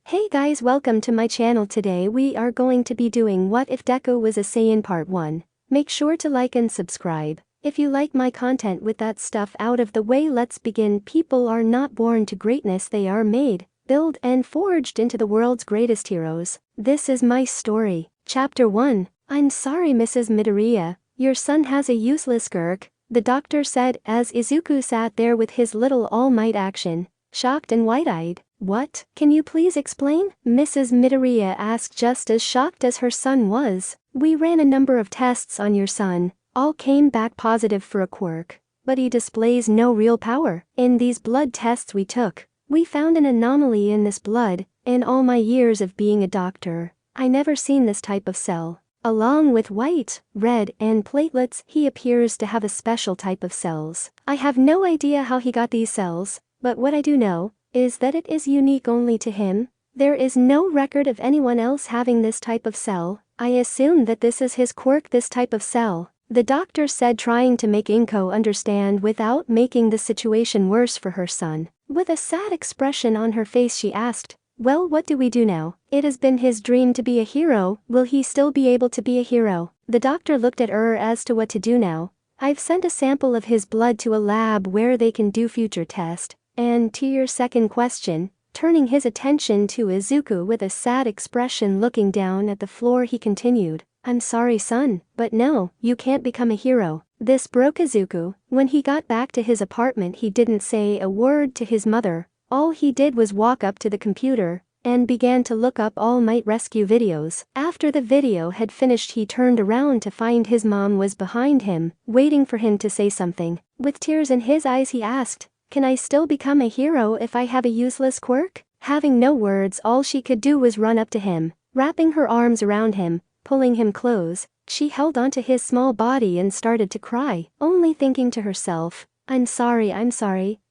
Hey guys, welcome to my channel. Today we are going to be doing What If Deku Was a Saiyan Part 1. Make sure to like and subscribe. If you like my content. With that stuff out of the way, let's begin. People are not born to greatness, they are made, built and forged into the world's greatest heroes. This is my story. Chapter 1. I'm sorry Mrs. Midoriya, your son has a useless squirk, the doctor said as Izuku sat there with his little all-might action, shocked and wide-eyed. What? Can you please explain? Mrs. Midoriya asked, just as shocked as her son was. We ran a number of tests on your son, all came back positive for a quirk, but he displays no real power. In these blood tests we took, we found an anomaly in this blood. In all my years of being a doctor, I never seen this type of cell. Along with white, red, and platelets, he appears to have a special type of cells. I have no idea how he got these cells, but what I do know is that it is unique only to him. There is no record of anyone else having this type of cell. I assume that this is his quirk, this type of cell, the doctor said, trying to make Inko understand without making the situation worse for her son. With a sad expression on her face, she asked, well, what do we do now? It has been his dream to be a hero. Will he still be able to be a hero? The doctor looked at her as to what to do now. I've sent a sample of his blood to a lab where they can do future tests. And to your second question, turning his attention to Izuku with a sad expression looking down at the floor, he continued, I'm sorry son, but no, you can't become a hero. This broke Izuku. When he got back to his apartment, he didn't say a word to his mother. All he did was walk up to the computer and began to look up All Might rescue videos. After the video had finished, he turned around to find his mom was behind him, waiting for him to say something. With tears in his eyes, he asked, can I still become a hero if I have a useless quirk? Having no words, all she could do was run up to him, wrapping her arms around him, pulling him close. She held onto his small body and started to cry, only thinking to herself, I'm sorry,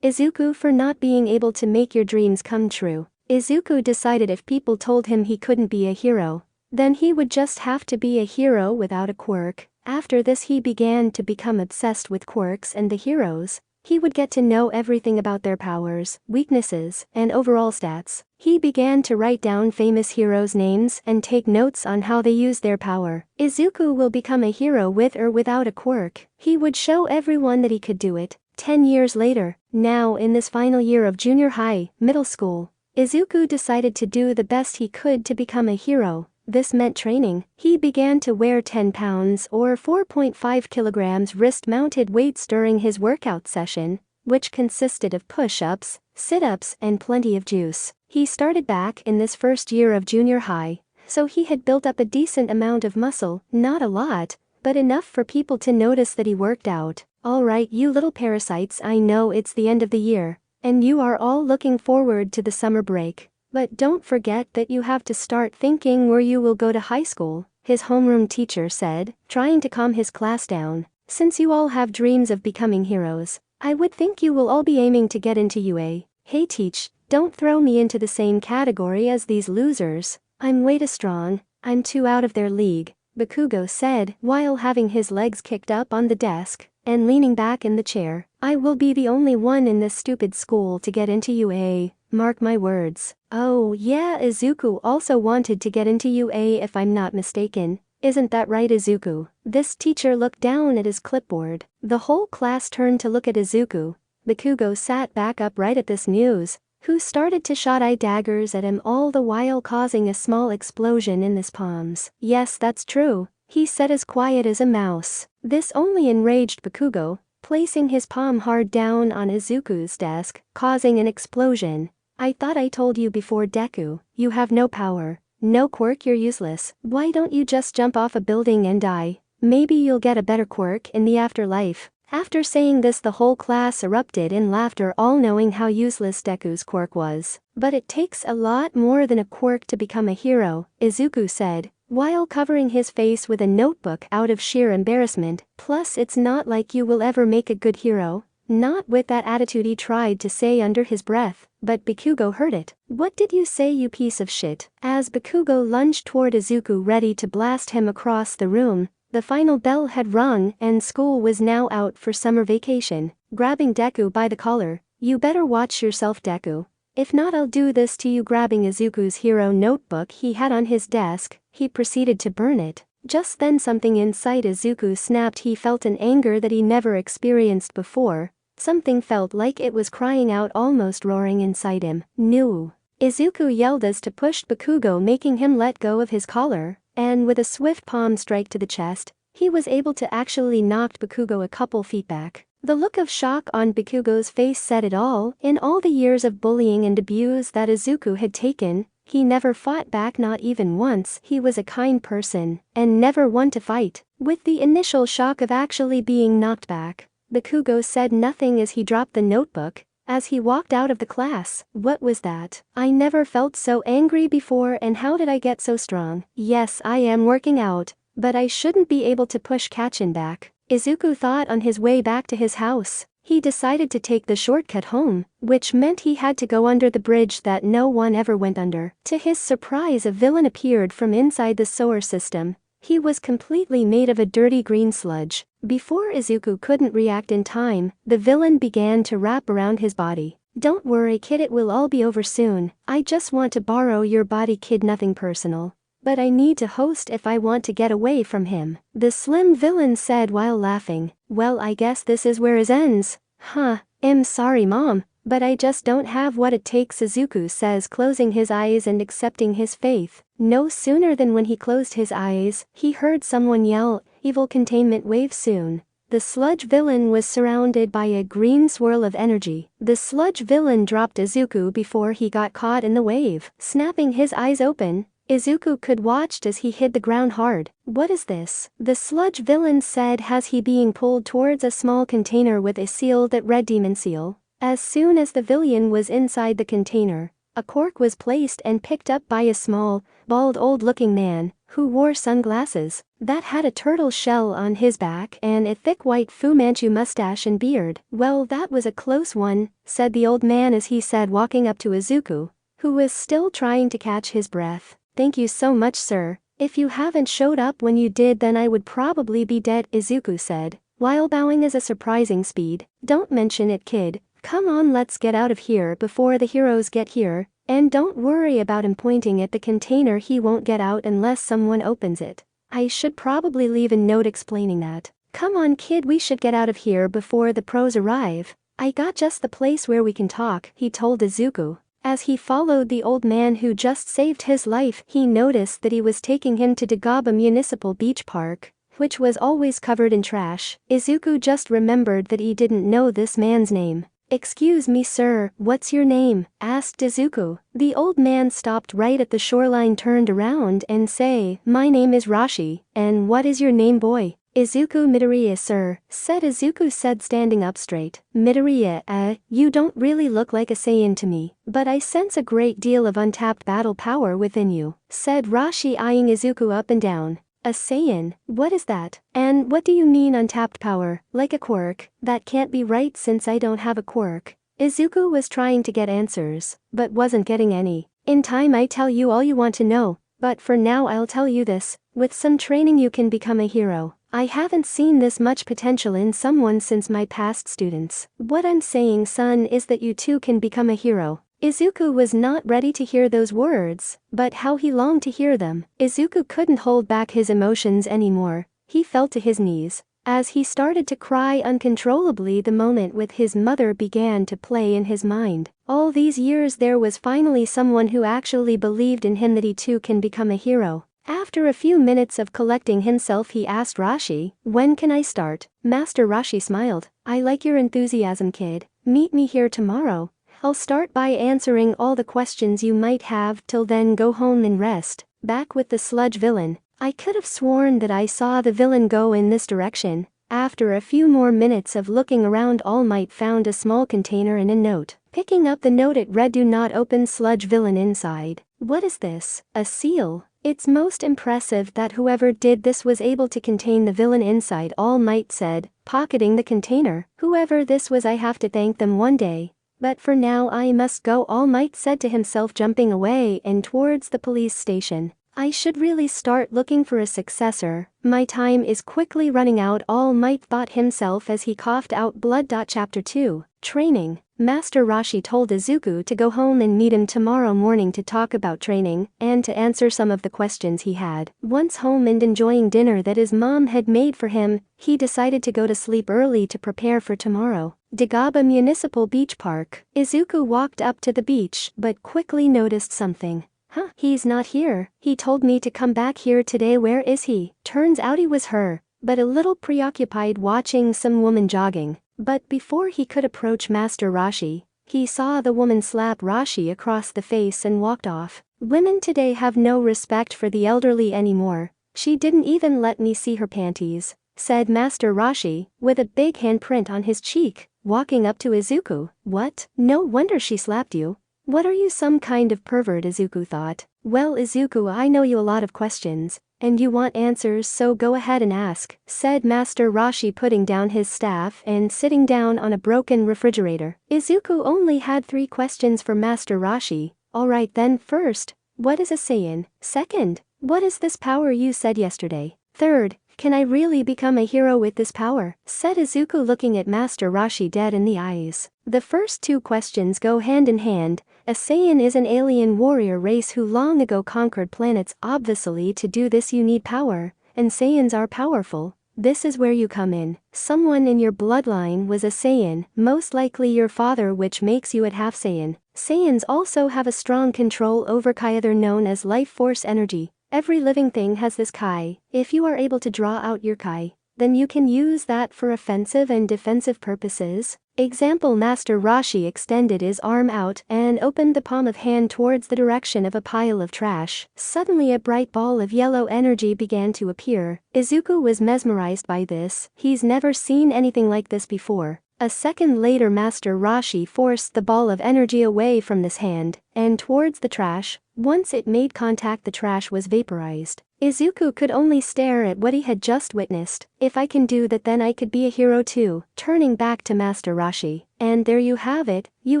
Izuku, for not being able to make your dreams come true. Izuku decided if people told him he couldn't be a hero, then he would just have to be a hero without a quirk. After this, he began to become obsessed with quirks and the heroes. He would get to know everything about their powers, weaknesses, and overall stats. He began to write down famous heroes' names and take notes on how they use their power. Izuku will become a hero with or without a quirk. He would show everyone that he could do it. 10 years later, now in this final year of junior high, middle school, Izuku decided to do the best he could to become a hero. This meant training. He began to wear 10 pounds or 4.5 kilograms wrist-mounted weights during his workout session, which consisted of push-ups, sit-ups, and plenty of juice. He started back in this first year of junior high, so he had built up a decent amount of muscle, not a lot, but enough for people to notice that he worked out. Alright, you little parasites, I know it's the end of the year, and you are all looking forward to the summer break. But don't forget that you have to start thinking where you will go to high school, his homeroom teacher said, trying to calm his class down. Since you all have dreams of becoming heroes, I would think you will all be aiming to get into UA. Hey teach, don't throw me into the same category as these losers. I'm way too strong, I'm too out of their league, Bakugo said while having his legs kicked up on the desk and leaning back in the chair. I will be the only one in this stupid school to get into UA. Mark my words. Oh yeah, Izuku also wanted to get into UA if I'm not mistaken. Isn't that right, Izuku? This teacher looked down at his clipboard. The whole class turned to look at Izuku. Bakugo sat back upright at this news, who started to shot eye daggers at him, all the while causing a small explosion in his palms. Yes, that's true, he said as quiet as a mouse. This only enraged Bakugo, placing his palm hard down on Izuku's desk, causing an explosion. I thought I told you before, Deku, you have no power, no quirk, you're useless. Why don't you just jump off a building and die? Maybe you'll get a better quirk in the afterlife. After saying this, the whole class erupted in laughter, all knowing how useless Deku's quirk was. But it takes a lot more than a quirk to become a hero, Izuku said, while covering his face with a notebook out of sheer embarrassment. Plus, it's not like you will ever make a good hero. Not with that attitude, he tried to say under his breath, but Bakugo heard it. What did you say, you piece of shit? As Bakugo lunged toward Izuku, ready to blast him across the room, the final bell had rung and school was now out for summer vacation. Grabbing Deku by the collar, you better watch yourself, Deku. If not, I'll do this to you. Grabbing Izuku's hero notebook he had on his desk, he proceeded to burn it. Just then something inside Izuku snapped. He felt an anger that he never experienced before. Something felt like it was crying out, almost roaring inside him. No! Izuku yelled as to pushed Bakugo, making him let go of his collar, and with a swift palm strike to the chest, he was able to actually knock Bakugo a couple feet back. The look of shock on Bakugo's face said it all. In all the years of bullying and abuse that Izuku had taken, he never fought back, not even once. He was a kind person, and never one to fight. With the initial shock of actually being knocked back, Bakugo said nothing as he dropped the notebook. As he walked out of the class, what was that? I never felt so angry before, and how did I get so strong? Yes, I am working out, but I shouldn't be able to push Kachin back, Izuku thought on his way back to his house. He decided to take the shortcut home, which meant he had to go under the bridge that no one ever went under. To his surprise, a villain appeared from inside the sewer system. He was completely made of a dirty green sludge. Before Izuku couldn't react in time, the villain began to wrap around his body. Don't worry kid, it will all be over soon. I just want to borrow your body kid, nothing personal. But I need to host if I want to get away from him, the slim villain said while laughing. Well, I guess this is where it ends. Huh, I'm sorry mom, but I just don't have what it takes, Izuku says, closing his eyes and accepting his fate. No sooner than when he closed his eyes, he heard someone yell, "Evil containment wave soon." The sludge villain was surrounded by a green swirl of energy. The sludge villain dropped Izuku before he got caught in the wave. Snapping his eyes open, Izuku could watch as he hit the ground hard. What is this? The sludge villain said as he being pulled towards a small container with a seal that read Demon Seal. As soon as the villain was inside the container, a cork was placed and picked up by a small, bald old-looking man, who wore sunglasses, that had a turtle shell on his back and a thick white Fu Manchu mustache and beard. Well, that was a close one, said the old man as he said, walking up to Izuku, who was still trying to catch his breath. Thank you so much, sir. If you haven't showed up when you did, then I would probably be dead, Izuku said, while bowing as a surprising speed. Don't mention it, kid. Come on, let's get out of here before the heroes get here, and don't worry about him pointing at the container, he won't get out unless someone opens it. I should probably leave a note explaining that. Come on kid, we should get out of here before the pros arrive. I got just the place where we can talk, he told Izuku. As he followed the old man who just saved his life, he noticed that he was taking him to Dagaba Municipal Beach Park, which was always covered in trash. Izuku just remembered that he didn't know this man's name. Excuse me sir, what's your name? Asked Izuku. The old man stopped right at the shoreline, turned around and say, my name is Rashi, and what is your name boy? Izuku. Midoriya sir, said Izuku said, standing up straight. Midoriya, you don't really look like a Saiyan to me, but I sense a great deal of untapped battle power within you, said Rashi, eyeing Izuku up and down. A Saiyan? What is that? And what do you mean untapped power? Like a quirk? That can't be right since I don't have a quirk. Izuku was trying to get answers, but wasn't getting any. In time I tell you all you want to know, but for now I'll tell you this, with some training you can become a hero. I haven't seen this much potential in someone since my past students. What I'm saying, son, is that you too can become a hero. Izuku was not ready to hear those words, but how he longed to hear them. Izuku couldn't hold back his emotions anymore. He fell to his knees, as he started to cry uncontrollably the moment with his mother began to play in his mind. All these years there was finally someone who actually believed in him, that he too can become a hero. After a few minutes of collecting himself, he asked Rashi, when can I start? Master Rashi smiled. I like your enthusiasm kid. Meet me here tomorrow. I'll start by answering all the questions you might have. Till then go home and rest. Back with the sludge villain. I could have sworn that I saw the villain go in this direction. After a few more minutes of looking around, All Might found a small container and a note. Picking up the note, it read, do not open, sludge villain inside. What is this? A seal? It's most impressive that whoever did this was able to contain the villain inside, All Might said, pocketing the container. Whoever this was, I have to thank them one day. But for now I must go, All Might said to himself, jumping away and towards the police station. I should really start looking for a successor. My time is quickly running out, All Might thought himself as he coughed out blood. Chapter 2. Training. Master Rashi told Izuku to go home and meet him tomorrow morning to talk about training and to answer some of the questions he had. Once home and enjoying dinner that his mom had made for him, he decided to go to sleep early to prepare for tomorrow. Dagaba Municipal Beach Park. Izuku walked up to the beach but quickly noticed something. Huh, he's not here. He told me to come back here today. Where is he? Turns out he was her, but a little preoccupied watching some woman jogging. But before he could approach Master Rashi, he saw the woman slap Rashi across the face and walked off. Women today have no respect for the elderly anymore. She didn't even let me see her panties, said Master Rashi, with a big handprint on his cheek, walking up to Izuku. What? No wonder she slapped you. What are you, some kind of pervert? Izuku thought. Well, Izuku, I know you a lot of questions, and you want answers, so go ahead and ask, said Master Rashi, putting down his staff and sitting down on a broken refrigerator. Izuku only had 3 questions for Master Rashi. Alright then, first, what is a Saiyan? Second, what is this power you said yesterday? Third, can I really become a hero with this power? Said Izuku, looking at Master Rashi dead in the eyes. The first 2 questions go hand in hand. A Saiyan is an alien warrior race who long ago conquered planets. Obviously, to do this you need power, and Saiyans are powerful. This is where you come in. Someone in your bloodline was a Saiyan, most likely your father, which makes you a half Saiyan. Saiyans also have a strong control over Kai, other known as life force energy. Every living thing has this Kai. If you are able to draw out your Kai, then you can use that for offensive and defensive purposes. Example: Master Rashi extended his arm out and opened the palm of hand towards the direction of a pile of trash. Suddenly a bright ball of yellow energy began to appear. Izuku was mesmerized by this. He's never seen anything like this before. A second later, Master Rashi forced the ball of energy away from this hand and towards the trash. Once it made contact, the trash was vaporized. Izuku could only stare at what he had just witnessed. If I can do that, then I could be a hero too. Turning back to Master Rashi. And there you have it. You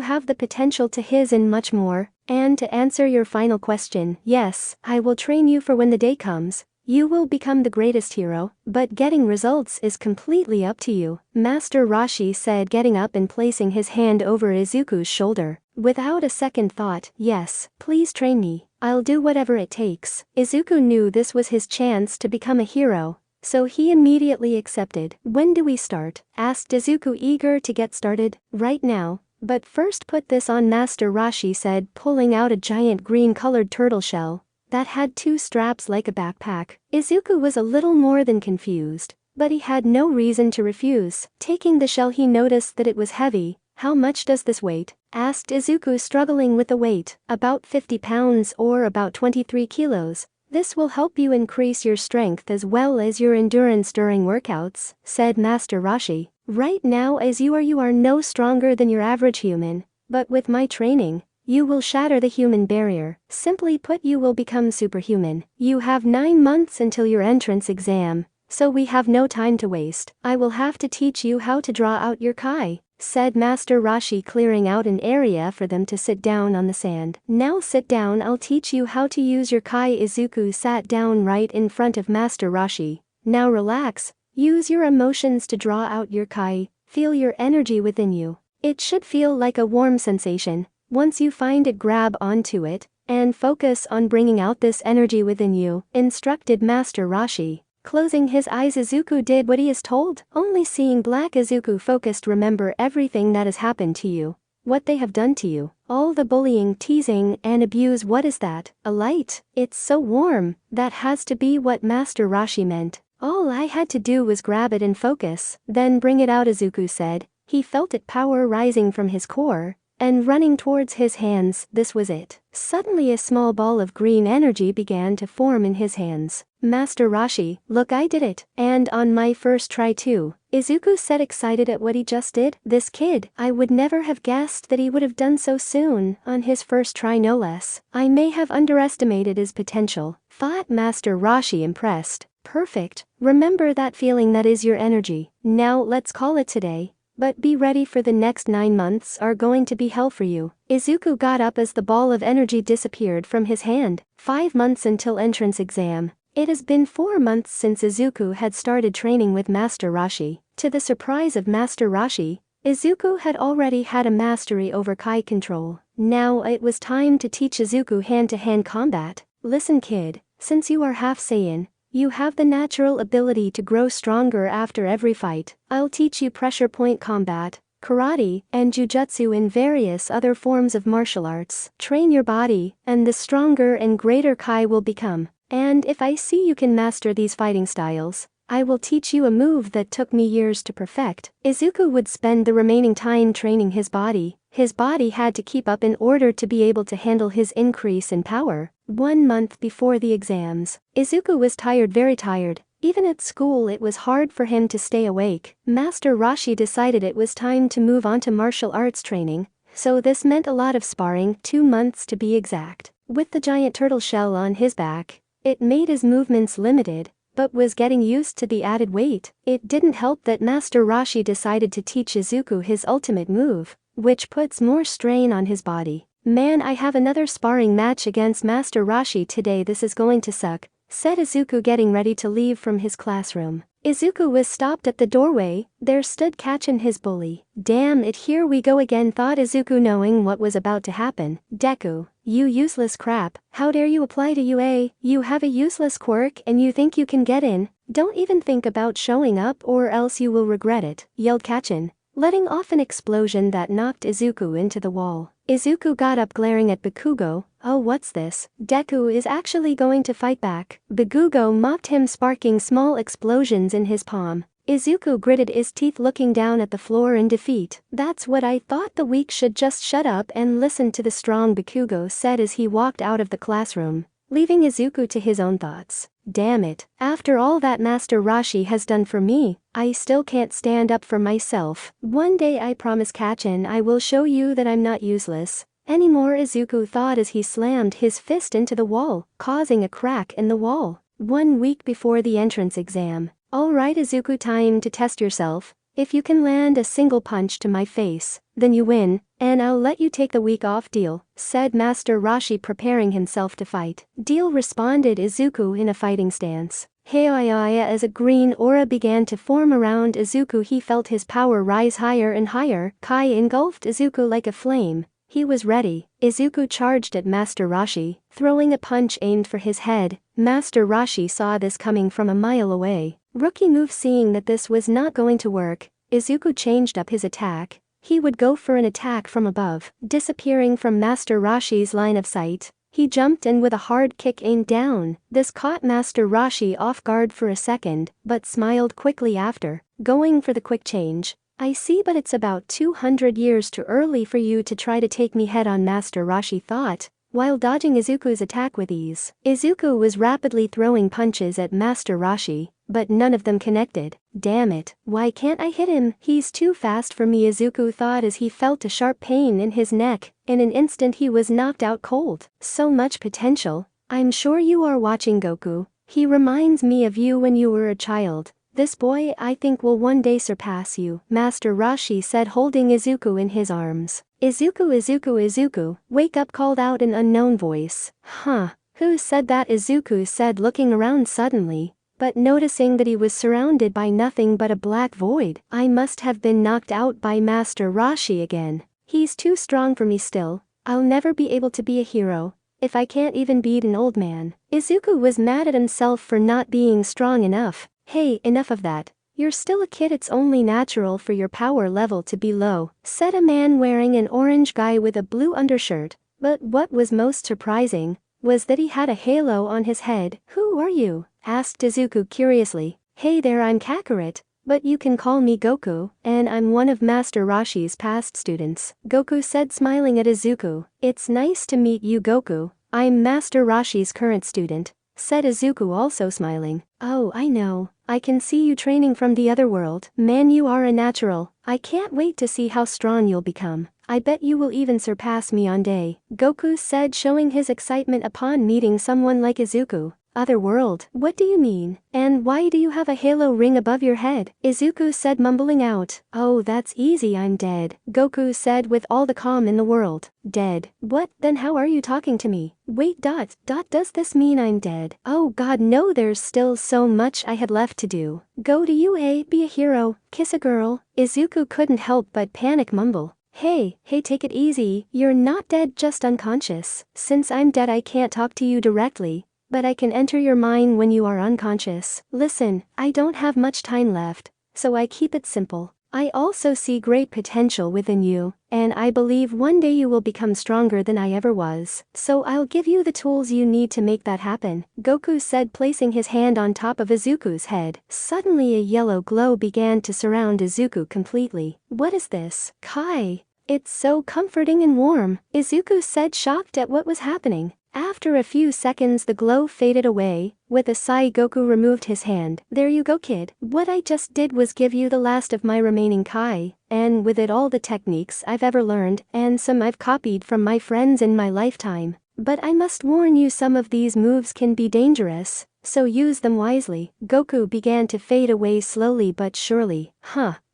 have the potential to his and much more. And to answer your final question, yes, I will train you for when the day comes. You will become the greatest hero, but getting results is completely up to you, Master Rashi said, getting up and placing his hand over Izuku's shoulder. Without a second thought, yes, please train me. I'll do whatever it takes. Izuku knew this was his chance to become a hero, so he immediately accepted. When do we start? Asked Izuku, eager to get started. Right now. But first put this on, Master Rashi said, pulling out a giant green-colored turtle shell that had 2 straps like a backpack. Izuku was a little more than confused, but he had no reason to refuse. Taking the shell, he noticed that it was heavy. How much does this weight? Asked Izuku, struggling with the weight. About 50 pounds or about 23 kilos. This will help you increase your strength as well as your endurance during workouts, said Master Rashi. Right now, as you are no stronger than your average human, but with my training, you will shatter the human barrier. Simply put, you will become superhuman. You have 9 months until your entrance exam, so we have no time to waste. I will have to teach you how to draw out your Kai, said Master Rashi, clearing out an area for them to sit down on the sand. Now sit down, I'll teach you how to use your Kai. Izuku sat down right in front of Master Rashi. Now relax, use your emotions to draw out your Kai. Feel your energy within you. It should feel like a warm sensation. Once you find it, grab onto it, and focus on bringing out this energy within you, instructed Master Rashi. Closing his eyes, Izuku did what he is told. Only seeing black, Izuku focused. Remember everything that has happened to you, what they have done to you, all the bullying, teasing, and abuse. What is that? A light? It's so warm. That has to be what Master Rashi meant. All I had to do was grab it and focus, then bring it out, Izuku said. He felt it, power rising from his core and running towards his hands. This was it. Suddenly a small ball of green energy began to form in his hands. Master Rashi, look, I did it. And on my first try too, Izuku said, excited at what he just did. This kid, I would never have guessed that he would have done so soon, on his first try no less. I may have underestimated his potential, thought Master Rashi, impressed. Perfect. Remember that feeling, that is your energy. Now let's call it today. But be ready, for the next 9 months are going to be hell for you. Izuku got up as the ball of energy disappeared from his hand. 5 months until entrance exam. It has been 4 months since Izuku had started training with Master Rashi. To the surprise of Master Rashi, Izuku had already had a mastery over Kai control. Now it was time to teach Izuku hand-to-hand combat. Listen kid, since you are half Saiyan, you have the natural ability to grow stronger after every fight. I'll teach you pressure point combat, karate, and jujutsu and various other forms of martial arts. Train your body, and the stronger and greater Kai will become. And if I see you can master these fighting styles, I will teach you a move that took me years to perfect. Izuku would spend the remaining time training his body. His body had to keep up in order to be able to handle his increase in power. 1 month before the exams, Izuku was tired, very tired. Even at school it was hard for him to stay awake. Master Roshi decided it was time to move on to martial arts training, so this meant a lot of sparring, 2 months to be exact. With the giant turtle shell on his back, it made his movements limited, but was getting used to the added weight. It didn't help that Master Roshi decided to teach Izuku his ultimate move, which puts more strain on his body. Man, I have another sparring match against Master Roshi today, this is going to suck, said Izuku getting ready to leave from his classroom. Izuku was stopped at the doorway. There stood Kachin, his bully. Damn it, here we go again, thought Izuku, knowing what was about to happen. Deku, you useless crap, how dare you apply to UA? You have a useless quirk and you think you can get in? Don't even think about showing up or else you will regret it, yelled Kachin, letting off an explosion that knocked Izuku into the wall. Izuku got up glaring at Bakugo. Oh, what's this? Deku is actually going to fight back. Bakugo mocked him, sparking small explosions in his palm. Izuku gritted his teeth, looking down at the floor in defeat. That's what I thought, the weak should just shut up and listen to the strong, Bakugo said as he walked out of the classroom, leaving Izuku to his own thoughts. Damn it, after all that Master Roshi has done for me, I still can't stand up for myself. One day, I promise Kachin, I will show you that I'm not useless anymore, Izuku thought as he slammed his fist into the wall, causing a crack in the wall. 1 week before the entrance exam. Alright Izuku, time to test yourself. If you can land a single punch to my face, then you win, and I'll let you take the week off, deal, said Master Roshi, preparing himself to fight. Deal, responded Izuku in a fighting stance. Hey-ya-ya, as a green aura began to form around Izuku, he felt his power rise higher and higher. Kai engulfed Izuku like a flame. He was ready. Izuku charged at Master Roshi, throwing a punch aimed for his head. Master Roshi saw this coming from a mile away. Rookie move. Seeing that this was not going to work, Izuku changed up his attack. He would go for an attack from above, disappearing from Master Roshi's line of sight. He jumped and with a hard kick aimed down. This caught Master Roshi off guard for a second, but smiled quickly after, going for the quick change. I see, but it's about 200 years too early for you to try to take me head-on, Master Roshi thought, while dodging Izuku's attack with ease. Izuku was rapidly throwing punches at Master Roshi, but none of them connected. Damn it, why can't I hit him? He's too fast for me, Izuku thought as he felt a sharp pain in his neck. In an instant he was knocked out cold. So much potential. I'm sure you are watching, Goku. He reminds me of you when you were a child. This boy, I think, will one day surpass you, Master Roshi said, holding Izuku in his arms. Izuku, wake up, called out an unknown voice. Huh, who said that? Izuku said, looking around suddenly, but noticing that he was surrounded by nothing but a black void. I must have been knocked out by Master Roshi again. He's too strong for me still. I'll never be able to be a hero if I can't even beat an old man. Izuku was mad at himself for not being strong enough. Hey, enough of that. You're still a kid, it's only natural for your power level to be low, said a man wearing an orange guy with a blue undershirt. But what was most surprising was that he had a halo on his head. Who are you? Asked Izuku curiously. Hey there, I'm Kakarot, but you can call me Goku, and I'm one of Master Roshi's past students, Goku said, smiling at Izuku. It's nice to meet you, Goku. I'm Master Roshi's current student, said Izuku, also smiling. Oh, I know. I can see you training from the other world. Man, you are a natural. I can't wait to see how strong you'll become. I bet you will even surpass me on day, Goku said, showing his excitement upon meeting someone like Izuku. Other world? What do you mean? And why do you have a halo ring above your head? Izuku said, mumbling out. Oh, that's easy, I'm dead, Goku said with all the calm in the world. Dead? What? Then how are you talking to me? Wait, does this mean I'm dead? Oh god no, there's still so much I had left to do. Go to UA, be a hero, kiss a girl. Izuku couldn't help but panic mumble. Hey, take it easy, you're not dead, just unconscious. Since I'm dead I can't talk to you directly, but I can enter your mind when you are unconscious. Listen, I don't have much time left, so I keep it simple. I also see great potential within you, and I believe one day you will become stronger than I ever was. So I'll give you the tools you need to make that happen, Goku said, placing his hand on top of Izuku's head. Suddenly a yellow glow began to surround Izuku completely. What is this? Kai. It's so comforting and warm, Izuku said, shocked at what was happening. After a few seconds the glow faded away. With a sigh Goku removed his hand. There you go, kid. What I just did was give you the last of my remaining Kai, and with it all the techniques I've ever learned, and some I've copied from my friends in my lifetime. But I must warn you, some of these moves can be dangerous, so use them wisely. Goku began to fade away slowly but surely.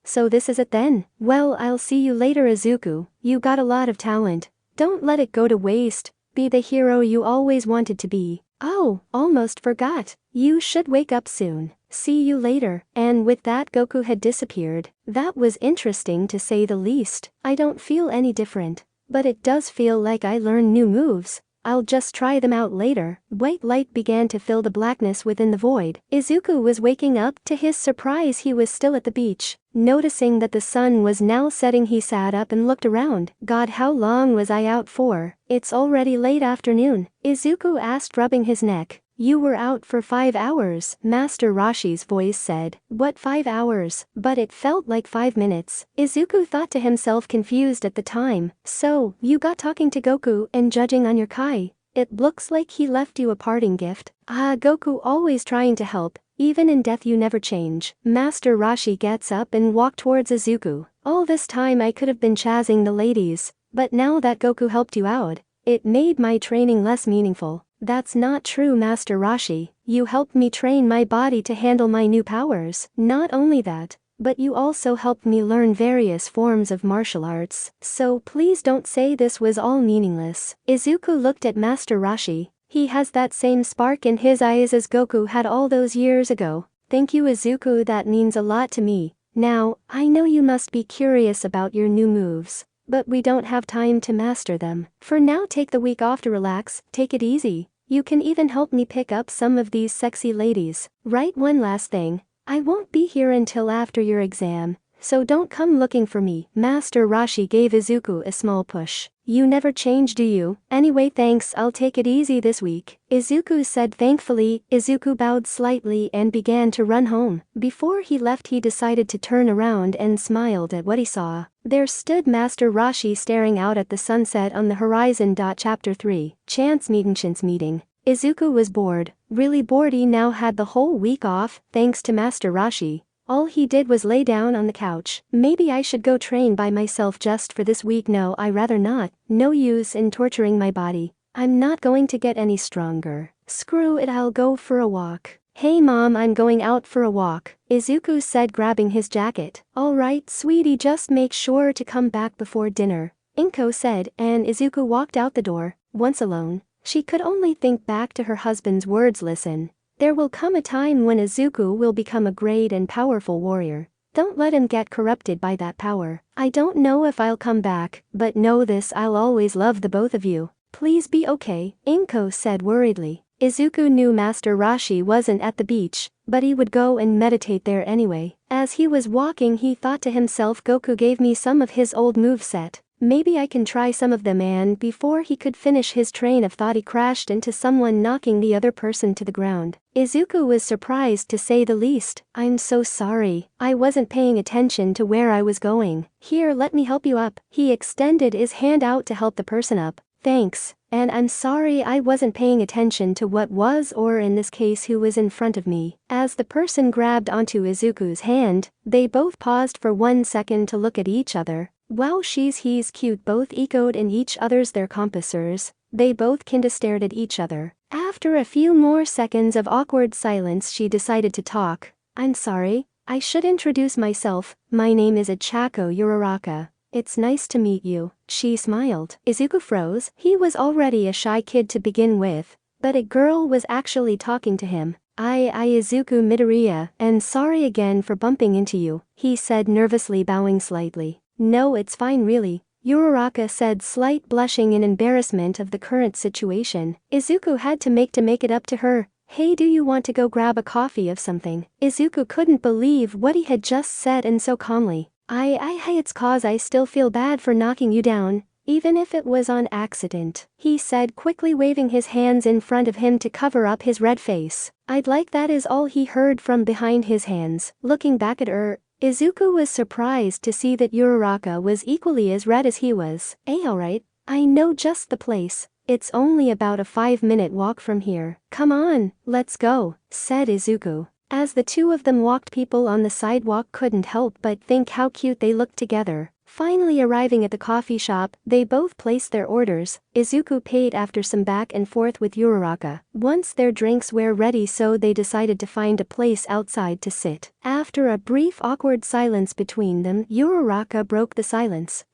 So this is it then? Well, I'll see you later, Izuku. You got a lot of talent. Don't let it go to waste. Be the hero you always wanted to be. Oh, almost forgot. You should wake up soon. See you later. And with that Goku had disappeared. That was interesting to say the least. I don't feel any different, but it does feel like I learned new moves. I'll just try them out later. White light began to fill the blackness within the void. Izuku was waking up. To his surprise he was still at the beach. Noticing that the sun was now setting he sat up and looked around. God, how long was I out for? It's already late afternoon, Izuku asked, rubbing his neck. You were out for 5 hours, Master Roshi's voice said. What, 5 hours? But it felt like 5 minutes. Izuku thought to himself, confused at the time. So, you got talking to Goku and judging on your Kai. It looks like he left you a parting gift. Goku always trying to help. Even in death you never change. Master Roshi gets up and walked towards Izuku. All this time I could have been chazzing the ladies, but now that Goku helped you out, it made my training less meaningful. That's not true, Master Roshi. You helped me train my body to handle my new powers. Not only that, but you also helped me learn various forms of martial arts. So please don't say this was all meaningless. Izuku looked at Master Roshi. He has that same spark in his eyes as Goku had all those years ago. Thank you, Izuku, that means a lot to me. Now, I know you must be curious about your new moves, but we don't have time to master them. For now, take the week off to relax, take it easy. You can even help me pick up some of these sexy ladies. Right, one last thing. I won't be here until after your exam, so don't come looking for me. Master Roshi gave Izuku a small push. You never change, do you? Anyway, thanks, I'll take it easy this week, Izuku said thankfully. Izuku bowed slightly and began to run home. Before he left he decided to turn around and smiled at what he saw. There stood Master Roshi staring out at the sunset on the horizon. Chapter 3. Chance meeting. Izuku was bored, really bored. He now had the whole week off, thanks to Master Roshi. All he did was lay down on the couch. Maybe I should go train by myself just for this week. No, I rather not. No use in torturing my body. I'm not going to get any stronger. Screw it, I'll go for a walk. Hey mom, I'm going out for a walk, Izuku said, grabbing his jacket. Alright sweetie, just make sure to come back before dinner, Inko said, and Izuku walked out the door. Once alone, she could only think back to her husband's words. Listen. There will come a time when Izuku will become a great and powerful warrior. Don't let him get corrupted by that power. I don't know if I'll come back, but know this, I'll always love the both of you. Please be okay, Inko said worriedly. Izuku knew Master Roshi wasn't at the beach, but he would go and meditate there anyway. As he was walking he thought to himself, Goku gave me some of his old moveset. Maybe I can try some of them. And before he could finish his train of thought he crashed into someone, knocking the other person to the ground. Izuku was surprised to say the least. I'm so sorry, I wasn't paying attention to where I was going. Here, let me help you up. He extended his hand out to help the person up. Thanks, and I'm sorry I wasn't paying attention to what was, or in this case who was in front of me. As the person grabbed onto Izuku's hand, they both paused for 1 second to look at each other. Wow, he's cute. Both echoed in each other's their compassers. They both kinda stared at each other. After a few more seconds of awkward silence, she decided to talk. I'm sorry, I should introduce myself. My name is Ichako Uraraka. It's nice to meet you. She smiled. Izuku froze. He was already a shy kid to begin with, but a girl was actually talking to him. I Izuku Midoriya, and sorry again for bumping into you, he said nervously, bowing slightly. No, it's fine really, Uraraka said, slight blushing in embarrassment of the current situation. Izuku had to make it up to her. Hey, do you want to go grab a coffee of something? Izuku couldn't believe what he had just said, and so calmly. It's cause I still feel bad for knocking you down, even if it was on accident, he said, quickly waving his hands in front of him to cover up his red face. I'd like that is all he heard from behind his hands. Looking back at her, Izuku was surprised to see that Uraraka was equally as red as he was. Alright, I know just the place. It's only about a 5-minute walk from here. Come on, let's go, said Izuku. As the two of them walked, people on the sidewalk couldn't help but think how cute they looked together. Finally arriving at the coffee shop, they both placed their orders. Izuku paid after some back and forth with Uraraka. Once their drinks were ready, so they decided to find a place outside to sit. After a brief awkward silence between them, Uraraka broke the silence.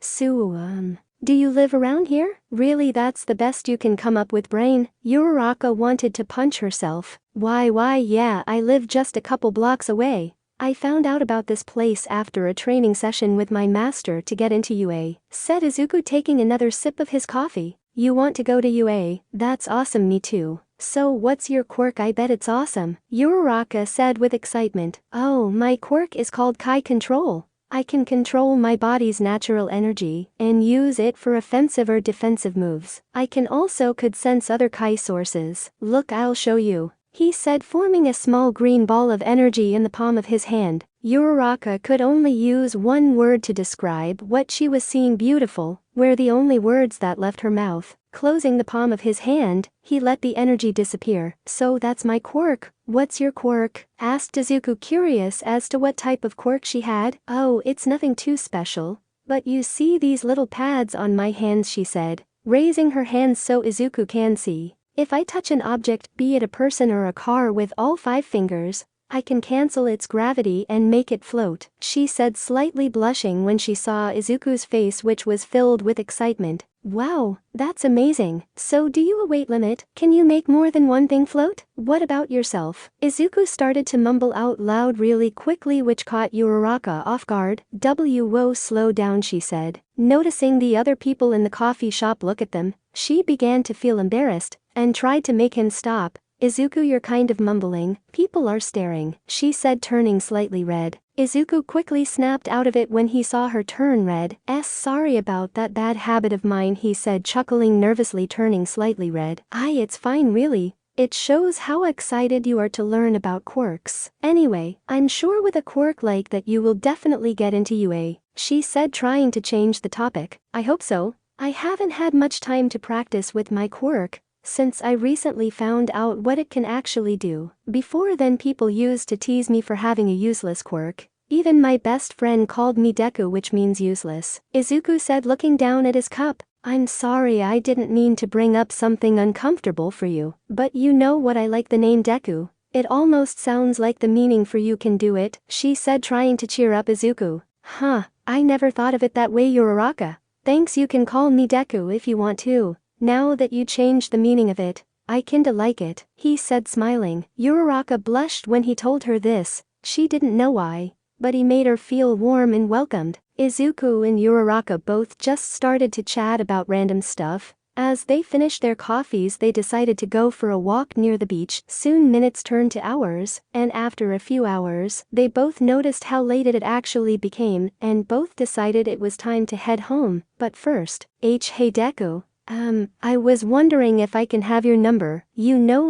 Do you live around here? Really, that's the best you can come up with, brain? Uraraka wanted to punch herself. Why yeah, I live just a couple blocks away. I found out about this place after a training session with my master to get into UA, said Izuku, taking another sip of his coffee. You want to go to UA? That's awesome, me too. So what's your quirk? I bet it's awesome, Uraraka said with excitement. Oh, my quirk is called Kai Control. I can control my body's natural energy and use it for offensive or defensive moves. I can also could sense other Kai sources. Look, I'll show you, he said, forming a small green ball of energy in the palm of his hand. Uraraka could only use one word to describe what she was seeing. Beautiful were the only words that left her mouth. Closing the palm of his hand, he let the energy disappear. So that's my quirk. What's your quirk? Asked Izuku, curious as to what type of quirk she had. Oh, it's nothing too special. But you see these little pads on my hands, she said, raising her hands so Izuku can see. If I touch an object, be it a person or a car, with all 5 fingers, I can cancel its gravity and make it float, she said, slightly blushing when she saw Izuku's face, which was filled with excitement. Wow, that's amazing. So do you a weight limit? Can you make more than one thing float? What about yourself? Izuku started to mumble out loud really quickly, which caught Uraraka off guard. Whoa, slow down, she said. Noticing the other people in the coffee shop look at them, she began to feel embarrassed and tried to make him stop. Izuku, you're kind of mumbling. People are staring, she said, turning slightly red. Izuku quickly snapped out of it when he saw her turn red. Sorry about that bad habit of mine, he said, chuckling nervously, turning slightly red. It's fine really. It shows how excited you are to learn about quirks. Anyway, I'm sure with a quirk like that you will definitely get into UA, she said, trying to change the topic. I hope so. I haven't had much time to practice with my quirk, since I recently found out what it can actually do. Before then, people used to tease me for having a useless quirk. Even my best friend called me Deku, which means useless, Izuku said, looking down at his cup. I'm sorry, I didn't mean to bring up something uncomfortable for you, but you know what, I like the name Deku. It almost sounds like the meaning for you can do it, she said, trying to cheer up Izuku. Huh, I never thought of it that way, Uraraka. Thanks, you can call me Deku if you want to. Now that you changed the meaning of it, I kinda like it, he said, smiling. Uraraka blushed when he told her this. She didn't know why, but he made her feel warm and welcomed. Izuku and Uraraka both just started to chat about random stuff. As they finished their coffees, they decided to go for a walk near the beach. Soon minutes turned to hours, and after a few hours, they both noticed how late it actually became, and both decided it was time to head home. But first, hey Deku. I was wondering if I can have your number,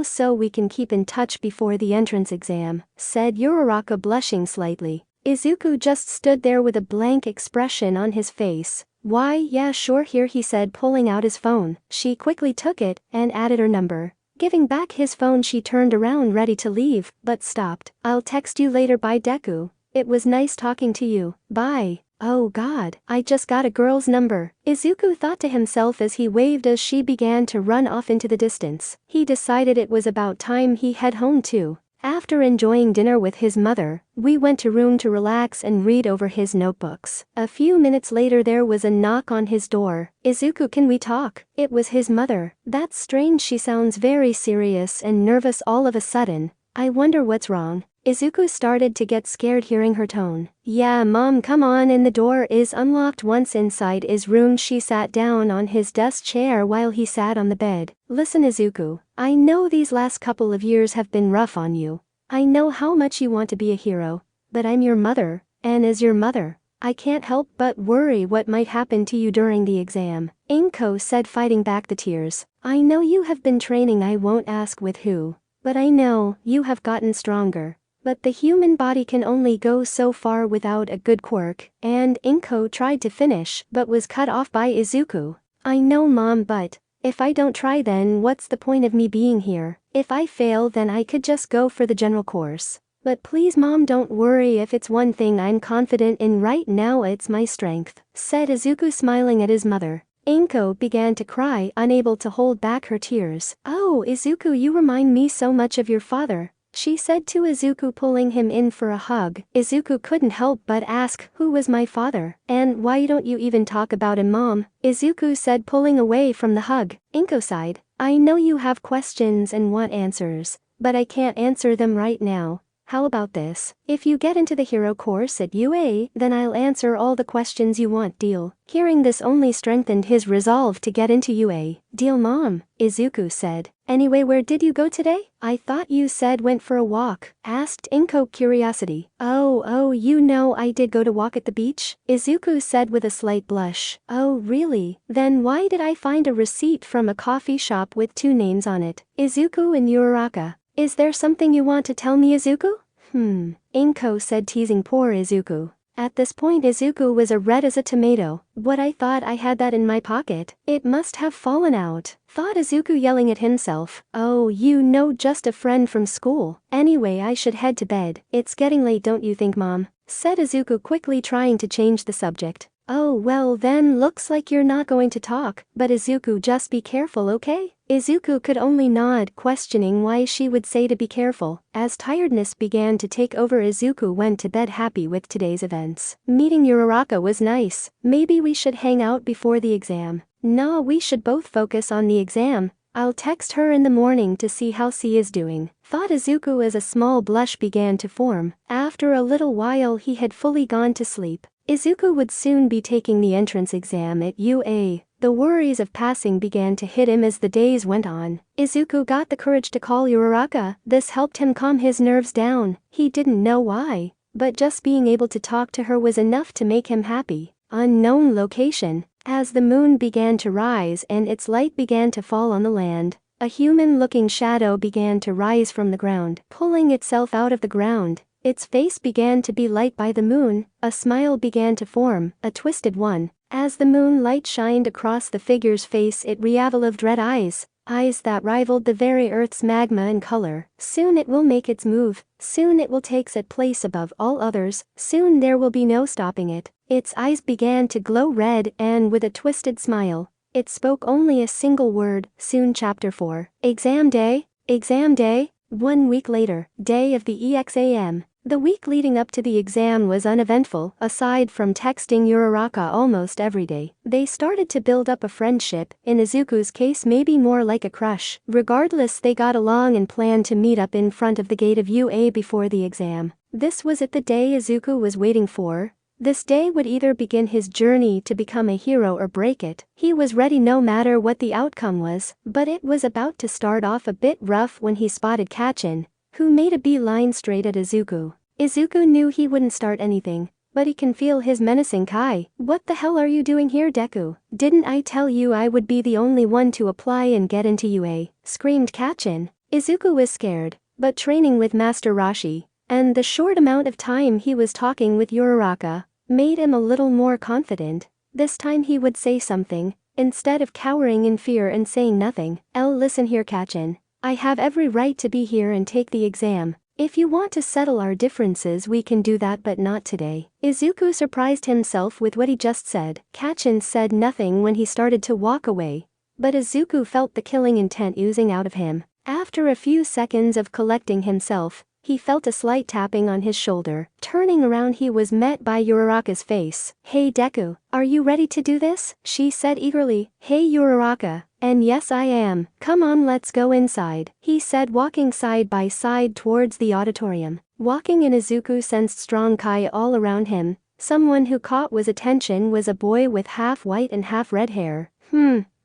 so we can keep in touch before the entrance exam, said Uraraka, blushing slightly. Izuku just stood there with a blank expression on his face. Why, yeah, sure, here, he said, pulling out his phone. She quickly took it and added her number. Giving back his phone, she turned around ready to leave, but stopped. I'll text you later. Bye, Deku. It was nice talking to you. Bye. Oh god, I just got a girl's number, Izuku thought to himself as he waved as she began to run off into the distance. He decided it was about time he head home too. After enjoying dinner with his mother, we went to room to relax and read over his notebooks. A few minutes later there was a knock on his door. Izuku, can we talk? It was his mother. That's strange, she sounds very serious and nervous all of a sudden. I wonder what's wrong. Izuku started to get scared hearing her tone. Yeah, mom, come on in, the door is unlocked. Once inside his room she sat down on his desk chair while he sat on the bed. Listen Izuku, I know these last couple of years have been rough on you. I know how much you want to be a hero, but I'm your mother, and as your mother, I can't help but worry what might happen to you during the exam. Inko said, fighting back the tears. I know you have been training, I won't ask with who, but I know you have gotten stronger. But the human body can only go so far without a good quirk, and Inko tried to finish but was cut off by Izuku. I know mom, but if I don't try then what's the point of me being here? If I fail then I could just go for the general course. But please mom, don't worry, if it's one thing I'm confident in right now it's my strength, said Izuku smiling at his mother. Inko began to cry, unable to hold back her tears. Oh Izuku, you remind me so much of your father, she said to Izuku, pulling him in for a hug. Izuku couldn't help but ask, who was my father? And why don't you even talk about him, mom? Izuku said, pulling away from the hug. Inko sighed. I know you have questions and want answers, but I can't answer them right now. How about this? If you get into the hero course at UA, then I'll answer all the questions you want, deal? Hearing this only strengthened his resolve to get into UA. Deal mom, Izuku said. Anyway, where did you go today? I thought you said went for a walk, asked Inko, curiosity. Oh, you know I did go to walk at the beach, Izuku said with a slight blush. Oh really? Then why did I find a receipt from a coffee shop with 2 names on it? Izuku and Uraraka. Is there something you want to tell me, Izuku? Inko said, teasing poor Izuku. At this point Izuku was as red as a tomato. What, I thought I had that in my pocket. It must have fallen out, thought Izuku, yelling at himself. Oh, you know, just a friend from school. Anyway, I should head to bed. It's getting late, don't you think, mom? Said Izuku, quickly trying to change the subject. Oh well then, looks like you're not going to talk, but Izuku, just be careful, okay? Izuku could only nod, questioning why she would say to be careful. As tiredness began to take over, Izuku went to bed happy with today's events. Meeting Uraraka was nice. Maybe we should hang out before the exam. Nah, we should both focus on the exam. I'll text her in the morning to see how she is doing, thought Izuku as a small blush began to form. After a little while he had fully gone to sleep. Izuku would soon be taking the entrance exam at UA. The worries of passing began to hit him as the days went on. Izuku got the courage to call Uraraka. This helped him calm his nerves down. He didn't know why, but just being able to talk to her was enough to make him happy. Unknown location. As the moon began to rise and its light began to fall on the land, a human-looking shadow began to rise from the ground, pulling itself out of the ground. Its face began to be lit by the moon. A smile began to form, a twisted one. As the moonlight shined across the figure's face, it revealed red eyes, eyes that rivaled the very earth's magma in color. Soon it will make its move. Soon it will take its place above all others. Soon there will be no stopping it. Its eyes began to glow red, and with a twisted smile, it spoke only a single word. Soon. Chapter 4. Exam day. Exam day. 1 week later, day of the exam. The week leading up to the exam was uneventful. Aside from texting Uraraka almost every day, they started to build up a friendship, in Izuku's case maybe more like a crush. Regardless, they got along and planned to meet up in front of the gate of UA before the exam. This was it, the day Izuku was waiting for. This day would either begin his journey to become a hero or break it. He was ready no matter what the outcome was, but it was about to start off a bit rough when he spotted Kachin, who made a beeline straight at Izuku. Izuku knew he wouldn't start anything, but he can feel his menacing Kai. What the hell are you doing here, Deku? Didn't I tell you I would be the only one to apply and get into UA? Screamed Kachin. Izuku was scared, but training with Master Rashi, and the short amount of time he was talking with Uraraka, made him a little more confident. This time he would say something, instead of cowering in fear and saying nothing. Listen here, Kachin. I have every right to be here and take the exam. If you want to settle our differences we can do that but not today. Izuku surprised himself with what he just said. Kachin said nothing when he started to walk away, but Izuku felt the killing intent oozing out of him. After a few seconds of collecting himself, he felt a slight tapping on his shoulder. Turning around he was met by Uraraka's face. "Hey Deku, are you ready to do this?" she said eagerly. "Hey Uraraka." "And yes I am. Come on let's go inside," he said walking side by side towards the auditorium. Walking in, Izuku sensed strong kai all around him. Someone who caught his attention was a boy with half white and half red hair.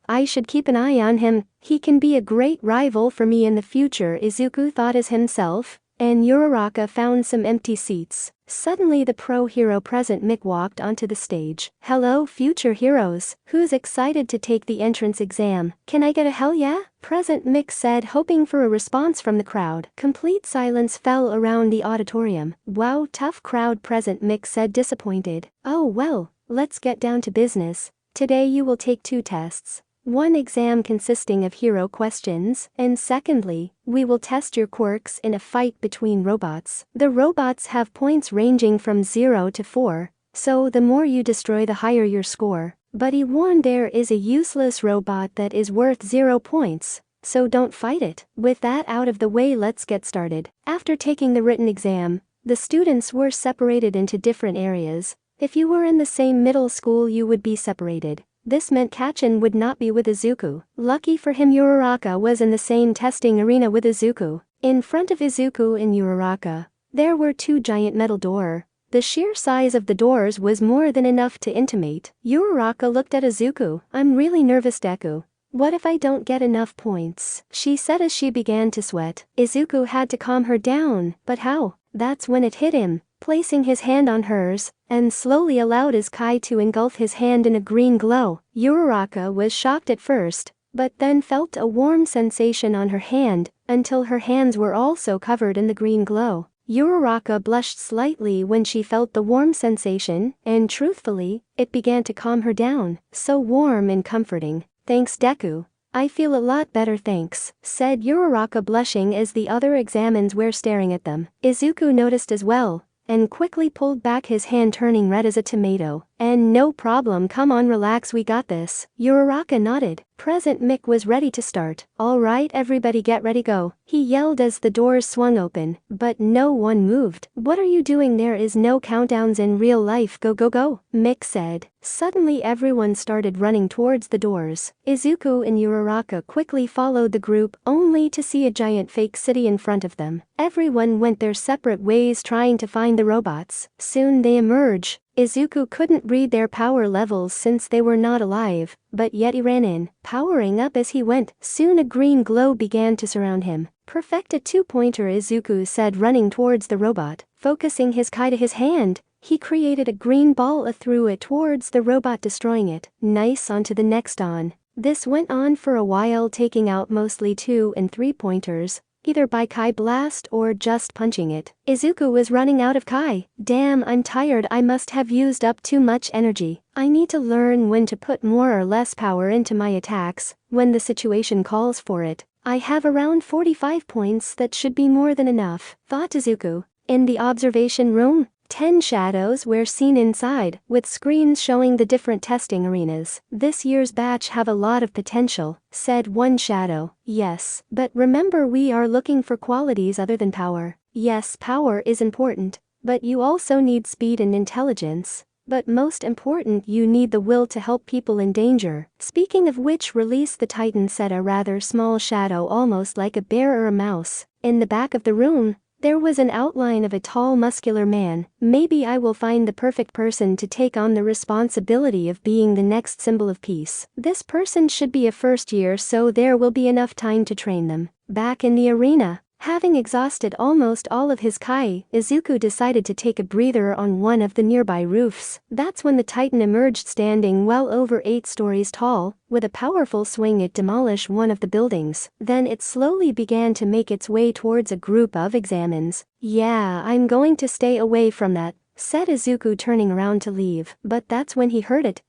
I should keep an eye on him, he can be a great rival for me in the future, Izuku thought as himself. And Uraraka found some empty seats. Suddenly the pro hero present Mick walked onto the stage. "Hello future heroes, who's excited to take the entrance exam? Can I get a hell yeah?" Present Mick said, hoping for a response from the crowd. Complete silence fell around the auditorium. "Wow, tough crowd," Present Mick said, disappointed. "Oh well, let's get down to business. Today you will take 2 tests. One exam consisting of hero questions, and secondly, we will test your quirks in a fight between robots. The robots have points ranging from 0 to 4, so the more you destroy the higher your score. But he warned there is a useless robot that is worth 0 points, so don't fight it. With that out of the way let's get started." After taking the written exam, the students were separated into different areas. If you were in the same middle school you would be separated. This meant Kachin would not be with Izuku. Lucky for him Uraraka was in the same testing arena with Izuku. In front of Izuku and Uraraka, there were 2 giant metal doors. The sheer size of the doors was more than enough to intimate. Uraraka looked at Izuku. "I'm really nervous Deku. What if I don't get enough points?" she said as she began to sweat. Izuku had to calm her down, but how? That's when it hit him. Placing his hand on hers, and slowly allowed his kai to engulf his hand in a green glow. Uraraka was shocked at first, but then felt a warm sensation on her hand, until her hands were also covered in the green glow. Uraraka blushed slightly when she felt the warm sensation, and truthfully, it began to calm her down. "So warm and comforting. Thanks Deku. I feel a lot better thanks," said Uraraka blushing as the other examines were staring at them. Izuku noticed as well, and quickly pulled back his hand turning red as a tomato. "And no problem, come on relax, we got this." Uraraka nodded. Present Mick was ready to start. "Alright everybody get ready go," he yelled as the doors swung open, but no one moved. "What are you doing? There is no countdowns in real life, go go go," Mick said. Suddenly everyone started running towards the doors. Izuku and Uraraka quickly followed the group, only to see a giant fake city in front of them. Everyone went their separate ways trying to find the robots. Soon they emerge. Izuku couldn't read their power levels since they were not alive, but yet he ran in, powering up as he went. Soon a green glow began to surround him. "Perfect a 2-pointer," Izuku said, running towards the robot. Focusing his kai to his hand, he created a green ball and threw it towards the robot, destroying it. "Nice, on to the next on." This went on for a while, taking out mostly 2 and 3-pointers. Either by kai blast or just punching it. Izuku was running out of kai. "Damn, I'm tired, I must have used up too much energy. I need to learn when to put more or less power into my attacks, when the situation calls for it. I have around 45 points, that should be more than enough," thought Izuku. In the observation room, 10 shadows were seen inside, with screens showing the different testing arenas. "This year's batch have a lot of potential," said one shadow. "Yes, but remember we are looking for qualities other than power." "Yes, power is important, but you also need speed and intelligence. But most important, you need the will to help people in danger." Speaking of which, release the Titan, said a rather small shadow, almost like a bear or a mouse. In the back of the room, there was an outline of a tall muscular man. "Maybe I will find the perfect person to take on the responsibility of being the next symbol of peace. This person should be a first year, so there will be enough time to train them." Back in the arena, having exhausted almost all of his kai, Izuku decided to take a breather on one of the nearby roofs. That's when the Titan emerged, standing well over 8 stories tall. With a powerful swing it demolished one of the buildings. Then it slowly began to make its way towards a group of examines. "Yeah, I'm going to stay away from that," said Izuku, turning around to leave. But that's when he heard it.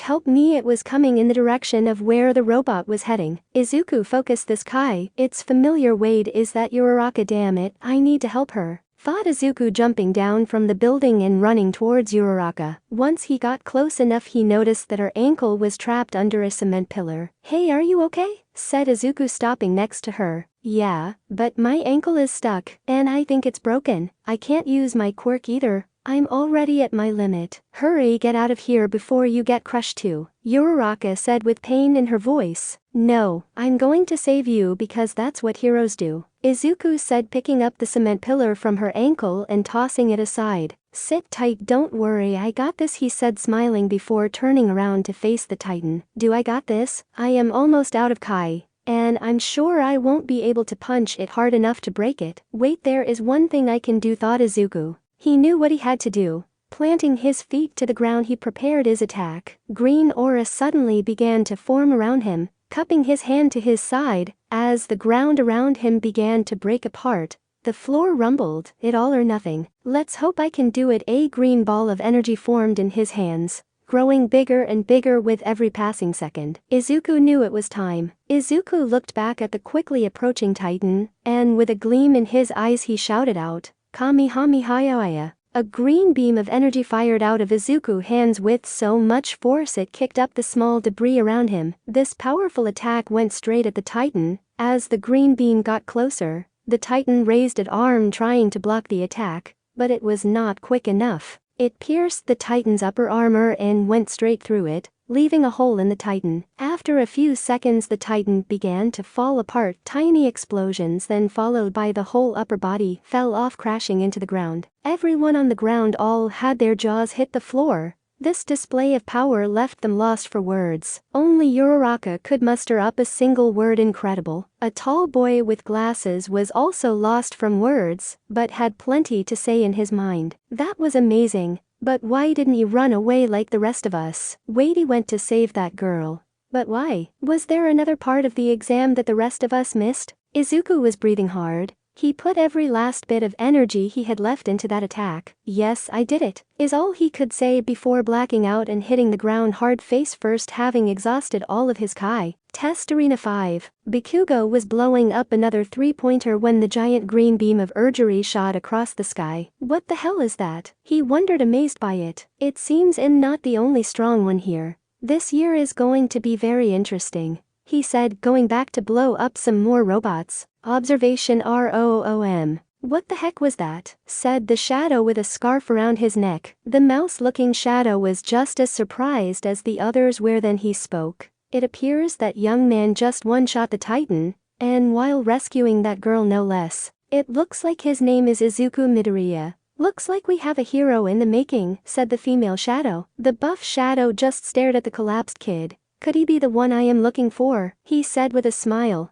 Help me, it was coming in the direction of where the robot was heading. Izuku, focus this Kai, it's familiar. Wait, is that Uraraka? Damn it, I need to help her, thought Izuku, jumping down from the building and running towards Uraraka. Once he got close enough, he noticed that her ankle was trapped under a cement pillar. Hey, are you okay? Said Izuku, stopping next to her. Yeah, but my ankle is stuck, and I think it's broken. I can't use my quirk either. I'm already at my limit. Hurry, get out of here before you get crushed too, Uraraka said with pain in her voice. No, I'm going to save you because that's what heroes do, Izuku said, picking up the cement pillar from her ankle and tossing it aside. Sit tight, don't worry, I got this, he said, smiling before turning around to face the Titan. Do I got this? I am almost out of Kai, and I'm sure I won't be able to punch it hard enough to break it. Wait, there is one thing I can do, thought Izuku. He knew what he had to do. Planting his feet to the ground, he prepared his attack. Green aura suddenly began to form around him, cupping his hand to his side. As the ground around him began to break apart, the floor rumbled. It all or nothing. Let's hope I can do it. A green ball of energy formed in his hands, growing bigger and bigger with every passing second. Izuku knew it was time. Izuku looked back at the quickly approaching Titan, and with a gleam in his eyes he shouted out, Kamehameha. A green beam of energy fired out of Izuku's hands with so much force it kicked up the small debris around him. This powerful attack went straight at the Titan. As the green beam got closer, the Titan raised an arm trying to block the attack, but it was not quick enough. It pierced the Titan's upper armor and went straight through it, leaving a hole in the Titan. After a few seconds, the Titan began to fall apart. Tiny explosions, then followed by the whole upper body, fell off, crashing into the ground. Everyone on the ground all had their jaws hit the floor. This display of power left them lost for words. Only Uraraka could muster up a single word: incredible. A tall boy with glasses was also lost from words, but had plenty to say in his mind. That was amazing, but why didn't he run away like the rest of us? Wait, he went to save that girl. But why? Was there another part of the exam that the rest of us missed? Izuku was breathing hard. He put every last bit of energy he had left into that attack. Yes, I did it, is all he could say before blacking out and hitting the ground hard face first, having exhausted all of his Kai. Test Arena 5. Bikugo was blowing up another three-pointer when the giant green beam of Urgiri shot across the sky. What the hell is that? He wondered, amazed by it. It seems I'm not the only strong one here. This year is going to be very interesting, he said, going back to blow up some more robots. Observation ROOM. What the heck was that? Said the shadow with a scarf around his neck. The mouse-looking shadow was just as surprised as the others were. Then he spoke. It appears that young man just one-shot the Titan, and while rescuing that girl no less. It looks like his name is Izuku Midoriya. Looks like we have a hero in the making, said the female shadow. The buff shadow just stared at the collapsed kid. Could he be the one I am looking for? He said with a smile.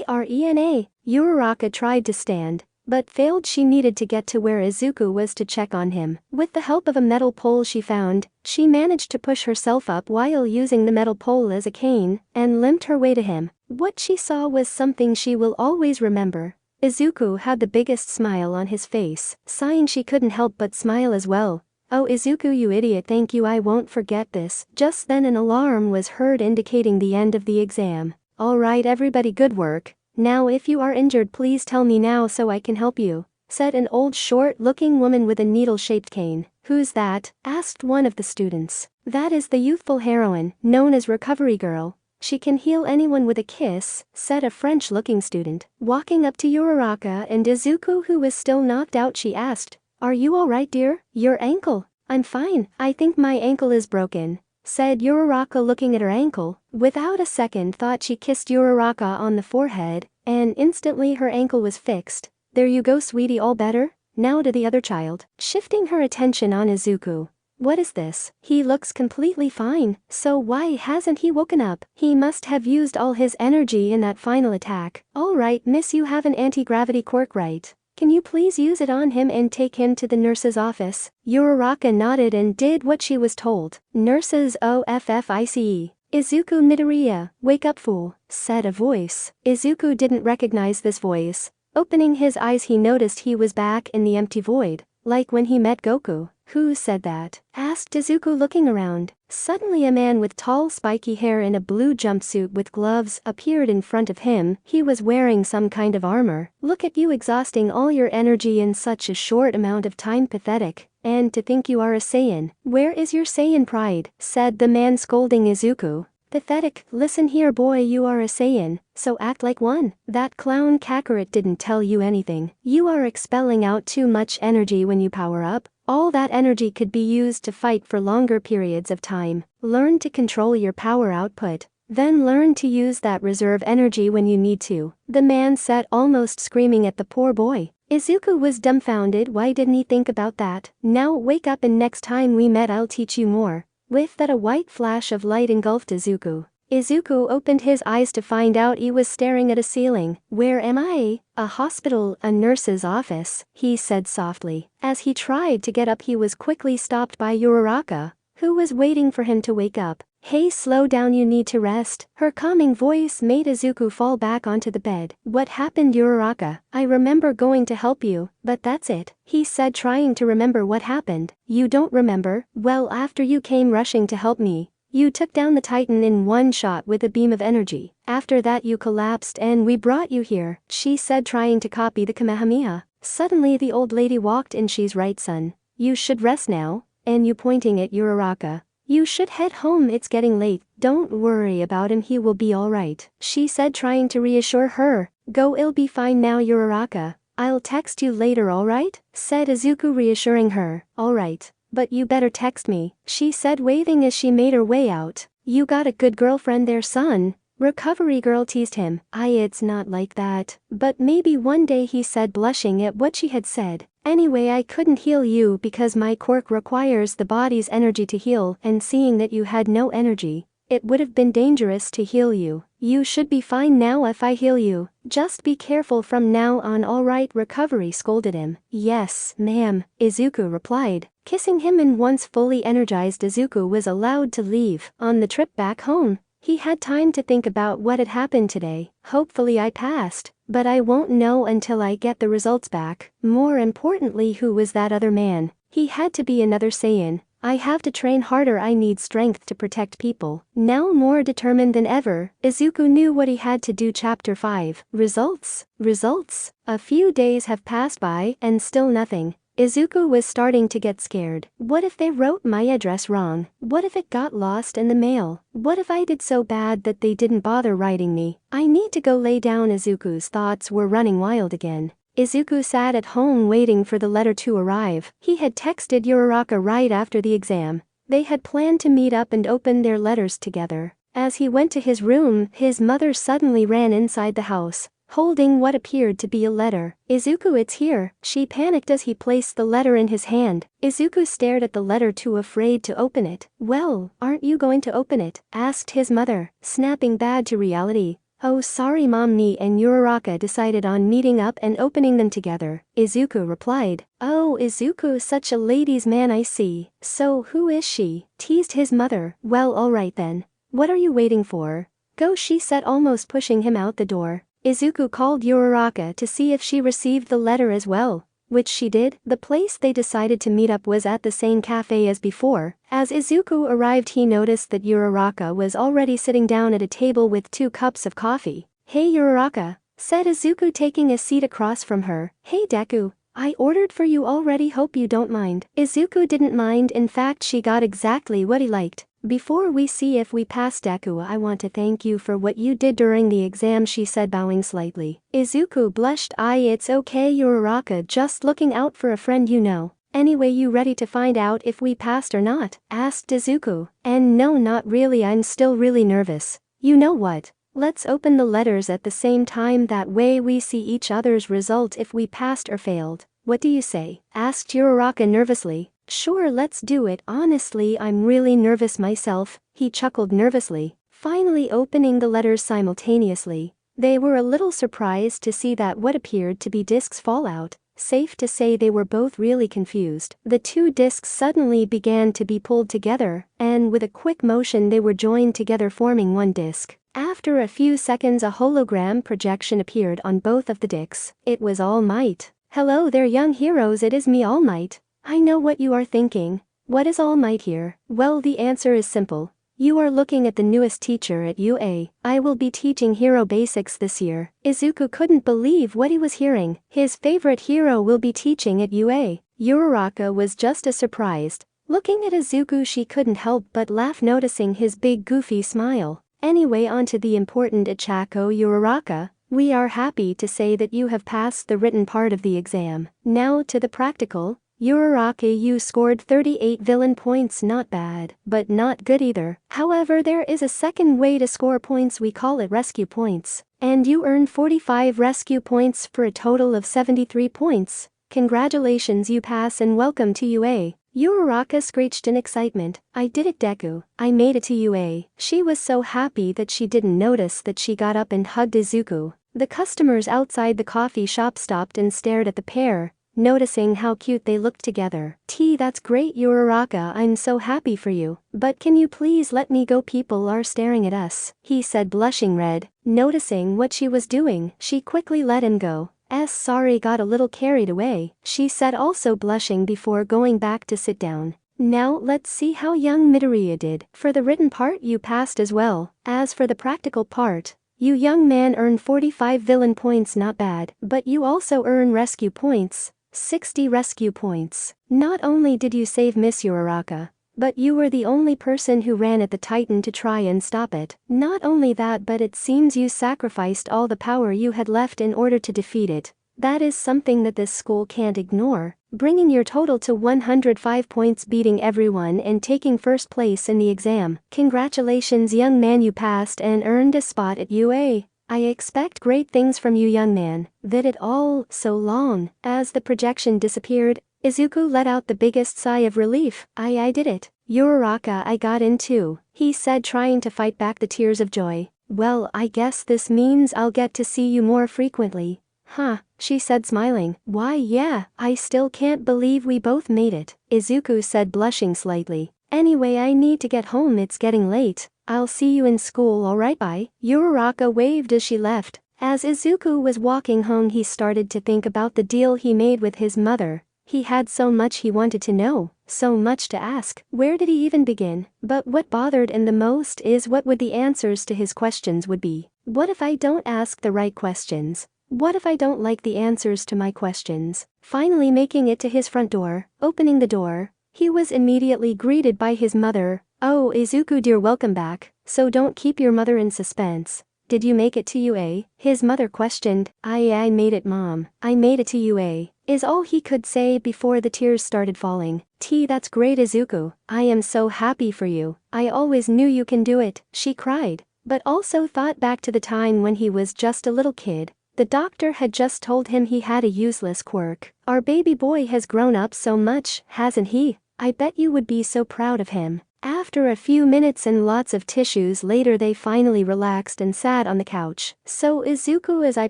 Arena. Uraraka tried to stand, but failed. She needed to get to where Izuku was to check on him. With the help of a metal pole she found, she managed to push herself up while using the metal pole as a cane, and limped her way to him. What she saw was something she will always remember. Izuku had the biggest smile on his face. Sighing, she couldn't help but smile as well. Oh, Izuku, you idiot, thank you, I won't forget this. Just then an alarm was heard indicating the end of the exam. Alright everybody, good work. Now if you are injured, please tell me now so I can help you, said an old short-looking woman with a needle-shaped cane. Who's that? Asked one of the students. That is the youthful heroine, known as Recovery Girl. She can heal anyone with a kiss, said a French-looking student. Walking up to Uraraka and Izuku, who was still knocked out, she asked, "Are you alright, dear? Your ankle?" "I'm fine, I think my ankle is broken," said Uraraka, looking at her ankle. Without a second thought, she kissed Uraraka on the forehead, and instantly her ankle was fixed. "There you go, sweetie, all better?" Now to the other child, shifting her attention on Izuku. "What is this? He looks completely fine, so why hasn't he woken up? He must have used all his energy in that final attack." "Alright, miss, you have an anti-gravity quirk, right? Can you please use it on him and take him to the nurse's office?" Uraraka nodded and did what she was told. "Nurses OFFICE. Izuku Midoriya, wake up, fool," said a voice. Izuku didn't recognize this voice. Opening his eyes, he noticed he was back in the empty void. like when he met Goku. Who said that? Asked Izuku, looking around. Suddenly a man with tall spiky hair in a blue jumpsuit with gloves appeared in front of him. He was wearing some kind of armor. Look at you exhausting all your energy in such a short amount of time, pathetic. And to think you are a Saiyan. Where is your Saiyan pride? Said the man, scolding Izuku. Pathetic. Listen here, boy, you are a Saiyan, so act like one. That clown Kakarot didn't tell you anything. You are expelling out too much energy when you power up. All that energy could be used to fight for longer periods of time. Learn to control your power output. Then learn to use that reserve energy when you need to. The man said, almost screaming at the poor boy. Izuku was dumbfounded. Why didn't he think about that? Now wake up, and next time we met I'll teach you more. With that, a white flash of light engulfed Izuku. Izuku opened his eyes to find out he was staring at a ceiling. Where am I? A hospital, a nurse's office, he said softly. As he tried to get up, he was quickly stopped by Uraraka, who was waiting for him to wake up. Hey, slow down, you need to rest. Her calming voice made Izuku fall back onto the bed. What happened, Uraraka? I remember going to help you, but that's it, he said, trying to remember what happened. You don't remember? Well, after you came rushing to help me, you took down the Titan in one shot with a beam of energy. After that you collapsed and we brought you here, she said, trying to copy the Kamehameha. Suddenly the old lady walked in. She's right, son. You should rest now. And you, pointing at Uraraka. You should head home, it's getting late. Don't worry about him, he will be alright, she said, trying to reassure her. Go, it'll be fine now, Uraraka. I'll text you later, alright? Said Izuku, reassuring her. Alright, but you better text me, she said, waving as she made her way out. You got a good girlfriend there, son. Recovery girl teased him. It's not like that. But maybe one day, he said, blushing at what she had said. Anyway, I couldn't heal you because my quirk requires the body's energy to heal, and seeing that you had no energy, it would have been dangerous to heal you. You should be fine now if I heal you. Just be careful from now on, alright? Recovery scolded him. Yes, ma'am, Izuku replied, kissing him, and once fully energized, Izuku was allowed to leave. On the trip back home, he had time to think about what had happened today. Hopefully I passed, but I won't know until I get the results back. More importantly, who was that other man? He had to be another Saiyan. I have to train harder. I need strength to protect people. Now more determined than ever, Izuku knew what he had to do. Chapter 5. Results. Results. A few days have passed by, and still nothing. Izuku was starting to get scared. What if they wrote my address wrong? What if it got lost in the mail? What if I did so bad that they didn't bother writing me? I need to go lay down. Izuku's thoughts were running wild again. Izuku sat at home waiting for the letter to arrive. He had texted Uraraka right after the exam. They had planned to meet up and open their letters together. As he went to his room, his mother suddenly ran inside the house, holding what appeared to be a letter. Izuku, it's here, she panicked as he placed the letter in his hand. Izuku stared at the letter, too afraid to open it. Well, aren't you going to open it? Asked his mother, snapping back to reality. Oh, sorry, Mom. Me and Uraraka decided on meeting up and opening them together, Izuku replied. Oh, Izuku, such a ladies' man, I see. So who is she? Teased his mother. Well, alright then. What are you waiting for? Go, she said, almost pushing him out the door. Izuku called Uraraka to see if she received the letter as well, which she did. The place they decided to meet up was at the same cafe as before. As Izuku arrived, he noticed that Uraraka was already sitting down at a table with 2 cups of coffee. Hey, Uraraka, said Izuku, taking a seat across from her. Hey, Deku, I ordered for you already, hope you don't mind. Izuku didn't mind, in fact she got exactly what he liked. Before we see if we pass, Deku, I want to thank you for what you did during the exam, she said, bowing slightly. Izuku blushed. It's okay, Uraraka, just looking out for a friend, you know. Anyway, you ready to find out if we passed or not? Asked Izuku. And no, not really, I'm still really nervous. You know what? Let's open the letters at the same time, that way we see each other's result if we passed or failed. What do you say? Asked Uraraka nervously. Sure, let's do it. Honestly, I'm really nervous myself, he chuckled nervously, finally opening the letters simultaneously. They were a little surprised to see that what appeared to be discs fall out. Safe to say they were both really confused. The 2 discs suddenly began to be pulled together, and with a quick motion they were joined together, forming one disc. After a few seconds, a hologram projection appeared on both of the discs. It was All Might. Hello there young heroes, it is me All Might. I know what you are thinking. What is All Might here? Well, the answer is simple. You are looking at the newest teacher at UA. I will be teaching hero basics this year. Izuku couldn't believe what he was hearing. His favorite hero will be teaching at UA. Uraraka was just as surprised. Looking at Izuku, she couldn't help but laugh, noticing his big goofy smile. Anyway, on to the important Ichako. Uraraka, we are happy to say that you have passed the written part of the exam. Now to the practical. Uraraka, you scored 38 villain points, not bad, but not good either. However, there is a second way to score points, we call it rescue points. And you earned 45 rescue points for a total of 73 points. Congratulations, you pass and welcome to UA. Uraraka screeched in excitement. I did it, Deku. I made it to UA. She was so happy that she didn't notice that she got up and hugged Izuku. The customers outside the coffee shop stopped and stared at the pair, noticing how cute they looked together. That's great, Uraraka, I'm so happy for you. But can you please let me go, people are staring at us, he said, blushing red. Noticing what she was doing, she quickly let him go. Sorry, got a little carried away, she said, also blushing before going back to sit down. Now let's see how young Midoriya did. For the written part you passed as well. As for the practical part, you young man earned 45 villain points, not bad, but you also earn rescue points. 60 rescue points. Not only did you save Miss Uraraka, but you were the only person who ran at the Titan to try and stop it. Not only that, but it seems you sacrificed all the power you had left in order to defeat it. That is something that this school can't ignore, bringing your total to 105 points, beating everyone and taking first place in the exam. Congratulations, young man, you passed and earned a spot at UA. I expect great things from you, young man. That it all, so long. As the projection disappeared, Izuku let out the biggest sigh of relief. I did it. Uraraka, I got in too, he said, trying to fight back the tears of joy. Well, I guess this means I'll get to see you more frequently. Huh, she said, smiling. Why, yeah, I still can't believe we both made it, Izuku said, blushing slightly. Anyway, I need to get home, it's getting late. I'll see you in school, alright, bye. Uraraka waved as she left. As Izuku was walking home, he started to think about the deal he made with his mother. He had so much he wanted to know, so much to ask. Where did he even begin? But what bothered him the most is what would the answers to his questions would be. What if I don't ask the right questions? What if I don't like the answers to my questions? Finally making it to his front door, opening the door, he was immediately greeted by his mother. Oh, Izuku dear, welcome back. So don't keep your mother in suspense. Did you make it to UA? His mother questioned. I made it, Mom. I made it to UA, is all he could say before the tears started falling. That's great, Izuku. I am so happy for you. I always knew you can do it, she cried. But also thought back to the time when he was just a little kid. The doctor had just told him he had a useless quirk. Our baby boy has grown up so much, hasn't he? I bet you would be so proud of him. After a few minutes and lots of tissues later, they finally relaxed and sat on the couch. So Izuku, as I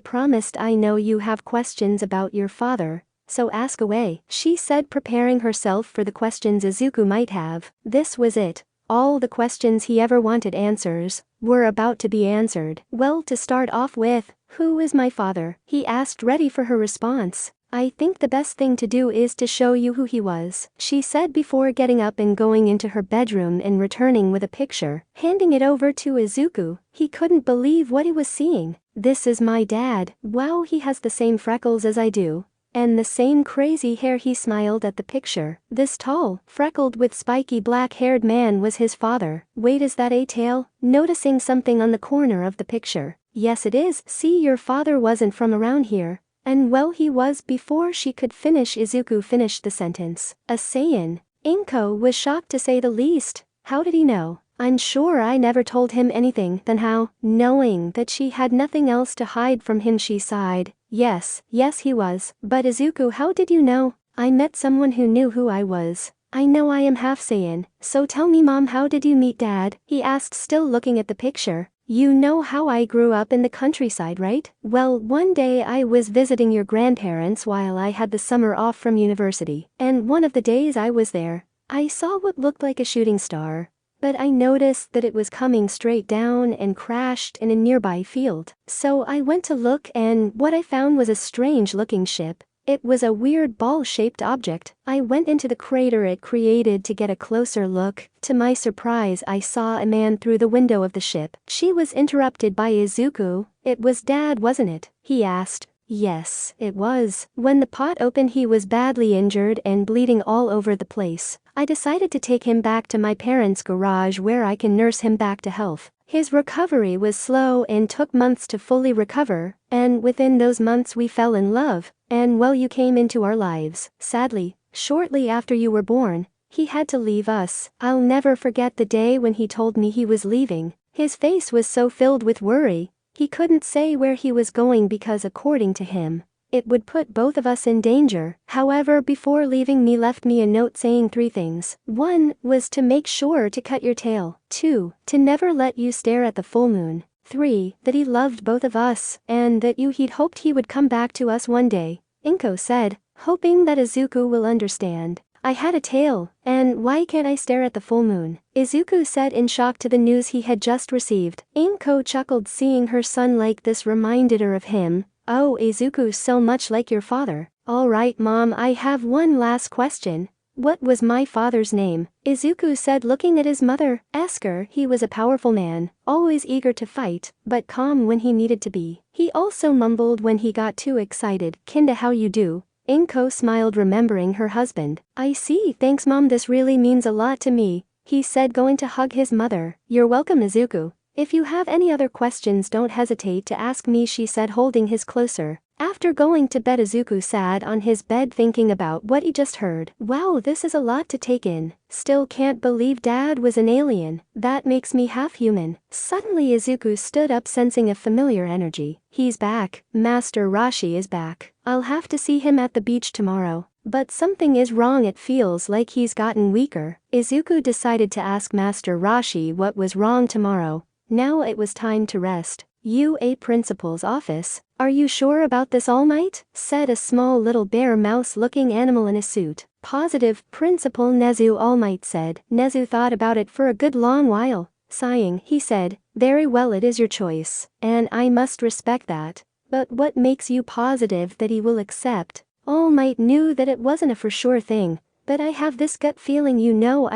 promised, I know you have questions about your father, so ask away, she said, preparing herself for the questions Izuku might have. This was it. All the questions he ever wanted answers were about to be answered. Well, to start off with, who is my father? He asked, ready for her response. I think the best thing to do is to show you who he was, she said before getting up and going into her bedroom and returning with a picture, handing it over to Izuku. He couldn't believe what he was seeing. This is my dad. Wow, he has the same freckles as I do. And the same crazy hair. He smiled at the picture. This tall, freckled with spiky black-haired man was his father. Wait, is that a tail? Noticing something on the corner of the picture. Yes, it is. See, your father wasn't from around here. And well, he was before she could finish. Izuku finished the sentence. A Saiyan. Inko was shocked to say the least. How did he know? I'm sure I never told him anything. Then how? Knowing that she had nothing else to hide from him, she sighed. Yes, he was. But Izuku, how did you know? I met someone who knew who I was. I know I am half Saiyan. So tell me, Mom, how did you meet Dad? He asked, still looking at the picture. You know how I grew up in the countryside, right? Well, one day I was visiting your grandparents while I had the summer off from university. And one of the days I was there, I saw what looked like a shooting star. But I noticed that it was coming straight down and crashed in a nearby field. So I went to look, and what I found was a strange-looking ship. It was a weird ball-shaped object. I went into the crater it created to get a closer look. To my surprise, I saw a man through the window of the ship. She was interrupted by Izuku. "It was Dad, wasn't it?" he asked. "Yes, it was. When the pot opened, he was badly injured and bleeding all over the place. I decided to take him back to my parents' garage where I can nurse him back to health. His recovery was slow and took months to fully recover, and within those months we fell in love, and well, you came into our lives. Sadly, shortly after you were born, he had to leave us. I'll never forget the day when he told me he was leaving. His face was so filled with worry. He couldn't say where he was going because, according to him, it would put both of us in danger. However, before leaving me left me a note saying 3 things. 1 was to make sure to cut your tail. 2, to never let you stare at the full moon. 3, that he loved both of us, and that he'd hoped he would come back to us one day." Inko said, hoping that Izuku will understand. "I had a tail, and why can't I stare at the full moon?" Izuku said in shock to the news he had just received. Inko chuckled, seeing her son like this reminded her of him. "Oh, Izuku's so much like your father." "Alright, Mom, I have one last question. What was my father's name?" Izuku said, looking at his mother. "Esker. He was a powerful man, always eager to fight, but calm when he needed to be. He also mumbled when he got too excited." "Kinda how you do." Inko smiled, remembering her husband. "I see, thanks Mom, this really means a lot to me," he said, going to hug his mother. "You're welcome, Izuku. If you have any other questions, don't hesitate to ask me," she said, holding his closer. After going to bed, Izuku sat on his bed thinking about what he just heard. Wow, this is a lot to take in. Still can't believe Dad was an alien. That makes me half human. Suddenly Izuku stood up, sensing a familiar energy. He's back. Master Roshi is back. I'll have to see him at the beach tomorrow. But something is wrong, it feels like he's gotten weaker. Izuku decided to ask Master Roshi what was wrong tomorrow. Now it was time to rest. "UA Principal's office. Are you sure about this, All Might?" said a small little bear mouse-looking animal in a suit. "Positive, Principal Nezu," All Might said. Nezu thought about it for a good long while. Sighing, he said, "Very well, it is your choice, and I must respect that. But what makes you positive that he will accept?" All Might knew that it wasn't a for sure thing. "But I have this gut feeling,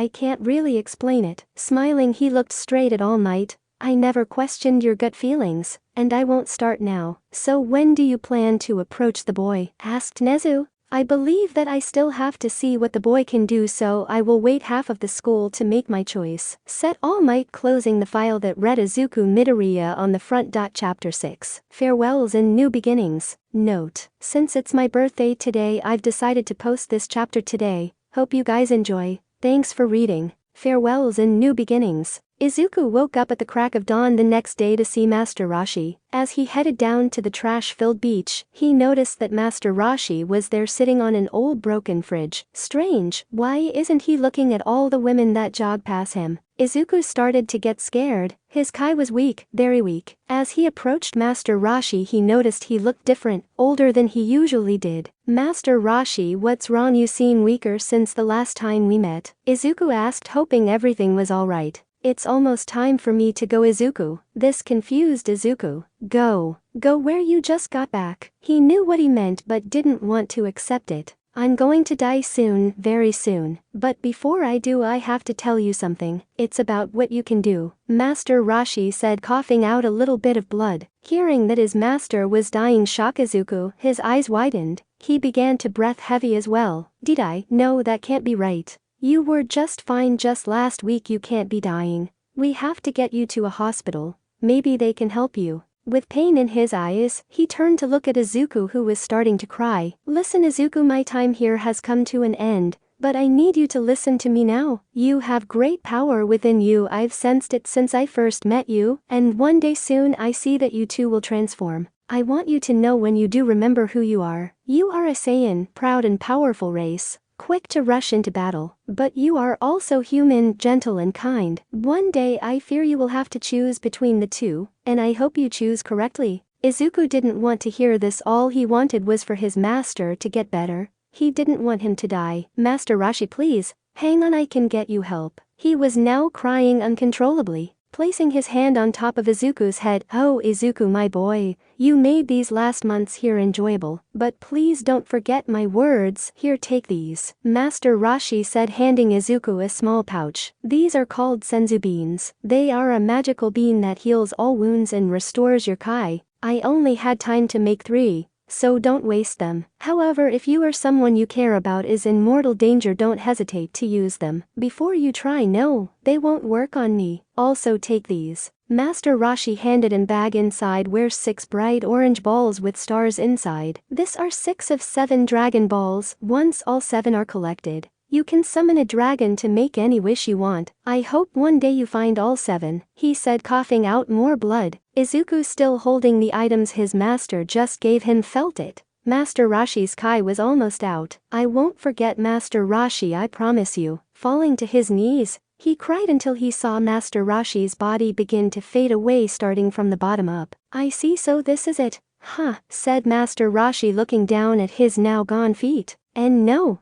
I can't really explain it." Smiling, he looked straight at All Might. "I never questioned your gut feelings, and I won't start now. So when do you plan to approach the boy?" asked Nezu. "I believe that I still have to see what the boy can do, so I will wait half of the school to make my choice," said All Might, closing the file that read Izuku Midoriya on the front. Chapter 6. Farewells and New Beginnings. Note: since it's my birthday today, I've decided to post this chapter today. Hope you guys enjoy. Thanks for reading. Farewells and New Beginnings. Izuku woke up at the crack of dawn the next day to see Master Roshi. As he headed down to the trash-filled beach, he noticed that Master Roshi was there, sitting on an old broken fridge. Strange, why isn't he looking at all the women that jog past him? Izuku started to get scared. His Kai was weak, very weak. As he approached Master Roshi, he noticed he looked different, older than he usually did. "Master Roshi, what's wrong? You seem weaker since the last time we met," Izuku asked, hoping everything was alright. "It's almost time for me to go, Izuku." This confused Izuku. Go where? You just got back." He knew what he meant but didn't want to accept it. "I'm going to die soon, very soon. But before I do, I have to tell you something. It's about what you can do," Master Roshi said, coughing out a little bit of blood. Hearing that his master was dying shocked Izuku. His eyes widened. He began to breath heavy as well. "Did I? No, that can't be right. You were just fine just last week. You can't be dying. We have to get you to a hospital. Maybe they can help you." With pain in his eyes, he turned to look at Izuku, who was starting to cry. "Listen, Izuku, my time here has come to an end, but I need you to listen to me now. You have great power within you. I've sensed it since I first met you, and one day soon I see that you too will transform. I want you to know, when you do, remember who you are. You are a Saiyan, proud and powerful race, quick to rush into battle, but you are also human, gentle and kind. One day I fear you will have to choose between the two, and I hope you choose correctly." Izuku didn't want to hear this. All he wanted was for his master to get better. He didn't want him to die. "Master Roshi, please, hang on, I can get you help." He was now crying uncontrollably. placing his hand on top of Izuku's head. "Oh, Izuku, my boy, you made these last months here enjoyable, but please don't forget my words. Here, take these," Master Roshi said, handing Izuku a small pouch. "These are called senzu beans. They are a magical bean that heals all wounds and restores your kai. I only had time to make 3. So don't waste them. However, if you or someone you care about is in mortal danger, don't hesitate to use them. Before you try, no, they won't work on me. Also take these." Master Roshi handed him bag. Inside were 6 bright orange balls with stars inside. These are 6 of 7 dragon balls. Once all 7 are collected, you can summon a dragon to make any wish you want. I hope one day you find all 7, he said, coughing out more blood. Izuku, still holding the items his master just gave him, felt it. Master Roshi's kai was almost out. "I won't forget, Master Roshi, I promise you." Falling to his knees, he cried until he saw Master Roshi's body begin to fade away, starting from the bottom up. "I see, so this is it. Huh," said Master Roshi, looking down at his now gone feet. "And no,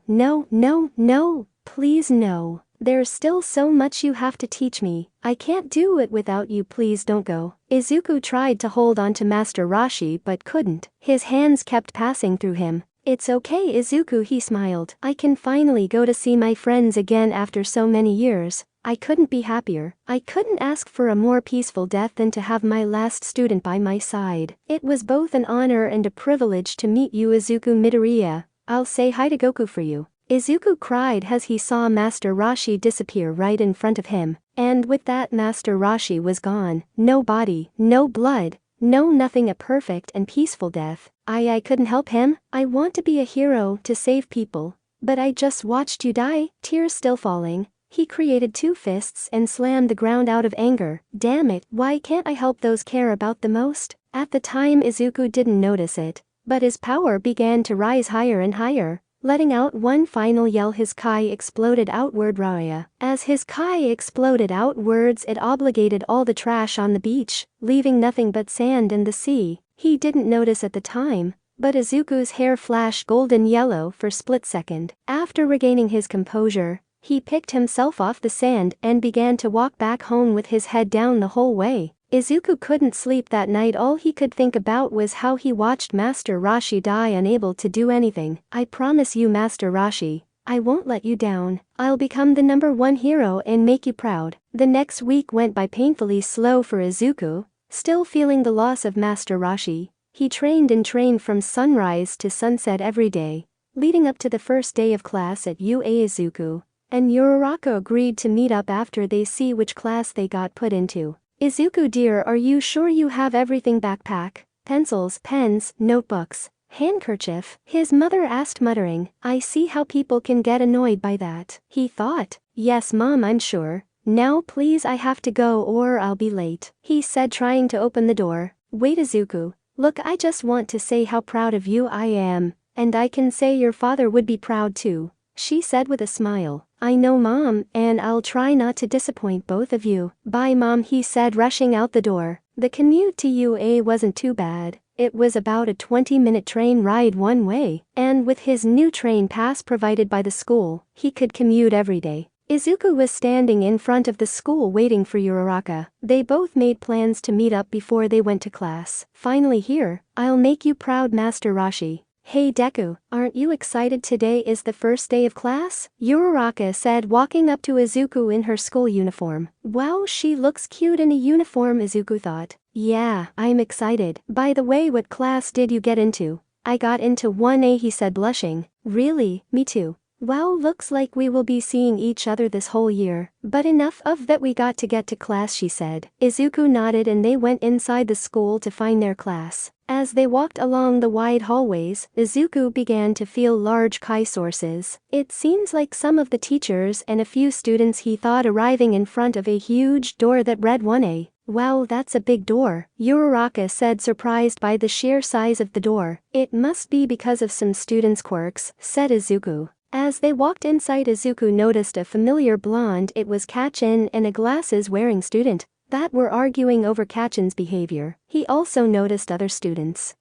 please no. There's still so much you have to teach me. I can't do it without you, please don't go." Izuku tried to hold on to Master Roshi but couldn't. His hands kept passing through him. "It's okay, Izuku," he smiled. "I can finally go to see my friends again after so many years. I couldn't be happier. I couldn't ask for a more peaceful death than to have my last student by my side. It was both an honor and a privilege to meet you, Izuku Midoriya. I'll say hi to Goku for you." Izuku cried as he saw Master Roshi disappear right in front of him. And with that, Master Roshi was gone. No body, no blood, no nothing, a perfect and peaceful death. I couldn't help him. I want to be a hero, to save people. But I just watched you die." Tears still falling, he created 2 fists and slammed the ground out of anger. "Damn it, why can't I help those care about the most?" At the time Izuku didn't notice it, but his power began to rise higher and higher. Letting out one final yell, his kai exploded outward. Raya. As his kai exploded outwards, it obliterated all the trash on the beach, leaving nothing but sand and the sea. He didn't notice at the time, but Izuku's hair flashed golden yellow for a split second. After regaining his composure, he picked himself off the sand and began to walk back home with his head down the whole way. Izuku couldn't sleep that night. All he could think about was how he watched Master Roshi die, unable to do anything. "I promise you, Master Roshi, I won't let you down. I'll become the #1 hero and make you proud." The next week went by painfully slow for Izuku. Still feeling the loss of Master Roshi, he trained from sunrise to sunset every day, leading up to the first day of class at UA. Izuku and Uraraka agreed to meet up after they see which class they got put into. "Izuku dear, are you sure you have everything? Backpack, pencils, pens, notebooks, handkerchief?" his mother asked, muttering. "I see how people can get annoyed by that," he thought. "Yes mom, I'm sure. Now please, I have to go or I'll be late," he said, trying to open the door. "Wait Izuku, look, I just want to say how proud of you I am, and I can say your father would be proud too," she said with a smile. "I know mom, and I'll try not to disappoint both of you." "Bye mom," he said, rushing out the door. The commute to UA wasn't too bad. It was about a 20-minute train ride one way, and with his new train pass provided by the school, he could commute every day. Izuku was standing in front of the school waiting for Uraraka. They both made plans to meet up before they went to class. "Finally here, I'll make you proud, Master Roshi." "Hey Deku, aren't you excited? Today is the first day of class?" Uraraka said, walking up to Izuku in her school uniform. "Wow, she looks cute in a uniform," Izuku thought. "Yeah, I'm excited. By the way, what class did you get into?" "I got into 1A," he said, blushing. "Really? Me too. Wow, looks like we will be seeing each other this whole year. But enough of that, we got to get to class," she said. Izuku nodded and they went inside the school to find their class. As they walked along the wide hallways, Izuku began to feel large kai sources. It seems like some of the teachers and a few students, he thought, arriving in front of a huge door that read 1A. "Wow, that's a big door," Uraraka said, surprised by the sheer size of the door. "It must be because of some students' quirks," said Izuku. As they walked inside, Izuku noticed a familiar blonde. It was Kachin, and a glasses-wearing student that were arguing over Kachin's behavior. He also noticed other students.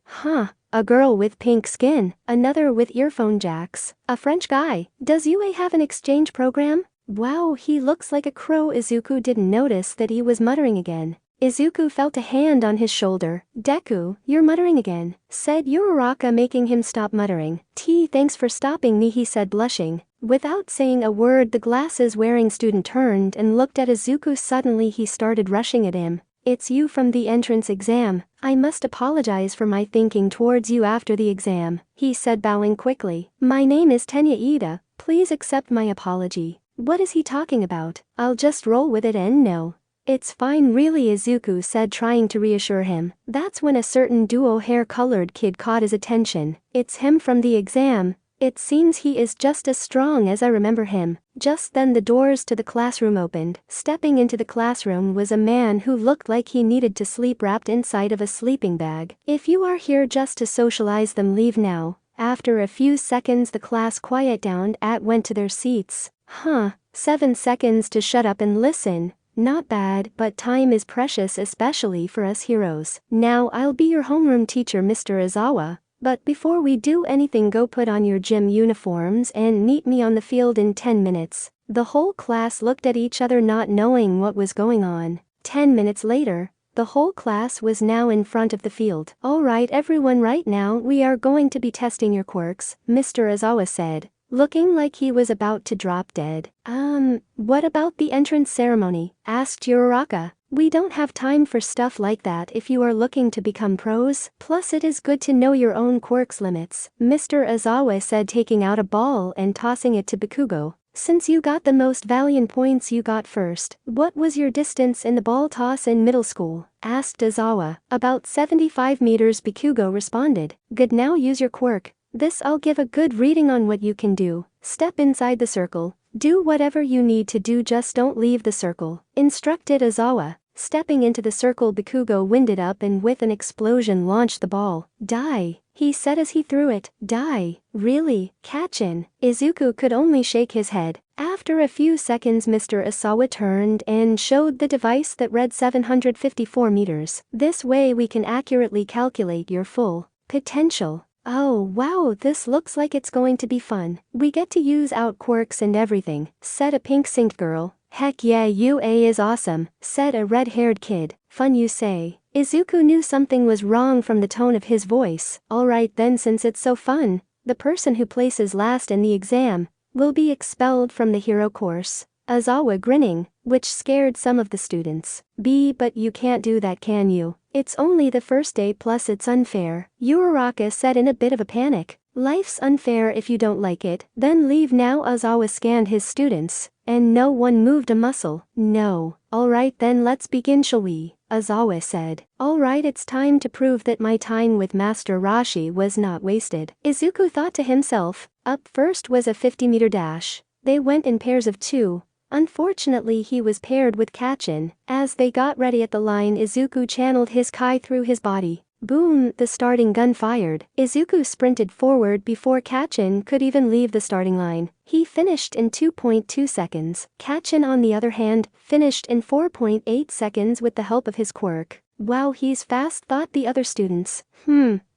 A girl with pink skin, another with earphone jacks, a French guy. "Does UA have an exchange program?" Wow, he looks like a crow. Izuku didn't notice that he was muttering again. Izuku felt a hand on his shoulder. Deku, you're muttering again, said Uraraka, making him stop muttering. Thanks for stopping me, he said, blushing. Without saying a word, the glasses-wearing student turned and looked at Izuku. Suddenly he started rushing at him. It's you from the entrance exam. I must apologize for my thinking towards you after the exam, he said, bowing quickly. My name is Tenya Ida. Please accept my apology. What is he talking about? I'll just roll with it and no. It's fine really, Izuku said, trying to reassure him. That's when a certain duo hair-colored kid caught his attention. It's him from the exam. It seems he is just as strong as I remember him. Just then the doors to the classroom opened. Stepping into the classroom was a man who looked like he needed to sleep, wrapped inside of a sleeping bag. If you are here just to socialize, then leave now. After a few seconds the class quieted down and went to their seats. 7 seconds to shut up and listen. Not bad, but time is precious, especially for us heroes. Now I'll be your homeroom teacher, Mr. Izawa. But before we do anything, go put on your gym uniforms and meet me on the field in 10 minutes. The whole class looked at each other, not knowing what was going on. 10 minutes later, the whole class was now in front of the field. Alright everyone, right now we are going to be testing your quirks, Mr. Izawa said, looking like he was about to drop dead. What about the entrance ceremony? Asked Uraraka. We don't have time for stuff like that if you are looking to become pros. Plus it is good to know your own quirks limits, Mr. Izawa said, taking out a ball and tossing it to Bakugo. Since you got the most valiant points, you got first. What was your distance in the ball toss in middle school? Asked Izawa. About 75 meters, Bakugo responded. Good, now use your quirk. This I'll give a good reading on what you can do. Step inside the circle. Do whatever you need to do, just don't leave the circle, instructed Izawa. Stepping into the circle, Bakugo winded up and with an explosion launched the ball. Die, he said as he threw it. Die, really? Catch-in. Izuku could only shake his head. After a few seconds, Mr. Izawa turned and showed the device that read 754 meters. This way we can accurately calculate your full potential. Oh wow, this looks like it's going to be fun. We get to use out quirks and everything, said a pink-synced girl. Heck yeah, UA is awesome, said a red-haired kid. Fun, you say? Izuku knew something was wrong from the tone of his voice. Alright then, since it's so fun, the person who places last in the exam will be expelled from the hero course. Izawa grinning, which scared some of the students. But you can't do that, can you? It's only the first day, plus it's unfair, Uraraka said in a bit of a panic. Life's unfair. If you don't like it, then leave now. Izawa scanned his students, and no one moved a muscle. No. Alright then, let's begin, shall we? Izawa said. Alright, it's time to prove that my time with Master Rashi was not wasted, Izuku thought to himself. Up first was a 50-meter dash. They went in pairs of 2. Unfortunately, he was paired with Kachin. As they got ready at the line, Izuku channeled his Kai through his body. Boom, the starting gun fired. Izuku sprinted forward before Kachin could even leave the starting line. He finished in 2.2 seconds. Kachin, on the other hand, finished in 4.8 seconds with the help of his quirk. Wow, he's fast, thought the other students.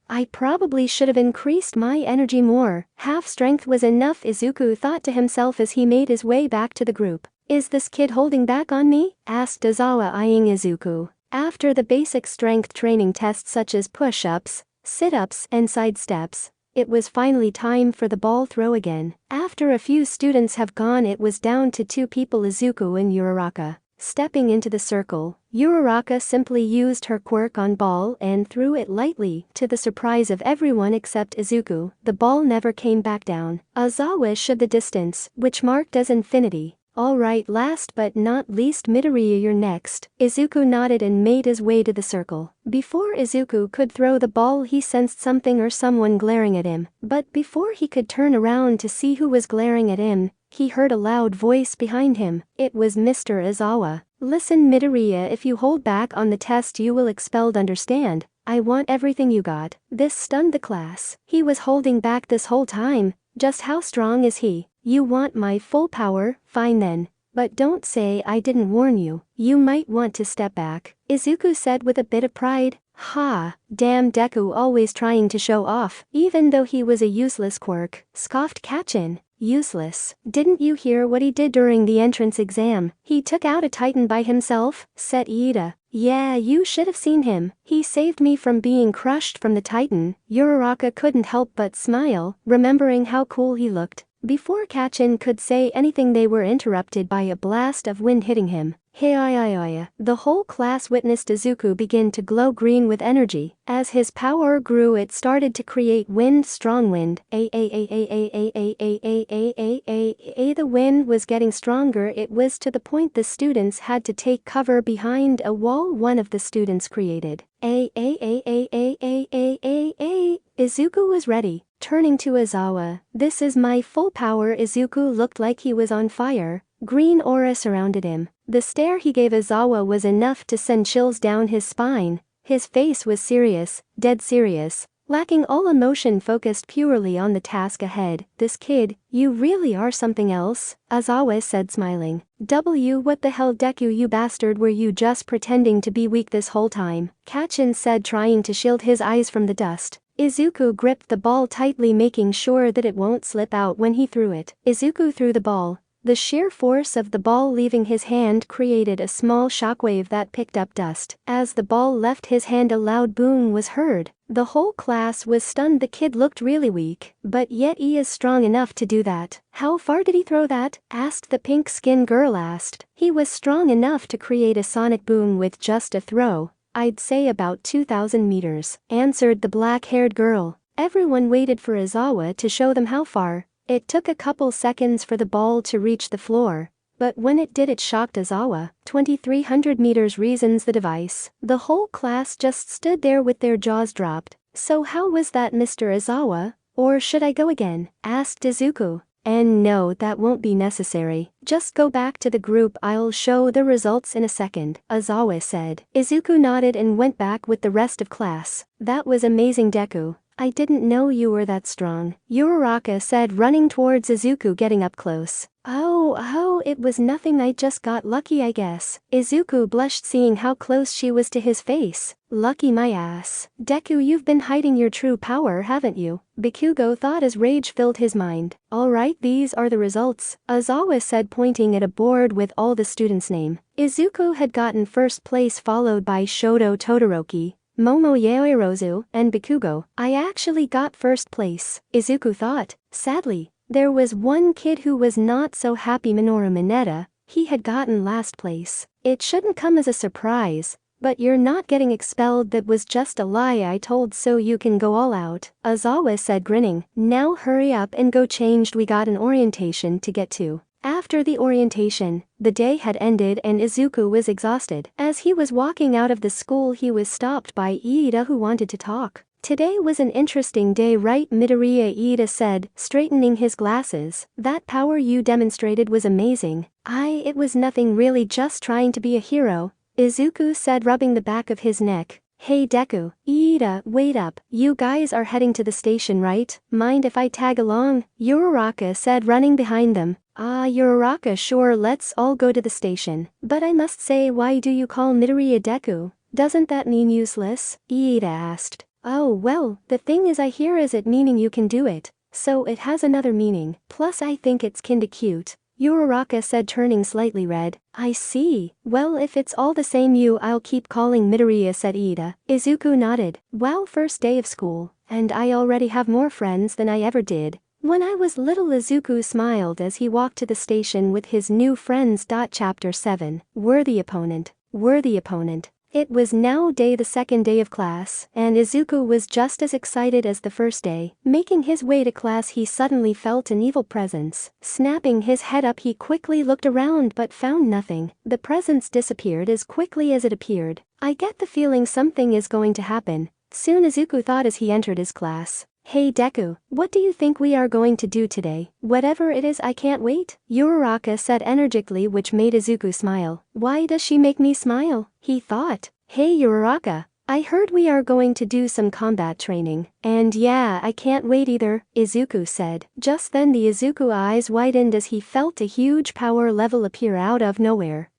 I probably should have increased my energy more. Half strength was enough, Izuku thought to himself as he made his way back to the group. Is this kid holding back on me? Asked Izawa, eyeing Izuku. After the basic strength training tests such as push-ups, sit-ups, and side steps, it was finally time for the ball throw again. After a few students have gone, it was down to 2 people, Izuku and Uraraka. Stepping into the circle, Uraraka simply used her quirk on ball and threw it lightly, to the surprise of everyone except Izuku. The ball never came back down. Izawa showed the distance, which marked as infinity. Alright, last but not least, Midoriya, you're next. Izuku nodded and made his way to the circle. Before Izuku could throw the ball, he sensed something or someone glaring at him. But before he could turn around to see who was glaring at him, he heard a loud voice behind him. It was Mr. Izawa. Listen, Midoriya, if you hold back on the test you will expelled, understand? I want everything you got. This stunned the class. He was holding back this whole time. Just how strong is he? You want my full power? Fine then. But don't say I didn't warn you. You might want to step back, Izuku said with a bit of pride. Ha, damn, Deku always trying to show off, even though he was a useless quirk, scoffed Kachin. Useless. Didn't you hear what he did during the entrance exam? He took out a Titan by himself, said Iida. Yeah, you should have seen him. He saved me from being crushed from the Titan. Uraraka couldn't help but smile, remembering how cool he looked. Before Kachin could say anything, they were interrupted by a blast of wind hitting him. Hey. The whole class witnessed Izuku begin to glow green with energy. As his power grew, it started to create wind, strong wind. The wind was getting stronger. It was to the point the students had to take cover behind a wall one of the students created. Izuku was ready. Turning to Izawa, "This is my full power." Izuku looked like he was on fire. Green aura surrounded him. The stare he gave Izawa was enough to send chills down his spine. His face was serious, dead serious, lacking all emotion, focused purely on the task ahead. "This kid, you really are something else," Izawa said, smiling. What the hell, Deku, you bastard, were you just pretending to be weak this whole time?" Kachin said, trying to shield his eyes from the dust. Izuku gripped the ball tightly, making sure that it won't slip out when he threw it. Izuku threw the ball. The sheer force of the ball leaving his hand created a small shockwave that picked up dust. As the ball left his hand, a loud boom was heard. The whole class was stunned. The kid looked really weak, but yet he is strong enough to do that. "How far did he throw that?" asked the pink-skinned girl. "He was strong enough to create a sonic boom with just a throw. I'd say about 2,000 meters, answered the black-haired girl. Everyone waited for Izawa to show them how far. It took a couple seconds for the ball to reach the floor, but when it did, it shocked Izawa. 2,300 meters, reasons the device. The whole class just stood there with their jaws dropped. "So how was that, Mr. Izawa? Or should I go again?" asked Izuku. "And no, that won't be necessary. Just go back to the group, I'll show the results in a second," Izawa said. Izuku nodded and went back with the rest of class. "That was amazing, Deku. I didn't know you were that strong," Uraraka said, running towards Izuku, getting up close. Oh, it was nothing, I just got lucky, I guess." Izuku blushed, seeing how close she was to his face. "Lucky my ass. Deku, you've been hiding your true power, haven't you?" Bikugo thought as rage filled his mind. "Alright, these are the results," Izawa said, pointing at a board with all the students' name. Izuku had gotten first place, followed by Shoto Todoroki, Momo Yaoirozu, and Bikugo. "I actually got first place," Izuku thought. Sadly, there was one kid who was not so happy, Minoru Mineta. He had gotten last place. "It shouldn't come as a surprise, but you're not getting expelled. That was just a lie I told so you can go all out," Izawa said, grinning. "Now hurry up and go changed, we got an orientation to get to." After the orientation, the day had ended and Izuku was exhausted. As he was walking out of the school, he was stopped by Iida, who wanted to talk. "Today was an interesting day, right, Midoriya?" Iida said, straightening his glasses. "That power you demonstrated was amazing." It was nothing really, just trying to be a hero," Izuku said, rubbing the back of his neck. "Hey Deku, Iida, wait up. You guys are heading to the station, right? Mind if I tag along?" Uraraka said, running behind them. Uraraka, sure, let's all go to the station. "But I must say, why do you call Midoriya Deku? Doesn't that mean useless?" Iida asked. "Oh well, the thing is, I hear is it meaning you can do it. So it has another meaning. Plus I think it's kinda cute," Uraraka said, turning slightly red. "I see. Well, if it's all the same, I'll keep calling Midoriya," said Iida. Izuku nodded. "Wow, first day of school, and I already have more friends than I ever did when I was little." Izuku smiled as he walked to the station with his new friends. Chapter 7. Worthy opponent. It was now the second day of class, and Izuku was just as excited as the first day. Making his way to class, he suddenly felt an evil presence. Snapping his head up, he quickly looked around but found nothing. The presence disappeared as quickly as it appeared. "I get the feeling something is going to happen soon," Izuku thought as he entered his class. "Hey Deku, what do you think we are going to do today?" "Whatever it is, I can't wait," Uraraka said energetically, which made Izuku smile. "Why does she make me smile?" he thought. "Hey Uraraka, I heard we are going to do some combat training." "And yeah, I can't wait either," Izuku said. Just then the Izuku eyes widened as he felt a huge power level appear out of nowhere.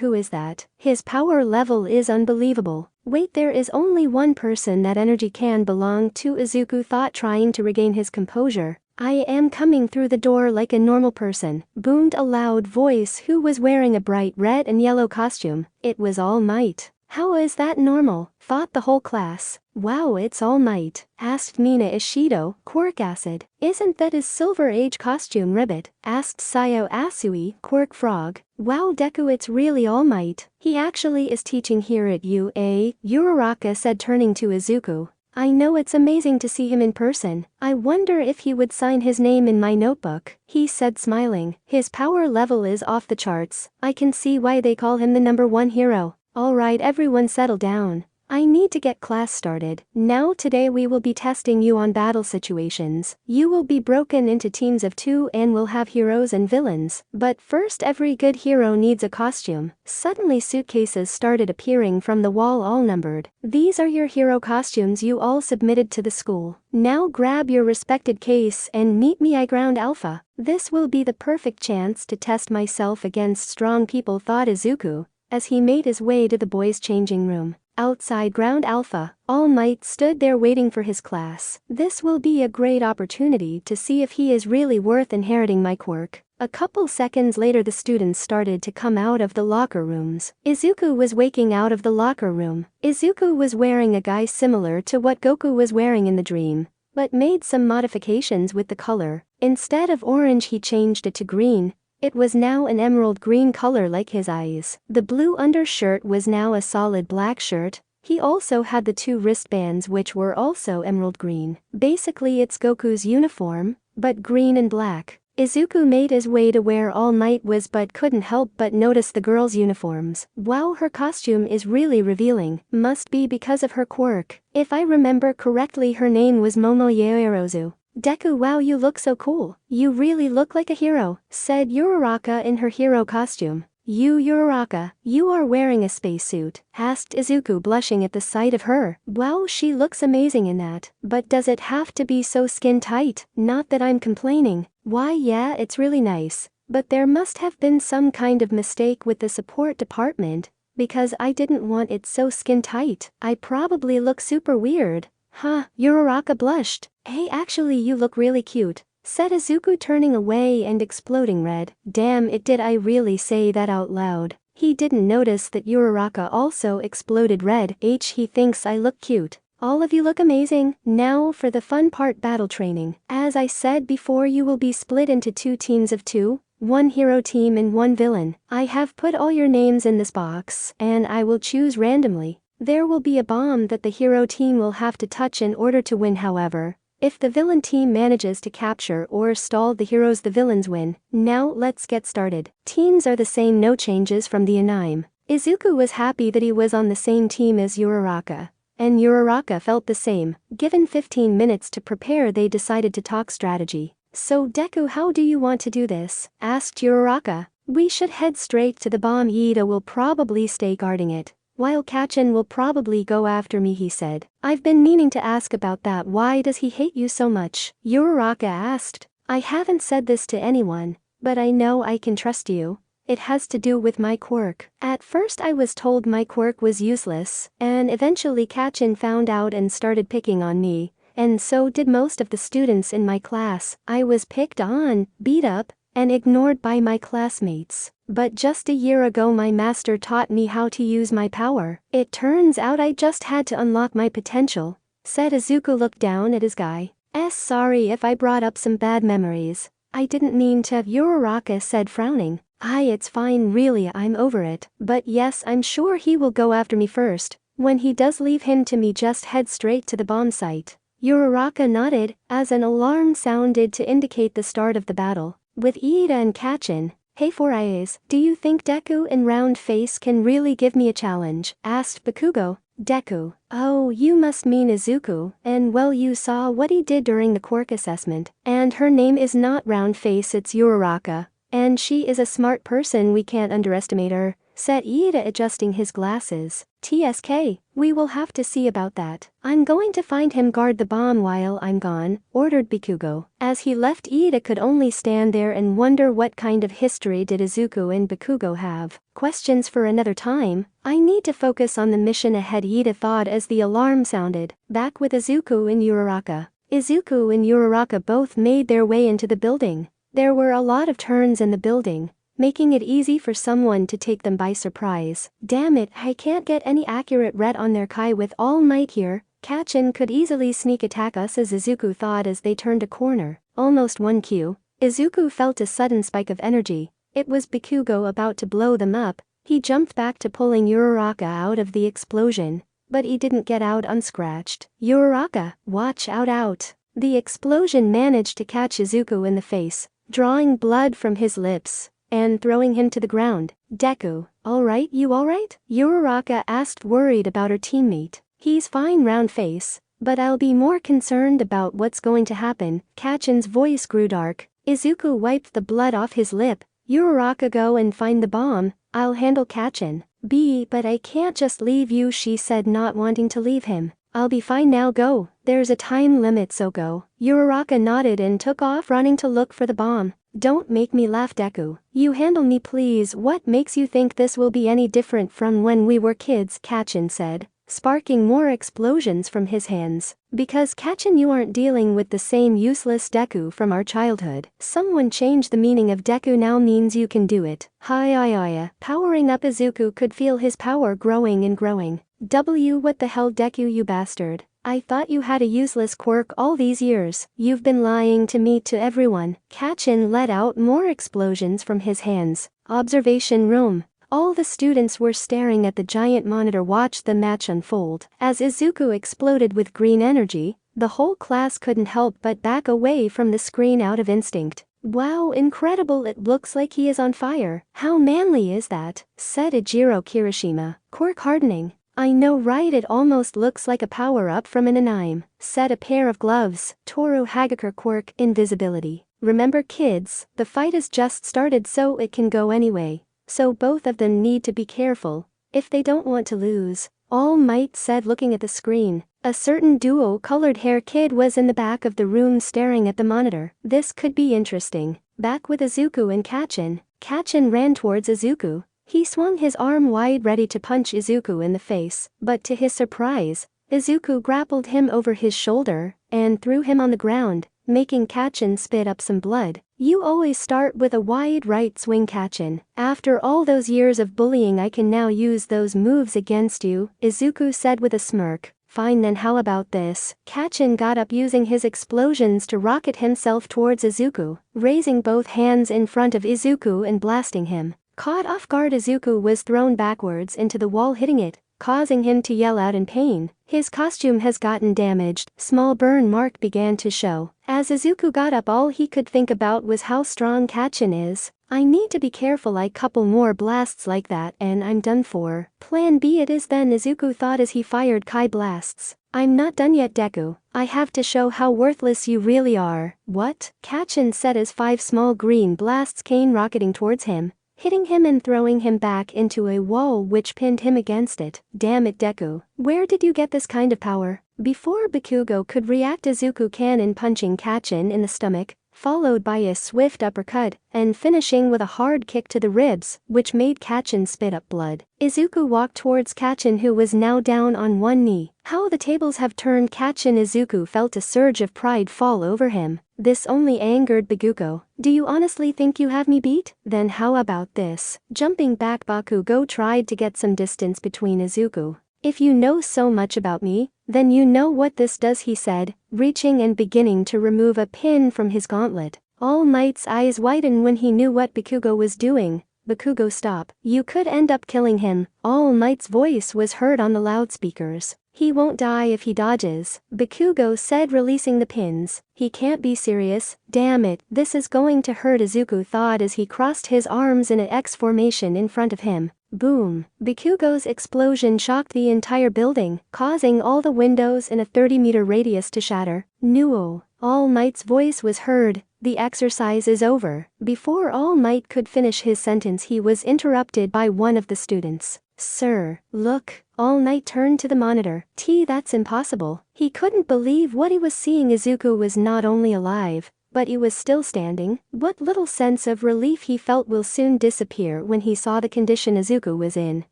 Who is that? His power level is unbelievable. Wait, there is only one person that energy can belong to, Izuku thought, trying to regain his composure. I am coming through the door like a normal person, boomed a loud voice who was wearing a bright red and yellow costume. It was All Might. How is that normal? Thought the whole class. Wow, it's All Might, asked Nina Ishido, Quirk Acid. Isn't that his Silver Age costume ribbit? Asked Sayo Asui, Quirk Frog. Wow Deku, it's really All Might. He actually is teaching here at UA, Uraraka said turning to Izuku. I know, it's amazing to see him in person. I wonder if he would sign his name in my notebook, he said smiling. His power level is off the charts. I can see why they call him the #1 hero. Alright everyone, settle down. I need to get class started. Now today we will be testing you on battle situations. You will be broken into teams of 2 and will have heroes and villains. But first, every good hero needs a costume. Suddenly suitcases started appearing from the wall, all numbered. These are your hero costumes you all submitted to the school. Now grab your respected case and meet me at Ground Alpha. This will be the perfect chance to test myself against strong people, thought Izuku, as he made his way to the boys' changing room. Outside Ground Alpha, All Might stood there waiting for his class. This will be a great opportunity to see if he is really worth inheriting my quirk. A couple seconds later the students started to come out of the locker rooms. Izuku was waking out of the locker room. Izuku was wearing a guise similar to what Goku was wearing in the dream, but made some modifications with the color. Instead of orange he changed it to green. It was now an emerald green color like his eyes. The blue undershirt was now a solid black shirt. He also had the 2 wristbands which were also emerald green. Basically it's Goku's uniform, but green and black. Izuku made his way to where All Might was but couldn't help but notice the girls' uniforms. Wow, her costume is really revealing. Must be because of her quirk. If I remember correctly her name was Momoyerozu. Deku, wow, you look so cool. You really look like a hero, said Uraraka in her hero costume. Uraraka, you are wearing a spacesuit, asked Izuku, blushing at the sight of her. Wow, she looks amazing in that. But does it have to be so skin tight? Not that I'm complaining. Why yeah, it's really nice. But there must have been some kind of mistake with the support department, because I didn't want it so skin tight. I probably look super weird. Huh, Uraraka blushed. Hey, actually you look really cute, said Izuku, turning away and exploding red. Damn it, did I really say that out loud? He didn't notice that Uraraka also exploded red. He thinks I look cute. All of you look amazing. Now for the fun part, battle training. As I said before, you will be split into 2 teams of 2. 1 hero team and 1 villain. I have put all your names in this box, and I will choose randomly. There will be a bomb that the hero team will have to touch in order to win. However, if the villain team manages to capture or stall the heroes, the villains win. Now let's get started. Teams are the same, no changes from the anime. Izuku was happy that he was on the same team as Uraraka, and Uraraka felt the same. Given 15 minutes to prepare, they decided to talk strategy. So Deku, how do you want to do this? Asked Uraraka. We should head straight to the bomb. Ida will probably stay guarding it, while Kachin will probably go after me, he said. I've been meaning to ask about that. Why does he hate you so much? Uraraka asked. I haven't said this to anyone, but I know I can trust you. It has to do with my quirk. At first I was told my quirk was useless, and eventually Kachin found out and started picking on me, and so did most of the students in my class. I was picked on, beat up, and ignored by my classmates. But just a year ago my master taught me how to use my power. It turns out I just had to unlock my potential, said Izuku. Looked down at his guy. Sorry if I brought up some bad memories. I didn't mean to, Uraraka said, frowning. It's fine really, I'm over it. But yes, I'm sure he will go after me first. When he does, leave him to me, just head straight to the bomb site. Uraraka nodded, as an alarm sounded to indicate the start of the battle. With Ida and Kachin. Hey Four Eyes, do you think Deku and Round Face can really give me a challenge? Asked Bakugo. Deku. Oh, you must mean Izuku, and well, you saw what he did during the quirk assessment. And her name is not Round Face, it's Uraraka. And she is a smart person, we can't underestimate her, said Ida, adjusting his glasses. TSK, we will have to see about that. I'm going to find him guard the bomb while I'm gone, ordered Bakugo. As he left, Ida could only stand there and wonder what kind of history did Izuku and Bakugo have. Questions for another time. I need to focus on the mission ahead, Ida thought as the alarm sounded. Back with Izuku and Uraraka. Izuku and Uraraka both made their way into the building. There were a lot of turns in the building, making it easy for someone to take them by surprise. Damn it, I can't get any accurate read on their Kai with All Might here. Kachin could easily sneak attack us, as Izuku thought as they turned a corner. Almost 1Q. Izuku felt a sudden spike of energy. It was Bakugo about to blow them up. He jumped back to pulling Uraraka out of the explosion, but he didn't get out unscratched. Uraraka, watch out. The explosion managed to catch Izuku in the face, drawing blood from his lips and throwing him to the ground. Deku, alright, you alright? Uraraka asked, worried about her teammate. He's fine, round face, but I'll be more concerned about what's going to happen. Kachin's voice grew dark. Izuku wiped the blood off his lip. Uraraka, go and find the bomb. I'll handle Kachin. But I can't just leave you, she said, not wanting to leave him. I'll be fine now, go. There's a time limit, so go. Uraraka nodded and took off running to look for the bomb. Don't make me laugh, Deku. You handle me, please. What makes you think this will be any different from when we were kids? Kachin said, sparking more explosions from his hands. Because Kachin, you aren't dealing with the same useless Deku from our childhood. Someone changed the meaning of Deku now means you can do it. Hi. Powering up, Izuku could feel his power growing and growing. What the hell, Deku, you bastard. I thought you had a useless quirk all these years. You've been lying to me, to everyone. Kachin let out more explosions from his hands. Observation room. All the students were staring at the giant monitor, watched the match unfold. As Izuku exploded with green energy, the whole class couldn't help but back away from the screen out of instinct. Wow, incredible, it looks like he is on fire. How manly is that? Said Ijiro Kirishima. Quirk hardening. I know, right? It almost looks like a power-up from an anime. Said a pair of gloves. Toru Hagakure quirk, invisibility. Remember, kids, the fight has just started, so it can go anyway. So both of them need to be careful if they don't want to lose. All Might said, looking at the screen. A certain duo-colored hair kid was in the back of the room staring at the monitor. This could be interesting. Back with Izuku and Kachin. Kachin ran towards Izuku. He swung his arm wide, ready to punch Izuku in the face, but to his surprise, Izuku grappled him over his shoulder and threw him on the ground, making Kachin spit up some blood. You always start with a wide right swing, Kachin. After all those years of bullying, I can now use those moves against you, Izuku said with a smirk. Fine then, how about this? Kachin got up, using his explosions to rocket himself towards Izuku, raising both hands in front of Izuku and blasting him. Caught off guard, Izuku was thrown backwards into the wall, hitting it, causing him to yell out in pain. His costume has gotten damaged. Small burn mark began to show. As Izuku got up, all he could think about was how strong Kachin is. I need to be careful, a couple more blasts like that and I'm done for. Plan B it is then, Izuku thought as he fired Kai blasts. I'm not done yet, Deku. I have to show how worthless you really are. What? Kachin said as 5 small green blasts came rocketing towards him, hitting him and throwing him back into a wall which pinned him against it. Damn it, Deku. Where did you get this kind of power? Before Bakugo could react, Izuku cannon punching Kachin in the stomach, followed by a swift uppercut, and finishing with a hard kick to the ribs, which made Kachin spit up blood. Izuku walked towards Kachin, who was now down on one knee. How the tables have turned. Kachin. Izuku felt a surge of pride fall over him. This only angered Bakugo. Do you honestly think you have me beat? Then how about this? Jumping back, Bakugo tried to get some distance between Izuku. If you know so much about me, then you know what this does, he said, reaching and beginning to remove a pin from his gauntlet. All Might's eyes widened when he knew what Bakugo was doing. Bakugo, stop. You could end up killing him. All Might's voice was heard on the loudspeakers. He won't die if he dodges, Bakugo said, releasing the pins. He can't be serious. Damn it, this is going to hurt, Izuku thought as he crossed his arms in an X formation in front of him. Boom. Bakugo's explosion shocked the entire building, causing all the windows in a 30-meter radius to shatter. Nuo. All Might's voice was heard. The exercise is over. Before All Might could finish his sentence, he was interrupted by one of the students. Sir, look. All Might turned to the monitor. That's impossible. He couldn't believe what he was seeing. Izuku was not only alive, but he was still standing. What little sense of relief he felt will soon disappear when he saw the condition Izuku was in.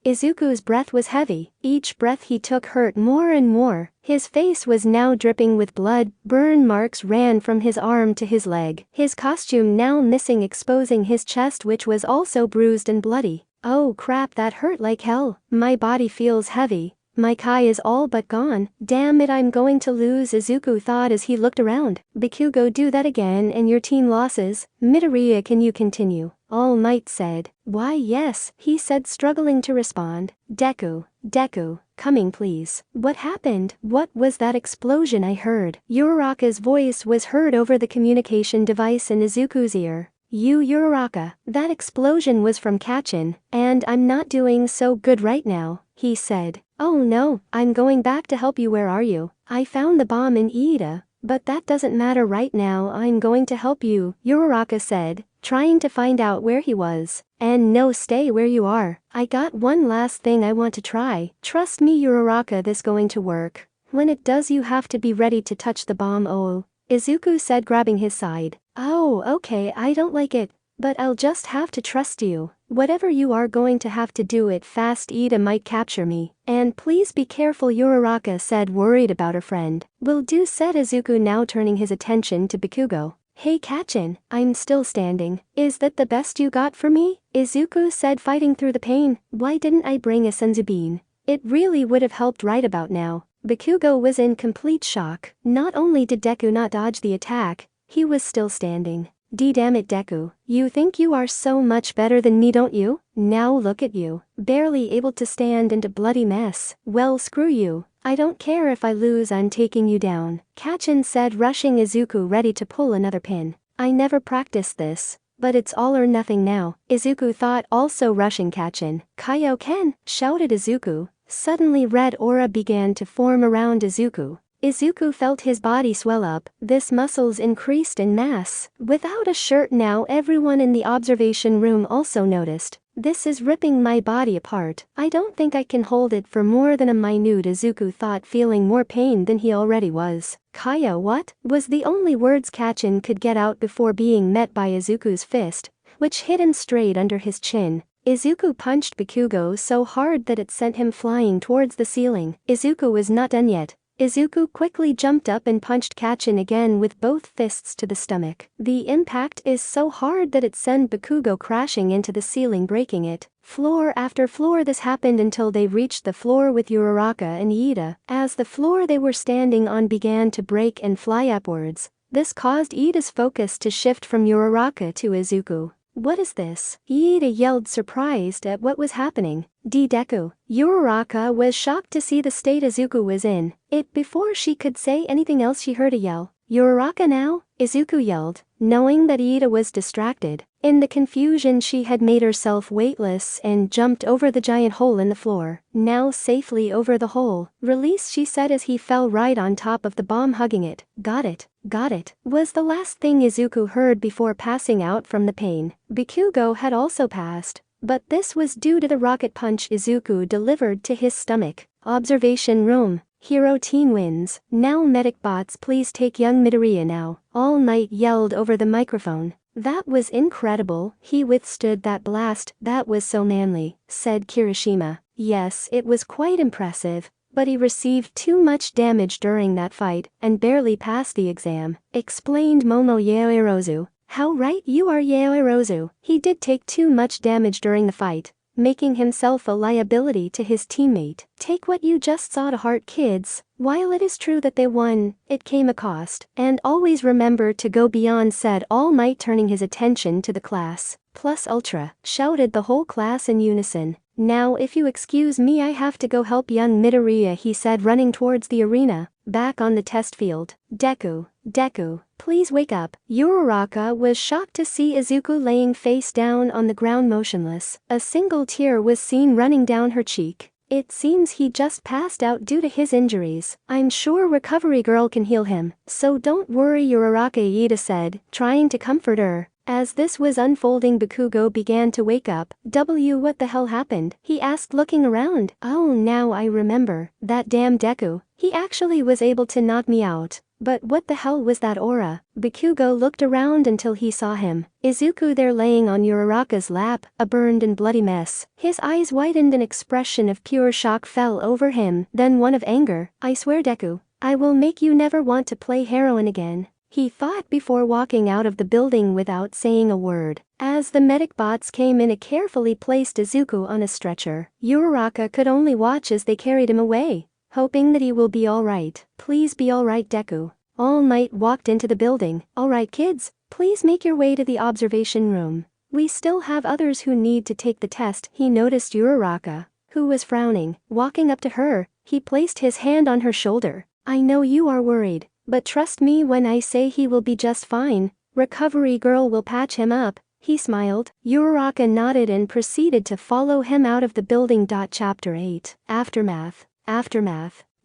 Izuku's breath was heavy. Each breath he took hurt more and more. His face was now dripping with blood. Burn marks ran from his arm to his leg. His costume now missing, exposing his chest, which was also bruised and bloody. Oh crap, that hurt like hell. My body feels heavy. My Kai is all but gone. Damn it, I'm going to lose, Izuku thought as he looked around. Bakugo, do that again and your team losses. Midoriya, can you continue? All Might said. Why yes, he said, struggling to respond. Deku, coming please. What happened? What was that explosion I heard? Uraraka's voice was heard over the communication device in Izuku's ear. Uraraka, that explosion was from Kachin, and I'm not doing so good right now, he said. Oh no, I'm going back to help you. Where are you? I found the bomb in Iida, but that doesn't matter right now. I'm going to help you, Uraraka said, trying to find out where he was. And no, stay where you are. I got one last thing I want to try. Trust me, Uraraka, this going to work. When it does, you have to be ready to touch the bomb. Oh, Izuku said, grabbing his side. Oh, okay, I don't like it, but I'll just have to trust you. Whatever you are going to have to do it fast. Iida might capture me. And please be careful, Uraraka said, worried about her friend. Will do, said Izuku, now turning his attention to Bakugo. Hey Kachin, I'm still standing. Is that the best you got for me? Izuku said, fighting through the pain. Why didn't I bring a Senzubin? It really would have helped right about now. Bakugo was in complete shock. Not only did Deku not dodge the attack, he was still standing. Damn it, Deku, you think you are so much better than me, don't you? Now look at you, barely able to stand and a bloody mess. Well, screw you. I don't care if I lose, I'm taking you down, Kachin said, rushing Izuku, ready to pull another pin. I never practiced this, but it's all or nothing now, Izuku thought, also rushing Kachin. Kaioken, shouted Izuku. Suddenly red aura began to form around Izuku. Izuku felt his body swell up, his muscles increased in mass. Without a shirt now, everyone in the observation room also noticed. This is ripping my body apart. I don't think I can hold it for more than a minute, Izuku thought, feeling more pain than he already was. Kaya, what? Was the only words Kachin could get out before being met by Izuku's fist, which hit him straight under his chin. Izuku punched Bakugo so hard that it sent him flying towards the ceiling. Izuku was not done yet. Izuku quickly jumped up and punched Kachin again with both fists to the stomach. The impact is so hard that it sent Bakugo crashing into the ceiling, breaking it. Floor after floor. This happened until they reached the floor with Uraraka and Iida. As the floor they were standing on began to break and fly upwards, this caused Iida's focus to shift from Uraraka to Izuku. What is this? Iida yelled, surprised at what was happening. Deku. Uraraka was shocked to see the state Izuku was in. Before she could say anything else, she heard a yell. Uraraka now? Izuku yelled, knowing that Iida was distracted. In the confusion, she had made herself weightless and jumped over the giant hole in the floor. Now safely over the hole. Release, she said as he fell right on top of the bomb, hugging it. Got it, was the last thing Izuku heard before passing out from the pain. Bakugo had also passed, but this was due to the rocket punch Izuku delivered to his stomach. Observation room. Hero team wins. Now medic bots, please take young Midoriya now. All Might yelled over the microphone. That was incredible, he withstood that blast, that was so manly, said Kirishima. Yes, it was quite impressive, but he received too much damage during that fight, and barely passed the exam, explained Momo Yaoirozu. How right you are, Yaoirozu. He did take too much damage during the fight, making himself a liability to his teammate. Take what you just saw to heart, kids. While it is true that they won, it came a cost. And always remember to go beyond, said All Might, turning his attention to the class. Plus Ultra, shouted the whole class in unison. Now if you excuse me, I have to go help young Midoriya, he said, running towards the arena. Back on the test field. Deku, please wake up. Uraraka was shocked to see Izuku laying face down on the ground motionless. A single tear was seen running down her cheek. It seems he just passed out due to his injuries. I'm sure Recovery Girl can heal him, so don't worry, Uraraka, Iida said, trying to comfort her. As this was unfolding, Bakugo began to wake up. What the hell happened? He asked, looking around. Oh, now I remember. That damn Deku. He actually was able to knock me out. But what the hell was that aura? Bakugo looked around until he saw him. Izuku there laying on Uraraka's lap, a burned and bloody mess. His eyes widened, an expression of pure shock fell over him, then one of anger. I swear, Deku, I will make you never want to play heroin again, he thought before walking out of the building without saying a word. As the medic bots came in, a carefully placed Izuku on a stretcher. Uraraka could only watch as they carried him away, hoping that he will be alright. Please be alright, Deku. All Might walked into the building. Alright kids, please make your way to the observation room. We still have others who need to take the test. He noticed Uraraka, who was frowning. Walking up to her, he placed his hand on her shoulder. I know you are worried, but trust me when I say he will be just fine. Recovery girl will patch him up. He smiled. Uraraka nodded and proceeded to follow him out of the building. Chapter 8. Aftermath.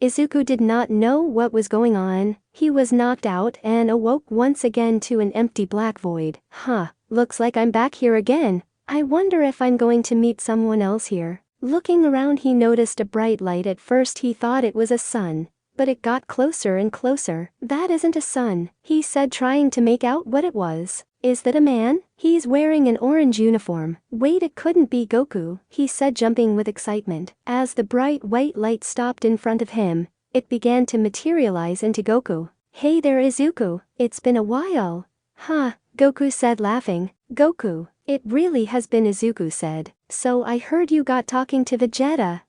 Izuku did not know what was going on. He was knocked out and awoke once again to an empty black void. Looks like I'm back here again. I wonder if I'm going to meet someone else here. Looking around, he noticed a bright light. At first he thought it was a sun, but it got closer and closer. That isn't a sun, he said, trying to make out what it was. Is that a man? He's wearing an orange uniform. Wait, it couldn't be Goku, he said, jumping with excitement. As the bright white light stopped in front of him, it began to materialize into Goku. Hey there, Izuku, it's been a while. Goku said, laughing. Goku, it really has been, Izuku said. So I heard you got talking to Vegeta.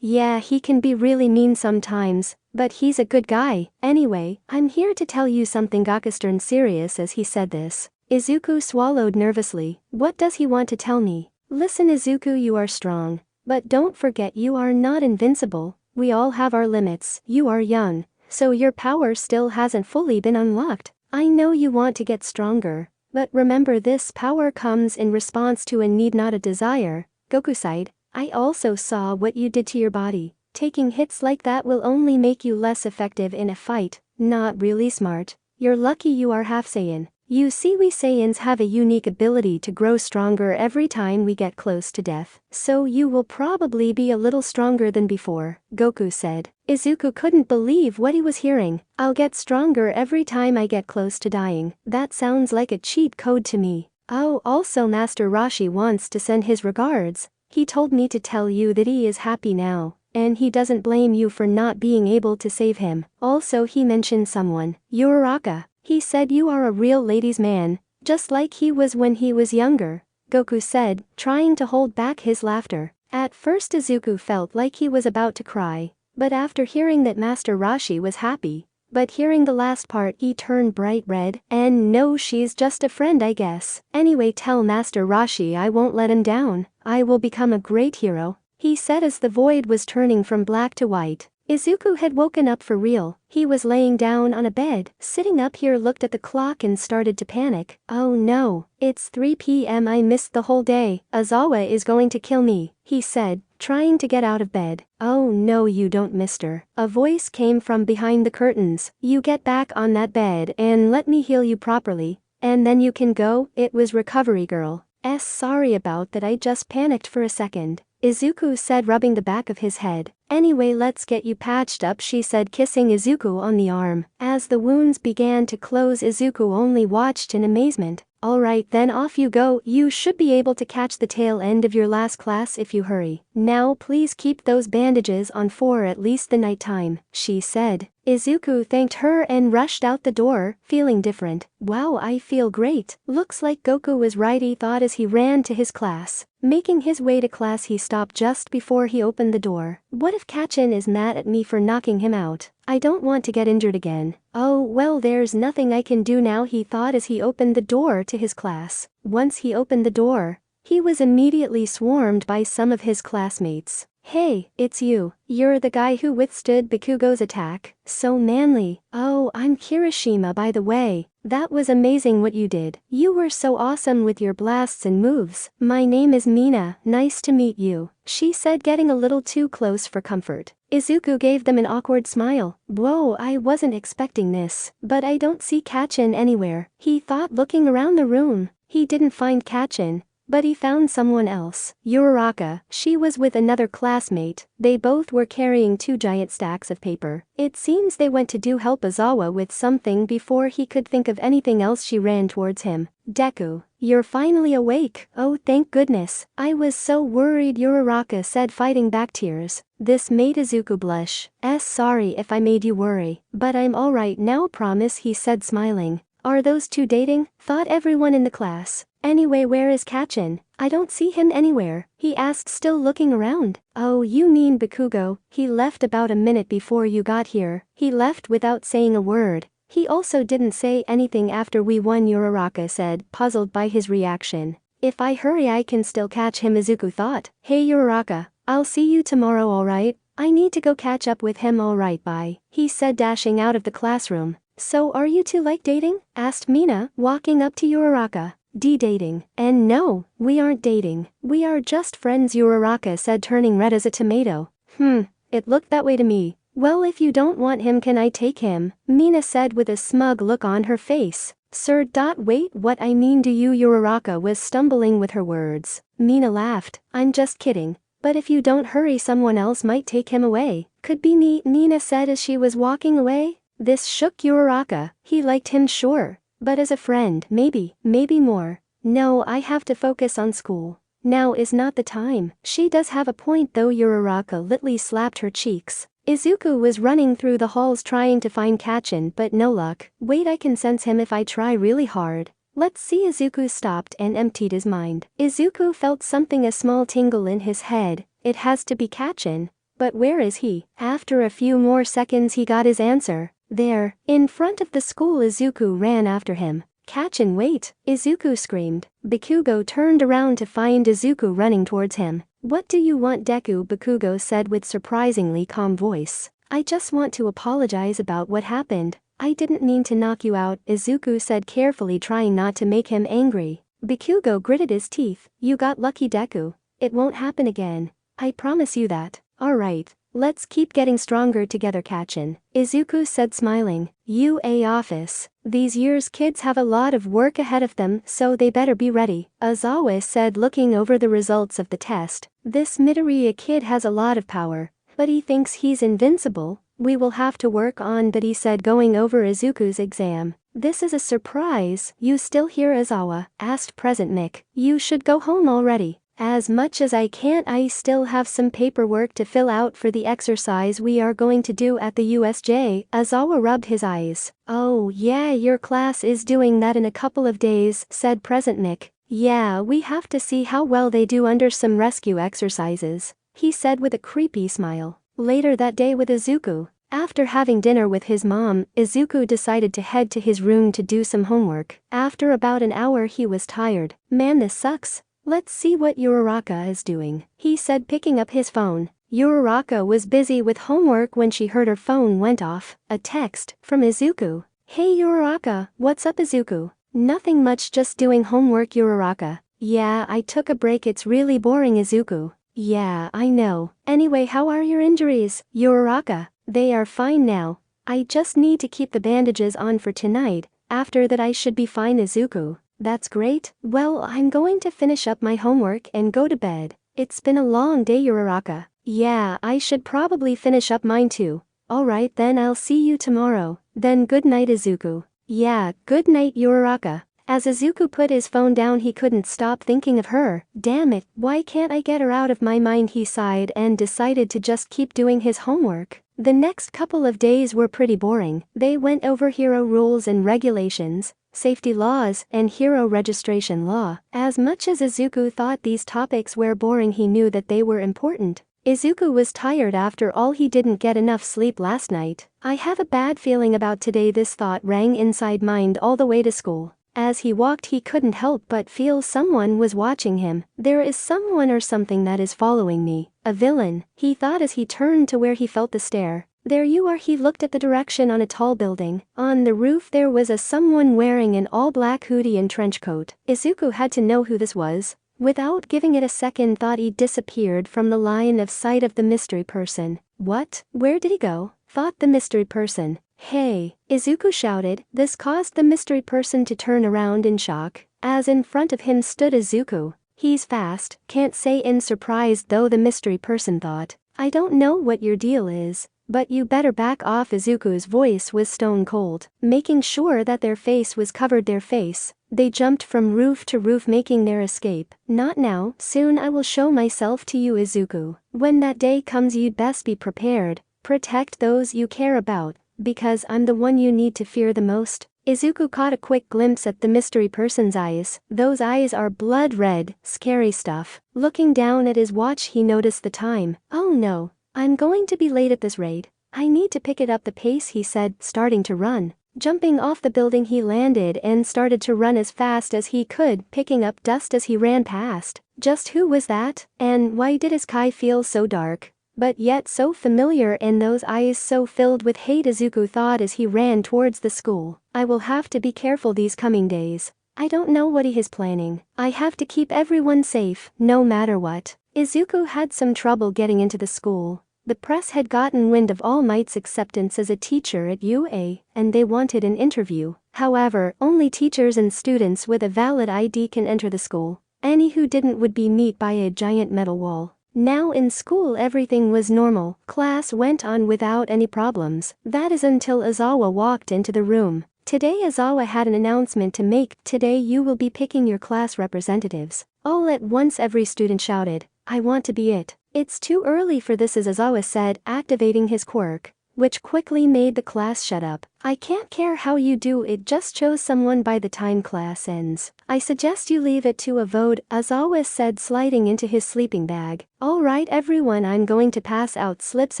Yeah, he can be really mean sometimes, but he's a good guy. Anyway, I'm here to tell you something. Goku turned serious as he said this. Izuku swallowed nervously. What does he want to tell me? Listen, Izuku, you are strong, but don't forget you are not invincible. We all have our limits. You are young, so your power still hasn't fully been unlocked. I know you want to get stronger, but remember, this power comes in response to a need, not a desire. Goku sighed. I also saw what you did to your body. Taking hits like that will only make you less effective in a fight. Not really smart. You're lucky you are half Saiyan. You see, we Saiyans have a unique ability to grow stronger every time we get close to death. So you will probably be a little stronger than before, Goku said. Izuku couldn't believe what he was hearing. I'll get stronger every time I get close to dying. That sounds like a cheat code to me. Oh, also Master Roshi wants to send his regards. He told me to tell you that he is happy now, and he doesn't blame you for not being able to save him. Also, he mentioned someone. Uraraka. He said you are a real ladies' man, just like he was when he was younger, Goku said, trying to hold back his laughter. At first Izuku felt like he was about to cry, but after hearing that Master Roshi was happy, but hearing the last part, he turned bright red. And no, she's just a friend, I guess. Anyway, tell Master Roshi I won't let him down. I will become a great hero, he said as the void was turning from black to white. Izuku had woken up for real. He was laying down on a bed. Sitting up here, looked at the clock and started to panic. Oh no, it's 3 p.m. I missed the whole day. Aizawa is going to kill me, he said, trying to get out of bed. Oh no, you don't, mister. A voice came from behind the curtains. You get back on that bed and let me heal you properly, and then you can go. It was Recovery Girl. Sorry about that, I just panicked for a second, Izuku said, rubbing the back of his head. Anyway, let's get you patched up, she said, kissing Izuku on the arm. As the wounds began to close, Izuku only watched in amazement. Alright then, off you go. You should be able to catch the tail end of your last class if you hurry. Now please keep those bandages on for at least the night time, she said. Izuku thanked her and rushed out the door, feeling different. Wow, I feel great. Looks like Goku was right, he thought as he ran to his class. Making his way to class, he stopped just before he opened the door. What if Kachin is mad at me for knocking him out? I don't want to get injured again. Oh well, there's nothing I can do now, he thought as he opened the door to his class. Once he opened the door, he was immediately swarmed by some of his classmates. Hey, it's you. You're the guy who withstood Bakugo's attack. So manly. Oh, I'm Kirishima, by the way. That was amazing what you did. You were so awesome with your blasts and moves. My name is Mina. Nice to meet you, she said, getting a little too close for comfort. Izuku gave them an awkward smile. Whoa, I wasn't expecting this. But I don't see Kachin anywhere, he thought, looking around the room. He didn't find Kachin. but he found someone else. Uraraka. She was with another classmate. They both were carrying 2 giant stacks of paper. It seems they went to do help Aizawa with something before he could think of anything else. She ran towards him. Deku, you're finally awake. Oh, thank goodness. I was so worried, Uraraka said, fighting back tears. This made Izuku blush. Sorry if I made you worry, but I'm alright now, promise, he said, smiling. Are those 2 dating? Thought everyone in the class. Anyway, where is Kachin? I don't see him anywhere, he asked, still looking around. Oh, you mean Bakugo? He left about a minute before you got here. He left without saying a word. He also didn't say anything after we won, Uraraka said, puzzled by his reaction. If I hurry I can still catch him, Izuku thought. Hey Uraraka, I'll see you tomorrow, alright? I need to go catch up with him, alright, bye, he said, dashing out of the classroom. So are you two like dating? Asked Mina, walking up to Uraraka. Dating. And no, we aren't dating. We are just friends, Uraraka said, turning red as a tomato. It looked that way to me. Well, if you don't want him, can I take him? Mina said with a smug look on her face. Sir. Wait, what I mean do you? Uraraka was stumbling with her words. Mina laughed. I'm just kidding. But if you don't hurry, someone else might take him away. Could be me, Mina said as she was walking away. This shook Uraraka. He liked him, sure. But as a friend, maybe more. No, I have to focus on school. Now is not the time. She does have a point though. Uraraka lightly slapped her cheeks. Izuku was running through the halls trying to find Kachin, but no luck. Wait, I can sense him if I try really hard. Let's see. Izuku stopped and emptied his mind. Izuku felt something, a small tingle in his head. It has to be Kachin. But where is he? After a few more seconds he got his answer. There, in front of the school. Izuku ran after him. Kachin, wait! Izuku screamed. Bakugo turned around to find Izuku running towards him. What do you want, Deku? Bakugo said with surprisingly calm voice. I just want to apologize about what happened. I didn't mean to knock you out, Izuku said carefully, trying not to make him angry. Bakugo gritted his teeth. You got lucky, Deku. It won't happen again. I promise you that. Alright. Let's keep getting stronger together, Kachin, Izuku said, smiling. UA office. These years kids have a lot of work ahead of them, so they better be ready, Aizawa said, looking over the results of the test. This Midoriya kid has a lot of power, but he thinks he's invincible. We will have to work on that, he said, going over Izuku's exam. This is a surprise. You still here, Aizawa? Asked Present Mick. You should go home already. As much as I can't, I still have some paperwork to fill out for the exercise we are going to do at the USJ. Aizawa rubbed his eyes. Oh yeah, your class is doing that in a couple of days, said Present Mick. Yeah, we have to see how well they do under some rescue exercises, he said with a creepy smile. Later that day with Izuku. After having dinner with his mom, Izuku decided to head to his room to do some homework. After about an hour he was tired. Man, this sucks. Let's see what Uraraka is doing, he said, picking up his phone. Uraraka was busy with homework when she heard her phone went off. A text from Izuku. Hey Uraraka, what's up? Izuku. Nothing much, just doing homework. Uraraka. Yeah, I took a break, it's really boring. Izuku. Yeah, I know. Anyway, how are your injuries? Uraraka. They are fine now. I just need to keep the bandages on for tonight. After that I should be fine. Izuku. That's great. Well, I'm going to finish up my homework and go to bed. It's been a long day. Uraraka. Yeah, I should probably finish up mine too. Alright then, I'll see you tomorrow. Then good night, Izuku. Yeah, good night, Uraraka. As Izuku put his phone down, he couldn't stop thinking of her. Damn it, why can't I get her out of my mind? He sighed and decided to just keep doing his homework. The next couple of days were pretty boring. They went over hero rules and regulations, safety laws, and hero registration law. As much as Izuku thought these topics were boring, he knew that they were important. Izuku was tired after all. He didn't get enough sleep last night. I have a bad feeling about today. This thought rang inside mind all the way to school. As he walked, he couldn't help but feel someone was watching him. There is someone or something that is following me. A villain, he thought as he turned to where he felt the stare. There you are. He looked at the direction on a tall building. On the roof there was someone wearing an all-black hoodie and trench coat. Izuku had to know who this was. Without giving it a second thought, he disappeared from the line of sight of the mystery person. What? Where did he go? Thought the mystery person. Hey! Izuku shouted. This caused the mystery person to turn around in shock, as in front of him stood Izuku. He's fast, can't say in surprise though the mystery person thought. I don't know what your deal is, but you better back off. Izuku's voice was stone cold, making sure that their face was covered their face. They jumped from roof to roof making their escape. Not now, soon I will show myself to you Izuku. When that day comes you'd best be prepared, protect those you care about, because I'm the one you need to fear the most. Izuku caught a quick glimpse at the mystery person's eyes. Those eyes are blood red, scary stuff. Looking down at his watch he noticed the time. Oh no, I'm going to be late at this raid. I need to pick it up the pace, he said, starting to run. Jumping off the building he landed and started to run as fast as he could, picking up dust as he ran past. Just who was that? And why did his sky feel so dark, but yet so familiar, and those eyes so filled with hate? Izuku thought as he ran towards the school. I will have to be careful these coming days. I don't know what he is planning. I have to keep everyone safe, no matter what. Izuku had some trouble getting into the school. The press had gotten wind of All Might's acceptance as a teacher at UA, and they wanted an interview. However, only teachers and students with a valid ID can enter the school. Any who didn't would be met by a giant metal wall. Now in school everything was normal. Class went on without any problems. That is until Aizawa walked into the room. Today Aizawa had an announcement to make. Today you will be picking your class representatives. All at once every student shouted, I want to be it. It's too early for this, as Aizawa said, activating his quirk, which quickly made the class shut up. I can't care how you do it, just choose someone by the time class ends. I suggest you leave it to a vote, Aizawa said, sliding into his sleeping bag. Alright everyone, I'm going to pass out slips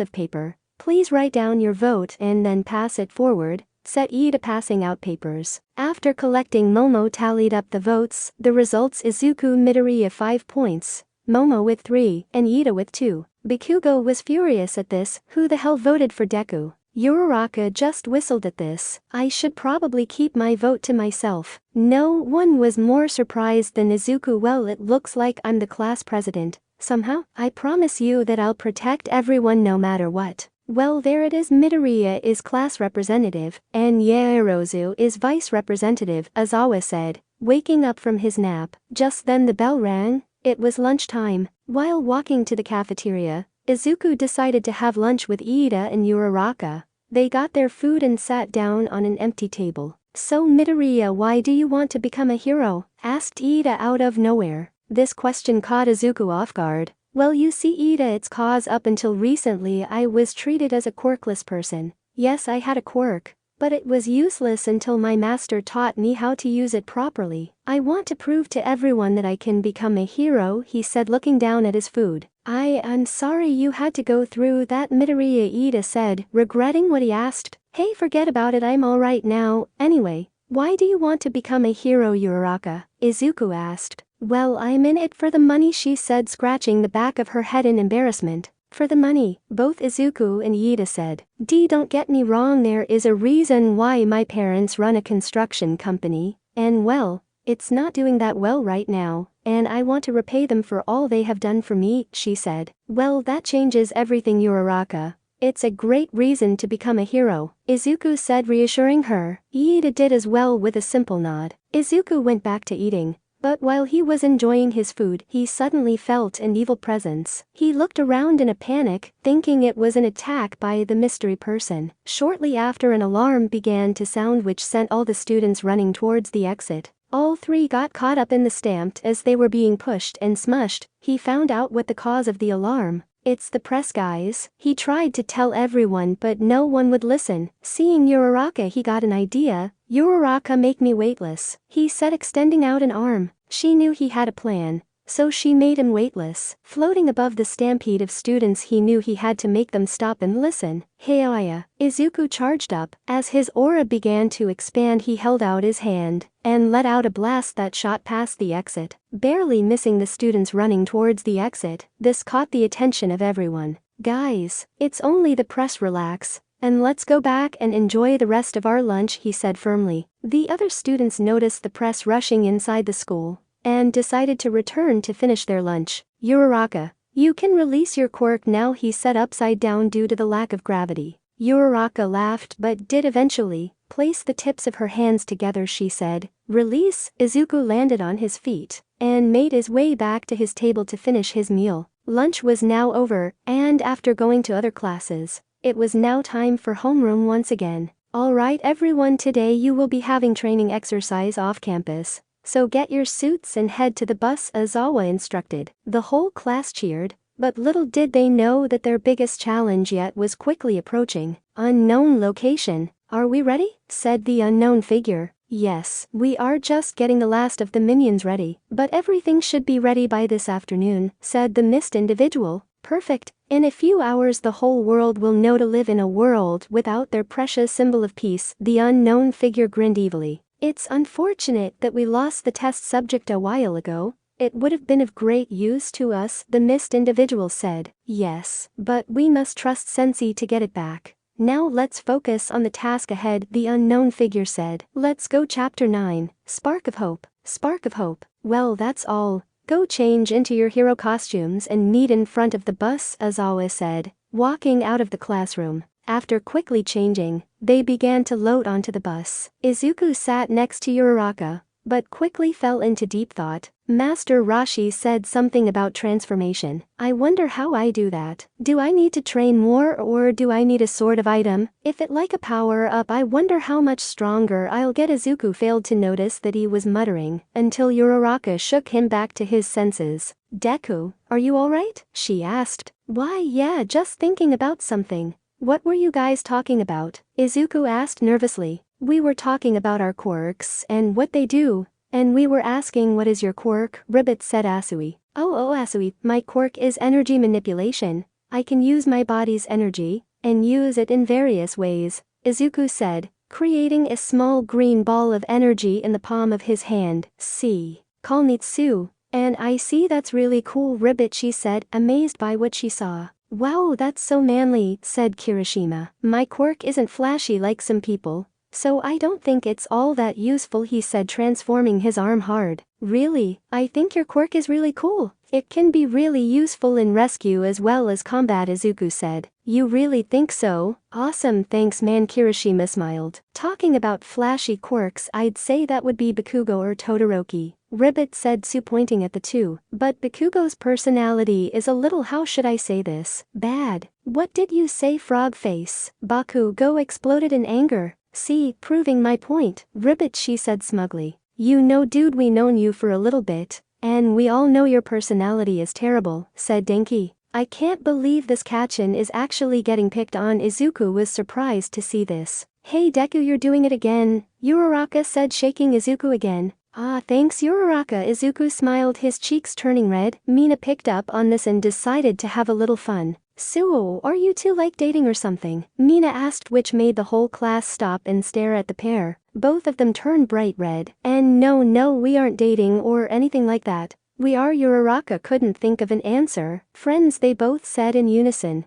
of paper. Please write down your vote and then pass it forward, said Ida, passing out papers. After collecting, Momo tallied up the votes. The results: Izuku Midoriya 5 points, Momo with 3, and Ida with 2. Bikugo was furious at this. Who the hell voted for Deku? Uraraka just whistled at this. I should probably keep my vote to myself. No one was more surprised than Izuku. Well, it looks like I'm the class president. Somehow, I promise you that I'll protect everyone no matter what. Well, there it is. Midoriya is class representative, and Yaoyorozu is vice representative, Aizawa said, waking up from his nap. Just then the bell rang. It was lunchtime. While walking to the cafeteria, Izuku decided to have lunch with Ida and Uraraka. They got their food and sat down on an empty table. So Midoriya, why do you want to become a hero? Asked Ida out of nowhere. This question caught Izuku off guard. Well, you see Ida, it's cause up until recently I was treated as a quirkless person. Yes, I had a quirk, but it was useless until my master taught me how to use it properly. I want to prove to everyone that I can become a hero, he said, looking down at his food. I'm sorry you had to go through that, Midoriya, Ida said, regretting what he asked. Hey, forget about it, I'm alright now. Anyway, why do you want to become a hero, Uraraka? Izuku asked. Well, I'm in it for the money, she said, scratching the back of her head in embarrassment. For the money, both Izuku and Ida said. Don't get me wrong, there is a reason why my parents run a construction company, and well, it's not doing that well right now, and I want to repay them for all they have done for me, she said. Well, that changes everything, Uraraka. It's a great reason to become a hero, Izuku said, reassuring her. Ida did as well with a simple nod. Izuku went back to eating. But while he was enjoying his food, he suddenly felt an evil presence. He looked around in a panic, thinking it was an attack by the mystery person. Shortly after, an alarm began to sound, which sent all the students running towards the exit. All three got caught up in the stamped as they were being pushed and smushed. He found out what the cause of the alarm. It's the press, guys. He tried to tell everyone, but no one would listen. Seeing Uraraka, he got an idea. Uraraka, make me weightless, he said, extending out an arm. She knew he had a plan, so she made him weightless. Floating above the stampede of students, he knew he had to make them stop and listen. Heya! Izuku charged up. As his aura began to expand, he held out his hand and let out a blast that shot past the exit, barely missing the students running towards the exit. This caught the attention of everyone. Guys, it's only the press, relax, and let's go back and enjoy the rest of our lunch, he said firmly. The other students noticed the press rushing inside the school and decided to return to finish their lunch. Uraraka, you can release your quirk now, he said, upside down due to the lack of gravity. Uraraka laughed but did eventually place the tips of her hands together. She said, "Release." Izuku landed on his feet and made his way back to his table to finish his meal. Lunch was now over, and after going to other classes, it was now time for homeroom once again. Alright everyone, today you will be having training exercise off campus. So get your suits and head to the bus, Aizawa instructed. The whole class cheered, but little did they know that their biggest challenge yet was quickly approaching. Unknown location. "Are we ready?" said the unknown figure. "Yes, we are just getting the last of the minions ready, but everything should be ready by this afternoon," said the mist individual. "Perfect. In a few hours the whole world will know to live in a world without their precious symbol of peace." The unknown figure grinned evilly. "It's unfortunate that we lost the test subject a while ago. It would have been of great use to us," the mist individual said. "Yes, but we must trust Sensei to get it back. Now let's focus on the task ahead," the unknown figure said. "Let's go." Chapter 9, Spark of Hope. Spark of Hope. "Well, that's all. Go change into your hero costumes and meet in front of the bus," Aizawa said, walking out of the classroom. After quickly changing, they began to load onto the bus. Izuku sat next to Uraraka, but quickly fell into deep thought. Master Rashi said something about transformation. "I wonder how I do that. Do I need to train more, or do I need a sort of item? If it like a power-up, I wonder how much stronger I'll get." Izuku failed to notice that he was muttering until Uraraka shook him back to his senses. "Deku, are you alright?" she asked. "Why, yeah, just thinking about something." "What were you guys talking about?" Izuku asked nervously. "We were talking about our quirks and what they do. And we were asking, what is your quirk?" Ribbit said. "Asui." Oh, Asui, my quirk is energy manipulation. I can use my body's energy and use it in various ways," Izuku said, creating a small green ball of energy in the palm of his hand. "See. Kalnitsu. And I see, that's really cool, Ribbit," she said, amazed by what she saw. "Wow, that's so manly," said Kirishima. "My quirk isn't flashy like some people, so I don't think it's all that useful," he said, transforming his arm hard. "Really? I think your quirk is really cool. It can be really useful in rescue as well as combat," Izuku said. "You really think so? Awesome, thanks man," Kirishima smiled. "Talking about flashy quirks, I'd say that would be Bakugo or Todoroki," Ribbit said, pointing at the two. "But Bakugo's personality is a little, how should I say this, bad." "What did you say, frog face?" Bakugo exploded in anger. "See, proving my point, Ribbit," she said smugly. "You know, dude, we known you for a little bit, and we all know your personality is terrible," said Denki. "I can't believe this Kachin is actually getting picked on." Izuku was surprised to see this. "Hey Deku, you're doing it again," Uraraka said, shaking Izuku again. "Ah, thanks Uraraka." Izuku smiled, his cheeks turning red. Mina picked up on this and decided to have a little fun. "So, are you two like dating or something?" Mina asked, which made the whole class stop and stare at the pair. Both of them turned bright red. "And no, we aren't dating or anything like that. We are." Uraraka couldn't think of an answer. "Friends," they both said in unison.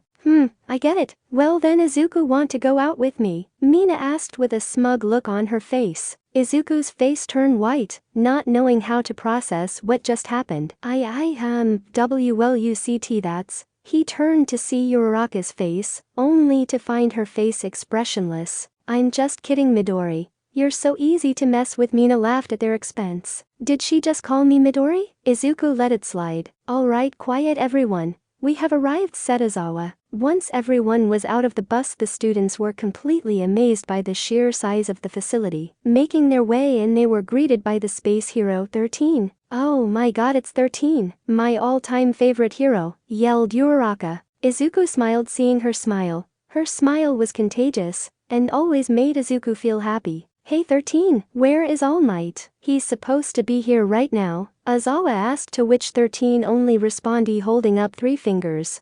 I get it. Well then, Izuku, want to go out with me?" Mina asked with a smug look on her face. Izuku's face turned white, not knowing how to process what just happened. WLUCT, that's. He turned to see Uraraka's face, only to find her face expressionless. "I'm just kidding, Midori. You're so easy to mess with." Mina laughed at their expense. "Did she just call me Midori?" Izuku let it slide. "Alright, quiet everyone. We have arrived," said Aizawa. Once everyone was out of the bus, the students were completely amazed by the sheer size of the facility. Making their way in, they were greeted by the space hero 13. "Oh my god, it's 13, my all-time favorite hero," yelled Uraraka. Izuku smiled, seeing her smile. Her smile was contagious, and always made Izuku feel happy. "Hey 13, where is All Might? He's supposed to be here right now," Aizawa asked, to which 13 only responded holding up 3 fingers.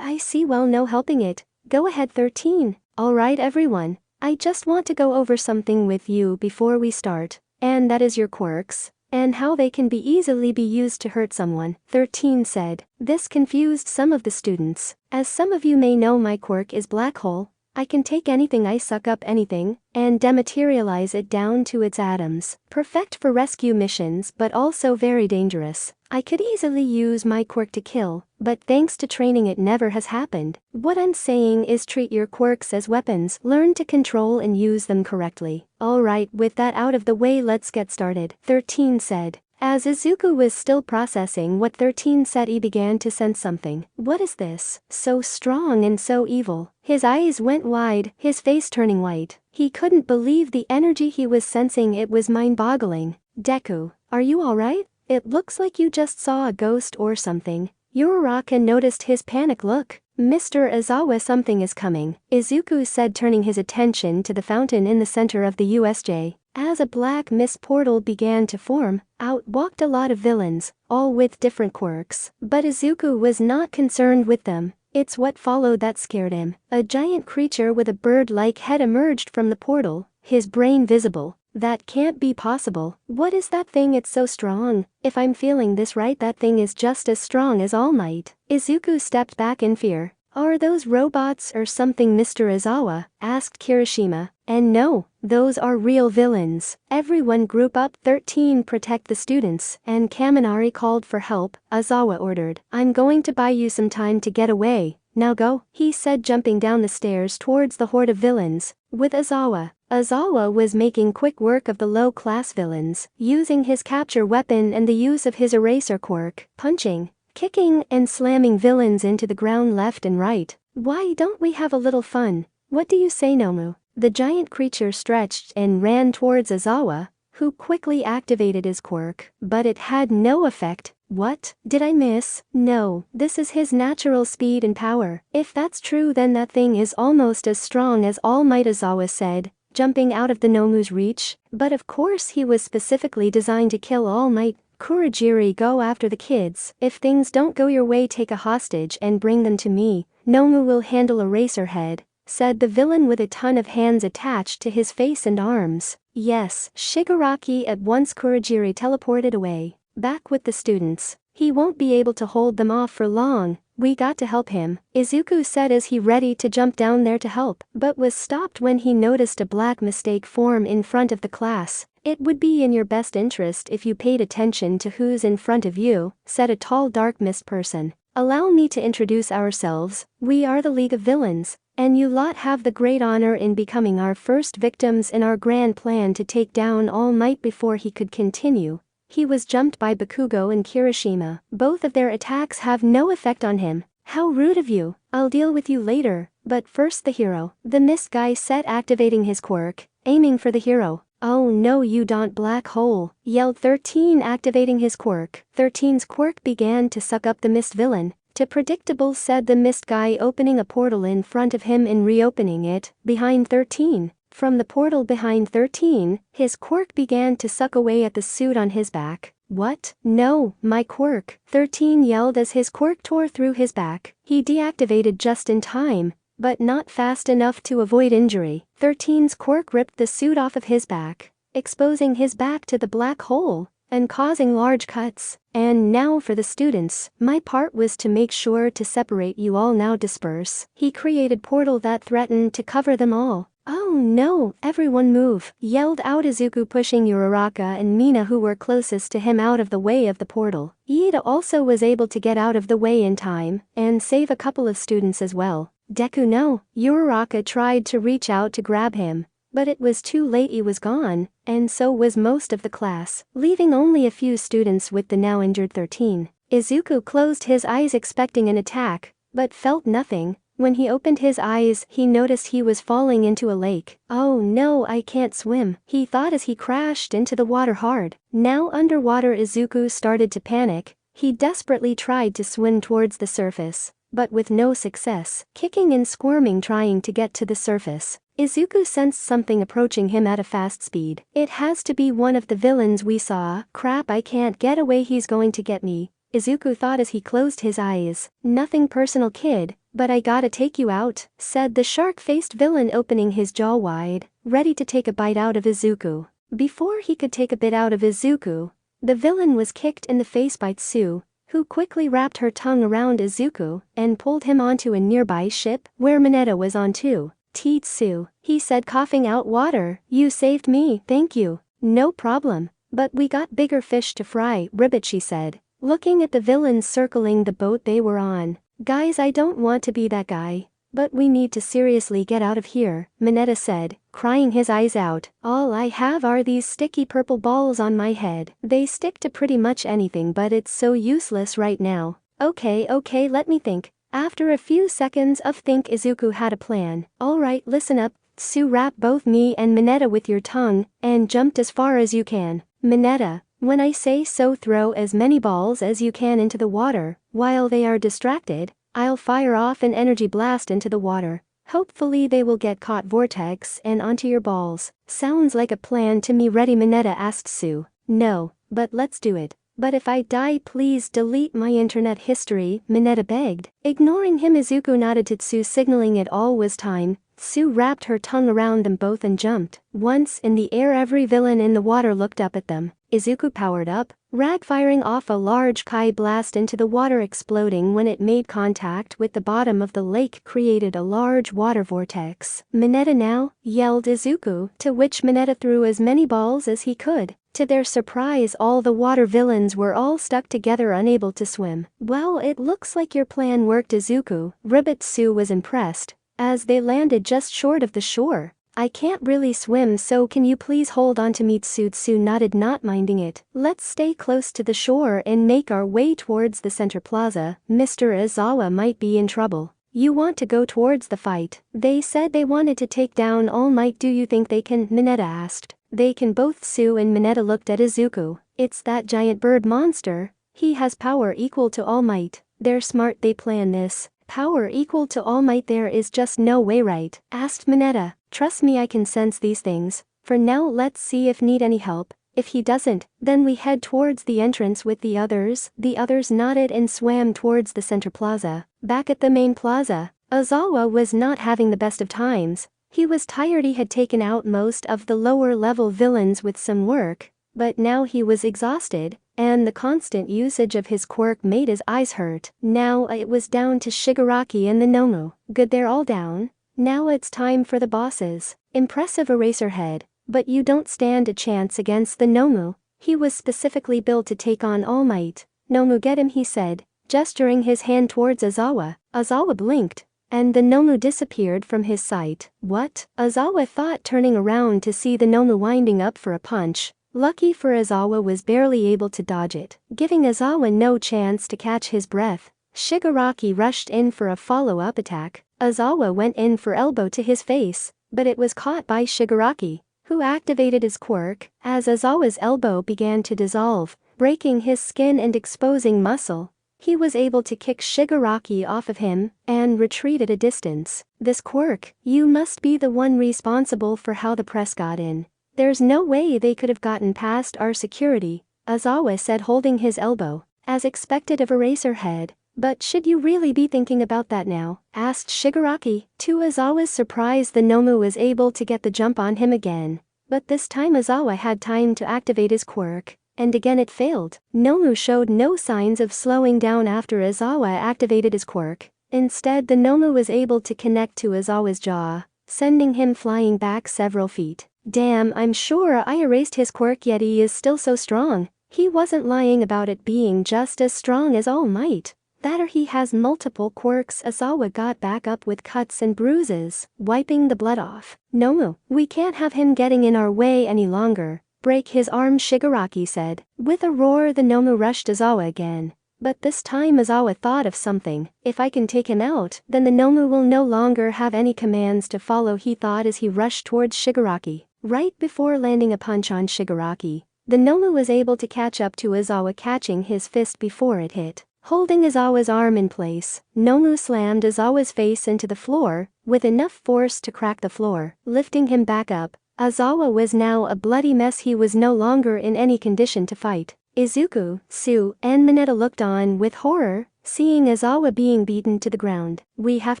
I see, well, no helping it. Go ahead 13. "Alright everyone, I just want to go over something with you before we start, and that is your quirks, and how they can be easily be used to hurt someone," 13 said. This confused some of the students. "As some of you may know, my quirk is Black Hole. I can take anything, I suck up anything, and dematerialize it down to its atoms. Perfect for rescue missions but also very dangerous. I could easily use my quirk to kill, but thanks to training it never has happened. What I'm saying is treat your quirks as weapons, learn to control and use them correctly. Alright, with that out of the way, let's get started, 13 said. As Izuku was still processing what 13 said, he began to sense something. What is this? So strong and so evil. His eyes went wide, his face turning white. He couldn't believe the energy he was sensing, it was mind-boggling. Deku, are you alright? It looks like you just saw a ghost or something. Uraraka noticed his panic look. Mr. Aizawa, something is coming, Izuku said, turning his attention to the fountain in the center of the USJ. As a black mist portal began to form, out walked a lot of villains, all with different quirks. But Izuku was not concerned with them. It's what followed that scared him. A giant creature with a bird-like head emerged from the portal, his brain visible. That can't be possible. What is that thing? It's so strong. If I'm feeling this right, that thing is just as strong as All Might. Izuku stepped back in fear. Are those robots or something, Mr. Aizawa? Asked Kirishima. And no, those are real villains. Everyone group up, 13 protect the students, and Kaminari called for help. Aizawa ordered. I'm going to buy you some time to get away. Now go, he said, jumping down the stairs towards the horde of villains. With Aizawa was making quick work of the low-class villains, using his capture weapon and the use of his eraser quirk, punching, kicking and slamming villains into the ground left and right. Why don't we have a little fun? What do you say, Nomu? The giant creature stretched and ran towards Aizawa, who quickly activated his quirk, but it had no effect. What? Did I miss? No, this is his natural speed and power. If that's true, then that thing is almost as strong as All Might, Aizawa said, jumping out of the Nomu's reach. But of course he was specifically designed to kill All Might. Kurogiri, go after the kids. If things don't go your way, take a hostage and bring them to me. Nomu will handle Eraserhead, said the villain with a ton of hands attached to his face and arms. Yes, Shigaraki. At once Kurogiri teleported away. Back with the students. He won't be able to hold them off for long. We got to help him, Izuku said as he ready to jump down there to help, but was stopped when he noticed a black mistake form in front of the class. It would be in your best interest if you paid attention to who's in front of you, said a tall dark mist person. Allow me to introduce ourselves. We are the League of Villains, and you lot have the great honor in becoming our first victims in our grand plan to take down All Might. Before he could continue, he was jumped by Bakugo and Kirishima. Both of their attacks have no effect on him. How rude of you. I'll deal with you later, but first the hero. The mist guy said, activating his quirk, aiming for the hero. Oh no, you don't, black hole, yelled 13, activating his quirk. 13's quirk began to suck up the mist villain. Too predictable, said the mist guy, opening a portal in front of him and reopening it behind 13. From the portal behind 13, his quirk began to suck away at the suit on his back. What? No, my quirk, 13 yelled as his quirk tore through his back. He deactivated just in time, but not fast enough to avoid injury. 13's quirk ripped the suit off of his back, exposing his back to the black hole and causing large cuts. And now for the students. My part was to make sure to separate you all. Now disperse. He created portal that threatened to cover them all. Oh no, everyone move, yelled out Izuku, pushing Uraraka and Mina, who were closest to him, out of the way of the portal. Iida also was able to get out of the way in time and save a couple of students as well. Deku, no. Uraraka tried to reach out to grab him, but it was too late. He was gone, and so was most of the class, leaving only a few students with the now injured 13. Izuku closed his eyes expecting an attack, but felt nothing. When he opened his eyes, he noticed he was falling into a lake. Oh no, I can't swim, he thought as he crashed into the water hard. Now underwater, Izuku started to panic. He desperately tried to swim towards the surface, but with no success, kicking and squirming trying to get to the surface. Izuku sensed something approaching him at a fast speed. It has to be one of the villains we saw. Crap, I can't get away, he's going to get me, Izuku thought as he closed his eyes. Nothing personal, kid, but I gotta take you out, said the shark-faced villain, opening his jaw wide, ready to take a bite out of Izuku. Before he could take a bit out of Izuku, the villain was kicked in the face by Tsu, who quickly wrapped her tongue around Izuku and pulled him onto a nearby ship where Mineta was on too. Teat Sue, he said, coughing out water. You saved me, thank you. No problem. But we got bigger fish to fry, Ribbit, she said, looking at the villains circling the boat they were on. Guys, I don't want to be that guy. But we need to seriously get out of here, Mineta said, crying his eyes out. All I have are these sticky purple balls on my head. They stick to pretty much anything, but it's so useless right now. Okay, let me think. After a few seconds of think, Izuku had a plan. Alright, listen up, Sue, wrap both me and Mineta with your tongue, and jumped as far as you can. Mineta, when I say so, throw as many balls as you can into the water. While they are distracted, I'll fire off an energy blast into the water. Hopefully they will get caught vortex and onto your balls. Sounds like a plan to me. Ready, Mineta asked Sue. No, but let's do it. But if I die, please delete my internet history, Mineta begged. Ignoring him, Izuku nodded to Sue, signaling it all was time. Sue wrapped her tongue around them both and jumped. Once in the air, every villain in the water looked up at them. Izuku powered up, Rag firing off a large Kai blast into the water. Exploding when it made contact with the bottom of the lake created a large water vortex. Mineta now, yelled Izuku, to which Mineta threw as many balls as he could. To their surprise, all the water villains were all stuck together, unable to swim. Well, it looks like your plan worked, Izuku. Ribbit Sue was impressed, as they landed just short of the shore. I can't really swim, so can you please hold on to me? Sue nodded, not minding it. Let's stay close to the shore and make our way towards the center plaza. Mr. Izawa might be in trouble. You want to go towards the fight? They said they wanted to take down All Might. Do you think they can? Mineta asked. They can both. Sue and Mineta looked at Izuku. It's that giant bird monster. He has power equal to All Might. They're smart, they plan this. Power equal to All Might? There is just no way, right? Asked Mineta. Trust me, I can sense these things. For now, let's see if need any help. If he doesn't, then we head towards the entrance with the others. The others nodded and swam towards the center plaza. Back at the main plaza, Ozawa was not having the best of times. He was tired. He had taken out most of the lower level villains with some work, but now he was exhausted, and the constant usage of his quirk made his eyes hurt. Now it was down to Shigaraki and the Nomu. Good, they're all down. Now it's time for the bosses. Impressive, Eraserhead, but you don't stand a chance against the Nomu. He was specifically built to take on All Might. Nomu, get him, he said, gesturing his hand towards Ozawa. Ozawa blinked, and the Nomu disappeared from his sight. What? Ozawa thought, turning around to see the Nomu winding up for a punch. Lucky for Ozawa was barely able to dodge it, giving Ozawa no chance to catch his breath. Shigaraki rushed in for a follow-up attack. Ozawa went in for elbow to his face, but it was caught by Shigaraki, who activated his quirk, as Ozawa's elbow began to dissolve, breaking his skin and exposing muscle. He was able to kick Shigaraki off of him, and retreat at a distance. This quirk, you must be the one responsible for how the press got in. There's no way they could have gotten past our security, Ozawa said, holding his elbow, as expected of Eraserhead. But should you really be thinking about that now? Asked Shigaraki. To Ozawa's surprise, the Nomu was able to get the jump on him again. But this time Ozawa had time to activate his quirk, and again it failed. Nomu showed no signs of slowing down after Ozawa activated his quirk. Instead, the Nomu was able to connect to Ozawa's jaw, sending him flying back several feet. Damn, I'm sure I erased his quirk, yet he is still so strong. He wasn't lying about it being just as strong as All Might. That or he has multiple quirks. Ozawa got back up with cuts and bruises, wiping the blood off. Nomu, we can't have him getting in our way any longer. Break his arm, Shigaraki said. With a roar, the Nomu rushed Ozawa again. But this time Ozawa thought of something. If I can take him out, then the Nomu will no longer have any commands to follow, he thought as he rushed towards Shigaraki. Right before landing a punch on Shigaraki, the Nomu was able to catch up to Ozawa, catching his fist before it hit. Holding Ozawa's arm in place, Nomu slammed Ozawa's face into the floor, with enough force to crack the floor. Lifting him back up, Ozawa was now a bloody mess. He was no longer in any condition to fight. Izuku, Sue, and Mineta looked on with horror, seeing Ozawa being beaten to the ground. We have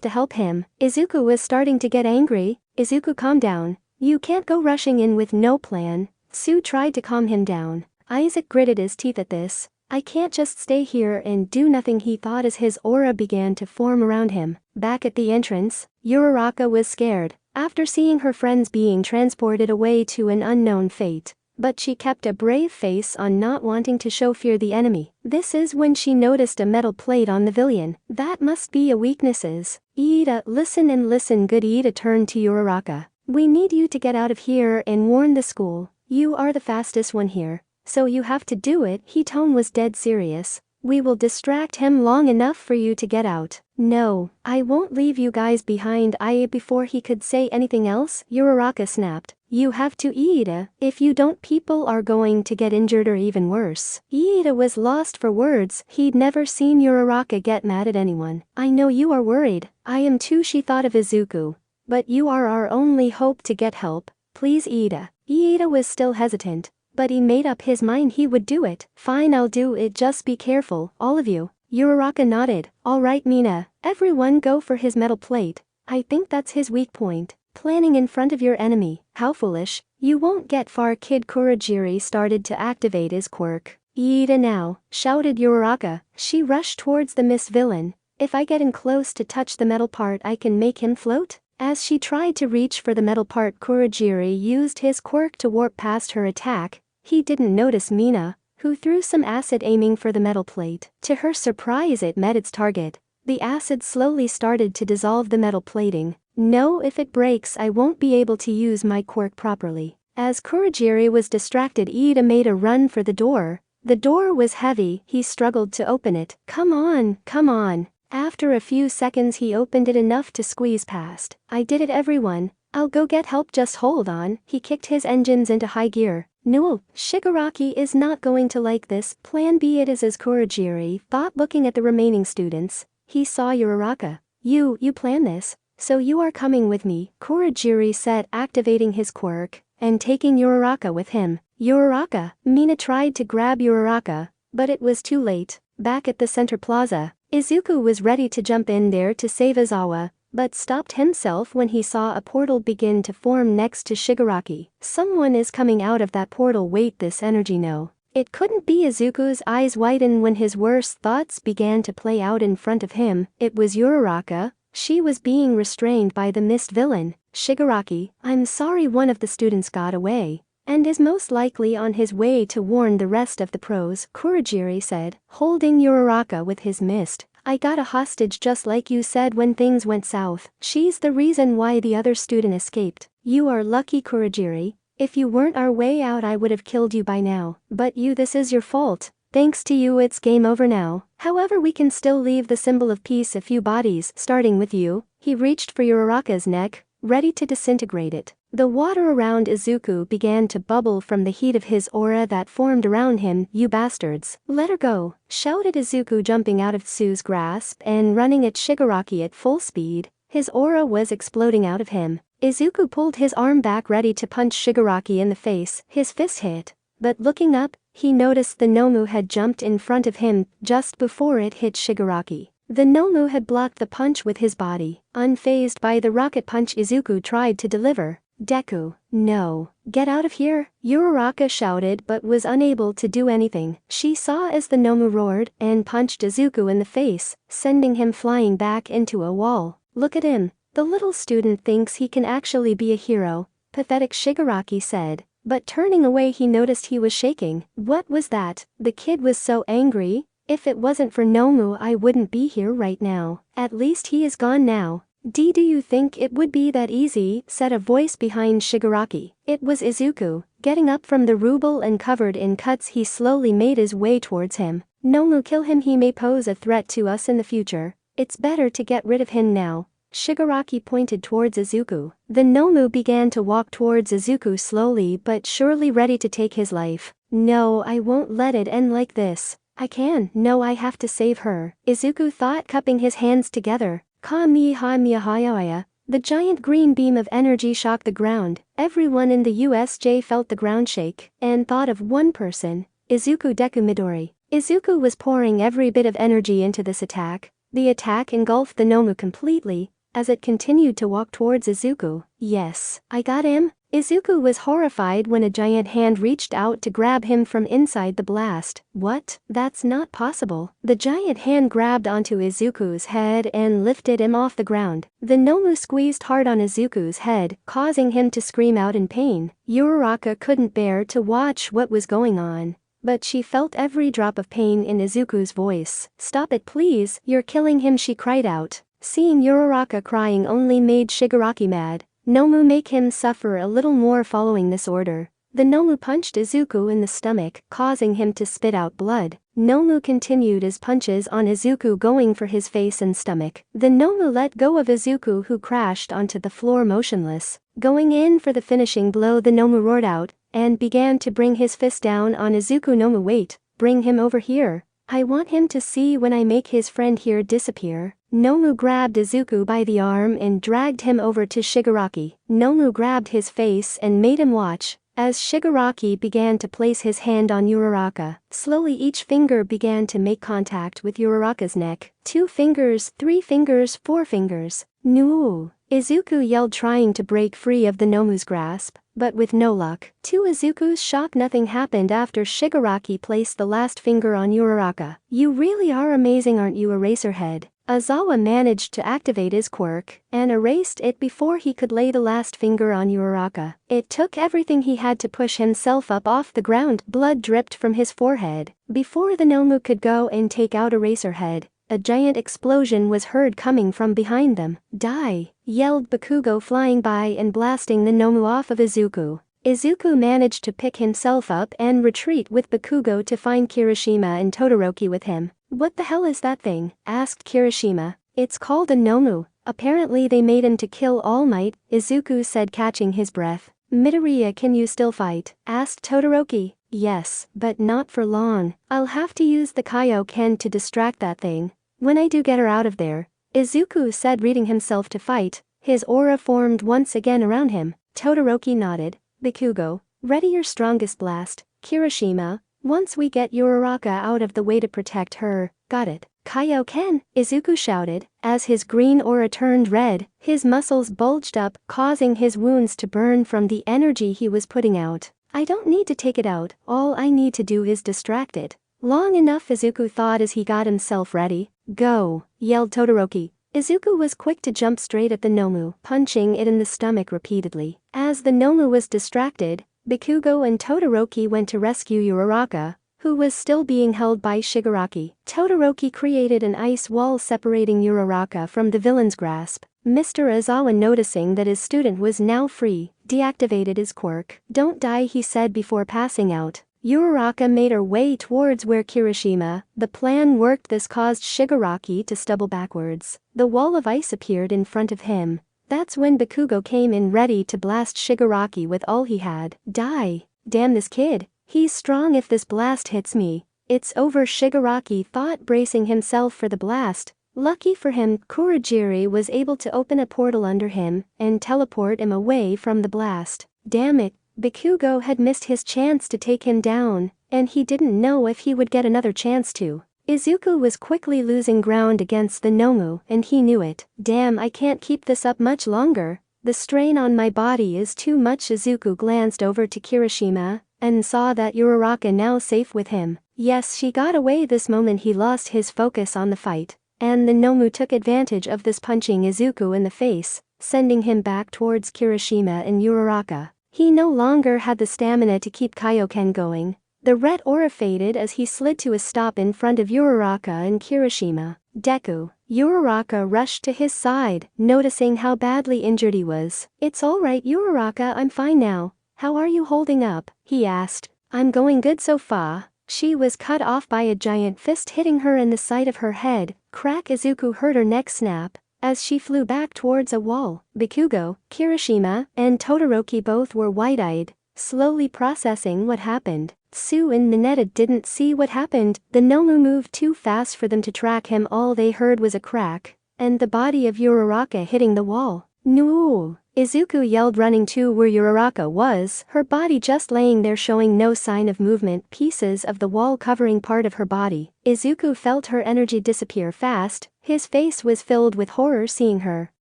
to help him. Izuku was starting to get angry. Izuku, calm down. You can't go rushing in with no plan. Sue tried to calm him down. Isaac gritted his teeth at this. I can't just stay here and do nothing, he thought as his aura began to form around him. Back at the entrance, Uraraka was scared, after seeing her friends being transported away to an unknown fate. But she kept a brave face on, not wanting to show fear the enemy. This is when she noticed a metal plate on the villain. That must be a weaknesses. Iida, listen and listen good. Iida turned to Uraraka. We need you to get out of here and warn the school. You are the fastest one here, so you have to do it. His tone was dead serious. We will distract him long enough for you to get out. No, I won't leave you guys behind. Before he could say anything else, Uraraka snapped. You have to, Iida. If you don't, people are going to get injured or even worse. Iida was lost for words. He'd never seen Uraraka get mad at anyone. I know you are worried. I am too, she thought of Izuku. But you are our only hope to get help. Please, Iida. Iida was still hesitant, but he made up his mind he would do it. Fine, I'll do it, just be careful, all of you. Uraraka nodded. Alright Mina, everyone go for his metal plate. I think that's his weak point. Planning in front of your enemy, how foolish. You won't get far. Kid Kurogiri started to activate his quirk. Iida now, shouted Uraraka. She rushed towards the Miss Villain. If I get in close to touch the metal part, I can make him float? As she tried to reach for the metal part, Kurogiri used his quirk to warp past her attack. He didn't notice Mina, who threw some acid aiming for the metal plate. To her surprise, it met its target. The acid slowly started to dissolve the metal plating. No, if it breaks, I won't be able to use my quirk properly. As Kurogiri was distracted, Iida made a run for the door. The door was heavy. He struggled to open it. Come on, come on. After a few seconds, he opened it enough to squeeze past. I did it, everyone. I'll go get help, just hold on. He kicked his engines into high gear. No, Shigaraki is not going to like this. Plan B it is, as Kurogiri thought, looking at the remaining students. He saw Uraraka. You plan this? So you are coming with me, Kurogiri said, activating his quirk and taking Uraraka with him. Uraraka. Mina tried to grab Uraraka, but it was too late. Back at the center plaza, Izuku was ready to jump in there to save Izawa, but stopped himself when he saw a portal begin to form next to Shigaraki. Someone is coming out of that portal. Wait, this energy, no. It couldn't be. Izuku's eyes widened when his worst thoughts began to play out in front of him. It was Uraraka. She was being restrained by the mist villain. Shigaraki, I'm sorry, one of the students got away, and is most likely on his way to warn the rest of the pros, Kurogiri said, holding Uraraka with his mist. I got a hostage just like you said when things went south. She's the reason why the other student escaped. You are lucky, Kurogiri. If you weren't our way out, I would have killed you by now. But this is your fault. Thanks to you, it's game over now. However, we can still leave the symbol of peace a few bodies, starting with you. He reached for Uraraka's neck, ready to disintegrate it. The water around Izuku began to bubble from the heat of his aura that formed around him. You bastards. Let her go, shouted Izuku, jumping out of Tsu's grasp and running at Shigaraki at full speed. His aura was exploding out of him. Izuku pulled his arm back, ready to punch Shigaraki in the face. His fist hit, but looking up, he noticed the Nomu had jumped in front of him just before it hit Shigaraki. The Nomu had blocked the punch with his body. Unfazed by the rocket punch Izuku tried to deliver. Deku, no. Get out of here, Uraraka shouted, but was unable to do anything. She saw as the Nomu roared and punched Izuku in the face, sending him flying back into a wall. Look at him. The little student thinks he can actually be a hero. Pathetic, Shigaraki said. But turning away, he noticed he was shaking. What was that? The kid was so angry. If it wasn't for Nomu, I wouldn't be here right now. At least he is gone now. Do you think it would be that easy? Said a voice behind Shigaraki. It was Izuku. Getting up from the rubble and covered in cuts, he slowly made his way towards him. Nomu, kill him. He may pose a threat to us in the future. It's better to get rid of him now. Shigaraki pointed towards Izuku. The Nomu began to walk towards Izuku slowly but surely, ready to take his life. No, I won't let it end like this. I can. No, I have to save her, Izuku thought, cupping his hands together. Kamehameha. The giant green beam of energy shocked the ground. Everyone in the USJ felt the ground shake and thought of one person, Izuku Deku Midori. Izuku was pouring every bit of energy into this attack. The attack engulfed the Nomu completely as it continued to walk towards Izuku. Yes, I got him. Izuku was horrified when a giant hand reached out to grab him from inside the blast. What? That's not possible. The giant hand grabbed onto Izuku's head and lifted him off the ground. The Nomu squeezed hard on Izuku's head, causing him to scream out in pain. Uraraka couldn't bear to watch what was going on, but she felt every drop of pain in Izuku's voice. "Stop it please, you're killing him," she cried out. Seeing Uraraka crying only made Shigaraki mad. Nomu make him suffer a little more following this order. The Nomu punched Izuku in the stomach, causing him to spit out blood. Nomu continued his punches on Izuku, going for his face and stomach. The Nomu let go of Izuku, who crashed onto the floor motionless. Going in for the finishing blow, the Nomu roared out and began to bring his fist down on Izuku. "Nomu, wait, bring him over here. I want him to see when I make his friend here disappear." Nomu grabbed Izuku by the arm and dragged him over to Shigaraki. Nomu grabbed his face and made him watch as Shigaraki began to place his hand on Uraraka. Slowly each finger began to make contact with Uraraka's neck. 2 fingers, 3 fingers, 4 fingers. "No!" Izuku yelled, trying to break free of the Nomu's grasp, but with no luck. To Izuku's shock, nothing happened after Shigaraki placed the last finger on Uraraka. "You really are amazing, aren't you, Eraserhead?" Aizawa managed to activate his quirk and erased it before he could lay the last finger on Uraraka. It took everything he had to push himself up off the ground. Blood dripped from his forehead. Before the Nomu could go and take out Eraserhead, a giant explosion was heard coming from behind them. "Die!" yelled Bakugo, flying by and blasting the Nomu off of Izuku. Izuku managed to pick himself up and retreat with Bakugo to find Kirishima and Todoroki with him. "What the hell is that thing?" asked Kirishima. "It's called a Nomu. Apparently they made him to kill All Might," Izuku said, catching his breath. "Midoriya, can you still fight?" asked Todoroki. "Yes, but not for long. I'll have to use the Kaioken to distract that thing when I do get her out of there," Izuku said, readying himself to fight. His aura formed once again around him. Todoroki nodded. "Bakugo, ready your strongest blast. Kirishima, once we get Uraraka out of the way to protect her." "Got it." "Kaioken!" Izuku shouted. As his green aura turned red, his muscles bulged up, causing his wounds to burn from the energy he was putting out. "I don't need to take it out, all I need to do is distract it long enough," Izuku thought as he got himself ready. "Go!" yelled Todoroki. Izuku was quick to jump straight at the Nomu, punching it in the stomach repeatedly. As the Nomu was distracted, Bakugo and Todoroki went to rescue Uraraka, who was still being held by Shigaraki. Todoroki created an ice wall separating Uraraka from the villain's grasp. Mr. Aizawa, noticing that his student was now free, deactivated his quirk. "Don't die," he said before passing out. Uraraka made her way towards where Kirishima. The plan worked. This caused Shigaraki to stumble backwards. The wall of ice appeared in front of him. That's when Bakugo came in, ready to blast Shigaraki with all he had. "Die! Damn this kid. He's strong. If this blast hits me, it's over," Shigaraki thought, bracing himself for the blast. Lucky for him, Kurogiri was able to open a portal under him and teleport him away from the blast. Damn it. Bakugo had missed his chance to take him down, and he didn't know if he would get another chance to. Izuku was quickly losing ground against the Nomu, and he knew it. "Damn, I can't keep this up much longer. The strain on my body is too much." Izuku glanced over to Kirishima and saw that Uraraka now safe with him. Yes, she got away. This moment he lost his focus on the fight, and the Nomu took advantage of this, punching Izuku in the face, sending him back towards Kirishima and Uraraka. He no longer had the stamina to keep Kaioken going. The red aura faded as he slid to a stop in front of Uraraka and Kirishima. "Deku." Uraraka rushed to his side, noticing how badly injured he was. "It's alright, Uraraka, I'm fine now. How are you holding up?" he asked. "I'm going good so far." She was cut off by a giant fist hitting her in the side of her head. Crack! Izuku heard her neck snap as she flew back towards a wall. Bakugo, Kirishima, and Todoroki both were wide-eyed, slowly processing what happened. Tsu and Mineta didn't see what happened. The Nomu moved too fast for them to track him. All they heard was a crack and the body of Uraraka hitting the wall. "No!" Izuku yelled, running to where Uraraka was, her body just laying there showing no sign of movement, pieces of the wall covering part of her body. Izuku felt her energy disappear fast. His face was filled with horror seeing her.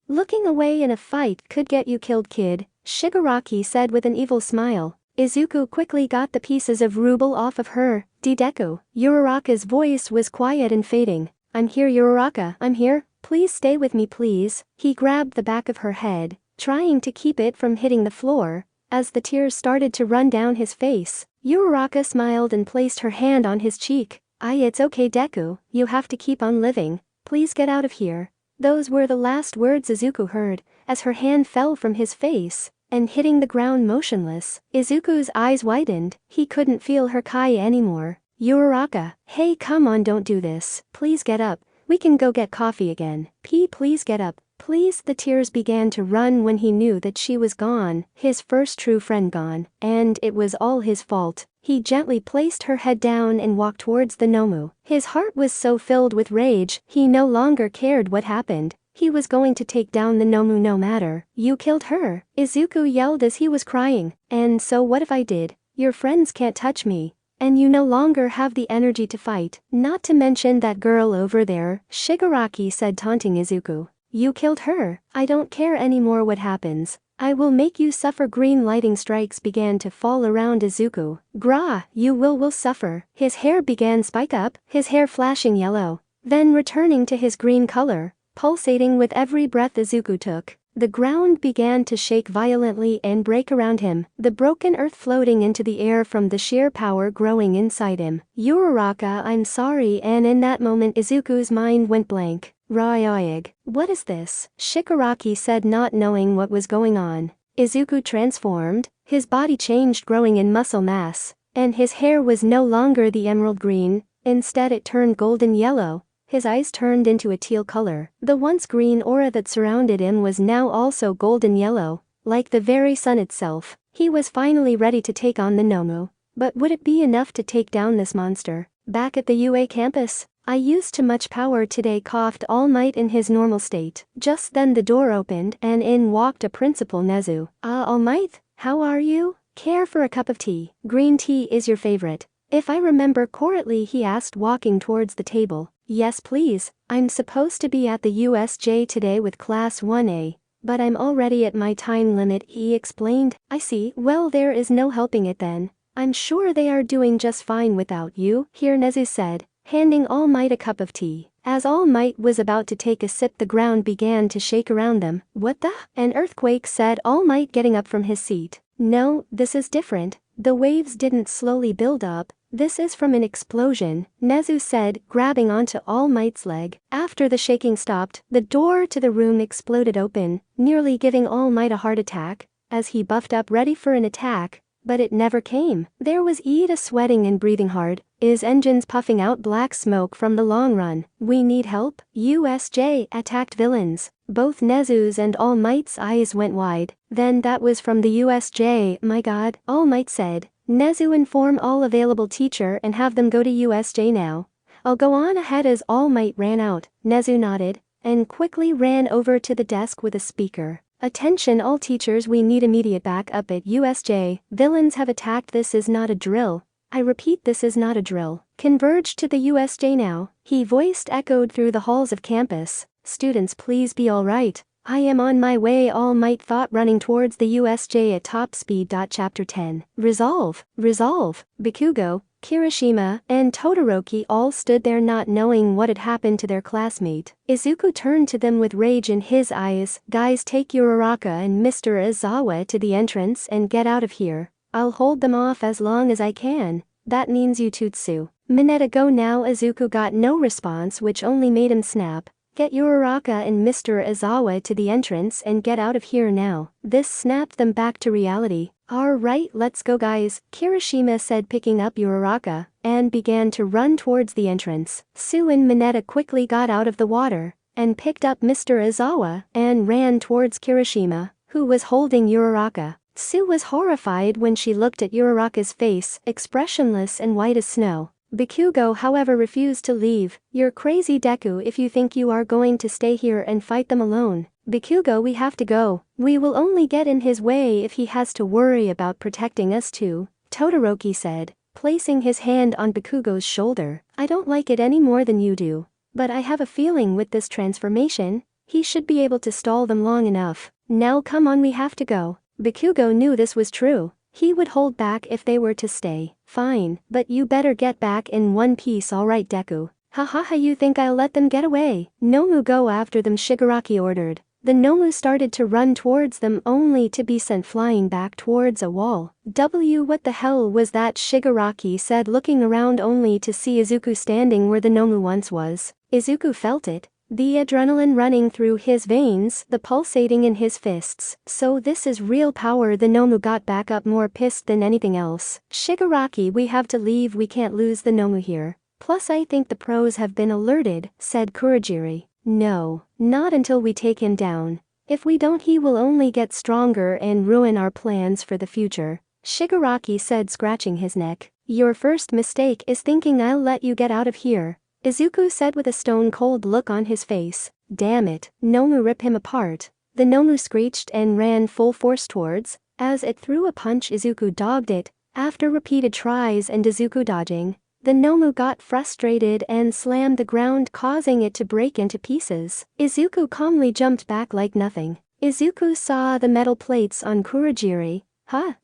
"Looking away in a fight could get you killed, kid," Shigaraki said with an evil smile. Izuku quickly got the pieces of ruble off of her. Deku. Uraraka's voice was quiet and fading. I'm here, Uraraka, I'm here, please stay with me please. He grabbed the back of her head, trying to keep it from hitting the floor, as the tears started to run down his face. Uraraka smiled and placed her hand on his cheek. It's okay Deku, you have to keep on living, please get out of here. Those were the last words Izuku heard, as her hand fell from his face, and hitting the ground motionless. Izuku's eyes widened, he couldn't feel her kai anymore. Uraraka, hey come on don't do this, please get up, we can go get coffee again. Please get up, please. The tears began to run when he knew that she was gone, his first true friend gone, and it was all his fault. He gently placed her head down and walked towards the Nomu. His heart was so filled with rage, he no longer cared what happened. He was going to take down the Nomu no matter. You killed her, Izuku yelled as he was crying. And so what if I did? Your friends can't touch me. And you no longer have the energy to fight. Not to mention that girl over there, Shigaraki said taunting Izuku. You killed her, I don't care anymore what happens. I will make you suffer. Green lighting strikes began to fall around Izuku. Gra, you will suffer. His hair began spike up, his hair flashing yellow, then returning to his green color, pulsating with every breath Izuku took. The ground began to shake violently and break around him, the broken earth floating into the air from the sheer power growing inside him. Uraraka, I'm sorry, and in that moment Izuku's mind went blank. Ryoig. What is this? Shigaraki said, not knowing what was going on. Izuku transformed, his body changed, growing in muscle mass, and his hair was no longer the emerald green, instead it turned golden yellow. His eyes turned into a teal color. The once green aura that surrounded him was now also golden yellow, like the very sun itself. He was finally ready to take on the Nomu. But would it be enough to take down this monster? Back at the UA campus, I used too much power today, coughed All Might in his normal state. Just then the door opened and in walked a Principal Nezu. All Might, how are you? Care for a cup of tea? Green tea is your favorite. If I remember correctly, he asked, walking towards the table. Yes please, I'm supposed to be at the USJ today with class 1A, but I'm already at my time limit, he explained. I see, well there is no helping it then. I'm sure they are doing just fine without you, here Nezu said, handing All Might a cup of tea. As All Might was about to take a sip, the ground began to shake around them. What the? An earthquake, said All Might, getting up from his seat. No, this is different. The waves didn't slowly build up. This is from an explosion, Nezu said, grabbing onto All Might's leg. After the shaking stopped, the door to the room exploded open, nearly giving All Might a heart attack, as he buffed up ready for an attack, but it never came. There was Ida sweating and breathing hard, his engines puffing out black smoke from the long run. We need help? USJ attacked villains. Both Nezu's and All Might's eyes went wide. Then that was from the USJ, my god, All Might said. Nezu, inform all available teacher and have them go to USJ now. I'll go on ahead. As All Might ran out, Nezu nodded, and quickly ran over to the desk with a speaker. Attention all teachers, we need immediate backup at USJ. Villains have attacked. This is not a drill. I repeat, this is not a drill. Converge to the USJ now. He voiced echoed through the halls of campus. Students, please be alright. I am on my way, All Might thought, running towards the USJ at top speed. Chapter 10. Resolve. Bikugo, Kirishima, and Todoroki all stood there not knowing what had happened to their classmate. Izuku turned to them with rage in his eyes. Guys, take Uraraka and Mr. Izawa to the entrance and get out of here. I'll hold them off as long as I can. That means you Tutsu. Mineta, go now. Izuku got no response, which only made him snap. Get Uraraka and Mr. Izawa to the entrance and get out of here now. This snapped them back to reality. Alright, let's go guys, Kirishima said, picking up Uraraka, and began to run towards the entrance. Sue and Mineta quickly got out of the water, and picked up Mr. Izawa, and ran towards Kirishima, who was holding Uraraka. Sue was horrified when she looked at Uraraka's face, expressionless and white as snow. Bikugo, however, refused to leave. You're crazy, Deku, if you think you are going to stay here and fight them alone. Bikugo, we have to go. We will only get in his way if he has to worry about protecting us too, Todoroki said, placing his hand on Bikugo's shoulder. I don't like it any more than you do, but I have a feeling with this transformation, he should be able to stall them long enough. Now come on, we have to go. Bakugo knew this was true. He would hold back if they were to stay. Fine, but you better get back in one piece, alright Deku. Hahaha, you think I'll let them get away? Nomu, go after them, Shigaraki ordered. The Nomu started to run towards them only to be sent flying back towards a wall. What the hell was that? Shigaraki said, looking around only to see Izuku standing where the Nomu once was. Izuku felt it. The adrenaline running through his veins, the pulsating in his fists. So this is real power. The Nomu got back up, more pissed than anything else. Shigaraki, we have to leave, we can't lose the Nomu here. Plus I think the pros have been alerted, said Kurogiri. No, not until we take him down. If we don't, he will only get stronger and ruin our plans for the future. Shigaraki said, scratching his neck. Your first mistake is thinking I'll let you get out of here. Izuku said with a stone-cold look on his face. Damn it, Nomu, rip him apart. The Nomu screeched and ran full force towards. As it threw a punch, Izuku dogged it. After repeated tries and Izuku dodging, the Nomu got frustrated and slammed the ground, causing it to break into pieces. Izuku calmly jumped back like nothing. Izuku saw the metal plates on Kurogiri.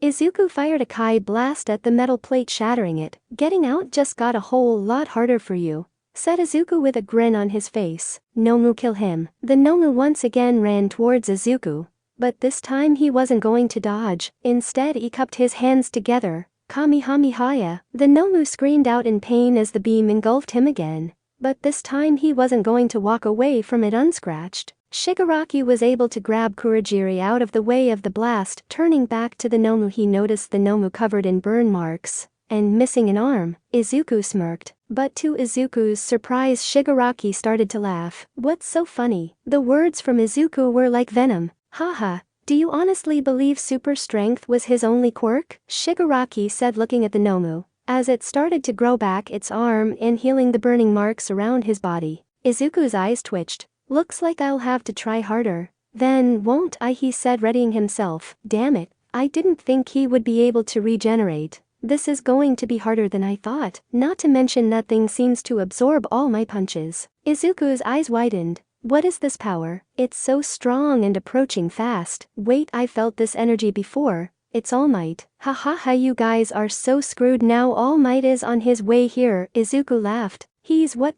Izuku fired a Kai blast at the metal plate, shattering it. Getting out just got a whole lot harder for you, said Izuku with a grin on his face. Nomu, kill him. The Nomu once again ran towards Izuku. But this time he wasn't going to dodge. Instead he cupped his hands together. Kamehameha. The Nomu screamed out in pain as the beam engulfed him again. But this time he wasn't going to walk away from it unscratched. Shigaraki was able to grab Kurogiri out of the way of the blast. Turning back to the Nomu, he noticed the Nomu covered in burn marks and missing an arm. Izuku smirked. But to Izuku's surprise, Shigaraki started to laugh. What's so funny? The words from Izuku were like venom. Haha. Do you honestly believe super strength was his only quirk? Shigaraki said, looking at the Nomu, as it started to grow back its arm and healing the burning marks around his body. Izuku's eyes twitched. Looks like I'll have to try harder. Then won't I? He said, readying himself. Damn it, I didn't think he would be able to regenerate. This is going to be harder than I thought. Not to mention that thing seems to absorb all my punches. Izuku's eyes widened. What is this power? It's so strong and approaching fast. Wait, I felt this energy before. It's All Might. Hahaha, you guys are so screwed now. All Might is on his way here. Izuku laughed. He's what?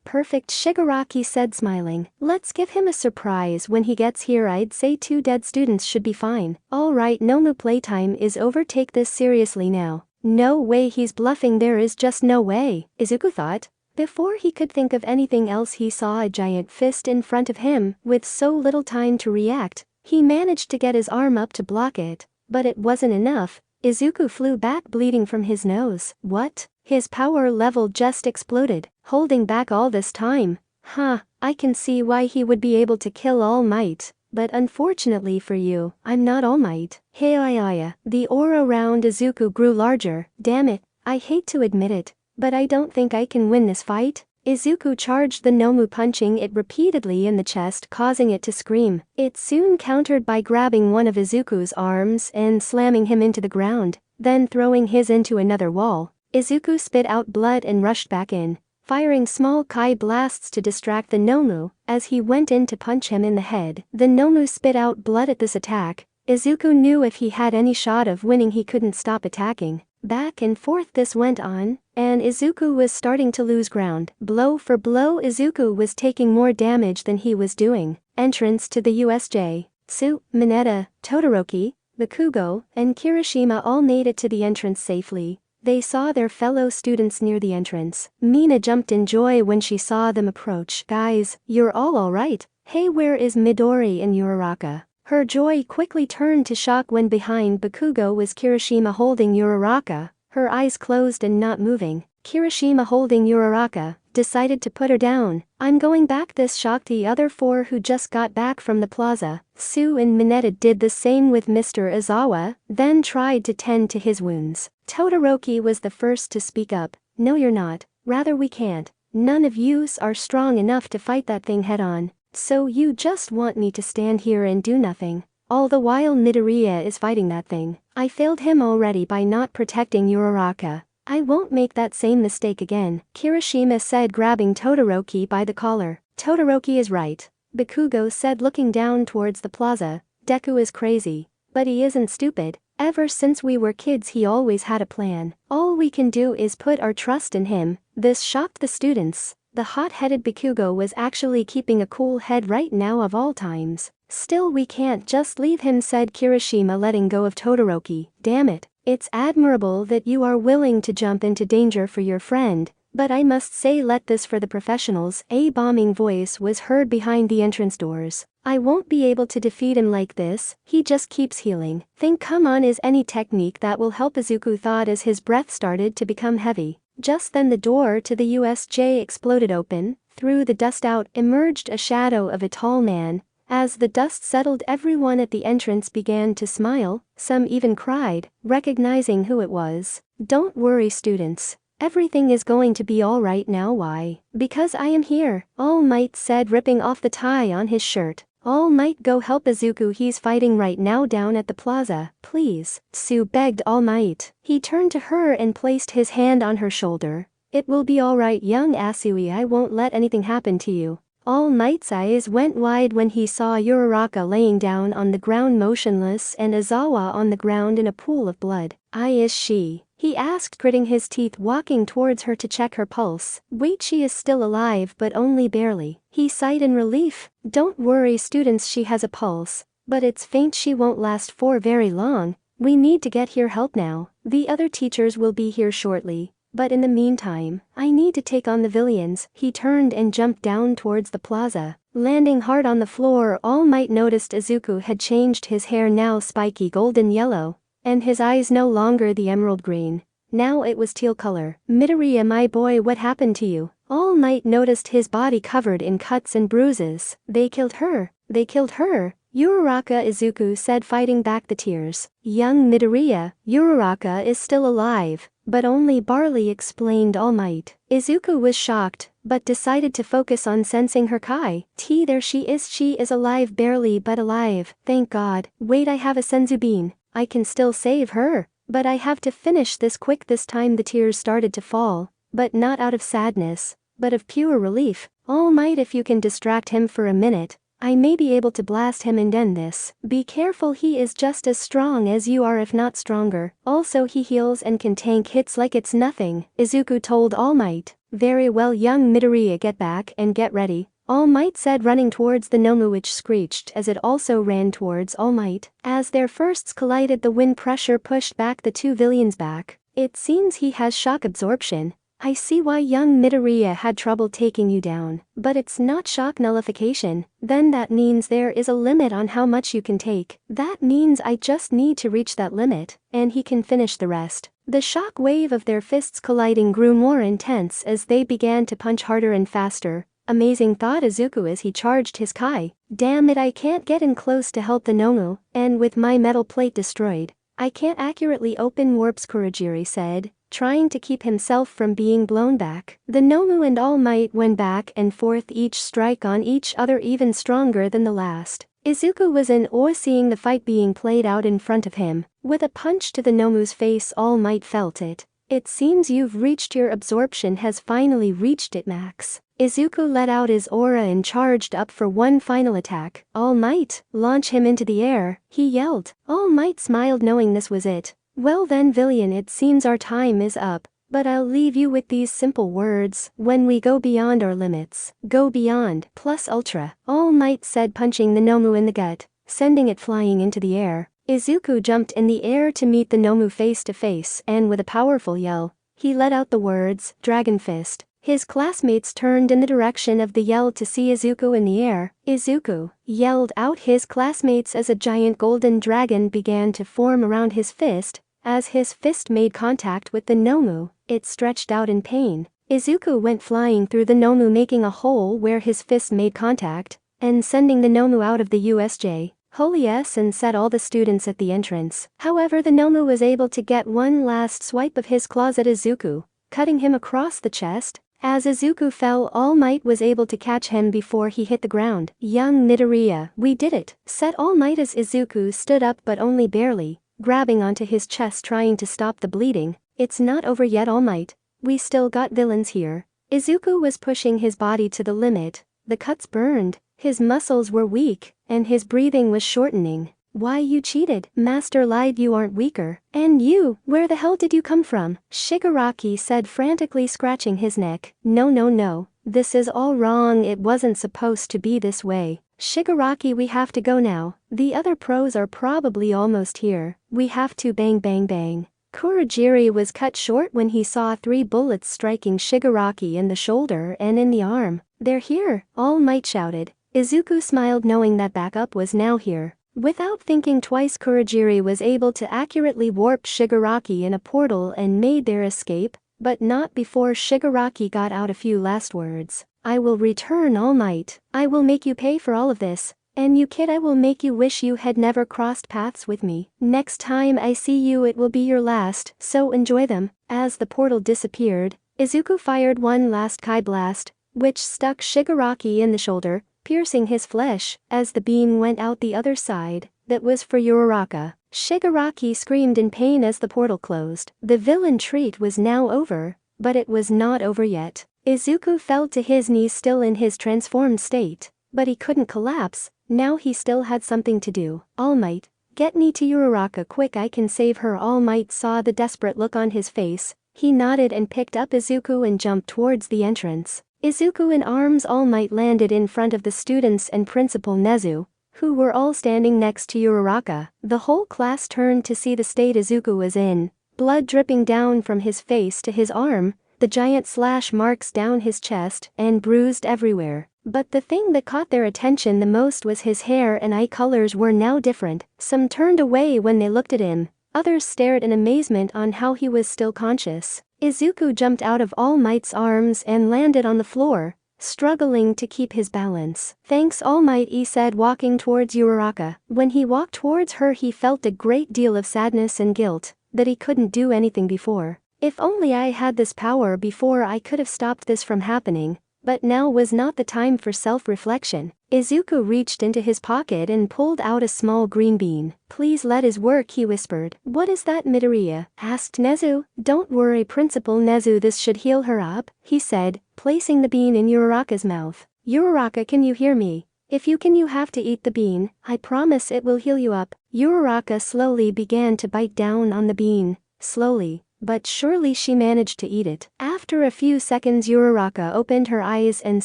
Perfect, Shigaraki said, smiling. Let's give him a surprise when he gets here. I'd say 2 dead students should be fine. Alright, Nomu, playtime is over. Take this seriously now. No way, he's bluffing. There is just no way, Izuku thought. Before he could think of anything else, he saw a giant fist in front of him. With so little time to react, he managed to get his arm up to block it. But it wasn't enough. Izuku flew back, bleeding from his nose. What? His power level just exploded. Holding back all this time? I can see why he would be able to kill All Might. But unfortunately for you, I'm not All Might. Hey, the aura around Izuku grew larger. Damn it, I hate to admit it, but I don't think I can win this fight. Izuku charged the Nomu, punching it repeatedly in the chest, causing it to scream. It soon countered by grabbing one of Izuku's arms and slamming him into the ground, then throwing his into another wall. Izuku spit out blood and rushed back in, firing small Kai blasts to distract the Nomu. As he went in to punch him in the head, the Nomu spit out blood at this attack. Izuku knew if he had any shot of winning, he couldn't stop attacking. Back and forth this went on, and Izuku was starting to lose ground. Blow for blow, Izuku was taking more damage than he was doing. Entrance to the USJ. Tsu, Mineta, Todoroki, Bakugo, and Kirishima all made it to the entrance safely. They saw their fellow students near the entrance. Mina jumped in joy when she saw them approach. Guys, you're all alright? Hey, where is Midori and Uraraka? Her joy quickly turned to shock when behind Bakugo was Kirishima holding Uraraka, her eyes closed and not moving. Kirishima, holding Uraraka, decided to put her down. I'm going back. This shocked the other 4 who just got back from the plaza. Sue and Mineta did the same with Mr. Izawa, then tried to tend to his wounds. Todoroki was the first to speak up. No, you're not. Rather, we can't. None of yous are strong enough to fight that thing head on. So you just want me to stand here and do nothing? All the while Midoriya is fighting that thing. I failed him already by not protecting Uraraka. I won't make that same mistake again, Kirishima said, grabbing Todoroki by the collar. Todoroki is right, Bakugo said, looking down towards the plaza. Deku is crazy. But he isn't stupid. Ever since we were kids he always had a plan. All we can do is put our trust in him. This shocked the students. The hot-headed Bikugo was actually keeping a cool head right now of all times. Still we can't just leave him, said Kirishima, letting go of Todoroki. Damn it. It's admirable that you are willing to jump into danger for your friend. But I must say, let this for the professionals. A bombing voice was heard behind the entrance doors. I won't be able to defeat him like this, he just keeps healing. Think come on, is any technique that will help, Izuku thought as his breath started to become heavy. Just then the door to the USJ exploded open. Through the dust out emerged a shadow of a tall man. As the dust settled, everyone at the entrance began to smile, some even cried, recognizing who it was. Don't worry students. Everything is going to be all right now. Why? Because I am here, All Might said, ripping off the tie on his shirt. All Might, go help Izuku, he's fighting right now down at the plaza. Please, Tsu begged All Might. He turned to her and placed his hand on her shoulder. It will be all right, young Asui, I won't let anything happen to you. All Might's eyes went wide when he saw Uraraka laying down on the ground motionless and Izawa on the ground in a pool of blood. Is she? He asked, gritting his teeth, walking towards her to check her pulse. Wait, she is still alive but only barely. He sighed in relief. Don't worry students, she has a pulse. But it's faint, she won't last for very long. We need to get here help now. The other teachers will be here shortly. But in the meantime, I need to take on the villains. He turned and jumped down towards the plaza. Landing hard on the floor, All Might noticed Izuku had changed his hair, now spiky golden yellow. And his eyes no longer the emerald green. Now it was teal color. Midoriya, my boy, what happened to you? All Might noticed his body covered in cuts and bruises. They killed her. They killed her. Uraraka, Izuku said, fighting back the tears. Young Midoriya, Uraraka is still alive. But only barely, explained All Might. Izuku was shocked, but decided to focus on sensing her kai. There she is alive, barely but alive. Thank God. Wait, I have a Senzubin. I can still save her. But I have to finish this quick. This time the tears started to fall. But not out of sadness, but of pure relief. All Might, if you can distract him for a minute, I may be able to blast him and end this. Be careful, he is just as strong as you are, if not stronger. Also he heals and can tank hits like it's nothing, Izuku told All Might. Very well, young Midoriya, get back and get ready. All Might said, running towards the Nomu, which screeched as it also ran towards All Might. As their firsts collided, the wind pressure pushed back the two villains back. It seems he has shock absorption. I see why young Midoriya had trouble taking you down. But it's not shock nullification. Then that means there is a limit on how much you can take. That means I just need to reach that limit, and he can finish the rest. The shock wave of their fists colliding grew more intense as they began to punch harder and faster. Amazing, thought Izuku as he charged his kai. Damn it, I can't get in close to help the Nomu, and with my metal plate destroyed, I can't accurately open warps, Kurogiri said, trying to keep himself from being blown back. The Nomu and All Might went back and forth, each strike on each other even stronger than the last. Izuku was in awe seeing the fight being played out in front of him. With a punch to the Nomu's face, All Might felt it. It seems you've reached your absorption, has finally reached it max. Izuku let out his aura and charged up for one final attack. All Might, launch him into the air, he yelled. All Might smiled, knowing this was it. Well then, villain, it seems our time is up. But I'll leave you with these simple words. When we go beyond our limits, go beyond, plus ultra, All Might said, punching the Nomu in the gut, sending it flying into the air. Izuku jumped in the air to meet the Nomu face to face, and with a powerful yell, he let out the words, Dragon Fist. His classmates turned in the direction of the yell to see Izuku in the air. Izuku yelled out his classmates as a giant golden dragon began to form around his fist. As his fist made contact with the Nomu, it stretched out in pain. Izuku went flying through the Nomu, making a hole where his fist made contact, and sending the Nomu out of the USJ. Holy S, and said all the students at the entrance. However, the Nomu was able to get one last swipe of his claws at Izuku, cutting him across the chest. As Izuku fell, All Might was able to catch him before he hit the ground. Young Midoriya, we did it, said All Might as Izuku stood up, but only barely, grabbing onto his chest trying to stop the bleeding. It's not over yet, All Might. We still got villains here. Izuku was pushing his body to the limit. The cuts burned, his muscles were weak, and his breathing was shortening. Why you cheated? Master lied, you aren't weaker. And you, where the hell did you come from? Shigaraki said, frantically scratching his neck. No. This is all wrong, it wasn't supposed to be this way. Shigaraki, we have to go now. The other pros are probably almost here. We have to bang. Kurogiri was cut short when he saw 3 bullets striking Shigaraki in the shoulder and in the arm. They're here, All Might shouted. Izuku smiled, knowing that backup was now here. Without thinking twice, Kurogiri was able to accurately warp Shigaraki in a portal and made their escape, but not before Shigaraki got out a few last words. I will return, All Might. I will make you pay for all of this. And you kid, I will make you wish you had never crossed paths with me. Next time I see you it will be your last, so enjoy them. As the portal disappeared, Izuku fired one last Kai blast, which stuck Shigaraki in the shoulder, piercing his flesh. As the beam went out the other side, that was for Uraraka. Shigaraki screamed in pain as the portal closed. The villain treat was now over, but it was not over yet. Izuku fell to his knees, still in his transformed state, but he couldn't collapse. Now he still had something to do. All Might, get me to Uraraka quick, I can save her. All Might saw the desperate look on his face. He nodded and picked up Izuku and jumped towards the entrance. Izuku in arms, All Might landed in front of the students and Principal Nezu, who were all standing next to Uraraka. The whole class turned to see the state Izuku was in, blood dripping down from his face to his arm, the giant slash marks down his chest, and bruised everywhere. But the thing that caught their attention the most was his hair and eye colors were now different. Some turned away when they looked at him, others stared in amazement on how he was still conscious. Izuku jumped out of All Might's arms and landed on the floor, struggling to keep his balance. Thanks, All Might, he said, walking towards Uraraka. When he walked towards her he felt a great deal of sadness and guilt, that he couldn't do anything before. If only I had this power before, I could have stopped this from happening. But now was not the time for self-reflection. Izuku reached into his pocket and pulled out a small green bean. Please let us work, he whispered. What is that, Midoriya? Asked Nezu. Don't worry, Principal Nezu, this should heal her up, he said, placing the bean in Uraraka's mouth. Uraraka, can you hear me? If you can, you have to eat the bean. I promise it will heal you up. Uraraka slowly began to bite down on the bean. Slowly, but surely she managed to eat it. After a few seconds, Uraraka opened her eyes and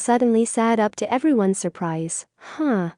suddenly sat up, to everyone's surprise.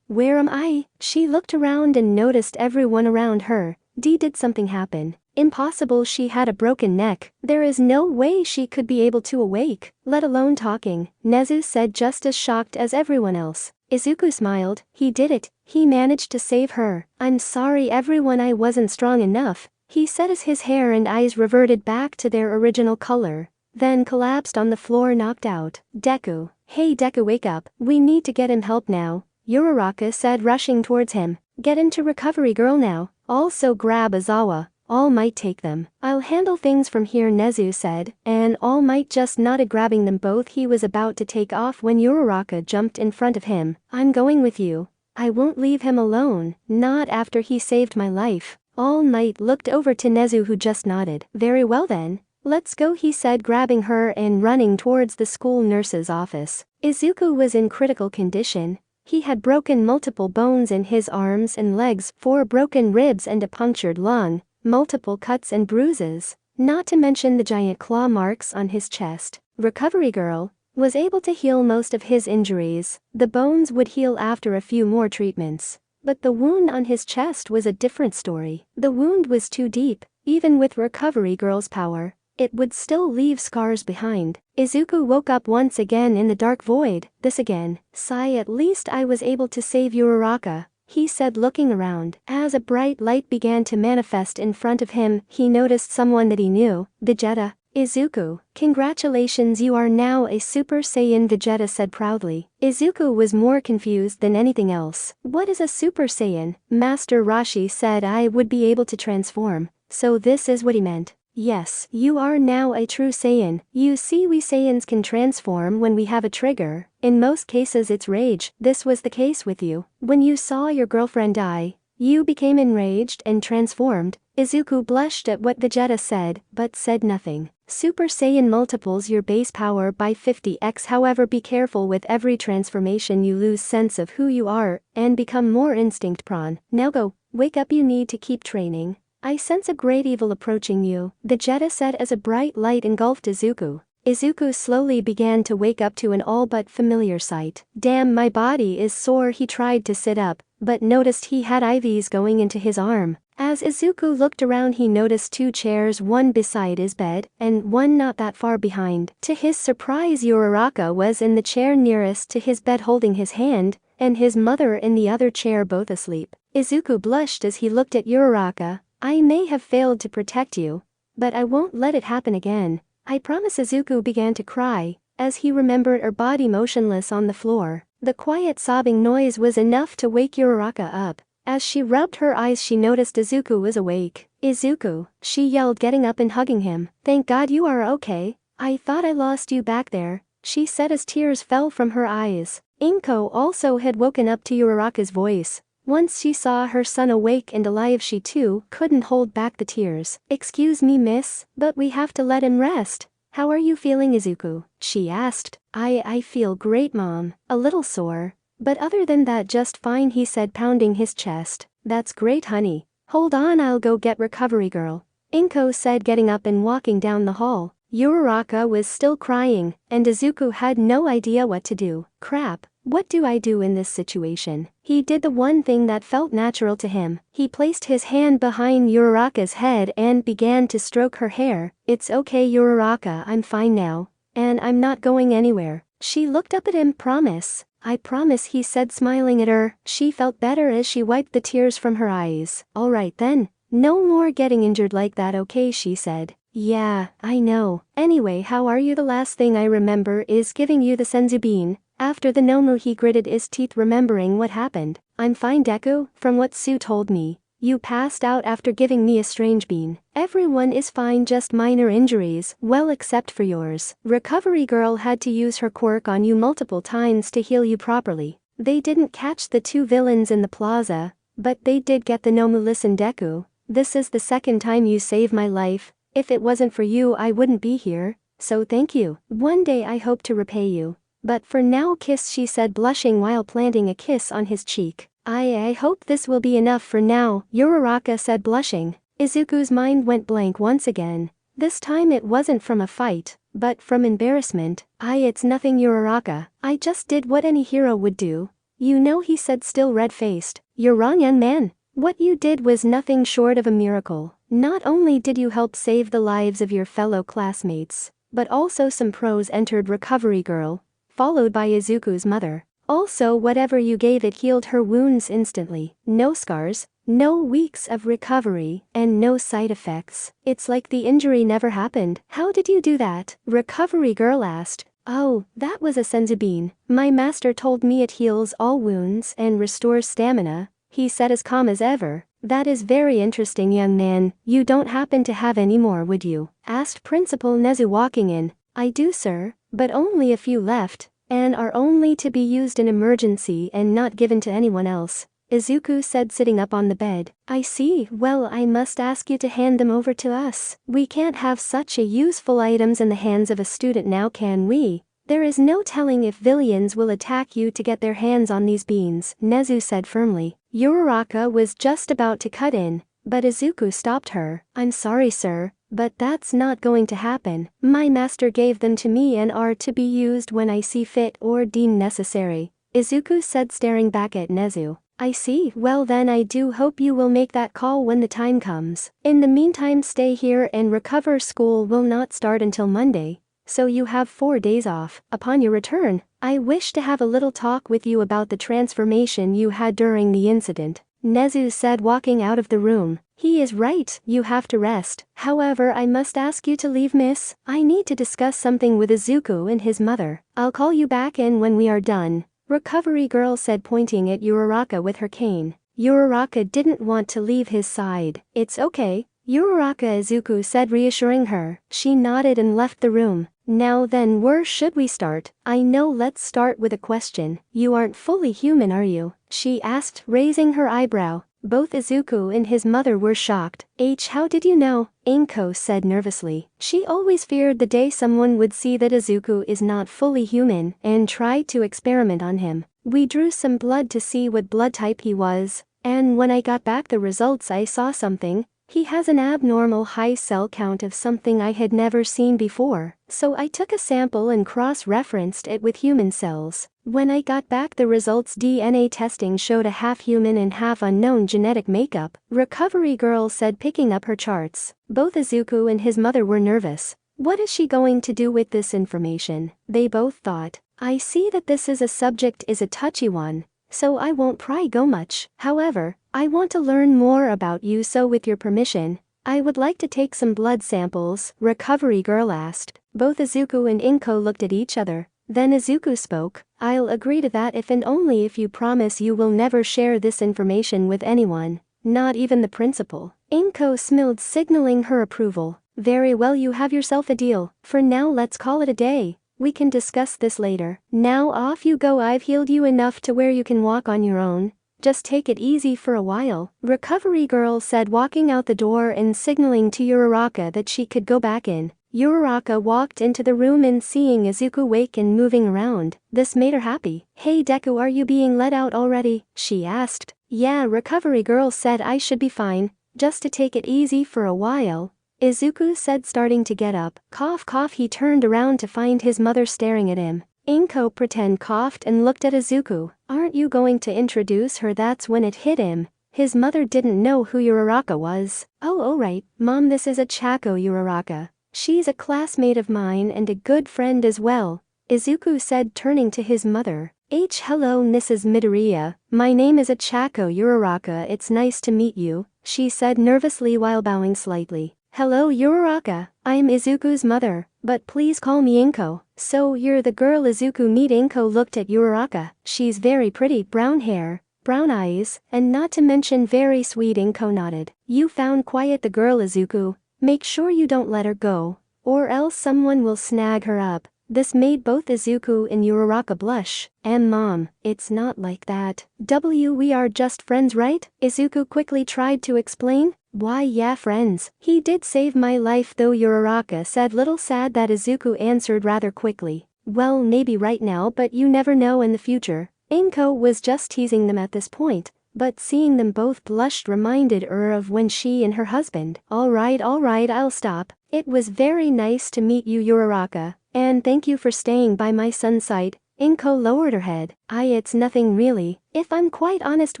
Where am I? She looked around and noticed everyone around her. Did something happen? Impossible, she had a broken neck. There is no way she could be able to awake, let alone talking, Nezu said, just as shocked as everyone else. Izuku smiled. He did it. He managed to save her. I'm sorry everyone, I wasn't strong enough, he said as his hair and eyes reverted back to their original color, then collapsed on the floor, knocked out. Deku. Hey Deku, wake up. We need to get him help now, Uraraka said, rushing towards him. Get into recovery, girl, now. Also grab Aizawa. All Might take them. I'll handle things from here, Nezu said, and All Might just nodded, grabbing them both. He was about to take off when Uraraka jumped in front of him. I'm going with you. I won't leave him alone, not after he saved my life. All Might looked over to Nezu, who just nodded. Very well then. Let's go, he said, grabbing her and running towards the school nurse's office. Izuku was in critical condition. He had broken multiple bones in his arms and legs, 4 broken ribs and a punctured lung, multiple cuts and bruises, not to mention the giant claw marks on his chest. Recovery Girl was able to heal most of his injuries. The bones would heal after a few more treatments. But the wound on his chest was a different story. The wound was too deep. Even with Recovery Girl's power, it would still leave scars behind. Izuku woke up once again in the dark void. This again. Sigh, at least I was able to save Uraraka, he said, looking around. As a bright light began to manifest in front of him, he noticed someone that he knew. Vegeta. Izuku, congratulations, you are now a Super Saiyan, Vegeta said proudly. Izuku was more confused than anything else. What is a Super Saiyan? Master Roshi said I would be able to transform, so this is what he meant. Yes, you are now a true Saiyan. You see, we Saiyans can transform when we have a trigger. In most cases it's rage. This was the case with you. When you saw your girlfriend die, you became enraged and transformed. Izuku blushed at what Vegeta said, but said nothing. Super Saiyan multiples your base power by 50x. However, be careful, with every transformation you lose sense of who you are and become more instinct prone. Now go. Wake up, you need to keep training. I sense a great evil approaching you, the Jetta said as a bright light engulfed Izuku. Izuku slowly began to wake up to an all but familiar sight. Damn, my body is sore. He tried to sit up, but noticed he had IVs going into his arm. As Izuku looked around, he noticed 2 chairs, one beside his bed, and one not that far behind. To his surprise, Uraraka was in the chair nearest to his bed holding his hand, and his mother in the other chair, both asleep. Izuku blushed as he looked at Uraraka. I may have failed to protect you, but I won't let it happen again. I promise. Izuku began to cry, as he remembered her body motionless on the floor. The quiet sobbing noise was enough to wake Uraraka up. As she rubbed her eyes, she noticed Izuku was awake. Izuku, she yelled, getting up and hugging him. Thank God you are okay. I thought I lost you back there, she said as tears fell from her eyes. Inko also had woken up to Uraraka's voice. Once she saw her son awake and alive, she too couldn't hold back the tears. Excuse me, miss, but we have to let him rest. How are you feeling, Izuku? She asked. I feel great, Mom. A little sore, but other than that just fine, he said, pounding his chest. That's great, honey. Hold on, I'll go get Recovery Girl, Inko said, getting up and walking down the hall. Uraraka was still crying, and Izuku had no idea what to do. Crap, what do I do in this situation? He did the one thing that felt natural to him. He placed his hand behind Uraraka's head and began to stroke her hair. It's okay, Uraraka, I'm fine now, and I'm not going anywhere. She looked up at him. Promise? I promise, he said, smiling at her. She felt better as she wiped the tears from her eyes. All right then, no more getting injured like that, okay, she said. Yeah, I know. Anyway, how are you? The last thing I remember is giving you the senzu bean. After the Nomu, he gritted his teeth, remembering what happened. I'm fine, Deku. From what Sue told me, you passed out after giving me a strange bean. Everyone is fine, just minor injuries, well, except for yours. Recovery Girl had to use her quirk on you multiple times to heal you properly. They didn't catch the 2 villains in the plaza, but they did get the Nomu. Listen, Deku, this is the second time you saved my life. If it wasn't for you, I wouldn't be here, so thank you. One day I hope to repay you. But for now, kiss, she said, blushing while planting a kiss on his cheek. I hope this will be enough for now, Uraraka said, blushing. Izuku's mind went blank once again. This time it wasn't from a fight, but from embarrassment. It's nothing, Uraraka. I just did what any hero would do. You know, he said, still red-faced. You're wrong, young man. What you did was nothing short of a miracle. Not only did you help save the lives of your fellow classmates, but also some pros entered. Recovery Girl, followed by Izuku's mother. Also, whatever you gave, it healed her wounds instantly. No scars, no weeks of recovery, and no side effects. It's like the injury never happened. How did you do that? Recovery Girl asked. Oh, that was a senzu bean. My master told me it heals all wounds and restores stamina, he said, as calm as ever. That is very interesting, young man. You don't happen to have any more, would you? Asked Principal Nezu, walking in. I do, sir, but only a few left, and are only to be used in emergency and not given to anyone else, Izuku said, sitting up on the bed. I see. Well, I must ask you to hand them over to us. We can't have such a useful items in the hands of a student now, can we? There is no telling if villains will attack you to get their hands on these beans, Nezu said firmly. Uraraka was just about to cut in, but Izuku stopped her. I'm sorry, sir, but that's not going to happen. My master gave them to me and are to be used when I see fit or deem necessary, Izuku said, staring back at Nezu. I see. Well then, I do hope you will make that call when the time comes. In the meantime, stay here and recover. School will not start until Monday, so you have 4 days off. Upon your return, I wish to have a little talk with you about the transformation you had during the incident, Nezu said, walking out of the room. He is right, you have to rest. However, I must ask you to leave, miss. I need to discuss something with Izuku and his mother. I'll call you back in when we are done, Recovery Girl said, pointing at Uraraka with her cane. Uraraka didn't want to leave his side. It's okay, Uraraka, Izuku said, reassuring her. She nodded and left the room. Now then, where should we start? I know, let's start with a question. You aren't fully human, are you? She asked, raising her eyebrow. Both Izuku and his mother were shocked. How did you know? Inko said nervously. She always feared the day someone would see that Izuku is not fully human and try to experiment on him. We drew some blood to see what blood type he was, And when I got back the results I saw something. He has an abnormal high cell count of something I had never seen before, so I took a sample and cross-referenced it with human cells. When I got back the results, DNA testing showed a half human and half unknown genetic makeup, Recovery Girl said, picking up her charts. Both Izuku and his mother were nervous. What is she going to do with this information? They both thought. I see that this is a touchy one, so I won't pry go much. However, I want to learn more about you, so with your permission, I would like to take some blood samples, Recovery Girl asked. Both Izuku and Inko looked at each other. Then Izuku spoke. I'll agree to that if and only if you promise you will never share this information with anyone, not even the principal. Inko smiled, signaling her approval. Very well, you have yourself a deal. For now let's call it a day. We can discuss this later. Now off you go. I've healed you enough to where you can walk on your own. Just take it easy for a while, Recovery Girl said, walking out the door and signaling to Uraraka that she could go back in. Uraraka walked into the room and seeing Izuku wake and moving around, this made her happy. Hey Deku, are you being let out already? She asked. Yeah, Recovery Girl said, I should be fine, just to take it easy for a while, Izuku said, starting to get up. Cough cough. He turned around to find his mother staring at him. Inko pretend coughed and looked at Izuku. Aren't you going to introduce her? That's when it hit him. His mother didn't know who Uraraka was. Oh alright, Mom, this is a Chako Uraraka. She's a classmate of mine and a good friend as well, Izuku said, turning to his mother. Hello Mrs. Midoriya, my name is Chako Uraraka. It's nice to meet you, she said nervously while bowing slightly. Hello Uraraka, I'm Izuku's mother, but please call me Inko. So you're the girl Izuku meet? Inko looked at Uraraka. She's very pretty, brown hair, brown eyes, and not to mention very sweet. Inko nodded. You found quiet the girl Izuku. Make sure you don't let her go, or else someone will snag her up. This made both Izuku and Uraraka blush. And Mom, it's not like that. We are just friends, right? Izuku quickly tried to explain. Why yeah, friends. He did save my life though, Uraraka said, little sad that Izuku answered rather quickly. Well, maybe right now, but you never know in the future. Inko was just teasing them at this point, but seeing them both blushed reminded her of when she and her husband. Alright, I'll stop. It was very nice to meet you, Uraraka, and thank you for staying by my son's side. Inko lowered her head. It's nothing really. If I'm quite honest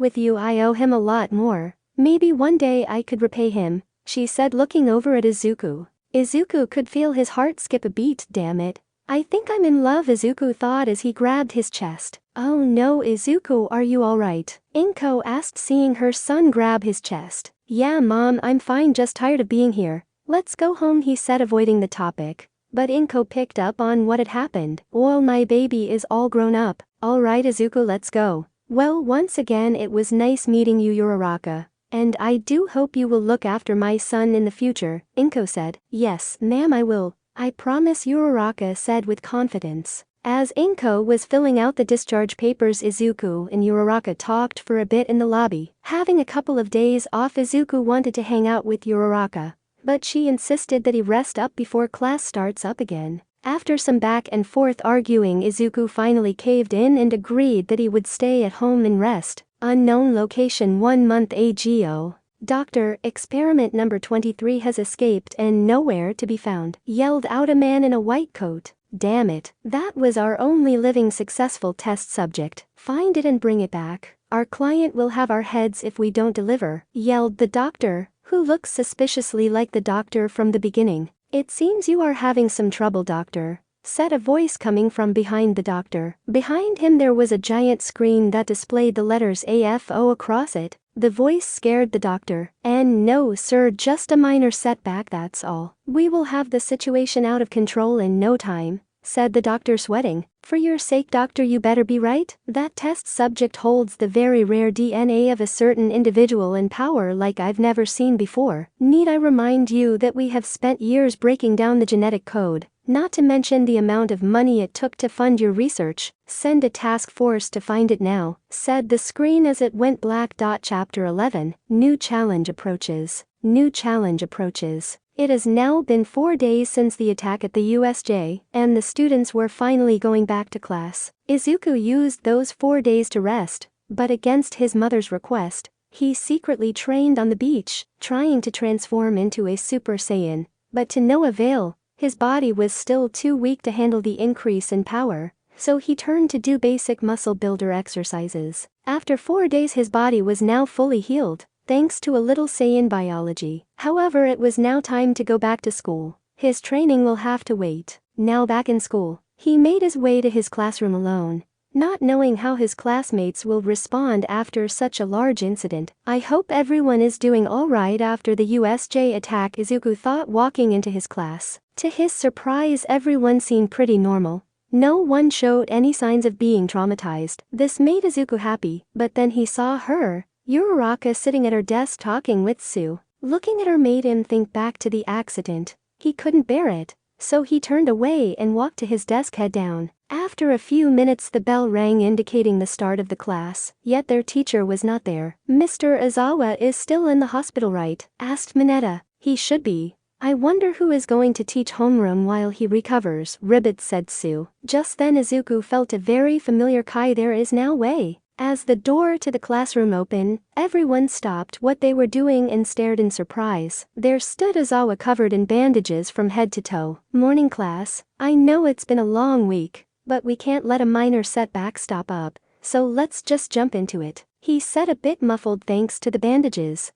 with you, I owe him a lot more. Maybe one day I could repay him, she said, looking over at Izuku. Izuku could feel his heart skip a beat. Damn it. I think I'm in love, Izuku thought as he grabbed his chest. Oh no, Izuku, are you alright? Inko asked, seeing her son grab his chest. Yeah Mom, I'm fine, just tired of being here. Let's go home, he said, avoiding the topic. But Inko picked up on what had happened. Oh, my baby is all grown up. Alright Izuku, let's go. Well, once again it was nice meeting you, Uraraka. And I do hope you will look after my son in the future, Inko said. Yes, ma'am, I will. I promise, Uraraka said with confidence. As Inko was filling out the discharge papers, Izuku and Uraraka talked for a bit in the lobby. Having a couple of days off, Izuku wanted to hang out with Uraraka, but she insisted that he rest up before class starts up again. After some back and forth arguing, Izuku finally caved in and agreed that he would stay at home and rest. Unknown location, 1 month ago. Doctor, experiment number 23 has escaped and nowhere to be found, yelled out a man in a white coat. Damn it, that was our only living successful test subject. Find it and bring it back. Our client will have our heads if we don't deliver, yelled the doctor, who looks suspiciously like the doctor from the beginning. It seems you are having some trouble, doctor, said a voice coming from behind the doctor. Behind him there was a giant screen that displayed the letters AFO across it. The voice scared the doctor. And no sir, just a minor setback, that's all. We will have the situation out of control in no time, said the doctor, sweating. For your sake, doctor, you better be right. That test subject holds the very rare DNA of a certain individual in power like I've never seen before. Need I remind you that we have spent years breaking down the genetic code, not to mention the amount of money it took to fund your research? Send a task force to find it now, said the screen as it went black. Chapter 11, New Challenge Approaches. New challenge approaches. It has now been 4 days since the attack at the USJ, and the students were finally going back to class. Izuku used those 4 days to rest, but against his mother's request, He secretly trained on the beach, trying to transform into a Super Saiyan, but to no avail. His body was still too weak to handle the increase in power, so he turned to do basic muscle builder exercises. After 4 days his body was now fully healed, thanks to a little Saiyan biology. However, it was now time to go back to school. His training will have to wait. Now back in school, he made his way to his classroom alone, not knowing how his classmates will respond after such a large incident. I hope everyone is doing alright after the USJ attack, Izuku thought walking into his class. To his surprise, everyone seemed pretty normal. No one showed any signs of being traumatized. This made Izuku happy, but then he saw her, Uraraka, sitting at her desk talking with Sue. Looking at her made him think back to the accident. He couldn't bear it, so he turned away and walked to his desk, head down. After a few minutes the bell rang indicating the start of the class, yet their teacher was not there. "Mr. Aizawa is still in the hospital, right?" asked Mineta. "He should be. I wonder who is going to teach homeroom while he recovers," Ribbit said Sue. Just then Izuku felt a very familiar Kai. There is now way. As the door to the classroom opened, everyone stopped what they were doing and stared in surprise. There stood Aizawa covered in bandages from head to toe. "Morning class. I know it's been a long week, but we can't let a minor setback stop up, so let's just jump into it," he said, a bit muffled thanks to the bandages.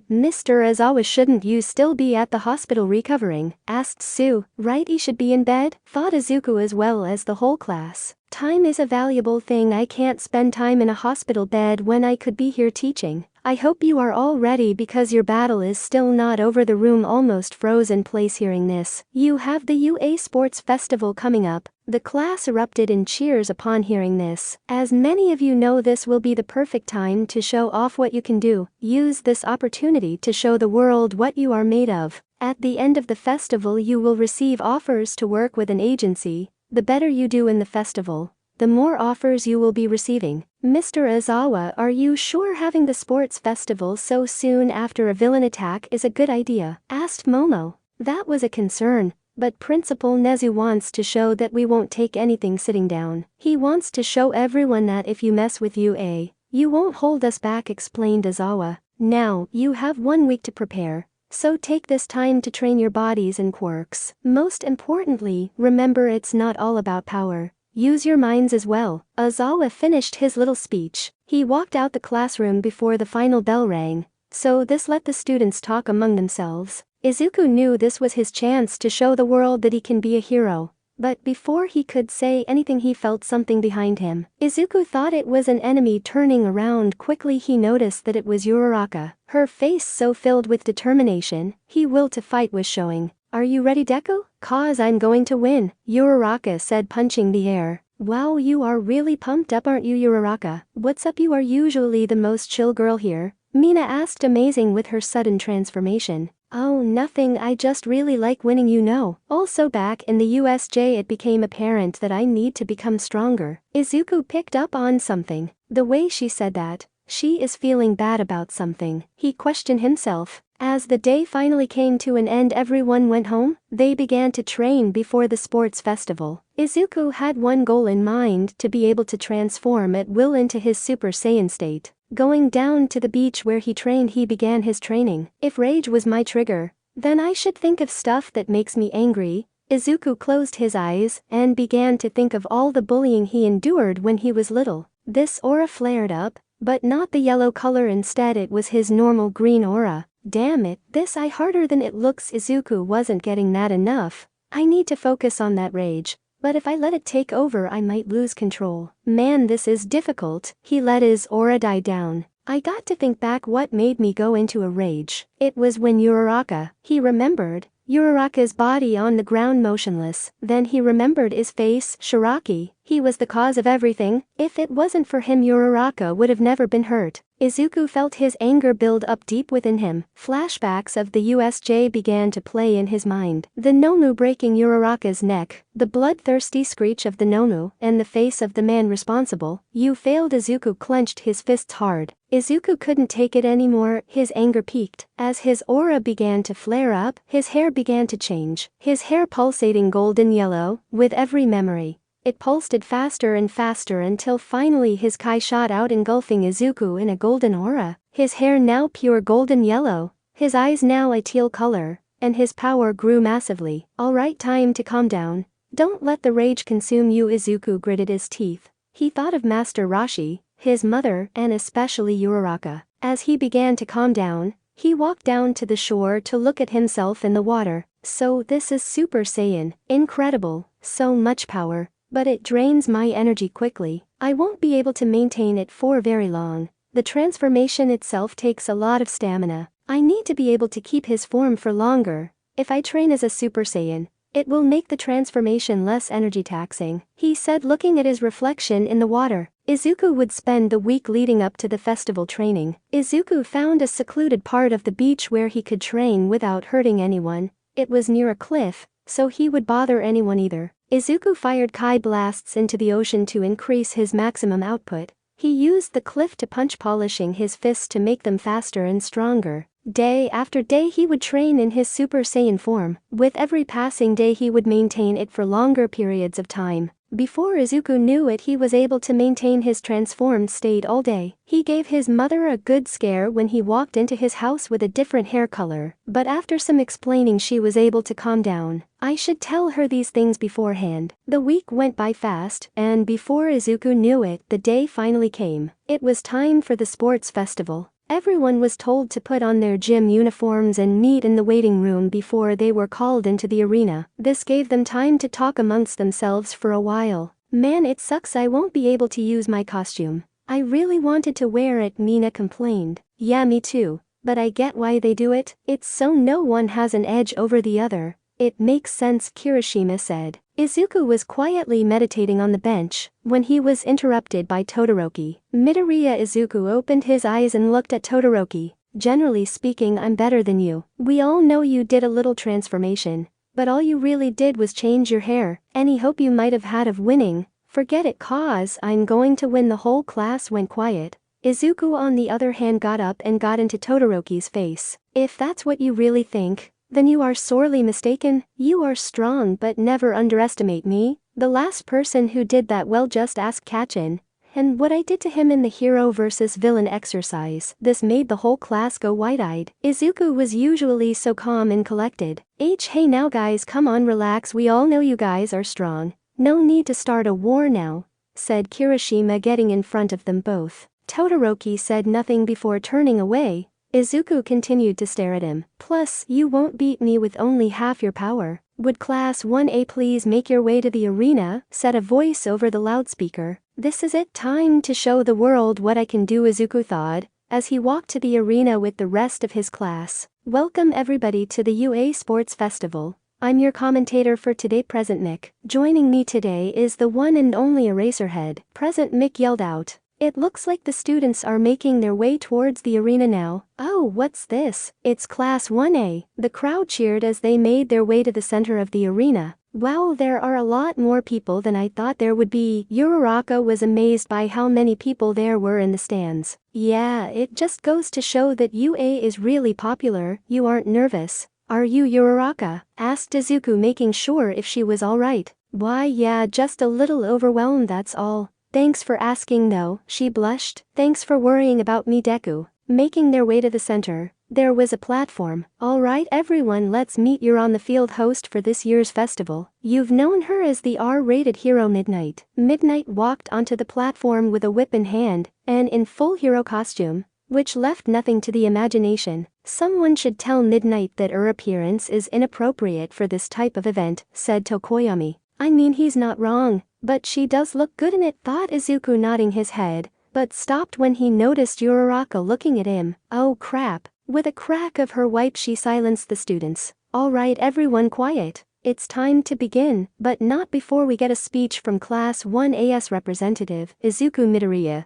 Mr. Aizawa, shouldn't you still be at the hospital recovering?" asked Sue. "Right, he should be in bed," thought Izuku as well as the whole class. "Time is a valuable thing. I can't spend time in a hospital bed when I could be here teaching. I hope you are all ready because your battle is still not over." The room almost froze in place hearing this. "You have the UA Sports Festival coming up." The class erupted in cheers upon hearing this. "As many of you know, this will be the perfect time to show off what you can do. Use this opportunity to show the world what you are made of. At the end of the festival you will receive offers to work with an agency. The better you do in the festival, the more offers you will be receiving." "Mr. Aizawa, are you sure having the sports festival so soon after a villain attack is a good idea?" asked Momo. That was a concern, but Principal Nezu wants to show that we won't take anything sitting down. He wants to show everyone that if you mess with UA, you won't hold us back, explained Aizawa. "Now, you have 1 week to prepare, so take this time to train your bodies and quirks. Most importantly, remember it's not all about power. Use your minds as well." Aizawa finished his little speech. He walked out the classroom before the final bell rang, so this let the students talk among themselves. Izuku knew this was his chance to show the world that he can be a hero. But before he could say anything he felt something behind him. Izuku thought it was an enemy. Turning around quickly he noticed that it was Uraraka. Her face so filled with determination, he will to fight was showing. "Are you ready, Deku?" "'Cause I'm going to win," Uraraka said, punching the air. "Wow, you are really pumped up, aren't you, Uraraka? What's up? You are usually the most chill girl here," Mina asked, amazing with her sudden transformation. "Oh, nothing, I just really like winning, you know." Also back in the USJ it became apparent that I need to become stronger. Izuku picked up on something. The way she said that, she is feeling bad about something. He questioned himself. As the day finally came to an end, everyone went home. They began to train before the sports festival. Izuku had one goal in mind: to be able to transform at will into his Super Saiyan state. Going down to the beach where he trained, he began his training. "If rage was my trigger, then I should think of stuff that makes me angry." Izuku closed his eyes and began to think of all the bullying he endured when he was little. This aura flared up, but not the yellow color, instead it was his normal green aura. "Damn it, this is harder than it looks." Izuku wasn't getting that enough. "I need to focus on that rage. But if I let it take over I might lose control. Man, this is difficult." He let his aura die down. "I got to think back what made me go into a rage. It was when Uraraka." He remembered Uraraka's body on the ground motionless. Then he remembered his face, Shiraki. He was the cause of everything. If it wasn't for him, Uraraka would have never been hurt. Izuku felt his anger build up deep within him. Flashbacks of the USJ began to play in his mind. The Nomu breaking Uraraka's neck, the bloodthirsty screech of the Nomu, and the face of the man responsible. "You failed." Izuku clenched his fists hard. Izuku couldn't take it anymore. His anger peaked. As his aura began to flare up, his hair began to change. His hair pulsating golden yellow, with every memory. It pulsed faster and faster until finally his Kai shot out, engulfing Izuku in a golden aura. his hair now pure golden yellow, his eyes now a teal color, and his power grew massively. Alright, time to calm down. Don't let the rage consume you. Izuku gritted his teeth. He thought of Master Roshi, his mother, and especially Uraraka. As he began to calm down, he walked down to the shore to look at himself in the water. So this is Super Saiyan. Incredible, so much power, but it drains my energy quickly. I won't be able to maintain it for very long. The transformation itself takes a lot of stamina. I need to be able to keep his form for longer. If I train as a Super Saiyan, it will make the transformation less energy taxing, he said, looking at his reflection in the water. Izuku would spend the week leading up to the festival training. Izuku found a secluded part of the beach where he could train without hurting anyone. It was near a cliff, so he would bother anyone either. Izuku fired Kai blasts into the ocean to increase his maximum output. He used the cliff to punch, polishing his fists to make them faster and stronger. Day after day he would train in his Super Saiyan form. With every passing day he would maintain it for longer periods of time. Before Izuku knew it, he was able to maintain his transformed state all day. He gave his mother a good scare when he walked into his house with a different hair color, but after some explaining she was able to calm down. I should tell her these things beforehand. The week went by fast, and before Izuku knew it, the day finally came. It was time for the sports festival. Everyone was told to put on their gym uniforms and meet in the waiting room before they were called into the arena. This gave them time to talk amongst themselves for a while. Man, it sucks I won't be able to use my costume. I really wanted to wear it, Mina complained. Yeah, me too, but I get why they do it. It's so no one has an edge over the other. It makes sense, Kirishima said. Izuku was quietly meditating on the bench when he was interrupted by Todoroki. Midoriya. Izuku opened his eyes and looked at Todoroki. Generally speaking, I'm better than you. We all know you did a little transformation, but all you really did was change your hair. Any hope you might have had of winning, forget it, cause I'm going to win. The whole class went quiet. Izuku on the other hand got up and got into Todoroki's face. If that's what you really think, then you are sorely mistaken. You are strong, but never underestimate me. The last person who did that, well, just ask Kachin, and what I did to him in the hero versus villain exercise. This made the whole class go wide-eyed. Izuku was usually so calm and collected. Hey now guys, come on, relax, we all know you guys are strong. No need to start a war now, said Kirishima, getting in front of them both. Todoroki said nothing before turning away. Izuku continued to stare at him. Plus, you won't beat me with only half your power. Would Class 1A please make your way to the arena, said a voice over the loudspeaker. This is it, time to show the world what I can do, Izuku thought, as he walked to the arena with the rest of his class. Welcome everybody to the UA Sports Festival. I'm your commentator for today, Present Mick. Joining me today is the one and only Eraserhead. Present Mick yelled out. It looks like the students are making their way towards the arena now. Oh, what's this? It's Class 1A. The crowd cheered as they made their way to the center of the arena. Wow, there are a lot more people than I thought there would be. Uraraka was amazed by how many people there were in the stands. Yeah, it just goes to show that UA is really popular. You aren't nervous, are you, Uraraka? Asked Izuku, making sure if she was alright. Why, yeah, just a little overwhelmed, that's all. Thanks for asking though, she blushed. Thanks for worrying about me, Deku. Making their way to the center, there was a platform. Alright everyone, let's meet. You're on the field host for this year's festival. You've known her as the R-rated hero Midnight. Midnight walked onto the platform with a whip in hand, and in full hero costume, which left nothing to the imagination. Someone should tell Midnight that her appearance is inappropriate for this type of event, said Tokoyami. I mean, he's not wrong, but she does look good in it, thought Izuku, nodding his head, but stopped when he noticed Uraraka looking at him. Oh crap. With a crack of her wipe she silenced the students. Alright everyone, quiet. It's time to begin, but not before we get a speech from Class 1A's representative, Izuku Midoriya.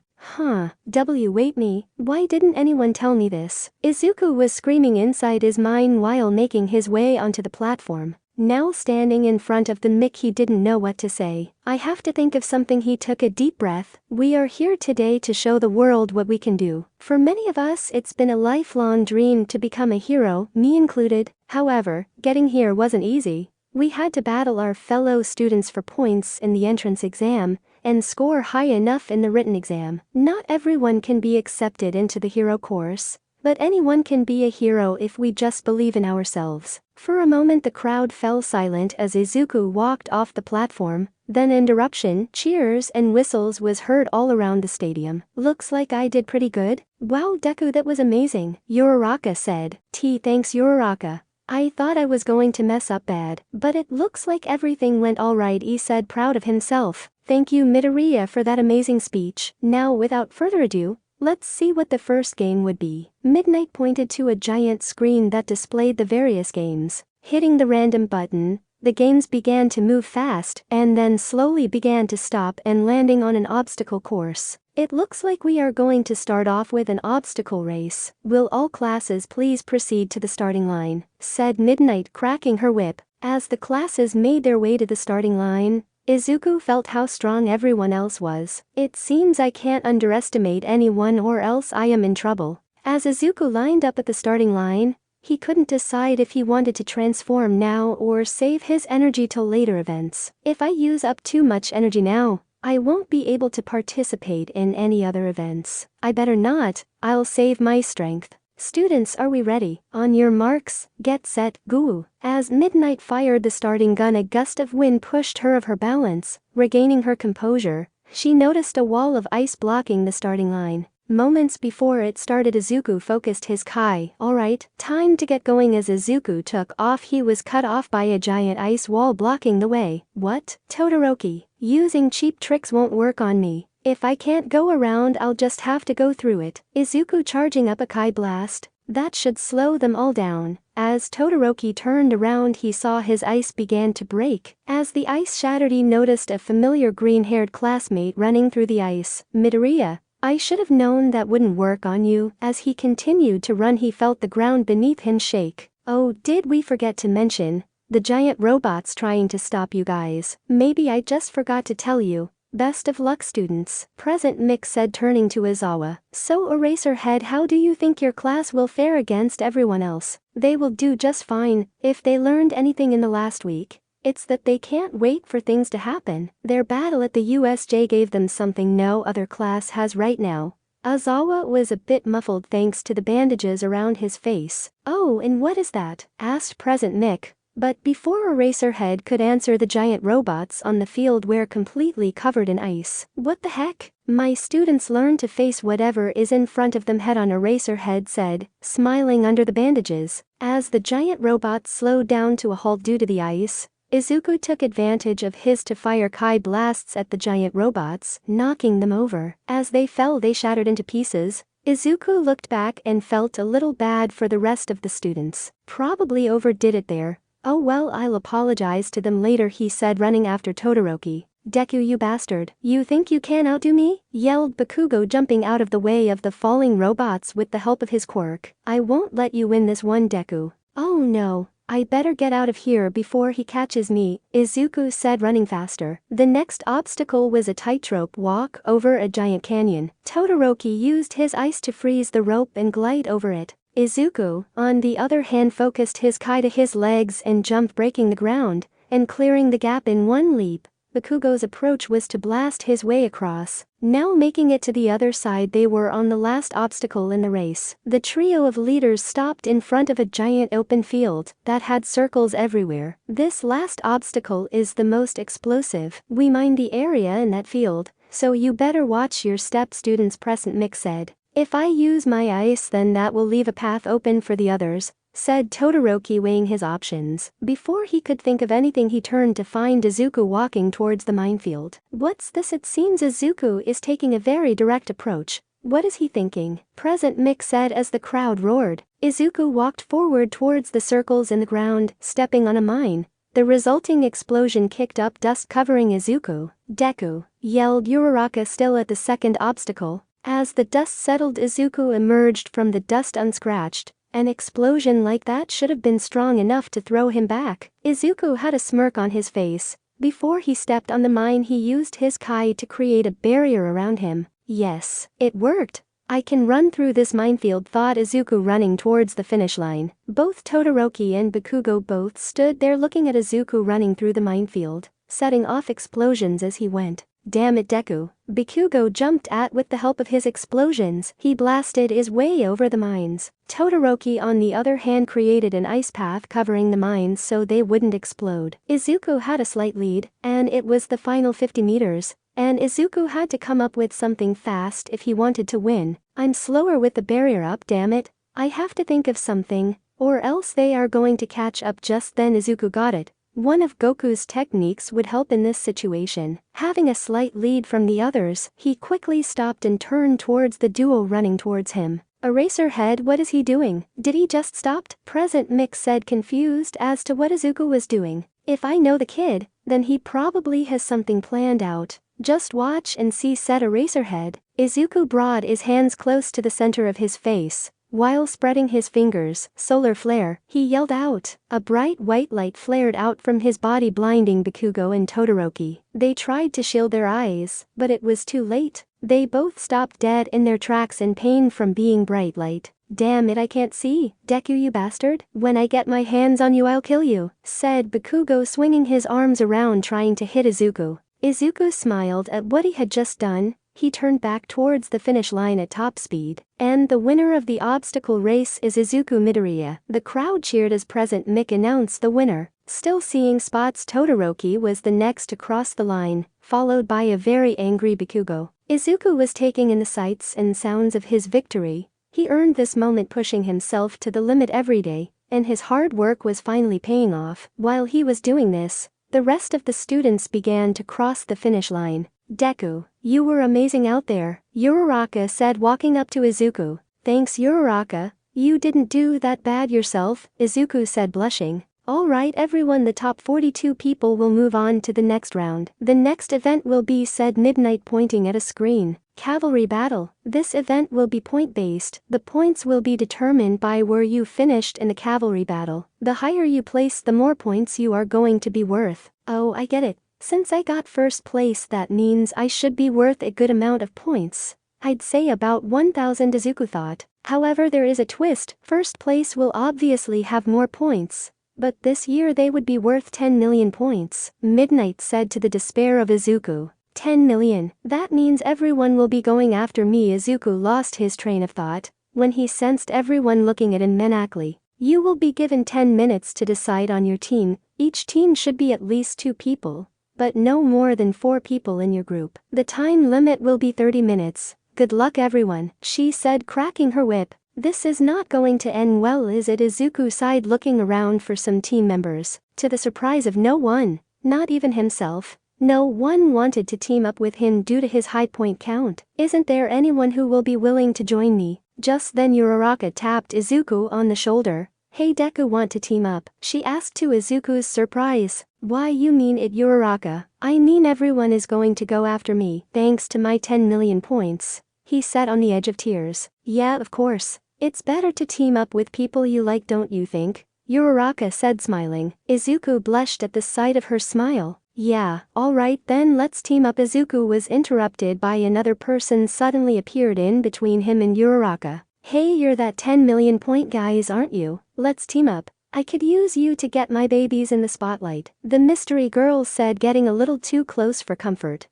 Wait me, why didn't anyone tell me this? Izuku was screaming inside his mind while making his way onto the platform. Now standing in front of the mic, he didn't know what to say. I have to think of something. He took a deep breath. We are here today to show the world what we can do. For many of us, it's been a lifelong dream to become a hero, me included. However, getting here wasn't easy. We had to battle our fellow students for points in the entrance exam, and score high enough in the written exam. Not everyone can be accepted into the hero course, but anyone can be a hero if we just believe in ourselves. For a moment the crowd fell silent as Izuku walked off the platform, then interruption, cheers and whistles was heard all around the stadium. Looks like I did pretty good. Wow Deku, that was amazing, Uraraka said. Thanks Uraraka. I thought I was going to mess up bad, but it looks like everything went alright, he said, proud of himself. Thank you Midoriya for that amazing speech. Now without further ado, let's see what the first game would be. Midnight pointed to a giant screen that displayed the various games. Hitting the random button, the games began to move fast and then slowly began to stop and landing on an obstacle course. It looks like we are going to start off with an obstacle race. Will all classes please proceed to the starting line, said Midnight, cracking her whip. As the classes made their way to the starting line, Izuku felt how strong everyone else was. It seems I can't underestimate anyone or else I am in trouble. As Izuku lined up at the starting line, he couldn't decide if he wanted to transform now or save his energy till later events. If I use up too much energy now, I won't be able to participate in any other events. I better not, I'll save my strength. Students, are we ready? On your marks, get set, go. As Midnight fired the starting gun, a gust of wind pushed her off her balance. Regaining her composure, she noticed a wall of ice blocking the starting line. Moments before it started, Izuku focused his Kai. Alright, time to get going. As Izuku took off, he was cut off by a giant ice wall blocking the way. What? Todoroki, using cheap tricks won't work on me. If I can't go around, I'll just have to go through it. Izuku charging up a Kai blast. That should slow them all down. As Todoroki turned around, he saw his ice began to break. As the ice shattered, he noticed a familiar green-haired classmate running through the ice. Midoriya, I should have known that wouldn't work on you. As he continued to run, he felt the ground beneath him shake. Oh, did we forget to mention the giant robots trying to stop you guys? Maybe I just forgot to tell you. Best of luck students, Present Mick said, turning to Izawa. So Eraserhead, how do you think your class will fare against everyone else? They will do just fine. If they learned anything in the last week, it's that they can't wait for things to happen. Their battle at the USJ gave them something no other class has right now. Izawa was a bit muffled thanks to the bandages around his face. Oh, and what is that? Asked Present Mick. But before Eraserhead could answer, the giant robots on the field were completely covered in ice. What the heck? My students learn to face whatever is in front of them head on, Eraserhead said, smiling under the bandages. As the giant robots slowed down to a halt due to the ice, Izuku took advantage of his to fire Kai blasts at the giant robots, knocking them over. As they fell, they shattered into pieces. Izuku looked back and felt a little bad for the rest of the students. Probably overdid it there. Oh well, I'll apologize to them later, he said, running after Todoroki. Deku, you bastard. You think you can outdo me? Yelled Bakugo, jumping out of the way of the falling robots with the help of his quirk. I won't let you win this one, Deku. Oh no, I better get out of here before he catches me, Izuku said, running faster. The next obstacle was a tightrope walk over a giant canyon. Todoroki used his ice to freeze the rope and glide over it. Izuku, on the other hand, focused his Kai to his legs and jumped, breaking the ground and clearing the gap in one leap. Bakugo's approach was to blast his way across. Now making it to the other side, they were on the last obstacle in the race. The trio of leaders stopped in front of a giant open field that had circles everywhere. This last obstacle is the most explosive. We mined the area in that field, so you better watch your step, students, Present Mick said. If I use my ice, then that will leave a path open for the others, said Todoroki, weighing his options. Before he could think of anything, he turned to find Izuku walking towards the minefield. What's this? It seems Izuku is taking a very direct approach. What is he thinking? Present Mick said as the crowd roared. Izuku walked forward towards the circles in the ground, stepping on a mine. The resulting explosion kicked up dust covering Izuku. Deku, yelled Uraraka, still at the second obstacle. As the dust settled, Izuku emerged from the dust unscratched. An explosion like that should have been strong enough to throw him back. Izuku had a smirk on his face. Before he stepped on the mine, he used his Kai to create a barrier around him. Yes, it worked. I can run through this minefield, thought Izuku, running towards the finish line. Both Todoroki and Bakugo both stood there looking at Izuku running through the minefield, setting off explosions as he went. Damn it, Deku. Bakugo jumped at with the help of his explosions. He blasted his way over the mines. Todoroki on the other hand created an ice path covering the mines so they wouldn't explode. Izuku had a slight lead, and it was the final 50 meters. And Izuku had to come up with something fast if he wanted to win. I'm slower with the barrier up, damn it. I have to think of something, or else they are going to catch up. Just then Izuku got it. One of Goku's techniques would help in this situation. Having a slight lead from the others, he quickly stopped and turned towards the duo running towards him. Eraserhead, what is he doing? Did he just stop? Present Mix said, confused as to what Izuku was doing. If I know the kid, then he probably has something planned out. Just watch and see, said Eraserhead. Izuku brought his hands close to the center of his face. While spreading his fingers, solar flare, he yelled out. A bright white light flared out from his body, blinding Bakugo and Todoroki. They tried to shield their eyes, but it was too late. They both stopped dead in their tracks in pain from being bright light. Damn it, I can't see. Deku, you bastard. When I get my hands on you, I'll kill you, said Bakugo, swinging his arms around trying to hit Izuku. Izuku smiled at what he had just done. He turned back towards the finish line at top speed. And the winner of the obstacle race is Izuku Midoriya. The crowd cheered as Present Mick announced the winner. Still seeing spots, Todoroki was the next to cross the line, followed by a very angry Bakugo. Izuku was taking in the sights and sounds of his victory. He earned this moment pushing himself to the limit every day, and his hard work was finally paying off. While he was doing this, the rest of the students began to cross the finish line. Deku, you were amazing out there, Uraraka said, walking up to Izuku. Thanks, Uraraka, you didn't do that bad yourself, Izuku said, blushing. Alright everyone, the top 42 people will move on to the next round. The next event will be, said Midnight, pointing at a screen. Cavalry battle. This event will be point-based. The points will be determined by where you finished in the cavalry battle. The higher you place, the more points you are going to be worth. Oh, I get it. Since I got first place, that means I should be worth a good amount of points. I'd say about 1,000, Izuku thought. However, there is a twist. First place will obviously have more points. But this year they would be worth 10 million points, Midnight said, to the despair of Izuku. 10 million, that means everyone will be going after me. Izuku lost his train of thought when he sensed everyone looking at him maniacally. You will be given 10 minutes to decide on your team. Each team should be at least 2 people, but no more than 4 people in your group. The time limit will be 30 minutes. Good luck everyone, she said, cracking her whip. This is not going to end well, is it? Izuku sighed, looking around for some team members. To the surprise of no one, not even himself, no one wanted to team up with him due to his high point count. Isn't there anyone who will be willing to join me? Just then Uraraka tapped Izuku on the shoulder. Hey Deku, want to team up? She asked, to Izuku's surprise. Why, you mean it, Uraraka? I mean everyone is going to go after me, thanks to my 10 million points. He sat on the edge of tears. Yeah, of course. It's better to team up with people you like, don't you think? Uraraka said, smiling. Izuku blushed at the sight of her smile. Yeah, alright then, let's team up. Izuku was interrupted by another person suddenly appeared in between him and Uraraka. Hey, you're that 10 million point guys, aren't you? Let's team up. I could use you to get my babies in the spotlight, the mystery girl said, getting a little too close for comfort.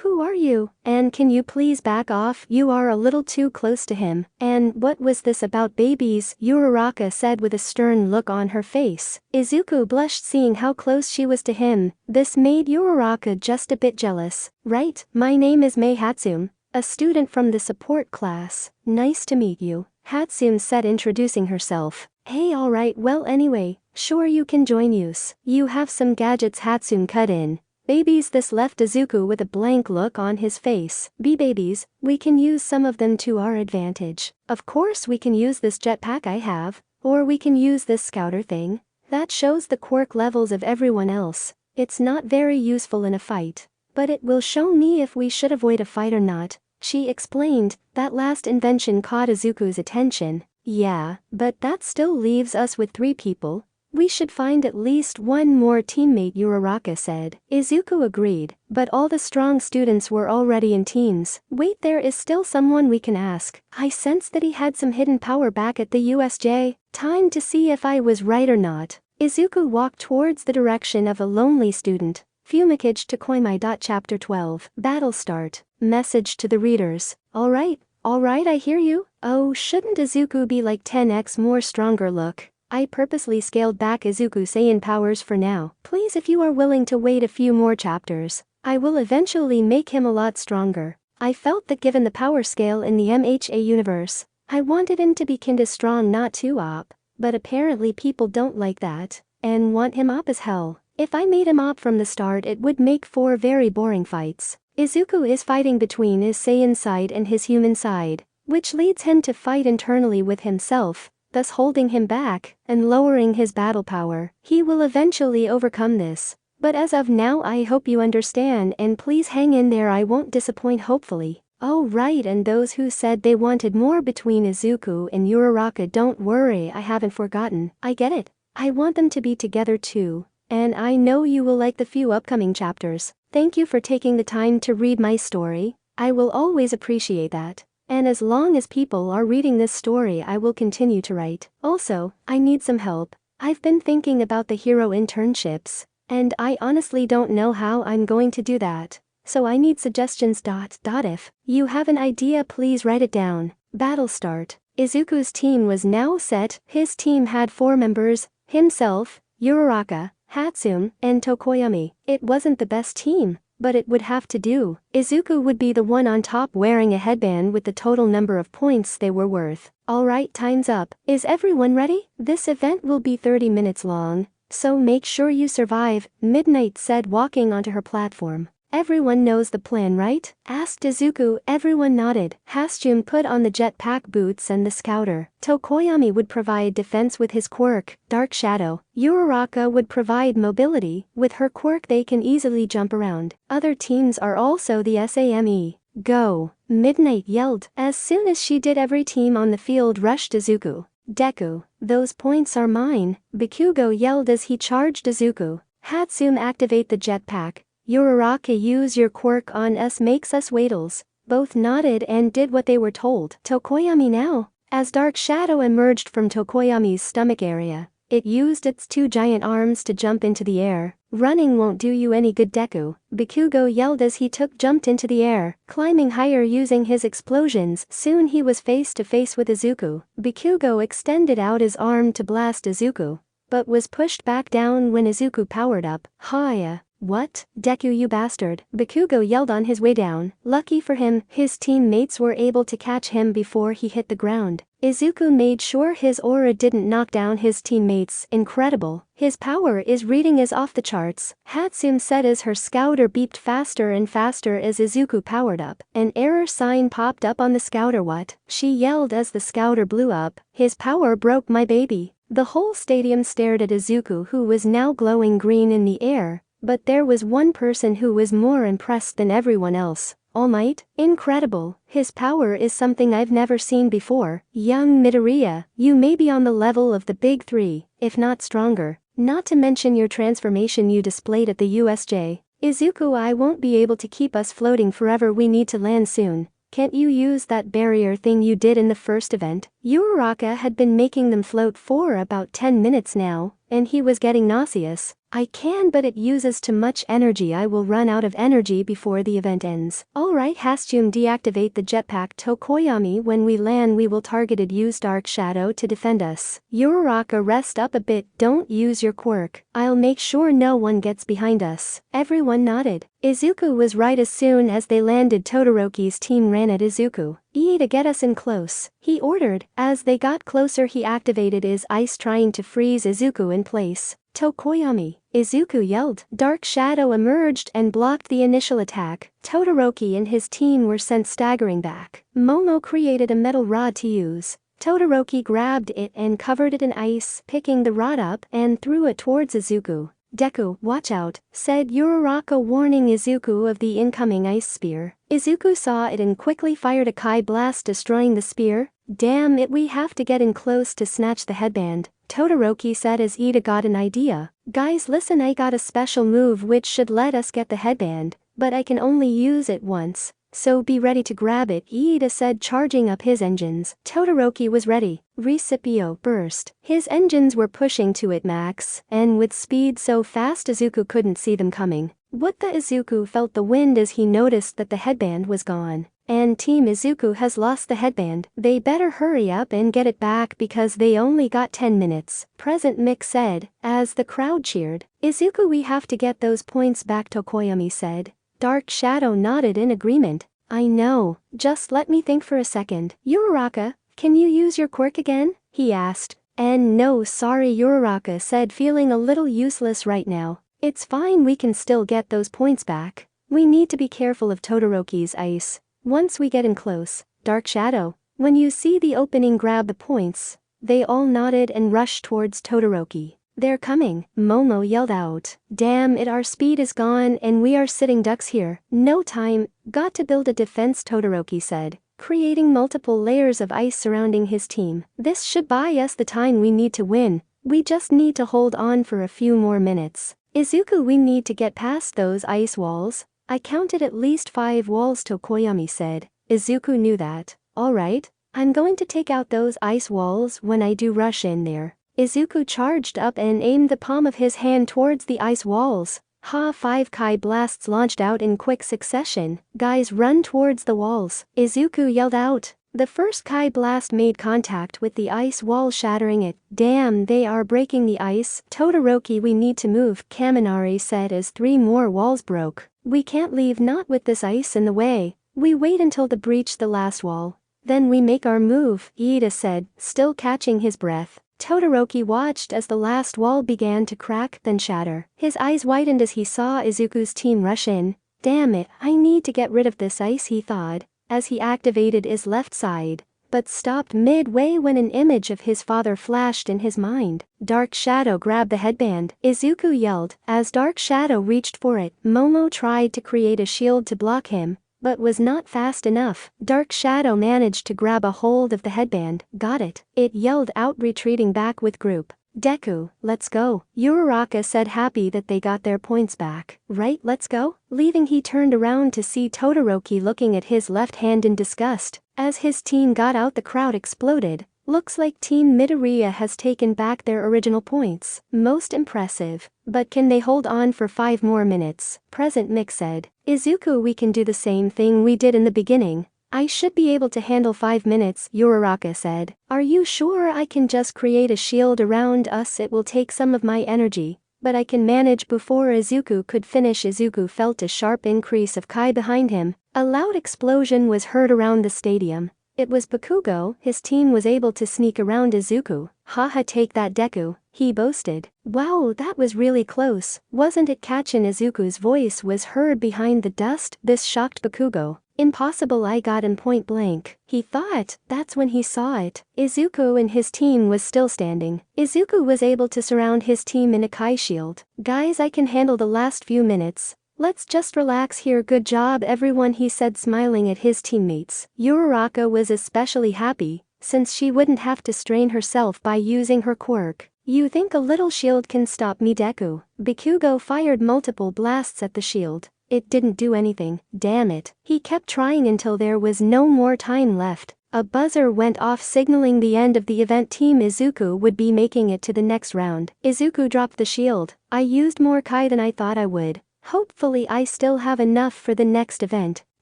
Who are you? And can you please back off? You are a little too close to him. And what was this about babies? Uraraka said with a stern look on her face. Izuku blushed, seeing how close she was to him. This made Uraraka just a bit jealous. Right, my name is Mei Hatsum, a student from the support class. Nice to meet you, Hatsum said, introducing herself. Hey, alright, well anyway, sure, you can join us. You have some gadgets, Hatsum cut in. Babies. This left Izuku with a blank look on his face. Babies, we can use some of them to our advantage. Of course we can use this jetpack I have, or we can use this scouter thing. That shows the quirk levels of everyone else. It's not very useful in a fight, but it will show me if we should avoid a fight or not, she explained. That last invention caught Izuku's attention. Yeah, but that still leaves us with 3 people. We should find at least one more teammate, Uraraka said. Izuku agreed, but all the strong students were already in teams. Wait, there is still someone we can ask. I sensed that he had some hidden power back at the USJ. Time to see if I was right or not. Izuku walked towards the direction of a lonely student. Fumikage to Koimai. Chapter 12. Battle start. Message to the readers. Alright, I hear you. Oh, shouldn't Izuku be like 10x more stronger? Look, I purposely scaled back Izuku Saiyan powers for now. Please, if you are willing to wait a few more chapters, I will eventually make him a lot stronger. I felt that given the power scale in the MHA universe, I wanted him to be kinda strong, not too op, but apparently people don't like that, and want him op as hell. If I made him op from the start, it would make for very boring fights. Izuku is fighting between his Saiyan side and his human side, which leads him to fight internally with himself, thus holding him back and lowering his battle power. He will eventually overcome this, but as of now I hope you understand, and please hang in there, I won't disappoint, hopefully. Oh right, and those who said they wanted more between Izuku and Uraraka, don't worry, I haven't forgotten. I get it. I want them to be together too, and I know you will like the few upcoming chapters. Thank you for taking the time to read my story. I will always appreciate that. And as long as people are reading this story, I will continue to write. Also, I need some help. I've been thinking about the hero internships, and I honestly don't know how I'm going to do that. So I need suggestions. If you have an idea, please write it down. Battle start. Izuku's team was now set. His team had 4 members: himself, Uraraka, Hatsune, and Tokoyami. It wasn't the best team, but it would have to do. Izuku would be the one on top wearing a headband with the total number of points they were worth. Alright, time's up. Is everyone ready? This event will be 30 minutes long, so make sure you survive, Midnight said, walking onto her platform. Everyone knows the plan, right? Asked Izuku. Everyone nodded. Hatsune put on the jetpack boots and the scouter. Tokoyami would provide defense with his quirk, Dark Shadow. Uraraka would provide mobility. With her quirk they can easily jump around. Other teams are also the SAME. Go! Midnight yelled. As soon as she did, every team on the field rushed Izuku. Deku, those points are mine, Bakugo yelled as he charged Izuku. Hatsune, activate the jetpack. Uraraka, use your quirk on us, makes us waddles. Both nodded and did what they were told. Tokoyami now. As Dark Shadow emerged from Tokoyami's stomach area, it used its 2 giant arms to jump into the air. Running won't do you any good, Deku, Bakugo yelled as he jumped into the air, climbing higher using his explosions. Soon he was face to face with Izuku. Bakugo extended out his arm to blast Izuku, but was pushed back down when Izuku powered up. Hiya. What? Deku, you bastard, Bakugo yelled on his way down. Lucky for him, his teammates were able to catch him before he hit the ground. Izuku made sure his aura didn't knock down his teammates. Incredible. His power is reading is off the charts, Hatsune said as her scouter beeped faster and faster as Izuku powered up. An error sign popped up on the scouter. What? She yelled as the scouter blew up. His power broke, my baby. The whole stadium stared at Izuku, who was now glowing green in the air. But there was one person who was more impressed than everyone else. All Might? Incredible. His power is something I've never seen before. Young Midoriya, you may be on the level of the big 3, if not stronger. Not to mention your transformation you displayed at the USJ. Izuku, I won't be able to keep us floating forever, we need to land soon. Can't you use that barrier thing you did in the first event? Uraraka had been making them float for about 10 minutes now, and he was getting nauseous. I can, but it uses too much energy. I will run out of energy before the event ends. Alright, Hatsune, deactivate the jetpack. Tokoyami, when we land we will targeted use Dark Shadow to defend us. Uraraka, rest up a bit, don't use your quirk. I'll make sure no one gets behind us. Everyone nodded. Izuku was right. As soon as they landed, Todoroki's team ran at Izuku. To get us in close, he ordered. As they got closer he activated his ice, trying to freeze Izuku in place. Tokoyami, Izuku yelled. Dark Shadow emerged and blocked the initial attack. Todoroki and his team were sent staggering back. Momo created a metal rod to use. Todoroki grabbed it and covered it in ice, picking the rod up and threw it towards Izuku. Deku, watch out, said Uraraka, warning Izuku of the incoming ice spear. Izuku saw it and quickly fired a Kai blast, destroying the spear. Damn it, we have to get in close to snatch the headband, Todoroki said as Ida got an idea. Guys, listen, I got a special move which should let us get the headband, but I can only use it once. So be ready to grab it, Iida said, charging up his engines. Todoroki was ready. Recipio burst. His engines were pushing to it max, and with speed so fast Izuku couldn't see them coming. What the Izuku felt the wind as he noticed that the headband was gone. And Team Izuku has lost the headband. They better hurry up and get it back because they only got 10 minutes. Present Mick said, as the crowd cheered. Izuku, we have to get those points back, Tokoyami said. Dark Shadow nodded in agreement. I know, just let me think for a second. Uraraka, can you use your quirk again? He asked. And no, sorry, Uraraka said, feeling a little useless right now. It's fine, we can still get those points back. We need to be careful of Todoroki's ice. Once we get in close, Dark Shadow, when you see the opening, grab the points. They all nodded and rushed towards Todoroki. They're coming, Momo yelled out. Damn it, our speed is gone and we are sitting ducks here. No time, got to build a defense, Todoroki said, creating multiple layers of ice surrounding his team. This should buy us the time we need to win. We just need to hold on for a few more minutes. Izuku, we need to get past those ice walls. I counted at least 5 walls, Tokoyami said. Izuku knew that. Alright, I'm going to take out those ice walls when I do rush in there. Izuku charged up and aimed the palm of his hand towards the ice walls. 5 Kai blasts launched out in quick succession. Guys, run towards the walls, Izuku yelled out. The first Kai blast made contact with the ice wall, shattering it. Damn, they are breaking the ice. Todoroki, we need to move, Kaminari said as 3 more walls broke. We can't leave, not with this ice in the way. We wait until they breach the last wall. Then we make our move, Iida said, still catching his breath. Todoroki watched as the last wall began to crack, then shatter. His eyes widened as he saw Izuku's team rush in. Damn it, I need to get rid of this ice, he thought, as he activated his left side, but stopped midway when an image of his father flashed in his mind. Dark Shadow, grab the headband, Izuku yelled. As Dark Shadow reached for it, Momo tried to create a shield to block him, but was not fast enough. Dark Shadow managed to grab a hold of the headband. Got it, it yelled out, retreating back with group. Deku, let's go, Uraraka said, happy that they got their points back. Right, let's go? Leaving, he turned around to see Todoroki looking at his left hand in disgust. As his team got out, the crowd exploded. Looks like Team Midoriya has taken back their original points. Most impressive. But can they hold on for 5 more minutes? Present Mick said. Izuku, we can do the same thing we did in the beginning. I should be able to handle 5 minutes, Uraraka said. Are you sure? I can just create a shield around us. It will take some of my energy, but I can manage. Before Izuku could finish, Izuku felt a sharp increase of Kai behind him. A loud explosion was heard around the stadium. It was Bakugo. His team was able to sneak around Izuku. Haha, take that, Deku, he boasted. Wow, that was really close, wasn't it? Kachin, Izuku's voice was heard behind the dust. This shocked Bakugo. Impossible, I got him point blank, he thought. That's when he saw it. Izuku and his team was still standing. Izuku was able to surround his team in a Kai shield. Guys, I can handle the last few minutes. Let's just relax here. Good job, everyone, he said, smiling at his teammates. Uraraka was especially happy, since she wouldn't have to strain herself by using her quirk. You think a little shield can stop me, Deku? Bakugo fired multiple blasts at the shield. It didn't do anything. Damn it. He kept trying until there was no more time left. A buzzer went off signaling the end of the event. Team Izuku would be making it to the next round. Izuku dropped the shield. I used more Kai than I thought I would. Hopefully I still have enough for the next event.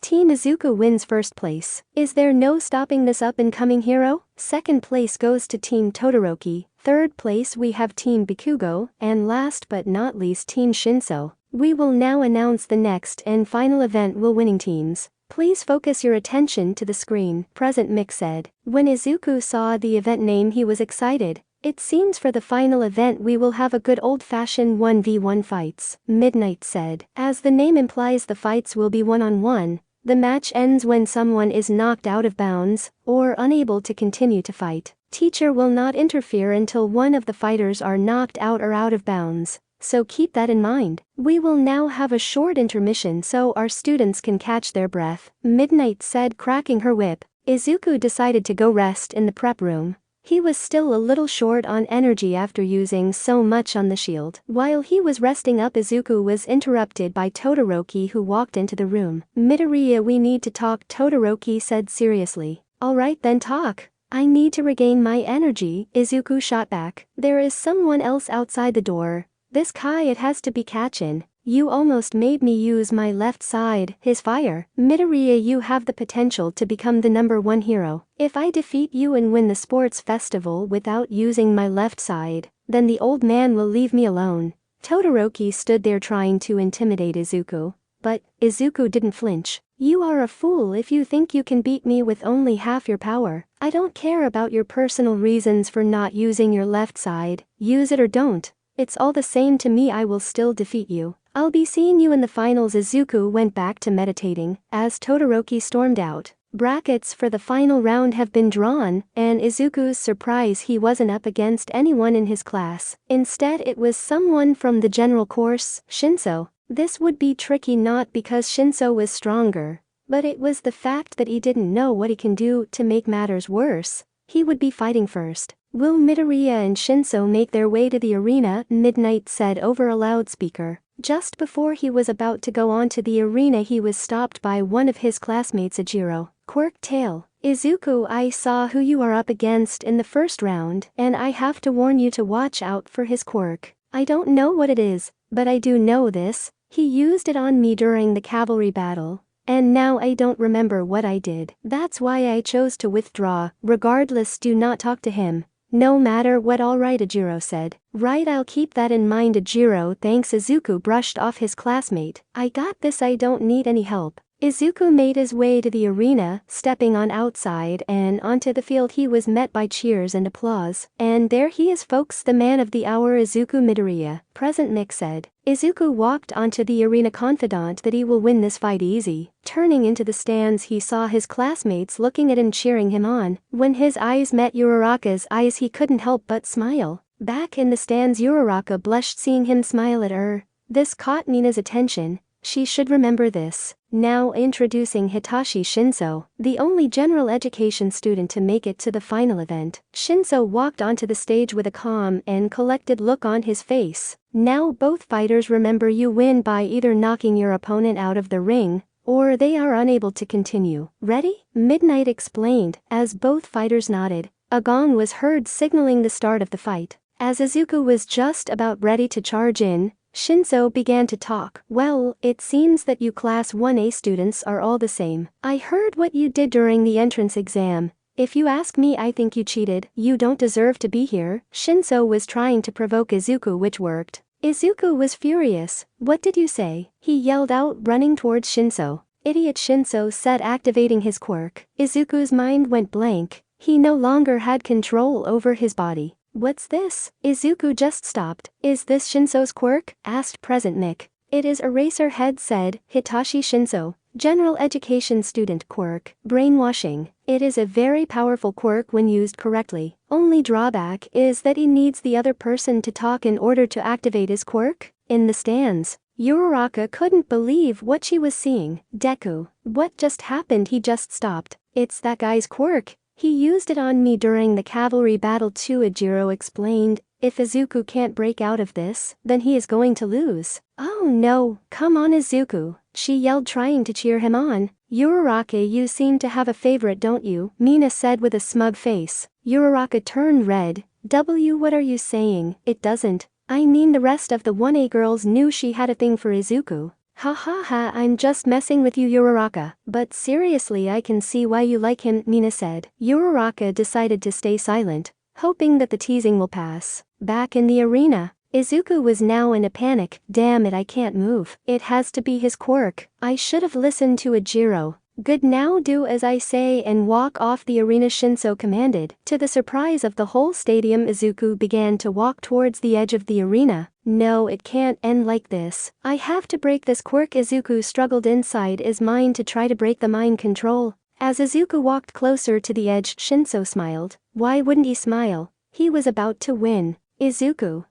Team Izuku wins first place. Is there no stopping this up-and-coming hero? Second place goes to Team Todoroki. Third place we have Team Bakugo. And last but not least, Team Shinso. We will now announce the next and final event will winning teams. Please focus your attention to the screen, Present Mick said. When Izuku saw the event name, he was excited. It seems for the final event we will have a good old-fashioned 1v1 fights, Midnight said. As the name implies, the fights will be one-on-one. The match ends when someone is knocked out of bounds or unable to continue to fight. Teacher will not interfere until one of the fighters are knocked out or out of bounds. So keep that in mind. We will now have a short intermission so our students can catch their breath, Midnight said, cracking her whip. Izuku decided to go rest in the prep room. He was still a little short on energy after using so much on the shield. While he was resting up, Izuku was interrupted by Todoroki, who walked into the room. Midoriya, we need to talk, Todoroki said seriously. Alright then, talk. I need to regain my energy, Izuku shot back. There is someone else outside the door. This Kai, it has to be Kachin. You almost made me use my left side. His fire. Midoriya, you have the potential to become the #1 hero. If I defeat you and win the sports festival without using my left side, then the old man will leave me alone. Todoroki stood there trying to intimidate Izuku. But Izuku didn't flinch. You are a fool if you think you can beat me with only half your power. I don't care about your personal reasons for not using your left side. Use it or don't. It's all the same to me. I will still defeat you. I'll be seeing you in the finals. Izuku went back to meditating as Todoroki stormed out. Brackets for the final round have been drawn, and Izuku's surprise, he wasn't up against anyone in his class. Instead it was someone from the general course, Shinso. This would be tricky not because Shinso was stronger, but it was the fact that he didn't know what he can do to make matters worse. He would be fighting first. Will Midoriya and Shinso make their way to the arena? Midnight said over a loudspeaker. Just before he was about to go onto the arena, he was stopped by one of his classmates, Ajiro. Quirk Tail. Izuku, I saw who you are up against in the first round, and I have to warn you to watch out for his quirk. I don't know what it is, but I do know this. He used it on me during the cavalry battle, and now I don't remember what I did. That's why I chose to withdraw. Regardless, do not talk to him. No matter what. Alright, Ajiro said. Right, I'll keep that in mind. Ajiro, thanks. Izuku brushed off his classmate. I got this, I don't need any help. Izuku made his way to the arena, stepping on outside and onto the field. He was met by cheers and applause. And there he is, folks, the man of the hour, Izuku Midoriya. Present, Mick said. Izuku walked onto the arena confident that he will win this fight easy. Turning into the stands, he saw his classmates looking at him, cheering him on. When his eyes met Uraraka's eyes, he couldn't help but smile. Back in the stands, Uraraka blushed seeing him smile at her. This caught Nina's attention. She should remember this. Now introducing Hitachi Shinso, the only general education student to make it to the final event. Shinso walked onto the stage with a calm and collected look on his face. Now both fighters, remember, you win by either knocking your opponent out of the ring, or they are unable to continue. Ready? Midnight explained, as both fighters nodded. A gong was heard signaling the start of the fight. As Izuku was just about ready to charge in, Shinso began to talk. Well, it seems that you Class 1A students are all the same. I heard what you did during the entrance exam. If you ask me, I think you cheated. You don't deserve to be here. Shinso was trying to provoke Izuku, which worked. Izuku was furious. What did you say? He yelled out, running towards Shinso. Idiot, Shinso said, activating his quirk. Izuku's mind went blank. He no longer had control over his body. What's this? Izuku just stopped. Is this Shinso's quirk? Asked Present Mick. It is Eraserhead, said Hitachi Shinso. General education student quirk. Brainwashing. It is a very powerful quirk when used correctly. Only drawback is that he needs the other person to talk in order to activate his quirk. In the stands, Uraraka couldn't believe what she was seeing. Deku, what just happened? He just stopped. It's that guy's quirk. He used it on me during the cavalry battle too, Ajiro explained. If Izuku can't break out of this, then he is going to lose. Oh no, come on Izuku, she yelled, trying to cheer him on. Uraraka, you seem to have a favorite, don't you? Mina said with a smug face. Uraraka turned red. What are you saying? It doesn't. I mean, the rest of the 1A girls knew she had a thing for Izuku. Ha ha ha, I'm just messing with you, Uraraka. But seriously, I can see why you like him, Mina said. Uraraka decided to stay silent, hoping that the teasing will pass. Back in the arena, Izuku was now in a panic. Damn it, I can't move. It has to be his quirk. I should have listened to Ajiro. Good, now do as I say and walk off the arena, Shinso commanded. To the surprise of the whole stadium, Izuku began to walk towards the edge of the arena. No, it can't end like this. I have to break this quirk. Izuku struggled inside his mind to try to break the mind control. As Izuku walked closer to the edge, Shinso smiled. Why wouldn't he smile? He was about to win. Izuku,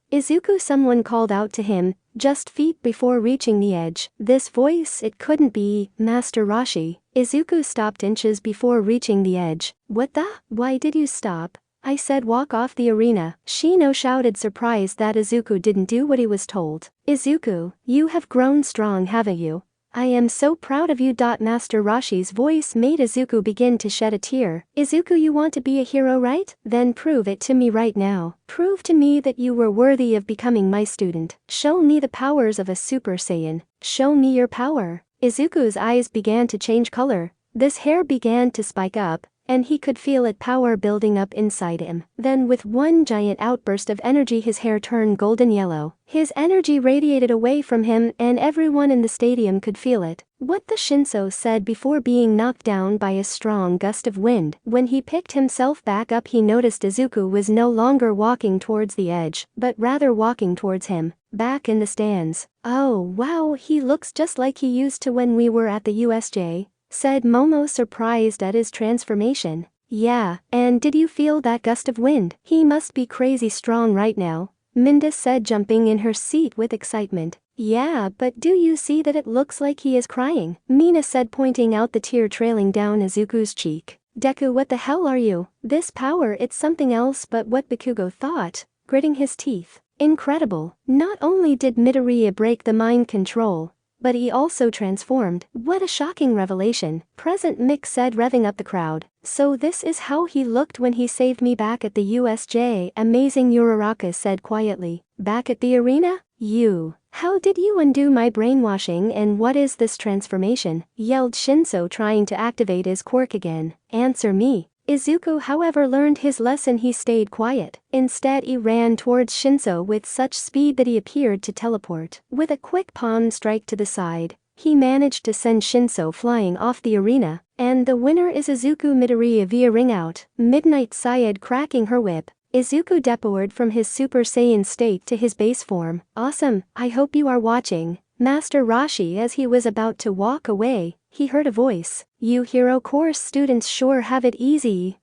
someone called out to him, just feet before reaching the edge. This voice, it couldn't be Master Roshi. Izuku stopped inches before reaching the edge. What the? Why did you stop? I said walk off the arena. Shino shouted, surprised that Izuku didn't do what he was told. Izuku, you have grown strong, haven't you? I am so proud of you. Master Roshi's voice made Izuku begin to shed a tear. Izuku, you want to be a hero, right? Then prove it to me right now. Prove to me that you were worthy of becoming my student. Show me the powers of a Super Saiyan. Show me your power. Izuku's eyes began to change color. This hair began to spike up, and he could feel it power building up inside him. Then with one giant outburst of energy his hair turned golden yellow. His energy radiated away from him and everyone in the stadium could feel it. What the Shinso said before being knocked down by a strong gust of wind. When he picked himself back up he noticed Izuku was no longer walking towards the edge, but rather walking towards him, back in the stands. Oh wow, he looks just like he used to when we were at the USJ, said Momo, surprised at his transformation. Yeah, and did you feel that gust of wind? He must be crazy strong right now, Minda said, jumping in her seat with excitement. Yeah, but do you see that it looks like he is crying? Mina said, pointing out the tear trailing down Izuku's cheek. Deku, what the hell are you? This power, it's something else. But what Bakugo thought, gritting his teeth. Incredible. Not only did Midoriya break the mind control, but he also transformed. What a shocking revelation, Present Mick said, revving up the crowd. So this is how he looked when he saved me back at the USJ. Amazing, Uraraka said quietly. Back at the arena? How did you undo my brainwashing, and what is this transformation? Yelled Shinso, trying to activate his quirk again. Answer me. Izuku, however, learned his lesson. He stayed quiet. Instead he ran towards Shinso with such speed that he appeared to teleport. With a quick palm strike to the side, he managed to send Shinso flying off the arena. And the winner is Izuku Midoriya via ring out. Midnight Syed cracking her whip. Izuku depowered from his Super Saiyan state to his base form. Awesome, I hope you are watching. Master Roshi, as he was about to walk away, he heard a voice. You hero course students sure have it easy.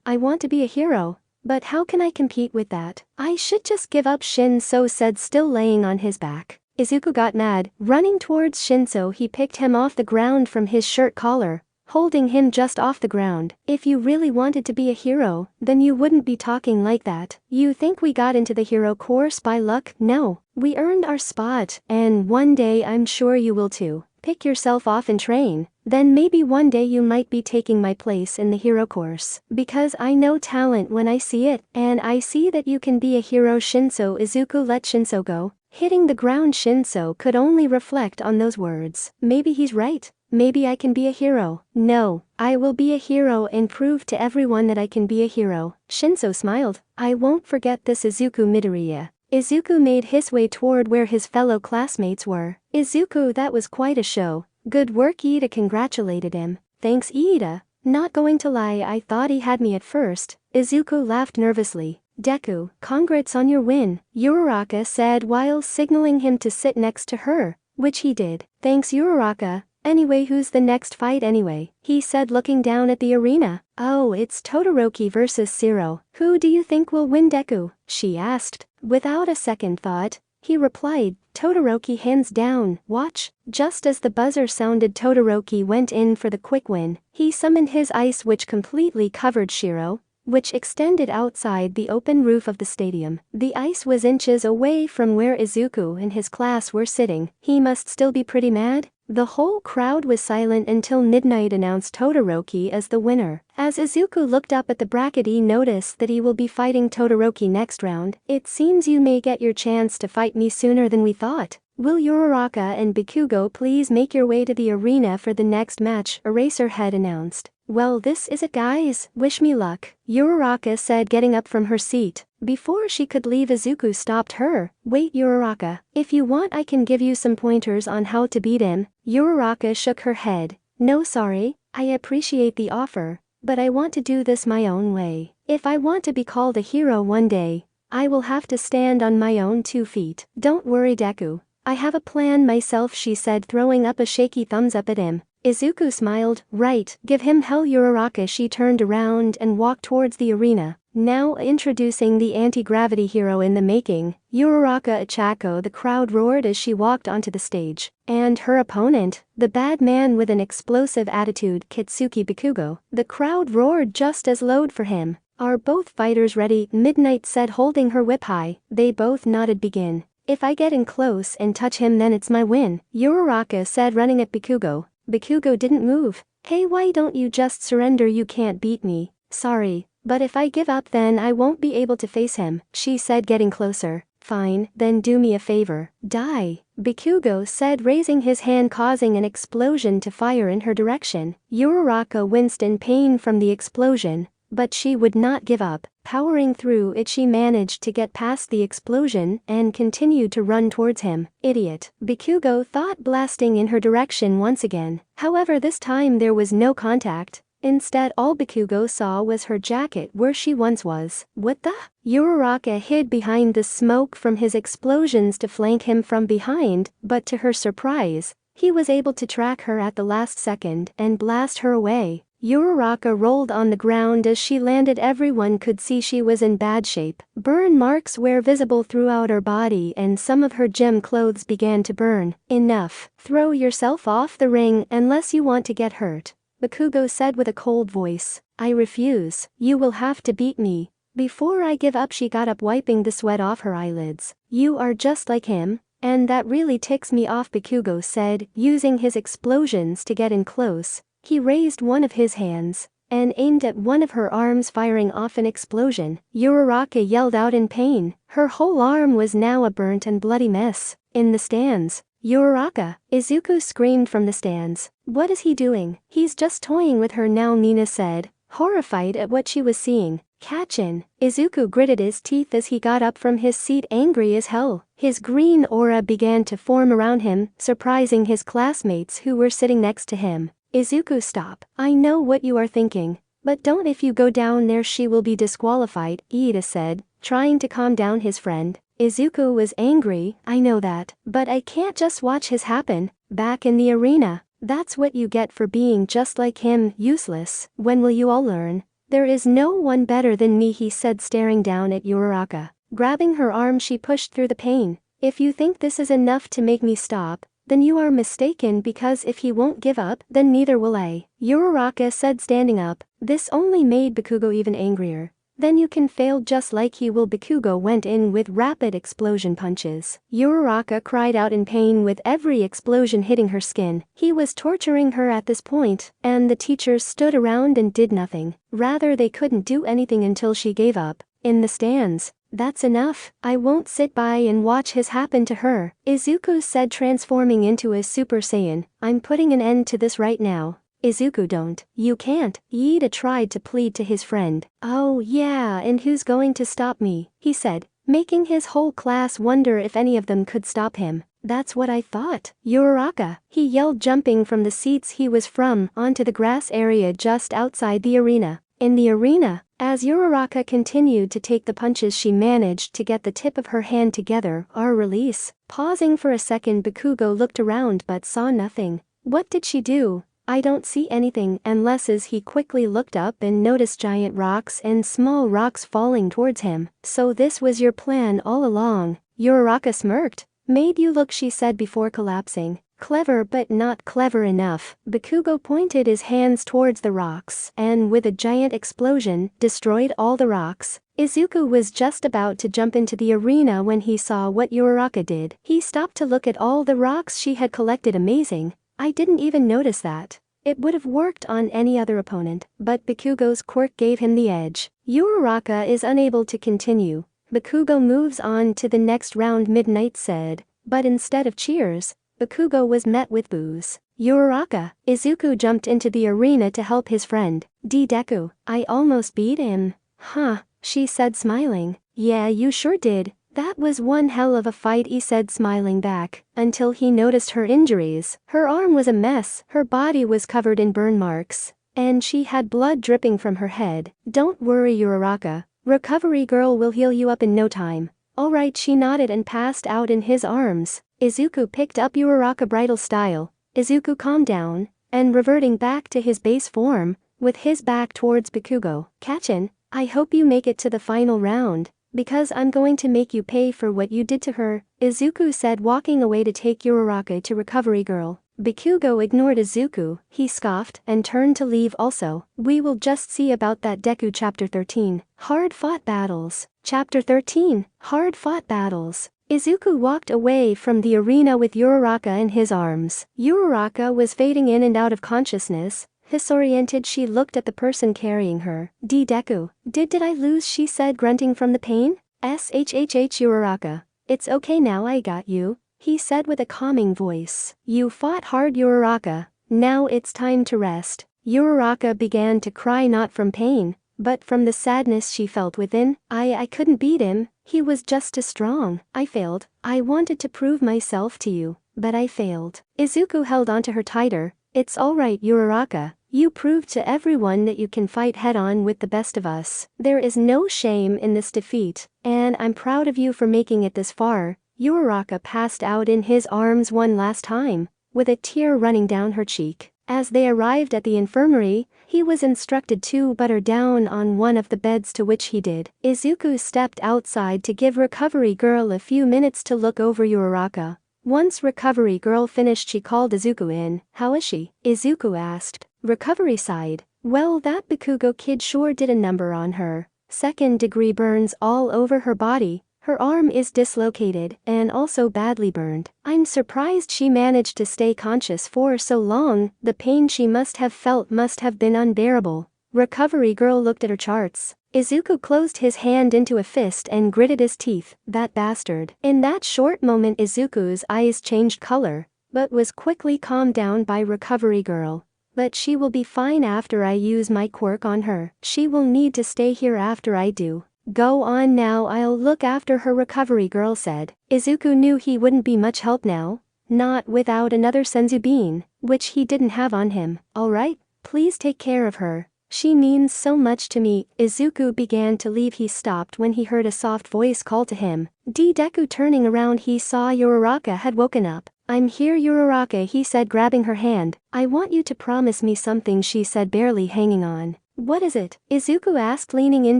I want to be a hero. But how can I compete with that? I should just give up, Shinso said, still laying on his back. Izuku got mad. Running towards Shinso, he picked him off the ground from his shirt collar, holding him just off the ground. If you really wanted to be a hero, then you wouldn't be talking like that. You think we got into the hero course by luck? No. We earned our spot, and one day I'm sure you will too. Pick yourself off and train. Then maybe one day you might be taking my place in the hero course. Because I know talent when I see it, and I see that you can be a hero, Shinso. Izuku let Shinso go. Hitting the ground, Shinso could only reflect on those words. Maybe he's right. Maybe I can be a hero. No, I will be a hero and prove to everyone that I can be a hero. Shinso smiled. I won't forget this, Izuku Midoriya. Izuku made his way toward where his fellow classmates were. Izuku, that was quite a show. Good work, Ida congratulated him. Thanks, Ida. Not going to lie, I thought he had me at first. Izuku laughed nervously. Deku, congrats on your win, Uraraka said while signaling him to sit next to her, which he did. Thanks, Uraraka. Anyway, who's the next fight anyway? He said, looking down at the arena. Oh, it's Todoroki versus Zero. Who do you think will win, Deku? She asked. Without a second thought, he replied, Todoroki hands down. Watch. Just as the buzzer sounded, Todoroki went in for the quick win. He summoned his ice, which completely covered Shiro, which extended outside the open roof of the stadium. The ice was inches away from where Izuku and his class were sitting. He must still be pretty mad. The whole crowd was silent until Midnight announced Todoroki as the winner. As Izuku looked up at the bracket, he noticed that he will be fighting Todoroki next round. It seems you may get your chance to fight me sooner than we thought. Will Uraraka and Bakugo please make your way to the arena for the next match? Eraserhead announced. Well, this is it, guys. Wish me luck, Uraraka said, getting up from her seat. Before she could leave, Izuku stopped her. Wait, Uraraka. If you want, I can give you some pointers on how to beat him. Uraraka shook her head. No, sorry. I appreciate the offer, but I want to do this my own way. If I want to be called a hero one day, I will have to stand on my own 2 feet. Don't worry, Deku. I have a plan myself, she said, throwing up a shaky thumbs up at him. Izuku smiled. Right, give him hell, Uraraka. She turned around and walked towards the arena. Now introducing the anti-gravity hero in the making, Uraraka Achako. The crowd roared as she walked onto the stage. And her opponent, the bad man with an explosive attitude, Kitsuki Bakugo. The crowd roared just as loud for him. Are both fighters ready? Midnight said, holding her whip high. They both nodded. Begin. If I get in close and touch him then it's my win, Uraraka said, running at Bakugo. Bakugo didn't move. Hey, why don't you just surrender? You can't beat me. Sorry, but if I give up then I won't be able to face him, she said, getting closer. Fine, then do me a favor. Die, Bakugo said, raising his hand, causing an explosion to fire in her direction. Uraraka winced in pain from the explosion, but she would not give up. Powering through it, she managed to get past the explosion and continued to run towards him. Idiot, Bakugo thought, blasting in her direction once again. However, this time there was no contact. Instead, all Bakugo saw was her jacket where she once was. What the? Uraraka hid behind the smoke from his explosions to flank him from behind, but to her surprise, he was able to track her at the last second and blast her away. Uraraka rolled on the ground as she landed. Everyone could see she was in bad shape. Burn marks were visible throughout her body and some of her gym clothes began to burn. Enough. Throw yourself off the ring unless you want to get hurt, Bakugo said with a cold voice. I refuse. You will have to beat me. Before I give up, she got up, wiping the sweat off her eyelids. You are just like him, and that really ticks me off, Bakugo said, using his explosions to get in close. He raised one of his hands and aimed at one of her arms, firing off an explosion. Uraraka yelled out in pain. Her whole arm was now a burnt and bloody mess. In the stands, Uraraka, Izuku screamed from the stands. What is he doing? He's just toying with her now, Nina said, horrified at what she was seeing. Kachin, Izuku gritted his teeth as he got up from his seat, angry as hell. His green aura began to form around him, surprising his classmates who were sitting next to him. Izuku, stop. I know what you are thinking, but don't. If you go down there she will be disqualified, Iida said, trying to calm down his friend. Izuku was angry. I know that, but I can't just watch his happen. Back in the arena. That's what you get for being just like him, useless. When will you all learn? There is no one better than me, he said, staring down at Uraraka. Grabbing her arm, she pushed through the pain. If you think this is enough to make me stop, then you are mistaken, because if he won't give up, then neither will I, Uraraka said, standing up. This only made Bakugo even angrier. Then you can fail just like he will. Bakugo went in with rapid explosion punches. Uraraka cried out in pain with every explosion hitting her skin. He was torturing her at this point, and the teachers stood around and did nothing. Rather, they couldn't do anything until she gave up. In the stands, that's enough. I won't sit by and watch his happen to her, Izuku said, transforming into a Super Saiyan. I'm putting an end to this right now. Izuku, don't. You can't. Iida tried to plead to his friend. Oh yeah, and who's going to stop me? He said, making his whole class wonder if any of them could stop him. That's what I thought. Uraraka, he yelled, jumping from the seats he was from onto the grass area just outside the arena. In the arena, as Uraraka continued to take the punches, she managed to get the tip of her hand together. Our release. Pausing for a second, Bakugo looked around but saw nothing. What did she do? I don't see anything, unless as he quickly looked up and noticed giant rocks and small rocks falling towards him. So this was your plan all along? Uraraka smirked. Made you look, she said before collapsing. Clever but not clever enough. Bakugo pointed his hands towards the rocks and with a giant explosion, destroyed all the rocks. Izuku was just about to jump into the arena when he saw what Uraraka did. He stopped to look at all the rocks she had collected. Amazing. I didn't even notice that. It would have worked on any other opponent, but Bakugo's quirk gave him the edge. Uraraka is unable to continue. Bakugo moves on to the next round, Midnight said, but instead of cheers, Bakugo was met with boos. Uraraka, Izuku jumped into the arena to help his friend. Deku, I almost beat him. Huh, she said, smiling. Yeah, you sure did. That was one hell of a fight, he said, smiling back, until he noticed her injuries. Her arm was a mess, her body was covered in burn marks, and she had blood dripping from her head. Don't worry, Uraraka. Recovery girl will heal you up in no time. Alright, she nodded and passed out in his arms. Izuku picked up Uraraka bridal style. Izuku calmed down, and reverting back to his base form, with his back towards Bakugo. Kachin, I hope you make it to the final round, because I'm going to make you pay for what you did to her, Izuku said, walking away to take Uraraka to Recovery Girl. Bakugo ignored Izuku. He scoffed and turned to leave also. We will just see about that. Deku Chapter 13. Hard-fought battles. Chapter 13. Hard-fought battles. Izuku walked away from the arena with Uraraka in his arms. Uraraka was fading in and out of consciousness. Disoriented, she looked at the person carrying her. Deku. Did I lose, she said, grunting from the pain? Uraraka. It's okay now, I got you, he said with a calming voice. You fought hard, Uraraka. Now it's time to rest. Uraraka began to cry, not from pain, but from the sadness she felt within. I couldn't beat him, he was just too strong. I failed. I wanted to prove myself to you, but I failed. Izuku held onto her tighter. It's alright, Uraraka. You proved to everyone that you can fight head-on with the best of us. There is no shame in this defeat, and I'm proud of you for making it this far. Uraraka passed out in his arms one last time, with a tear running down her cheek. As they arrived at the infirmary, he was instructed to put her down on one of the beds, to which he did. Izuku stepped outside to give Recovery Girl a few minutes to look over Uraraka. Once Recovery Girl finished, she called Izuku in. How is she? Izuku asked. Recovery sighed. Well, that Bakugo kid sure did a number on her. Second-degree burns all over her body. Her arm is dislocated and also badly burned. I'm surprised she managed to stay conscious for so long. The pain she must have felt must have been unbearable. Recovery Girl looked at her charts. Izuku closed his hand into a fist and gritted his teeth. That bastard. In that short moment, Izuku's eyes changed color, but was quickly calmed down by Recovery Girl. But she will be fine after I use my quirk on her. She will need to stay here after I do. Go on now, I'll look after her, Recovery Girl said. Izuku knew he wouldn't be much help now. Not without another senzu bean, which he didn't have on him. Alright, please take care of her. She means so much to me. Izuku began to leave. He stopped when he heard a soft voice call to him. Deku. Turning around, he saw Uraraka had woken up. I'm here, Uraraka, he said, grabbing her hand. I want you to promise me something, she said, barely hanging on. What is it? Izuku asked, leaning in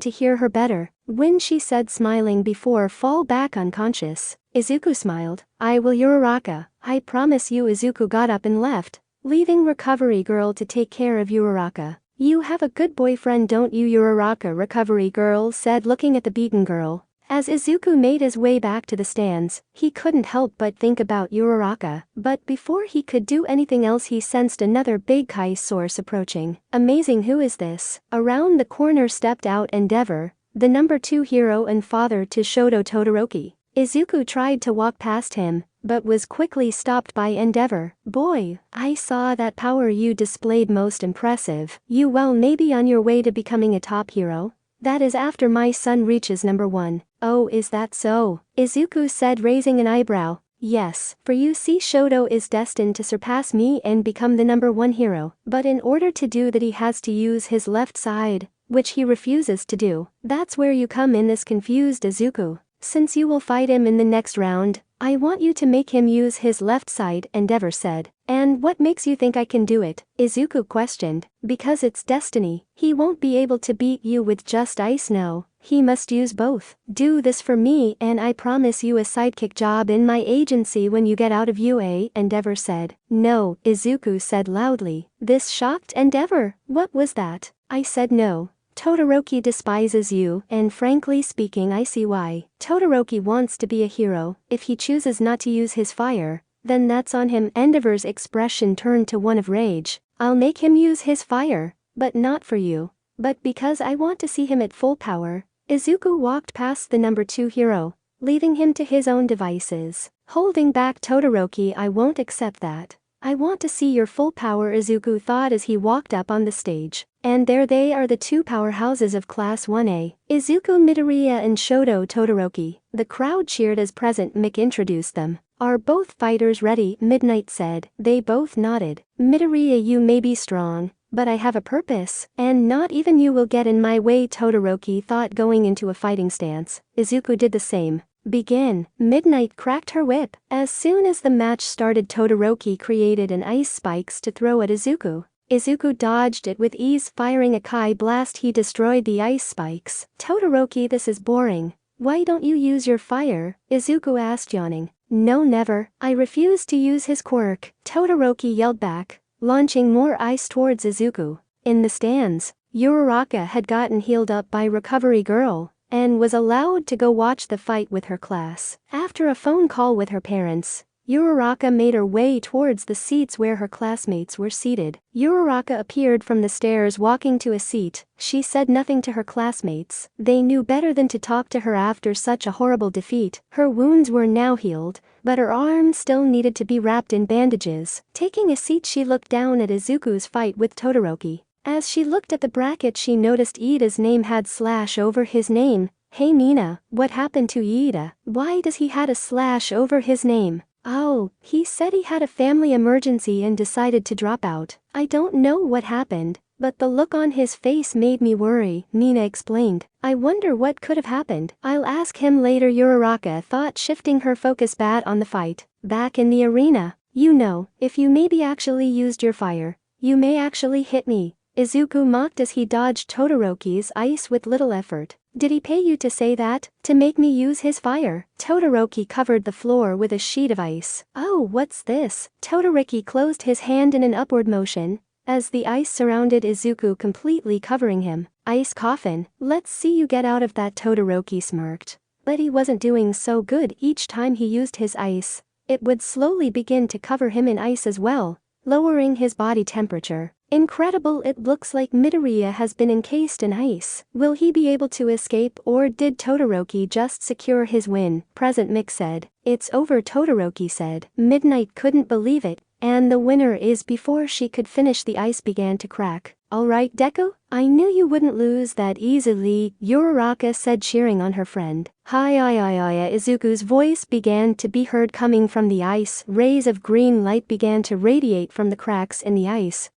to hear her better. When she said, smiling before fall back unconscious. Izuku smiled. I will, Uraraka. I promise you. Izuku got up and left, leaving Recovery Girl to take care of Uraraka. You have a good boyfriend, don't you, Uraraka? Recovery Girl said, looking at the beaten girl. As Izuku made his way back to the stands, he couldn't help but think about Uraraka. But before he could do anything else, he sensed another big Kai source approaching. Amazing, who is this? Around the corner stepped out Endeavor, the number 2 hero and father to Shoto Todoroki. Izuku tried to walk past him, but was quickly stopped by Endeavor. Boy, I saw that power you displayed, most impressive. You well may be on your way to becoming a top hero. That is after my son reaches number 1. Oh, is that so? Izuku said, raising an eyebrow. Yes, for you see, Shoto is destined to surpass me and become the number 1 hero. But in order to do that, he has to use his left side, which he refuses to do. That's where you come in, this confused Izuku. Since you will fight him in the next round, I want you to make him use his left side, Endeavor said. And what makes you think I can do it? Izuku questioned. Because it's destiny. He won't be able to beat you with just ice, no. He must use both. Do this for me and I promise you a sidekick job in my agency when you get out of UA, Endeavor said. No, Izuku said loudly. This shocked Endeavor. What was that? I said no. Todoroki despises you, and frankly speaking, I see why. Todoroki wants to be a hero. If he chooses not to use his fire, then that's on him. Endeavor's expression turned to one of rage. I'll make him use his fire, but not for you. But because I want to see him at full power. Izuku walked past the number 2 hero, leaving him to his own devices. Holding back Todoroki, I won't accept that. I want to see your full power, Izuku thought as he walked up on the stage. And there they are, the 2 powerhouses of Class 1A, Izuku Midoriya and Shoto Todoroki. The crowd cheered as President Mick introduced them. Are both fighters ready? Midnight said. They both nodded. Midoriya, you may be strong, but I have a purpose, and not even you will get in my way, Todoroki thought, going into a fighting stance. Izuku did the same. Begin. Midnight cracked her whip. As soon as the match started, Todoroki created an ice spikes to throw at Izuku. Izuku dodged it with ease, firing a Kai blast. He destroyed the ice spikes. Todoroki, this is boring. Why don't you use your fire? Izuku asked, yawning. No, never. I refuse to use his quirk, Todoroki yelled back, launching more ice towards Izuku. In the stands, Uraraka had gotten healed up by Recovery Girl. and was allowed to go watch the fight with her class. After a phone call with her parents, Uraraka made her way towards the seats where her classmates were seated. Uraraka appeared from the stairs walking to a seat. She said nothing to her classmates. They knew better than to talk to her after such a horrible defeat. Her wounds were now healed, but her arm still needed to be wrapped in bandages. Taking a seat, she looked down at Izuku's fight with Todoroki. As she looked at the bracket, she noticed Iida's name had slash over his name. Hey Nina, what happened to Iida? Why does he had a slash over his name? Oh, he said he had a family emergency and decided to drop out. I don't know what happened, but the look on his face made me worry, Nina explained. I wonder what could have happened. I'll ask him later, Uraraka thought, shifting her focus back on the fight. Back in the arena. You know, if you maybe actually used your fire, you may actually hit me. Izuku mocked as he dodged Todoroki's ice with little effort. Did he pay you to say that? To make me use his fire? Todoroki covered the floor with a sheet of ice. Oh, what's this? Todoroki closed his hand in an upward motion, as the ice surrounded Izuku, completely covering him. Ice coffin, let's see you get out of that, Todoroki smirked. But he wasn't doing so good. Each time he used his ice, it would slowly begin to cover him in ice as well, lowering his body temperature. Incredible, it looks like Midoriya has been encased in ice. Will he be able to escape, or did Todoroki just secure his win? Present Mick said. It's over, Todoroki said. Midnight couldn't believe it, and the winner is. Before she could finish, the ice began to crack. Alright Deku, I knew you wouldn't lose that easily, Uraraka said, cheering on her friend. Hi. Izuku's voice began to be heard coming from the ice. Rays of green light began to radiate from the cracks in the ice.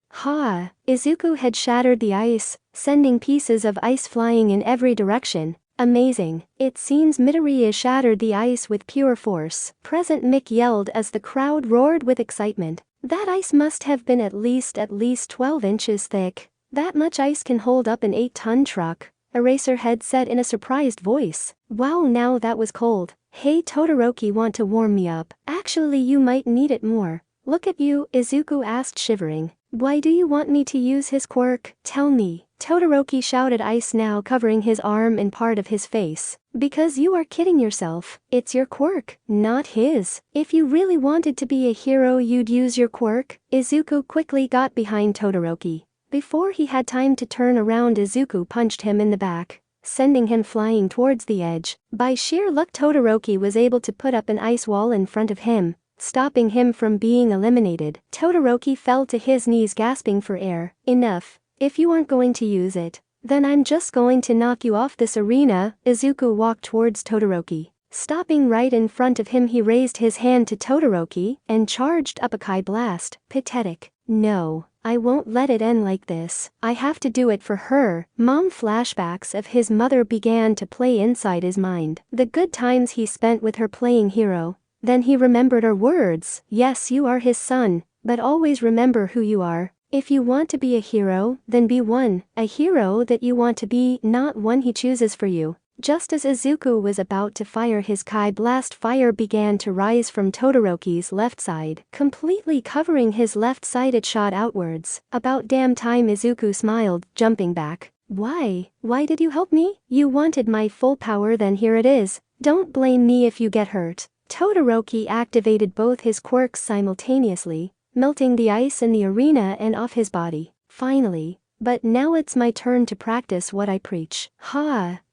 Izuku had shattered the ice, sending pieces of ice flying in every direction. Amazing. It seems Midoriya shattered the ice with pure force. Present Mick yelled as the crowd roared with excitement. That ice must have been at least 12 inches thick. That much ice can hold up an 8-ton truck, Eraserhead said in a surprised voice. Wow, now that was cold. Hey Todoroki, want to warm me up? Actually, you might need it more. Look at you, Izuku asked, shivering. Why do you want me to use his quirk? Tell me. Todoroki shouted, ice now covering his arm and part of his face. Because you are kidding yourself. It's your quirk, not his. If you really wanted to be a hero, you'd use your quirk. Izuku quickly got behind Todoroki. Before he had time to turn around, Izuku punched him in the back, sending him flying towards the edge. By sheer luck, Todoroki was able to put up an ice wall in front of him, stopping him from being eliminated. Todoroki fell to his knees, gasping for air. Enough. If you aren't going to use it, then I'm just going to knock you off this arena. Izuku walked towards Todoroki. Stopping right in front of him, he raised his hand to Todoroki and charged up a Kai blast. Pathetic. No, I won't let it end like this. I have to do it for her. Mom. Flashbacks of his mother began to play inside his mind. The good times he spent with her playing hero. Then he remembered her words. Yes, you are his son, but always remember who you are. If you want to be a hero, then be one. A hero that you want to be, not one he chooses for you. Just as Izuku was about to fire his Kai blast, fire began to rise from Todoroki's left side, completely covering his left side. It shot outwards. About damn time, Izuku smiled, jumping back. Why? Why did you help me? You wanted my full power, then here it is. Don't blame me if you get hurt. Todoroki activated both his quirks simultaneously, melting the ice in the arena and off his body. Finally. But now it's my turn to practice what I preach.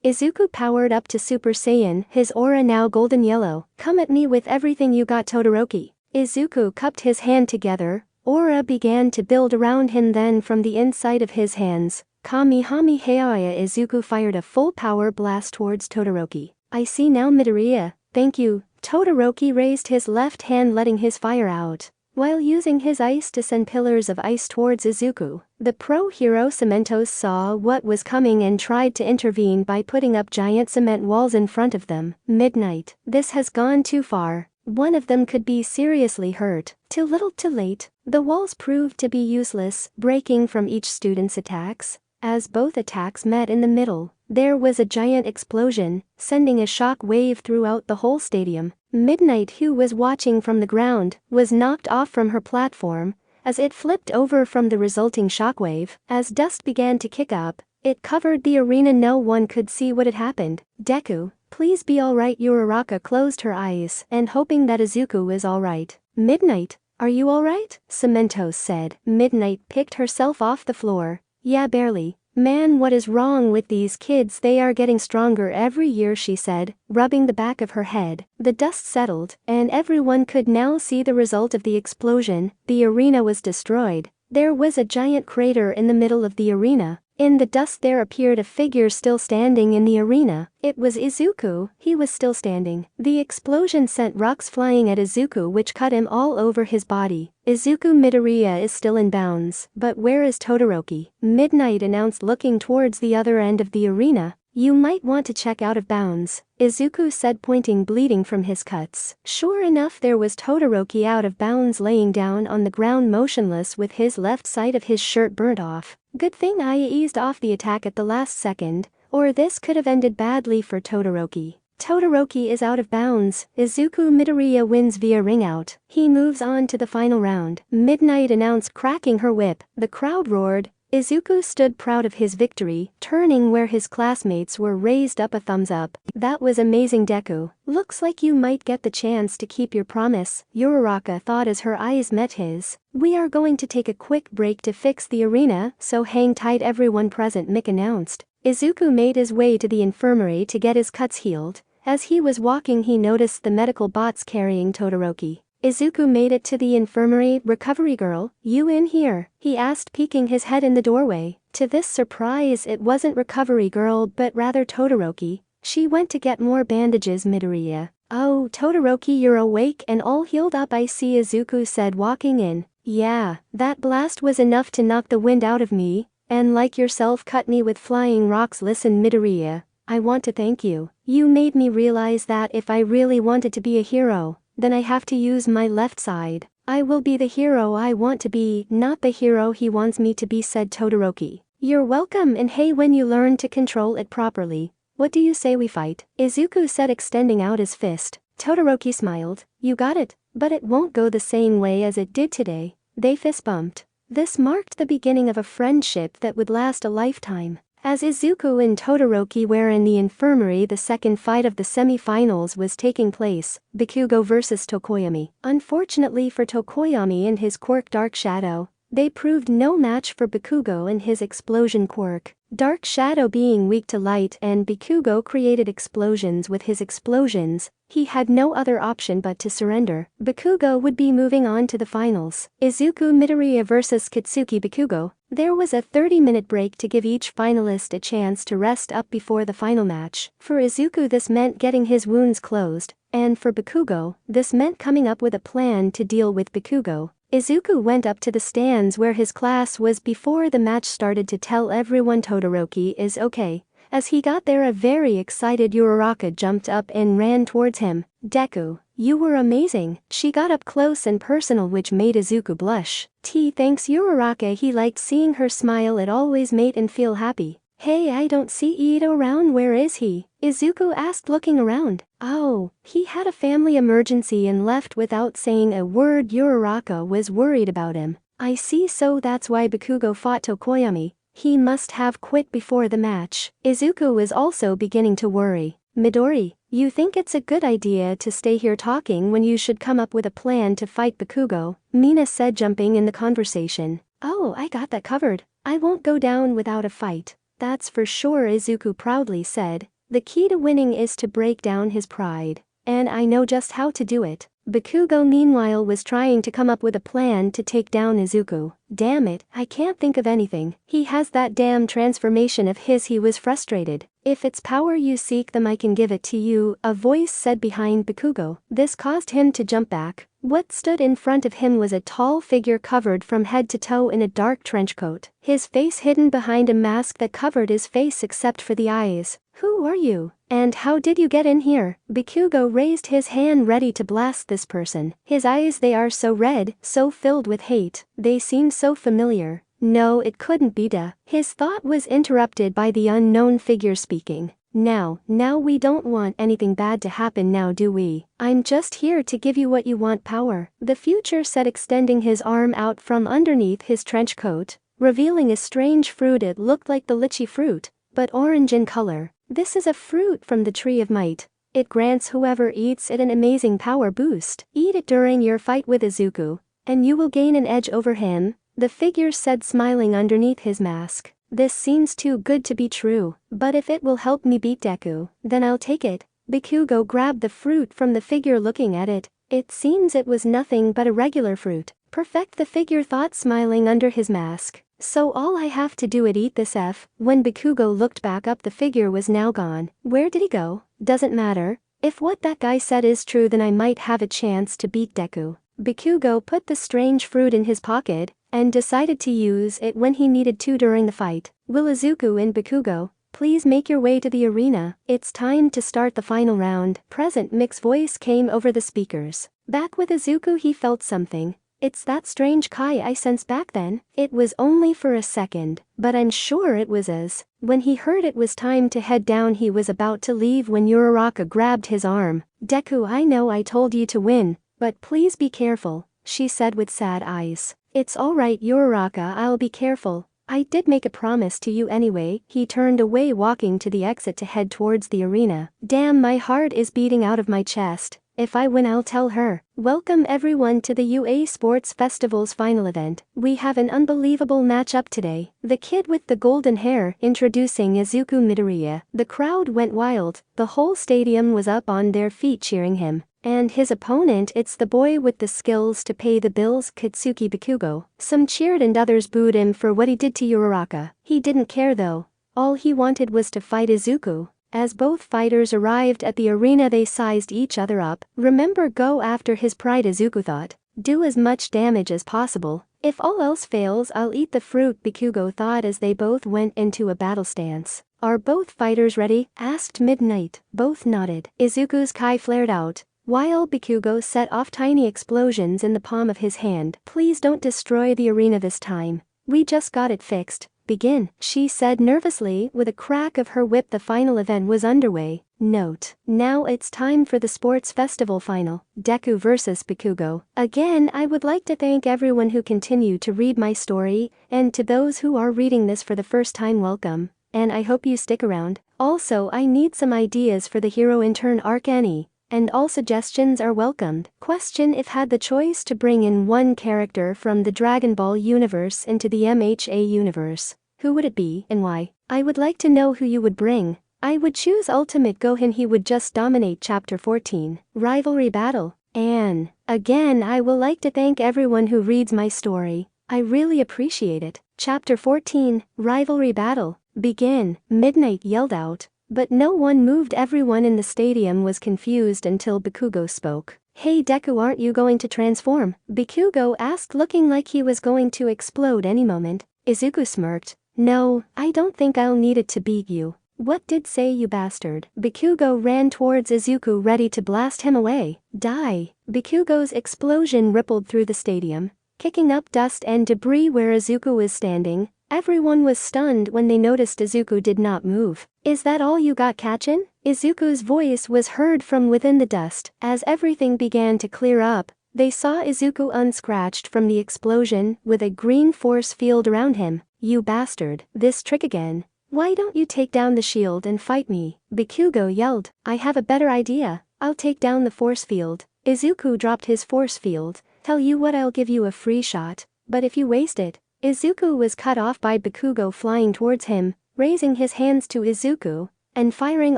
Izuku powered up to Super Saiyan, his aura now golden yellow. Come at me with everything you got, Todoroki. Izuku cupped his hand together. Aura began to build around him, then from the inside of his hands, Kamehameha. Izuku fired a full power blast towards Todoroki. I see now, Midoriya. Thank you. Todoroki raised his left hand, letting his fire out, while using his ice to send pillars of ice towards Izuku. The pro hero Cementos saw what was coming and tried to intervene by putting up giant cement walls in front of them. Midnight. This has gone too far. One of them could be seriously hurt. Too little, too late. The walls proved to be useless, breaking from each student's attacks. As both attacks met in the middle, there was a giant explosion, sending a shock wave throughout the whole stadium. Midnight, who was watching from the ground, was knocked off from her platform as it flipped over from the resulting shockwave. As dust began to kick up, It covered the arena. No one could see what had happened. Deku, please be alright. Uraraka closed her eyes and hoping that Izuku was alright. Midnight, are you alright? Cementos said. Midnight picked herself off the floor. Yeah, barely. Man, what is wrong with these kids? They are getting stronger every year, she said, rubbing the back of her head. The dust settled, and everyone could now see the result of the explosion. The arena was destroyed. There was a giant crater in the middle of the arena. In the dust there appeared a figure still standing in the arena. It was Izuku. He was still standing. The explosion sent rocks flying at Izuku, which cut him all over his body. Izuku Midoriya is still in bounds. But where is Todoroki? Midnight announced, looking towards the other end of the arena. You might want to check out of bounds, Izuku said, pointing, bleeding from his cuts. Sure enough, there was Todoroki out of bounds, laying down on the ground motionless with his left side of his shirt burnt off. Good thing I eased off the attack at the last second, or this could have ended badly for Todoroki. Todoroki is out of bounds. Izuku Midoriya wins via ring out. He moves on to the final round, Midnight announced, cracking her whip. The crowd roared. Izuku stood proud of his victory, turning where his classmates were, raised up a thumbs up. That was amazing, Deku. Looks like you might get the chance to keep your promise, Uraraka thought as her eyes met his. We are going to take a quick break to fix the arena, so hang tight everyone present, Mick announced. Izuku made his way to the infirmary to get his cuts healed. As he was walking, he noticed the medical bots carrying Todoroki. Izuku made it to the infirmary. Recovery girl, you in here? He asked, peeking his head in the doorway. To this surprise, it wasn't recovery girl but rather Todoroki. She went to get more bandages, Midoriya. Oh, Todoroki, you're awake and all healed up, I see, Izuku said, walking in. Yeah, that blast was enough to knock the wind out of me, and like yourself cut me with flying rocks. Listen, Midoriya, I want to thank you. You made me realize that if I really wanted to be a hero, then I have to use my left side. I will be the hero I want to be, not the hero he wants me to be, said Todoroki. You're welcome, and hey, when you learn to control it properly, what do you say we fight? Izuku said, extending out his fist. Todoroki smiled. You got it, but it won't go the same way as it did today. They fist bumped. This marked the beginning of a friendship that would last a lifetime. As Izuku and Todoroki were in the infirmary, the second fight of the semi-finals was taking place, Bakugo vs Tokoyami. Unfortunately for Tokoyami and his quirk Dark Shadow, they proved no match for Bakugo and his explosion quirk. Dark Shadow being weak to light and Bakugo created explosions with his explosions, he had no other option but to surrender. Bakugo would be moving on to the finals. Izuku Midoriya vs Katsuki Bakugo. There was a 30-minute break to give each finalist a chance to rest up before the final match. For Izuku, this meant getting his wounds closed, and for Bakugo, this meant coming up with a plan to deal with Bakugo. Izuku went up to the stands where his class was before the match started to tell everyone Todoroki is okay. As he got there, a very excited Uraraka jumped up and ran towards him. Deku, you were amazing. She got up close and personal, which made Izuku blush. Thanks, Uraraka. He liked seeing her smile. It always made him feel happy. Hey, I don't see Ito around. Where is he? Izuku asked, looking around. Oh, he had a family emergency and left without saying a word. Uraraka was worried about him. I see, so that's why Bakugo fought Tokoyami. He must have quit before the match. Izuku was also beginning to worry. Midori, you think it's a good idea to stay here talking when you should come up with a plan to fight Bakugo? Mina said, jumping in the conversation. Oh, I got that covered. I won't go down without a fight. That's for sure, Izuku proudly said. The key to winning is to break down his pride. And I know just how to do it. Bakugo meanwhile was trying to come up with a plan to take down Izuku. Damn it, I can't think of anything. He has that damn transformation of his. He was frustrated. If it's power you seek, then I can give it to you, a voice said behind Bakugo. This caused him to jump back. What stood in front of him was a tall figure covered from head to toe in a dark trench coat. His face hidden behind a mask that covered his face except for the eyes. Who are you? And how did you get in here? Bakugo raised his hand ready to blast this person. His eyes, they are so red, so filled with hate. They seem so familiar. No, it couldn't be Da. His thought was interrupted by the unknown figure speaking. Now we don't want anything bad to happen now, do we? I'm just here to give you what you want, power. The future said, extending his arm out from underneath his trench coat. revealing a strange fruit. It looked like the lychee fruit, but orange in color. This is a fruit from the tree of might. It grants whoever eats it an amazing power boost. Eat it during your fight with Izuku, and you will gain an edge over him, the figure said, smiling underneath his mask. This seems too good to be true, but if it will help me beat Deku, then I'll take it. Bakugo grabbed the fruit from the figure, looking at it. It seems it was nothing but a regular fruit. Perfect, the figure thought, smiling under his mask. So all I have to do is eat this F. When Bakugo looked back up, the figure was now gone. Where did he go? Doesn't matter. If what that guy said is true, then I might have a chance to beat Deku. Bakugo put the strange fruit in his pocket and decided to use it when he needed to during the fight. Will Izuku and Bakugo please make your way to the arena? It's time to start the final round. Present Mick's voice came over the speakers. Back with Izuku, he felt something. It's that strange Kai I sensed back then. It was only for a second, but I'm sure it was as. When he heard it was time to head down, he was about to leave when Uraraka grabbed his arm. Deku, I know I told you to win, but please be careful, she said with sad eyes. It's alright, Uraraka, I'll be careful. I did make a promise to you anyway. He turned away, walking to the exit to head towards the arena. Damn, my heart is beating out of my chest. If I win, I'll tell her. Welcome everyone to the UA Sports Festival's final event. We have an unbelievable matchup today. The kid with the golden hair, introducing Izuku Midoriya. The crowd went wild. The whole stadium was up on their feet cheering him. And his opponent, it's the boy with the skills to pay the bills, Katsuki Bakugo. Some cheered and others booed him for what he did to Uraraka. He didn't care though. All he wanted was to fight Izuku. As both fighters arrived at the arena, they sized each other up. Remember, go after his pride, Izuku thought. Do as much damage as possible. If all else fails, I'll eat the fruit, Bakugo thought as they both went into a battle stance. Are both fighters ready? Asked Midnight. Both nodded. Izuku's Kai flared out, while Bakugo set off tiny explosions in the palm of his hand. Please don't destroy the arena this time. We just got it fixed. Begin, she said nervously. With a crack of her whip, the final event was underway. Note: now it's time for the sports festival final. Deku vs Bakugo. Again, I would like to thank everyone who continued to read my story, and to those who are reading this for the first time, welcome. And I hope you stick around. Also, I need some ideas for the hero intern arc, and all suggestions are welcomed. Question: if had the choice to bring in one character from the Dragon Ball universe into the MHA universe, who would it be and why? I would like to know who you would bring. I would choose Ultimate Gohan. He would just dominate. Chapter 14. Rivalry Battle. And again, I will like to thank everyone who reads my story. I really appreciate it. Chapter 14. Rivalry Battle. Begin, Midnight yelled out. But no one moved. Everyone in the stadium was confused until Bakugo spoke. Hey Deku, aren't you going to transform? Bakugo asked, looking like he was going to explode any moment. Izuku smirked. No, I don't think I'll need it to beat you. What did say, you bastard? Bakugo ran towards Izuku, ready to blast him away. Die! Bakugo's explosion rippled through the stadium, kicking up dust and debris where Izuku was standing. Everyone was stunned when they noticed Izuku did not move. Is that all you got, Kachin? Izuku's voice was heard from within the dust. As everything began to clear up, they saw Izuku unscratched from the explosion, with a green force field around him. You bastard, this trick again. Why don't you take down the shield and fight me? Bakugo yelled. I have a better idea. I'll take down the force field. Izuku dropped his force field. Tell you what, I'll give you a free shot, but if you waste it. Izuku was cut off by Bakugo flying towards him, raising his hands to Izuku, and firing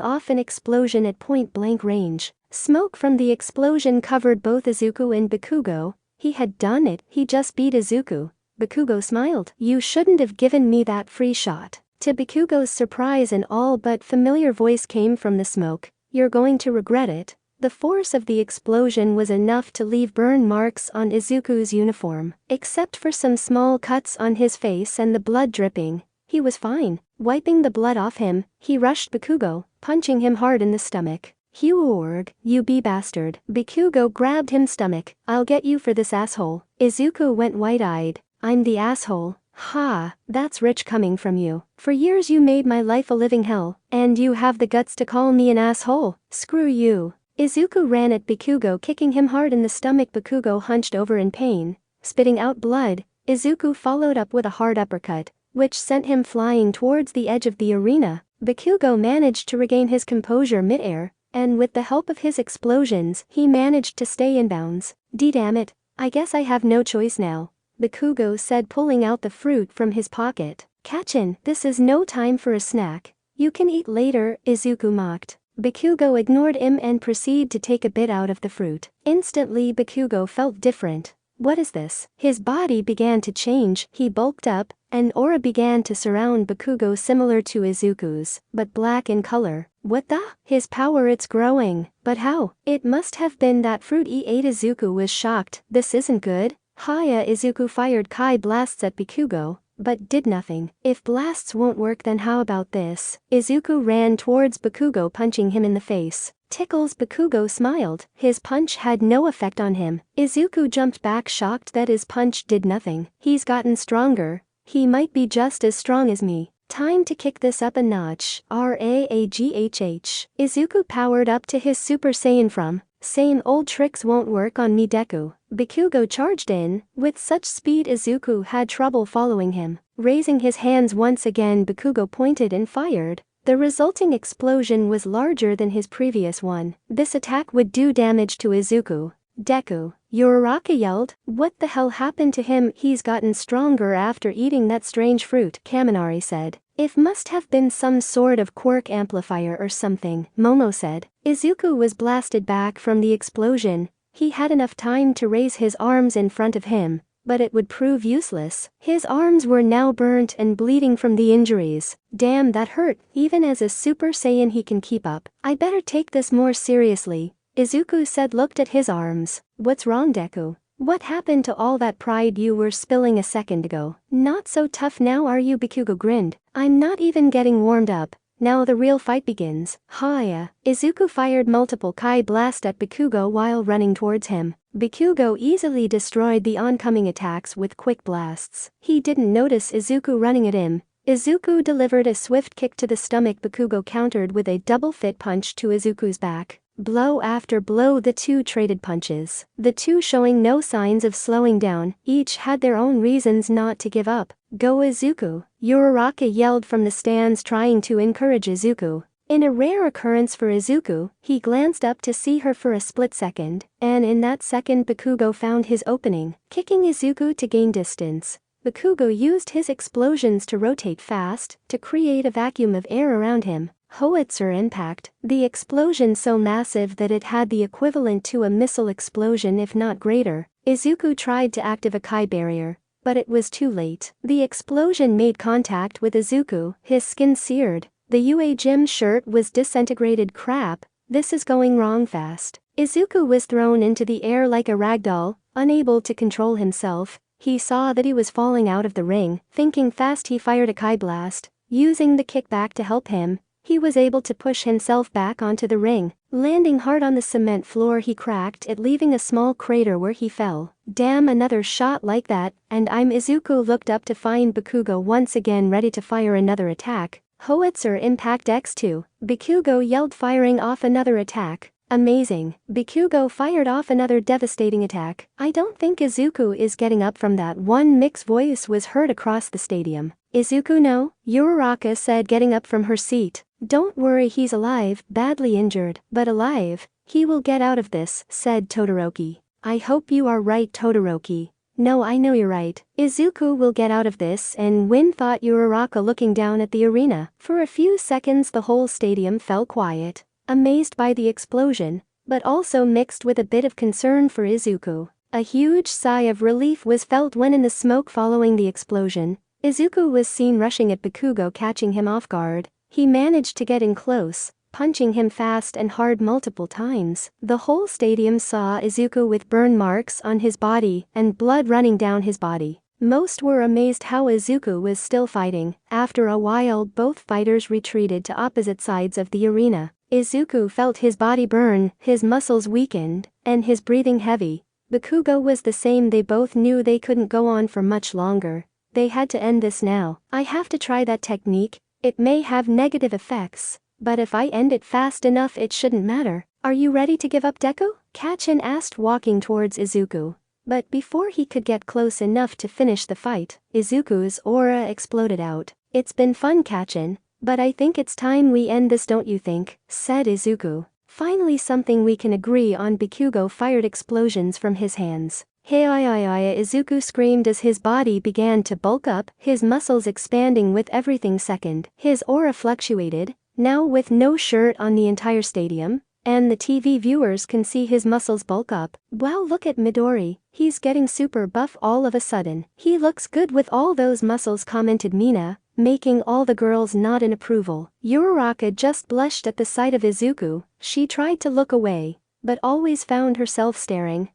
off an explosion at point-blank range. Smoke from the explosion covered both Izuku and Bakugo. He had done it. He just beat Izuku. Bakugo smiled. You shouldn't have given me that free shot. To Bakugo's surprise, an all but familiar voice came from the smoke. You're going to regret it. The force of the explosion was enough to leave burn marks on Izuku's uniform. Except for some small cuts on his face and the blood dripping, he was fine. Wiping the blood off him, he rushed Bakugo, punching him hard in the stomach. Huorg, you bastard. Bakugo grabbed him stomach. I'll get you for this asshole. Izuku went wide-eyed. I'm the asshole. Ha, that's rich coming from you. For years you made my life a living hell, and you have the guts to call me an asshole? Screw you. Izuku ran at Bakugo, kicking him hard in the stomach. Bakugo hunched over in pain, spitting out blood. Izuku followed up with a hard uppercut, which sent him flying towards the edge of the arena. Bakugo managed to regain his composure mid-air, and with the help of his explosions, he managed to stay in bounds. Damn it, I guess I have no choice now, Bakugo said, pulling out the fruit from his pocket. Kachin, this is no time for a snack. You can eat later, Izuku mocked. Bakugo ignored him and proceeded to take a bit out of the fruit. Instantly Bakugo felt different. What is this? His body began to change, he bulked up, an aura began to surround Bakugo similar to Izuku's, but black in color. What the? His power, it's growing. But how? It must have been that fruit he ate. Izuku was shocked. This isn't good. Hiya! Izuku fired Kai blasts at Bakugo, but did nothing. If blasts won't work, then how about this? Izuku ran towards Bakugo, punching him in the face. Tickles. Bakugo smiled. His punch had no effect on him. Izuku jumped back, shocked that his punch did nothing. He's gotten stronger. He might be just as strong as me. Time to kick this up a notch. Raghh. Izuku powered up to his Super Saiyan from. Same old tricks won't work on me, Deku. Bakugo charged in. With such speed Izuku had trouble following him. Raising his hands once again, Bakugo pointed and fired. The resulting explosion was larger than his previous one. This attack would do damage to Izuku. Deku, Uraraka yelled. What the hell happened to him? He's gotten stronger after eating that strange fruit, Kaminari said. It must have been some sort of quirk amplifier or something, Momo said. Izuku was blasted back from the explosion. He had enough time to raise his arms in front of him, but it would prove useless. His arms were now burnt and bleeding from the injuries. Damn, that hurt. Even as a Super Saiyan he can keep up. I better take this more seriously, Izuku said, looked at his arms. What's wrong, Deku? What happened to all that pride you were spilling a second ago? Not so tough now, are you? Bakugo grinned. I'm not even getting warmed up. Now the real fight begins. Hiya! Izuku fired multiple Kai blasts at Bakugo while running towards him. Bakugo easily destroyed the oncoming attacks with quick blasts. He didn't notice Izuku running at him. Izuku delivered a swift kick to the stomach. Bakugo countered with a double fit punch to Izuku's back. Blow after blow, the two traded punches. The two showing no signs of slowing down, each had their own reasons not to give up. Go Izuku! Uraraka yelled from the stands, trying to encourage Izuku. In a rare occurrence for Izuku, he glanced up to see her for a split second, and in that second Bakugo found his opening, kicking Izuku to gain distance. Bakugo used his explosions to rotate fast, to create a vacuum of air around him. Howitzer impact, the explosion so massive that it had the equivalent to a missile explosion if not greater. Izuku tried to activate a Kai barrier, but it was too late. The explosion made contact with Izuku, his skin seared. The UA gym shirt was disintegrated. Crap, this is going wrong fast. Izuku was thrown into the air like a ragdoll, unable to control himself. He saw that he was falling out of the ring. Thinking fast, he fired a Kai blast. Using the kickback to help him, he was able to push himself back onto the ring. Landing hard on the cement floor, he cracked it, leaving a small crater where he fell. Damn, another shot like that, and I'm Izuku looked up to find Bakugo once again ready to fire another attack. Howitzer impact X2, Bakugo yelled, firing off another attack. Amazing. Bakugo fired off another devastating attack. I don't think Izuku is getting up from that one. Mick's voice was heard across the stadium. Izuku no? Uraraka said, getting up from her seat. Don't worry, he's alive, badly injured, but alive. He will get out of this, said Todoroki. I hope you are right, Todoroki. No, I know you're right. Izuku will get out of this and win, thought Uraraka, looking down at the arena. For a few seconds the whole stadium fell quiet, amazed by the explosion, but also mixed with a bit of concern for Izuku. A huge sigh of relief was felt when, in the smoke following the explosion, Izuku was seen rushing at Bakugo, catching him off guard. He managed to get in close, punching him fast and hard multiple times. The whole stadium saw Izuku with burn marks on his body and blood running down his body. Most were amazed how Izuku was still fighting. After a while, both fighters retreated to opposite sides of the arena. Izuku felt his body burn, his muscles weakened, and his breathing heavy. Bakugo was the same. They both knew they couldn't go on for much longer. They had to end this now. I have to try that technique. It may have negative effects, but if I end it fast enough it shouldn't matter. Are you ready to give up, Deku? Kachin asked, walking towards Izuku. But before he could get close enough to finish the fight, Izuku's aura exploded out. "It's been fun catchin', but I think it's time we end this, don't you think?" said Izuku. "Finally something we can agree on." Bikugo fired explosions from his hands. "Hey, Izuku screamed as his body began to bulk up, his muscles expanding with everything second. His aura fluctuated, now with no shirt on the entire stadium, and the TV viewers can see his muscles bulk up. Wow, look at Midori, he's getting super buff all of a sudden. He looks good with all those muscles," commented Mina, making all the girls nod in approval. Uraraka just blushed at the sight of Izuku. She tried to look away, but always found herself staring.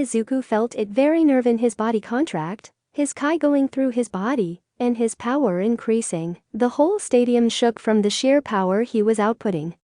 Izuku felt it very nerve in his body contract, his kai going through his body, and his power increasing. The whole stadium shook from the sheer power he was outputting.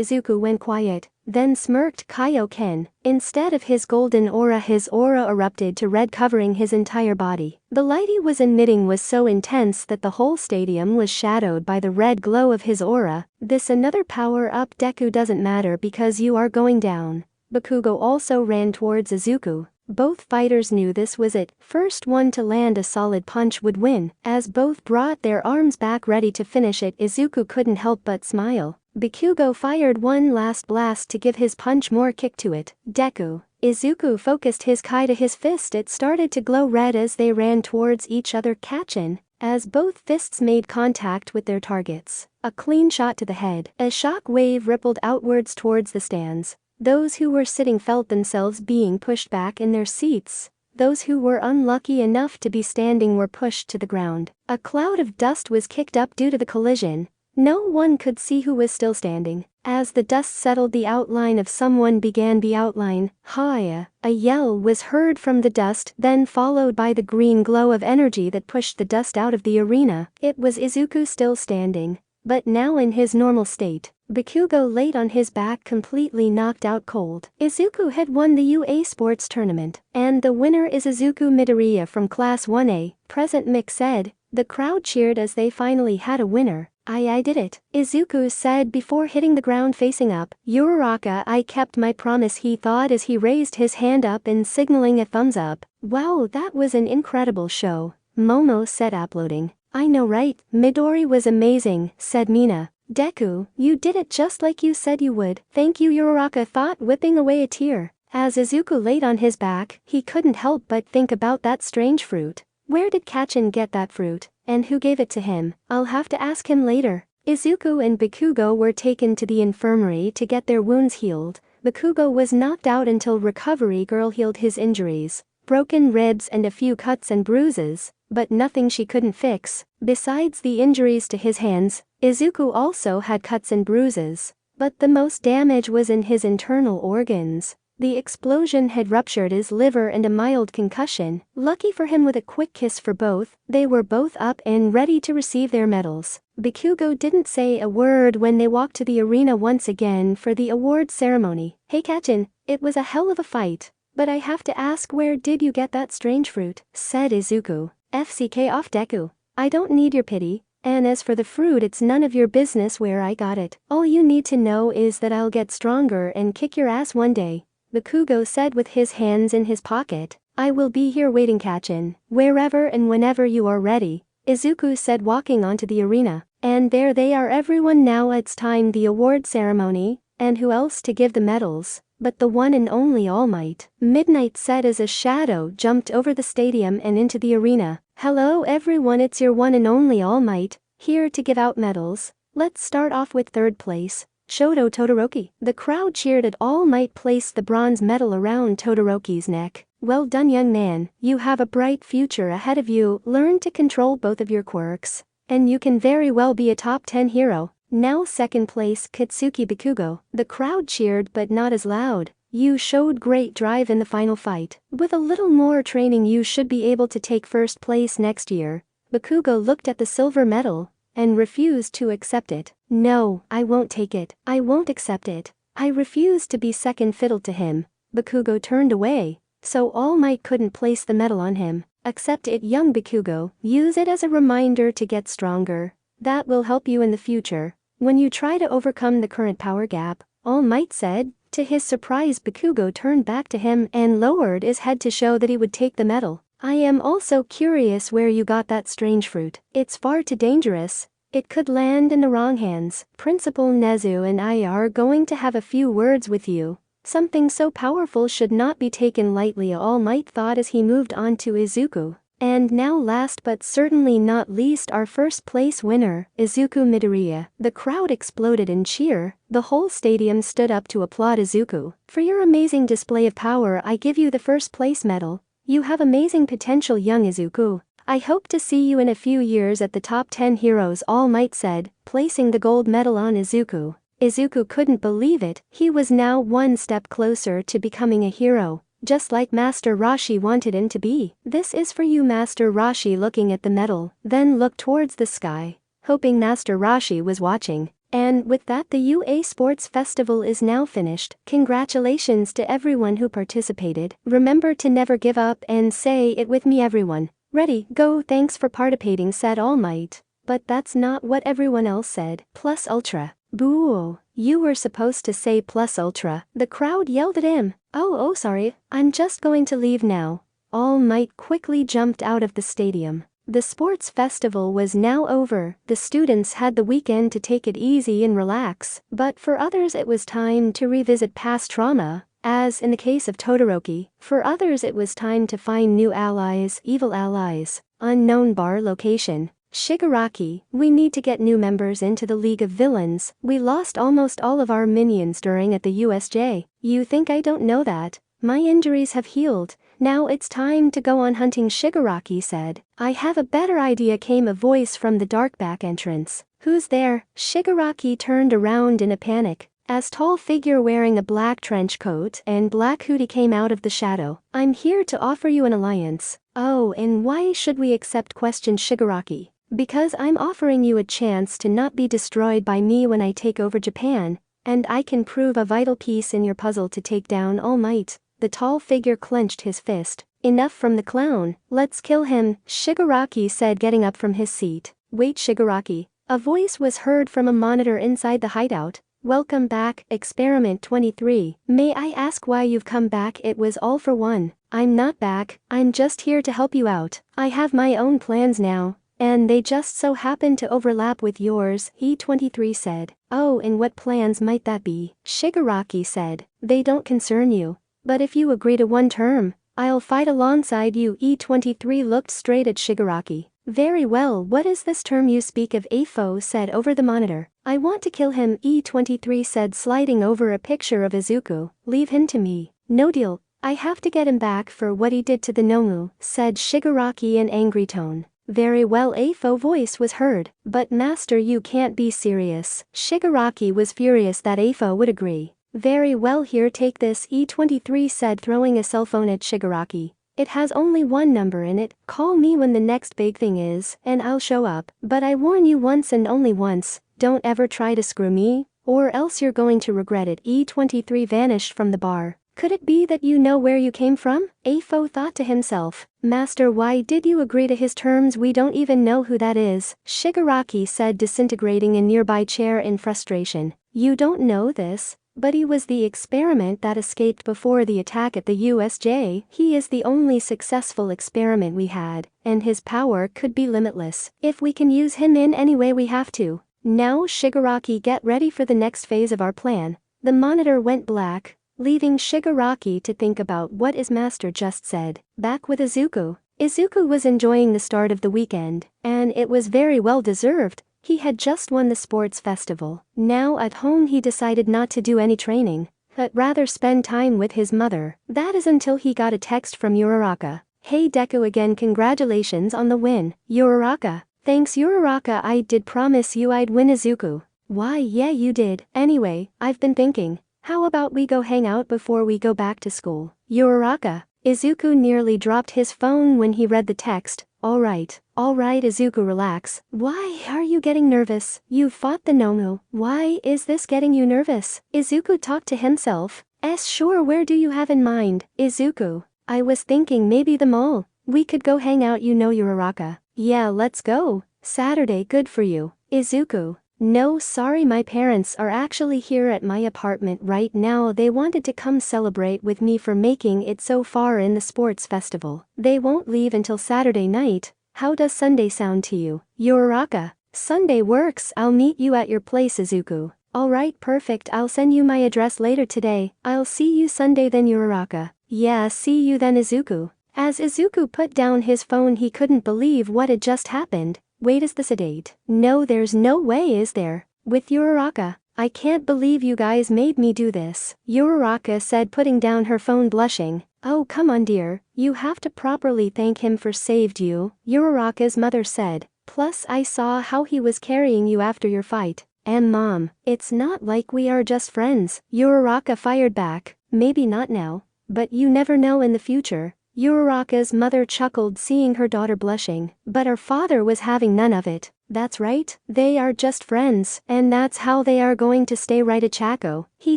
Izuku went quiet, then smirked. Kaioken. Instead of his golden aura, his aura erupted to red, covering his entire body. The light he was emitting was so intense that the whole stadium was shadowed by the red glow of his aura. "This another power up, Deku. Doesn't matter because you are going down." Bakugo also ran towards Izuku. Both fighters knew this was it. First one to land a solid punch would win. As both brought their arms back ready to finish it, Izuku couldn't help but smile. Bakugo fired one last blast to give his punch more kick to it. Deku. Izuku focused his kai to his fist. It started to glow red as they ran towards each other. Catchin'. As both fists made contact with their targets. A clean shot to the head. A shock wave rippled outwards towards the stands. Those who were sitting felt themselves being pushed back in their seats. Those who were unlucky enough to be standing were pushed to the ground. A cloud of dust was kicked up due to the collision. No one could see who was still standing. As the dust settled, the outline of someone began. The outline. Haya. A yell was heard from the dust, then followed by the green glow of energy that pushed the dust out of the arena. It was Izuku, still standing, but now in his normal state. Bakugo laid on his back, completely knocked out cold. Izuku had won the UA sports tournament, and the winner is Izuku Midoriya from Class 1A. Present Mick said. The crowd cheered as they finally had a winner. I did it," Izuku said before hitting the ground facing up. "Uraraka, I kept my promise," he thought as he raised his hand up in signaling a thumbs up. "Wow, that was an incredible show," Momo said, uploading. "I know, right? Midori was amazing," said Mina. "Deku, you did it just like you said you would." "Thank you," Uraraka thought, whipping away a tear. As Izuku laid on his back, he couldn't help but think about that strange fruit. Where did Kachin get that fruit? And who gave it to him? I'll have to ask him later. Izuku and Bakugo were taken to the infirmary to get their wounds healed. Bakugo was knocked out until recovery girl healed his injuries. Broken ribs and a few cuts and bruises, but nothing she couldn't fix. Besides the injuries to his hands, Izuku also had cuts and bruises, but the most damage was in his internal organs. The explosion had ruptured his liver and a mild concussion. Lucky for him, with a quick kiss for both, they were both up and ready to receive their medals. Bakugo didn't say a word when they walked to the arena once again for the award ceremony. "Hey Kachin, it was a hell of a fight, but I have to ask, where did you get that strange fruit?" said Izuku. "FCK off, Deku. I don't need your pity. And as for the fruit, it's none of your business where I got it. All you need to know is that I'll get stronger and kick your ass one day," Bakugo said with his hands in his pocket. "I will be here waiting, Kachin, wherever and whenever you are ready," Izuku said, walking onto the arena. "And there they are, everyone. Now it's time, the award ceremony, and who else to give the medals but the one and only All Might," Midnight said as a shadow jumped over the stadium and into the arena. "Hello everyone, it's your one and only All Might, here to give out medals. Let's start off with third place, Shoto Todoroki." The crowd cheered as All Might placed the bronze medal around Todoroki's neck. "Well done, young man, you have a bright future ahead of you. Learn to control both of your quirks, and you can very well be a top 10 hero." Now second place, Katsuki Bakugo. The crowd cheered, but not as loud. "You showed great drive in the final fight. With a little more training you should be able to take first place next year." Bakugo looked at the silver medal and refused to accept it. "No, I won't take it. I won't accept it. I refuse to be second fiddle to him." Bakugo turned away, so All Might couldn't place the medal on him. "Accept it, young Bakugo. Use it as a reminder to get stronger. That will help you in the future when you try to overcome the current power gap," All Might said. To his surprise, Bakugo turned back to him and lowered his head to show that he would take the medal. I am also curious where you got that strange fruit. It's far too dangerous. It could land in the wrong hands. Principal Nezu and I are going to have a few words with you. Something so powerful should not be taken lightly, All Might thought as he moved on to Izuku. And now, last but certainly not least, our first place winner, Izuku Midoriya. The crowd exploded in cheer. The whole stadium stood up to applaud Izuku. For your amazing display of power, I give you the first place medal. You have amazing potential, young Izuku. I hope to see you in a few years at the top 10 heroes, All Might said, placing the gold medal on Izuku. Izuku couldn't believe it. He was now one step closer to becoming a hero, just like Master Roshi wanted him to be. This is for you, Master Roshi, looking at the medal, then looked towards the sky, hoping Master Roshi was watching. And with that, the UA Sports Festival is now finished. Congratulations to everyone who participated. Remember to never give up and say it with me, everyone. Ready, go. Thanks for participating, said All Might. But that's not what everyone else said. Plus Ultra. Boo. You were supposed to say Plus Ultra. The crowd yelled at him. Oh, sorry. I'm just going to leave now. All Might quickly jumped out of the stadium. The sports festival was now over. The students had the weekend to take it easy and relax, but for others it was time to revisit past trauma. As in the case of Todoroki, for others it was time to find new allies, evil allies. Unknown bar location. Shigaraki, we need to get new members into the League of Villains. We lost almost all of our minions during at the USJ. You think I don't know that? My injuries have healed. Now it's time to go on hunting, Shigaraki said. I have a better idea, came a voice from the dark back entrance. Who's there? Shigaraki turned around in a panic, as tall figure wearing a black trench coat and black hoodie came out of the shadow. I'm here to offer you an alliance. Oh, and why should we accept? Questioned Shigaraki. Because I'm offering you a chance to not be destroyed by me when I take over Japan, and I can prove a vital piece in your puzzle to take down All Might. The tall figure clenched his fist. Enough from the clown, let's kill him, Shigaraki said, getting up from his seat. Wait, Shigaraki. A voice was heard from a monitor inside the hideout. Welcome back, Experiment 23. May I ask why you've come back? It was all for one. I'm not back, I'm just here to help you out. I have my own plans now, and they just so happen to overlap with yours, E23 said. Oh, and what plans might that be? Shigaraki said. They don't concern you. But if you agree to one term, I'll fight alongside you. E23 looked straight at Shigaraki. Very well, what is this term you speak of? Afo said over the monitor. I want to kill him, E23 said, sliding over a picture of Izuku. Leave him to me. No deal. I have to get him back for what he did to the Nomu, said Shigaraki in angry tone. Very well, Afo voice was heard. But master, you can't be serious. Shigaraki was furious that Afo would agree. Very well, here, take this, E23 said, throwing a cell phone at Shigaraki. It has only one number in it. Call me when the next big thing is, and I'll show up. But I warn you once and only once, don't ever try to screw me, or else you're going to regret it. E23 vanished from the bar. Could it be that you know where you came from? Afo thought to himself. Master, why did you agree to his terms? We don't even know who that is, Shigaraki said, disintegrating a nearby chair in frustration. You don't know this? But he was the experiment that escaped before the attack at the USJ. He is the only successful experiment we had, and his power could be limitless. If we can use him in any way, we have to. Now, Shigaraki, get ready for the next phase of our plan. The monitor went black, leaving Shigaraki to think about what his master just said. Back with Izuku. Izuku was enjoying the start of the weekend, and it was very well deserved. He had just won the sports festival. Now at home he decided not to do any training, but rather spend time with his mother. That is until he got a text from Uraraka. Hey Deku, again congratulations on the win, Uraraka. Thanks Uraraka, I did promise you I'd win Izuku. Why yeah you did. Anyway, I've been thinking, how about we go hang out before we go back to school? Uraraka. Izuku nearly dropped his phone when he read the text. Alright, Izuku, relax. Why are you getting nervous? You fought the Nomu. Why is this getting you nervous? Izuku talked to himself. Sure, where do you have in mind? Izuku. I was thinking maybe the mall. We could go hang out, you know Uraraka. Yeah, let's go. Saturday, good for you. Izuku. No, sorry, my parents are actually here at my apartment right now. They wanted to come celebrate with me for making it so far in the sports festival. They won't leave until Saturday night. How does Sunday sound to you, Uraraka? Sunday works. I'll meet you at your place, Izuku. Alright, perfect. I'll send you my address later today. I'll see you Sunday then, Uraraka. Yeah, see you then, Izuku. As Izuku put down his phone, he couldn't believe what had just happened. Wait, is this a date? No, there's no way, is there? With Uraraka. I can't believe you guys made me do this, Uraraka said, putting down her phone, blushing. Oh, come on, dear. You have to properly thank him for saved you, Uraraka's mother said. Plus, I saw how he was carrying you after your fight. And Mom, it's not like we are just friends, Uraraka fired back. Maybe not now, but you never know in the future. Uraraka's mother chuckled, seeing her daughter blushing, but her father was having none of it. That's right, they are just friends, and that's how they are going to stay, right, Achako? He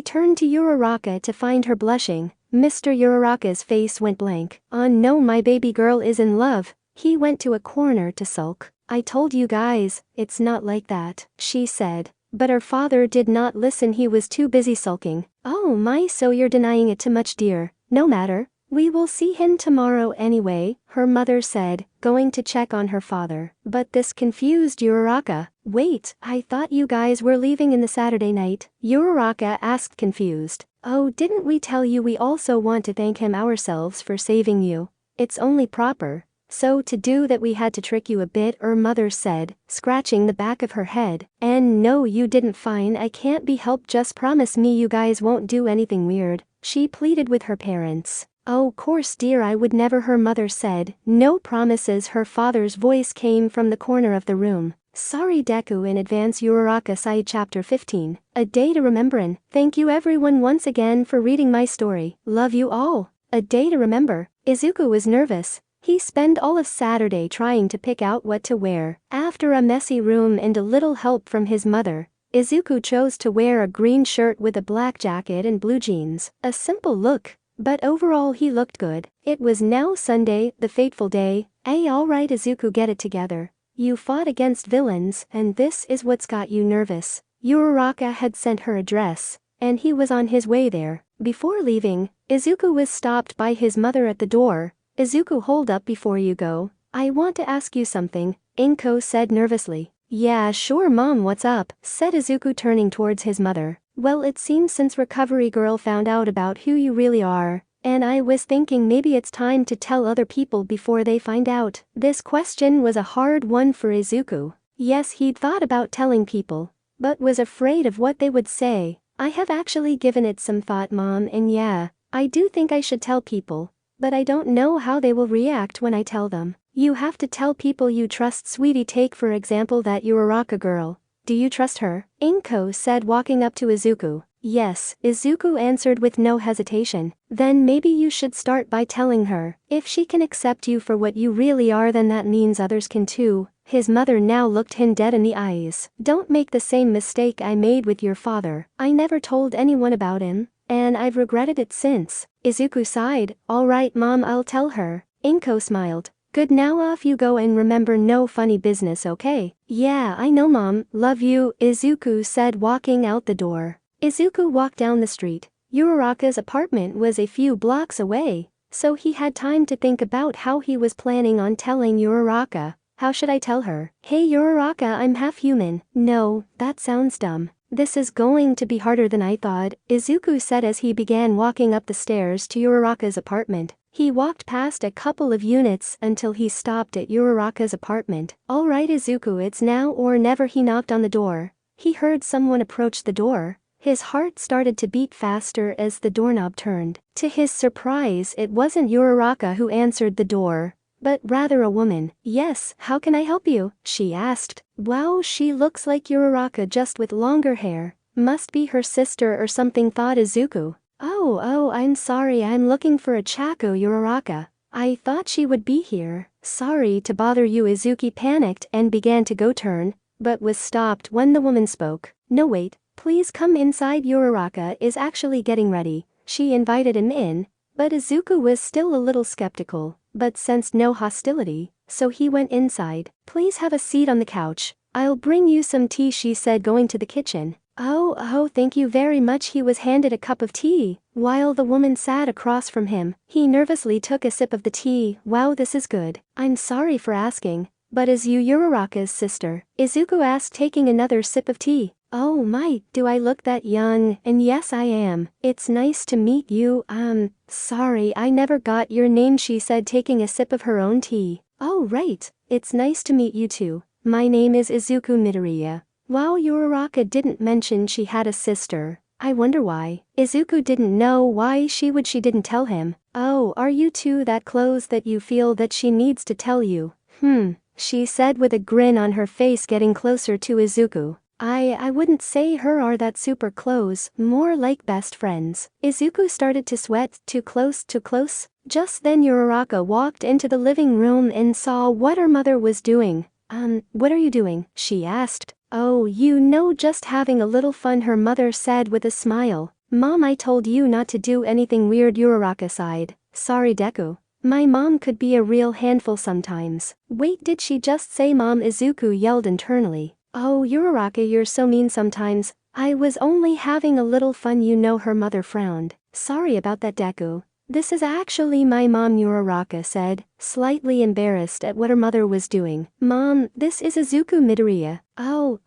turned to Uraraka to find her blushing. Mr. Uraraka's face went blank. Oh no, my baby girl is in love. He went to a corner to sulk. I told you guys, it's not like that, she said. But her father did not listen, he was too busy sulking. Oh my, so you're denying it too much, dear. No matter. We will see him tomorrow anyway, her mother said, going to check on her father. But this confused Uraraka. Wait, I thought you guys were leaving in the Saturday night, Uraraka asked, confused. Oh, didn't we tell you we also want to thank him ourselves for saving you? It's only proper. So to do that we had to trick you a bit, her mother said, scratching the back of her head. And no, you didn't. Fine, I can't be helped, just promise me you guys won't do anything weird, she pleaded with her parents. Oh, course dear, I would never, her mother said. No promises, her father's voice came from the corner of the room. Sorry Deku, in advance. Uraraka sighed. Chapter 15. A Day to Remember. And thank you everyone once again for reading my story. Love you all. A Day to Remember. Izuku was nervous. He spent all of Saturday trying to pick out what to wear. After a messy room and a little help from his mother, Izuku chose to wear a green shirt with a black jacket and blue jeans. A simple look, but overall he looked good. It was now Sunday, the fateful day. Hey, alright Izuku, get it together. You fought against villains, and this is what's got you nervous. Uraraka had sent her address, and he was on his way there. Before leaving, Izuku was stopped by his mother at the door. Izuku, hold up before you go. I want to ask you something, Inko said nervously. Yeah, sure Mom, what's up? Said Izuku, turning towards his mother. Well, it seems since Recovery Girl found out about who you really are, and I was thinking maybe it's time to tell other people before they find out. This question was a hard one for Izuku. Yes, he'd thought about telling people, but was afraid of what they would say. I have actually given it some thought, Mom, and yeah, I do think I should tell people, but I don't know how they will react when I tell them. You have to tell people you trust, sweetie. Take for example that Uraraka girl. Do you trust her? Inko said, walking up to Izuku. Yes, Izuku answered with no hesitation. Then maybe you should start by telling her. If she can accept you for what you really are, then that means others can too. His mother now looked him dead in the eyes. Don't make the same mistake I made with your father. I never told anyone about him, and I've regretted it since. Izuku sighed. Alright Mom, I'll tell her. Inko smiled. Good, now off you go, and remember, no funny business, okay? Yeah, I know Mom, love you, Izuku said, walking out the door. Izuku walked down the street. Uraraka's apartment was a few blocks away, so he had time to think about how he was planning on telling Uraraka. How should I tell her? Hey Uraraka, I'm half human. No, that sounds dumb. This is going to be harder than I thought, Izuku said as he began walking up the stairs to Uraraka's apartment. He walked past a couple of units until he stopped at Uraraka's apartment. Alright Izuku, it's now or never. He knocked on the door. He heard someone approach the door. His heart started to beat faster as the doorknob turned. To his surprise, it wasn't Uraraka who answered the door, but rather a woman. Yes, how can I help you? She asked. Wow, she looks like Uraraka, just with longer hair. Must be her sister or something, thought Izuku. Oh, I'm sorry, I'm looking for Achako, Uraraka. I thought she would be here. Sorry to bother you. Izuku panicked and began to go turn, but was stopped when the woman spoke. No, wait, please come inside. Uraraka is actually getting ready. She invited him in, but Izuku was still a little skeptical, but sensed no hostility, so he went inside. Please have a seat on the couch. I'll bring you some tea, she said, going to the kitchen. Oh, thank you very much. He was handed a cup of tea. While the woman sat across from him, he nervously took a sip of the tea. Wow, this is good. I'm sorry for asking, but is you Uraraka's sister? Izuku asked, taking another sip of tea. Oh my, do I look that young? And yes, I am. It's nice to meet you. Sorry, I never got your name, she said, taking a sip of her own tea. Oh right, it's nice to meet you too. My name is Izuku Midoriya. Wow, Uraraka didn't mention she had a sister. I wonder why. Izuku didn't know why she didn't tell him. Oh, are you two that close that you feel that she needs to tell you? She said with a grin on her face, getting closer to Izuku. I wouldn't say her are that super close, more like best friends. Izuku started to sweat. Too close, too close. Just then Uraraka walked into the living room and saw what her mother was doing. What are you doing? She asked. Oh, just having a little fun, her mother said with a smile. Mom, I told you not to do anything weird, Uraraka sighed. Sorry, Deku. My mom could be a real handful sometimes. Wait, did she just say mom? Izuku yelled internally. Oh, Uraraka, you're so mean sometimes. I was only having a little fun, her mother frowned. Sorry about that, Deku. This is actually my mom, Uraraka said, slightly embarrassed at what her mother was doing. Mom, this is Izuku Midoriya. Oh,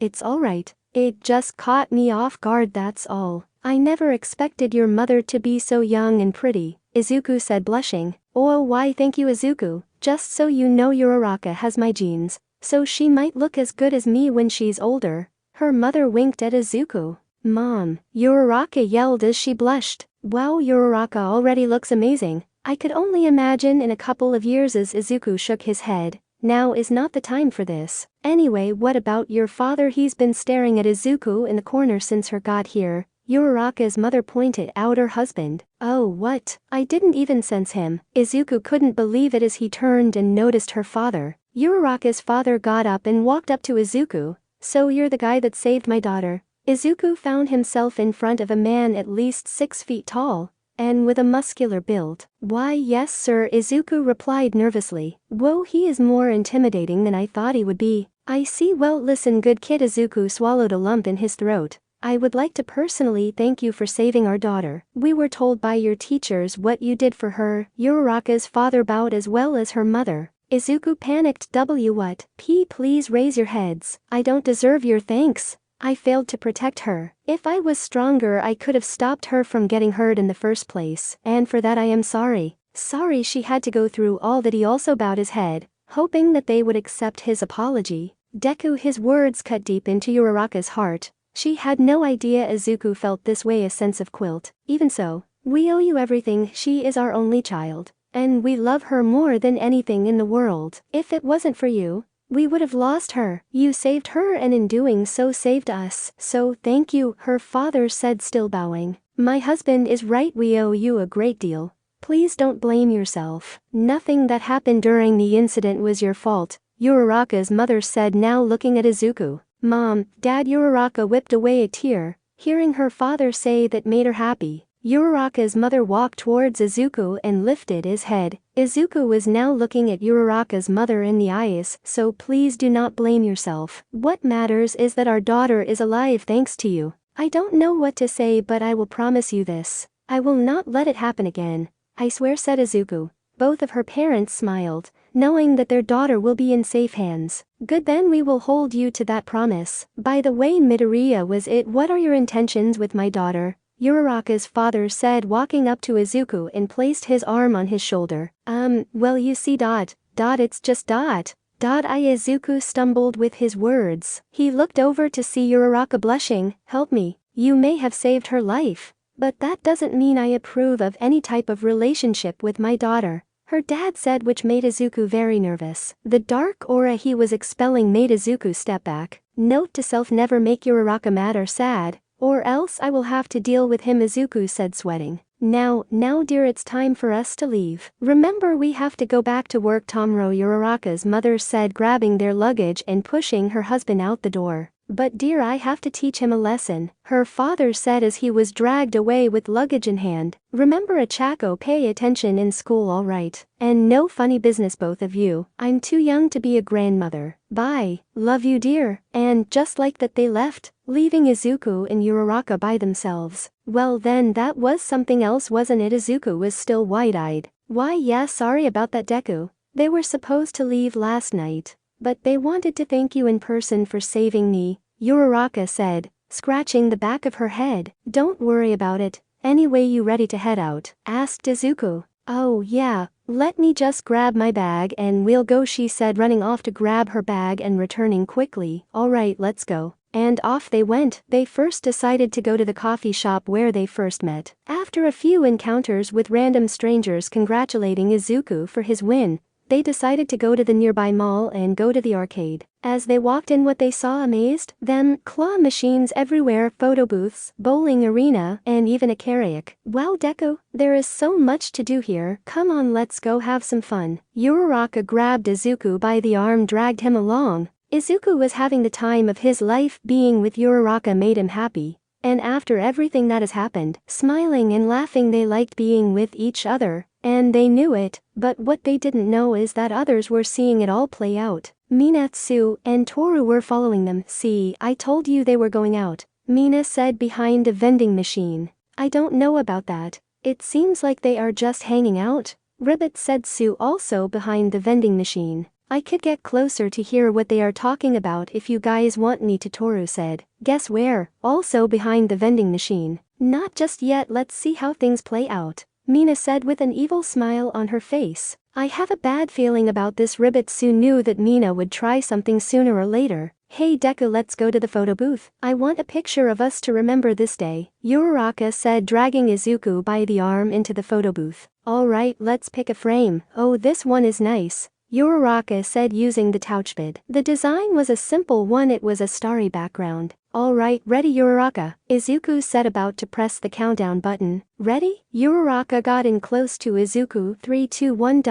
it's alright. It just caught me off guard, that's all. I never expected your mother to be so young and pretty, Izuku said, blushing. Oh, why thank you, Izuku. Just so you know, Uraraka has my genes, so she might look as good as me when she's older. Her mother winked at Izuku. Mom, Uraraka yelled as she blushed. Wow, Uraraka already looks amazing. I could only imagine in a couple of years. As Izuku shook his head. Now is not the time for this. Anyway, what about your father? He's been staring at Izuku in the corner since her got here. Uraraka's mother pointed out her husband. Oh, what? I didn't even sense him. Izuku couldn't believe it as he turned and noticed her father. Uraraka's father got up and walked up to Izuku. So you're the guy that saved my daughter? Izuku found himself in front of a man at least 6 feet tall, and with a muscular build. Why, yes sir, Izuku replied nervously. Whoa, he is more intimidating than I thought he would be. I see. Well, listen, good kid. Izuku swallowed a lump in his throat. I would like to personally thank you for saving our daughter. We were told by your teachers what you did for her. Uraraka's father bowed as well as her mother. Izuku panicked. What? Please raise your heads. I don't deserve your thanks. I failed to protect her. If I was stronger, I could have stopped her from getting hurt in the first place, and for that I am sorry. Sorry she had to go through all that. He also bowed his head, hoping that they would accept his apology. Deku, his words cut deep into Uraraka's heart. She had no idea Izuku felt this way. A sense of guilt. Even so, we owe you everything. She is our only child, and we love her more than anything in the world. If it wasn't for you, we would have lost her. You saved her and in doing so saved us. So thank you, her father said, still bowing. My husband is right, we owe you a great deal. Please don't blame yourself. Nothing that happened during the incident was your fault, Uraraka's mother said, now looking at Izuku. Mom, Dad, Uraraka whipped away a tear. Hearing her father say that made her happy. Uraraka's mother walked towards Izuku and lifted his head. Izuku was now looking at Uraraka's mother in the eyes. So please do not blame yourself. What matters is that our daughter is alive thanks to you. I don't know what to say, but I will promise you this. I will not let it happen again. I swear, said Izuku. Both of her parents smiled, knowing that their daughter will be in safe hands. Good, then we will hold you to that promise. By the way, Midoriya, was it? What are your intentions with my daughter? Uraraka's father said, walking up to Izuku and placed his arm on his shoulder. Well, you see, it's just Izuku stumbled with his words. He looked over to see Uraraka blushing. Help me. You may have saved her life, but that doesn't mean I approve of any type of relationship with my daughter, her dad said, which made Izuku very nervous. The dark aura he was expelling made Izuku step back. Note to self: never make Uraraka mad or sad, or else I will have to deal with him, Izuku said, sweating. Now dear, it's time for us to leave. Remember, we have to go back to work tomorrow, Uraraka's mother said, grabbing their luggage and pushing her husband out the door. But dear, I have to teach him a lesson, her father said as he was dragged away with luggage in hand. Remember Achako, pay attention in school, alright? And no funny business, both of you. I'm too young to be a grandmother. Bye. Love you, dear. And just like that they left, leaving Izuku and Uraraka by themselves. Well then, that was something else, wasn't it? Izuku was still wide-eyed. Why yeah, sorry about that, Deku. They were supposed to leave last night, but they wanted to thank you in person for saving me, Uraraka said, scratching the back of her head. Don't worry about it. Anyway, you ready to head out? Asked Izuku. Oh yeah, let me just grab my bag and we'll go, she said, running off to grab her bag and returning quickly. Alright, let's go. And off they went. They first decided to go to the coffee shop where they first met. After a few encounters with random strangers congratulating Izuku for his win, they decided to go to the nearby mall and go to the arcade. As they walked in, what they saw amazed them: claw machines everywhere, photo booths, bowling arena, and even a karaoke. Wow, Deku, there is so much to do here. Come on, let's go have some fun. Uraraka grabbed Izuku by the arm, dragged him along. Izuku was having the time of his life. Being with Uraraka made him happy. And after everything that has happened, smiling and laughing, they liked being with each other. And they knew it, but what they didn't know is that others were seeing it all play out. Minato and Toru were following them. See, I told you they were going out, Mina said behind a vending machine. I don't know about that. It seems like they are just hanging out, Ribbit said Sue, also behind the vending machine. I could get closer to hear what they are talking about if you guys want me to, Toru said. Guess where? Also behind the vending machine. Not just yet, let's see how things play out, Mina said with an evil smile on her face. I have a bad feeling about this. Ribbit soon knew that Mina would try something sooner or later. Hey Deku, let's go to the photo booth. I want a picture of us to remember this day, Uraraka said, dragging Izuku by the arm into the photo booth. Alright, let's pick a frame. Oh, this one is nice, Uraraka said using the touchpad. The design was a simple one, it was a starry background. Alright, ready Uraraka, Izuku said, about to press the countdown button. Ready? Uraraka got in close to Izuku. 3, 2, 1 ...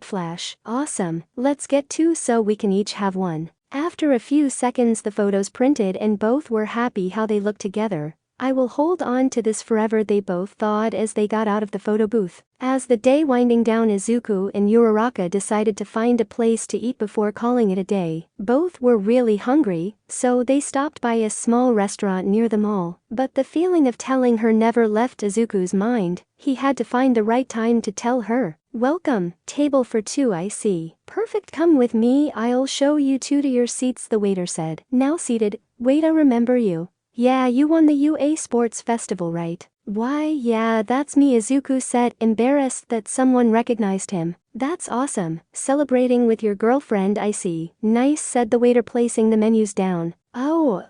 flash. Awesome, let's get two so we can each have one. After a few seconds the photos printed and both were happy how they looked together. I will hold on to this forever, they both thought as they got out of the photo booth. As the day winding down, Izuku and Uraraka decided to find a place to eat before calling it a day. Both were really hungry, so they stopped by a small restaurant near the mall. But the feeling of telling her never left Izuku's mind. He had to find the right time to tell her. Welcome, table for two, I see. Perfect, come with me, I'll show you two to your seats, the waiter said. Now seated. Wait, I remember you. Yeah, you won the UA Sports Festival, right? Why, yeah, that's me, Izuku said, embarrassed that someone recognized him. That's awesome. Celebrating with your girlfriend, I see. Nice, said the waiter, placing the menus down. Oh,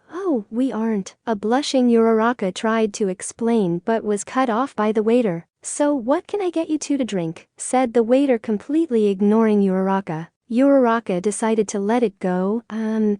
we aren't. A blushing Uraraka tried to explain but was cut off by the waiter. So what can I get you two to drink? Said the waiter, completely ignoring Uraraka. Uraraka decided to let it go.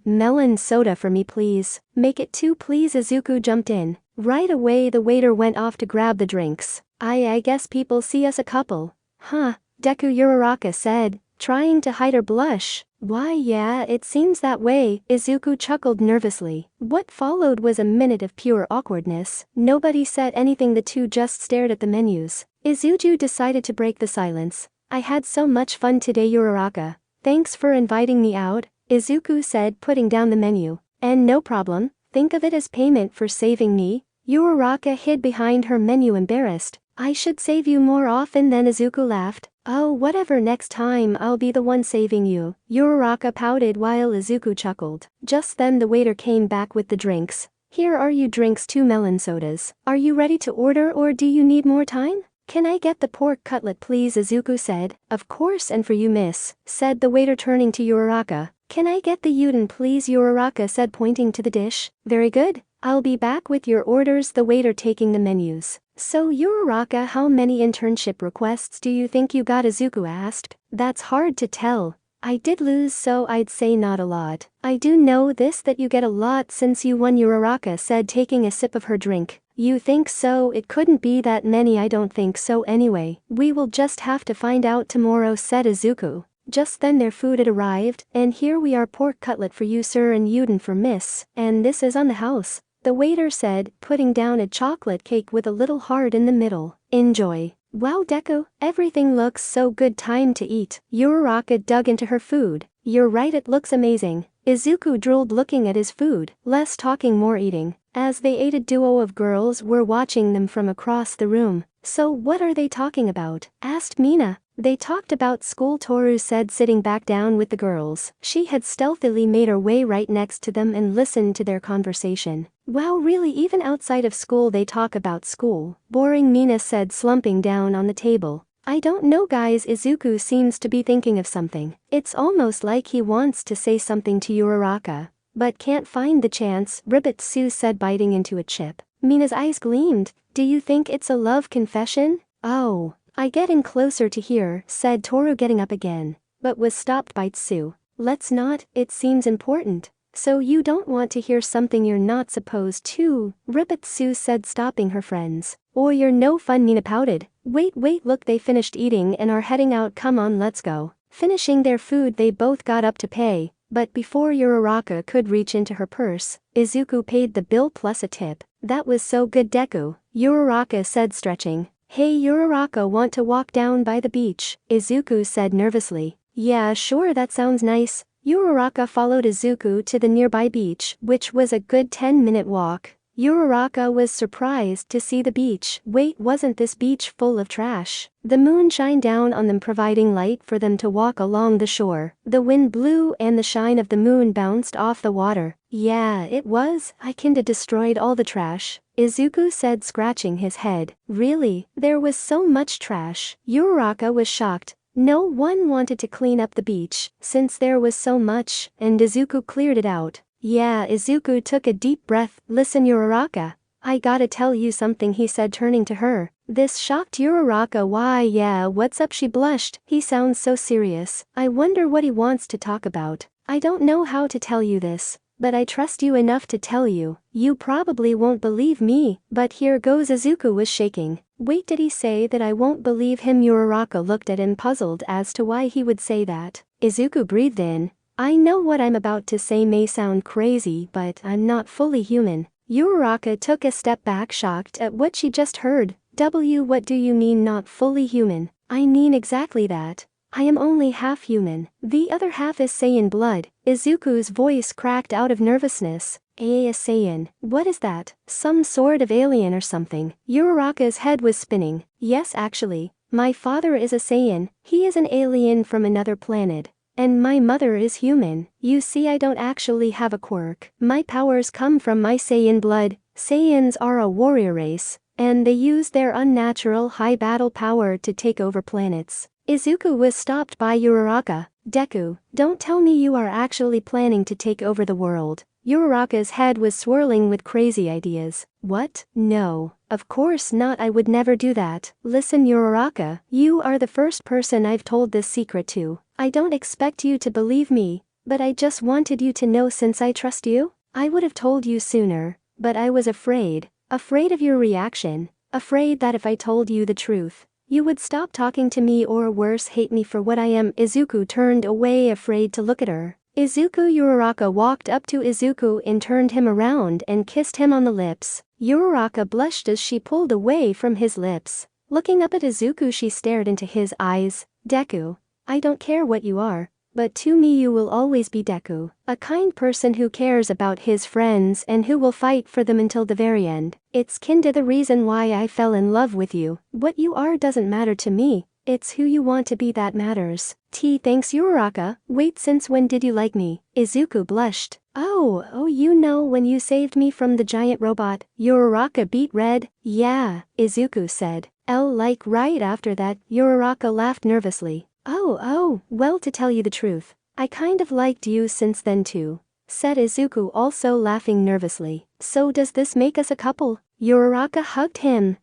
Melon soda for me, please. Make it two, please. Izuku jumped in. Right away the waiter went off to grab the drinks. I guess people see us a couple. Huh, Deku, Uraraka said, trying to hide her blush. Why yeah, it seems that way, Izuku chuckled nervously. What followed was a minute of pure awkwardness. Nobody said anything, the two just stared at the menus. Izuku decided to break the silence. I had so much fun today, Uraraka. Thanks for inviting me out, Izuku said, putting down the menu. And no problem, think of it as payment for saving me. Uraraka hid behind her menu, embarrassed. I should save you more often than, Izuku laughed. Oh, whatever, next time I'll be the one saving you, Uraraka pouted while Izuku chuckled. Just then the waiter came back with the drinks. Here are your drinks, 2 melon sodas. Are you ready to order or do you need more time? Can I get the pork cutlet, please? Izuku said. Of course, and for you, miss, said the waiter, turning to Uraraka. Can I get the udon, please? Uraraka said, pointing to the dish. Very good. I'll be back with your orders, the waiter taking the menus. So Uraraka, how many internship requests do you think you got? Izuku asked. That's hard to tell. I did lose, so I'd say not a lot. I do know this, that you get a lot since you won, Uraraka said, taking a sip of her drink. You think so? It couldn't be that many. I don't think so anyway. We will just have to find out tomorrow, said Izuku. Just then their food had arrived, and here we are pork cutlet for you sir and udon for miss, and this is on the house, the waiter said, putting down a chocolate cake with a little heart in the middle. Enjoy. Wow Deku, everything looks so good, time to eat. Uraraka dug into her food. You're right, it looks amazing. Izuku drooled looking at his food. Less talking, more eating. As they ate, a duo of girls were watching them from across the room. So what are they talking about? Asked Mina. They talked about school, Toru said, sitting back down with the girls. She had stealthily made her way right next to them and listened to their conversation. Wow, really, even outside of school they talk about school? Boring, Mina said, slumping down on the table. I don't know guys, Izuku seems to be thinking of something. It's almost like he wants to say something to Uraraka, but can't find the chance, Ribbit-Sue said, biting into a chip. Mina's eyes gleamed. Do you think it's a love confession? Oh, I getting closer to here, said Toru, getting up again, but was stopped by Tsu. Let's not, it seems important. So you don't want to hear something you're not supposed to, Ribbit-Sue said, stopping her friends. Or you're no fun, Mina pouted. Wait, look, they finished eating and are heading out, come on, let's go. Finishing their food they both got up to pay, but before Uraraka could reach into her purse, Izuku paid the bill plus a tip. That was so good Deku, Uraraka said, stretching. Hey Uraraka, want to walk down by the beach? Izuku said nervously. Yeah sure, that sounds nice. Uraraka followed Izuku to the nearby beach, which was a good 10-minute walk. Uraraka was surprised to see the beach. Wait, wasn't this beach full of trash? The moon shined down on them, providing light for them to walk along the shore. The wind blew and the shine of the moon bounced off the water. Yeah, it was. I kinda destroyed all the trash, Izuku said, scratching his head. Really? There was so much trash? Uraraka was shocked. No one wanted to clean up the beach, since there was so much, and Izuku cleared it out. Yeah, Izuku took a deep breath. Listen Uraraka, I gotta tell you something, he said, turning to her. This shocked Uraraka. Why yeah, what's up? She blushed. He sounds so serious. I wonder what he wants to talk about. I don't know how to tell you this, but I trust you enough to tell you. You probably won't believe me, but here goes. Izuku was shaking. Wait, did he say that I won't believe him? Uraraka looked at him, puzzled as to why he would say that. Izuku breathed in. I know what I'm about to say may sound crazy, but I'm not fully human. Uraraka took a step back, shocked at what she just heard. What do you mean not fully human? I mean exactly that. I am only half human. The other half is Saiyan blood. Izuku's voice cracked out of nervousness. A Saiyan? What is that? Some sort of alien or something? Uraraka's head was spinning. Yes, actually, my father is a Saiyan. He is an alien from another planet. And my mother is human. You see, I don't actually have a quirk. My powers come from my Saiyan blood. Saiyans are a warrior race, and they use their unnatural high battle power to take over planets. Izuku was stopped by Uraraka. Deku, don't tell me you are actually planning to take over the world. Uraraka's head was swirling with crazy ideas. What? No, of course not, I would never do that. Listen Uraraka, you are the first person I've told this secret to. I don't expect you to believe me, but I just wanted you to know, since I trust you. I would have told you sooner, but I was afraid of your reaction, afraid that if I told you the truth, you would stop talking to me or worse, hate me for what I am. Izuku turned away, afraid to look at her. Uraraka walked up to Izuku and turned him around and kissed him on the lips. Uraraka blushed as she pulled away from his lips. Looking up at Izuku, she stared into his eyes. Deku, I don't care what you are, but to me you will always be Deku, a kind person who cares about his friends and who will fight for them until the very end. It's kinda the reason why I fell in love with you. What you are doesn't matter to me, it's who you want to be that matters. Thanks Uraraka. Wait, since when did you like me? Izuku blushed. Oh, you know, when you saved me from the giant robot. Uraraka beat red. Yeah, Izuku said. Like right after that. Uraraka laughed nervously. Oh, well, to tell you the truth, I kind of liked you since then too, said Izuku, also laughing nervously. So does this make us a couple? Uraraka hugged him.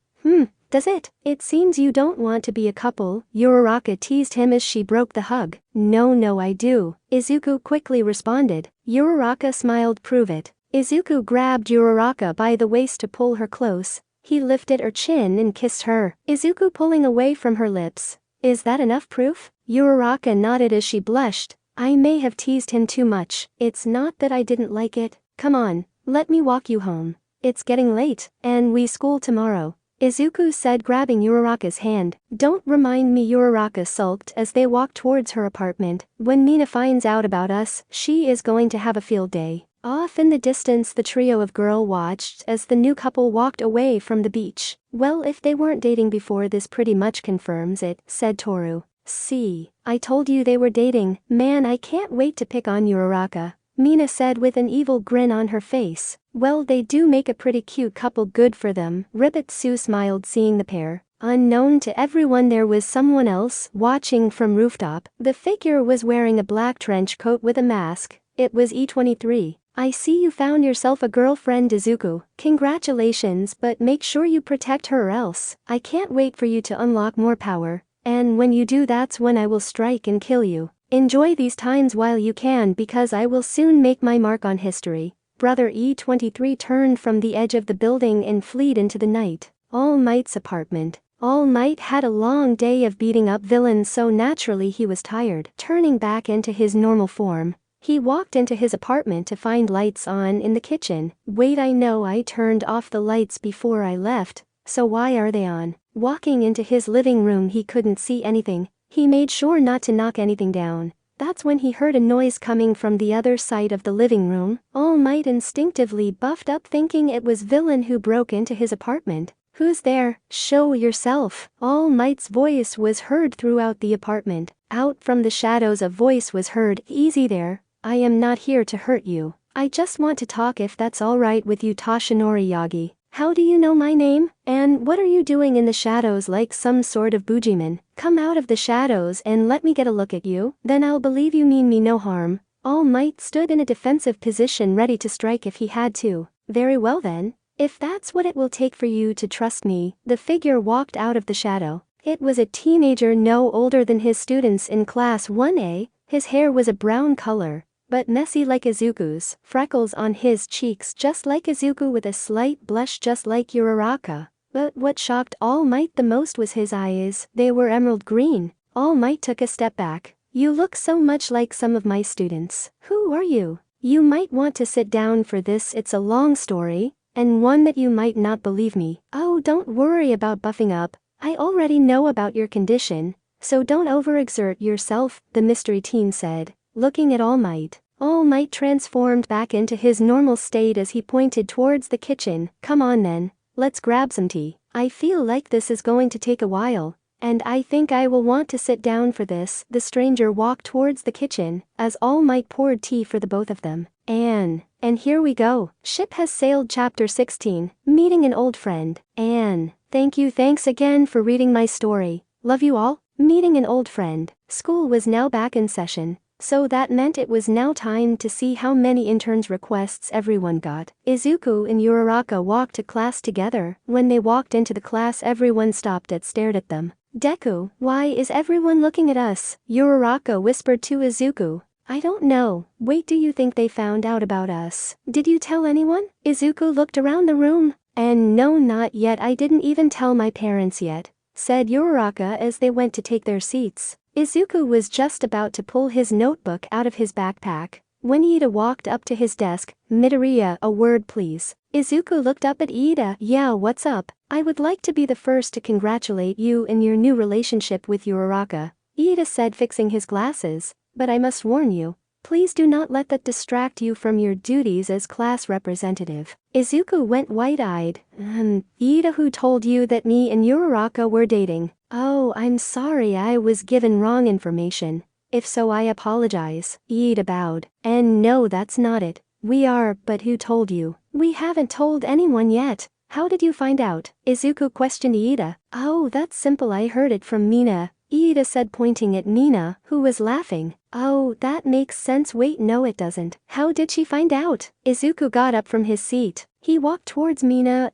Does it? It seems you don't want to be a couple. Uraraka teased him as she broke the hug. No, I do, Izuku quickly responded. Uraraka smiled. Prove it. Izuku grabbed Uraraka by the waist to pull her close. He lifted her chin and kissed her. Izuku pulling away from her lips. Is that enough proof? Uraraka nodded as she blushed. I may have teased him too much. It's not that I didn't like it. Come on, let me walk you home. It's getting late, and we school tomorrow, Izuku said, grabbing Uraraka's hand. Don't remind me, Uraraka sulked as they walked towards her apartment. When Mina finds out about us, she is going to have a field day. Off in the distance, the trio of girls watched as the new couple walked away from the beach. Well, if they weren't dating before, this pretty much confirms it, said Toru. See, I told you they were dating. Man, I can't wait to pick on Uraraka, Mina said with an evil grin on her face. Well, they do make a pretty cute couple, good for them. Ribbitsu smiled seeing the pair. Unknown to everyone, there was someone else watching from rooftop. The figure was wearing a black trench coat with a mask. It was E23. I see you found yourself a girlfriend, Izuku. Congratulations, but make sure you protect her or else. I can't wait for you to unlock more power. And when you do, that's when I will strike and kill you. Enjoy these times while you can, because I will soon make my mark on history. Brother E23 turned from the edge of the building and fled into the night. All Might's apartment. All Might had a long day of beating up villains, so naturally he was tired. Turning back into his normal form, he walked into his apartment to find lights on in the kitchen. Wait, I know I turned off the lights before I left, so why are they on? Walking into his living room, he couldn't see anything. He made sure not to knock anything down. That's when he heard a noise coming from the other side of the living room. All Might instinctively buffed up, thinking it was villain who broke into his apartment. Who's there? Show yourself. All Might's voice was heard throughout the apartment. Out from the shadows, a voice was heard. Easy there. I am not here to hurt you. I just want to talk, if that's alright with you, Toshinori Yagi. How do you know my name? And what are you doing in the shadows like some sort of boogeyman? Come out of the shadows and let me get a look at you, then I'll believe you mean me no harm. All Might stood in a defensive position, ready to strike if he had to. Very well then. If that's what it will take for you to trust me. The figure walked out of the shadow. It was a teenager no older than his students in class 1A. His hair was a brown color, but messy like Izuku's. Freckles on his cheeks just like Izuku, with a slight blush just like Uraraka. But what shocked All Might the most was his eyes. They were emerald green. All Might took a step back. You look so much like some of my students. Who are you? You might want to sit down for this. It's a long story, and one that you might not believe me. Oh, don't worry about buffing up. I already know about your condition, so don't overexert yourself, the mystery teen said, looking at All Might. All Might transformed back into his normal state as he pointed towards the kitchen. Come on then, let's grab some tea. I feel like this is going to take a while, and I think I will want to sit down for this. The stranger walked towards the kitchen as All Might poured tea for the both of them. And here we go. Ship has sailed. Chapter 16, Meeting an Old Friend. Thanks again for reading my story. Love you all. Meeting an old friend. School was now back in session, so that meant it was now time to see how many interns requests everyone got. Izuku and Uraraka walked to class together. When they walked into the class, everyone stopped and stared at them. Deku, why is everyone looking at us? Uraraka whispered to Izuku. I don't know. Wait, do you think they found out about us? Did you tell anyone? Izuku looked around the room. And no, not yet. I didn't even tell my parents yet, said Uraraka as they went to take their seats. Izuku was just about to pull his notebook out of his backpack when Ida walked up to his desk. Midoriya, a word please. Izuku looked up at Ida. Yeah, what's up? I would like to be the first to congratulate you in your new relationship with Uraraka, Ida said, fixing his glasses. But I must warn you, please do not let that distract you from your duties as class representative. Izuku went wide-eyed. Ida, who told you that me and Uraraka were dating? Oh, I'm sorry, I was given wrong information. If so, I apologize. Ida bowed. And no, that's not it. We are, but who told you? We haven't told anyone yet. How did you find out? Izuku questioned Ida. Oh, that's simple, I heard it from Mina, Ida said, pointing at Mina, who was laughing. Oh, that makes sense. Wait, no it doesn't. How did she find out? Izuku got up from his seat. He walked towards Mina.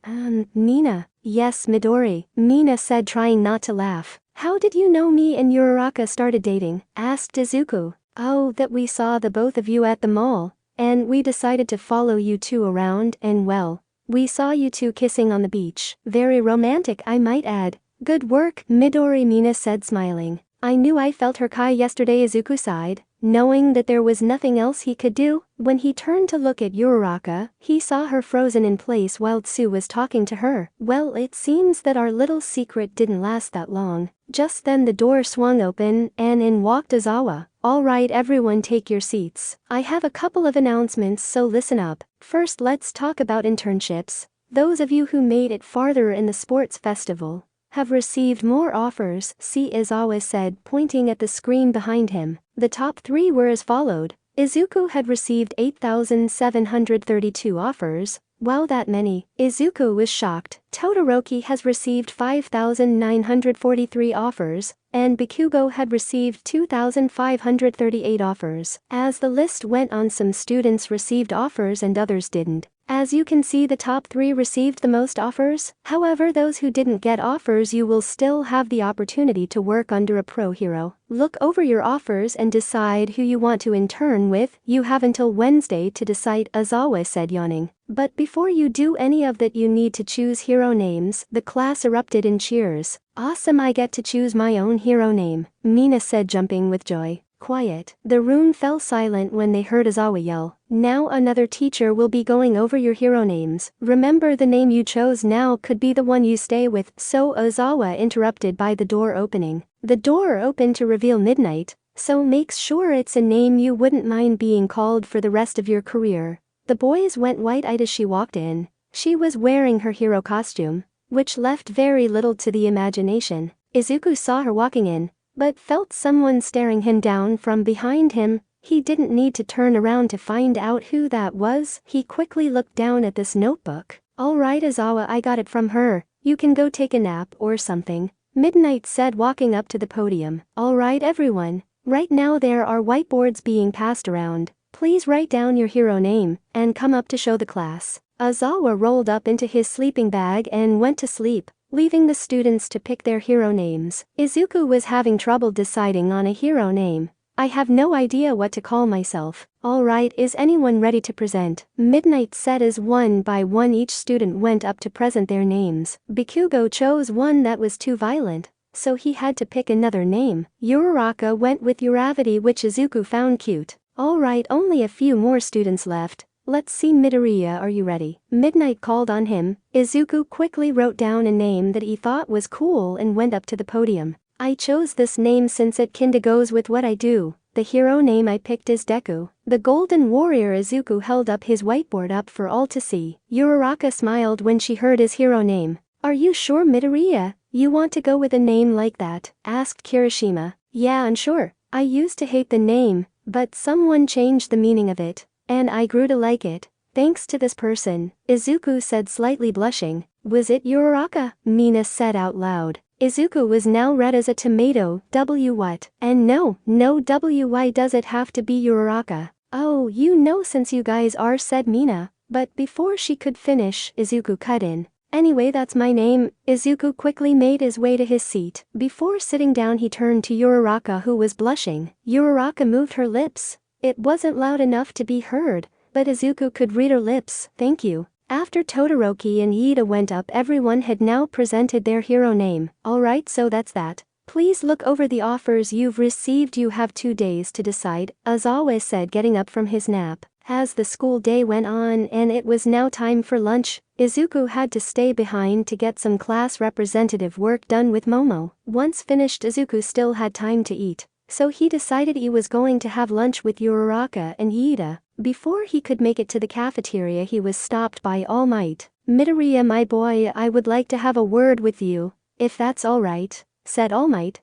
Mina. Yes, Midori, Mina said, trying not to laugh. How did you know me and Uraraka started dating? Asked Izuku. Oh, that we saw the both of you at the mall, and we decided to follow you two around, and well, we saw you two kissing on the beach. Very romantic, I might add. Good work, Midori, Mina said, smiling. I knew I felt her kai yesterday, Izuku sighed, knowing that there was nothing else he could do. When he turned to look at Uraraka, he saw her frozen in place while Tsu was talking to her. Well, it seems that our little secret didn't last that long. Just then the door swung open and in walked Aizawa. Alright everyone, take your seats. I have a couple of announcements, so listen up. First, let's talk about internships. Those of you who made it farther in the sports festival have received more offers, see, Aizawa said, pointing at the screen behind him. The top 3 were as followed. Izuku had received 8,732 offers. Wow, that many. Izuku was shocked. Todoroki has received 5,943 offers, and Bikugo had received 2,538 offers. As the list went on, some students received offers and others didn't. As you can see, the top 3 received the most offers. However, those who didn't get offers, you will still have the opportunity to work under a pro hero. Look over your offers and decide who you want to intern with. You have until Wednesday to decide, Aizawa said, yawning. But before you do any of that, you need to choose hero names. The class erupted in cheers. Awesome, I get to choose my own hero name, Mina said, jumping with joy. Quiet. The room fell silent when they heard Aizawa yell. Now another teacher will be going over your hero names. Remember, the name you chose now could be the one you stay with. So Aizawa interrupted by the door opening. The door opened to reveal Midnight, so make sure it's a name you wouldn't mind being called for the rest of your career. The boys went wide-eyed as she walked in. She was wearing her hero costume, which left very little to the imagination. Izuku saw her walking in, but felt someone staring him down from behind him. He didn't need to turn around to find out who that was. He quickly looked down at this notebook. Alright, Aizawa, I got it from her. You can go take a nap or something, Midnight said, walking up to the podium. Alright everyone, right now there are whiteboards being passed around. Please write down your hero name and come up to show the class. Aizawa rolled up into his sleeping bag and went to sleep, leaving the students to pick their hero names. Izuku was having trouble deciding on a hero name. I have no idea what to call myself. Alright, is anyone ready to present? Midnight said as one by one each student went up to present their names. Bikugo chose one that was too violent, so he had to pick another name. Uraraka went with Uravity, which Izuku found cute. Alright, only a few more students left. Let's see, Midoriya, are you ready? Midnight called on him. Izuku quickly wrote down a name that he thought was cool and went up to the podium. I chose this name since it kinda goes with what I do. The hero name I picked is Deku, the Golden Warrior. Izuku held up his whiteboard up for all to see. Uraraka smiled when she heard his hero name. Are you sure, Midoriya? You want to go with a name like that? Asked Kirishima. Yeah, I'm sure. I used to hate the name, but someone changed the meaning of it, and I grew to like it, thanks to this person, Izuku said, slightly blushing. Was it Uraraka? Mina said out loud. Izuku was now red as a tomato. What? And no, why does it have to be Uraraka? Oh, you know, since you guys are, said Mina. But before she could finish, Izuku cut in. Anyway, that's my name. Izuku quickly made his way to his seat. Before sitting down, he turned to Uraraka, who was blushing. Uraraka moved her lips. It wasn't loud enough to be heard, but Izuku could read her lips. Thank you. After Todoroki and Iida went up, everyone had now presented their hero name. Alright, so that's that. Please look over the offers you've received. You have 2 days to decide, Aizawa said, getting up from his nap. As the school day went on and it was now time for lunch, Izuku had to stay behind to get some class representative work done with Momo. Once finished, Izuku still had time to eat, so he decided he was going to have lunch with Uraraka and Iida. Before he could make it to the cafeteria, he was stopped by All Might. Midoriya, my boy, I would like to have a word with you, if that's alright, said All Might.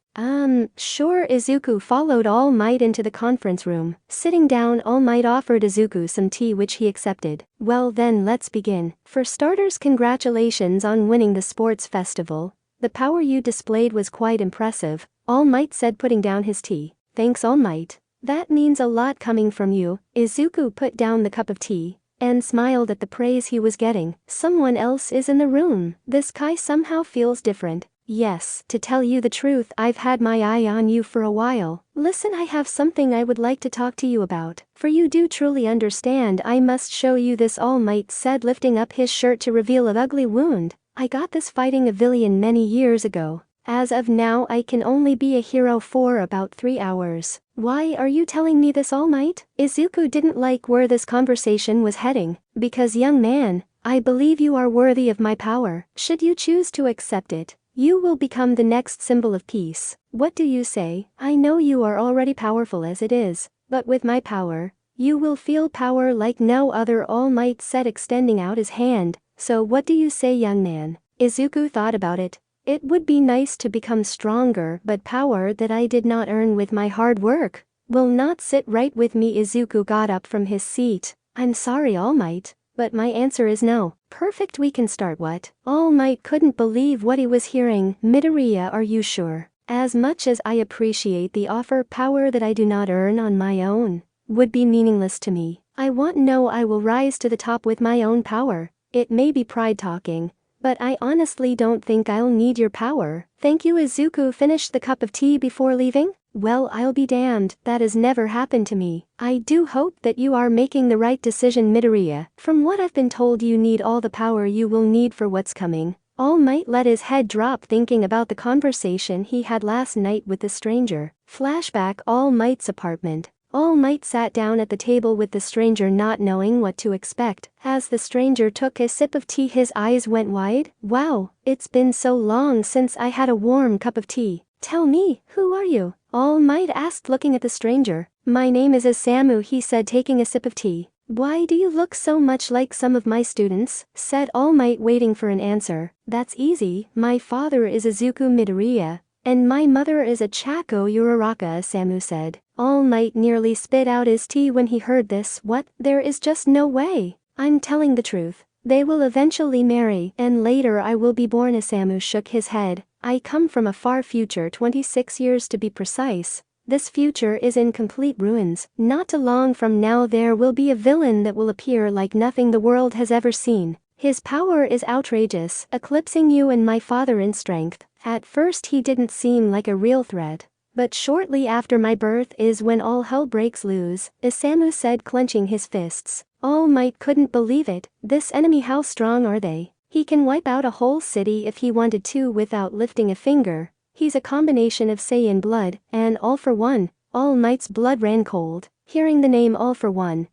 Sure. Izuku followed All Might into the conference room. Sitting down, All Might offered Izuku some tea, which he accepted. Well then, let's begin. For starters, congratulations on winning the sports festival. The power you displayed was quite impressive, All Might said, putting down his tea. Thanks, All Might. That means a lot coming from you. Izuku put down the cup of tea and smiled at the praise he was getting. Someone else is in the room. This Kai somehow feels different. Yes, to tell you the truth, I've had my eye on you for a while. Listen, I have something I would like to talk to you about. For you do truly understand, I must show you this, All Might said, lifting up his shirt to reveal an ugly wound. I got this fighting a villain many years ago. As of now I can only be a hero for about 3 hours. Why are you telling me this, All Might? Izuku didn't like where this conversation was heading, because young man, I believe you are worthy of my power. Should you choose to accept it, you will become the next symbol of peace. What do you say? I know you are already powerful as it is, but with my power, you will feel power like no other, All Might said, extending out his hand. So what do you say, young man? Izuku thought about it. It would be nice to become stronger, but power that I did not earn with my hard work will not sit right with me. Izuku got up from his seat. I'm sorry, All Might, but my answer is no. Perfect, we can start. What? All Might couldn't believe what he was hearing. Midoriya, are you sure? As much as I appreciate the offer, power that I do not earn on my own would be meaningless to me. I will rise to the top with my own power. It may be pride talking, but I honestly don't think I'll need your power. Thank you. Izuku finished the cup of tea before leaving. Well, I'll be damned, that has never happened to me. I do hope that you are making the right decision, Midoriya. From what I've been told, you need all the power you will need for what's coming. All Might let his head drop thinking about the conversation he had last night with the stranger. Flashback: All Might's apartment. All Might sat down at the table with the stranger, not knowing what to expect. As the stranger took a sip of tea, his eyes went wide. Wow, it's been so long since I had a warm cup of tea. Tell me, who are you? All Might asked, looking at the stranger. My name is Isamu, he said, taking a sip of tea. Why do you look so much like some of my students? Said All Might, waiting for an answer. That's easy, my father is Izuku Midoriya, and my mother is a Chako Uraraka, Isamu said. All Might nearly spit out his tea when he heard this. What? There is just no way. I'm telling the truth. They will eventually marry, and later I will be born. Isamu shook his head. I come from a far future, 26 years to be precise. This future is in complete ruins. Not too long from now there will be a villain that will appear like nothing the world has ever seen. His power is outrageous, eclipsing you and my father in strength. At first he didn't seem like a real threat, but shortly after my birth is when all hell breaks loose, Isamu said, clenching his fists. All Might couldn't believe it. This enemy, how strong are they? He can wipe out a whole city if he wanted to without lifting a finger. He's a combination of Saiyan blood and All for One. All Might's blood ran cold. Hearing the name All for One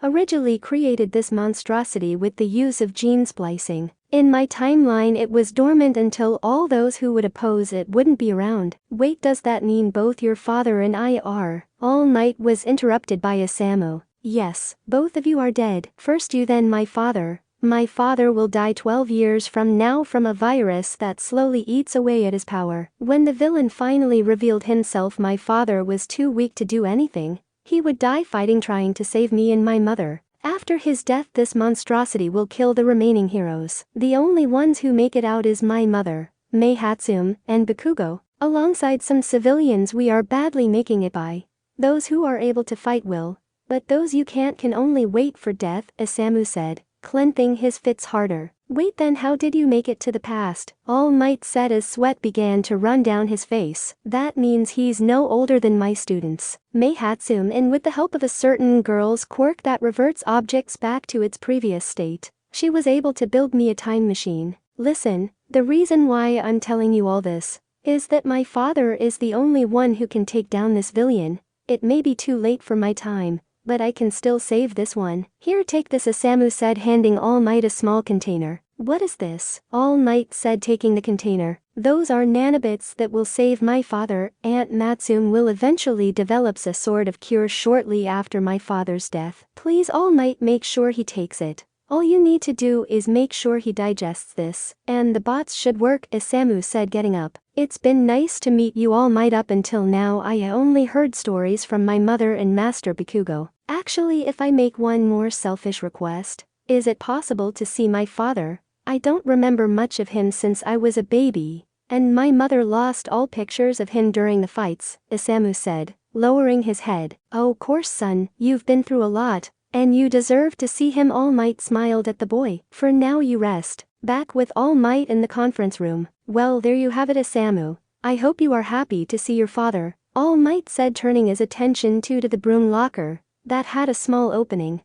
originally created this monstrosity with the use of gene splicing. In my timeline it was dormant until all those who would oppose it wouldn't be around. Wait, does that mean both your father and I are? All Might was interrupted by Isamu. Yes, both of you are dead. First you, then my father. My father will die 12 years from now from a virus that slowly eats away at his power. When the villain finally revealed himself, my father was too weak to do anything. He would die fighting, trying to save me and my mother. After his death, this monstrosity will kill the remaining heroes. The only ones who make it out is my mother, Mei Hatsum, and Bakugo. Alongside some civilians we are badly making it by. Those who are able to fight will, but those you can't can only wait for death, Isamu said, clenching his fists harder. Wait, then how did you make it to the past? All Might said as sweat began to run down his face. That means he's no older than my students, Mei Hatsum, and with the help of a certain girl's quirk that reverts objects back to its previous state, she was able to build me a time machine. Listen, the reason why I'm telling you all this is that my father is the only one who can take down this villain. It may be too late for my time, but I can still save this one. Here, take this, Isamu said, handing All Might a small container. What is this? All Might said, taking the container. Those are nanobits that will save my father. Aunt Matsum will eventually develop a sort of cure shortly after my father's death. Please, All Might, make sure he takes it. All you need to do is make sure he digests this, and the bots should work, Isamu said, getting up. It's been nice to meet you, All Might. Up until now I only heard stories from my mother and Master Bakugo. Actually, if I make one more selfish request, is it possible to see my father? I don't remember much of him since I was a baby, and my mother lost all pictures of him during the fights, Isamu said, lowering his head. Oh, of course, son, you've been through a lot, and you deserve to see him. All Might smiled at the boy. For now you rest. Back with All Might in the conference room. Well, there you have it, Isamu. I hope you are happy to see your father, All Might said, turning his attention to the broom locker. that had a small opening.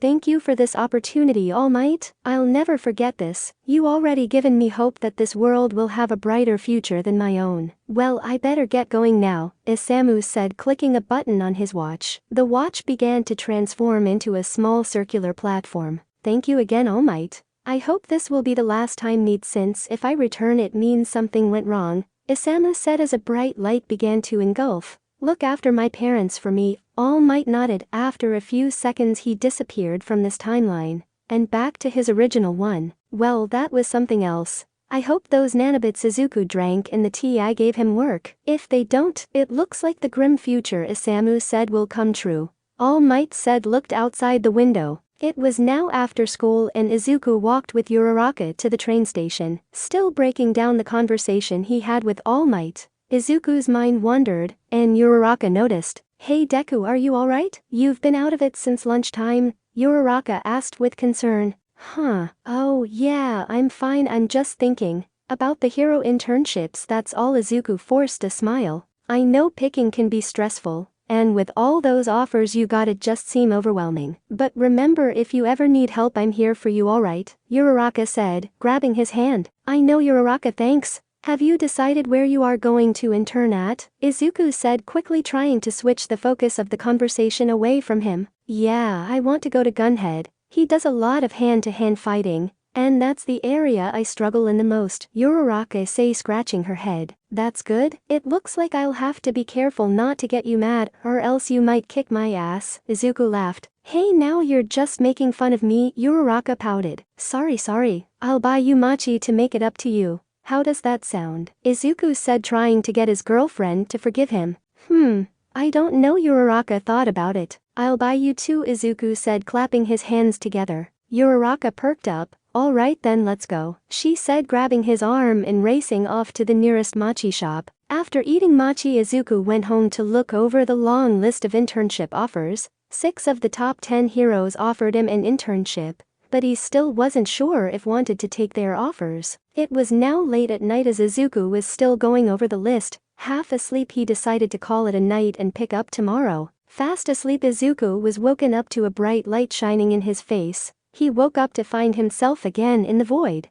Thank you for this opportunity, All Might. I'll never forget this. You already given me hope that this world will have a brighter future than my own. Well, I better get going now, Isamu said, clicking a button on his watch. The watch began to transform into a small circular platform. Thank you again, All Might. I hope this will be the last time meet, since if I return it means something went wrong, Isamu said as a bright light began to engulf. Look after my parents for me. All Might nodded. After a few seconds he disappeared from this timeline and back to his original one. Well, that was something else. I hope those nanobits Izuku drank in the tea I gave him work. If they don't, it looks like the grim future Isamu said will come true. All Might said looked outside the window. It was now after school and Izuku walked with Uraraka to the train station, still breaking down the conversation he had with All Might. Izuku's mind wandered, and Uraraka noticed. Hey Deku, are you alright? You've been out of it since lunchtime, Uraraka asked with concern. Oh yeah, I'm fine, I'm just thinking about the hero internships, that's all. Izuku forced a smile. I know picking can be stressful, and with all those offers you got it just seem overwhelming. But remember, if you ever need help I'm here for you, alright? Uraraka said, grabbing his hand. I know Uraraka, thanks. Have you decided where you are going to intern at? Izuku said, quickly trying to switch the focus of the conversation away from him. Yeah, I want to go to Gunhead. He does a lot of hand-to-hand fighting, and that's the area I struggle in the most. Uraraka say, scratching her head. That's good. It looks like I'll have to be careful not to get you mad, or else you might kick my ass. Izuku laughed. Hey, now you're just making fun of me, Uraraka pouted. Sorry. I'll buy you mochi to make it up to you. How does that sound? Izuku said, trying to get his girlfriend to forgive him. I don't know, Uraraka thought about it. I'll buy you too, Izuku said, clapping his hands together. Uraraka perked up. Alright then, let's go, she said, grabbing his arm and racing off to the nearest mochi shop. After eating mochi, Izuku went home to look over the long list of internship offers. 6 of the top 10 heroes offered him an internship, but he still wasn't sure if wanted to take their offers. It was now late at night as Izuku was still going over the list. Half asleep, he decided to call it a night and pick up tomorrow. Fast asleep, Izuku was woken up to a bright light shining in his face. He woke up to find himself again in the void.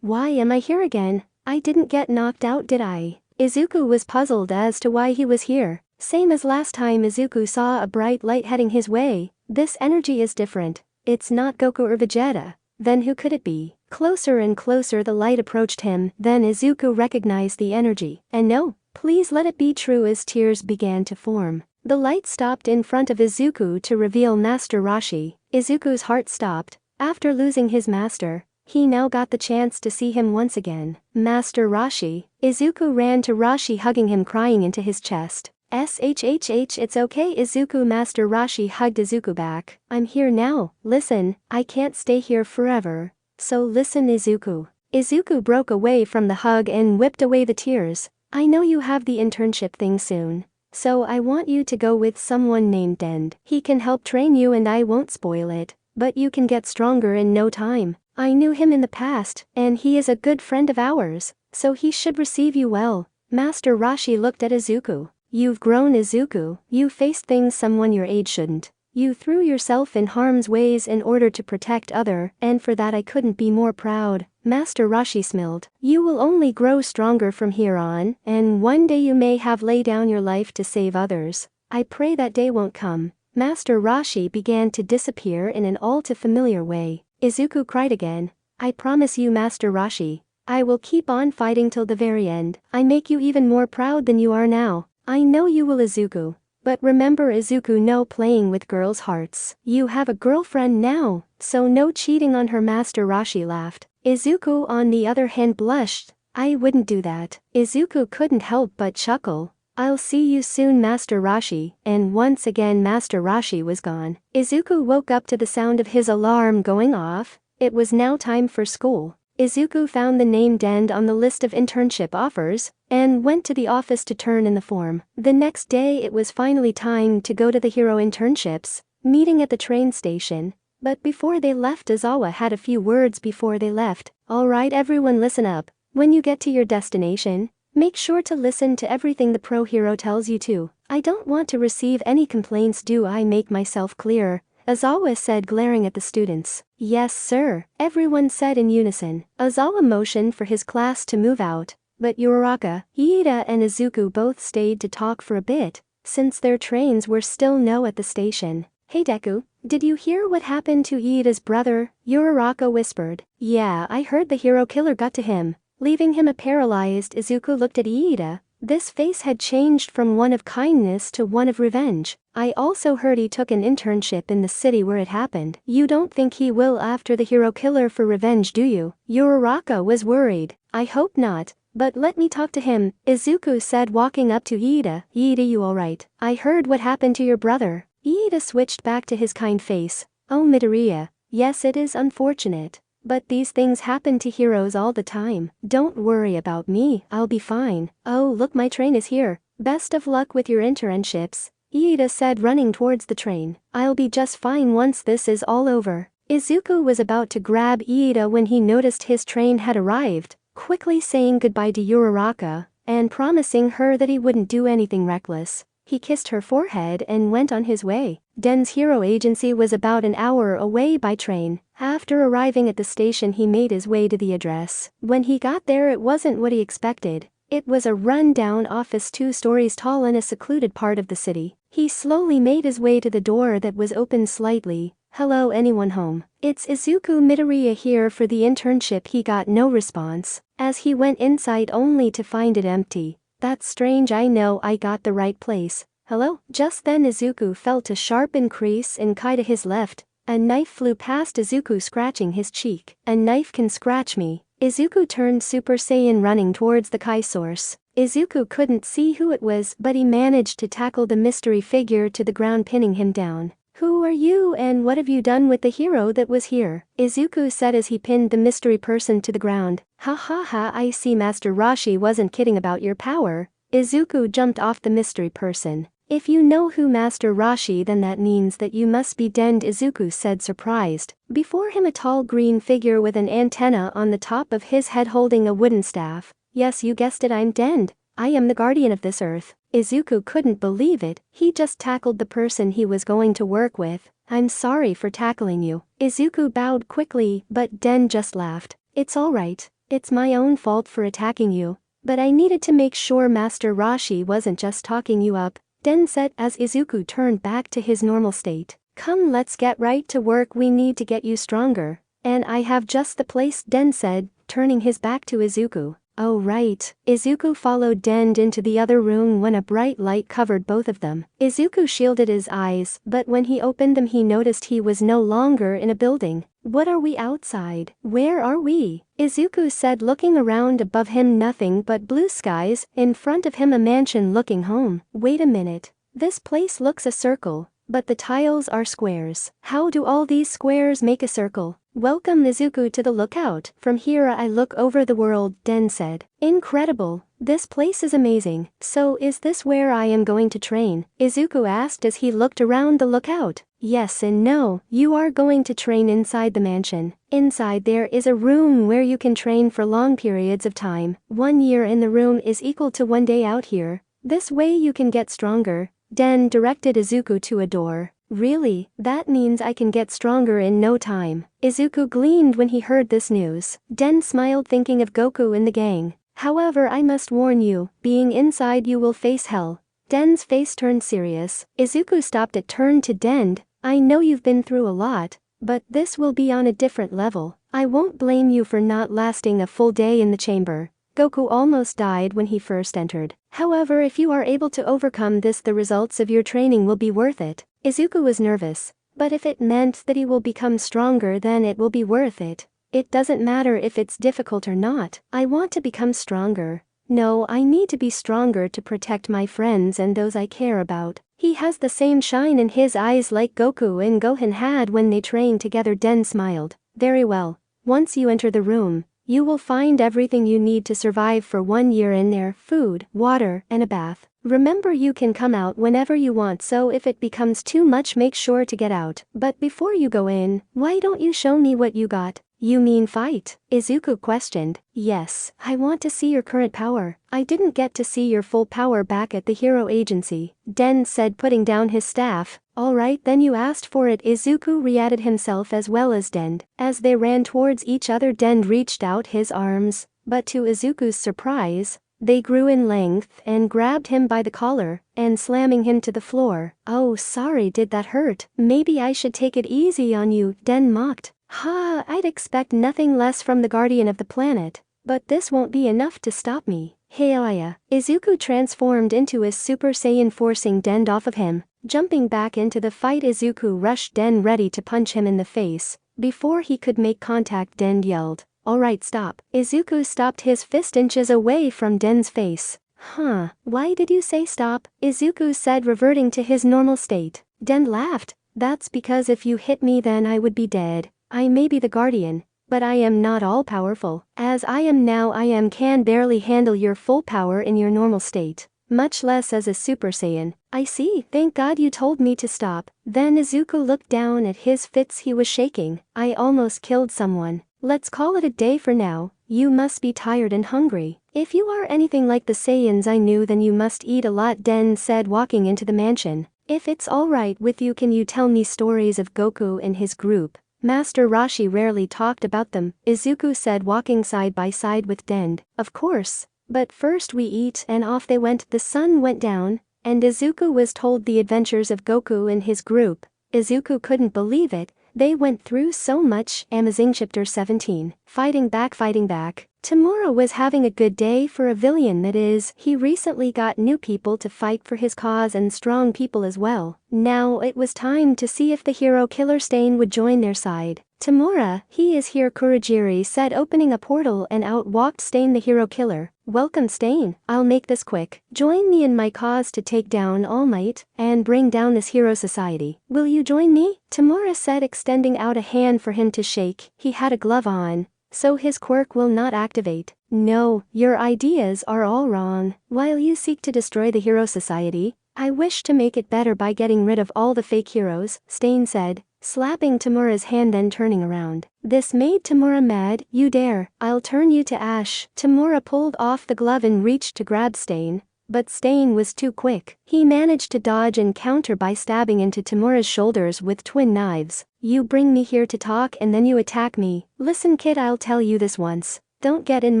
Why am I here again? I didn't get knocked out, did I? Izuku was puzzled as to why he was here. Same as last time, Izuku saw a bright light heading his way. This energy is different. It's not Goku or Vegeta. Then who could it be? Closer and closer the light approached him. Then Izuku recognized the energy. And no, please let it be true, as tears began to form. The light stopped in front of Izuku to reveal Master Roshi. Izuku's heart stopped. After losing his master, he now got the chance to see him once again. Master Roshi. Izuku ran to Roshi, hugging him, crying into his chest. Shhh, it's okay, Izuku. Master Roshi hugged Izuku back. I'm here now. Listen, I can't stay here forever. So listen, Izuku. Izuku broke away from the hug and whipped away the tears. I know you have the internship thing soon, so I want you to go with someone named Dend. He can help train you and I won't spoil it, but you can get stronger in no time. I knew him in the past, and he is a good friend of ours, so he should receive you well. Master Roshi looked at Izuku. You've grown, Izuku. You faced things someone your age shouldn't. You threw yourself in harm's ways in order to protect other, and for that I couldn't be more proud. Master Roshi smiled. You will only grow stronger from here on, and one day you may have lay down your life to save others. I pray that day won't come. Master Roshi began to disappear in an all too familiar way. Izuku cried again. I promise you, Master Roshi, I will keep on fighting till the very end. I make you even more proud than you are now. I know you will, Izuku. But remember, Izuku, no playing with girls' hearts. You have a girlfriend now, so no cheating on her. Master Roshi laughed. Izuku, on the other hand, blushed. I wouldn't do that. Izuku couldn't help but chuckle. I'll see you soon, Master Roshi. And once again Master Roshi was gone. Izuku woke up to the sound of his alarm going off. It was now time for school. Izuku found the name Dend on the list of internship offers, and went to the office to turn in the form. The next day it was finally time to go to the hero internships meeting at the train station. But before they left, Izawa had a few words before they left. Alright everyone, listen up. When you get to your destination, make sure to listen to everything the pro hero tells you to. I don't want to receive any complaints. Do I make myself clear? Ozawa said, glaring at the students. Yes, sir, everyone said in unison. Ozawa motioned for his class to move out, but Uraraka, Iida and Izuku both stayed to talk for a bit, since their trains were still no at the station. Hey Deku, did you hear what happened to Iida's brother? Uraraka whispered. Yeah, I heard the hero killer got to him, leaving him paralyzed. Izuku looked at Iida. This face had changed from one of kindness to one of revenge. I also heard he took an internship in the city where it happened. You don't think he will after the hero killer for revenge, do you? Uraraka was worried. I hope not, but let me talk to him, Izuku said, walking up to Iida. Iida, you alright? I heard what happened to your brother. Iida switched back to his kind face. Oh Midoriya, yes, it is unfortunate. But these things happen to heroes all the time. Don't worry about me, I'll be fine. Oh look, my train is here. Best of luck with your internships, Iida said, running towards the train. I'll be just fine once this is all over. Izuku was about to grab Iida when he noticed his train had arrived, quickly saying goodbye to Uraraka, and promising her that he wouldn't do anything reckless. He kissed her forehead and went on his way. Den's hero agency was about an hour away by train. After arriving at the station, he made his way to the address. When he got there, it wasn't what he expected. It was a run-down office 2 stories tall in a secluded part of the city. He slowly made his way to the door that was open slightly. Hello, anyone home? It's Izuku. Midoriya here for the internship. He got no response, as he went inside only to find it empty. That's strange. I know I got the right place. Hello? Just then Izuku felt a sharp increase in Kai to his left. A knife flew past Izuku, scratching his cheek. A knife can scratch me. Izuku turned Super Saiyan, running towards the Kai source. Izuku couldn't see who it was, but he managed to tackle the mystery figure to the ground, pinning him down. Who are you and what have you done with the hero that was here? Izuku said as he pinned the mystery person to the ground. Ha ha ha, I see Master Roshi wasn't kidding about your power. Izuku jumped off the mystery person. If you know who Master Roshi, then that means that you must be Den, Izuku said, surprised. Before him a tall green figure with an antenna on the top of his head holding a wooden staff. Yes, you guessed it, I'm Den. I am the guardian of this earth. Izuku couldn't believe it. He just tackled the person he was going to work with. I'm sorry for tackling you. Izuku bowed quickly, but Den just laughed. It's alright. It's my own fault for attacking you. But I needed to make sure Master Roshi wasn't just talking you up, Den said as Izuku turned back to his normal state. Come, let's get right to work. We need to get you stronger. And I have just the place, Den said, turning his back to Izuku. Oh right. Izuku followed Den into the other room when a bright light covered both of them. Izuku shielded his eyes, but when he opened them he noticed he was no longer in a building. What are we outside? Where are we? Izuku said, looking around. Above him nothing but blue skies, in front of him a mansion looking home. Wait a minute. This place looks a circle, but the tiles are squares. How do all these squares make a circle? Welcome Izuku to the lookout. From here I look over the world, Den said. Incredible. This place is amazing. So is this where I am going to train? Izuku asked as he looked around the lookout. Yes and no, you are going to train inside the mansion. Inside there is a room where you can train for long periods of time. 1 year in the room is equal to 1 day out here. This way you can get stronger. Den directed Izuku to a door. Really? That means I can get stronger in no time. Izuku gleamed when he heard this news. Den smiled, thinking of Goku and the gang. However, I must warn you, being inside you will face hell. Den's face turned serious. Izuku stopped it, turned to Den. I know you've been through a lot, but this will be on a different level. I won't blame you for not lasting a full day in the chamber. Goku almost died when he first entered. However, if you are able to overcome this, the results of your training will be worth it. Izuku was nervous, but if it meant that he will become stronger, then it will be worth it. It doesn't matter if it's difficult or not. I want to become stronger. No, I need to be stronger to protect my friends and those I care about. He has the same shine in his eyes like Goku and Gohan had when they trained together. Den smiled. Very well. Once you enter the room, you will find everything you need to survive for 1 year in there: food, water, and a bath. Remember, you can come out whenever you want, so if it becomes too much, make sure to get out. But before you go in, why don't you show me what you got? You mean fight? Izuku questioned. Yes, I want to see your current power. I didn't get to see your full power back at the hero agency, Den said, putting down his staff. Alright, then you asked for it. Izuku re-added himself as well as Den. As they ran towards each other, Den reached out his arms, but to Izuku's surprise, they grew in length and grabbed him by the collar, and slamming him to the floor. Oh, sorry, did that hurt? Maybe I should take it easy on you, Den mocked. Ha, I'd expect nothing less from the guardian of the planet, but this won't be enough to stop me. Heya. Izuku transformed into a Super Saiyan, forcing Den off of him. Jumping back into the fight, Izuku rushed Den, ready to punch him in the face. Before he could make contact, Den yelled, "Alright, stop." Izuku stopped his fist inches away from Den's face. Huh, why did you say stop? Izuku said, reverting to his normal state. Den laughed. That's because if you hit me then I would be dead. I may be the guardian, but I am not all-powerful. As I am now, can barely handle your full power in your normal state, much less as a Super Saiyan. I see, thank God you told me to stop. Then Izuku looked down at his fists he was shaking. I almost killed someone. Let's call it a day for now. You must be tired and hungry. If you are anything like the Saiyans I knew, then you must eat a lot, Den said, walking into the mansion. If it's alright with you, can you tell me stories of Goku and his group? Master Roshi rarely talked about them, Izuku said, walking side by side with Den. Of course. But first we eat, and off they went. The sun went down, and Izuku was told the adventures of Goku and his group. Izuku couldn't believe it. They went through so much. Amazing. Chapter 17. Fighting back. Tamura was having a good day for a villain, that is, he recently got new people to fight for his cause and strong people as well. Now it was time to see if the hero killer Stain would join their side. Tamura, he is here, Kurogiri said, opening a portal, and out walked Stain the hero killer. Welcome Stain, I'll make this quick. Join me in my cause to take down All Might and bring down this hero society. Will you join me? Tamura said, extending out a hand for him to shake. He had a glove on, so his quirk will not activate. No, your ideas are all wrong. While you seek to destroy the hero society, I wish to make it better by getting rid of all the fake heroes, Stain said, slapping Tamura's hand, then turning around. This made Tamura mad. You dare, I'll turn you to ash. Tamura pulled off the glove and reached to grab Stain, but Stain was too quick. He managed to dodge and counter by stabbing into Tamura's shoulders with twin knives. You bring me here to talk and then you attack me. Listen kid, I'll tell you this once. Don't get in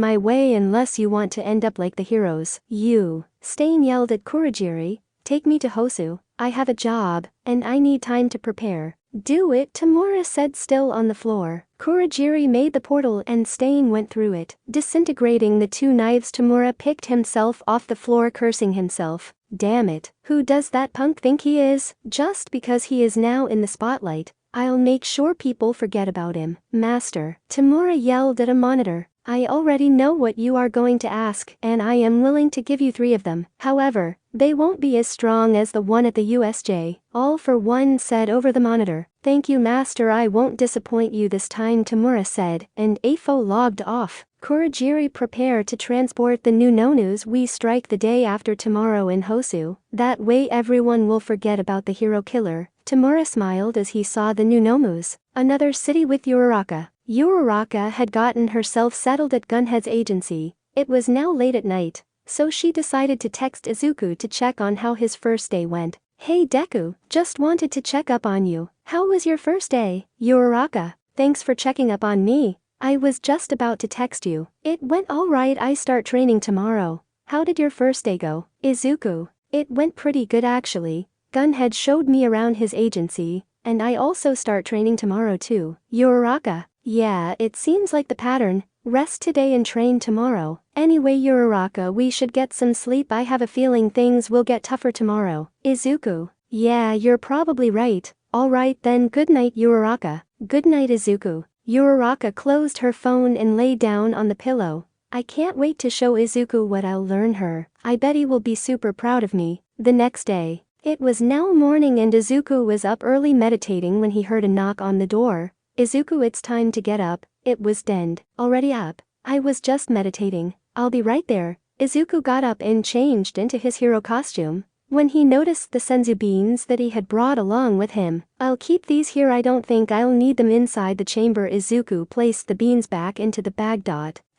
my way unless you want to end up like the heroes. You, Stain yelled at Kurogiri, take me to Hosu. I have a job, and I need time to prepare. Do it, Tamura said, still on the floor. Kurogiri made the portal and Stain went through it, disintegrating the two knives. Tamura picked himself off the floor, cursing himself. Damn it, who does that punk think he is? Just because he is now in the spotlight, I'll make sure people forget about him. Master, Tamura yelled at a monitor. I already know what you are going to ask, and I am willing to give you 3 of them. However, they won't be as strong as the one at the USJ. All for one said over the monitor. Thank you master, I won't disappoint you this time, Tamura said, and Afo logged off. Kurogiri, prepare to transport the new Nonus. We strike the day after tomorrow in Hosu. That way everyone will forget about the hero killer. Tamura smiled as he saw the new Nomus. Another city with Uraraka. Uraraka had gotten herself settled at Gunhead's agency. It was now late at night, so she decided to text Izuku to check on how his first day went. Hey Deku, just wanted to check up on you. How was your first day? Uraraka, thanks for checking up on me. I was just about to text you. It went alright, I start training tomorrow. How did your first day go? Izuku, it went pretty good actually. Gunhead showed me around his agency, and I also start training tomorrow too. Uraraka, yeah, it seems like the pattern. Rest today and train tomorrow. Anyway Uraraka, we should get some sleep. I have a feeling things will get tougher tomorrow. Izuku, yeah, you're probably right. Alright then, good night Uraraka. Good night Izuku. Uraraka closed her phone and lay down on the pillow. I can't wait to show Izuku what I'll learn her. I bet he will be super proud of me. The next day. It was now morning and Izuku was up early meditating when he heard a knock on the door. Izuku, it's time to get up. It was Den. Already up? I was just meditating. I'll be right there. Izuku got up and changed into his hero costume. when he noticed the senzu beans that he had brought along with him. I'll keep these here, I don't think I'll need them inside the chamber. Izuku placed the beans back into the bag.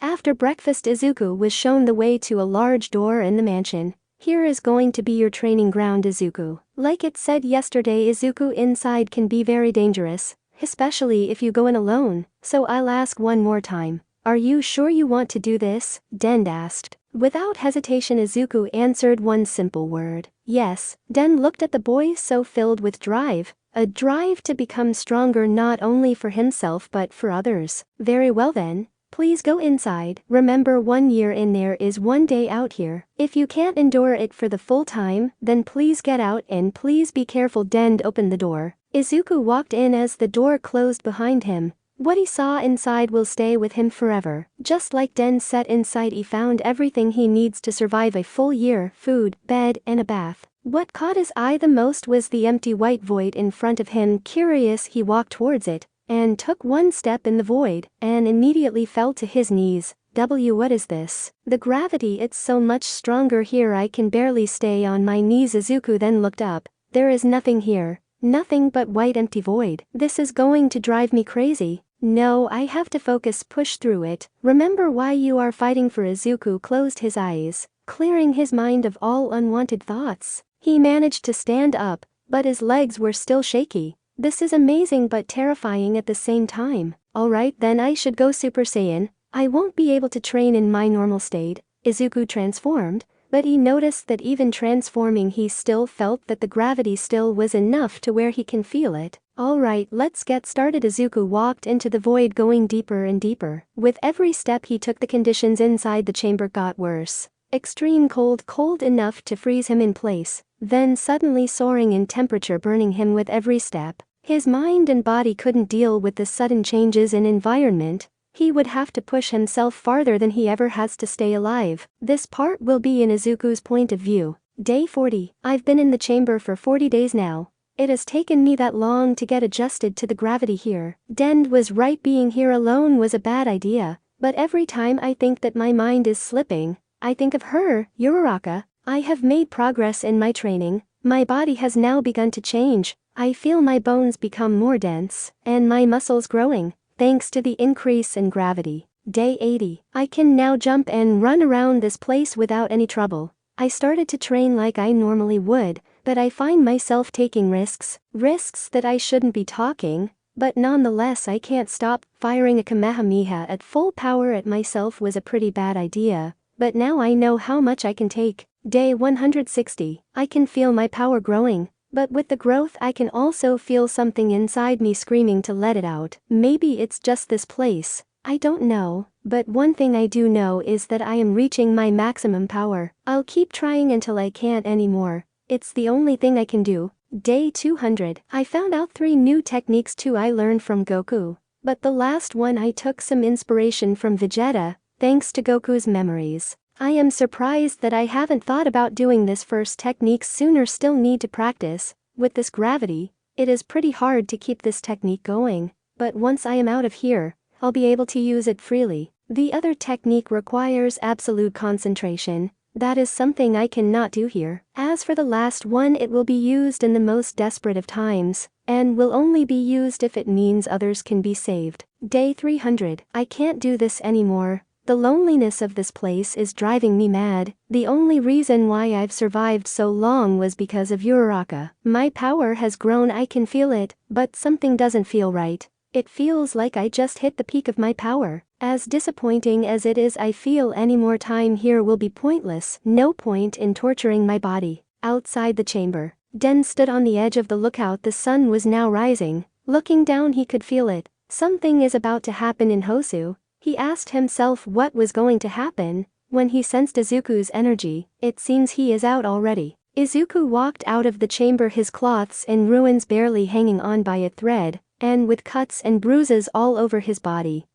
After breakfast, Izuku was shown the way to a large door in the mansion. Here is going to be your training ground, Izuku. Like it said yesterday, Izuku, inside can be very dangerous, especially if you go in alone, so I'll ask one more time. Are you sure you want to do this? Den asked. Without hesitation, Izuku answered one simple word. Yes. Den looked at the boy so filled with drive. A drive to become stronger not only for himself but for others. Very well then. Please go inside. Remember, 1 year in there is 1 day out here. If you can't endure it for the full time, then please get out and please be careful. Den opened the door. Izuku walked in as the door closed behind him. What he saw inside will stay with him forever. Just like Den said, inside he found everything he needs to survive a full year: food, bed, and a bath. What caught his eye the most was the empty white void in front of him. Curious, he walked towards it and took one step in the void and immediately fell to his knees. What is this? The gravity, it's so much stronger here, I can barely stay on my knees. Izuku then looked up. There is nothing here. Nothing but white empty void. This is going to drive me crazy. No, I have to focus, push through it. Remember why you are fighting for. Izuku closed his eyes, clearing his mind of all unwanted thoughts. He managed to stand up, but his legs were still shaky. This is amazing but terrifying at the same time. Alright, then I should go Super Saiyan. I won't be able to train in my normal state. Izuku transformed, but he noticed that even transforming he still felt that the gravity still was enough to where he can feel it. Alright, let's get started. Izuku walked into the void, going deeper and deeper. With every step he took, the conditions inside the chamber got worse. Extreme cold, cold enough to freeze him in place, then suddenly soaring in temperature, burning him with every step. His mind and body couldn't deal with the sudden changes in environment. He would have to push himself farther than he ever has to stay alive. This part will be in Izuku's point of view. Day 40. I've been in the chamber for 40 days now. It has taken me that long to get adjusted to the gravity here. Den was right, being here alone was a bad idea, but every time I think that my mind is slipping, I think of her, Uraraka. I have made progress in my training. My body has now begun to change. I feel my bones become more dense, and my muscles growing, thanks to the increase in gravity. Day 80. I can now jump and run around this place without any trouble. I started to train like I normally would, but I find myself taking risks that I shouldn't be taking, but nonetheless I can't stop. Firing a Kamehameha at full power at myself was a pretty bad idea, but now I know how much I can take. Day 160. I can feel my power growing. But with the growth I can also feel something inside me screaming to let it out. Maybe it's just this place. I don't know, but one thing I do know is that I am reaching my maximum power. I'll keep trying until I can't anymore. It's the only thing I can do. Day 200. I found out 3 new techniques too I learned from Goku. But the last one I took some inspiration from Vegeta, thanks to Goku's memories. I am surprised that I haven't thought about doing this first technique sooner. Still need to practice. With this gravity, it is pretty hard to keep this technique going, but once I am out of here, I'll be able to use it freely. The other technique requires absolute concentration. That is something I cannot do here. As for the last one, it will be used in the most desperate of times, and will only be used if it means others can be saved. Day 300. I can't do this anymore. The loneliness of this place is driving me mad. The only reason why I've survived so long was because of Uraraka. My power has grown, I can feel it, but something doesn't feel right. It feels like I just hit the peak of my power. As disappointing as it is, I feel any more time here will be pointless. No point in torturing my body. Outside the chamber, Den stood on the edge of the lookout. The sun was now rising. Looking down he could feel it. Something is about to happen in Hosu. He asked himself what was going to happen. When he sensed Izuku's energy, it seems he is out already. Izuku walked out of the chamber, his clothes in ruins, barely hanging on by a thread, and with cuts and bruises all over his body.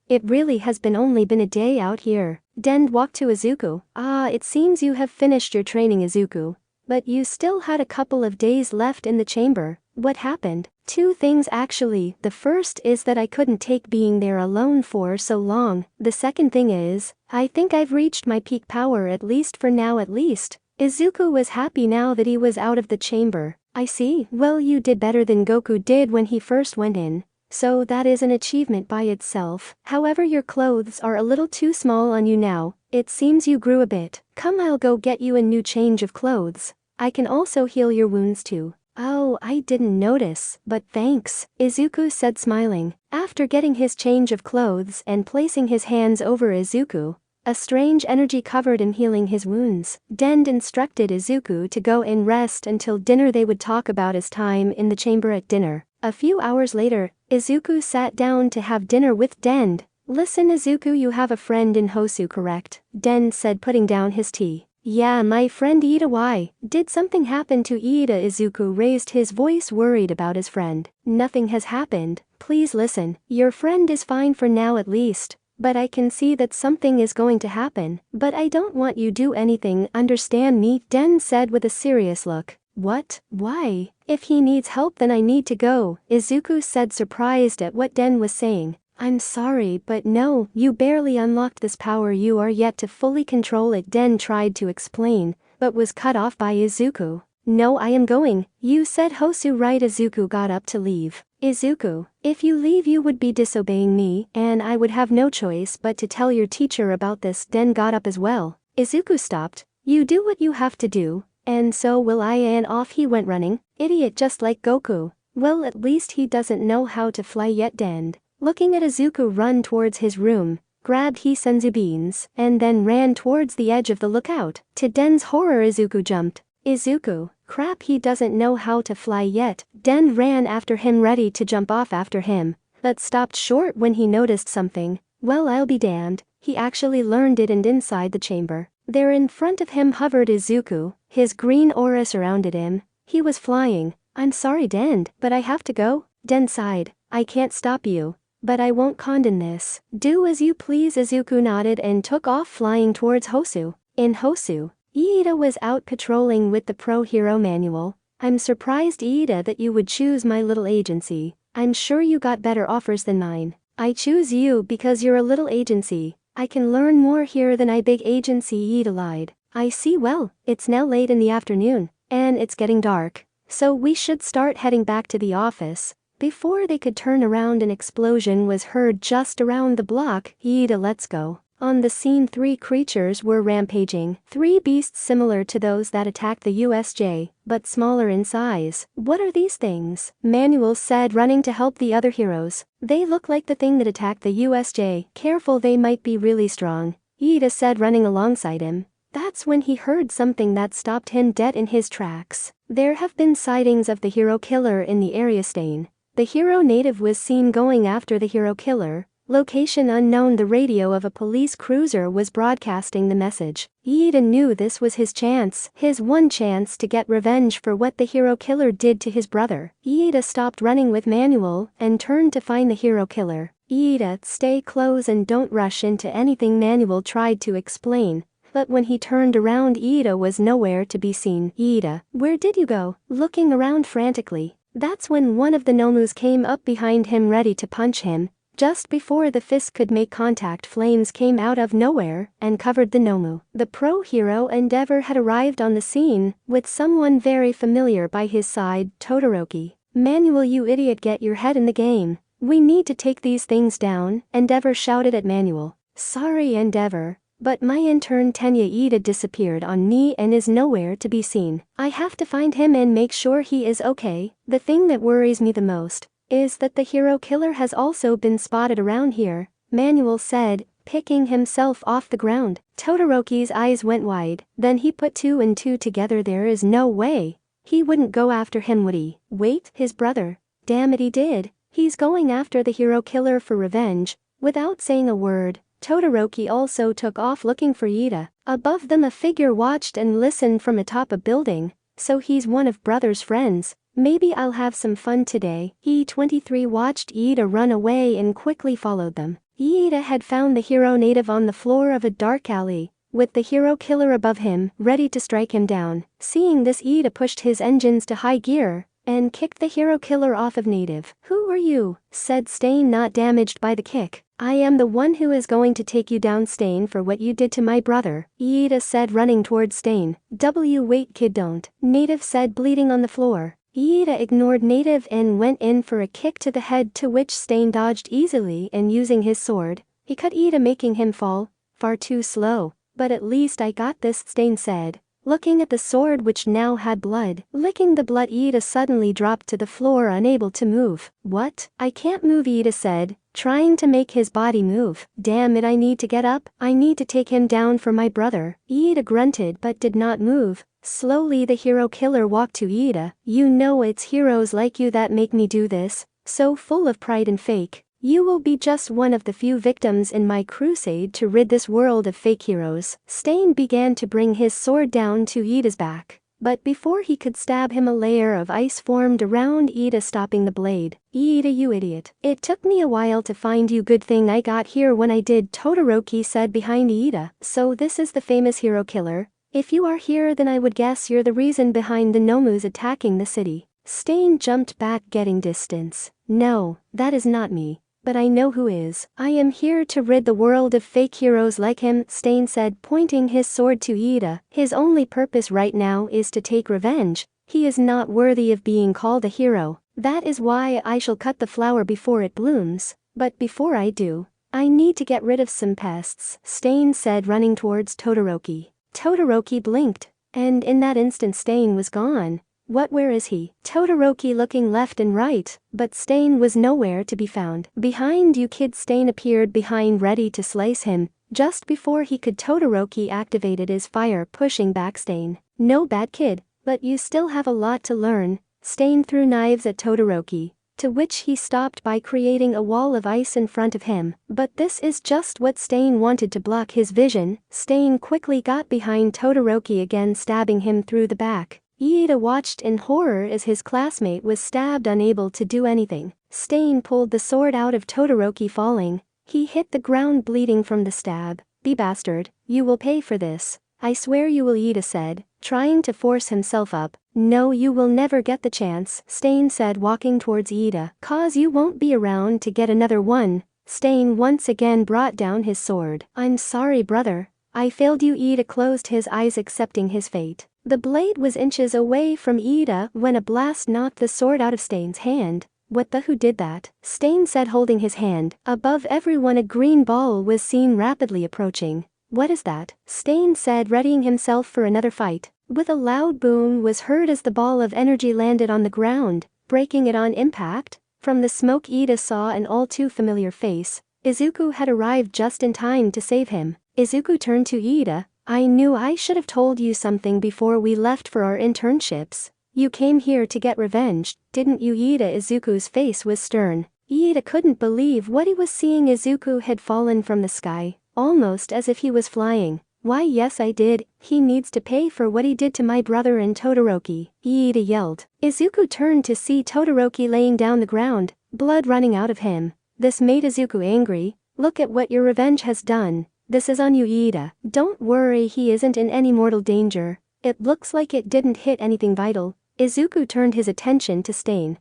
It really has only been a day out here. Den walked to Izuku. It seems you have finished your training, Izuku. But you still had a couple of days left in the chamber. What happened? 2 things actually. The first is that I couldn't take being there alone for so long. The second thing is, I think I've reached my peak power, at least for now at least. Izuku was happy now that he was out of the chamber. I see. Well, you did better than Goku did when he first went in. So that is an achievement by itself. However, your clothes are a little too small on you now. It seems you grew a bit. Come, I'll go get you a new change of clothes. I can also heal your wounds too. Oh, I didn't notice, but thanks, Izuku said smiling. After getting his change of clothes and placing his hands over Izuku, a strange energy covered him, healing his wounds. Den instructed Izuku to go and rest until dinner. They would talk about his time in the chamber at dinner. A few hours later, Izuku sat down to have dinner with Den. Listen, Izuku, you have a friend in Hosu, correct? Den said, putting down his tea. Yeah, my friend Ida. Why? Did something happen to Ida? Izuku raised his voice, worried about his friend. Nothing has happened. Please listen. Your friend is fine for now at least. But I can see that something is going to happen. But I don't want you do anything, understand me? Den said with a serious look. What? Why? If he needs help then I need to go, Izuku said, surprised at what Den was saying. I'm sorry, but no, you barely unlocked this power, you are yet to fully control it. Den tried to explain, but was cut off by Izuku. No, I am going. You said Hosu, right? Izuku got up to leave. Izuku, if you leave you would be disobeying me, and I would have no choice but to tell your teacher about this. Den got up as well. Izuku stopped. You do what you have to do, and so will I, and off he went running. Idiot, just like Goku. Well, at least he doesn't know how to fly yet. Den, looking at Izuku run towards his room, grabbed his senzu beans, and then ran towards the edge of the lookout. To Den's horror, Izuku jumped. Izuku, crap, he doesn't know how to fly yet. Den ran after him, ready to jump off after him, but stopped short when he noticed something. Well, I'll be damned, he actually learned it, and inside the chamber, there in front of him hovered Izuku. His green aura surrounded him. He was flying. I'm sorry, Den, but I have to go. Den sighed. I can't stop you. But I won't condone this. Do as you please. Izuku nodded and took off, flying towards Hosu. In Hosu, Iida was out patrolling with the pro hero manual. I'm surprised, Iida, that you would choose my little agency. I'm sure you got better offers than mine. I choose you because you're a little agency. I can learn more here than I big agency. Iida lied. I see. Well, it's now late in the afternoon, and it's getting dark, so we should start heading back to the office. Before they could turn around, an explosion was heard just around the block. Iida, let's go. On the scene, 3 creatures were rampaging. 3 beasts similar to those that attacked the USJ, but smaller in size. What are these things? Manuel said, running to help the other heroes. They look like the thing that attacked the USJ. Careful, they might be really strong, Iida said, running alongside him. That's when he heard something that stopped him dead in his tracks. There have been sightings of the hero killer in the area. Stain. The hero native was seen going after the hero killer. Location unknown. The radio of a police cruiser was broadcasting the message. Iida knew this was his chance, his one chance to get revenge for what the hero killer did to his brother. Iida stopped running with Manuel and turned to find the hero killer. Iida, stay close and don't rush into anything, Manuel tried to explain. But when he turned around, Iida was nowhere to be seen. Iida, where did you go? Looking around frantically. That's when one of the Nomus came up behind him, ready to punch him. Just before the fist could make contact, flames came out of nowhere and covered the Nomu. The pro hero Endeavor had arrived on the scene, with someone very familiar by his side, Todoroki. Manuel, you idiot, get your head in the game. We need to take these things down, Endeavor shouted at Manuel. Sorry, Endeavor, but my intern Tenya. Iida disappeared on me and is nowhere to be seen. I have to find him and make sure he is okay. The thing that worries me the most is that the hero killer has also been spotted around here, Manuel said, picking himself off the ground. Todoroki's eyes went wide, then he put 2 and 2 together. There is no way he wouldn't go after him, would he? Wait, his brother. Damn it, he did. He's going after the hero killer for revenge. Without saying a word, Todoroki also took off looking for Iida. Above them, a figure watched and listened from atop a building. So he's one of brother's friends. Maybe I'll have some fun today. E23 watched Iida run away and quickly followed them. Iida had found the hero native on the floor of a dark alley, with the hero killer above him, ready to strike him down. Seeing this, Iida pushed his engines to high gear and kicked the hero killer off of native. Who are you? Said Stain, not damaged by the kick. I am the one who is going to take you down, Stain, for what you did to my brother, Iida said, running towards Stain. Wait kid, don't, Native said, bleeding on the floor. Iida ignored Native and went in for a kick to the head, to which Stain dodged easily, and using his sword, he cut Iida, making him fall. Far too slow. But at least I got this, Stain said, looking at the sword which now had blood. Licking the blood, Iida suddenly dropped to the floor, unable to move. What? I can't move, Iida said, trying to make his body move. Damn it, I need to get up. I need to take him down for my brother. Iida grunted but did not move. Slowly the hero killer walked to Iida. You know it's heroes like you that make me do this, so full of pride and fake. You will be just one of the few victims in my crusade to rid this world of fake heroes. Stain began to bring his sword down to Iida's back, but before he could stab him, a layer of ice formed around Iida, stopping the blade. Iida, you idiot. It took me a while to find you, good thing I got here when I did, Todoroki said behind Iida. So this is the famous hero killer. If you are here, then I would guess you're the reason behind the Nomus attacking the city. Stain jumped back, getting distance. No, that is not me. But I know who is. I am here to rid the world of fake heroes like him, Stain said, pointing his sword to Iida. His only purpose right now is to take revenge. He is not worthy of being called a hero. That is why I shall cut the flower before it blooms. But before I do, I need to get rid of some pests, Stain said, running towards Todoroki. Todoroki blinked, and in that instant Stain was gone. What, where is he? Todoroki looking left and right, but Stain was nowhere to be found. Behind you, kid, Stain appeared behind, ready to slice him. Just before he could, Todoroki activated his fire, pushing back Stain. No, bad kid, but you still have a lot to learn. Stain threw knives at Todoroki, to which he stopped by creating a wall of ice in front of him. But this is just what Stain wanted, to block his vision. Stain quickly got behind Todoroki again, stabbing him through the back. Iida watched in horror as his classmate was stabbed, unable to do anything. Stain pulled the sword out of Todoroki, falling. He hit the ground, bleeding from the stab. Be bastard, you will pay for this. I swear you will, Iida said, trying to force himself up. No, you will never get the chance, Stain said, walking towards Iida. Cause you won't be around to get another one. Stain once again brought down his sword. I'm sorry, brother. I failed you. Iida closed his eyes, accepting his fate. The blade was inches away from Iida when a blast knocked the sword out of Stain's hand. What the, who did that? Stain said, holding his hand. Above everyone, a green ball was seen rapidly approaching. What is that? Stain said, readying himself for another fight. With a loud boom was heard as the ball of energy landed on the ground, breaking it on impact. From the smoke, Iida saw an all too familiar face. Izuku had arrived just in time to save him. Izuku turned to Iida. I knew I should have told you something before we left for our internships. You came here to get revenge, didn't you, Iida? Izuku's face was stern. Iida couldn't believe what he was seeing. Izuku had fallen from the sky, almost as if he was flying. Why, yes, I did. He needs to pay for what he did to my brother and Todoroki, Iida yelled. Izuku turned to see Todoroki laying down the ground, blood running out of him. This made Izuku angry. Look at what your revenge has done. This is on you, Iida. Don't worry, he isn't in any mortal danger. It looks like it didn't hit anything vital. Izuku turned his attention to Stain.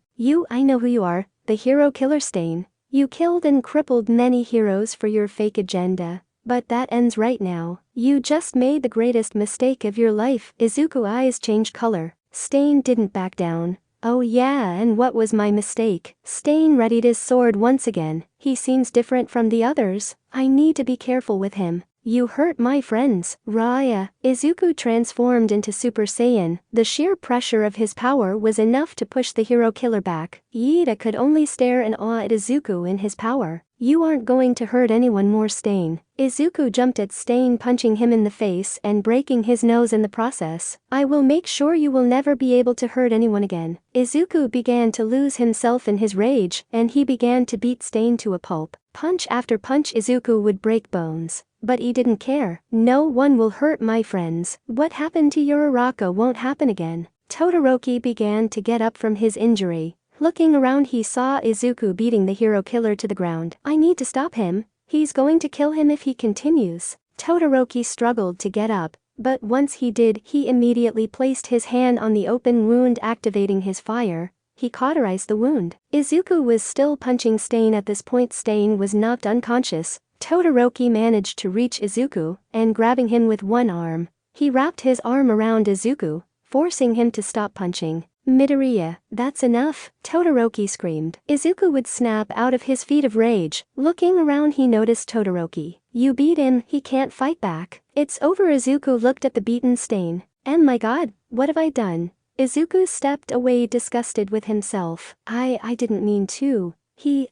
I know who you are, the hero killer, Stain. You killed and crippled many heroes for your fake agenda. But that ends right now. You just made the greatest mistake of your life. Izuku's eyes changed color. Stain didn't back down. Oh yeah, and what was my mistake? Stain readied his sword once again. He seems different from the others. I need to be careful with him. You hurt my friends, Raya. Izuku transformed into Super Saiyan. The sheer pressure of his power was enough to push the hero killer back. Iida could only stare in awe at Izuku in his power. You aren't going to hurt anyone more, Stain. Izuku jumped at Stain, punching him in the face and breaking his nose in the process. I will make sure you will never be able to hurt anyone again. Izuku began to lose himself in his rage, and he began to beat Stain to a pulp. Punch after punch, Izuku would break bones. But he didn't care. No one will hurt my friends. What happened to Uraraka won't happen again. Todoroki began to get up from his injury. Looking around, he saw Izuku beating the hero killer to the ground. I need to stop him. He's going to kill him if he continues. Todoroki struggled to get up, but once he did, he immediately placed his hand on the open wound, activating his fire. he cauterized the wound. Izuku was still punching Stain at this point. Stain was knocked unconscious. Todoroki managed to reach Izuku, and grabbing him with one arm, he wrapped his arm around Izuku, forcing him to stop punching. Midoriya, that's enough, Todoroki screamed. Izuku would snap out of his feat of rage. Looking around, he noticed Todoroki. You beat him, he can't fight back. It's over. Izuku looked at the beaten Stain. Oh my god, what have I done? Izuku stepped away, disgusted with himself. I didn't mean to.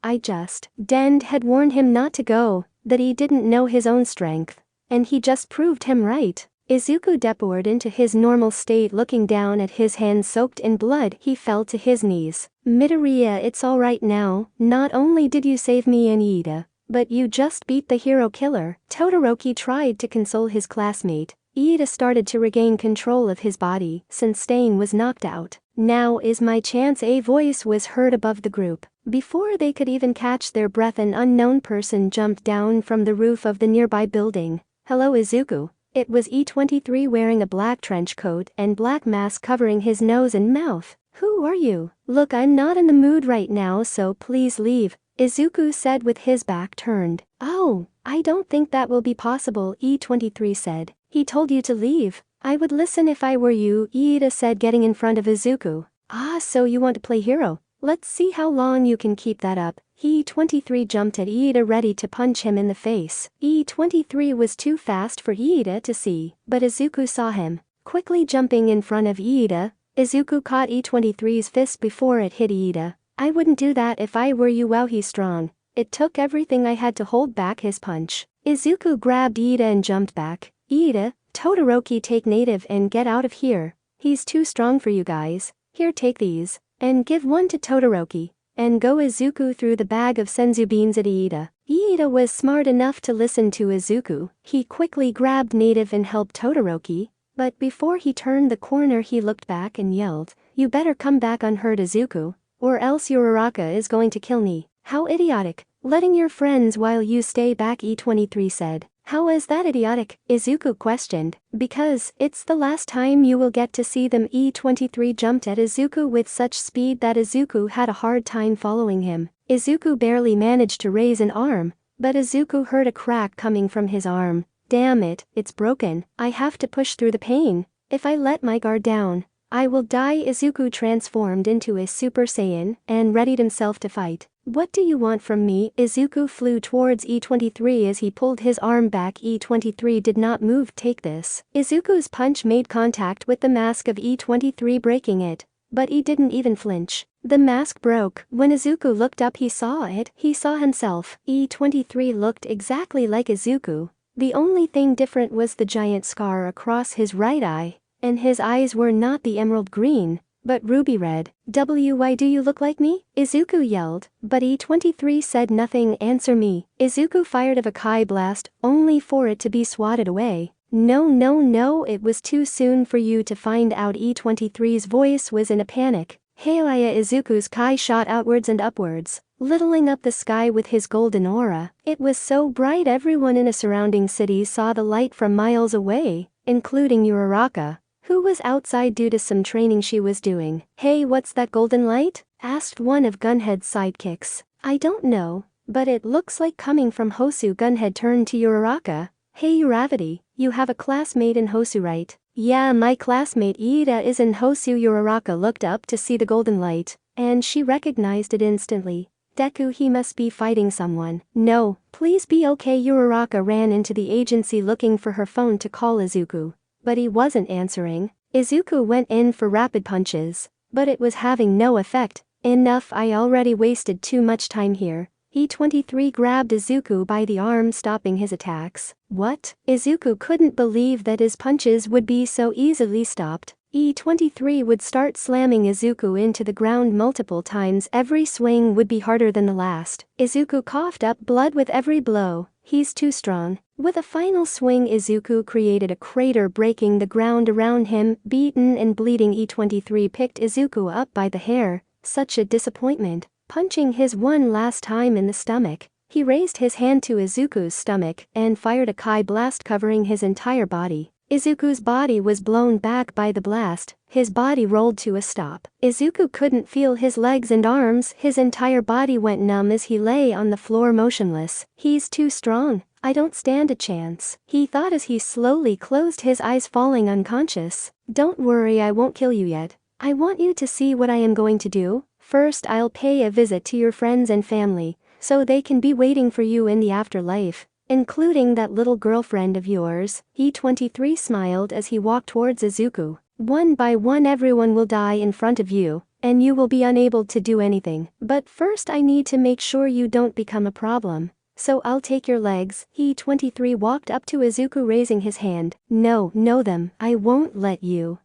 I just. Dend had warned him not to go, that he didn't know his own strength. And he just proved him right. Izuku depoured into his normal state. Looking down at his hands soaked in blood, he fell to his knees. Midoriya, it's alright now. Not only did you save me and Iida, but you just beat the hero killer. Todoroki tried to console his classmate. Iida started to regain control of his body since Stain was knocked out. Now is my chance. A voice was heard above the group. Before they could even catch their breath, an unknown person jumped down from the roof of the nearby building. Hello, Izuku. It was E23 wearing a black trench coat and black mask covering his nose and mouth. Who are you? Look, I'm not in the mood right now, so please leave, Izuku said with his back turned. Oh, I don't think that will be possible, E23 said. He told you to leave. I would listen if I were you, Iida said, getting in front of Izuku. Ah, so you want to play hero? Let's see how long you can keep that up. E23 jumped at Iida, ready to punch him in the face. E23 was too fast for Iida to see, but Izuku saw him. Quickly jumping in front of Iida, Izuku caught E23's fist before it hit Iida. I wouldn't do that if I were you. Wow, he's strong. It took everything I had to hold back his punch. Izuku grabbed Iida and jumped back. Iida, Todoroki, take native and get out of here. He's too strong for you guys. Here, take these. And give one to Todoroki. And go. Izuku threw the bag of senzu beans at Iida. Iida was smart enough to listen to Izuku. He quickly grabbed native and helped Todoroki. But before he turned the corner, he looked back and yelled, "You better come back unhurt, Izuku, or else your Uraraka is going to kill me." How idiotic. Letting your friends while you stay back, E23 said. How is that idiotic? Izuku questioned. Because it's the last time you will get to see them. E23 jumped at Izuku with such speed that Izuku had a hard time following him. Izuku barely managed to raise an arm, but Izuku heard a crack coming from his arm. Damn it, it's broken. I have to push through the pain. If I let my guard down, I will die. Izuku transformed into a Super Saiyan and readied himself to fight. What do you want from me? Izuku flew towards E23 as he pulled his arm back. E23 did not move. Take this. Izuku's punch made contact with the mask of E23, breaking it. But he didn't even flinch. The mask broke. When Izuku looked up, he saw it. He saw himself. E23 looked exactly like Izuku. The only thing different was the giant scar across his right eye. And his eyes were not the emerald green, but ruby red. Why do you look like me? Izuku yelled, but E23 said nothing. Answer me. Izuku fired a Kai blast, only for it to be swatted away. No, it was too soon for you to find out. E23's voice was in a panic. Heya. Izuku's Kai shot outwards and upwards, littling up the sky with his golden aura. It was so bright everyone in a surrounding city saw the light from miles away, including Uraraka, who was outside due to some training she was doing. Hey, what's that golden light? Asked one of Gunhead's sidekicks. I don't know, but it looks like coming from Hosu. Gunhead turned to Uraraka. Hey Uravity, you have a classmate in Hosu, right? Yeah, my classmate Iida is in Hosu. Uraraka looked up to see the golden light, and she recognized it instantly. Deku, he must be fighting someone. No, please be okay. Uraraka ran into the agency looking for her phone to call Izuku, but he wasn't answering. Izuku went in for rapid punches, but it was having no effect. Enough, I already wasted too much time here. E23 grabbed Izuku by the arm, stopping his attacks. What? Izuku couldn't believe that his punches would be so easily stopped. E23 would start slamming Izuku into the ground multiple times. Every swing would be harder than the last. Izuku coughed up blood with every blow. He's too strong. With a final swing, Izuku created a crater, breaking the ground around him. Beaten and bleeding, E23 picked Izuku up by the hair. Such a disappointment. Punching his one last time in the stomach, he raised his hand to Izuku's stomach and fired a Kai blast covering his entire body. Izuku's body was blown back by the blast, his body rolled to a stop. Izuku couldn't feel his legs and arms, his entire body went numb as he lay on the floor motionless. He's too strong, I don't stand a chance, he thought as he slowly closed his eyes, falling unconscious. Don't worry, I won't kill you yet. I want you to see what I am going to do. First I'll pay a visit to your friends and family, so they can be waiting for you in the afterlife, including that little girlfriend of yours. E23 smiled as he walked towards Izuku. One by one everyone will die in front of you, and you will be unable to do anything. But first I need to make sure you don't become a problem. So I'll take your legs. E23 walked up to Izuku, raising his hand. No, them. I won't let you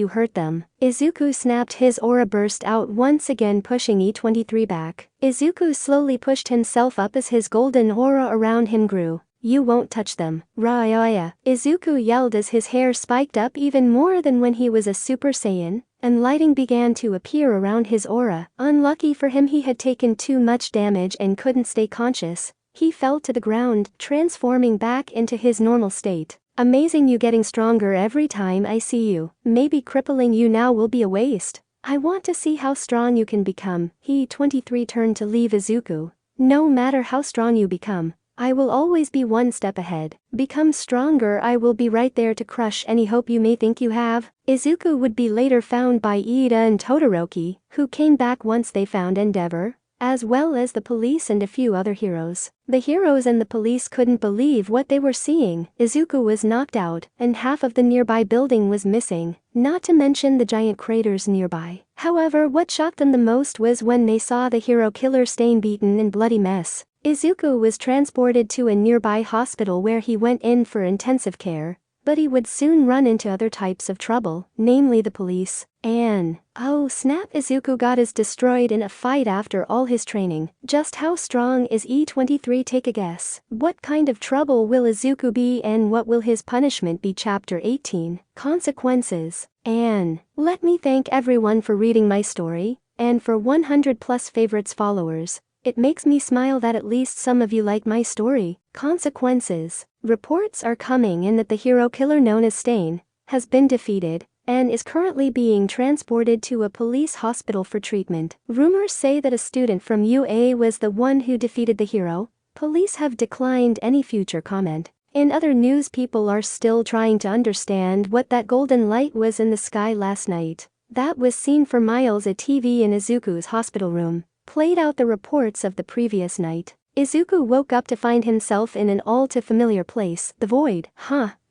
hurt them. Izuku snapped, his aura burst out once again, pushing E23 back. Izuku slowly pushed himself up as his golden aura around him grew. You won't touch them. Raya. Izuku yelled as his hair spiked up even more than when he was a Super Saiyan, and lighting began to appear around his aura. Unlucky for him, he had taken too much damage and couldn't stay conscious. He fell to the ground, transforming back into his normal state. Amazing, you getting stronger every time I see you. Maybe crippling you now will be a waste. I want to see how strong you can become. E23 turned to leave Izuku. No matter how strong you become, I will always be one step ahead. Become stronger, I will be right there to crush any hope you may think you have. Izuku would be later found by Ida and Todoroki, who came back once they found Endeavor, as well as the police and a few other heroes. The heroes and the police couldn't believe what they were seeing. Izuku was knocked out, and half of the nearby building was missing, not to mention the giant craters nearby. However, what shocked them the most was when they saw the hero killer Stain beaten and bloody mess. Izuku was transported to a nearby hospital where he went in for intensive care, but he would soon run into other types of trouble, namely the police. And, oh snap, Izuku got destroyed in a fight after all his training. Just how strong is E23? Take a guess. What kind of trouble will Izuku be, and what will his punishment be? Chapter 18, Consequences. And, let me thank everyone for reading my story, and for 100 plus favorites followers. It makes me smile that at least some of you like my story. Consequences. Reports are coming in that the hero killer known as Stain has been defeated and is currently being transported to a police hospital for treatment. Rumors say that a student from UA was the one who defeated the hero. Police have declined any future comment. In other news, people are still trying to understand what that golden light was in the sky last night. That was seen for miles. A TV in Izuku's hospital room played out the reports of the previous night. Izuku woke up to find himself in an all too familiar place, the void.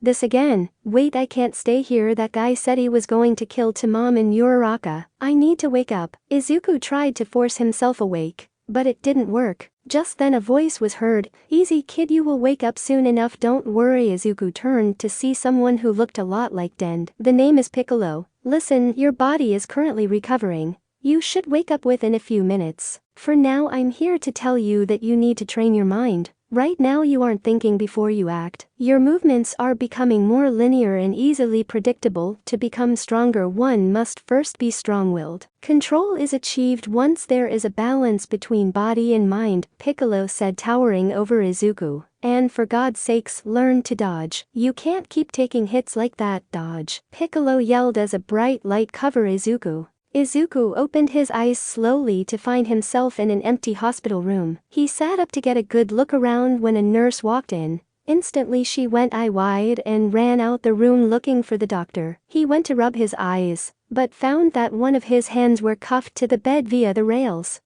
This again. Wait, I can't stay here. That guy said he was going to kill Tamam and Uraraka. I need to wake up. Izuku tried to force himself awake, but it didn't work. Just then a voice was heard. Easy kid, you will wake up soon enough, don't worry. Izuku turned to see someone who looked a lot like Dend. The name is Piccolo. Listen, your body is currently recovering. You should wake up within a few minutes. For now, I'm here to tell you that you need to train your mind. Right now you aren't thinking before you act. Your movements are becoming more linear and easily predictable. To become stronger, one must first be strong-willed. Control is achieved once there is a balance between body and mind, Piccolo said, towering over Izuku. And for God's sakes, learn to dodge. You can't keep taking hits like that. Dodge, Piccolo yelled as a bright light covered Izuku. Izuku opened his eyes slowly to find himself in an empty hospital room. He sat up to get a good look around when a nurse walked in. Instantly she went eye wide and ran out the room looking for the doctor. He went to rub his eyes, but found that one of his hands were cuffed to the bed via the rails.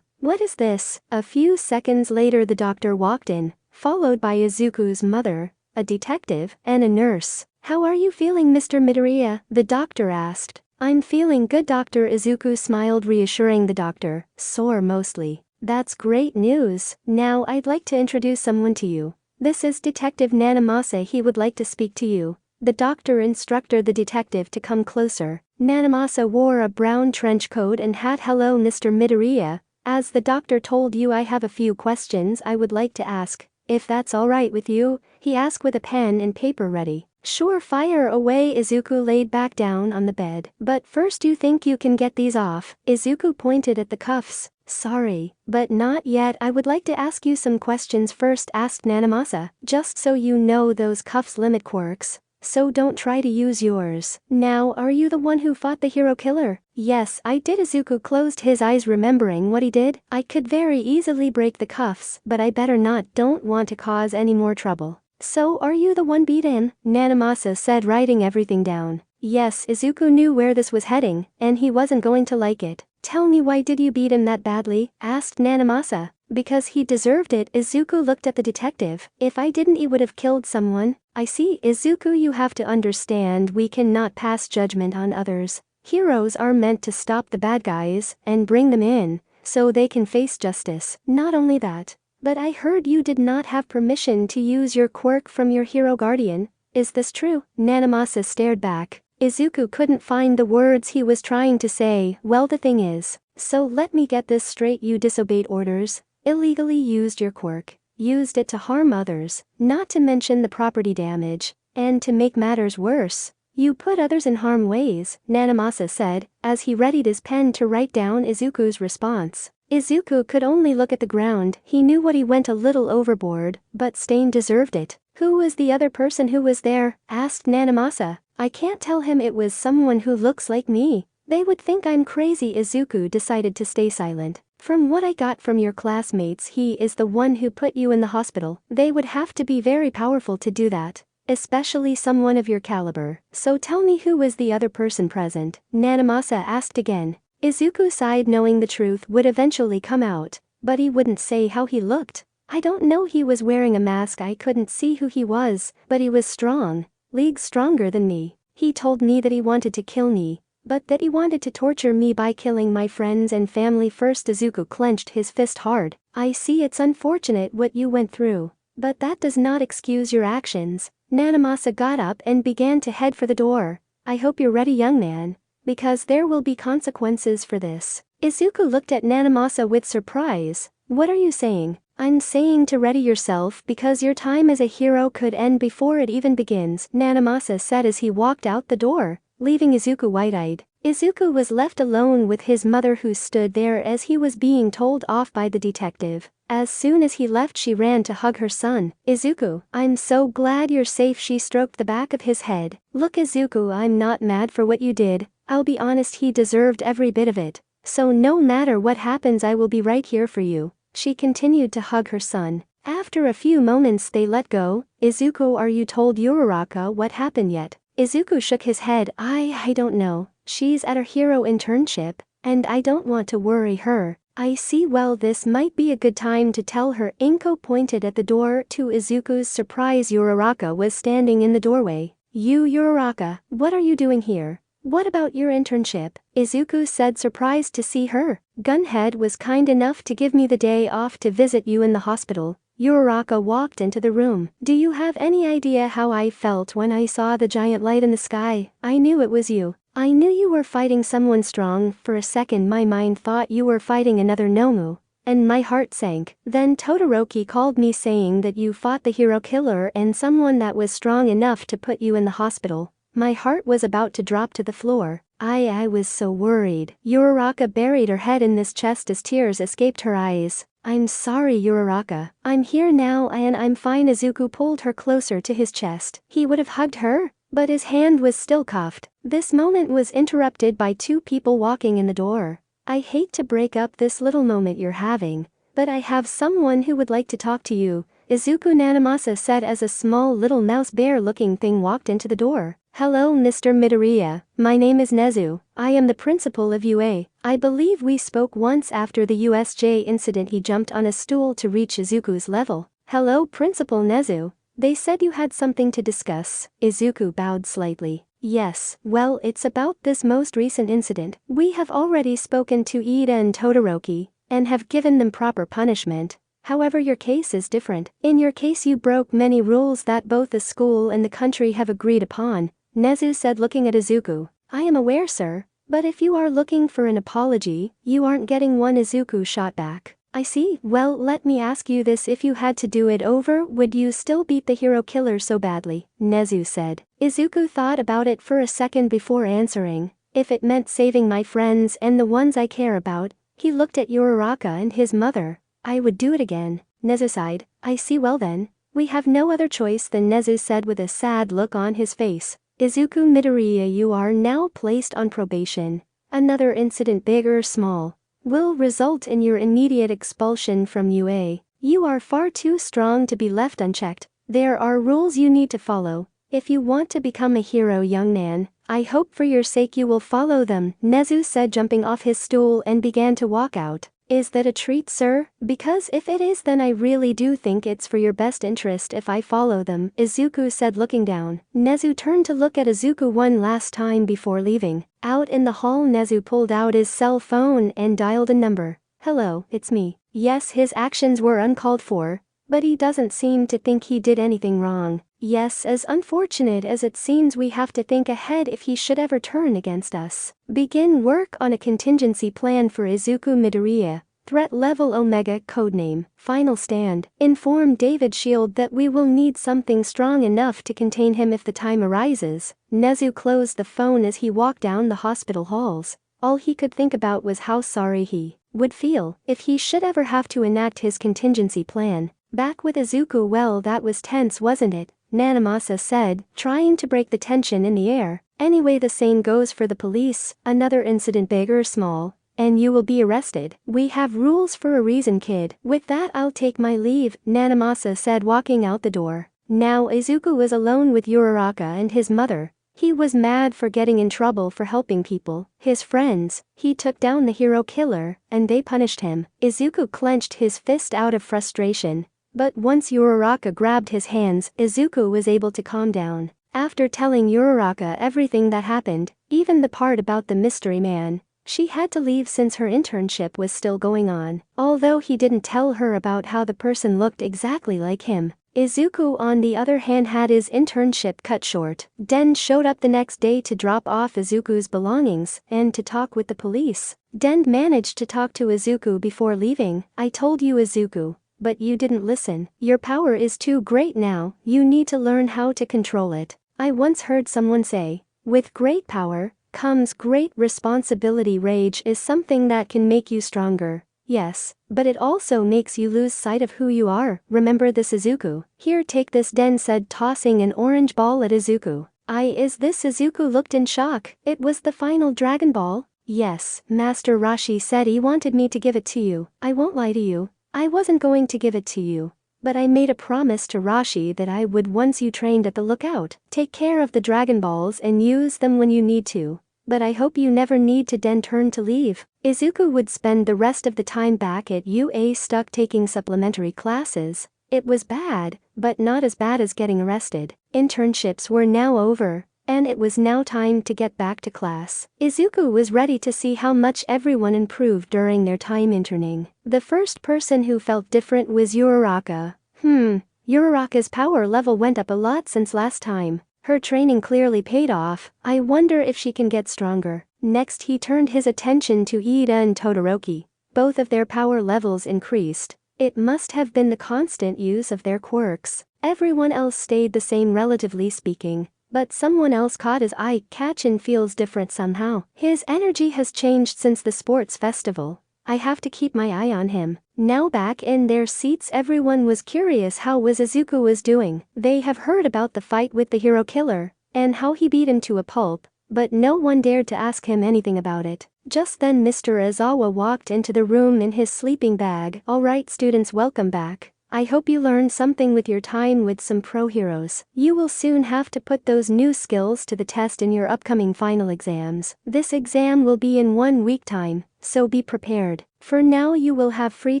What is this? A few seconds later the doctor walked in, followed by Izuku's mother, a detective, and a nurse. How are you feeling, Mr. Midoriya? The doctor asked. I'm feeling good, Dr. Izuku smiled, reassuring the doctor. Sore mostly. That's great news. Now I'd like to introduce someone to you. This is Detective Nanamasa. He would like to speak to you. The doctor instructed the detective to come closer. Nanamasa wore a brown trench coat and hat. Hello, Mr. Midoriya. As the doctor told you, I have a few questions I would like to ask. If that's alright with you, he asked with a pen and paper ready. Sure, fire away. Izuku laid back down on the bed. But first, you think you can get these off? Izuku pointed at the cuffs. Sorry, but not yet. I would like to ask you some questions first, asked Nanamasa. Just so you know, those cuffs limit quirks. so don't try to use yours. Now, are you the one who fought the hero killer? Yes, I did. Izuku closed his eyes remembering what he did. I could very easily break the cuffs, but I better not, don't want to cause any more trouble. So are you the one beat him? Nanamasa said, writing everything down. Yes, Izuku knew where this was heading, and he wasn't going to like it. Tell me, why did you beat him that badly? Asked Nanamasa. Because he deserved it. Izuku looked at the detective. If I didn't, he would have killed someone. I see. Izuku, you have to understand, we cannot pass judgment on others. Heroes are meant to stop the bad guys and bring them in, so they can face justice. Not only that, but I heard you did not have permission to use your quirk from your hero guardian. Is this true? Nanamasa stared back. Izuku couldn't find the words he was trying to say. Well, the thing is, so let me get this straight, you disobeyed orders, illegally used your quirk, used it to harm others, not to mention the property damage, and to make matters worse, you put others in harm's way, Nanamasa said, as he readied his pen to write down Izuku's response. Izuku could only look at the ground. He knew what he went a little overboard, but Stain deserved it. Who was the other person who was there? Asked Nanamasa. I can't tell him. It was someone who looks like me. They would think I'm crazy. Izuku decided to stay silent. From what I got from your classmates, he is the one who put you in the hospital. They would have to be very powerful to do that, especially someone of your caliber. So tell me, who was the other person present? Nanamasa asked again. Izuku sighed, knowing the truth would eventually come out, but he wouldn't say how he looked. I don't know, he was wearing a mask. I couldn't see who he was, but he was strong, leagues stronger than me. He told me that he wanted to kill me, but that he wanted to torture me by killing my friends and family first. Izuku clenched his fist hard. I see, it's unfortunate what you went through, but that does not excuse your actions. Nanamasa got up and began to head for the door. I hope you're ready, young man, because there will be consequences for this. Izuku looked at Nanamasa with surprise. What are you saying? I'm saying to ready yourself because your time as a hero could end before it even begins, Nanamasa said as he walked out the door, leaving Izuku wide-eyed. Izuku was left alone with his mother, who stood there as he was being told off by the detective. As soon as he left, she ran to hug her son. Izuku, I'm so glad you're safe. She stroked the back of his head. Look, Izuku, I'm not mad for what you did. I'll be honest, he deserved every bit of it. So no matter what happens, I will be right here for you. She continued to hug her son. After a few moments they let go. Izuku, are you told Uraraka what happened yet? Izuku shook his head. I don't know. She's at her hero internship, and I don't want to worry her. I see, well, this might be a good time to tell her. Inko pointed at the door. To Izuku's surprise, Uraraka was standing in the doorway. You, Uraraka, what are you doing here? What about your internship? Izuku said, surprised to see her. Gunhead was kind enough to give me the day off to visit you in the hospital. Uraraka walked into the room. Do you have any idea how I felt when I saw the giant light in the sky? I knew it was you. I knew you were fighting someone strong. For a second my mind thought you were fighting another Nomu, and my heart sank. Then Todoroki called me saying that you fought the hero killer and someone that was strong enough to put you in the hospital. My heart was about to drop to the floor. I was so worried. Uraraka buried her head in his chest as tears escaped her eyes. I'm sorry, Uraraka. I'm here now and I'm fine. Izuku pulled her closer to his chest. He would have hugged her, but his hand was still cuffed. This moment was interrupted by two people walking in the door. I hate to break up this little moment you're having, but I have someone who would like to talk to you, Izuku, Nanamasa said as a small little mouse bear-looking thing walked into the door. Hello, Mr. Midoriya. My name is Nezu. I am the principal of UA. I believe we spoke once after the USJ incident. He jumped on a stool to reach Izuku's level. Hello, Principal Nezu. They said you had something to discuss. Izuku bowed slightly. Yes, well, it's about this most recent incident. We have already spoken to Ida and Todoroki, and have given them proper punishment. However, your case is different. In your case you broke many rules that both the school and the country have agreed upon, Nezu said, looking at Izuku. I am aware, sir, but if you are looking for an apology, you aren't getting one. Izuku shot back. I see. Well, let me ask you this, if you had to do it over, would you still beat the hero killer so badly? Nezu said. Izuku thought about it for a second before answering. If it meant saving my friends and the ones I care about. He looked at Uraraka and his mother. I would do it again. Nezu sighed. I see, well then, We have no other choice than Nezu said with a sad look on his face. Izuku Midoriya, you are now placed on probation. Another incident, big or small, will result in your immediate expulsion from UA. You are far too strong to be left unchecked. There are rules you need to follow. If you want to become a hero, young man, I hope for your sake you will follow them, Nezu said, jumping off his stool and began to walk out. Is that a treat, sir? Because if it is, then I really do think it's for your best interest if I follow them, Izuku said, looking down. Nezu turned to look at Izuku one last time before leaving. Out in the hall, Nezu pulled out his cell phone and dialed a number. Hello, it's me. Yes, his actions were uncalled for, but he doesn't seem to think he did anything wrong. Yes, as unfortunate as it seems, we have to think ahead if he should ever turn against us. Begin work on a contingency plan for Izuku Midoriya. Threat level Omega, codename Final Stand. Inform David Shield that we will need something strong enough to contain him if the time arises. Nezu closed the phone as he walked down the hospital halls. All he could think about was how sorry he would feel if he should ever have to enact his contingency plan. Back with Izuku, well, that was tense, wasn't it? Nanamasa said, trying to break the tension in the air. Anyway, the same goes for the police. Another incident, big or small, and you will be arrested. We have rules for a reason, kid. With that, I'll take my leave, Nanamasa said, walking out the door. Now Izuku was alone with Uraraka and his mother. He was mad for getting in trouble for helping people, his friends. He took down the hero killer, and they punished him. Izuku clenched his fist out of frustration. But once Uraraka grabbed his hands, Izuku was able to calm down. After telling Uraraka everything that happened, even the part about the mystery man, she had to leave since her internship was still going on. Although he didn't tell her about how the person looked exactly like him, Izuku on the other hand had his internship cut short. Den showed up the next day to drop off Izuku's belongings and to talk with the police. Den managed to talk to Izuku before leaving. I told you, Izuku, but you didn't listen. Your power is too great now, you need to learn how to control it. I once heard someone say, with great power comes great responsibility. Rage is something that can make you stronger. Yes, but it also makes you lose sight of who you are. Remember this, Izuku. Here, take this, Den said, tossing an orange ball at Izuku. Is this? Izuku looked in shock. It was the final Dragon Ball? Yes, Master Rashi said he wanted me to give it to you. I won't lie to you. I wasn't going to give it to you, but I made a promise to Rashi that I would once you trained at the lookout. Take care of the Dragon Balls and use them when you need to. But I hope you never need to. Den turned to leave. Izuku would spend the rest of the time back at UA stuck taking supplementary classes. It was bad, but not as bad as getting arrested. Internships were now over, and it was now time to get back to class. Izuku was ready to see how much everyone improved during their time interning. The first person who felt different was Uraraka. Uraraka's power level went up a lot since last time. Her training clearly paid off. I wonder if she can get stronger. Next, he turned his attention to Ida and Todoroki. Both of their power levels increased. It must have been the constant use of their quirks. Everyone else stayed the same, relatively speaking. But someone else caught his eye. Kachin feels different somehow. His energy has changed since the sports festival. I have to keep my eye on him. Now back in their seats, everyone was curious how Izuku was doing. They have heard about the fight with the hero killer, and how he beat him to a pulp, but no one dared to ask him anything about it. Just then Mr. Aizawa walked into the room in his sleeping bag. Alright students, welcome back. I hope you learned something with your time with some pro heroes. You will soon have to put those new skills to the test in your upcoming final exams. This exam will be in 1 week time, so be prepared. For now you will have free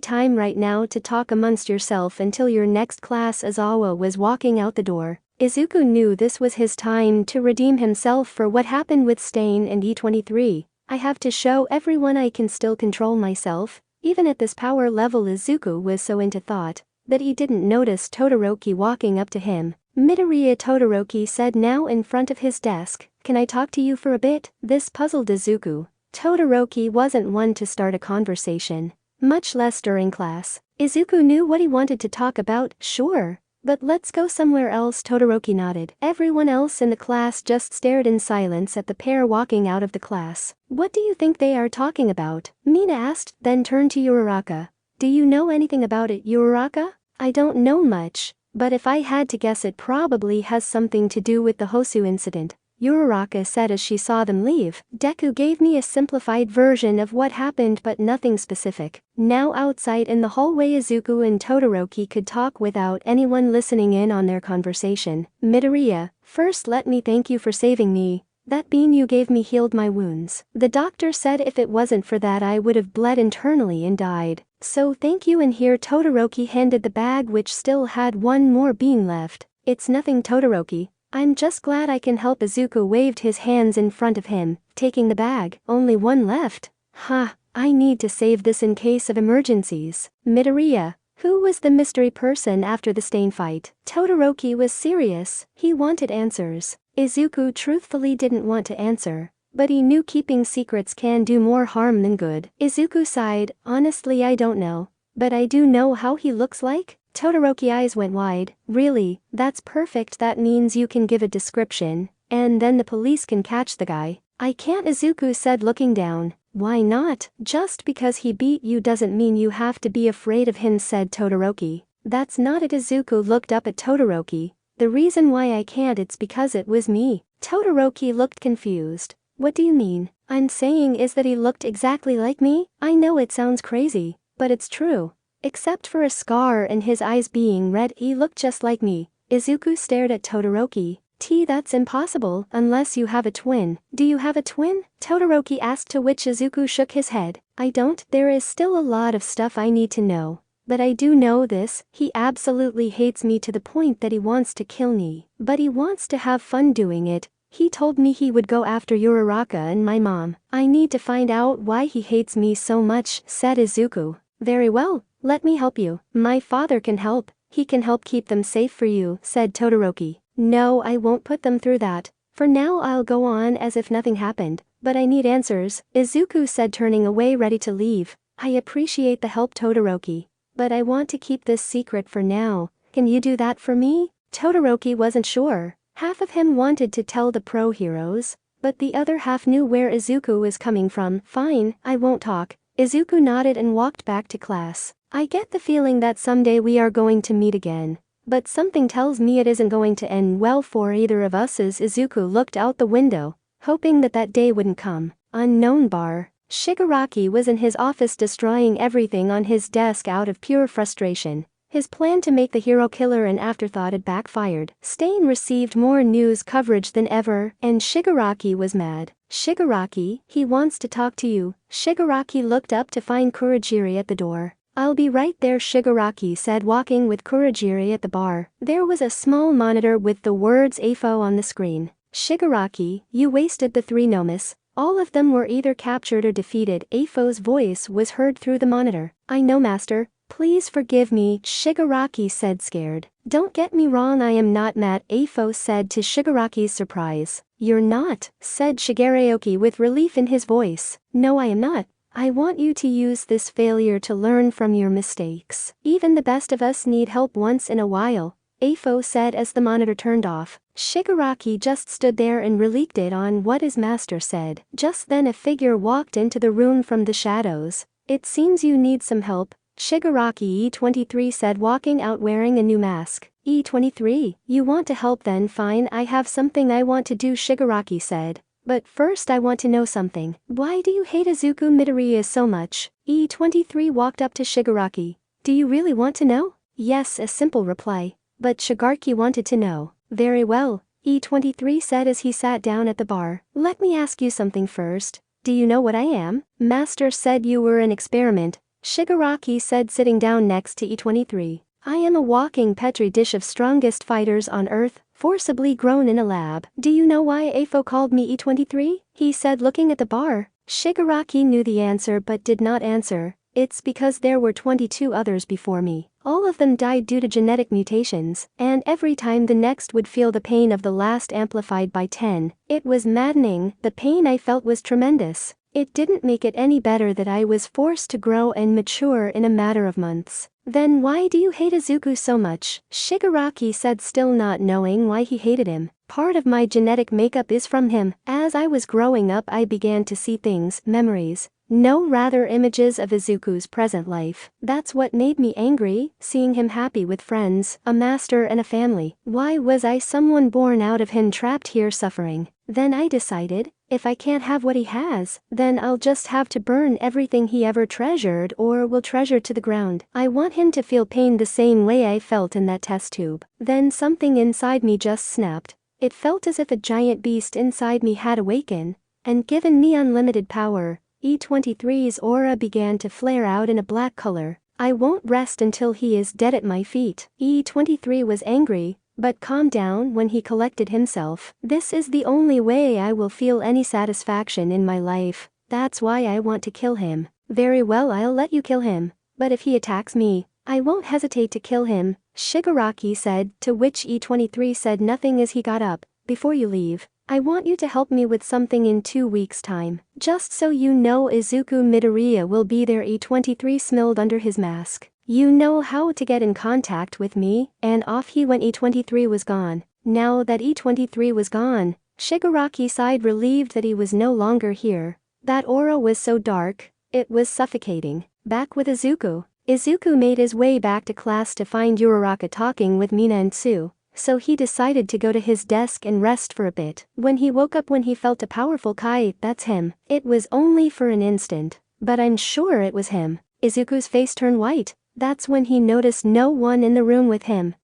time right now to talk amongst yourself until your next class. Aizawa was walking out the door. Izuku knew this was his time to redeem himself for what happened with Stain and E23. I have to show everyone I can still control myself, even at this power level. Izuku was so into thought that he didn't notice Todoroki walking up to him. Midoriya, Todoroki said, now in front of his desk. Can I talk to you for a bit? This puzzled Izuku. Todoroki wasn't one to start a conversation, much less during class. Izuku knew what he wanted to talk about. Sure, but let's go somewhere else. Todoroki nodded. Everyone else in the class just stared in silence at the pair walking out of the class. What do you think they are talking about? Mina asked, then turned to Uraraka. Do you know anything about it, Uraraka? I don't know much, but if I had to guess, it probably has something to do with the Hosu incident, Uraraka said as she saw them leave. Deku gave me a simplified version of what happened but nothing specific. Now outside in the hallway, Izuku and Todoroki could talk without anyone listening in on their conversation. Midoriya, first let me thank you for saving me. That bean you gave me healed my wounds. The doctor said if it wasn't for that I would have bled internally and died. So thank you. And here Todoroki handed the bag which still had one more bean left. It's nothing, Todoroki. I'm just glad I can help. Izuku waved his hands in front of him, taking the bag. Only one left? I need to save this in case of emergencies. Midoriya, who was the mystery person after the stain fight? Todoroki was serious. He wanted answers. Izuku truthfully didn't want to answer, but he knew keeping secrets can do more harm than good. Izuku sighed, honestly I don't know, but I do know how he looks like. Todoroki's eyes went wide. Really, that's perfect. That means you can give a description, and then the police can catch the guy. I can't, Izuku said looking down. Why not? Just because he beat you doesn't mean you have to be afraid of him, said Todoroki. That's not it. Izuku looked up at Todoroki. The reason why I can't, it's because it was me. Todoroki looked confused. What do you mean? I'm saying is that he looked exactly like me. I know it sounds crazy, but it's true. Except for a scar and his eyes being red, he looked just like me. Izuku stared at Todoroki. That's impossible, unless you have a twin. Do you have a twin? Todoroki asked, to which Izuku shook his head. I don't. There is still a lot of stuff I need to know. But I do know this, he absolutely hates me to the point that he wants to kill me. But he wants to have fun doing it. He told me he would go after Uraraka and my mom. I need to find out why he hates me so much, said Izuku. Very well, let me help you. My father can help. He can help keep them safe for you, said Todoroki. No, I won't put them through that. For now I'll go on as if nothing happened, but I need answers, Izuku said, turning away ready to leave. I appreciate the help, Todoroki, but I want to keep this secret for now. Can you do that for me? Todoroki wasn't sure. Half of him wanted to tell the pro heroes, but the other half knew where Izuku was coming from. Fine, I won't talk. Izuku nodded and walked back to class. I get the feeling that someday we are going to meet again, but something tells me it isn't going to end well for either of us. As Izuku looked out the window, hoping that day wouldn't come. Unknown bar. Shigaraki was in his office destroying everything on his desk out of pure frustration. His plan to make the hero killer an afterthought had backfired. Stain received more news coverage than ever, and Shigaraki was mad. Shigaraki, he wants to talk to you. Shigaraki looked up to find Kurogiri at the door. I'll be right there, Shigaraki said, walking with Kurogiri at the bar. There was a small monitor with the words AFO on the screen. Shigaraki, you wasted the 3 nomas. All of them were either captured or defeated. AFO's voice was heard through the monitor. I know, master. Please forgive me, Shigaraki said, scared. Don't get me wrong, I am not mad, AFO said to Shigaraki's surprise. You're not, said Shigeruki with relief in his voice. No, I am not. I want you to use this failure to learn from your mistakes. Even the best of us need help once in a while, AFO said as the monitor turned off. Shigaraki just stood there and reacted on what his master said. Just then a figure walked into the room from the shadows. It seems you need some help, Shigaraki E23 said, walking out wearing a new mask. E23, you want to help? Then fine, I have something I want to do, Shigaraki said. But first I want to know something. Why do you hate Izuku Midoriya so much? E23 walked up to Shigaraki. Do you really want to know? Yes, a simple reply. But Shigaraki wanted to know. Very well, E23 said as he sat down at the bar. Let me ask you something first. Do you know what I am? Master said you were an experiment, Shigaraki said, sitting down next to E23. I am a walking petri dish of strongest fighters on Earth, forcibly grown in a lab. Do you know why AFO called me E23? He said, looking at the bar. Shigaraki knew the answer but did not answer. It's because there were 22 others before me. All of them died due to genetic mutations, and every time the next would feel the pain of the last amplified by 10. It was maddening. The pain I felt was tremendous. It didn't make it any better that I was forced to grow and mature in a matter of months. Then why do you hate Izuku so much? Shigaraki said, still not knowing why he hated him. Part of my genetic makeup is from him. As I was growing up I began to see things, memories, No, rather images of Izuku's present life. That's what made me angry, seeing him happy with friends, a master and a family. Why was I someone born out of him trapped here suffering? Then I decided, if I can't have what he has, then I'll just have to burn everything he ever treasured or will treasure to the ground. I want him to feel pain the same way I felt in that test tube. Then something inside me just snapped. It felt as if a giant beast inside me had awakened and given me unlimited power. E23's aura began to flare out in a black color. I won't rest until he is dead at my feet. E23 was angry, but calmed down when he collected himself. This is the only way I will feel any satisfaction in my life. That's why I want to kill him. Very well, I'll let you kill him. But if he attacks me, I won't hesitate to kill him, Shigaraki said, to which E23 said nothing as he got up. Before you leave, I want you to help me with something in 2 weeks' time. Just so you know, Izuku Midoriya will be there. E23 smiled under his mask. You know how to get in contact with me, and off he went. E23 was gone. Now that E23 was gone, Shigaraki sighed, relieved that he was no longer here. That aura was so dark, it was suffocating. Back with Izuku. Izuku made his way back to class to find Uraraka talking with Mina and Tsu. So he decided to go to his desk and rest for a bit. When he woke up, when he felt a powerful kite, that's him. It was only for an instant, but I'm sure it was him. Izuku's face turned white. That's when he noticed no one in the room with him.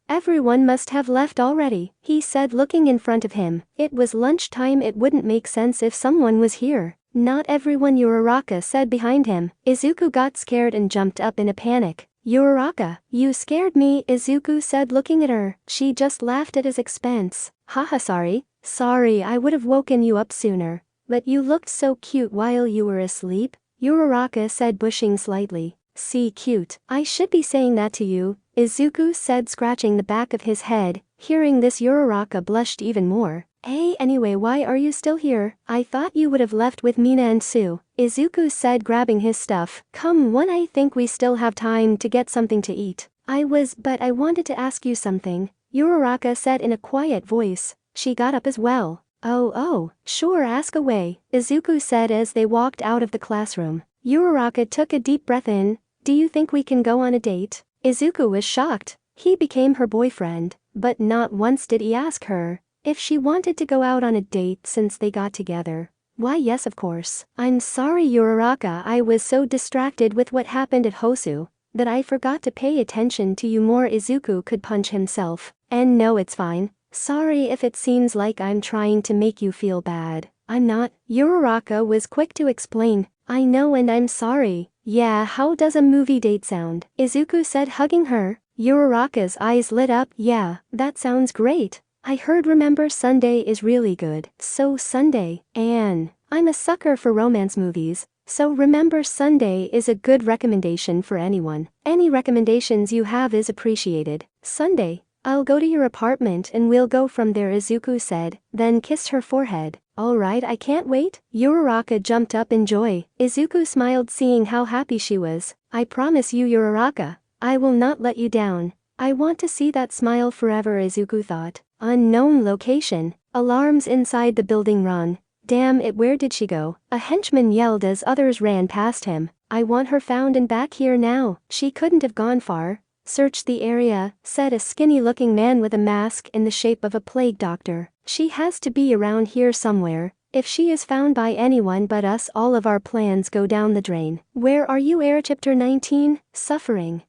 Everyone must have left already, he said, looking in front of him. It was lunchtime. It wouldn't make sense if someone was here. Not everyone, Uraraka said behind him. Izuku got scared and jumped up in a panic. Uraraka, you scared me, Izuku said, looking at her. She just laughed at his expense. Haha, sorry, I would have woken you up sooner. But you looked so cute while you were asleep, Uraraka said, blushing slightly. See, cute. I should be saying that to you, Izuku said, scratching the back of his head. Hearing this, Uraraka blushed even more. Hey, anyway, why are you still here? I thought you would have left with Mina and Tsu, Izuku said, grabbing his stuff. Come on, I think we still have time to get something to eat. But I wanted to ask you something, Uraraka said in a quiet voice. She got up as well. Oh, sure, ask away, Izuku said as they walked out of the classroom. Uraraka took a deep breath in. Do you think we can go on a date? Izuku was shocked. He became her boyfriend, but not once did he ask her if she wanted to go out on a date since they got together. Why, yes, of course. I'm sorry, Uraraka, I was so distracted with what happened at Hosu that I forgot to pay attention to you more. Izuku could punch himself. And no, it's fine. Sorry if it seems like I'm trying to make you feel bad. I'm not. Uraraka was quick to explain. I know, and I'm sorry. Yeah, how does a movie date sound? Izuku said, hugging her. Uraraka's eyes lit up. Yeah, that sounds great. I heard Remember Sunday is really good. So Sunday, Anne. I'm a sucker for romance movies, so Remember Sunday is a good recommendation for anyone. Any recommendations you have is appreciated. Sunday, I'll go to your apartment and we'll go from there, Izuku said, then kissed her forehead. Alright, I can't wait. Uraraka jumped up in joy. Izuku smiled, seeing how happy she was. I promise you, Uraraka, I will not let you down. I want to see that smile forever, Izuku thought. Unknown location. Alarms inside the building rung. Damn it, where did she go? A henchman yelled as others ran past him. I want her found and back here now. She couldn't have gone far. Search the area, said a skinny-looking man with a mask in the shape of a plague doctor. She has to be around here somewhere. If she is found by anyone but us, all of our plans go down the drain. Where are you, Chapter 19? Suffering.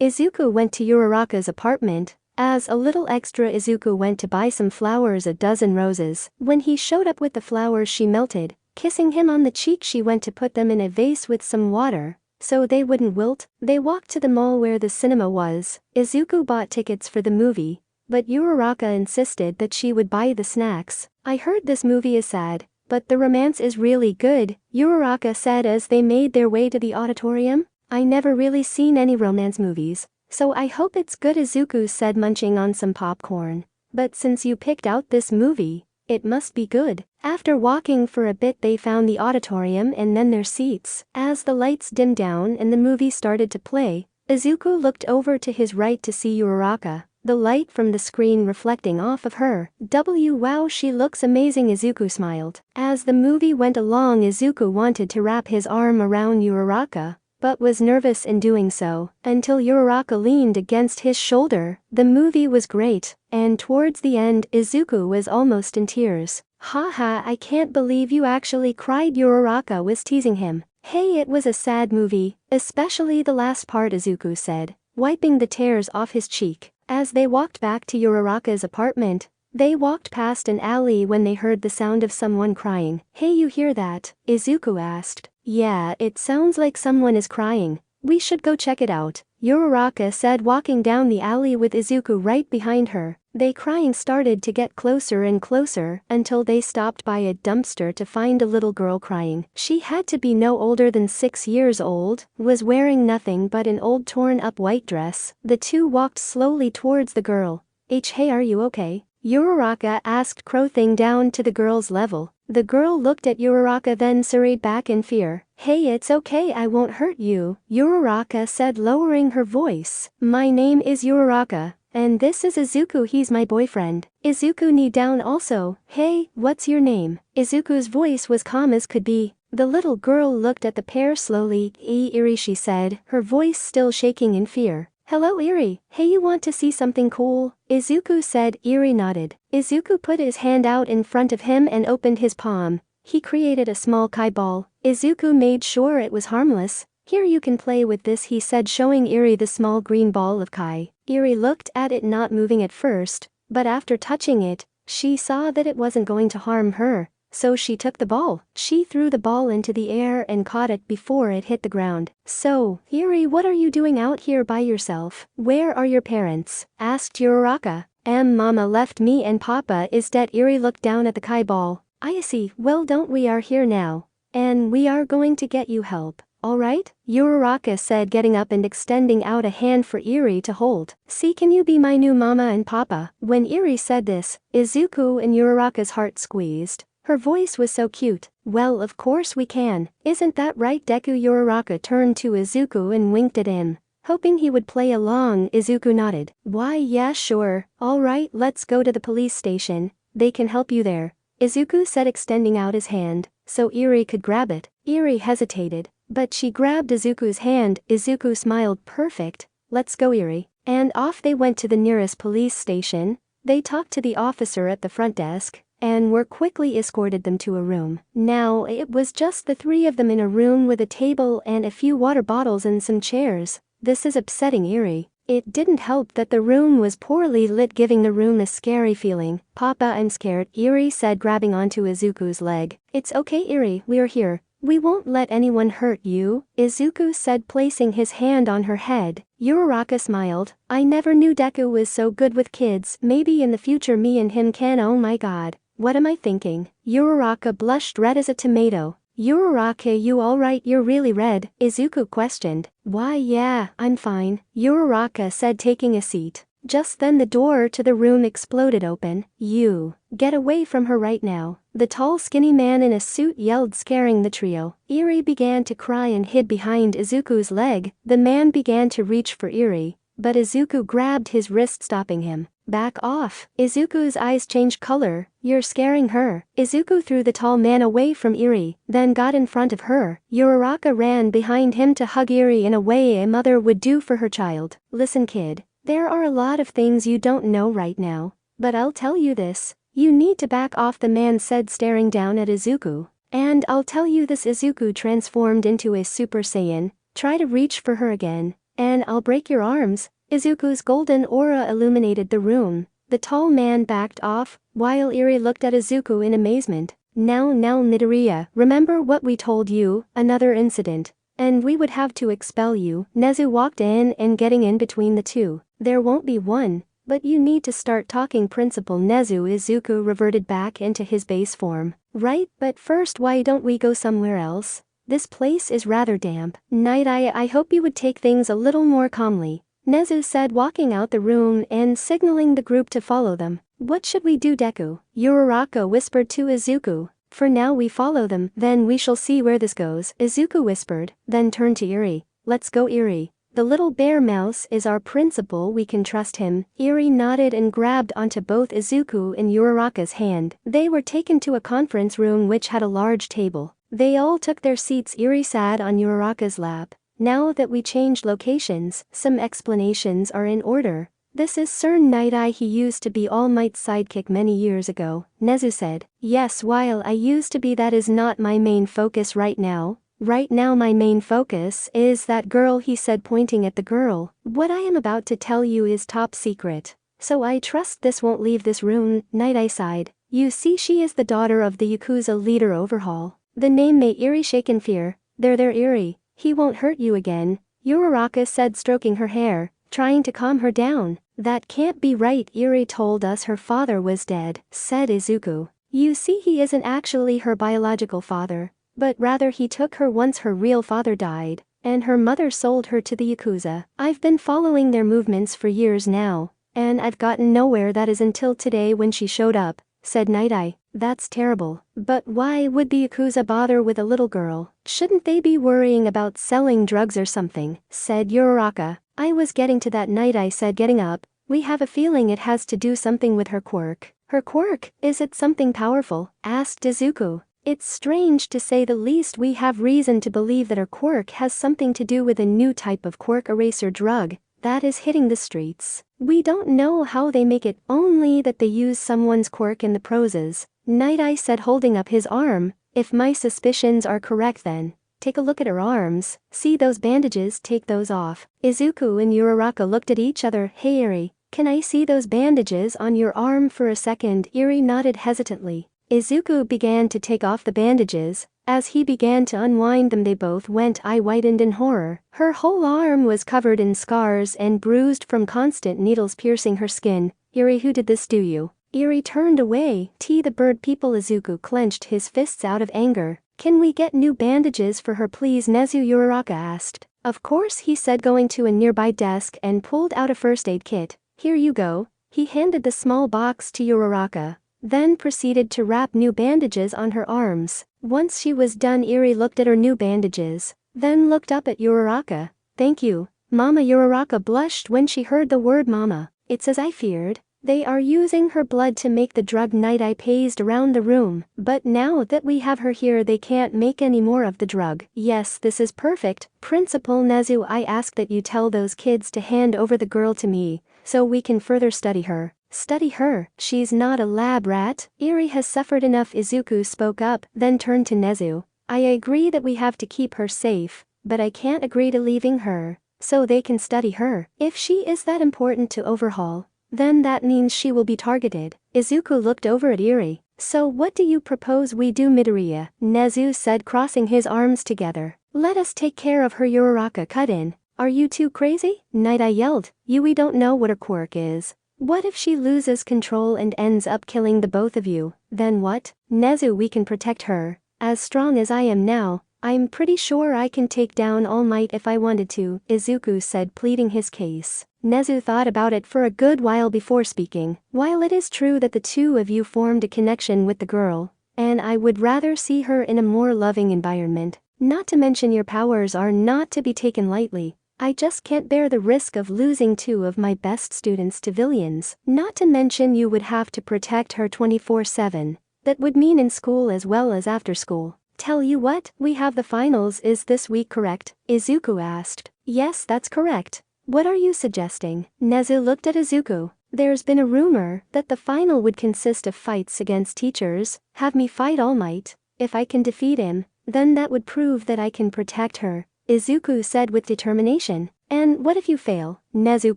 Izuku went to Uraraka's apartment. As a little extra, Izuku went to buy some flowers, a dozen roses. When he showed up with the flowers, she melted. Kissing him on the cheek, she went to put them in a vase with some water so they wouldn't wilt. They walked to the mall where the cinema was. Izuku bought tickets for the movie, but Uraraka insisted that she would buy the snacks. I heard this movie is sad, but the romance is really good, Uraraka said as they made their way to the auditorium. I never really seen any romance movies, so I hope it's good, Izuku said, munching on some popcorn. But since you picked out this movie, it must be good. After walking for a bit, they found the auditorium and then their seats. As the lights dimmed down and the movie started to play, Izuku looked over to his right to see Uraraka. the light from the screen reflecting off of her. Wow, she looks amazing, Izuku smiled. As the movie went along, Izuku wanted to wrap his arm around Uraraka, but was nervous in doing so, until Uraraka leaned against his shoulder. The movie was great, and towards the end, Izuku was almost in tears. Haha, I can't believe you actually cried, Uraraka was teasing him. Hey, it was a sad movie, especially the last part, Izuku said, wiping the tears off his cheek. As they walked back to Uraraka's apartment, they walked past an alley when they heard the sound of someone crying. Hey, you hear that? Izuku asked. Yeah, it sounds like someone is crying. We should go check it out, Uraraka said, walking down the alley with Izuku right behind her. They crying started to get closer and closer until they stopped by a dumpster to find a little girl crying. She had to be no older than 6 years old, was wearing nothing but an old torn up white dress. The two walked slowly towards the girl. Hey, are you okay? Uraraka asked, crowing down to the girl's level. The girl looked at Uraraka, then scurried back in fear. Hey, it's okay, I won't hurt you, Uraraka said, lowering her voice. My name is Uraraka, and this is Izuku, he's my boyfriend. Izuku kneeled down also. Hey, what's your name? Izuku's voice was calm as could be. The little girl looked at the pair slowly. Eri, she said, her voice still shaking in fear. Hello, Eri. Hey, you want to see something cool? Izuku said. Eri nodded. Izuku put his hand out in front of him and opened his palm. He created a small kai ball. Izuku made sure it was harmless. Here, you can play with this, he said, showing Eri the small green ball of kai. Eri looked at it, not moving at first, but after touching it, she saw that it wasn't going to harm her. So she took the ball. She threw the ball into the air and caught it before it hit the ground. So, Eri, what are you doing out here by yourself? Where are your parents? Asked Uraraka. Mama left me and Papa is dead. Eri looked down at the kai ball. I see, well, don't we are here now. And we are going to get you help. Alright? Uraraka said, getting up and extending out a hand for Eri to hold. See, can you be my new mama and papa? When Eri said this, Izuku and Uraraka's heart squeezed. Her voice was so cute. Well, of course we can. Isn't that right, Deku? Uraraka turned to Izuku and winked at him. Hoping he would play along, Izuku nodded. Why, yeah, sure. Alright, let's go to the police station. They can help you there, Izuku said, extending out his hand so Eri could grab it. Eri hesitated, but she grabbed Izuku's hand. Izuku smiled. Perfect. Let's go, Eri. And off they went to the nearest police station. They talked to the officer at the front desk, and were quickly escorted them to a room. Now, it was just the three of them in a room with a table and a few water bottles and some chairs. This is upsetting Eri. It didn't help that the room was poorly lit, giving the room a scary feeling. Papa, I'm scared, Eri said, grabbing onto Izuku's leg. It's okay, Eri, we're here. We won't let anyone hurt you, Izuku said, placing his hand on her head. Uraraka smiled. I never knew Deku was so good with kids. Maybe in the future me and him can. Oh my god. What am I thinking? Uraraka blushed red as a tomato. Uraraka, you alright? You're really red, Izuku questioned. Why, yeah, I'm fine, Uraraka said, taking a seat. Just then the door to the room exploded open. You, get away from her right now, the tall skinny man in a suit yelled, scaring the trio. Eri began to cry and hid behind Izuku's leg. The man began to reach for Eri, but Izuku grabbed his wrist, stopping him. Back off. Izuku's eyes changed color. You're scaring her. Izuku threw the tall man away from Eri, then got in front of her. Uraraka ran behind him to hug Eri in a way a mother would do for her child. Listen, kid, there are a lot of things you don't know right now, but I'll tell you this. You need to back off, the man said, staring down at Izuku. And I'll tell you this. Izuku transformed into a Super Saiyan. Try to reach for her again, and I'll break your arms. Izuku's golden aura illuminated the room. The tall man backed off, while Eri looked at Izuku in amazement. Now Midoriya, remember what we told you? Another incident, and we would have to expel you. Nezu walked in and getting in between the two. There won't be one, but you need to start talking, Principal Nezu. Izuku reverted back into his base form. Right, but first, why don't we go somewhere else? This place is rather damp. Night, I hope you would take things a little more calmly, Nezu said, walking out the room and signaling the group to follow them. What should we do, Deku? Uraraka whispered to Izuku. For now we follow them, then we shall see where this goes, Izuku whispered, then turned to Eri. Let's go, Eri. The little bear mouse is our principal, we can trust him. Eri nodded and grabbed onto both Izuku and Uraraka's hand. They were taken to a conference room which had a large table. They all took their seats. Eri sat on Uraraka's lap. Now that we changed locations, some explanations are in order. This is Sir Night-Eye. He used to be All Might's sidekick many years ago, Nezu said. Yes, while I used to be, that is not my main focus right now. Right now my main focus is that girl, he said, pointing at the girl. What I am about to tell you is top secret. So I trust this won't leave this room, Night-Eye sighed. You see, she is the daughter of the Yakuza leader Overhaul. The name made Eri shake in fear. There Eri, he won't hurt you again, Uraraka said, stroking her hair, trying to calm her down. That can't be right. Eri told us her father was dead, said Izuku. You see, he isn't actually her biological father, but rather he took her once her real father died, and her mother sold her to the Yakuza. I've been following their movements for years now, and I've gotten nowhere, that is until today when she showed up, said Night-Eye. That's terrible. But why would the Yakuza bother with a little girl? Shouldn't they be worrying about selling drugs or something, said Uraraka. I was getting to that, Night-Eye said, getting up. We have a feeling it has to do something with her quirk. Her quirk? Is it something powerful? Asked Izuku. It's strange to say the least. We have reason to believe that her quirk has something to do with a new type of quirk eraser drug that is hitting the streets. We don't know how they make it, only that they use someone's quirk in the process, Night-Eye said, holding up his arm. If my suspicions are correct, then take a look at her arms. See those bandages? Take those off. Izuku and Uraraka looked at each other. Hey Eri, can I see those bandages on your arm for a second? Eri nodded hesitantly. Izuku began to take off the bandages. As he began to unwind them, they both went eye-widened in horror. Her whole arm was covered in scars and bruised from constant needles piercing her skin. Eri, who did this to you? Eri turned away. The bird people. Izuku clenched his fists out of anger. Can we get new bandages for her, please, Nezu? Uraraka asked. Of course, he said, going to a nearby desk and pulled out a first aid kit. Here you go. He handed the small box to Uraraka, then proceeded to wrap new bandages on her arms. Once she was done, Eri looked at her new bandages, then looked up at Uraraka. Thank you, Mama. Uraraka blushed when she heard the word mama. It's as I feared. They are using her blood to make the drug. Night-Eye paced around the room. But now that we have her here, they can't make any more of the drug. Yes, this is perfect. Principal Nezu, I ask that you tell those kids to hand over the girl to me, so we can further study her. Study her? She's not a lab rat. Eri has suffered enough. Izuku spoke up, then turned to Nezu. I agree that we have to keep her safe, but I can't agree to leaving her so they can study her. If she is that important to Overhaul, then that means she will be targeted. Izuku looked over at Eri. So what do you propose we do, Midoriya? Nezu said, crossing his arms together. Let us take care of her. Uraraka cut in. Are you too crazy? Night-Eye yelled. We don't know what her quirk is. What if she loses control and ends up killing the both of you? Then what? Nezu, we can protect her. As strong as I am now, I'm pretty sure I can take down All Might if I wanted to, Izuku said, pleading his case. Nezu thought about it for a good while before speaking. While it is true that the two of you formed a connection with the girl, and I would rather see her in a more loving environment, not to mention your powers are not to be taken lightly, I just can't bear the risk of losing two of my best students to villains. Not to mention you would have to protect her 24/7. That would mean in school as well as after school. Tell you what, we have the finals. Is this week correct? Izuku asked. Yes, that's correct. What are you suggesting? Nezu looked at Izuku. There's been a rumor that the final would consist of fights against teachers. Have me fight All Might. If I can defeat him, then that would prove that I can protect her, Izuku said with determination. And what if you fail? Nezu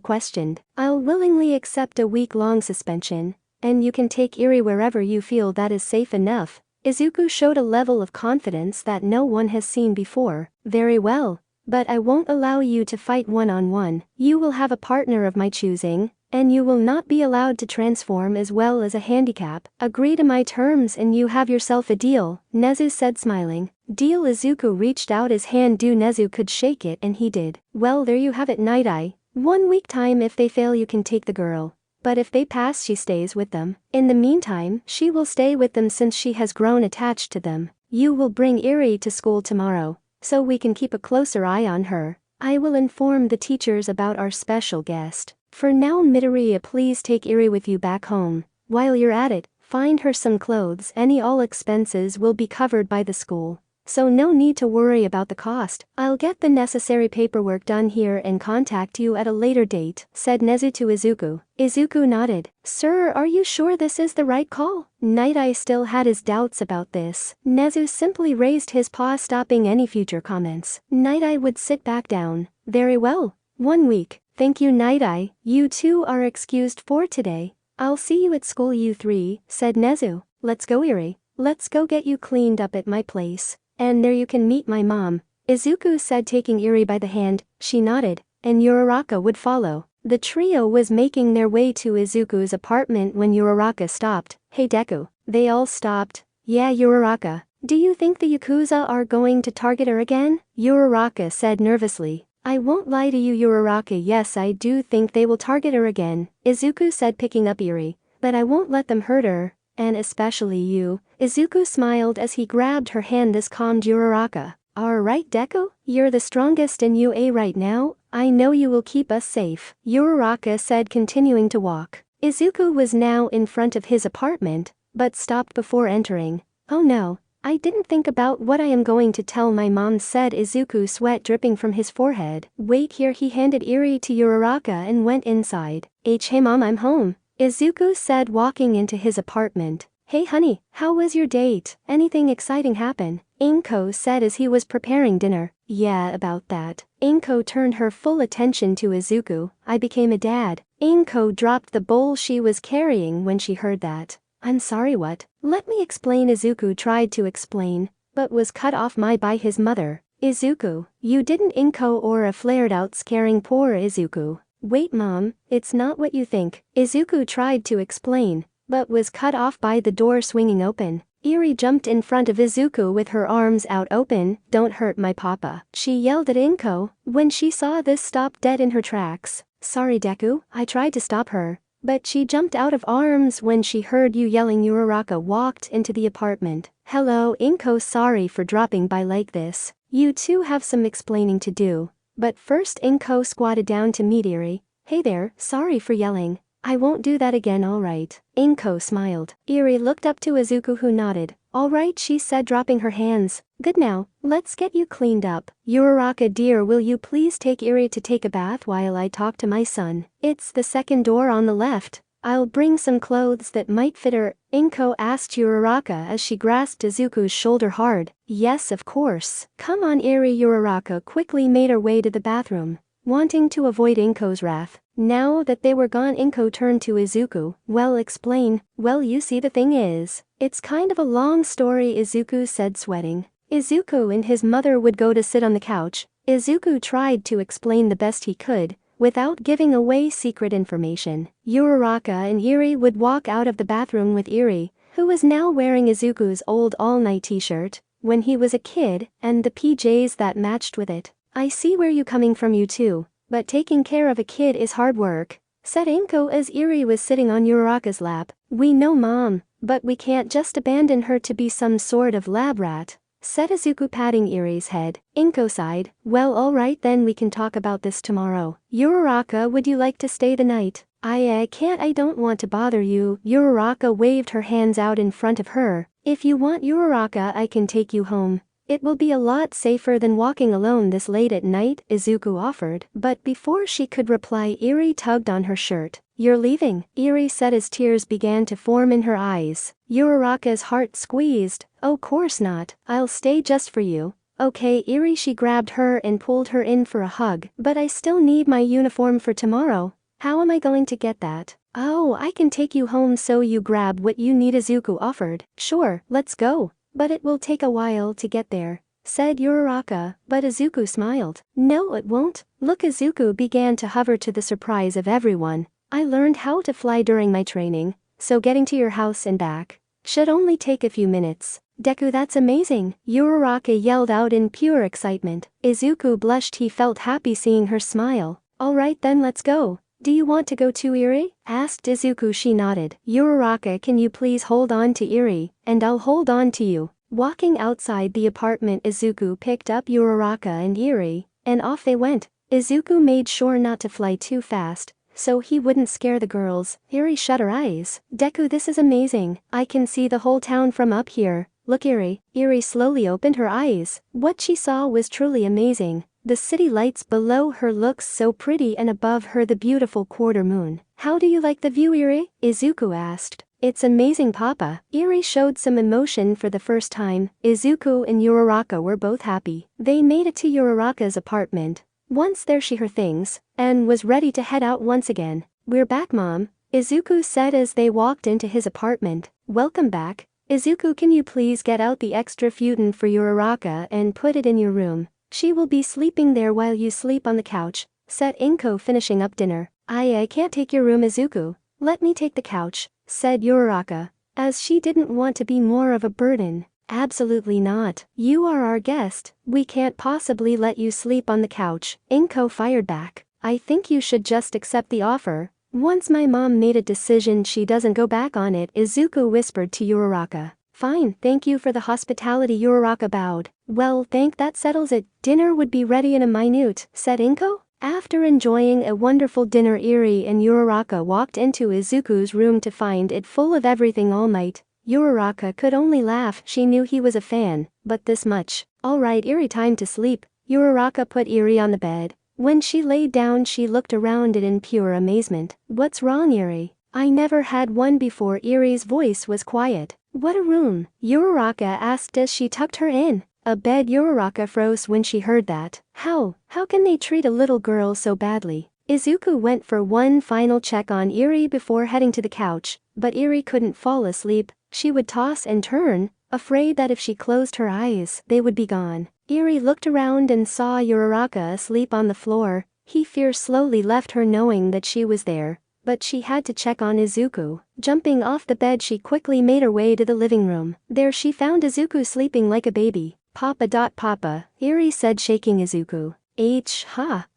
questioned. I'll willingly accept a week-long suspension, and you can take Eri wherever you feel that is safe enough. Izuku showed a level of confidence that no one has seen before. Very well, but I won't allow you to fight one-on-one. You will have a partner of my choosing, and you will not be allowed to transform as well as a handicap. Agree to my terms and you have yourself a deal, Nezu said, smiling. Deal. Izuku reached out his hand. Nezu could shake it, and he did. Well, there you have it, Night-Eye. 1 week time. If they fail, you can take the girl. But if they pass, she stays with them. In the meantime, she will stay with them since she has grown attached to them. You will bring Eri to school tomorrow, so we can keep a closer eye on her. I will inform the teachers about our special guest. For now, Midoriya, please take Eri with you back home. While you're at it, find her some clothes. All expenses will be covered by the school, so no need to worry about the cost. I'll get the necessary paperwork done here and contact you at a later date, said Nezu to Izuku. Izuku nodded. Sir, are you sure this is the right call? Night Eye still had his doubts about this. Nezu simply raised his paw, stopping any future comments. Night Eye would sit back down. Very well. 1 week. Thank you, Night Eye. You two are excused for today. I'll see you at school, you three, said Nezu. Let's go, Eri. Let's go get you cleaned up at my place. And there you can meet my mom, Izuku said, taking Eri by the hand. She nodded, and Uraraka would follow. The trio was making their way to Izuku's apartment when Uraraka stopped. Hey Deku. They all stopped. Yeah, Uraraka. Do you think the Yakuza are going to target her again? Uraraka said nervously. I won't lie to you, Uraraka. Yes, I do think they will target her again, Izuku said, picking up Eri. But I won't let them hurt her. And especially you. Izuku smiled as he grabbed her hand. This calmed Uraraka. Alright Deku, you're the strongest in UA right now, I know you will keep us safe, Uraraka said, continuing to walk. Izuku was now in front of his apartment, but stopped before entering. Oh no, I didn't think about what I am going to tell my mom, said Izuku, sweat dripping from his forehead. Wait here. He handed Eri to Uraraka and went inside. Hey mom, I'm home, Izuku said, walking into his apartment. Hey honey, how was your date? Anything exciting happen? Inko said as he was preparing dinner. Yeah, about that. Inko turned her full attention to Izuku. I became a dad. Inko dropped the bowl she was carrying when she heard that. I'm sorry, what? Let me explain. Izuku tried to explain, but was cut off by his mother. Izuku, you didn't. Inko aura flared out, scaring poor Izuku. Wait mom, it's not what you think. Izuku tried to explain, but was cut off by the door swinging open. Eri jumped in front of Izuku with her arms out open. Don't hurt my papa, she yelled at Inko. When she saw this, stopped dead in her tracks. Sorry Deku, I tried to stop her, but she jumped out of arms when she heard you yelling. Uraraka walked into the apartment. Hello Inko, sorry for dropping by like this. You two have some explaining to do. But first, Inko squatted down to meet Eri. Hey there, sorry for yelling. I won't do that again, alright. Inko smiled. Eri looked up to Izuku, who nodded. Alright, she said, dropping her hands. Good, now, let's get you cleaned up. Uraraka dear, will you please take Eri to take a bath while I talk to my son? It's the second door on the left. I'll bring some clothes that might fit her, Inko asked Uraraka as she grasped Izuku's shoulder hard. Yes, of course. Come on Eri. Uraraka quickly made her way to the bathroom, wanting to avoid Inko's wrath. Now that they were gone, Inko turned to Izuku. Well, explain. Well, you see, the thing is, it's kind of a long story, Izuku said, sweating. Izuku and his mother would go to sit on the couch. Izuku tried to explain the best he could, without giving away secret information. Uraraka and Eri would walk out of the bathroom with Eri, who was now wearing Izuku's old all-night t-shirt, when he was a kid, and the PJs that matched with it. I see where you coming from, you two, but taking care of a kid is hard work, said Inko as Eri was sitting on Uraraka's lap. We know mom, but we can't just abandon her to be some sort of lab rat, said Izuku, patting Eri's head. Inko sighed. Well, alright then, we can talk about this tomorrow. Uraraka, would you like to stay the night? I can't, I don't want to bother you. Uraraka waved her hands out in front of her. If you want, Uraraka, I can take you home. It will be a lot safer than walking alone this late at night, Izuku offered. But before she could reply, Eri tugged on her shirt. You're leaving, Eri said as tears began to form in her eyes. Uraraka's heart squeezed. Oh, course not. I'll stay just for you. Okay, Eri. She grabbed her and pulled her in for a hug. But I still need my uniform for tomorrow. How am I going to get that? Oh, I can take you home so you grab what you need, Izuku offered. Sure, let's go. But it will take a while to get there, said Uraraka, but Izuku smiled. No, it won't. Look, Izuku began to hover, to the surprise of everyone. I learned how to fly during my training, so getting to your house and back should only take a few minutes. Deku, that's amazing, Uraraka yelled out in pure excitement. Izuku blushed. He felt happy seeing her smile. Alright then, let's go. Do you want to go too, Eri? Asked Izuku. She nodded. Uraraka, can you please hold on to Eri, and I'll hold on to you. Walking outside the apartment, Izuku picked up Uraraka and Eri, and off they went. Izuku made sure not to fly too fast, so he wouldn't scare the girls. Eri shut her eyes. Deku, this is amazing. I can see the whole town from up here. Look, Eri. Eri slowly opened her eyes. What she saw was truly amazing. The city lights below her looks so pretty, and above her the beautiful quarter moon. How do you like the view, Eri? Izuku asked. It's amazing, Papa. Eri showed some emotion for the first time. Izuku and Uraraka were both happy. They made it to Uraraka's apartment. Once there, she her things, and was ready to head out once again. We're back, Mom, Izuku said as they walked into his apartment. Welcome back. Izuku, can you please get out the extra futon for Uraraka and put it in your room? She will be sleeping there while you sleep on the couch, said Inko, finishing up dinner. I can't take your room, Izuku. Let me take the couch, said Uraraka, as she didn't want to be more of a burden. Absolutely not. You are our guest. We can't possibly let you sleep on the couch, Inko fired back. I think you should just accept the offer. Once my mom made a decision, she doesn't go back on it, Izuku whispered to Uraraka. Fine, thank you for the hospitality, Uraraka bowed. Well, that settles it. Dinner would be ready in a minute, said Inko. After enjoying a wonderful dinner, Eri and Uraraka walked into Izuku's room to find it full of everything All Might. Uraraka could only laugh. She knew he was a fan, but this much. Alright, Eri, time to sleep. Uraraka put Eri on the bed. When she lay down, she looked around it in pure amazement. What's wrong, Eri? I never had one before. Eri's voice was quiet. What a room? Uraraka asked as she tucked her in a bed. Uraraka froze when she heard that. How can they treat a little girl so badly? Izuku went for one final check on Eri before heading to the couch, but Eri couldn't fall asleep. She would toss and turn, afraid that if she closed her eyes, they would be gone. Eri looked around and saw Uraraka asleep on the floor. He fear slowly left her, knowing that she was there, but she had to check on Izuku. Jumping off the bed, she quickly made her way to the living room. There she found Izuku sleeping like a baby. Papa, Eri said, shaking Izuku.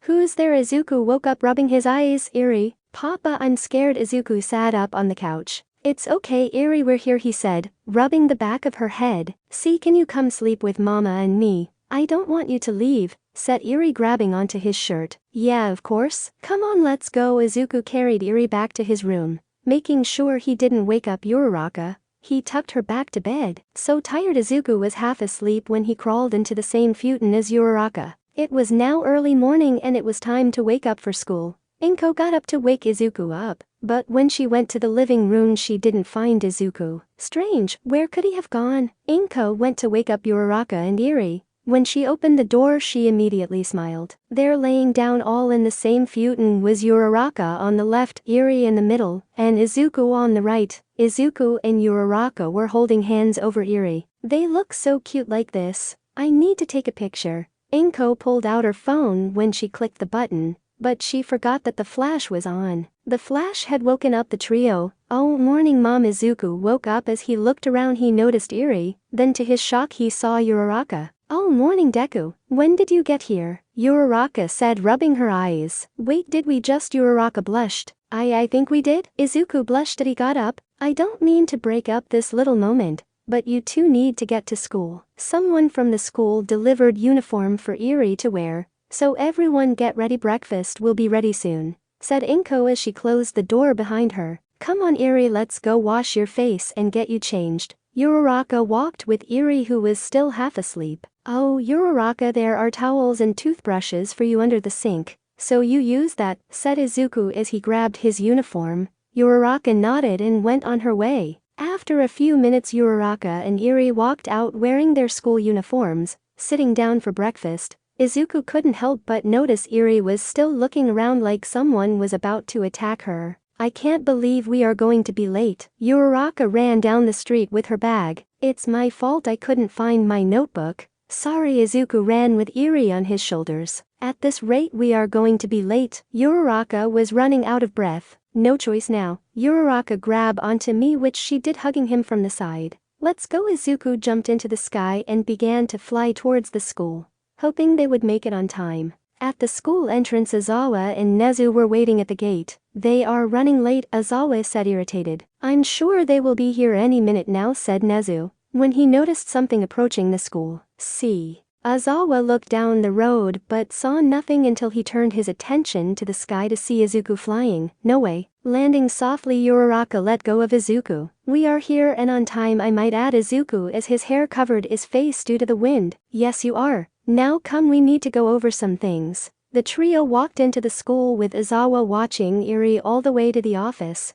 Who's there? Izuku woke up, rubbing his eyes. Eri, Papa, I'm scared. Izuku sat up on the couch. It's okay, Eri, we're here, he said, rubbing the back of her head. See, can you come sleep with Mama and me? I don't want you to leave, said Eri, grabbing onto his shirt. Yeah, of course. Come on, let's go. Izuku carried Eri back to his room, making sure he didn't wake up Uraraka. He tucked her back to bed. So tired, Izuku was half asleep when he crawled into the same futon as Uraraka. It was now early morning and it was time to wake up for school. Inko got up to wake Izuku up, but when she went to the living room, she didn't find Izuku. Strange, where could he have gone? Inko went to wake up Uraraka and Eri. When she opened the door, she immediately smiled. There, laying down all in the same futon, was Uraraka on the left, Eri in the middle, and Izuku on the right. Izuku and Uraraka were holding hands over Eri. They look so cute like this. I need to take a picture. Inko pulled out her phone when she clicked the button, but she forgot that the flash was on. The flash had woken up the trio. Oh, morning, Mom. Izuku woke up. As he looked around, he noticed Eri, then to his shock he saw Uraraka. Oh, morning, Deku. When did you get here? Uraraka said, rubbing her eyes. Wait, did we just? Uraraka blushed. I think we did. Izuku blushed as he got up. I don't mean to break up this little moment, but you two need to get to school. Someone from the school delivered uniform for Eri to wear, so everyone get ready. Breakfast will be ready soon, said Inko as she closed the door behind her. Come on, Eri, let's go wash your face and get you changed. Uraraka walked with Eri, who was still half asleep. Oh, Uraraka, there are towels and toothbrushes for you under the sink, so you use that, said Izuku as he grabbed his uniform. Uraraka nodded and went on her way. After a few minutes, Uraraka and Eri walked out wearing their school uniforms. Sitting down for breakfast, Izuku couldn't help but notice Eri was still looking around like someone was about to attack her. I can't believe we are going to be late. Uraraka ran down the street with her bag. It's my fault, I couldn't find my notebook. Sorry. Izuku ran with Eri on his shoulders. At this rate we are going to be late. Uraraka was running out of breath. No choice now. Uraraka, grab onto me, which she did, hugging him from the side. Let's go. Izuku jumped into the sky and began to fly towards the school, hoping they would make it on time. At the school entrance, Aizawa and Nezu were waiting at the gate. They are running late, Aizawa said, irritated. I'm sure they will be here any minute now, said Nezu, when he noticed something approaching the school. See. Aizawa looked down the road but saw nothing until he turned his attention to the sky to see Izuku flying. No way. Landing softly, Uraraka let go of Izuku. We are here and on time, I might add. Izuku as his hair covered his face due to the wind. Yes you are. Now come, we need to go over some things. The trio walked into the school with Aizawa watching Eri all the way to the office.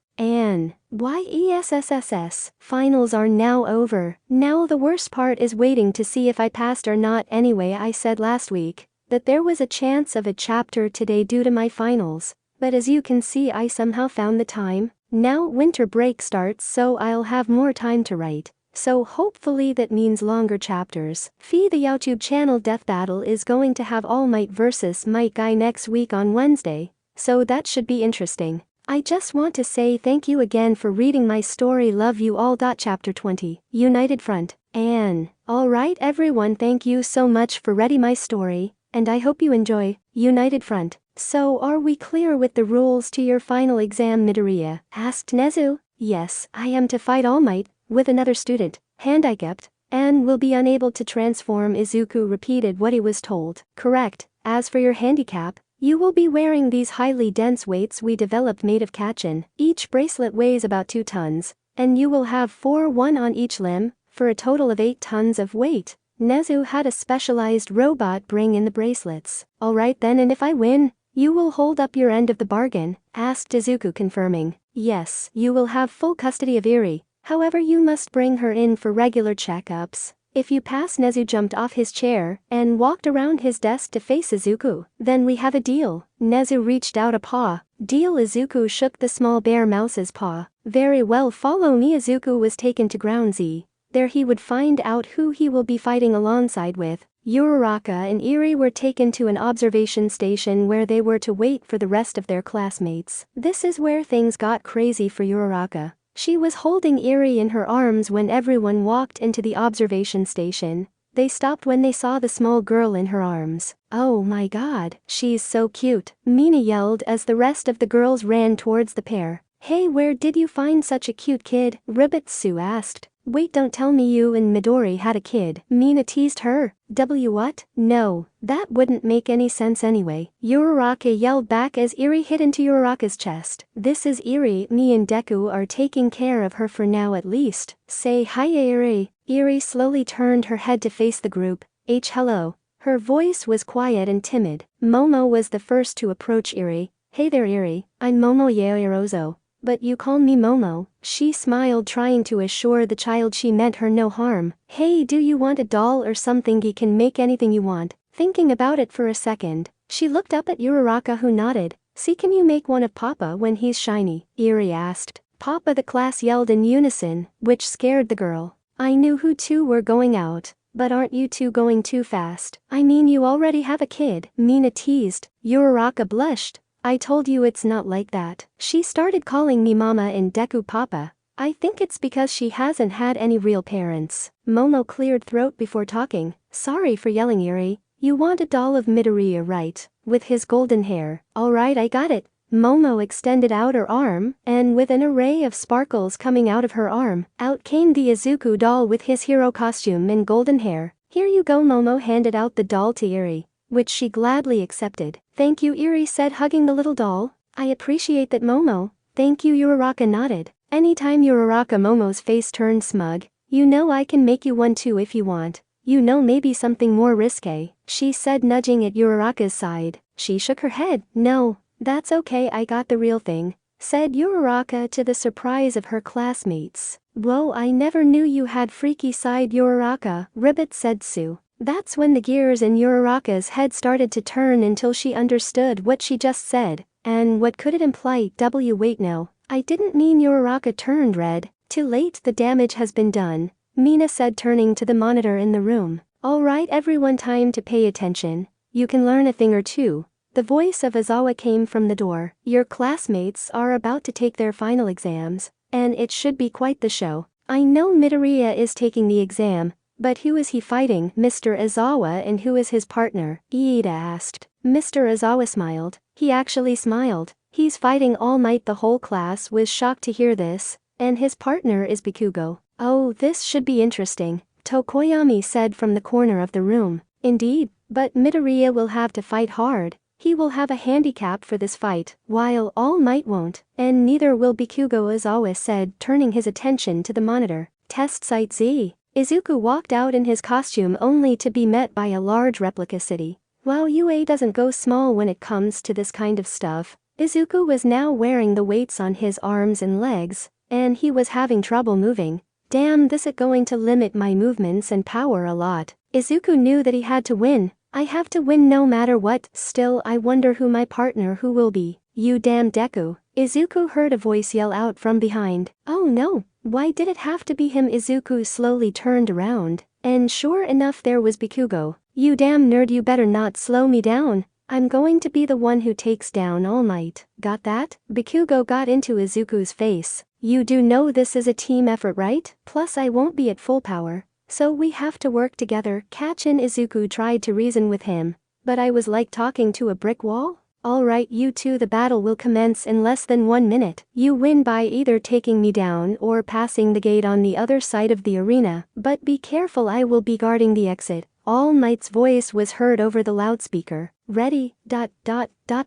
YESSSS. Finals are now over. Now the worst part is waiting to see if I passed or not. Anyway, I said last week that there was a chance of a chapter today due to my finals. But as you can see, I somehow found the time. Now winter break starts, so I'll have more time to write. So hopefully that means longer chapters. The YouTube channel Death Battle is going to have All Might vs Might Guy next week on Wednesday. So that should be interesting. I just want to say thank you again for reading my story. Love you all. Chapter 20. United Front. Alright everyone, thank you so much for reading my story, and I hope you enjoy United Front. So are we clear with the rules to your final exam, Midoriya? Asked Nezu. Yes, I am to fight All Might with another student, handicapped, and will be unable to transform. Izuku repeated what he was told. Correct. As for your handicap, you will be wearing these highly dense weights we developed made of kachin. Each bracelet weighs about 2 tons, and you will have 1 on each limb, for a total of 8 tons of weight. Nezu had a specialized robot bring in the bracelets. Alright then, and if I win, you will hold up your end of the bargain? Asked Izuku, confirming. Yes, you will have full custody of Eri. However, you must bring her in for regular checkups. If you pass. Nezu jumped off his chair and walked around his desk to face Izuku. Then we have a deal. Nezu reached out a paw. Deal. Izuku shook the small bear mouse's paw. Very well, follow me. Izuku was taken to Ground Z. There he would find out who he will be fighting alongside with. Uraraka and Eri were taken to an observation station where they were to wait for the rest of their classmates. This is where things got crazy for Uraraka. She was holding Eri in her arms when everyone walked into the observation station. They stopped when they saw the small girl in her arms. Oh my god, she's so cute, Mina yelled as the rest of the girls ran towards the pair. Hey, where did you find such a cute kid? Ribbitsu asked. Wait, don't tell me you and Midori had a kid. Mina teased her. What? No, that wouldn't make any sense anyway. Uraraka yelled back as Eri hit into Uraraka's chest. This is Eri, me and Deku are taking care of her for now at least. Say hi, Eri. Eri slowly turned her head to face the group. Hello. Her voice was quiet and timid. Momo was the first to approach Eri. Hey there, Eri, I'm Momo Yaoyorozo. But you call me Momo. She smiled, trying to assure the child she meant her no harm. Hey, do you want a doll or something? You can make anything you want. Thinking about it for a second, she looked up at Uraraka, who nodded. See, can you make one of Papa when he's shiny? Eri asked. Papa, the class yelled in unison, which scared the girl. I knew who two were going out. But aren't you two going too fast? I mean, you already have a kid, Mina teased. Uraraka blushed. I told you it's not like that. She started calling me Mama and Deku Papa. I think it's because she hasn't had any real parents. Momo cleared throat before talking. Sorry for yelling, Eri. You want a doll of Midoriya, right? With his golden hair. Alright, I got it. Momo extended out her arm, and with an array of sparkles coming out of her arm, out came the Izuku doll with his hero costume and golden hair. Here you go. Momo handed out the doll to Eri, which she gladly accepted. Thank you, Eri said, hugging the little doll. I appreciate that, Momo. Thank you, Uraraka nodded. Anytime Uraraka. Momo's face turned smug. You know I can make you one too if you want. You know, maybe something more risque, she said, nudging at Uraraka's side. She shook her head. No, that's okay, I got the real thing, said Uraraka to the surprise of her classmates. Whoa, I never knew you had freaky side, Uraraka, Ribbit said Sue. That's when the gears in Uraraka's head started to turn until she understood what she just said. And what could it imply? Wait, no, I didn't mean. Uraraka turned red. Too late, the damage has been done, Mina said, turning to the monitor in the room. Alright everyone, time to pay attention. You can learn a thing or two. The voice of Aizawa came from the door. Your classmates are about to take their final exams, and it should be quite the show. I know Midoriya is taking the exam, but who is he fighting? Mr. Aizawa, and who is his partner? Iida asked. Mr. Aizawa smiled. He actually smiled. He's fighting All Might. The whole class was shocked to hear this. And his partner is Bikugo. Oh, this should be interesting, Tokoyami said from the corner of the room. Indeed, but Midoriya will have to fight hard. He will have a handicap for this fight, while All Might won't, and neither will Bikugo, as always said, turning his attention to the monitor. Test Site Z. Izuku walked out in his costume only to be met by a large replica city. While UA doesn't go small when it comes to this kind of stuff, Izuku was now wearing the weights on his arms and legs, and he was having trouble moving. Damn, this is going to limit my movements and power a lot. Izuku knew that he had to win. I have to win no matter what. Still, I wonder who my partner who will be. You damn Deku. Izuku heard a voice yell out from behind. Oh no, why did it have to be him? Izuku slowly turned around, and sure enough there was Bikugo. You damn nerd, you better not slow me down. I'm going to be the one who takes down All Might. Got that? Bikugo got into Izuku's face. You do know this is a team effort, right? Plus I won't be at full power, so we have to work together. Kachin. Izuku tried to reason with him, but I was like talking to a brick wall. Alright you two, the battle will commence in less than 1 minute. You win by either taking me down or passing the gate on the other side of the arena, but be careful, I will be guarding the exit. All Might's voice was heard over the loudspeaker. Ready, ...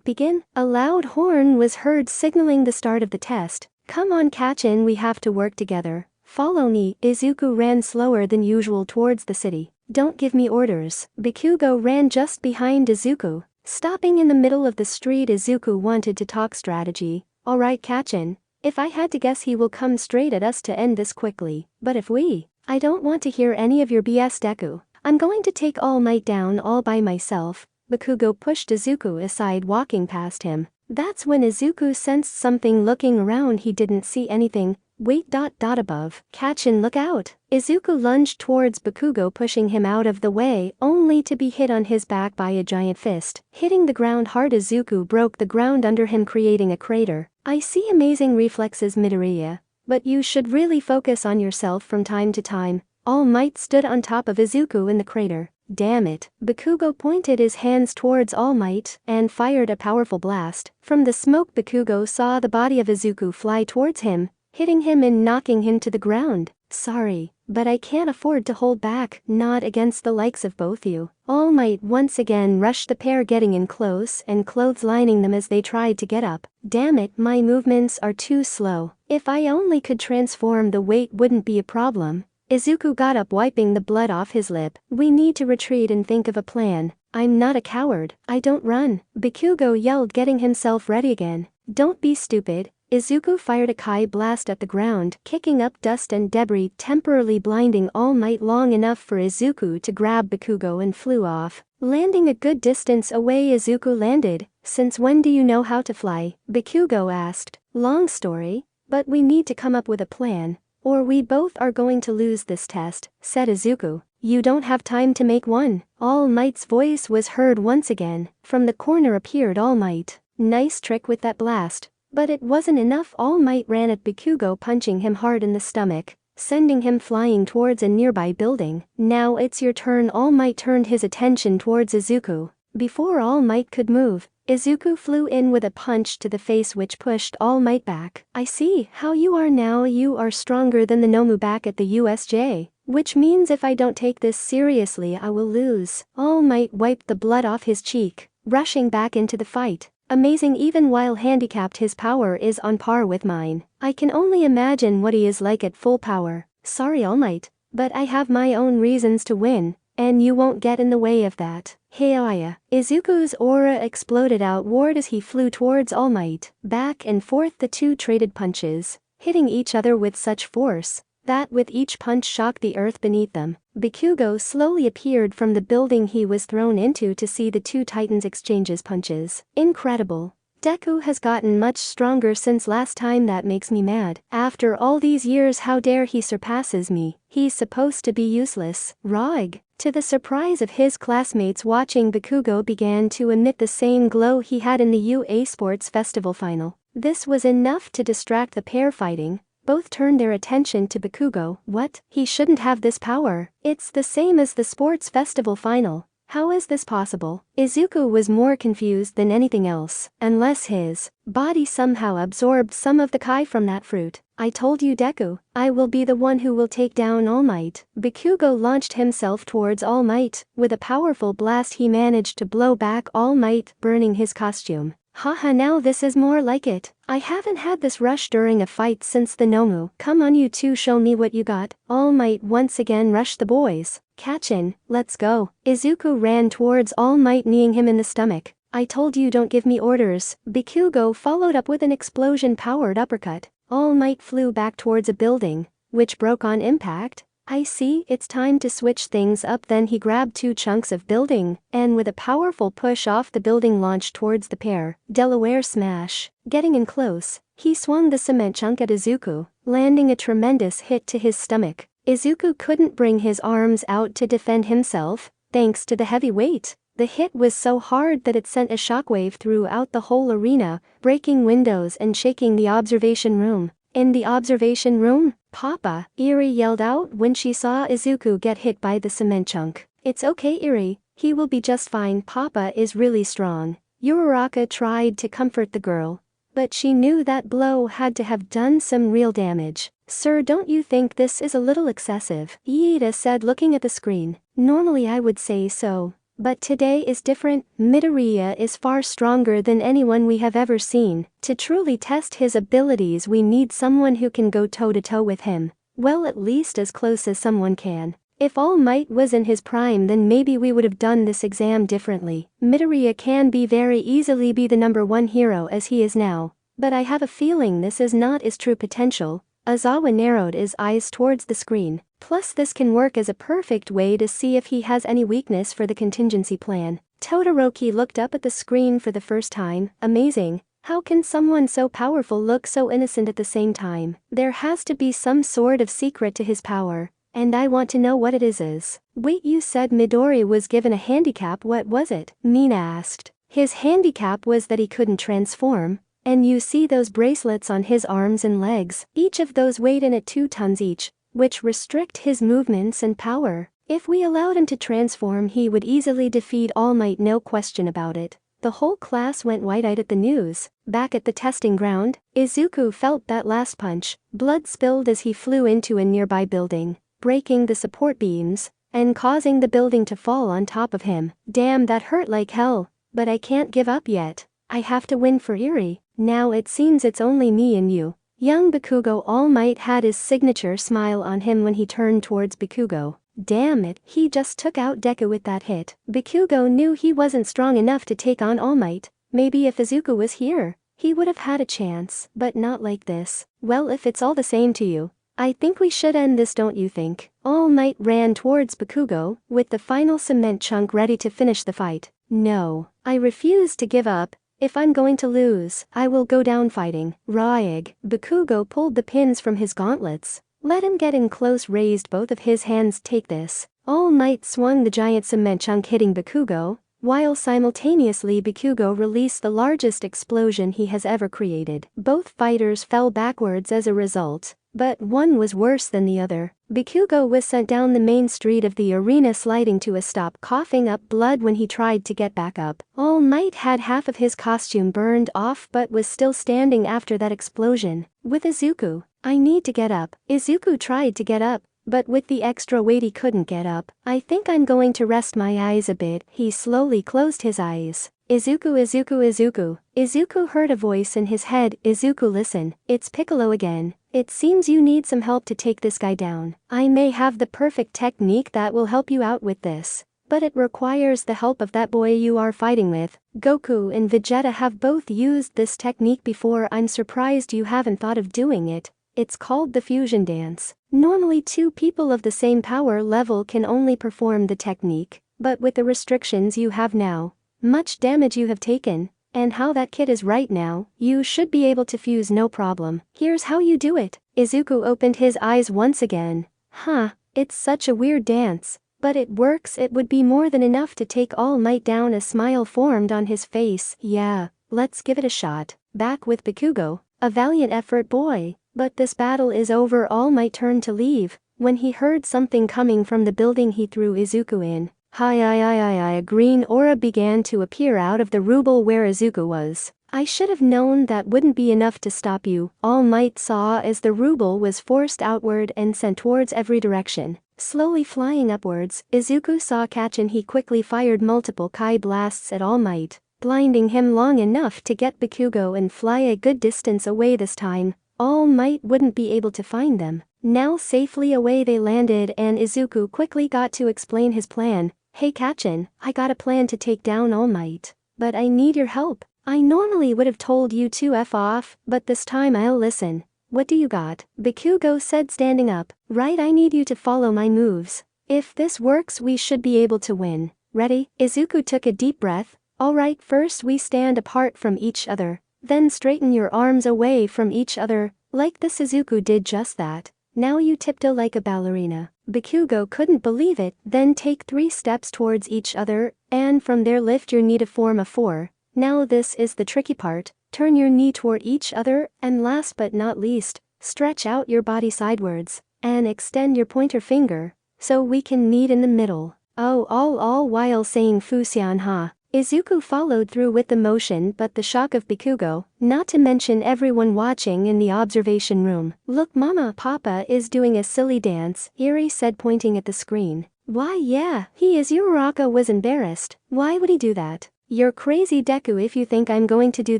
begin? A loud horn was heard signaling the start of the test. Come on Kachin, we have to work together. Follow me. Izuku ran slower than usual towards the city. Don't give me orders. Bikugo ran just behind Izuku. Stopping in the middle of the street, Izuku wanted to talk strategy. Alright Kachin, if I had to guess he will come straight at us to end this quickly, but if I don't want to hear any of your BS Deku. I'm going to take All Might down all by myself. Bikugo pushed Izuku aside, walking past him. That's when Izuku sensed something. Looking around, he didn't see anything. Wait ... above. Kachin, look out. Izuku lunged towards Bikugo, pushing him out of the way, only to be hit on his back by a giant fist. Hitting the ground hard, Izuku broke the ground under him, creating a crater. I see amazing reflexes, Midoriya, but you should really focus on yourself from time to time. All Might stood on top of Izuku in the crater. Damn it. Bikugo pointed his hands towards All Might and fired a powerful blast. From the smoke, Bikugo saw the body of Izuku fly towards him, hitting him and knocking him to the ground. Sorry, but I can't afford to hold back, not against the likes of both you. All Might once again rushed the pair, getting in close and clotheslining them as they tried to get up. Damn it, my movements are too slow. If I only could transform, the weight wouldn't be a problem. Izuku got up, wiping the blood off his lip. We need to retreat and think of a plan. I'm not a coward. I don't run. Bikugo yelled, getting himself ready again. Don't be stupid. Izuku fired a Kai blast at the ground, kicking up dust and debris, temporarily blinding All Might long enough for Izuku to grab Bikugo and flew off. Landing a good distance away, Izuku landed. Since when do you know how to fly? Bikugo asked. Long story, but we need to come up with a plan, or we both are going to lose this test, said Izuku. You don't have time to make one. All Might's voice was heard once again. From the corner appeared All Might. Nice trick with that blast. But it wasn't enough. All Might ran at Bikugo, punching him hard in the stomach, sending him flying towards a nearby building. Now it's your turn. All Might turned his attention towards Izuku. Before All Might could move, Izuku flew in with a punch to the face which pushed All Might back. I see how you are now. You are stronger than the Nomu back at the USJ. Which means if I don't take this seriously, I will lose. All Might wiped the blood off his cheek, rushing back into the fight. Amazing, even while handicapped his power is on par with mine. I can only imagine what he is like at full power. Sorry All Might, but I have my own reasons to win, and you won't get in the way of that. Hey-aya. Izuku's aura exploded outward as he flew towards All Might. Back and forth the two traded punches, hitting each other with such force that with each punch shocked the earth beneath them. Bikugo slowly appeared from the building he was thrown into to see the two titans exchanges punches. Incredible. Deku has gotten much stronger since last time. That makes me mad. After all these years, how dare he surpasses me? He's supposed to be useless. Rog. To the surprise of his classmates watching, Bikugo began to emit the same glow he had in the UA Sports Festival final. This was enough to distract the pair fighting. Both turned their attention to Bikugo. What? He shouldn't have this power. It's the same as the sports festival final. How is this possible? Izuku was more confused than anything else, unless his body somehow absorbed some of the kai from that fruit. I told you, Deku, I will be the one who will take down All Might. Bakugo launched himself towards All Might. With a powerful blast he managed to blow back All Might, burning his costume. Haha, now this is more like it. I haven't had this rush during a fight since the Nomu. Come on you two, show me what you got. All Might once again rushed the boys. Kachin, let's go. Izuku ran towards All Might, kneeing him in the stomach. I told you, don't give me orders. Bakugo followed up with an explosion-powered uppercut. All Might flew back towards a building, which broke on impact. I see, it's time to switch things up. Then he grabbed 2 chunks of building, and with a powerful push off the building launched towards the pair. Delaware smash. Getting in close, he swung the cement chunk at Izuku, landing a tremendous hit to his stomach. Izuku couldn't bring his arms out to defend himself, thanks to the heavy weight. The hit was so hard that it sent a shockwave throughout the whole arena, breaking windows and shaking the observation room. In the observation room, Papa, Eri yelled out when she saw Izuku get hit by the cement chunk. It's okay, Eri, he will be just fine. Papa is really strong. Uraraka tried to comfort the girl, but she knew that blow had to have done some real damage. Sir, don't you think this is a little excessive? Iida said, looking at the screen. Normally I would say so, but today is different. Midoriya is far stronger than anyone we have ever seen. To truly test his abilities we need someone who can go toe-to-toe with him. Well, at least as close as someone can. If All Might was in his prime, then maybe we would have done this exam differently. Midoriya can very easily be the #1 hero as he is now, but I have a feeling this is not his true potential. Azawa narrowed his eyes towards the screen. Plus this can work as a perfect way to see if he has any weakness for the contingency plan. Todoroki looked up at the screen for the first time. Amazing. How can someone so powerful look so innocent at the same time? There has to be some sort of secret to his power, and I want to know what it is. Wait, you said Midori was given a handicap. What was it? Mina asked. His handicap was that he couldn't transform. And you see those bracelets on his arms and legs. Each of those weighed in at 2 tons each, which restrict his movements and power. If we allowed him to transform, he would easily defeat All Might, no question about it. The whole class went wide-eyed at the news. Back at the testing ground, Izuku felt that last punch. Blood spilled as he flew into a nearby building, breaking the support beams, and causing the building to fall on top of him. Damn, that hurt like hell, but I can't give up yet. I have to win for Eri. Now it seems it's only me and you. Young Bakugo. All Might had his signature smile on him when he turned towards Bakugo. Damn it, he just took out Deku with that hit. Bakugo knew he wasn't strong enough to take on All Might. Maybe if Izuku was here, he would have had a chance, but not like this. Well, if it's all the same to you, I think we should end this, don't you think? All Might ran towards Bakugo, with the final cement chunk ready to finish the fight. No, I refuse to give up. If I'm going to lose, I will go down fighting. Raw egg. Bakugo pulled the pins from his gauntlets. Let him get in close, raised both of his hands. Take this. All Might swung the giant cement chunk, hitting Bakugo, while simultaneously Bakugo released the largest explosion he has ever created. Both fighters fell backwards as a result, but one was worse than the other. Bakugo was sent down the main street of the arena, sliding to a stop, coughing up blood when he tried to get back up. All Might had half of his costume burned off but was still standing after that explosion. With Izuku, I need to get up. Izuku tried to get up, but with the extra weight he couldn't get up. I think I'm going to rest my eyes a bit. He slowly closed his eyes. Izuku, Izuku, Izuku. Izuku heard a voice in his head. Izuku, listen, it's Piccolo again. It seems you need some help to take this guy down. I may have the perfect technique that will help you out with this, but it requires the help of that boy you are fighting with. Goku and Vegeta have both used this technique before. I'm surprised you haven't thought of doing it. It's called the fusion dance. Normally 2 people of the same power level can only perform the technique, but with the restrictions you have now, much damage you have taken, and how that kid is right now, you should be able to fuse no problem. Here's how you do it. Izuku opened his eyes once again. Huh, it's such a weird dance, but it works. It would be more than enough to take All Might down. A smile formed on his face. Yeah, let's give it a shot. Back with Bakugo. A valiant effort, boy. But this battle is over. All Might turned to leave when he heard something coming from the building. He threw Izuku in. A green aura began to appear out of the ruble where Izuku was. I should have known that wouldn't be enough to stop you, All Might saw as the ruble was forced outward and sent towards every direction. Slowly flying upwards, Izuku saw Kachin. He quickly fired multiple Kai blasts at All Might, blinding him long enough to get Bakugo and fly a good distance away. This time, All Might wouldn't be able to find them. Now safely away they landed, and Izuku quickly got to explain his plan. Hey Kachin, I got a plan to take down All Might, but I need your help. I normally would have told you to F off, but this time I'll listen. What do you got? Bakugo said, standing up. Right, I need you to follow my moves. If this works, we should be able to win. Ready? Izuku took a deep breath. Alright, first we stand apart from each other. Then straighten your arms away from each other. Like this. Izuku did just that. Now you tiptoe like a ballerina. Bakugo couldn't believe it. Then take 3 steps towards each other, and from there lift your knee to form a 4. Now this is the tricky part. Turn your knee toward each other, and last but not least, stretch out your body sidewards, and extend your pointer finger, so we can meet in the middle. Oh, all while saying Fusian ha. Izuku followed through with the motion, but the shock of Bakugo, not to mention everyone watching in the observation room. Look, Mama, Papa is doing a silly dance, Eri said, pointing at the screen. Why yeah, he is. Uraraka was embarrassed. Why would he do that? You're crazy, Deku, if you think I'm going to do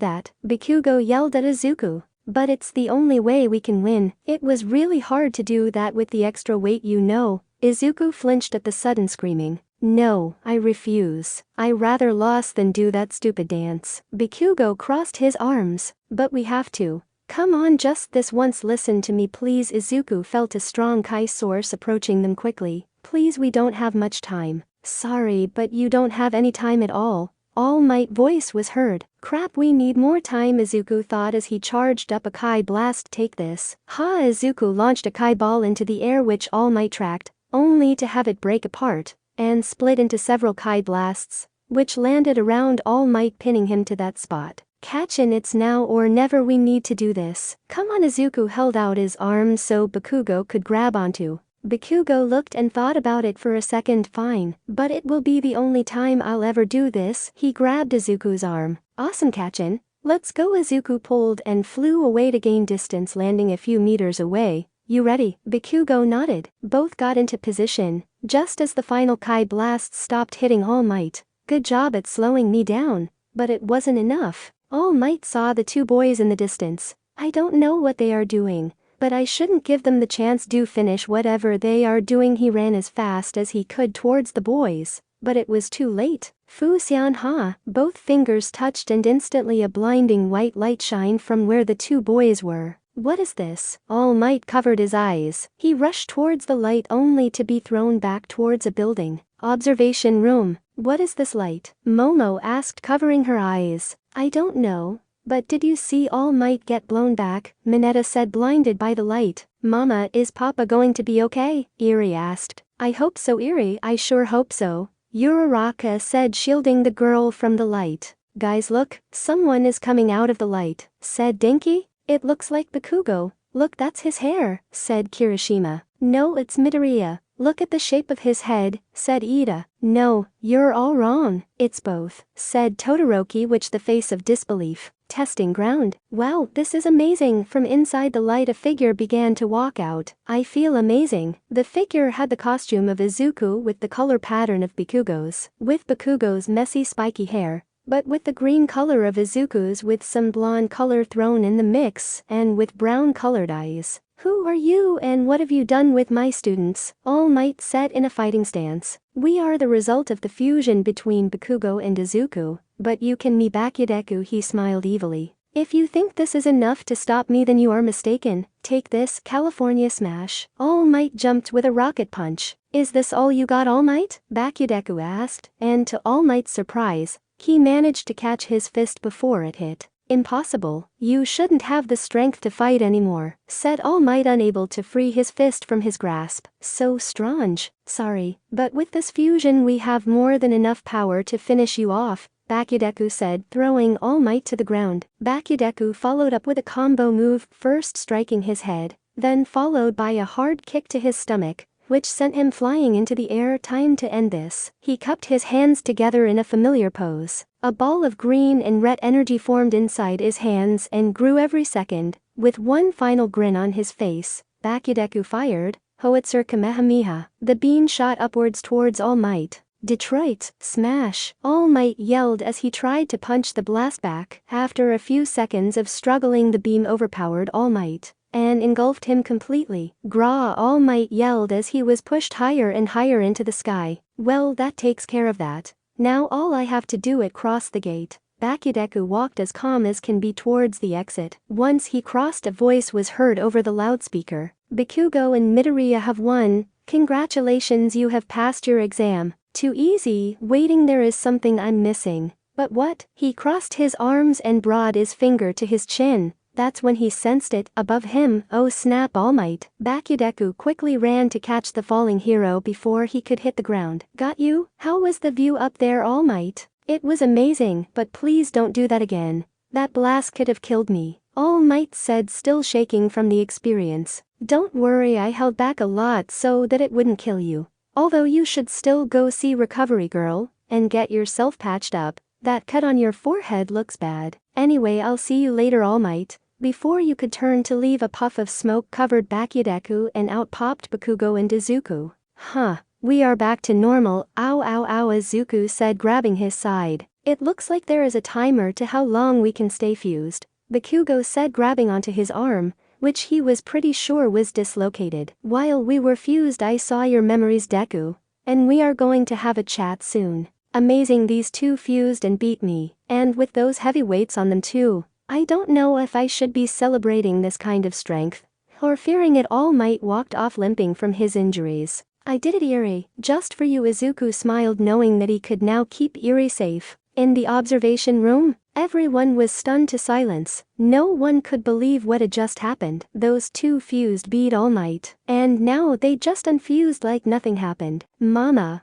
that, Bakugo yelled at Izuku. But it's the only way we can win. It was really hard to do that with the extra weight, you know. Izuku flinched at the sudden screaming. No, I refuse. I rather lost than do that stupid dance. Bakugo crossed his arms. But we have to. Come on, just this once, listen to me please. Izuku felt a strong Kai source approaching them quickly. Please, we don't have much time. Sorry, but you don't have any time at all. All Might voice was heard. Crap, we need more time, Izuku thought as he charged up a Kai blast. Take this. Ha! Izuku launched a Kai ball into the air which All Might tracked, only to have it break apart and split into several Kai blasts, which landed around All Might, pinning him to that spot. Kachin, it's now or never, we need to do this. Come on. Izuku held out his arms so Bakugo could grab onto. Bakugo looked and thought about it for a second. Fine, but it will be the only time I'll ever do this. He grabbed Izuku's arm. Awesome, Kachin. Let's go. Izuku pulled and flew away to gain distance, landing a few meters away. You ready? Bakugo nodded. Both got into position, just as the final Kai blast stopped hitting All Might. Good job at slowing me down. But it wasn't enough. All Might saw the 2 boys in the distance. I don't know what they are doing, but I shouldn't give them the chance. Do finish whatever they are doing. He ran as fast as he could towards the boys, but it was too late. Fusian ha! Both fingers touched and instantly a blinding white light shined from where the 2 boys were. What is this? All Might covered his eyes. He rushed towards the light only to be thrown back towards a building. Observation room. What is this light? Momo asked, covering her eyes. I don't know. But did you see All Might get blown back? Mineta said, blinded by the light. Mama, is Papa going to be okay? Eri asked. I hope so, Eri, I sure hope so. Uraraka said, shielding the girl from the light. Guys, look, someone is coming out of the light, said Dinky. It looks like Bakugo. Look, that's his hair, said Kirishima. No, it's Midoriya. Look at the shape of his head, said Ida. No, you're all wrong. It's both, said Todoroki, with the face of disbelief. Testing ground. Wow, this is amazing. From inside the light a figure began to walk out. I feel amazing. The figure had the costume of Izuku with the color pattern of Bakugo's, with Bakugo's messy spiky hair, but with the green color of Izuku's with some blonde color thrown in the mix, and with brown colored eyes. Who are you and what have you done with my students? All Might said in a fighting stance. We are the result of the fusion between Bakugo and Izuku, but you can me back, Deku. He smiled evilly. If you think this is enough to stop me, then you are mistaken. Take this, California Smash. All Might jumped with a rocket punch. Is this all you got, All Might? Bakudeku asked, and to All Might's surprise, he managed to catch his fist before it hit. Impossible, you shouldn't have the strength to fight anymore, said All Might, unable to free his fist from his grasp. So strange. Sorry, but with this fusion we have more than enough power to finish you off, Bakudeku said, throwing All Might to the ground. Bakudeku followed up with a combo move, first striking his head, then followed by a hard kick to his stomach, which sent him flying into the air. Time to end this. He cupped his hands together in a familiar pose. A ball of green and red energy formed inside his hands and grew every second. With one final grin on his face, Deku fired, Howitzer Kamehameha. The beam shot upwards towards All Might. Detroit, smash! All Might yelled as he tried to punch the blast back. After a few seconds of struggling, the beam overpowered All Might and engulfed him completely. Gra! All Might yelled as he was pushed higher and higher into the sky. Well, that takes care of that. Now all I have to do is cross the gate. Deku walked as calm as can be towards the exit. Once he crossed, a voice was heard over the loudspeaker. Bakugo and Midoriya have won. Congratulations, you have passed your exam. Too easy. Waiting, there is something I'm missing. But what? He crossed his arms and brought his finger to his chin. That's when he sensed it above him. Oh snap! All Might. Deku quickly ran to catch the falling hero before he could hit the ground. Got you? How was the view up there, All Might? It was amazing, but please don't do that again. That blast could have killed me, All Might said, still shaking from the experience. Don't worry, I held back a lot so that it wouldn't kill you. Although you should still go see Recovery Girl and get yourself patched up. That cut on your forehead looks bad. Anyway, I'll see you later, All Might. Before you could turn to leave, a puff of smoke covered Deku and out popped Bakugo and Izuku. Huh. We are back to normal. Ow ow ow, Izuku said, grabbing his side. It looks like there is a timer to how long we can stay fused, Bakugo said, grabbing onto his arm, which he was pretty sure was dislocated. While we were fused, I saw your memories, Deku, and we are going to have a chat soon. Amazing, these two fused and beat me, and with those heavy weights on them too. I don't know if I should be celebrating this kind of strength or fearing it. All Might walked off limping from his injuries. I did it, Eri, just for you. Izuku smiled, knowing that he could now keep Eri safe. In the observation room, everyone was stunned to silence. No one could believe what had just happened. Those two fused beat All Might, and now they just unfused like nothing happened. Mama,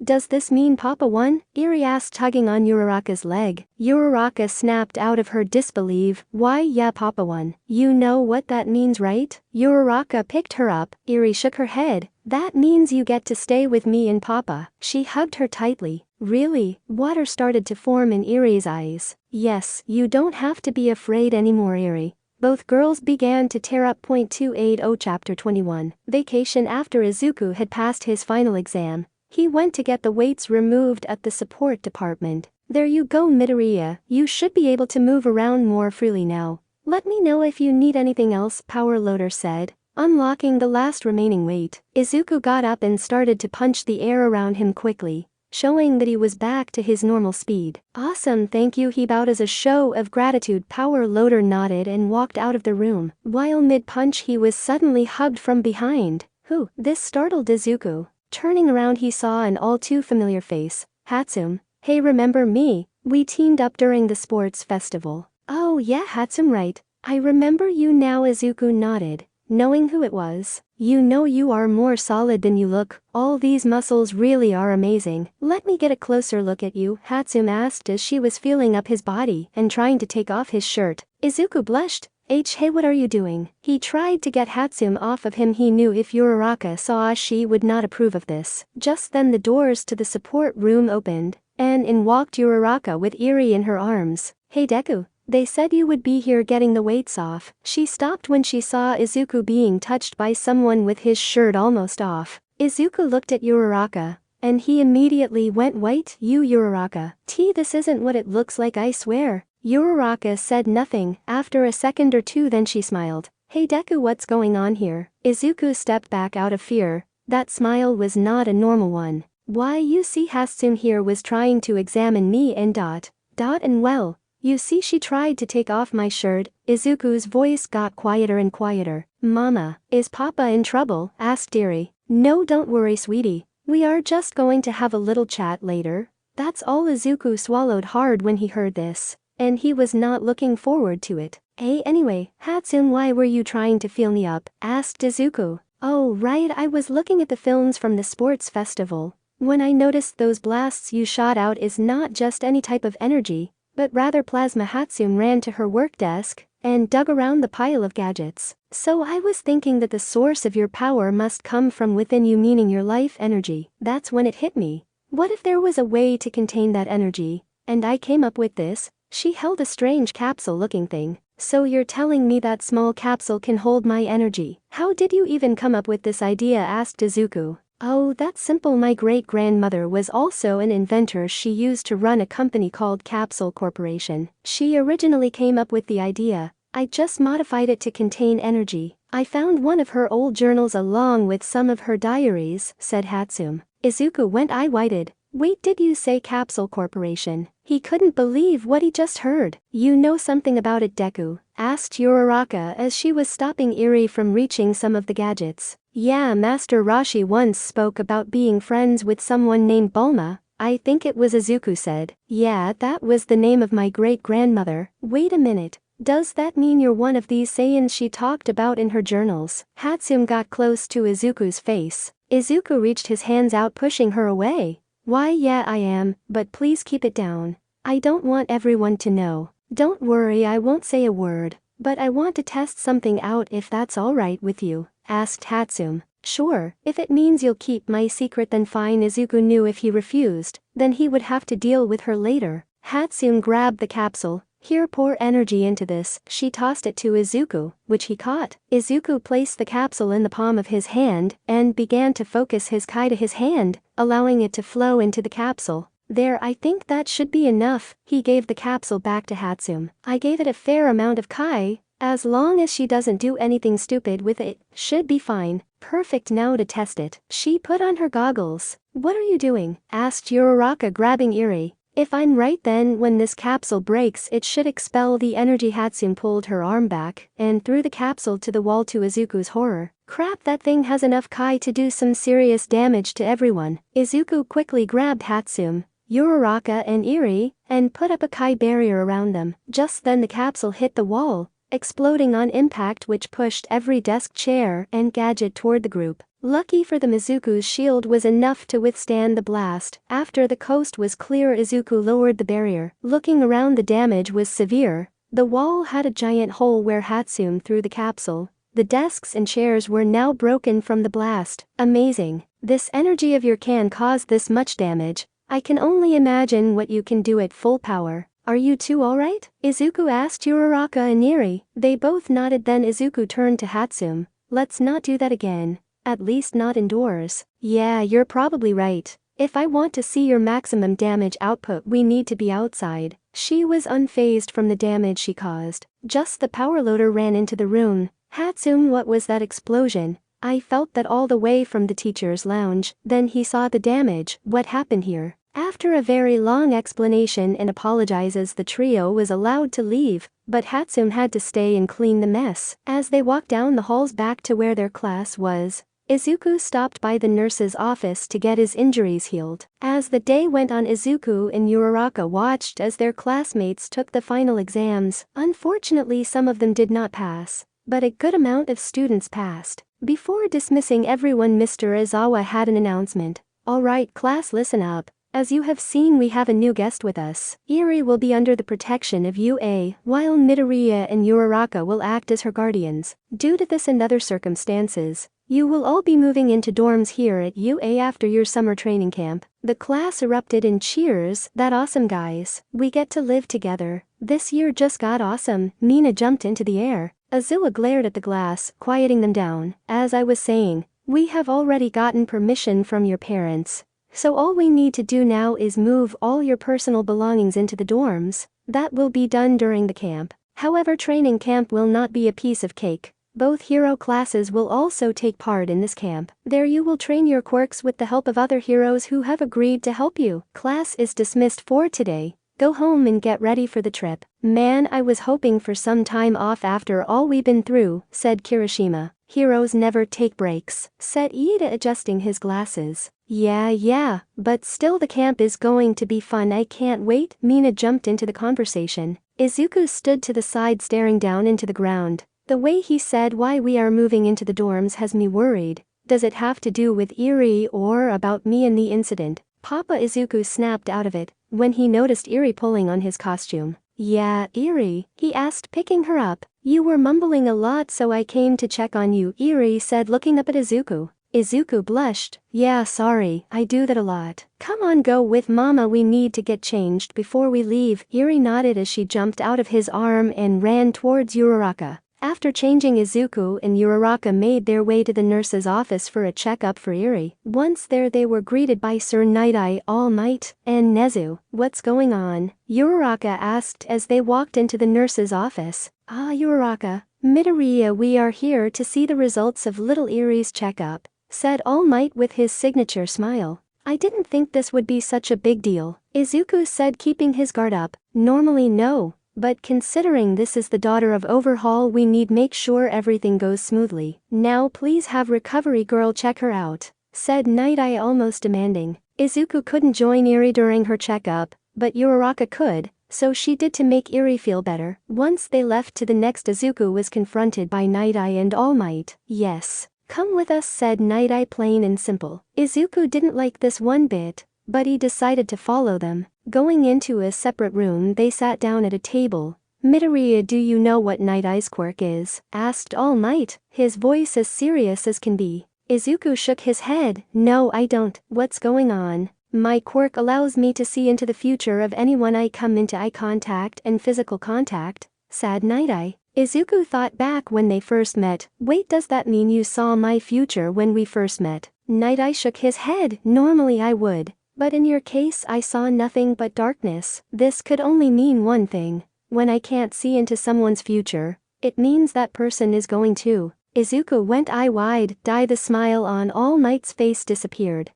does this mean Papa won? Eri asked, tugging on Uraraka's leg. Uraraka snapped out of her disbelief. Why, yeah, Papa won. You know what that means, right? Uraraka picked her up. Eri shook her head. That means you get to stay with me and Papa. She hugged her tightly. Really? Water started to form in Eri's eyes. Yes, you don't have to be afraid anymore, Eri. Both girls began to tear up. 280 Chapter 21. Vacation. After Izuku had passed his final exam, he went to get the weights removed at the support department. There you go, Midoriya. You should be able to move around more freely now. Let me know if you need anything else, Power Loader said, unlocking the last remaining weight. Izuku got up and started to punch the air around him quickly, showing that he was back to his normal speed. Awesome, thank you, he bowed as a show of gratitude. Power Loader nodded and walked out of the room. While mid-punch, he was suddenly hugged from behind. Who? This startled Izuku. Turning around, he saw an all too familiar face. Hatsum. Hey, remember me? We teamed up during the sports festival. Oh yeah, Hatsum, right. I remember you now. Izuku nodded, knowing who it was. You know, you are more solid than you look. All these muscles really are amazing. Let me get a closer look at you, Hatsum asked as she was feeling up his body and trying to take off his shirt. Izuku blushed. Hey, what are you doing? He tried to get Hatsum off of him. He knew if Uraraka saw she would not approve of this. Just then the doors to the support room opened, and in walked Uraraka with Eri in her arms. Hey Deku. They said you would be here getting the weights off. She stopped when she saw Izuku being touched by someone with his shirt almost off. Izuku looked at Uraraka, and he immediately went white. You, Uraraka. This isn't what it looks like, I swear. Uraraka said nothing after a second or two, then she smiled. Hey Deku, what's going on here? Izuku stepped back out of fear. That smile was not a normal one. Why, you see, Hatsum here was trying to examine me and and well, you see, she tried to take off my shirt. Izuku's voice got quieter and quieter. Mama, is Papa in trouble? Asked Eri. No, don't worry, sweetie. We are just going to have a little chat later. That's all. Izuku swallowed hard when he heard this, and he was not looking forward to it. Hey, anyway, Hatsum, why were you trying to feel me up? Asked Izuku. Oh right, I was looking at the films from the sports festival. When I noticed those blasts you shot out is not just any type of energy, but rather plasma. Hatsum ran to her work desk and dug around the pile of gadgets. So I was thinking that the source of your power must come from within you, meaning your life energy. That's when it hit me. What if there was a way to contain that energy? And I came up with this. She held a strange capsule-looking thing. So you're telling me that small capsule can hold my energy? How did you even come up with this idea? Asked Izuku. Oh, that's simple. My great-grandmother was also an inventor. She used to run a company called Capsule Corporation. She originally came up with the idea. I just modified it to contain energy. I found one of her old journals along with some of her diaries, said Hatsum. Izuku went eye-wide. Wait, did you say Capsule Corporation? He couldn't believe what he just heard. You know something about it, Deku? Asked Uraraka as she was stopping Eri from reaching some of the gadgets. Yeah, Master Roshi once spoke about being friends with someone named Bulma. I think it was, Izuku said. Yeah, that was the name of my great-grandmother. Wait a minute. Does that mean you're one of these Saiyans she talked about in her journals? Hatsum got close to Izuku's face. Izuku reached his hands out, pushing her away. Why, yeah, I am, but please keep it down. I don't want everyone to know. Don't worry, I won't say a word, but I want to test something out, if that's alright with you, asked Hatsum. Sure, if it means you'll keep my secret then fine. Izuku knew if he refused, then he would have to deal with her later. Hatsum grabbed the capsule. Here, pour energy into this. She tossed it to Izuku, which he caught. Izuku placed the capsule in the palm of his hand and began to focus his kai to his hand, allowing it to flow into the capsule. There, I think that should be enough. He gave the capsule back to Hatsum. I gave it a fair amount of kai. As long as she doesn't do anything stupid with it, should be fine. Perfect. Now to test it. She put on her goggles. What are you doing? Asked Uraraka, grabbing Eri. If I'm right, then when this capsule breaks it should expel the energy. Hatsum pulled her arm back and threw the capsule to the wall, to Izuku's horror. Crap, that thing has enough kai to do some serious damage to everyone. Izuku quickly grabbed Hatsum, Uraraka and Eri, and put up a kai barrier around them. Just then the capsule hit the wall, exploding on impact, which pushed every desk, chair, and gadget toward the group. Lucky for them, Izuku's shield was enough to withstand the blast. After the coast was clear, Izuku lowered the barrier. Looking around, the damage was severe. The wall had a giant hole where Hatsum threw the capsule. The desks and chairs were now broken from the blast. Amazing. This energy of your can caused this much damage. I can only imagine what you can do at full power. Are you two alright? Izuku asked Uraraka and Eri. They both nodded. Then Izuku turned to Hatsum. Let's not do that again. At least not indoors. Yeah, you're probably right. If I want to see your maximum damage output, we need to be outside. She was unfazed from the damage she caused. Just the power loader ran into the room. Hatsum, what was that explosion? I felt that all the way from the teacher's lounge. Then he saw the damage. What happened here? After a very long explanation and apologizes, the trio was allowed to leave, but Hatsum had to stay and clean the mess. As they walked down the halls back to where their class was, Izuku stopped by the nurse's office to get his injuries healed. As the day went on, Izuku and Uraraka watched as their classmates took the final exams. Unfortunately, some of them did not pass, but a good amount of students passed. Before dismissing everyone, Mr. Izawa had an announcement. Alright class, listen up. As you have seen, we have a new guest with us. Eri will be under the protection of UA, while Midoriya and Uraraka will act as her guardians. Due to this and other circumstances, you will all be moving into dorms here at UA after your summer training camp. The class erupted in cheers. That awesome, guys. We get to live together. This year just got awesome. Mina jumped into the air. Azula glared at the glass, quieting them down. As I was saying, we have already gotten permission from your parents. So all we need to do now is move all your personal belongings into the dorms. That will be done during the camp. However, training camp will not be a piece of cake. Both hero classes will also take part in this camp. There you will train your quirks with the help of other heroes who have agreed to help you. Class is dismissed for today. Go home and get ready for the trip. Man, I was hoping for some time off after all we've been through, said Kirishima. Heroes never take breaks, said Iida, adjusting his glasses. Yeah, but still the camp is going to be fun. I can't wait. Mina jumped into the conversation. Izuku stood to the side, staring down into the ground. The way he said why we are moving into the dorms has me worried. Does it have to do with Eri or about me and the incident? Papa? Izuku snapped out of it when he noticed Eri pulling on his costume. Yeah, Eri, he asked, picking her up. You were mumbling a lot, so I came to check on you, Eri said, looking up at Izuku. Izuku blushed. Yeah, sorry, I do that a lot. Come on, go with mama, we need to get changed before we leave. Eri nodded as she jumped out of his arm and ran towards Uraraka. After changing, Izuku and Uraraka made their way to the nurse's office for a checkup for Eri. Once there, they were greeted by Sir Night-Eye, All Might, and Nezu. What's going on? Uraraka asked as they walked into the nurse's office. Ah, Uraraka, Midoriya, we are here to see the results of little Eri's checkup, said All Might with his signature smile. I didn't think this would be such a big deal, Izuku said, keeping his guard up. Normally no. But considering this is the daughter of Overhaul, we need make sure everything goes smoothly. Now please have Recovery Girl check her out, said Night-Eye, almost demanding. Izuku couldn't join Eri during her checkup, but Uraraka could, so she did to make Eri feel better. Once they left to the next, Izuku was confronted by Night-Eye and All Might. Yes, come with us, said Night-Eye, plain and simple. Izuku didn't like this one bit, but he decided to follow them. Going into a separate room, they sat down at a table. Midoriya, do you know what Night-Eye's quirk is? Asked All Might, his voice as serious as can be. Izuku shook his head. No, I don't. What's going on? My quirk allows me to see into the future of anyone I come into eye contact and physical contact, said Night-Eye. Izuku thought back when they first met. Wait, does that mean you saw my future when we first met? Night-Eye shook his head. Normally I would. But in your case, I saw nothing but darkness. This could only mean one thing. When I can't see into someone's future, it means that person is going to. Izuku went eye wide. The smile on All Might's face disappeared.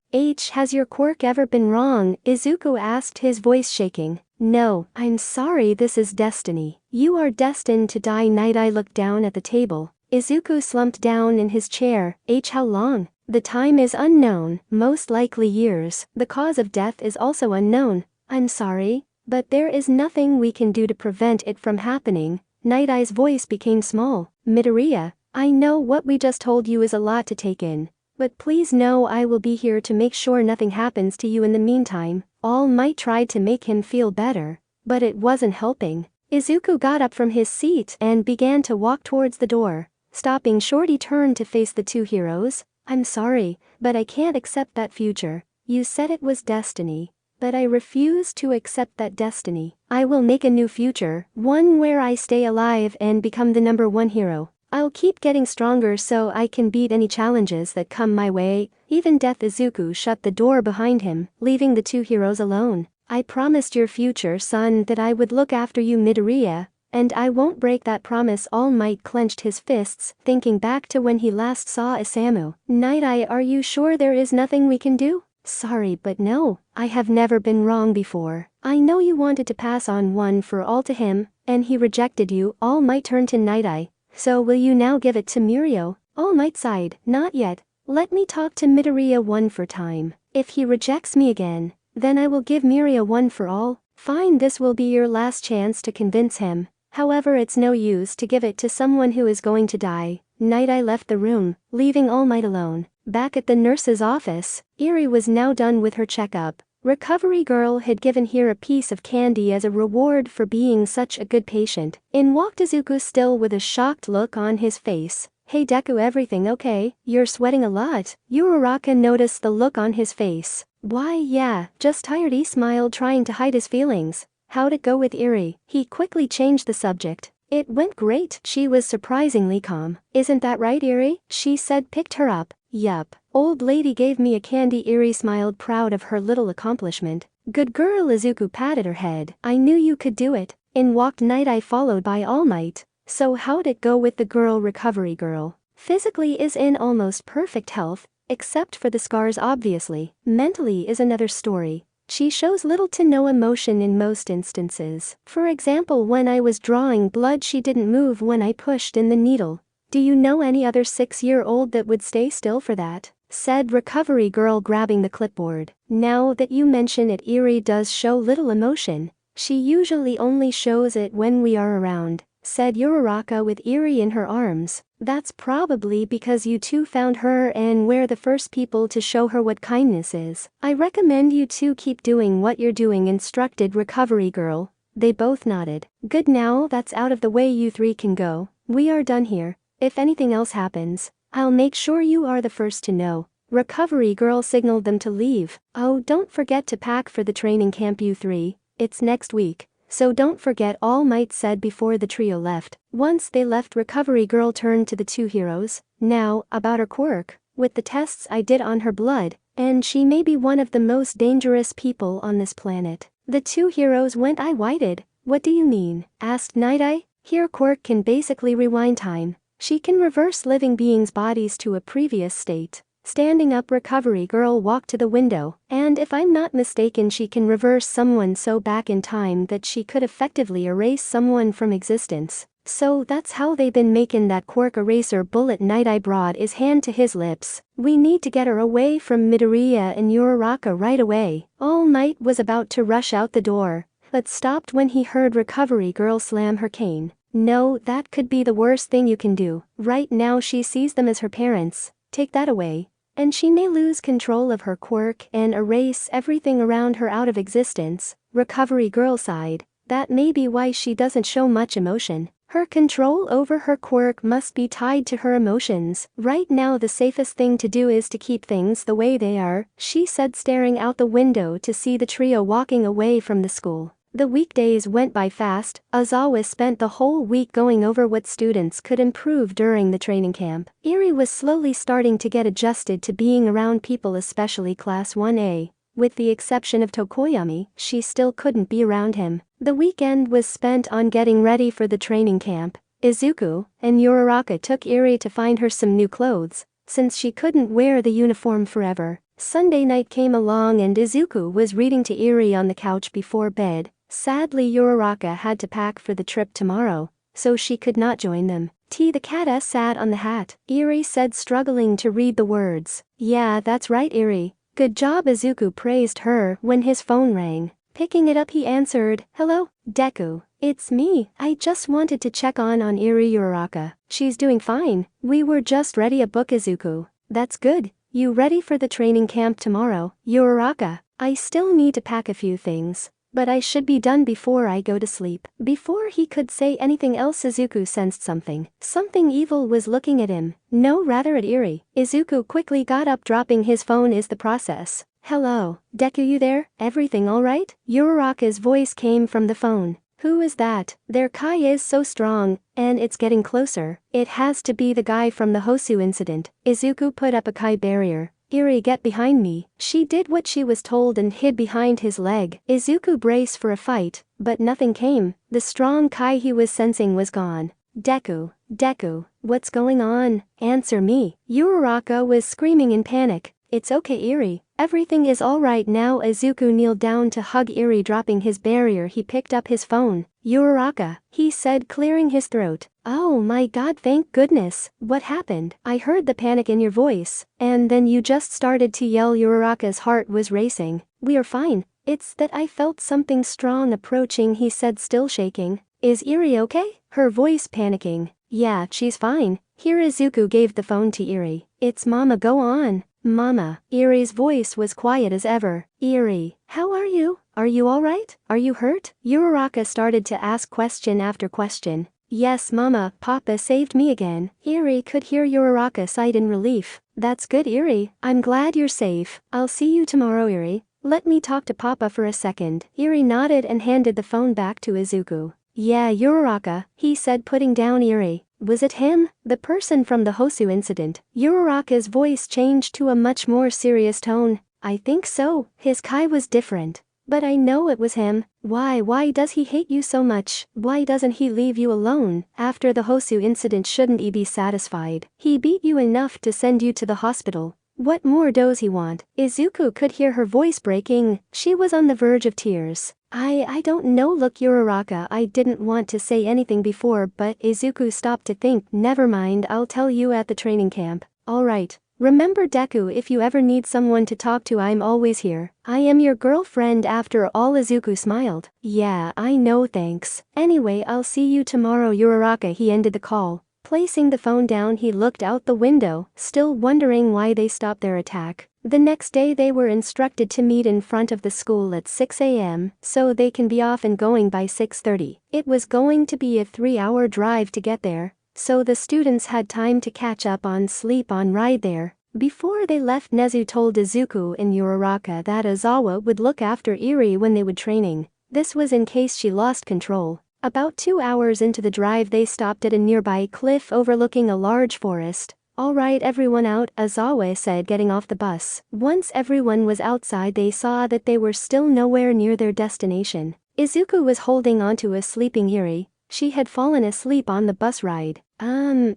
Has your quirk ever been wrong? Izuku asked, his voice shaking. No, I'm sorry, this is destiny. You are destined to die. Night-Eye looked down at the table. Izuku slumped down in his chair. How long? The time is unknown, most likely years. The cause of death is also unknown. I'm sorry, but there is nothing we can do to prevent it from happening. Night-Eye's voice became small. Midoriya, I know what we just told you is a lot to take in, but please know I will be here to make sure nothing happens to you in the meantime. All Might tried to make him feel better, but it wasn't helping. Izuku got up from his seat and began to walk towards the door. Stopping short, he turned to face the two heroes. I'm sorry, but I can't accept that future. You said it was destiny, but I refuse to accept that destiny. I will make a new future, one where I stay alive and become the #1 hero. I'll keep getting stronger so I can beat any challenges that come my way, even death. Izuku shut the door behind him, leaving the two heroes alone. I promised your future son that I would look after you, Midoriya, and I won't break that promise. All Might clenched his fists, thinking back to when he last saw Isamu. Night-Eye, are you sure there is nothing we can do? Sorry, but no, I have never been wrong before. I know you wanted to pass on One for All to him, and he rejected you. All Might turned to Night-Eye. So will you now give it to Mirio? All Might sighed. Not yet. Let me talk to Midoriya one for time. If he rejects me again, then I will give Mirio One for All. Fine, this will be your last chance to convince him. However, it's no use to give it to someone who is going to die. Night-Eye left the room, leaving All Might alone. Back at the nurse's office, Eri was now done with her checkup. Recovery Girl had given her a piece of candy as a reward for being such a good patient. In walked Izuku, still with a shocked look on his face. Hey Deku, everything okay? You're sweating a lot. Uraraka noticed the look on his face. Why, yeah, just tired. He smiled, trying to hide his feelings. How'd it go with Eri? He quickly changed the subject. It went great. She was surprisingly calm. Isn't that right, Eri? She said, picked her up. Yup. Old lady gave me a candy. Eri smiled, proud of her little accomplishment. Good girl. Izuku patted her head. I knew you could do it. In walked Night-Eye, followed by All Might. So how'd it go with the girl? Recovery Girl physically is in almost perfect health, except for the scars obviously. Mentally is another story. She shows little to no emotion in most instances. For example, when I was drawing blood, she didn't move when I pushed in the needle. Do you know any other 6-year-old that would stay still for that? Said Recovery Girl, grabbing the clipboard. Now that you mention it, Eri does show little emotion. She usually only shows it when we are around, said Uraraka with Eri in her arms. That's probably because you two found her and were the first people to show her what kindness is. I recommend you two keep doing what you're doing, instructed Recovery Girl. They both nodded. Good, now that's out of the way, you three can go. We are done here. If anything else happens, I'll make sure you are the first to know. Recovery girl signaled them to leave. Oh, don't forget to pack for the training camp, you three. It's next week. So don't forget, All Might said before the trio left. Once they left, Recovery Girl turned to the two heroes. Now, about her quirk. With the tests I did on her blood, and she may be one of the most dangerous people on this planet. The two heroes went eye-wide. What do you mean? Asked Night-Eye. Her quirk can basically rewind time. She can reverse living beings' bodies to a previous state. Standing up, Recovery Girl walked to the window, and if I'm not mistaken, she can reverse someone so back in time that she could effectively erase someone from existence. So that's how they been making that quirk eraser bullet. Night-Eye brought his hand to his lips. We need to get her away from Midoriya and Uraraka right away. All Might was about to rush out the door, but stopped when he heard Recovery Girl slam her cane. No, that could be the worst thing you can do. Right now she sees them as her parents. Take that away, and she may lose control of her quirk and erase everything around her out of existence. Recovery Girl sighed. That may be why she doesn't show much emotion. Her control over her quirk must be tied to her emotions. Right now the safest thing to do is to keep things the way they are, she said, staring out the window to see the trio walking away from the school. The weekdays went by fast. Ozawa spent the whole week going over what students could improve during the training camp. Eri was slowly starting to get adjusted to being around people, especially Class 1A. With the exception of Tokoyami, she still couldn't be around him. The weekend was spent on getting ready for the training camp. Izuku and Uraraka took Eri to find her some new clothes, since she couldn't wear the uniform forever. Sunday night came along and Izuku was reading to Eri on the couch before bed. Sadly, Uraraka had to pack for the trip tomorrow, so she could not join them. The cat sat on the hat, Eri said, struggling to read the words. Yeah, that's right, Eri. Good job. Izuku praised her when his phone rang. Picking it up, he answered, Hello, Deku. It's me. I just wanted to check on Eri. Uraraka. She's doing fine. We were just ready a book. Izuku. That's good. You ready for the training camp tomorrow? Uraraka. I still need to pack a few things, but I should be done before I go to sleep. Before he could say anything else, Izuku sensed something. Something evil was looking at him. No, rather at Eri. Izuku quickly got up, dropping his phone. Is the process. Hello, Deku, you there? Everything alright? Uraraka's voice came from the phone. Who is that? Their Kai is so strong, and it's getting closer. It has to be the guy from the Hosu incident. Izuku put up a Kai barrier. Eri, get behind me. She did what she was told and hid behind his leg. Izuku braced for a fight, but nothing came. The strong Kai he was sensing was gone. Deku, what's going on? Answer me. Uraraka was screaming in panic. It's okay, Eri. Everything is alright now. Izuku kneeled down to hug Eri, dropping his barrier. He picked up his phone. Uraraka, he said, clearing his throat. Oh my god, thank goodness. What happened? I heard the panic in your voice, and then you just started to yell. Uraraka's heart was racing. We are fine. It's that I felt something strong approaching, he said, still shaking. Is Eri okay? Her voice panicking. Yeah, she's fine. Here, Izuku gave the phone to Eri. It's Mama, go on. Mama. Eri's voice was quiet as ever. Eri, how are you? Are you alright? Are you hurt? Uraraka started to ask question after question. Yes, Mama, Papa saved me again. Eri could hear Uraraka sigh in relief. That's good, Eri. I'm glad you're safe. I'll see you tomorrow, Eri. Let me talk to Papa for a second. Eri nodded and handed the phone back to Izuku. Yeah, Uraraka, he said, putting down Eri. Was it him? The person from the Hosu incident? Uraraka's voice changed to a much more serious tone. I think so. His Kai was different. But I know it was him. Why does he hate you so much? Why doesn't he leave you alone? After the Hosu incident, shouldn't he be satisfied? He beat you enough to send you to the hospital. What more does he want? Izuku could hear her voice breaking. She was on the verge of tears. I don't know. Look, Uraraka, I didn't want to say anything before, but Izuku stopped to think. Never mind, I'll tell you at the training camp. Alright. Remember, Deku, if you ever need someone to talk to, I'm always here. I am your girlfriend after all. Izuku smiled. Yeah, I know, thanks. Anyway, I'll see you tomorrow, Uraraka. He ended the call. Placing the phone down, he looked out the window, still wondering why they stopped their attack. The next day they were instructed to meet in front of the school at 6 a.m. so they can be off and going by 6:30. It was going to be a 3-hour drive to get there, so the students had time to catch up on sleep on ride there. Before they left, Nezu told Izuku and Uraraka that Aizawa would look after Eri when they would training. This was in case she lost control. About 2 hours into the drive they stopped at a nearby cliff overlooking a large forest. "Alright everyone out," Aizawa said, getting off the bus. Once everyone was outside they saw that they were still nowhere near their destination. Izuku was holding onto a sleeping Eri. She had fallen asleep on the bus ride.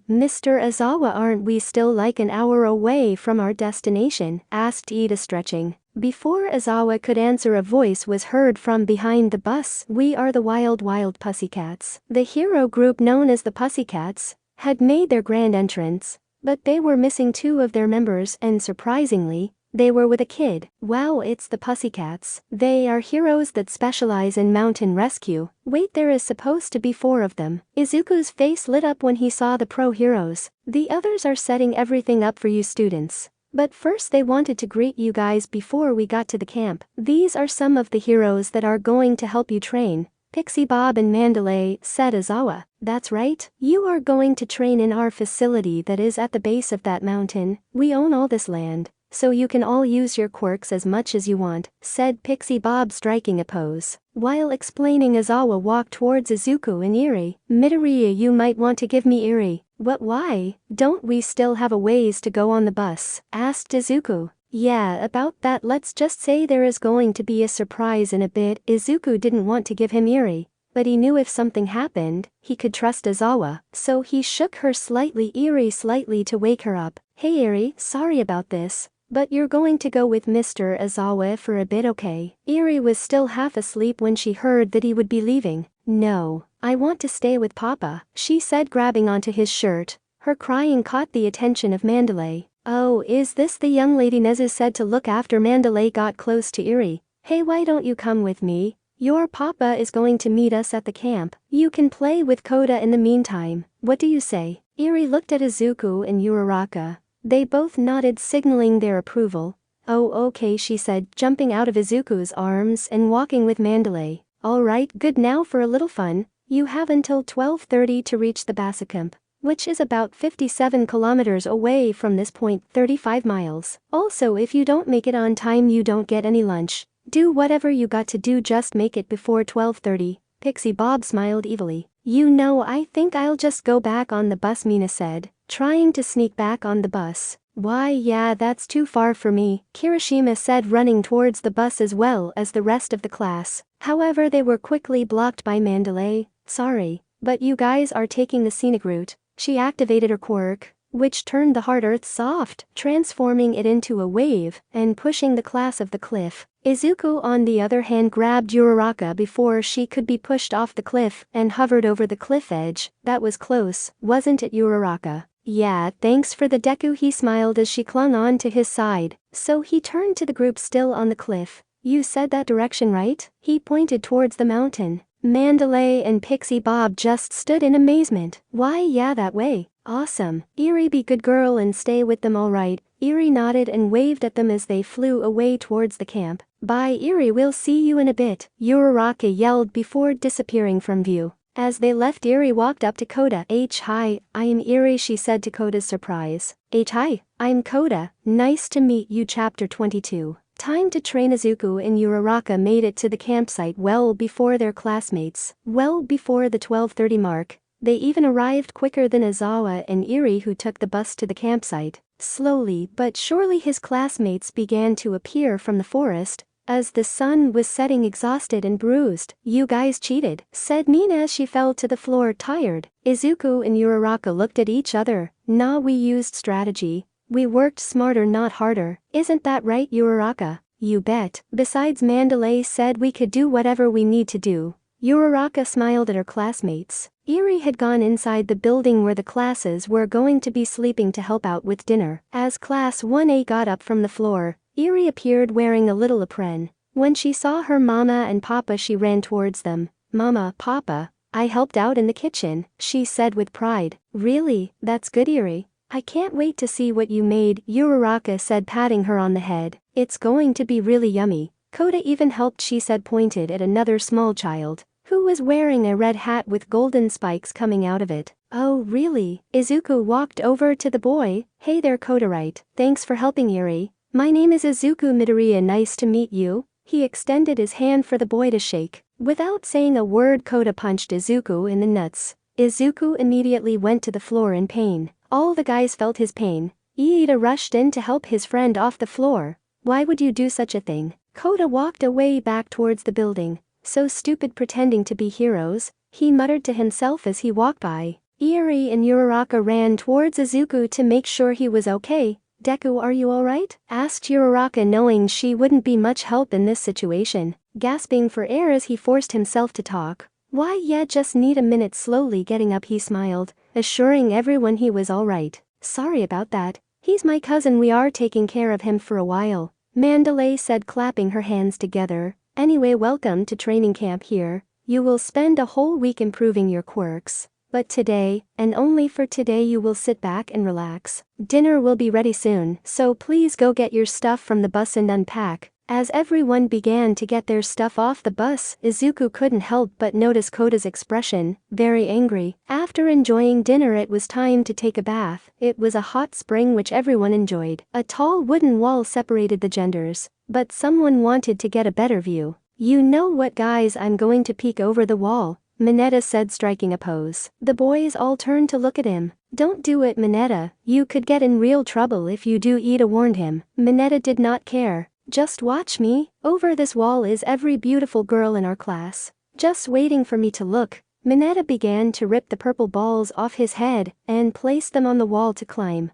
Mr. Aizawa, aren't we still like an hour away from our destination?" asked Ida, stretching. Before Aizawa could answer, a voice was heard from behind the bus. "We are the Wild Pussycats." The hero group known as the Pussycats had made their grand entrance, but they were missing 2 of their members and surprisingly, they were with a kid. "Wow, it's the Pussycats. They are heroes that specialize in mountain rescue. Wait, there is supposed to be 4 of them." Izuku's face lit up when he saw the pro heroes. "The others are setting everything up for you students. But first they wanted to greet you guys before we got to the camp. These are some of the heroes that are going to help you train. Pixie Bob and Mandalay," said Aizawa. "That's right. You are going to train in our facility that is at the base of that mountain. We own all this land, so you can all use your quirks as much as you want," said Pixie Bob, striking a pose. While explaining, Aizawa walked towards Izuku and Eri. "Midoriya, you might want to give me Eri." "What, why? Don't we still have a ways to go on the bus?" asked Izuku. "Yeah, about that, let's just say there is going to be a surprise in a bit." Izuku didn't want to give him Eri, but he knew if something happened, he could trust Aizawa, so he shook her Eri slightly to wake her up. "Hey Eri, sorry about this, but you're going to go with Mr. Aizawa for a bit, okay?" Eri was still half asleep when she heard that he would be leaving. "No, I want to stay with Papa," she said, grabbing onto his shirt. Her crying caught the attention of Mandalay. "Oh, is this the young lady Nezu said to look after?" Mandalay got close to Eri. "Hey, why don't you come with me? Your papa is going to meet us at the camp. You can play with Koda in the meantime. What do you say?" Eri looked at Izuku and Uraraka. They both nodded, signaling their approval. "Oh, okay," she said, jumping out of Izuku's arms and walking with Mandalay. "Alright, good, now for a little fun. You have until 12:30 to reach the base camp, which is about 57 kilometers away from this point, 35 miles. Also, if you don't make it on time, you don't get any lunch. Do whatever you got to do, just make it before 12:30. Pixie Bob smiled evilly. "You know, I think I'll just go back on the bus," Mina said, trying to sneak back on the bus. "Why, yeah, that's too far for me," Kirishima said, running towards the bus as well as the rest of the class. However, they were quickly blocked by Mandalay. "Sorry, but you guys are taking the scenic route." She activated her quirk, which turned the hard earth soft, transforming it into a wave and pushing the class off the cliff. Izuku, on the other hand, grabbed Uraraka before she could be pushed off the cliff and hovered over the cliff edge. "That was close, wasn't it, Uraraka?" "Yeah, thanks for the Deku," he smiled as she clung on to his side. So he turned to the group still on the cliff. "You said that direction, right?" He pointed towards the mountain. Mandalay and Pixie Bob just stood in amazement. "Why, yeah, that way." "Awesome. Eri, be good girl and stay with them, alright?" Eri nodded and waved at them as they flew away towards the camp. "Bye Eri, we'll see you in a bit," Uraraka yelled before disappearing from view. As they left, Eri walked up to Koda. "Hi, I'm Eri," she said to Koda's surprise. "Hi, I'm Koda, nice to meet you." Chapter 22. Time to train. Izuku and Uraraka made it to the campsite well before their classmates, well before the 12:30 mark. They even arrived quicker than Aizawa and Eri, who took the bus to the campsite. Slowly but surely his classmates began to appear from the forest, as the sun was setting, exhausted and bruised. "You guys cheated," said Mina as she fell to the floor, tired. Izuku and Uraraka looked at each other. "Nah, we used strategy. We worked smarter, not harder. Isn't that right, Uraraka?" "You bet. Besides, Mandalay said we could do whatever we need to do." Uraraka smiled at her classmates. Eri had gone inside the building where the classes were going to be sleeping to help out with dinner. As Class 1A got up from the floor, Eri appeared wearing a little apron. When she saw her mama and papa, she ran towards them. "Mama, Papa, I helped out in the kitchen, she said with pride. Really, that's good, Eri. I can't wait to see what you made, Uraraka said, patting her on the head. It's going to be really yummy. Koda even helped, she said, pointed at another small child, who was wearing a red hat with golden spikes coming out of it. Oh really? Izuku walked over to the boy. Hey there Koda, right? Thanks for helping, Eri. My name is Izuku Midoriya, nice to meet you. He extended his hand for the boy to shake. Without saying a word, Koda punched Izuku in the nuts. Izuku immediately went to the floor in pain. All the guys felt his pain. Iida rushed in to help his friend off the floor. Why would you do such a thing? Koda walked away back towards the building. So stupid, pretending to be heroes, he muttered to himself as he walked by. Eri and Uraraka ran towards Izuku to make sure he was okay. Deku, are you alright? Asked Uraraka, knowing she wouldn't be much help in this situation. Gasping for air as he forced himself to talk. Why, yeah, just need a minute. Slowly getting up, he smiled, assuring everyone he was alright. Sorry about that. He's my cousin, we are taking care of him for a while, Mandalay said, clapping her hands together. Anyway, welcome to training camp here. You will spend a whole week improving your quirks. But today, and only for today, you will sit back and relax. Dinner will be ready soon, so please go get your stuff from the bus and unpack. As everyone began to get their stuff off the bus, Izuku couldn't help but notice Koda's expression, very angry. After enjoying dinner, it was time to take a bath. It was a hot spring which everyone enjoyed. A tall wooden wall separated the genders, but someone wanted to get a better view. You know what, guys, I'm going to peek over the wall, Mineta said, striking a pose. The boys all turned to look at him. Don't do it, Mineta, you could get in real trouble if you do, Ida warned him. Mineta did not care. Just watch me. Over this wall is every beautiful girl in our class, just waiting for me to look. Mineta began to rip the purple balls off his head and place them on the wall to climb.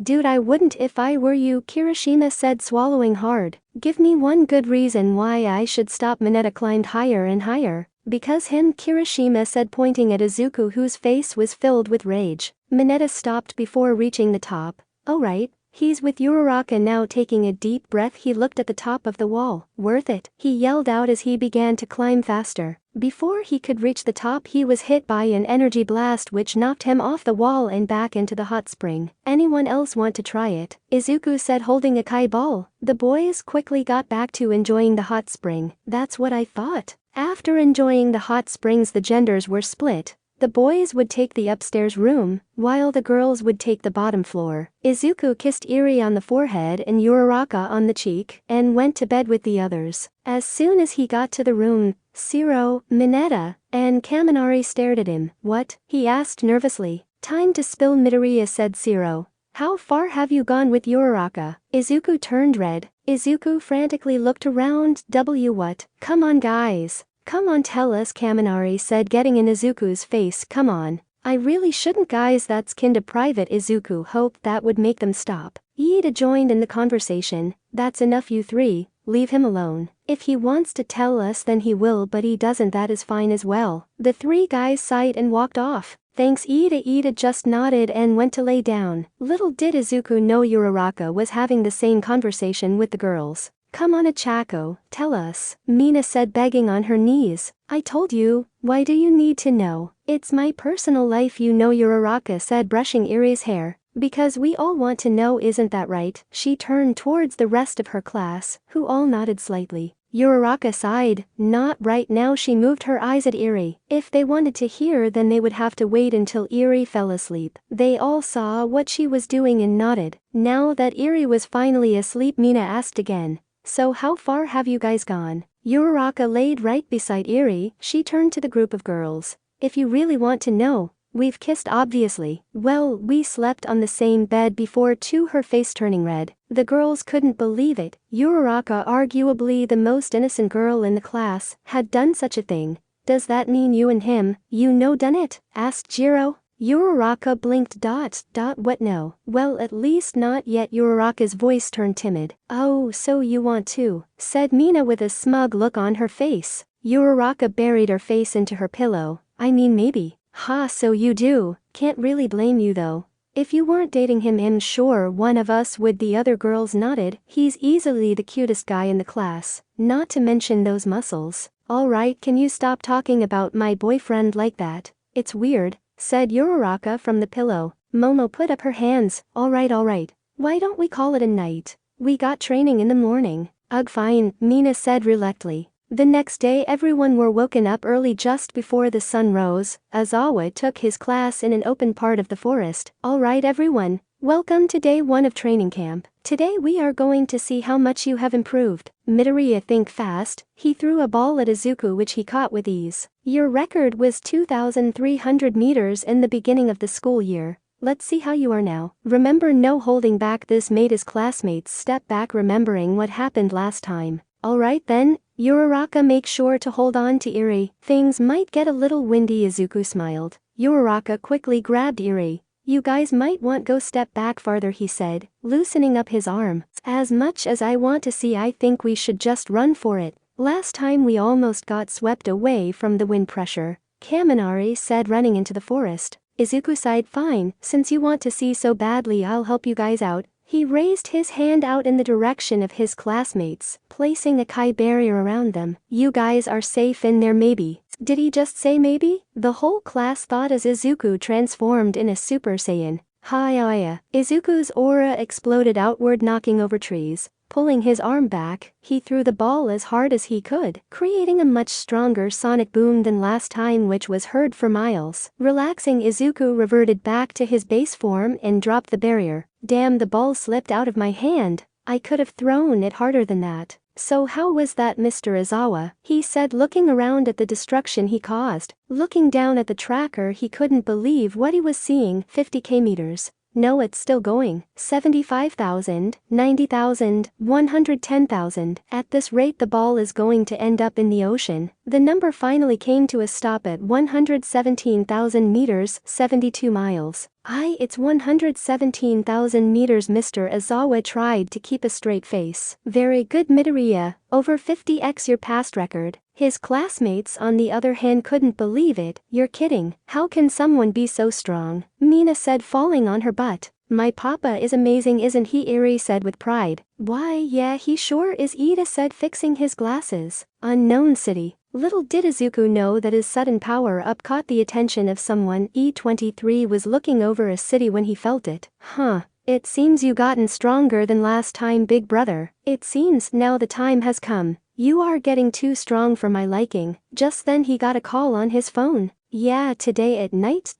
Dude, I wouldn't if I were you, Kirishima said, swallowing hard. Give me one good reason why I should stop. Mineta climbed higher and higher. Because him, Kirishima said, pointing at Izuku, whose face was filled with rage. Mineta stopped before reaching the top. Alright. He's with Uraraka now. Taking a deep breath, he looked at the top of the wall. Worth it, he yelled out as he began to climb faster. Before he could reach the top, he was hit by an energy blast which knocked him off the wall and back into the hot spring. Anyone else want to try it? Izuku said, holding a kai ball. The boys quickly got back to enjoying the hot spring. That's what I thought. After enjoying the hot springs, the genders were split. The boys would take the upstairs room, while the girls would take the bottom floor. Izuku kissed Eri on the forehead and Uraraka on the cheek, and went to bed with the others. As soon as he got to the room, Shiro, Mineta, and Kaminari stared at him. What? He asked nervously. Time to spill, Midoriya said Shiro. How far have you gone with Uraraka? Izuku turned red. Izuku frantically looked around. What? Come on, guys. Come on, tell us, Kaminari said, getting in Izuku's face. Come on. I really shouldn't, guys, that's kinda private. Izuku hoped that would make them stop. Iida joined in the conversation. That's enough, you three, leave him alone. If he wants to tell us then he will, but he doesn't, that is fine as well. The three guys sighed and walked off. Thanks, Iida. Iida just nodded and went to lay down. Little did Izuku know Uraraka was having the same conversation with the girls. Come on, Achako, tell us, Mina said, begging on her knees. I told you, why do you need to know? It's my personal life, you know, Uraraka said, brushing Eri's hair. Because we all want to know, isn't that right? She turned towards the rest of her class, who all nodded slightly. Uraraka sighed. Not right now. She moved her eyes at Eri. If they wanted to hear, then they would have to wait until Eri fell asleep. They all saw what she was doing and nodded. Now that Eri was finally asleep, Mina asked again. So how far have you guys gone? Uraraka laid right beside Eri. She turned to the group of girls. If you really want to know, we've kissed, obviously. Well, we slept on the same bed before too. Her face turning red. The girls couldn't believe it. Uraraka, arguably the most innocent girl in the class, had done such a thing. Does that mean you and him, done it? Asked Jiro. Uraraka blinked. What, no? Well, at least not yet. Uraraka's voice turned timid. Oh, so you want to, said Mina with a smug look on her face. Uraraka buried her face into her pillow. I mean, maybe. Ha, so you do. Can't really blame you though. If you weren't dating him, I'm sure one of us would. The other girls nodded. He's easily the cutest guy in the class, not to mention those muscles. Alright, can you stop talking about my boyfriend like that? It's weird, said Uraraka from the pillow. Momo put up her hands. Alright. Why don't we call it a night? We got training in the morning. Ugh, fine, Mina said reluctantly. The next day everyone were woken up early just before the sun rose. Azawa took his class in an open part of the forest. Alright everyone, welcome to day 1 of training camp. Today we are going to see how much you have improved. Midoriya think fast. He threw a ball at Izuku which he caught with ease. Your record was 2,300 meters in the beginning of the school year. Let's see how you are now. Remember, no holding back. This made his classmates step back, remembering what happened last time. Alright then, Uraraka, make sure to hold on to Eri. Things might get a little windy. Izuku smiled. Uraraka quickly grabbed Eri. You guys might want go step back farther, he said, loosening up his arm. As much as I want to see, I think we should just run for it. Last time we almost got swept away from the wind pressure, Kaminari said, running into the forest. Izuku sighed. Fine, since you want to see so badly, I'll help you guys out. He raised his hand out in the direction of his classmates, placing a kai barrier around them. You guys are safe in there, maybe. Did he just say maybe? The whole class thought as Izuku transformed in a Super Saiyan. Hi-ya. Izuku's aura exploded outward, knocking over trees. Pulling his arm back, he threw the ball as hard as he could, creating a much stronger sonic boom than last time, which was heard for miles. Relaxing, Izuku reverted back to his base form and dropped the barrier. Damn, the ball slipped out of my hand. I could have thrown it harder than that. So how was that, Mr. Izawa? He said, looking around at the destruction he caused. Looking down at the tracker, he couldn't believe what he was seeing. 50k meters. No, it's still going. 75,000, 90,000, 110,000. At this rate, the ball is going to end up in the ocean. The number finally came to a stop at 117,000 meters, 72 miles. It's 117,000 meters. Mr. Izawa tried to keep a straight face. Very good, Midoriya. Over 50x your past record. His classmates, on the other hand, couldn't believe it. You're kidding. How can someone be so strong? Mina said, falling on her butt. My papa is amazing, isn't he? Eri said with pride. Why, yeah, he sure is, Ida said, fixing his glasses. Unknown city. Little did Izuku know that his sudden power-up caught the attention of someone. E23 was looking over a city when he felt it. It seems you gotten stronger than last time, big brother. It seems now the time has come. You are getting too strong for my liking. Just then he got a call on his phone. Yeah, today at night.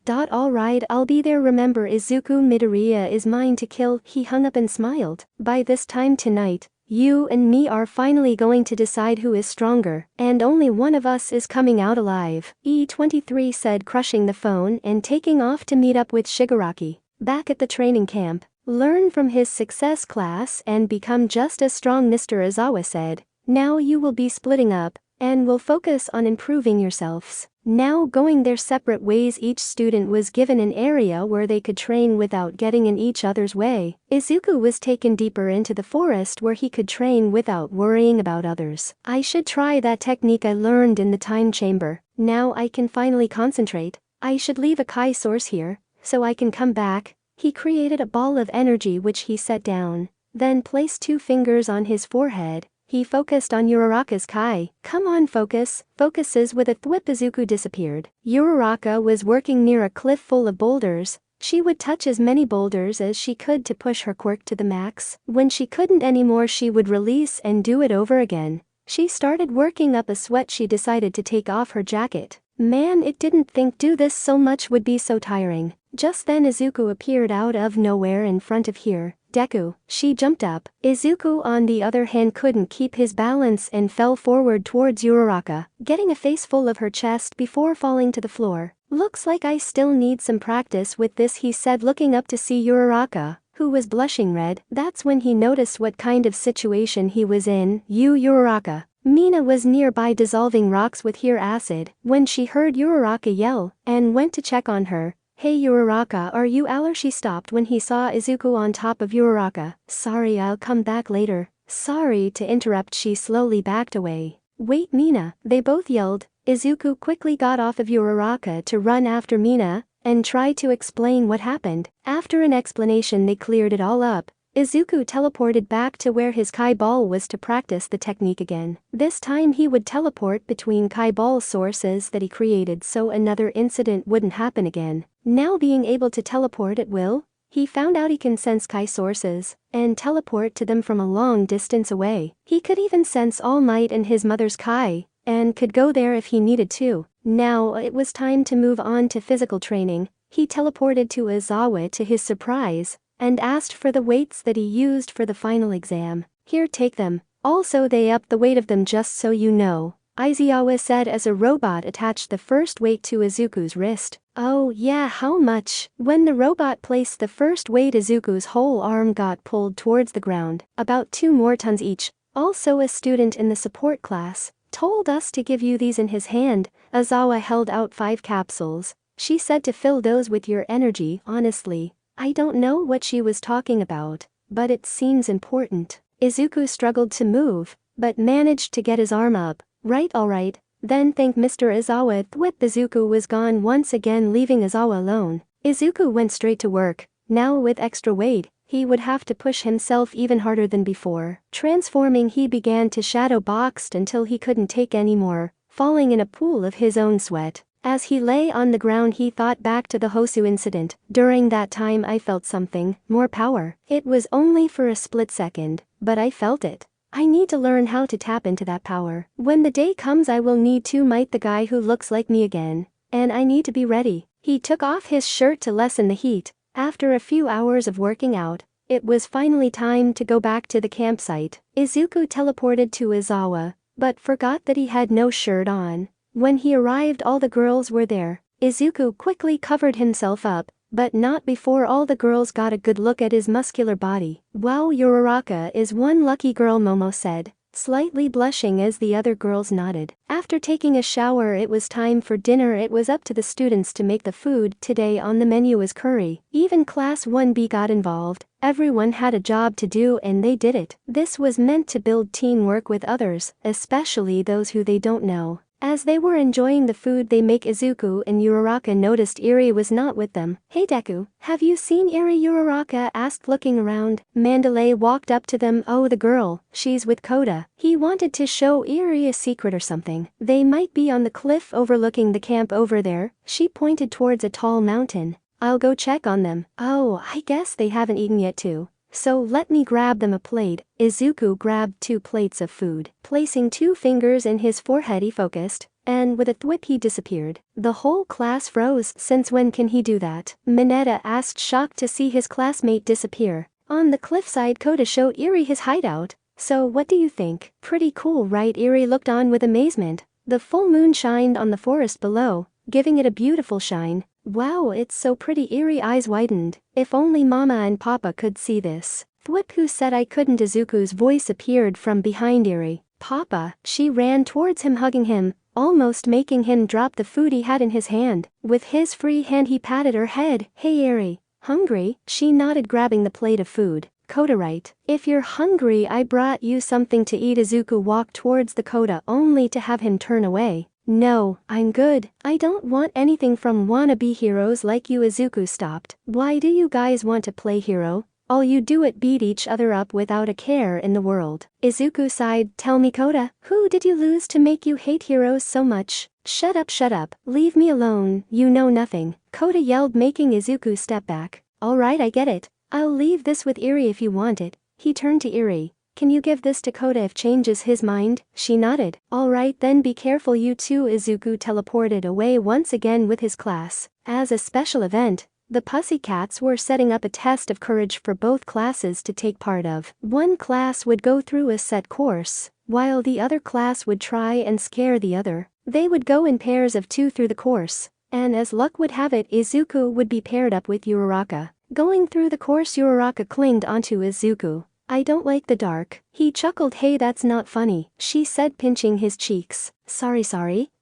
Alright, I'll be there. Remember, Izuku, Midoriya is mine to kill. He hung up and smiled. By this time tonight, you and me are finally going to decide who is stronger, and only one of us is coming out alive. E23 said, crushing the phone and taking off to meet up with Shigaraki. Back at the training camp, learn from his success class and become just as strong, Mr. Izawa said. Now you will be splitting up, and will focus on improving yourselves. Now going their separate ways, each student was given an area where they could train without getting in each other's way. Izuku was taken deeper into the forest where he could train without worrying about others. I should try that technique I learned in the time chamber. Now I can finally concentrate. I should leave a kai source here, so I can come back. He created a ball of energy which he set down, then placed 2 fingers on his forehead. He focused on Uraraka's kai. Come on, focus. Focuses with a thwip. Izuku disappeared. Uraraka was working near a cliff full of boulders. She would touch as many boulders as she could to push her quirk to the max. When she couldn't anymore, she would release and do it over again. She started working up a sweat. She decided to take off her jacket. Man, it didn't think do this so much would be so tiring. Just then Izuku appeared out of nowhere in front of her. Deku. She jumped up. Izuku, on the other hand, couldn't keep his balance and fell forward towards Uraraka, getting a face full of her chest before falling to the floor. Looks like I still need some practice with this, he said, looking up to see Uraraka, who was blushing red. That's when he noticed what kind of situation he was in. Uraraka. Mina was nearby dissolving rocks with her acid when she heard Uraraka yell and went to check on her. Hey Uraraka, are you Aller? She stopped when he saw Izuku on top of Uraraka. Sorry, I'll come back later. Sorry to interrupt. She slowly backed away. Wait, Mina, they both yelled. Izuku quickly got off of Uraraka to run after Mina and tried to explain what happened. After an explanation they cleared it all up. Izuku teleported back to where his Kai ball was to practice the technique again. This time he would teleport between Kai ball sources that he created so another incident wouldn't happen again. Now being able to teleport at will, he found out he can sense Kai sources and teleport to them from a long distance away. He could even sense All Might and his mother's Kai, and could go there if he needed to. Now it was time to move on to physical training. He teleported to Aizawa to his surprise, and asked for the weights that he used for the final exam. Here, take them. Also they upped the weight of them just so you know, Aizawa said as a robot attached the first weight to Izuku's wrist. Oh yeah, how much? When the robot placed the first weight, Izuku's whole arm got pulled towards the ground, about 2 more tons each. Also a student in the support class told us to give you these in his hand. Aizawa held out 5 capsules. She said to fill those with your energy. Honestly, I don't know what she was talking about, but it seems important. Izuku struggled to move, but managed to get his arm up. Right, alright, then thank Mr. Aizawa. Thwip. Izuku was gone once again, leaving Aizawa alone. Izuku went straight to work. Now with extra weight, he would have to push himself even harder than before. Transforming, he began to shadow boxed until he couldn't take any more, falling in a pool of his own sweat. As he lay on the ground he thought back to the Hosu incident. During that time I felt something, more power. It was only for a split second, but I felt it. I need to learn how to tap into that power. When the day comes I will need to meet the guy who looks like me again, and I need to be ready. He took off his shirt to lessen the heat. After a few hours of working out, it was finally time to go back to the campsite. Izuku teleported to Aizawa, but forgot that he had no shirt on. When he arrived all the girls were there. Izuku quickly covered himself up, but not before all the girls got a good look at his muscular body. Wow, Uraraka is one lucky girl, Momo said, slightly blushing as the other girls nodded. After taking a shower it was time for dinner. It was up to the students to make the food. Today on the menu was curry. Even class 1B got involved. Everyone had a job to do and they did it. This was meant to build teamwork with others, especially those who they don't know. As they were enjoying the food they make, Izuku and Uraraka noticed Eri was not with them. Hey Deku, have you seen Eri? Uraraka asked, looking around. Mandalay walked up to them. Oh, the girl, she's with Koda. He wanted to show Eri a secret or something. They might be on the cliff overlooking the camp over there. She pointed towards a tall mountain. I'll go check on them. Oh, I guess they haven't eaten yet too. So let me grab them a plate. Izuku grabbed 2 plates of food. Placing 2 fingers in his forehead he focused, and with a thwip he disappeared. The whole class froze. Since when can he do that? Mineta asked, shocked to see his classmate disappear. On the cliffside Koda showed Eri his hideout. So what do you think? Pretty cool, right? Eri looked on with amazement. The full moon shined on the forest below, giving it a beautiful shine. Wow, it's so pretty. Eri eyes widened. If only Mama and Papa could see this. Thwip, who said I couldn't? Izuku's voice appeared from behind Eri. Papa. She ran towards him, hugging him, almost making him drop the food he had in his hand. With his free hand he patted her head. Hey Eri, hungry? She nodded, grabbing the plate of food. Koda, right? If you're hungry I brought you something to eat. Izuku walked towards the Koda only to have him turn away. No, I'm good. I don't want anything from wannabe heroes like you. Izuku stopped. Why do you guys want to play hero? All you do it beat each other up without a care in the world. Izuku sighed. Tell me Koda, who did you lose to make you hate heroes so much? Shut up, leave me alone, you know nothing, Koda yelled, making Izuku step back. Alright, I get it. I'll leave this with Eri if you want it. He turned to Eri. Can you give this to Koda if changes his mind? She nodded. Alright then, be careful you two. Izuku teleported away once again with his class. As a special event, the Pussycats were setting up a test of courage for both classes to take part of. One class would go through a set course, while the other class would try and scare the other. They would go in pairs of 2 through the course, and as luck would have it, Izuku would be paired up with Uraraka. Going through the course, Uraraka clinged onto Izuku. I don't like the dark. He chuckled. Hey, that's not funny, she said, pinching his cheeks. Sorry.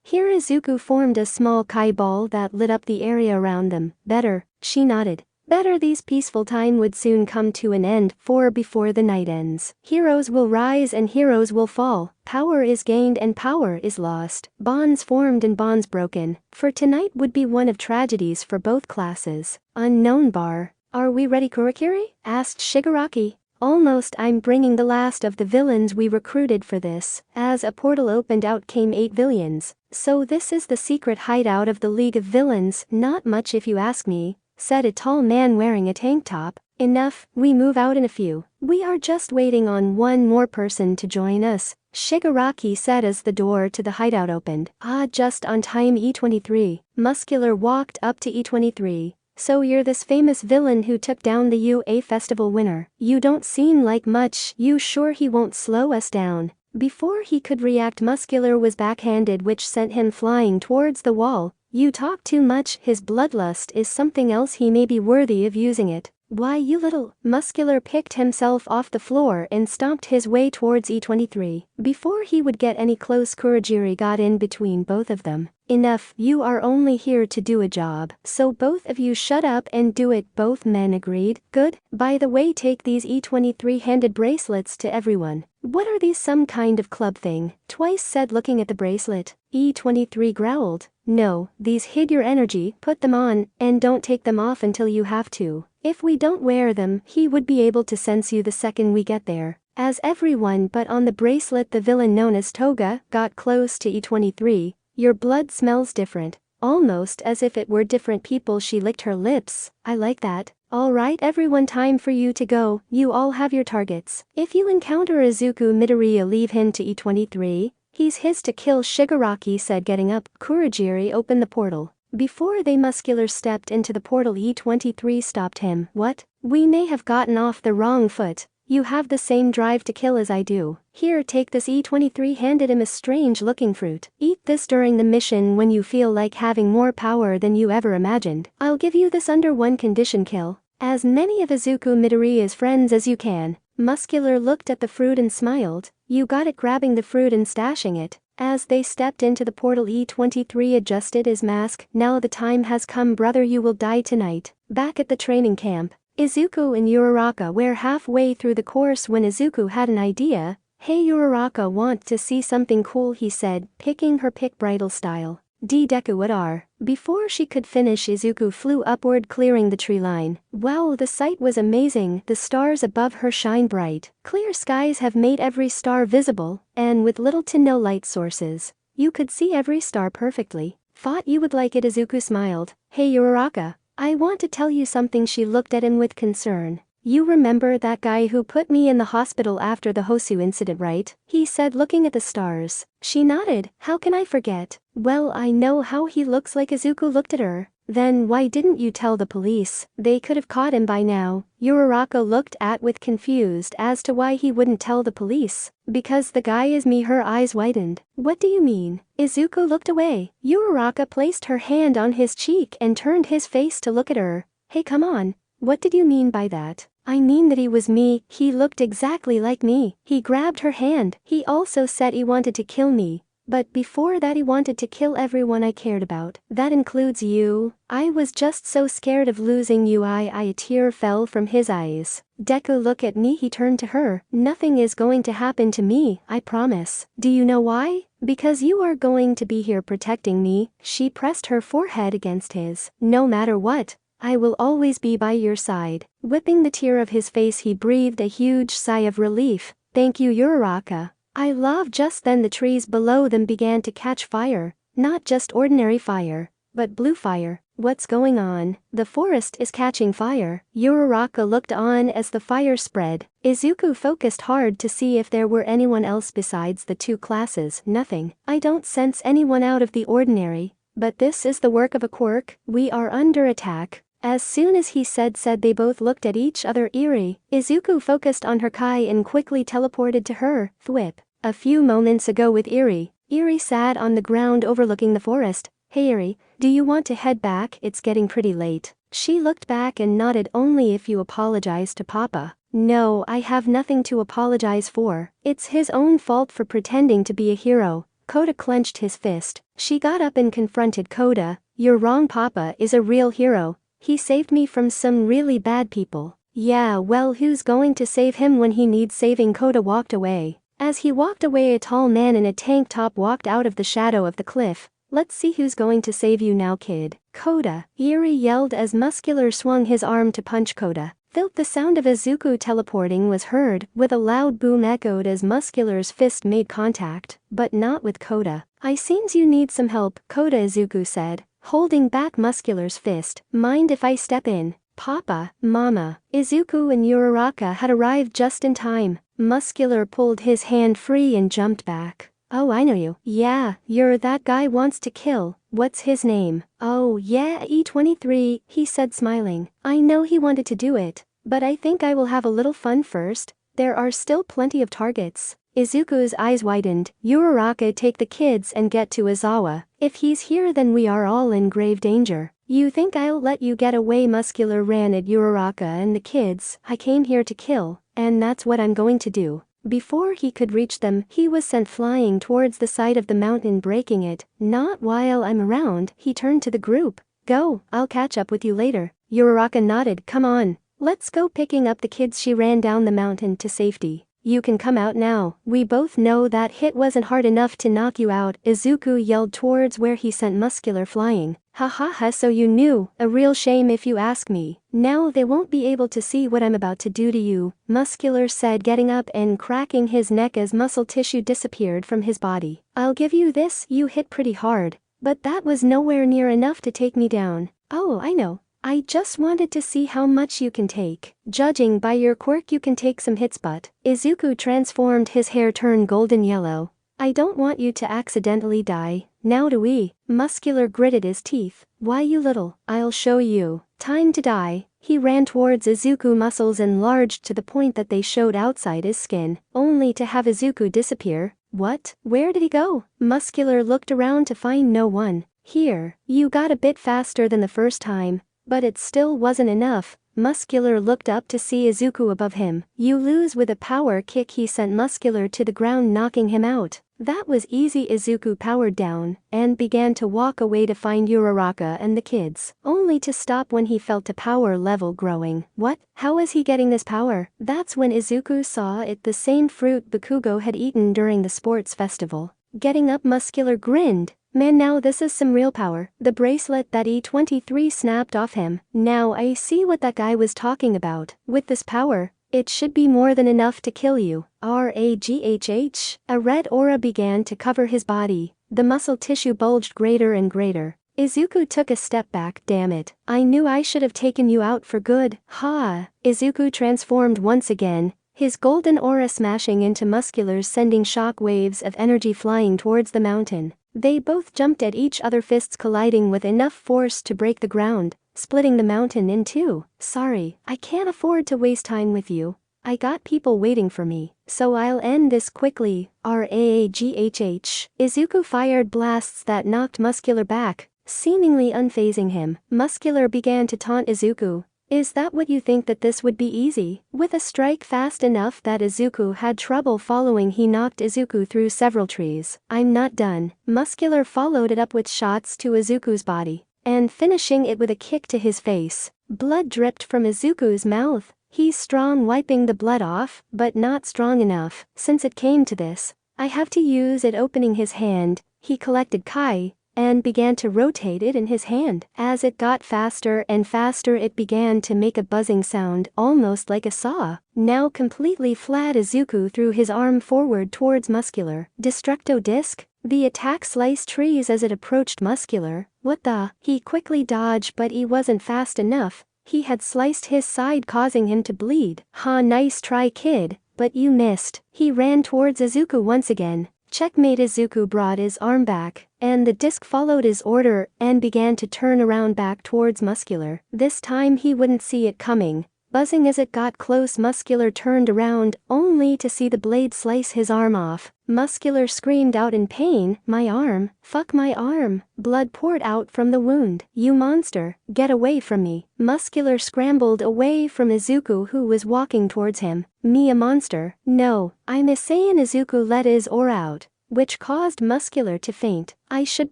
Here Izuku formed a small Kai ball that lit up the area around them. Better, she nodded. Better these peaceful time would soon come to an end, for before the night ends, heroes will rise and heroes will fall, power is gained and power is lost, bonds formed and bonds broken, for tonight would be one of tragedies for both classes. Unknown bar. Are we ready, Kurakiri? Asked Shigaraki. Almost. I'm bringing the last of the villains we recruited for this. As a portal opened out came 8 villains. So this is the secret hideout of the League of Villains. Not much if you ask me, said a tall man wearing a tank top. Enough, we move out in a few. We are just waiting on one more person to join us, Shigaraki said as the door to the hideout opened. Ah, just on time. E23. Muscular walked up to E23. So you're this famous villain who took down the UA festival winner. You don't seem like much. You sure he won't slow us down? Before he could react, Muscular was backhanded, which sent him flying towards the wall. You talk too much. His bloodlust is something else. He may be worthy of using it. Why, you little... Muscular picked himself off the floor and stomped his way towards E23. Before he would get any close, Kurogiri got in between both of them. Enough, you are only here to do a job, so both of you shut up and do it. Both men agreed. Good. By the way, take these E23 handed bracelets to everyone. What are these, some kind of club thing? Twice said, looking at the bracelet. E23 growled. No, these hid your energy. Put them on, and don't take them off until you have to. If we don't wear them, he would be able to sense you the second we get there. As everyone but on the bracelet, the villain known as Toga, got close to E23, your blood smells different. Almost as if it were different people. She licked her lips. I like that. Alright everyone, time for you to go. You all have your targets. If you encounter Izuku Midoriya, leave him to E23. He's his to kill, Shigaraki said, getting up. Kurogiri opened the portal. Before they, Muscular stepped into the portal. E23 stopped him. What? We may have gotten off the wrong foot. You have the same drive to kill as I do. Here, take this. E23 handed him a strange-looking fruit. Eat this during the mission when you feel like having more power than you ever imagined. I'll give you this under one condition: kill as many of Izuku Midoriya's friends as you can. Muscular looked at the fruit and smiled. You got it, grabbing the fruit and stashing it. As they stepped into the portal, E23 adjusted his mask. Now the time has come, brother, you will die tonight. Back at the training camp, Izuku and Uraraka were halfway through the course when Izuku had an idea. Hey Uraraka, want to see something cool? He said, picking her pick bridal style. Deku, what are? Before she could finish, Izuku flew upward, clearing the tree line. Wow, the sight was amazing. The stars above her shine bright. Clear skies have made every star visible, and with little to no light sources, you could see every star perfectly. Thought you would like it, Izuku smiled. Hey Uraraka, I want to tell you something. She looked at him with concern. You remember that guy who put me in the hospital after the Hosu incident, right? He said, looking at the stars. She nodded. How can I forget? Well, I know how he looks like. Izuku looked at her. Then why didn't you tell the police? They could have caught him by now. Uraraka looked at with confused as to why he wouldn't tell the police. Because the guy is me. Her eyes widened. What do you mean? Izuku looked away. Uraraka placed her hand on his cheek and turned his face to look at her. Hey, come on. What did you mean by that? I mean that he was me. He looked exactly like me. He grabbed her hand. He also said he wanted to kill me. But before that, he wanted to kill everyone I cared about. That includes you. I was just so scared of losing you. A tear fell from his eyes. Deku, look at me. He turned to her. Nothing is going to happen to me, I promise. Do you know why? Because you are going to be here protecting me. She pressed her forehead against his. No matter what, I will always be by your side. Whipping the tear of his face, he breathed a huge sigh of relief. Thank you, Uraraka. I love. Just then the trees below them began to catch fire. Not just ordinary fire, but blue fire. What's going on? The forest is catching fire. Uraraka looked on as the fire spread. Izuku focused hard to see if there were anyone else besides the two classes. Nothing. I don't sense anyone out of the ordinary. But this is the work of a quirk. We are under attack. As soon as he said, they both looked at each other. Eerie. Izuku focused on her Kai and quickly teleported to her. Thwip. A few moments ago with Eerie. Eerie sat on the ground overlooking the forest. Hey Eerie, do you want to head back? It's getting pretty late. She looked back and nodded. Only if you apologize to Papa. No, I have nothing to apologize for. It's his own fault for pretending to be a hero. Koda clenched his fist. She got up and confronted Koda. You're wrong. Papa is a real hero. He saved me from some really bad people. Yeah, well, who's going to save him when he needs saving? Kota walked away. As he walked away, a tall man in a tank top walked out of the shadow of the cliff. Let's see who's going to save you now, kid. Kota, Yuri yelled as Muscular swung his arm to punch Kota. The sound of Izuku teleporting was heard, with a loud boom echoed as Muscular's fist made contact, but not with Kota. I seems you need some help, Kota, Izuku said, holding back Muscular's fist. Mind if I step in? Papa, Mama. Izuku and Uraraka had arrived just in time. Muscular pulled his hand free and jumped back. Oh, I know you. Yeah, you're that guy wants to kill. What's his name? Oh, yeah, E23, he said smiling. I know he wanted to do it, but I think I will have a little fun first. There are still plenty of targets. Izuku's eyes widened. Uraraka, take the kids and get to Izawa. If he's here, then we are all in grave danger. You think I'll let you get away? Muscular ran at Uraraka and the kids. I came here to kill, and that's what I'm going to do. Before he could reach them, he was sent flying towards the side of the mountain, breaking it. Not while I'm around, he turned to the group. Go, I'll catch up with you later. Uraraka nodded. Come on, let's go. Picking up the kids, she ran down the mountain to safety. You can come out now. We both know that hit wasn't hard enough to knock you out, Izuku yelled towards where he sent Muscular flying. Ha ha ha, so you knew. A real shame if you ask me. Now they won't be able to see what I'm about to do to you, Muscular said, getting up and cracking his neck as muscle tissue disappeared from his body. I'll give you this, you hit pretty hard, but that was nowhere near enough to take me down. Oh, I know. I just wanted to see how much you can take. Judging by your quirk, you can take some hits, but Izuku transformed. His hair turned golden yellow. I don't want you to accidentally die. Now do we? Muscular gritted his teeth. Why, you little, I'll show you. Time to die. He ran towards Izuku, muscles enlarged to the point that they showed outside his skin, only to have Izuku disappear. What? Where did he go? Muscular looked around to find no one. Here, you got a bit faster than the first time, but it still wasn't enough. Muscular looked up to see Izuku above him. You lose. With a power kick, he sent Muscular to the ground, knocking him out. That was easy. Izuku powered down and began to walk away to find Uraraka and the kids, only to stop when he felt a power level growing. What? How is he getting this power? That's when Izuku saw it, the same fruit Bakugo had eaten during the sports festival. Getting up, Muscular grinned. Man, now this is some real power. The bracelet that E23 snapped off him. Now I see what that guy was talking about. With this power, it should be more than enough to kill you. Raghh. A red aura began to cover his body. The muscle tissue bulged greater and greater. Izuku took a step back. Damn it. I knew I should have taken you out for good. Ha! Izuku transformed once again, his golden aura smashing into Muscular's, sending shock waves of energy flying towards the mountain. They both jumped at each other, fists colliding with enough force to break the ground, splitting the mountain in two. Sorry, I can't afford to waste time with you. I got people waiting for me, so I'll end this quickly. Raghh. Izuku fired blasts that knocked Muscular back, seemingly unfazing him. Muscular began to taunt Izuku. Is that what you think, that this would be easy? With a strike fast enough that Izuku had trouble following, he knocked Izuku through several trees. I'm not done. Muscular followed it up with shots to Izuku's body, and finishing it with a kick to his face. Blood dripped from Izuku's mouth. He's strong, wiping the blood off, but not strong enough. Since it came to this, I have to use it. Opening his hand, he collected Kai and began to rotate it in his hand. As it got faster and faster, it began to make a buzzing sound, almost like a saw. Now completely flat, Izuku threw his arm forward towards Muscular. Destructo disc? The attack sliced trees as it approached Muscular. What the? He quickly dodged, but he wasn't fast enough. He had sliced his side, causing him to bleed. Ha, nice try, kid, but you missed. He ran towards Izuku once again. Checkmate. Izuku brought his arm back, and the disc followed his order and began to turn around back towards Muscular. This time he wouldn't see it coming. Buzzing as it got close, Muscular turned around, only to see the blade slice his arm off. Muscular screamed out in pain. My arm! Fuck my arm! Blood poured out from the wound. You monster! Get away from me! Muscular scrambled away from Izuku, who was walking towards him. Me a monster? No, I'm a Saiyan. Izuku let his aura out. which caused Muscular to faint. I should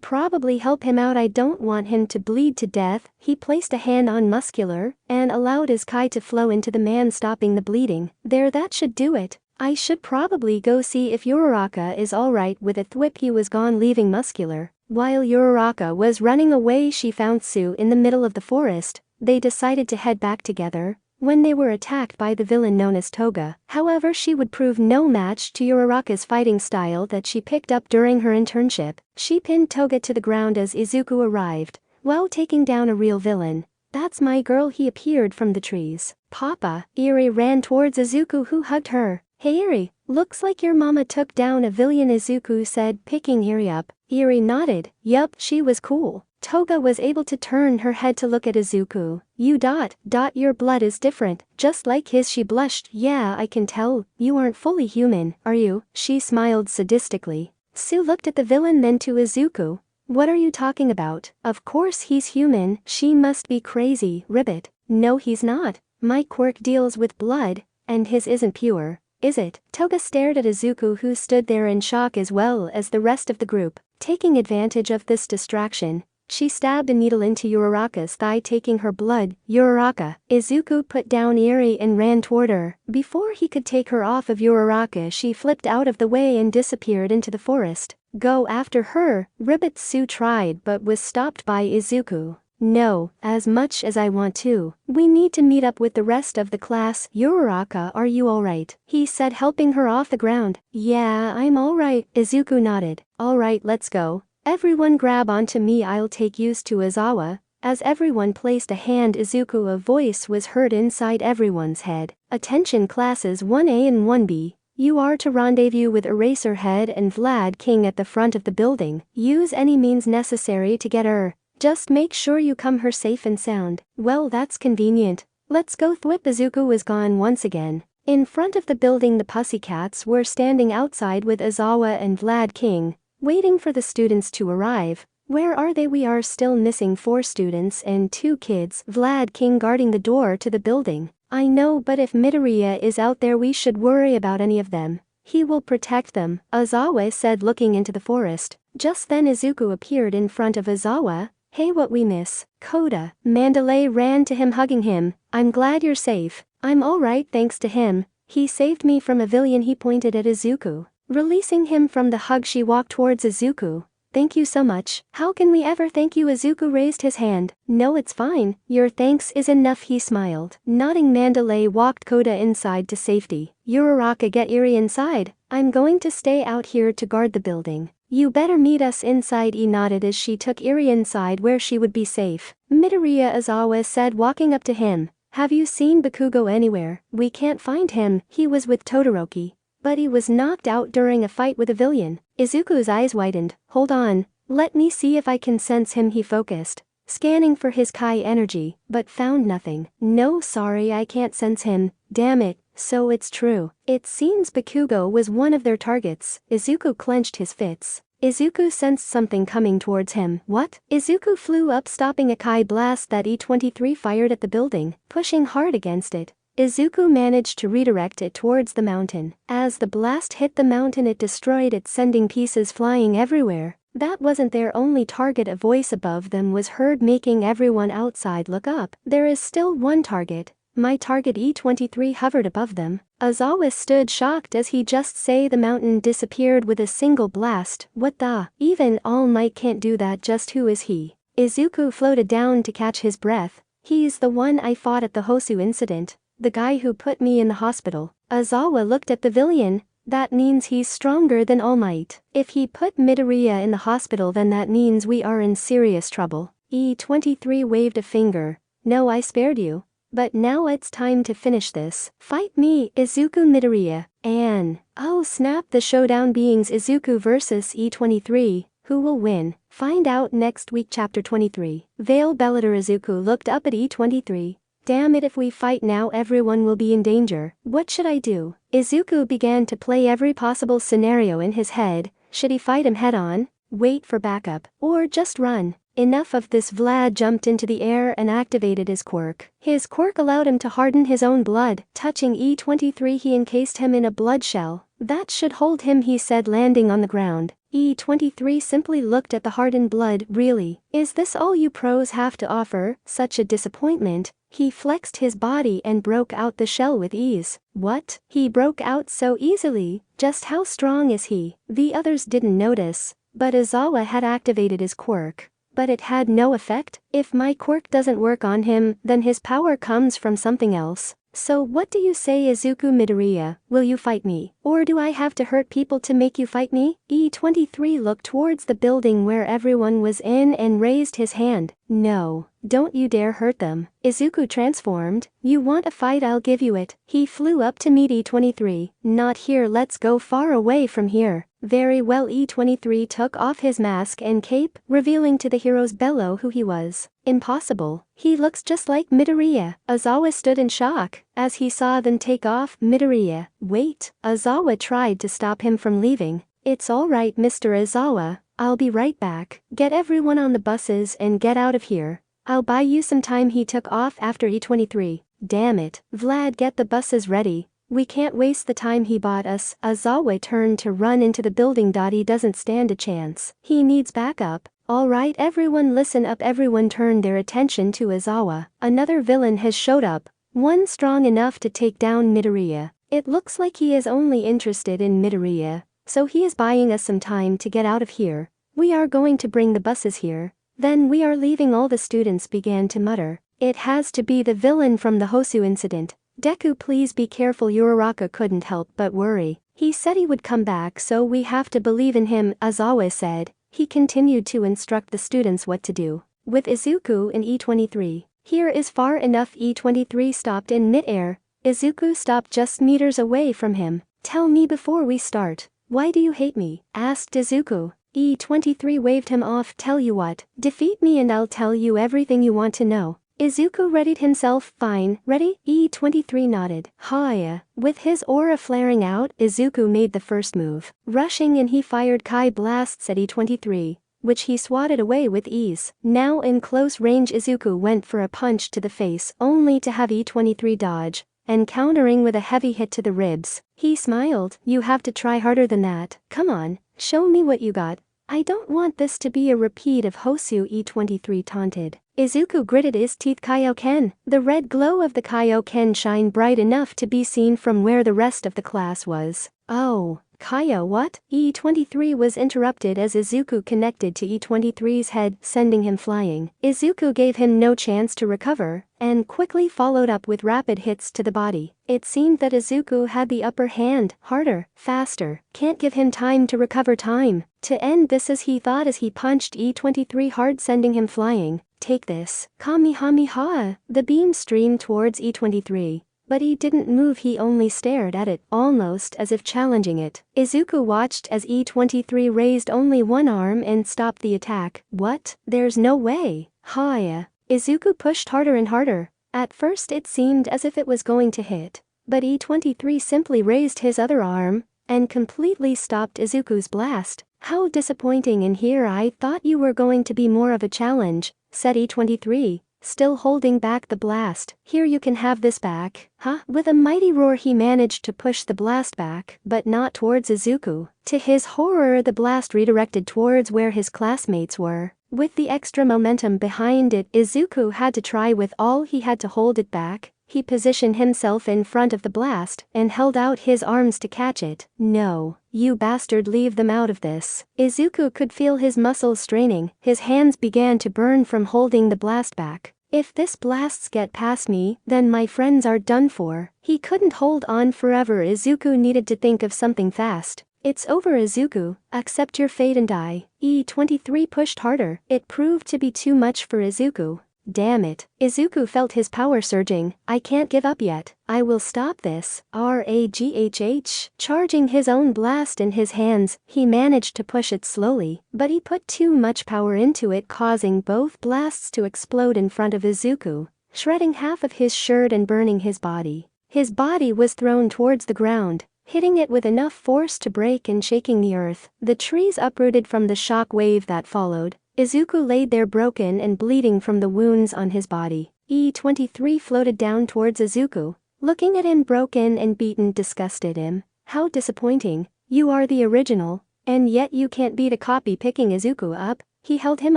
probably help him out, I don't want him to bleed to death. He placed a hand on Muscular and allowed his Kai to flow into the man, stopping the bleeding. There, that should do it. I should probably go see if Uraraka is alright. With a thwip he was gone, leaving Muscular. While Uraraka was running away, she found Sue in the middle of the forest. They decided to head back together when they were attacked by the villain known as Toga. However, she would prove no match to Uraraka's fighting style that she picked up during her internship. She pinned Toga to the ground as Izuku arrived, while taking down a real villain. That's my girl, he appeared from the trees. Papa, Eri ran towards Izuku, who hugged her. Hey Eri, looks like your mama took down a villain, Izuku said, picking Eri up. Eri nodded. Yup, she was cool. Toga was able to turn her head to look at Izuku. Your blood is different, just like his. She blushed. Yeah, I can tell. You aren't fully human, are you? She smiled sadistically. Sue looked at the villain, then to Izuku. What are you talking about? Of course he's human. She must be crazy. Ribbit. No, he's not. My quirk deals with blood, and his isn't pure, is it? Toga stared at Izuku, who stood there in shock as well as the rest of the group. Taking advantage of this distraction, she stabbed a needle into Uraraka's thigh, taking her blood. Uraraka. Izuku put down Eri and ran toward her. Before he could take her off of Uraraka, she flipped out of the way and disappeared into the forest. Go after her, Ribbit. Sue tried but was stopped by Izuku. No, as much as I want to. We need to meet up with the rest of the class. Uraraka, are you alright? He said, helping her off the ground. Yeah, I'm alright. Izuku nodded. Alright, let's go. Everyone grab onto me, I'll take yous to Aizawa. As everyone placed a hand, Izuku, a voice was heard inside everyone's head. Attention classes 1A and 1B. You are to rendezvous with Eraserhead and Vlad King at the front of the building. Use any means necessary to get her. Just make sure you come her safe and sound. Well, that's convenient. Let's go. Thwip. Izuku was gone once again. In front of the building, the Pussycats were standing outside with Aizawa and Vlad King, waiting for the students to arrive. Where are they? We are still missing 4 students and 2 kids. Vlad King guarding the door to the building. I know, but if Midoriya is out there, we should worry about any of them. He will protect them, Aizawa said, looking into the forest. Just then Izuku appeared in front of Aizawa. Hey, what we miss? Koda. Mandalay ran to him, hugging him. I'm glad you're safe. I'm alright thanks to him. He saved me from a villain. He pointed at Izuku. Releasing him from the hug, she walked towards Izuku. Thank you so much. How can we ever thank you? Izuku raised his hand. No, it's fine. Your thanks is enough, he smiled. Nodding, Mandalay walked Koda inside to safety. Uraraka, get Eri inside. I'm going to stay out here to guard the building. You better meet us inside. He nodded as she took Eri inside where she would be safe. Midoriya, Aizawa said, walking up to him. Have you seen Bakugo anywhere? We can't find him. He was with Todoroki, but he was knocked out during a fight with a villain. Izuku's eyes widened. Hold on. Let me see if I can sense him. He focused, scanning for his Kai energy, but found nothing. No, sorry, I can't sense him. Damn it. So it's true. It seems Bakugo was one of their targets. Izuku clenched his fists. Izuku sensed something coming towards him. What? Izuku flew up, stopping a Kai blast that E23 fired at the building, pushing hard against it. Izuku managed to redirect it towards the mountain. As the blast hit the mountain, it destroyed it, sending pieces flying everywhere. That wasn't their only target. A voice above them was heard, making everyone outside look up. There is still one target. My target. E23 hovered above them. Aizawa stood shocked as he just say the mountain disappeared with a single blast. What the? Even All Might can't do that. Just who is he? Izuku floated down to catch his breath. He's the one I fought at the Hosu incident. The guy who put me in the hospital. Aizawa looked at the villain. That means he's stronger than All Might. If he put Midoriya in the hospital, then that means we are in serious trouble. E23 waved a finger. No, I spared you. But now it's time to finish this. Fight me, Izuku, Midoriya, and... Oh snap, the showdown beings Izuku versus E23. Who will win? Find out next week. Chapter 23. Veil Bellator. Izuku looked up at E23. Damn it, if we fight now everyone will be in danger. What should I do? Izuku began to play every possible scenario in his head. Should he fight him head on? Wait for backup? Or just run? Enough of this. Vlad jumped into the air and activated his quirk. His quirk allowed him to harden his own blood. Touching E23, he encased him in a blood shell. That should hold him, he said, landing on the ground. E23 simply looked at the hardened blood. Really? Is this all you pros have to offer? Such a disappointment. He flexed his body and broke out the shell with ease. What? He broke out so easily? Just how strong is he? The others didn't notice, but Aizawa had activated his quirk. But it had no effect. If my quirk doesn't work on him, then his power comes from something else. So what do you say, Izuku Midoriya? Will you fight me? Or do I have to hurt people to make you fight me? E23 looked towards the building where everyone was in and raised his hand. No, don't you dare hurt them. Izuku transformed. You want a fight? I'll give you it. He flew up to meet E23. Not here, let's go far away from here. Very well. E23 took off his mask and cape, revealing to the hero's bellow who he was. Impossible. He looks just like Midoriya. Aizawa stood in shock as he saw them take off. Midoriya, wait. Aizawa tried to stop him from leaving. It's alright, Mr. Aizawa. I'll be right back. Get everyone on the buses and get out of here. I'll buy you some time. He took off after E23. Damn it. Vlad, get the buses ready. We can't waste the time he bought us. Aizawa turned to run into the building. He doesn't stand a chance. He needs backup. Alright, everyone listen up. Everyone turned their attention to Aizawa. Another villain has showed up. One strong enough to take down Midoriya. It looks like he is only interested in Midoriya, so he is buying us some time to get out of here. We are going to bring the buses here. Then we are leaving. All the students began to mutter. It has to be the villain from the Hosu incident. Deku, please be careful. Uraraka couldn't help but worry. He said he would come back, so we have to believe in him, Aizawa said. He continued to instruct the students what to do. With Izuku and E23. Here is far enough. E23 stopped in mid-air. Izuku stopped just meters away from him. Tell me before we start. Why do you hate me? Asked Izuku. E23 waved him off. Tell you what, defeat me and I'll tell you everything you want to know. Izuku readied himself. Fine, ready? E23 nodded. Haya. With his aura flaring out, Izuku made the first move. Rushing in, he fired Kai blasts at E23, which he swatted away with ease. Now in close range, Izuku went for a punch to the face, only to have E23 dodge, and countering with a heavy hit to the ribs. He smiled. You have to try harder than that. Come on, show me what you got. I don't want this to be a repeat of Hosu, E23 taunted. Izuku gritted his teeth. Kaioken. The red glow of the Kaioken shined bright enough to be seen from where the rest of the class was. Oh, Kaio, what? E23 was interrupted as Izuku connected to E23's head, sending him flying. Izuku gave him no chance to recover, and quickly followed up with rapid hits to the body. It seemed that Izuku had the upper hand. Harder, faster, can't give him time to recover. Time to end this, as he thought as he punched E23 hard, sending him flying. Take this. Kamehameha. The beam streamed towards E23. But he didn't move, he only stared at it, almost as if challenging it. Izuku watched as E23 raised only one arm and stopped the attack. What? There's no way. Haya. Izuku pushed harder and harder. At first it seemed as if it was going to hit, but E23 simply raised his other arm and completely stopped Izuku's blast. How disappointing. In here I thought you were going to be more of a challenge, said E23. Still holding back the blast. Here, you can have this back. Huh? With a mighty roar he managed to push the blast back, but not towards Izuku. To his horror, the blast redirected towards where his classmates were. With the extra momentum behind it, Izuku had to try with all he had to hold it back. He positioned himself in front of the blast and held out his arms to catch it. No, you bastard, leave them out of this. Izuku could feel his muscles straining. His hands began to burn from holding the blast back. If this blasts get past me, then my friends are done for. He couldn't hold on forever. Izuku needed to think of something fast. It's over, Izuku. Accept your fate and die. E23 pushed harder. It proved to be too much for Izuku. Damn it. Izuku felt his power surging. I can't give up yet. I will stop this. Raghh. Charging his own blast in his hands, he managed to push it slowly, but he put too much power into it, causing both blasts to explode in front of Izuku, shredding half of his shirt and burning his body. His body was thrown towards the ground, hitting it with enough force to break and shaking the earth. The trees uprooted from the shock wave that followed. Izuku laid there broken and bleeding from the wounds on his body. E23 floated down towards Izuku, looking at him broken and beaten, disgusted him. How disappointing. You are the original, and yet you can't beat a copy. Picking Izuku up, he held him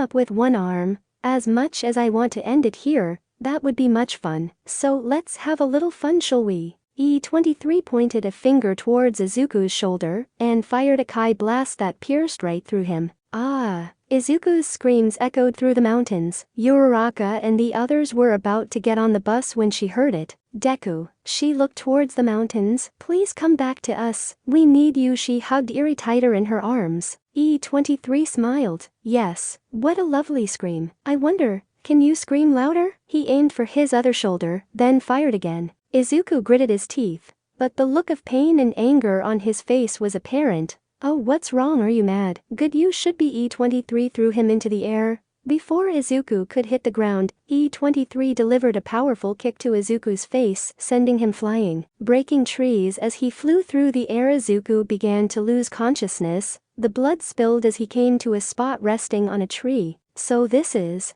up with one arm. As much as I want to end it here, that would be much fun. So let's have a little fun, shall we? E23 pointed a finger towards Izuku's shoulder and fired a Kai blast that pierced right through him. Ah! Izuku's screams echoed through the mountains. Uraraka and the others were about to get on the bus when she heard it. Deku. She looked towards the mountains. Please come back to us. We need you. She hugged Eri tighter in her arms. E23 smiled. Yes. What a lovely scream. I wonder, can you scream louder? He aimed for his other shoulder, then fired again. Izuku gritted his teeth, but the look of pain and anger on his face was apparent. Oh, what's wrong? Are you mad? Good, you should be. E23 threw him into the air. Before Izuku could hit the ground, E23 delivered a powerful kick to Izuku's face, sending him flying, breaking trees as he flew through the air. Izuku began to lose consciousness. The blood spilled as he came to a spot resting on a tree. So this is,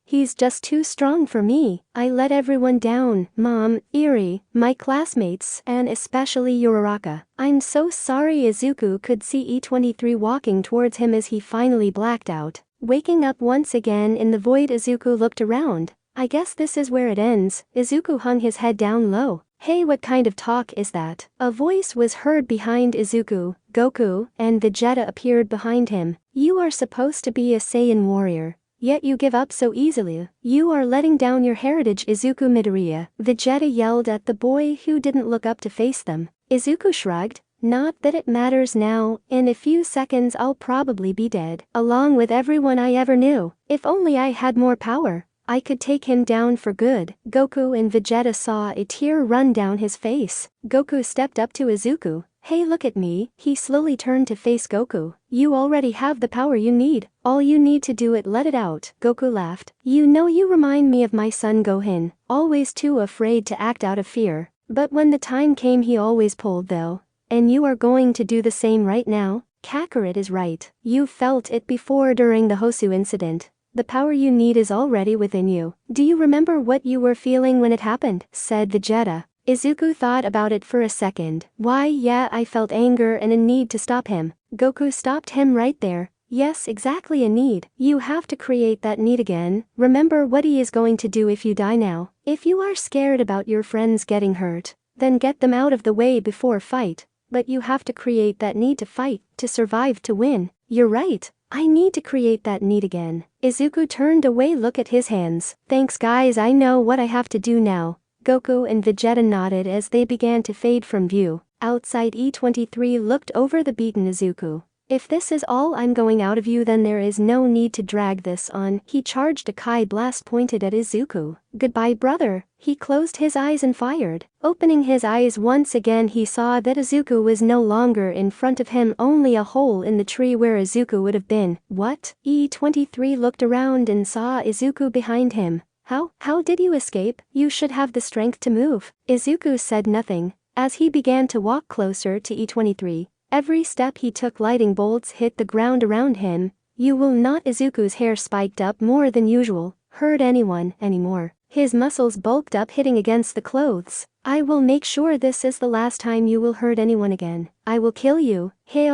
he's just too strong for me. I let everyone down, Mom, Eri, my classmates, and especially Uraraka. I'm so sorry. Izuku could see E23 walking towards him as he finally blacked out. Waking up once again in the void, Izuku looked around. I guess this is where it ends. Izuku hung his head down low. Hey, what kind of talk is that? A voice was heard behind Izuku. Goku and Vegeta appeared behind him. You are supposed to be a Saiyan warrior, yet you give up so easily. You are letting down your heritage. Izuku Midoriya. Vegeta yelled at the boy who didn't look up to face them. Izuku shrugged. Not that it matters now. In a few seconds I'll probably be dead, along with everyone I ever knew. If only I had more power, I could take him down for good. Goku and Vegeta saw a tear run down his face. Goku stepped up to Izuku. Hey, look at me. He slowly turned to face Goku. You already have the power you need. All you need to do it, let it out. Goku laughed. You know, you remind me of my son Gohan, always too afraid to act out of fear. But when the time came he always pulled though. And you are going to do the same right now? Kakarot is right. You felt it before during the Hosu incident. The power you need is already within you. Do you remember what you were feeling when it happened? Said Vegeta. Izuku thought about it for a second. Why, yeah, I felt anger and a need to stop him. Goku stopped him right there. Yes, exactly, a need. You have to create that need again. Remember what he is going to do if you die now. If you are scared about your friends getting hurt, then get them out of the way before fight. But you have to create that need to fight, to survive, to win. You're right. I need to create that need again. Izuku turned away. Look at his hands. Thanks guys, I know what I have to do now. Goku and Vegeta nodded as they began to fade from view. Outside, E23 looked over the beaten Izuku. If this is all I'm going out of you, then there is no need to drag this on. He charged a Kai blast pointed at Izuku. Goodbye, brother. He closed his eyes and fired. Opening his eyes once again, he saw that Izuku was no longer in front of him, only a hole in the tree where Izuku would have been. What? E23 looked around and saw Izuku behind him. How did you escape? You should have the strength to move. Izuku said nothing. As he began to walk closer to E23, every step he took, lightning bolts hit the ground around him. You will not. Izuku's hair spiked up more than usual. Hurt anyone anymore. His muscles bulked up, hitting against the clothes. I will make sure this is the last time you will hurt anyone again. I will kill you. Hey.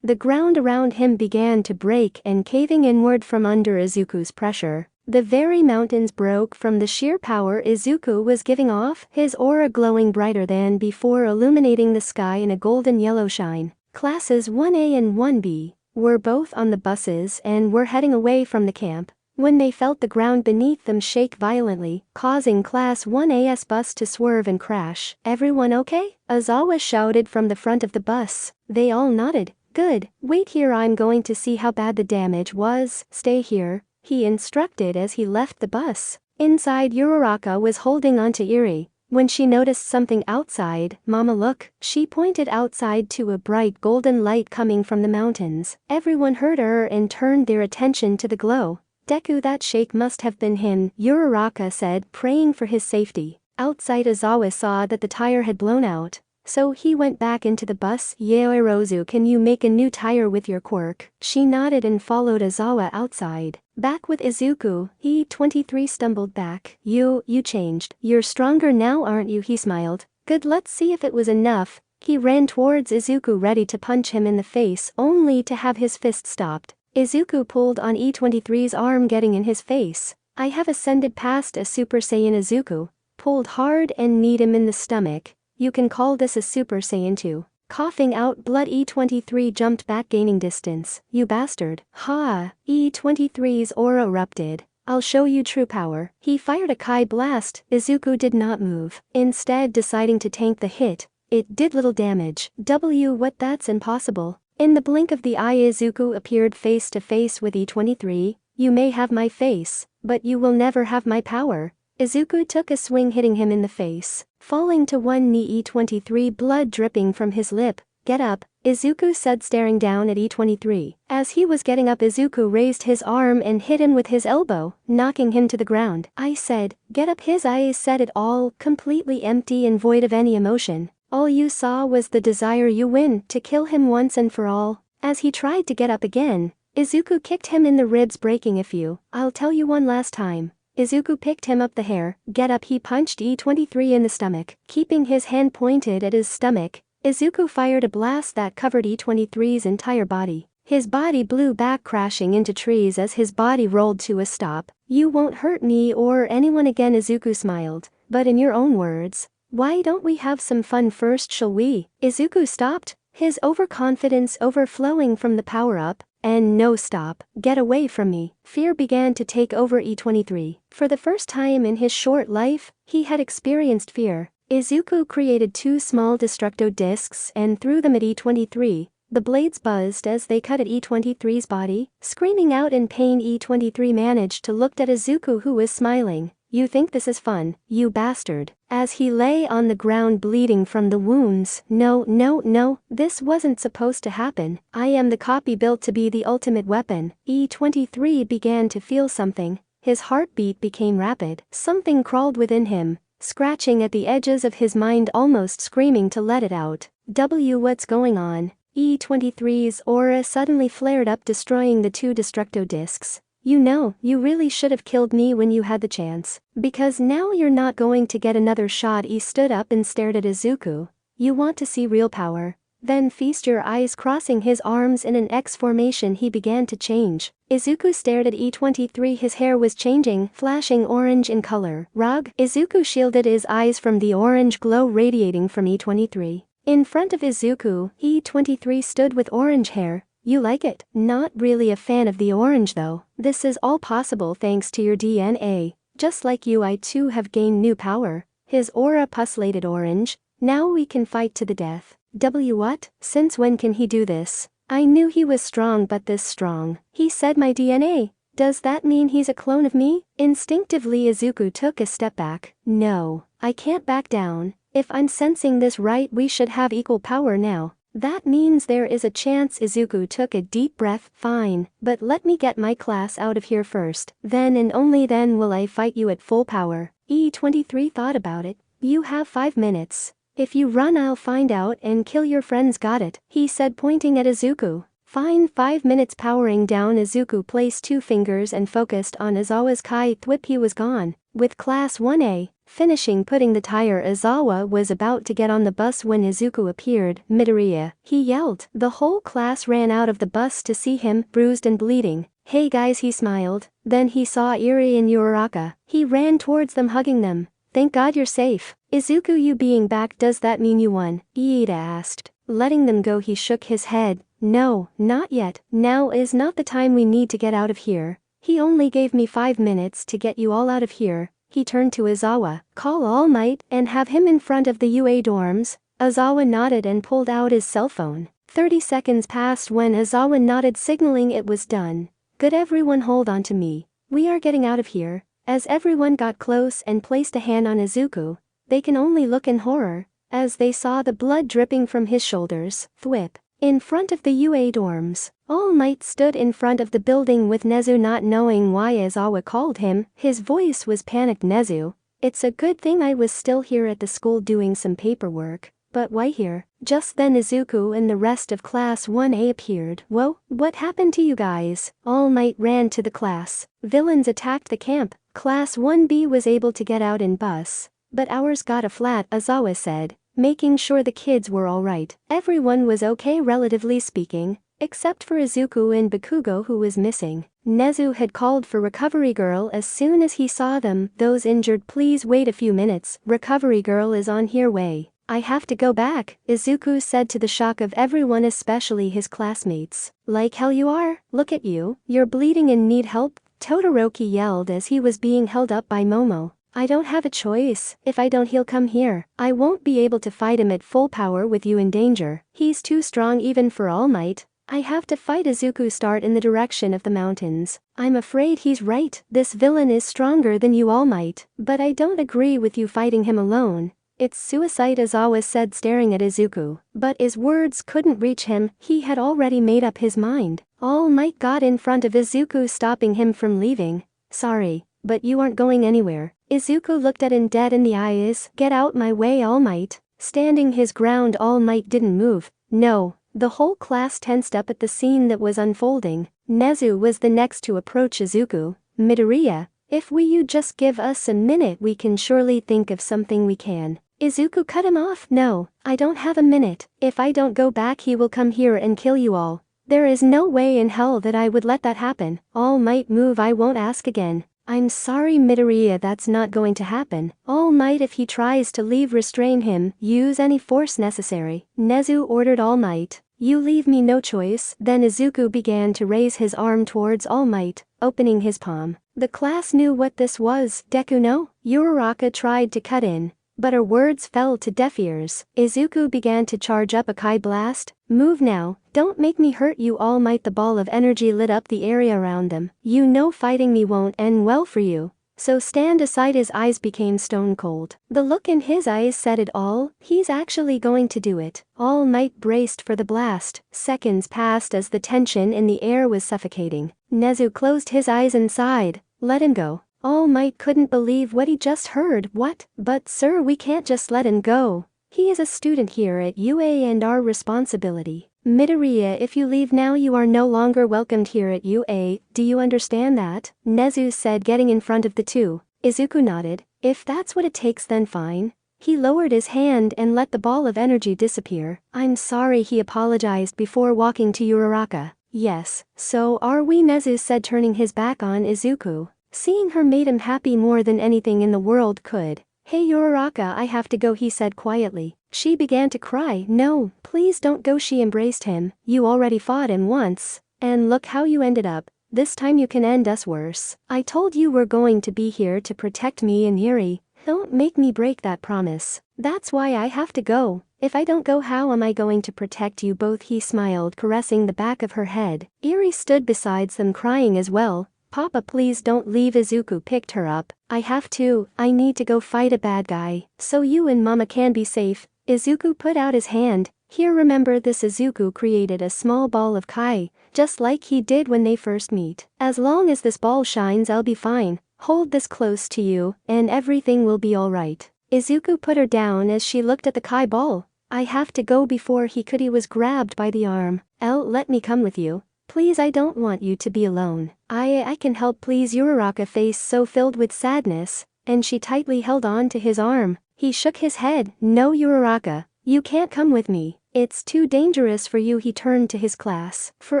The ground around him began to break and caving inward from under Izuku's pressure. The very mountains broke from the sheer power Izuku was giving off, his aura glowing brighter than before, illuminating the sky in a golden yellow shine. Classes 1A and 1B were both on the buses and were heading away from the camp when they felt the ground beneath them shake violently, causing Class 1A's bus to swerve and crash. Everyone okay? Aizawa shouted from the front of the bus. They all nodded. Good. Wait here, I'm going to see how bad the damage was. Stay here, he instructed as he left the bus. Inside, Uraraka was holding onto Eri. When she noticed something outside, Mama, look. She pointed outside to a bright golden light coming from the mountains. Everyone heard her and turned their attention to the glow. Deku, that shake must have been him, Uraraka said, praying for his safety. Outside, Aizawa saw that the tire had blown out, so he went back into the bus. Yaoirozu, can you make a new tire with your quirk? She nodded and followed Aizawa outside. Back with Izuku, E23 stumbled back. You changed. You're stronger now, aren't you? He smiled. Good, let's see if it was enough. He ran towards Izuku ready to punch him in the face only to have his fist stopped. Izuku pulled on E23's arm getting in his face. I have ascended past a Super Saiyan. Izuku pulled hard and kneed him in the stomach. You can call this a Super Saiyan 2. Coughing out blood, E23 jumped back gaining distance. You bastard. Ha! E23's aura erupted. I'll show you true power. He fired a Kai blast. Izuku did not move, instead deciding to tank the hit. It did little damage. What, that's impossible. In the blink of the eye, Izuku appeared face to face with E23. You may have my face, but you will never have my power. Izuku took a swing hitting him in the face. Falling to one knee, E23 blood dripping from his lip. Get up, Izuku said staring down at E23. As he was getting up, Izuku raised his arm and hit him with his elbow, knocking him to the ground. I said, get up. His eyes said it all, completely empty and void of any emotion. All you saw was the desire you win to kill him once and for all. As he tried to get up again, Izuku kicked him in the ribs, breaking a few. I'll tell you one last time. Izuku picked him up the hair. Get up. He punched E23 in the stomach. Keeping his hand pointed at his stomach, Izuku fired a blast that covered E23's entire body. His body blew back, crashing into trees as his body rolled to a stop. You won't hurt me or anyone again, Izuku smiled. But in your own words, why don't we have some fun first, shall we? Izuku stopped, his overconfidence overflowing from the power-up. And no, stop, get away from me. Fear began to take over E23. For the first time in his short life, he had experienced fear. Izuku created 2 small destructo discs and threw them at E23. The blades buzzed as they cut at E23's body. Screaming out in pain, E23 managed to look at Izuku, who was smiling. You think this is fun, you bastard. As he lay on the ground bleeding from the wounds. No, this wasn't supposed to happen. I am the copy built to be the ultimate weapon. E23 began to feel something. His heartbeat became rapid. Something crawled within him, scratching at the edges of his mind, almost screaming to let it out. What's going on? E23's aura suddenly flared up, destroying the 2 destructo discs. You know, you really should have killed me when you had the chance. Because now you're not going to get another shot. He stood up and stared at Izuku. You want to see real power? Then feast your eyes. Crossing his arms in an X formation, he began to change. Izuku stared at E23. His hair was changing, flashing orange in color. Rug. Izuku shielded his eyes from the orange glow radiating from E23. In front of Izuku, E23 stood with orange hair. You like it? Not really a fan of the orange though. This is all possible thanks to your DNA. Just like you, I too have gained new power. His aura pulsated orange. Now we can fight to the death. What? Since when can he do this? I knew he was strong, but this strong. He said my DNA. Does that mean he's a clone of me? Instinctively Izuku took a step back. No, I can't back down. If I'm sensing this right, we should have equal power now. That means there is a chance. Izuku took a deep breath. Fine, but let me get my class out of here first. Then and only then will I fight you at full power. E23 thought about it. You have 5 minutes. If you run, I'll find out and kill your friends. Got it? He said, pointing at Izuku. Fine. 5 minutes. Powering down, Izuku placed 2 fingers and focused on Izawa's Kai Thwip. He was gone. With Class 1A, finishing putting the tire, Izawa was about to get on the bus when Izuku appeared. Midoriya, he yelled. The whole class ran out of the bus to see him, bruised and bleeding. Hey guys, he smiled. Then he saw Eri and Uraraka. He ran towards them, hugging them. Thank God you're safe. Izuku, you being back, does that mean you won? Iida asked. Letting them go, he shook his head. No, not yet. Now is not the time. We need to get out of here. He only gave me 5 minutes to get you all out of here. He turned to Izawa. Call All Might and have him in front of the UA dorms. Izawa nodded and pulled out his cell phone. 30 seconds passed when Izawa nodded, signaling it was done. Good, everyone hold on to me. We are getting out of here. As everyone got close and placed a hand on Izuku, they can only look in horror as they saw the blood dripping from his shoulders. Thwip. In front of the UA dorms, All Might stood in front of the building with Nezu, not knowing why Izawa called him. His voice was panicked. Nezu, it's a good thing I was still here at the school doing some paperwork. But why here? Just then Izuku and the rest of Class 1A appeared. Whoa, what happened to you guys? All Might ran to the class. Villains attacked the camp. Class 1B was able to get out in bus, but ours got a flat, Izawa said. making sure the kids were alright. Everyone was okay relatively speaking, except for Izuku and Bakugo who was missing. Nezu had called for Recovery Girl as soon as he saw them. Those injured, please wait a few minutes, Recovery Girl is on her way. I have to go back, Izuku said to the shock of everyone, especially his classmates. Like hell you are, look at you, you're bleeding and need help, Todoroki yelled as he was being held up by Momo. I don't have a choice, if I don't he'll come here. I won't be able to fight him at full power with you in danger, he's too strong even for All Might. I have to fight. Izuku start in the direction of the mountains. I'm afraid he's right, this villain is stronger than you All Might, but I don't agree with you fighting him alone. It's suicide, Izawa said staring at Izuku, but his words couldn't reach him, he had already made up his mind. All Might got in front of Izuku, stopping him from leaving. Sorry, but you aren't going anywhere. Izuku looked at him dead in the eyes. Get out my way, All Might. Standing his ground, All Might didn't move. No. The whole class tensed up at the scene that was unfolding. Nezu was the next to approach Izuku. Midoriya, if you just give us a minute we can surely think of something we can. Izuku cut him off. No, I don't have a minute. If I don't go back he will come here and kill you all. There is no way in hell that I would let that happen. All Might move, I won't ask again. I'm sorry Midoriya, that's not going to happen. All Might, if he tries to leave, restrain him, use any force necessary. Nezu ordered All Might. You leave me no choice. Then Izuku began to raise his arm towards All Might, opening his palm. The class knew what this was. Deku no? Uraraka tried to cut in, but her words fell to deaf ears. Izuku began to charge up a Kai blast. Move now, don't make me hurt you All Might. The ball of energy lit up the area around them. You know fighting me won't end well for you. So stand aside. His eyes became stone cold. The look in his eyes said it all, he's actually going to do it. All Might braced for the blast. Seconds passed as the tension in the air was suffocating. Nezu closed his eyes and sighed. Let him go. All Might couldn't believe what he just heard. What? But sir, we can't just let him go. He is a student here at UA and our responsibility. Midoriya, if you leave now you are no longer welcomed here at UA, do you understand that? Nezu said, getting in front of the two. Izuku nodded. If that's what it takes then fine. He lowered his hand and let the ball of energy disappear. I'm sorry, he apologized before walking to Uraraka. Yes, so are we, Nezu said, turning his back on Izuku. Seeing her made him happy more than anything in the world could. Hey Uraraka, I have to go, he said quietly. She began to cry. No, please don't go, she embraced him. You already fought him once, and look how you ended up. This time you can end us worse. I told you we're going to be here to protect me and Yuri. Don't make me break that promise. That's why I have to go. If I don't go, how am I going to protect you both? He smiled, caressing the back of her head. Yuri stood beside them crying as well. Papa, please don't leave. Izuku picked her up. I have to. I need to go fight a bad guy, so you and Mama can be safe. Izuku put out his hand. Here, remember this. Izuku created a small ball of Kai, just like he did when they first meet. As long as this ball shines I'll be fine. Hold this close to you, and everything will be alright. Izuku put her down as she looked at the Kai ball. I have to go. Before he could, he was grabbed by the arm. Let me come with you. Please, I don't want you to be alone. I can help, please. Uraraka face so filled with sadness, and she tightly held on to his arm. He shook his head. No Uraraka, you can't come with me. It's too dangerous for you. He turned to his class. For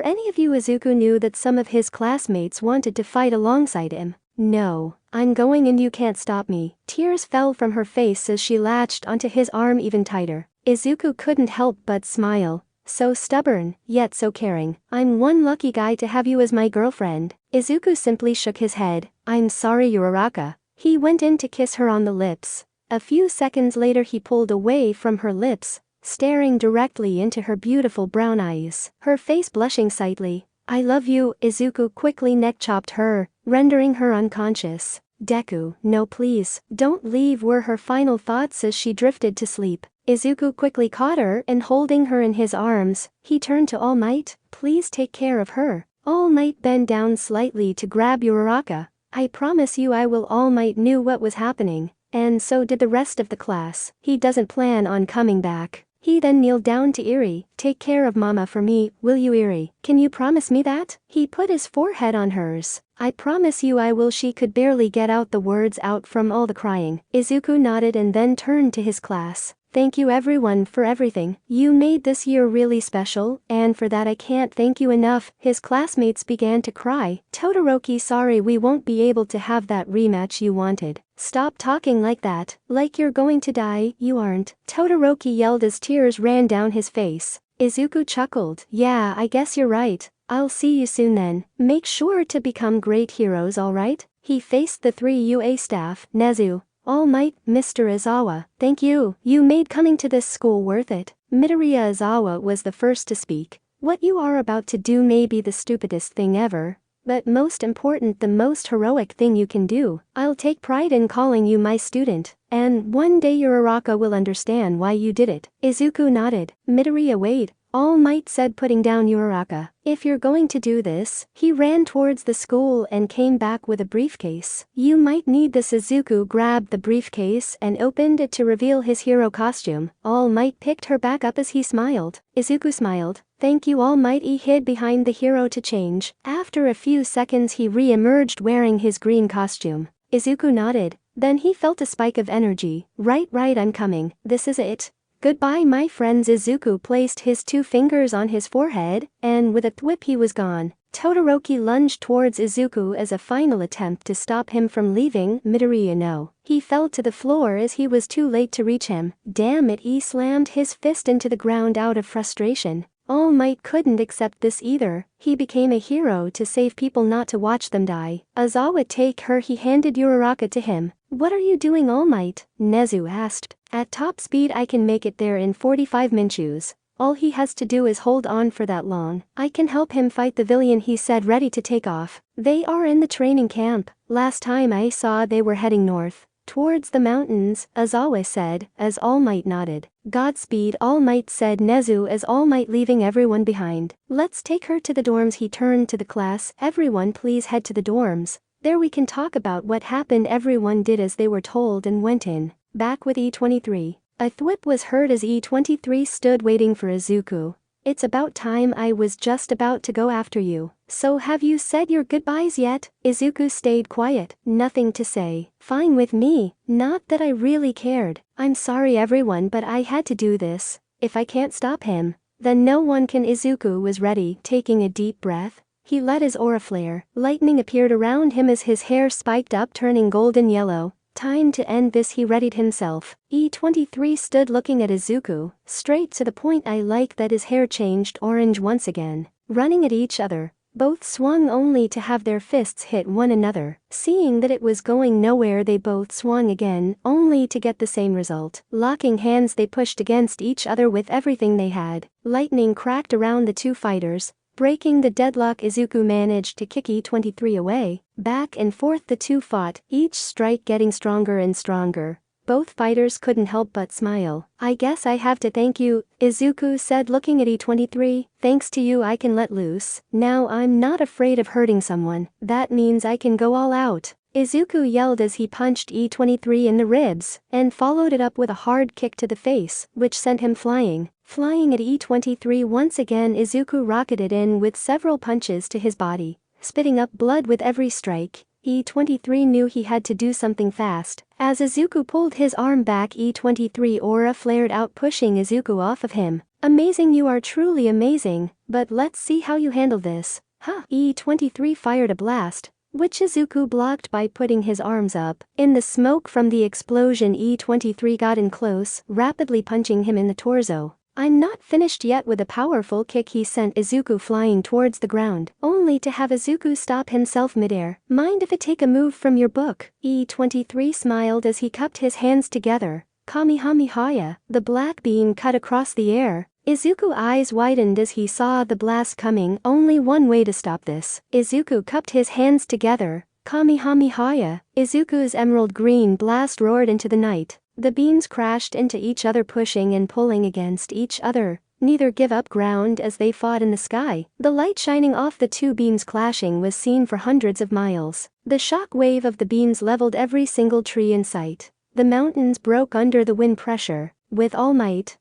any of you, Izuku knew that some of his classmates wanted to fight alongside him. No, I'm going and you can't stop me. Tears fell from her face as she latched onto his arm even tighter. Izuku couldn't help but smile. So stubborn, yet so caring. I'm one lucky guy to have you as my girlfriend. Izuku simply shook his head. I'm sorry Uraraka. He went in to kiss her on the lips. A few seconds later he pulled away from her lips, staring directly into her beautiful brown eyes, her face blushing slightly. I love you. Izuku quickly neck-chopped her, rendering her unconscious. Deku, no please, don't leave, were her final thoughts as she drifted to sleep. Izuku quickly caught her and holding her in his arms, he turned to All Might. Please take care of her. All Might bent down slightly to grab Uraraka. I promise you I will. All Might knew what was happening, and so did the rest of the class. He doesn't plan on coming back. He then kneeled down to Eri. Take care of Mama for me, will you, Eri? Can you promise me that? He put his forehead on hers. I promise you I will. She could barely get out the words out from all the crying. Izuku nodded and then turned to his class. Thank you everyone for everything. You made this year really special, and for that I can't thank you enough. His classmates began to cry. Todoroki, sorry we won't be able to have that rematch you wanted. Stop talking like that, like you're going to die. You aren't. Todoroki yelled as tears ran down his face. Izuku chuckled. Yeah, I guess you're right. I'll see you soon then. Make sure to become great heroes, alright? He faced the 3 UA staff. Nezu. All Might, Mr. Izawa, thank you. You made coming to this school worth it. Midoriya Izawa was the first to speak. What you are about to do may be the stupidest thing ever, but most important, the most heroic thing you can do. I'll take pride in calling you my student, and one day your Araka will understand why you did it. Izuku nodded. Midoriya, wait. All Might said, putting down Uraraka. If you're going to do this, he ran towards the school and came back with a briefcase. You might need this. Izuku grabbed the briefcase and opened it to reveal his hero costume. All Might picked her back up as he smiled. Izuku smiled. Thank you. All Might. He hid behind the hero to change. After a few seconds he re-emerged wearing his green costume. Izuku nodded. Then he felt a spike of energy. Right, I'm coming. This is it. Goodbye my friends. Izuku placed his 2 fingers on his forehead, and with a thwip he was gone. Todoroki lunged towards Izuku as a final attempt to stop him from leaving. Midoriya, no. He fell to the floor as he was too late to reach him. Damn it, he slammed his fist into the ground out of frustration. All Might couldn't accept this either. He became a hero to save people, not to watch them die. Izawa, take her. He handed Uraraka to him. What are you doing, All Might? Nezu asked. At top speed I can make it there in 45 minutes. All he has to do is hold on for that long. I can help him fight the villain, he said, ready to take off. They are in the training camp. Last time I saw they were heading north. Towards the mountains, Izawa said, as All Might nodded. Godspeed, All Might said Nezu as All Might leaving everyone behind. Let's take her to the dorms. He turned to the class. Everyone please head to the dorms. There we can talk about what happened. Everyone did as they were told and went in. Back with E23. A thwip was heard as E23 stood waiting for Izuku. It's about time. I was just about to go after you. So have you said your goodbyes yet? Izuku stayed quiet. Nothing to say. Fine with me. Not that I really cared. I'm sorry everyone, but I had to do this. If I can't stop him, then no one can. Izuku was ready. Taking a deep breath, he let his aura flare. Lightning appeared around him as his hair spiked up, turning golden yellow. Time to end this, he readied himself. E23 stood looking at Izuku, straight to the point. I like that his hair changed orange once again. Running at each other, both swung only to have their fists hit one another. Seeing that it was going nowhere, they both swung again, only to get the same result. Locking hands, they pushed against each other with everything they had. Lightning cracked around the 2 fighters. Breaking the deadlock, Izuku managed to kick E23 away. Back and forth the 2 fought, each strike getting stronger and stronger. Both fighters couldn't help but smile. I guess I have to thank you, Izuku said, looking at E23. Thanks to you I can let loose. Now I'm not afraid of hurting someone. That means I can go all out. Izuku yelled as he punched E23 in the ribs, and followed it up with a hard kick to the face, which sent him flying. Flying at E23 once again, Izuku rocketed in with several punches to his body, spitting up blood with every strike. E23 knew he had to do something fast. As Izuku pulled his arm back, E23 aura flared out, pushing Izuku off of him. Amazing, you are truly amazing, but let's see how you handle this. Huh? E23 fired a blast, which Izuku blocked by putting his arms up. In the smoke from the explosion, E23 got in close, rapidly punching him in the torso. I'm not finished yet. With a powerful kick he sent Izuku flying towards the ground, only to have Izuku stop himself midair. Mind if I take a move from your book? E23 smiled as he cupped his hands together. Kamehameha, the black beam cut across the air. Izuku's eyes widened as he saw the blast coming. Only one way to stop this. Izuku cupped his hands together. Kamehameha. Izuku's emerald green blast roared into the night. The beams crashed into each other, pushing and pulling against each other. Neither give up ground as they fought in the sky. The light shining off the 2 beams clashing was seen for hundreds of miles. The shock wave of the beams leveled every single tree in sight. The mountains broke under the wind pressure. With All Might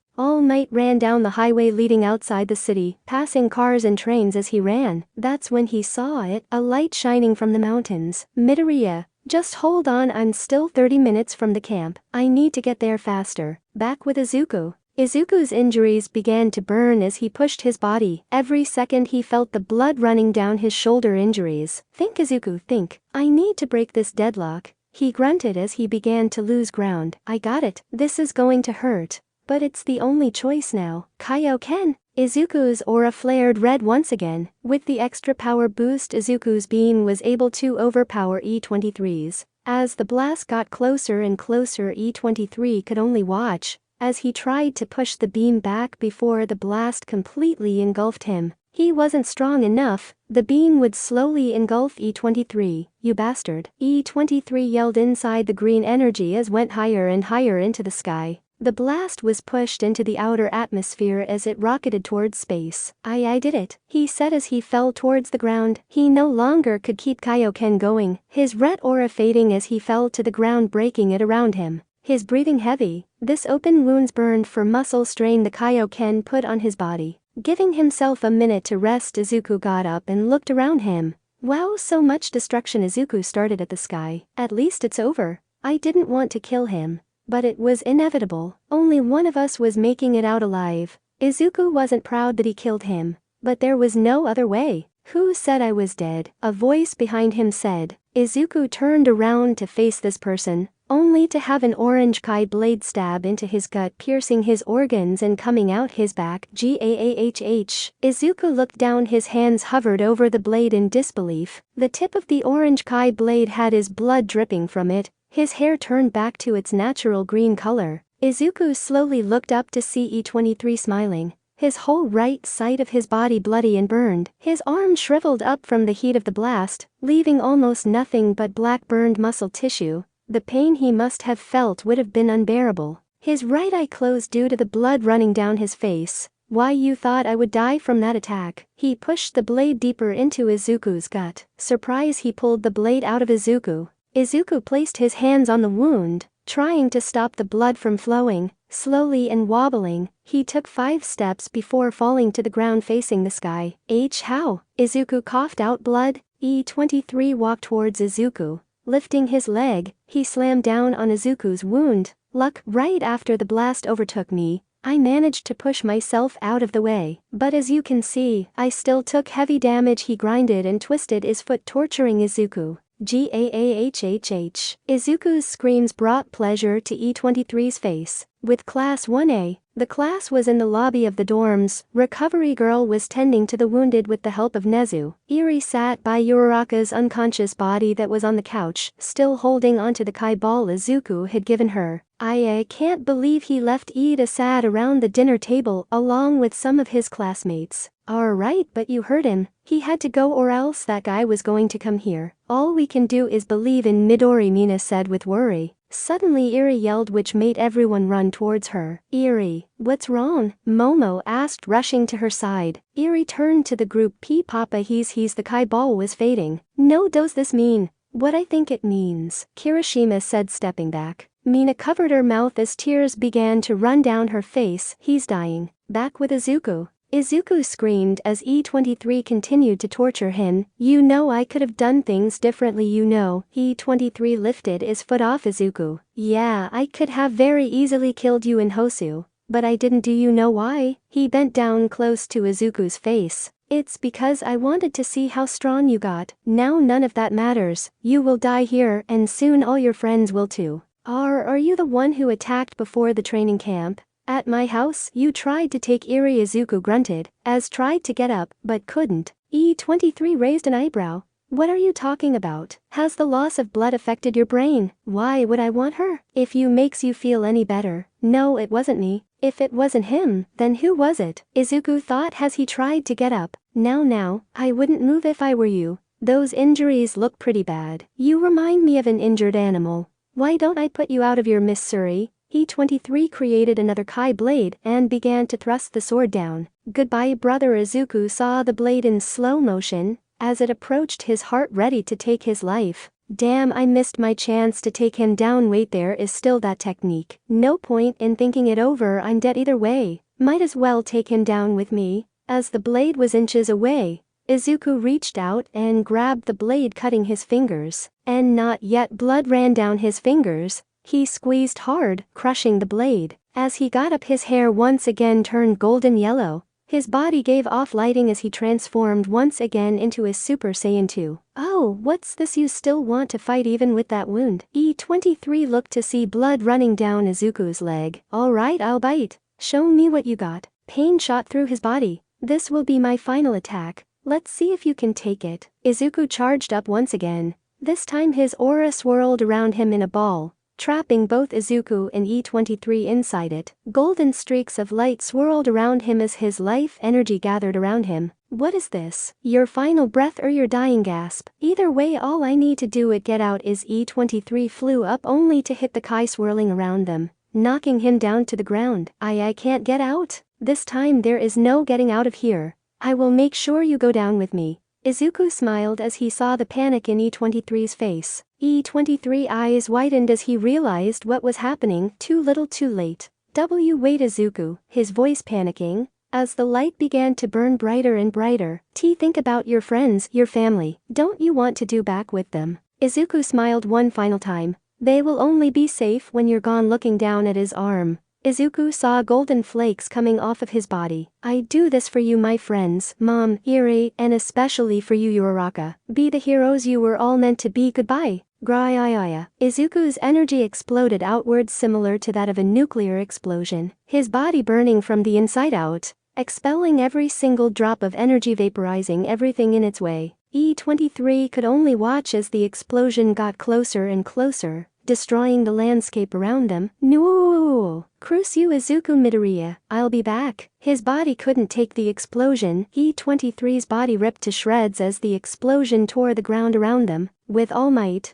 ran down the highway leading outside the city, passing cars and trains as he ran. That's when he saw it, a light shining from the mountains. Midoriya, Just hold on, I'm still 30 minutes from the camp. I need to get there faster. Back with Izuku. Izuku's injuries began to burn as he pushed his body. Every second he felt the blood running down his shoulder. Injuries. Think, Izuku, think. I need to break this deadlock. He grunted as he began to lose ground. I got it. This is going to hurt. But it's the only choice now. Kaioken. Izuku's aura flared red once again. With the extra power boost, Izuku's beam was able to overpower E23's. As the blast got closer and closer, E23 could only watch as he tried to push the beam back before the blast completely engulfed him. He wasn't strong enough. The beam would slowly engulf E23. You bastard. E23 yelled inside the green energy as went higher and higher into the sky. The blast was pushed into the outer atmosphere as it rocketed towards space. I did it, he said as he fell towards the ground. He no longer could keep Kaioken going, his red aura fading as he fell to the ground, breaking it around him. His breathing heavy. This open wounds burned for muscle strain the Kaioken put on his body. Giving himself a minute to rest, Izuku got up and looked around him. Wow, so much destruction. Izuku started at the sky. At least it's over. I didn't want to kill him, but it was inevitable. Only one of us was making it out alive. Izuku wasn't proud that he killed him, but there was no other way. Who said I was dead? A voice behind him said. Izuku turned around to face this person, only to have an orange Kai blade stab into his gut, piercing his organs and coming out his back. Gahh. Izuku looked down, his hands hovered over the blade in disbelief. The tip of the orange Kai blade had his blood dripping from it. His hair turned back to its natural green color. Izuku slowly looked up to see E23 smiling. His whole right side of his body bloody and burned. His arm shriveled up from the heat of the blast, leaving almost nothing but black burned muscle tissue. The pain he must have felt would have been unbearable. His right eye closed due to the blood running down his face. Why, you thought I would die from that attack? He pushed the blade deeper into Izuku's gut. Surprise, he pulled the blade out of Izuku. Izuku placed his hands on the wound, trying to stop the blood from flowing. Slowly and wobbling, he took 5 steps before falling to the ground facing the sky. How? Izuku coughed out blood. E23 walked towards Izuku. Lifting his leg, he slammed down on Izuku's wound. Luck, right after the blast overtook me, I managed to push myself out of the way. But as you can see, I still took heavy damage. He grinded and twisted his foot, torturing Izuku. Gahhhh. Izuku's screams brought pleasure to E23's face. With Class 1A, the class was in the lobby of the dorms. Recovery girl was tending to the wounded with the help of Nezu. Eri sat by Uraraka's unconscious body that was on the couch, still holding onto the Kai ball Izuku had given her. I can't believe he left. Ida sat around the dinner table along with some of his classmates. Alright, but you heard him. He had to go or else that guy was going to come here. All we can do is believe in Midori, Mina said with worry. Suddenly Eri yelled, which made everyone run towards her. Eri, what's wrong? Momo asked, rushing to her side. Eri turned to the group. Papa, he's the Kai ball was fading. No, does this mean what I think it means? Kirishima said, stepping back. Mina covered her mouth as tears began to run down her face. He's dying. Back with Izuku. Izuku screamed as E23 continued to torture him. You know I could have done things differently, you know. E23 lifted his foot off Izuku. Yeah, I could have very easily killed you in Hosu, but I didn't. Do you know why? He bent down close to Izuku's face. It's because I wanted to see how strong you got. Now none of that matters. You will die here and soon all your friends will too. Are you the one who attacked before the training camp? At my house? You tried to take Eri, Izuku grunted, as tried to get up, but couldn't. E23 raised an eyebrow. What are you talking about? Has the loss of blood affected your brain? Why would I want her? If you makes you feel any better. No, it wasn't me. If it wasn't him, then who was it? Izuku thought as he tried to get up. Now, I wouldn't move if I were you. Those injuries look pretty bad. You remind me of an injured animal. Why don't I put you out of your misery? E23 created another Kai blade and began to thrust the sword down. Goodbye, brother. Izuku saw the blade in slow motion as it approached his heart, ready to take his life. Damn, I missed my chance to take him down. Wait, there is still that technique. No point in thinking it over. I'm dead either way. Might as well take him down with me. As the blade was inches away, Izuku reached out and grabbed the blade, cutting his fingers, and not yet blood ran down his fingers. He squeezed hard, crushing the blade. As he got up, his hair once again turned golden yellow. His body gave off lighting as he transformed once again into his Super Saiyan 2. Oh, what's this? You still want to fight even with that wound? E23 looked to see blood running down Izuku's leg. Alright, I'll bite. Show me what you got. Pain shot through his body. This will be my final attack. Let's see if you can take it. Izuku charged up once again. This time his aura swirled around him in a ball, trapping both Izuku and E23 inside it. Golden streaks of light swirled around him as his life energy gathered around him. What is this? Your final breath or your dying gasp? Either way, all I need to do it get out is E23 flew up only to hit the Kai swirling around them, knocking him down to the ground. I can't get out. This time there is no getting out of here. I will make sure you go down with me. Izuku smiled as he saw the panic in E23's face. E23 eyes widened as he realized what was happening. Too little too late. Wait, Izuku, his voice panicking, as the light began to burn brighter and brighter. Think about your friends, your family. Don't you want to do back with them? Izuku smiled one final time. They will only be safe when you're gone. Looking down at his arm, Izuku saw golden flakes coming off of his body. I do this for you, my friends, Mom, Eri, and especially for you, Uraraka. Be the heroes you were all meant to be. Goodbye. Graiaya. Izuku's energy exploded outwards, similar to that of a nuclear explosion, his body burning from the inside out, expelling every single drop of energy, vaporizing everything in its way. E23 could only watch as the explosion got closer and closer, destroying the landscape around them. No! Cruciu Izuku Midoriya, I'll be back. His body couldn't take the explosion. E23's body ripped to shreds as the explosion tore the ground around them. With All Might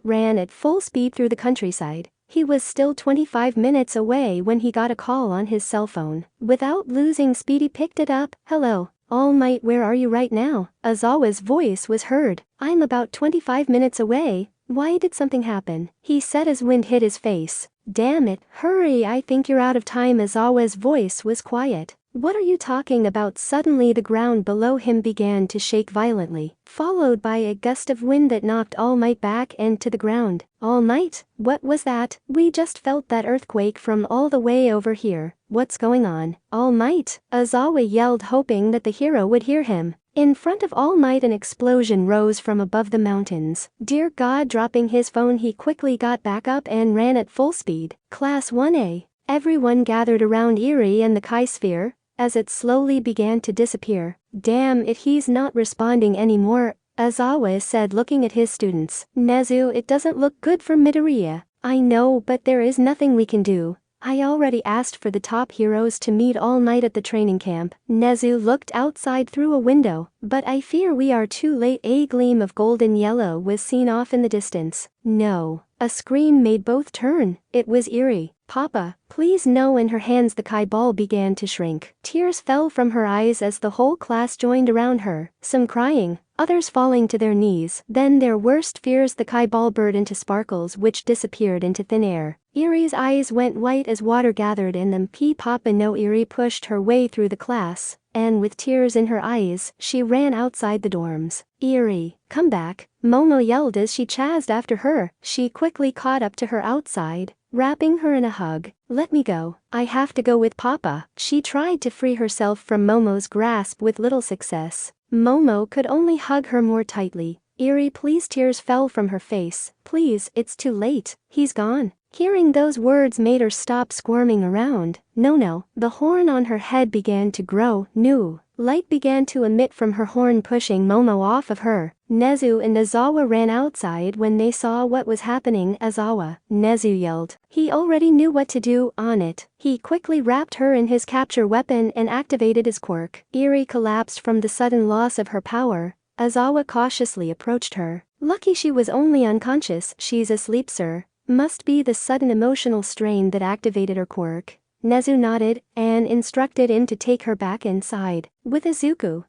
ran at full speed through the countryside. He was still 25 minutes away when he got a call on his cell phone. Without losing speed, he picked it up. Hello, All Might, where are you right now? Azawa's voice was heard. I'm about 25 minutes away. Why did something happen? He said as wind hit his face. Damn it, hurry, I think you're out of time. Azawa's voice was quiet. What are you talking about? Suddenly the ground below him began to shake violently, followed by a gust of wind that knocked All Might back and to the ground. All Might? What was that? We just felt that earthquake from all the way over here. What's going on? All Might? Azawa yelled, hoping that the hero would hear him. In front of All Might, an explosion rose from above the mountains. Dear God, dropping his phone, he quickly got back up and ran at full speed. Class 1A. Everyone gathered around Eri and the Kai sphere as it slowly began to disappear. Damn it, he's not responding anymore, Azawa said, looking at his students. Nezu, it doesn't look good for Midoriya. I know, but there is nothing we can do. I already asked for the top heroes to meet All Might at the training camp. Nezu looked outside through a window, but I fear we are too late. A gleam of golden yellow was seen off in the distance. No. A scream made both turn. It was Eri. Papa, please no. In her hands the Kai ball began to shrink. Tears fell from her eyes as the whole class joined around her, some crying, others falling to their knees. Then their worst fears, the Kai ball burst into sparkles which disappeared into thin air. Eri's eyes went white as water gathered in them. Papa no. Eri pushed her way through the class, and with tears in her eyes, she ran outside the dorms. Eri, come back, Momo yelled as she chased after her. She quickly caught up to her outside, wrapping her in a hug. Let me go. I have to go with Papa. She tried to free herself from Momo's grasp with little success. Momo could only hug her more tightly. Eri, please. Tears fell from her face. Please, it's too late. He's gone. Hearing those words made her stop squirming around. No. The horn on her head began to grow. New light began to emit from her horn, pushing Momo off of her. Nezu and Azawa ran outside when they saw what was happening. Azawa, Nezu yelled. He already knew what to do. On it, he quickly wrapped her in his capture weapon and activated his quirk. Eri collapsed from the sudden loss of her power. Azawa cautiously approached her. Lucky she was only unconscious. She's asleep, sir. Must be the sudden emotional strain that activated her quirk. Nezu nodded and instructed him to take her back inside. With Izuku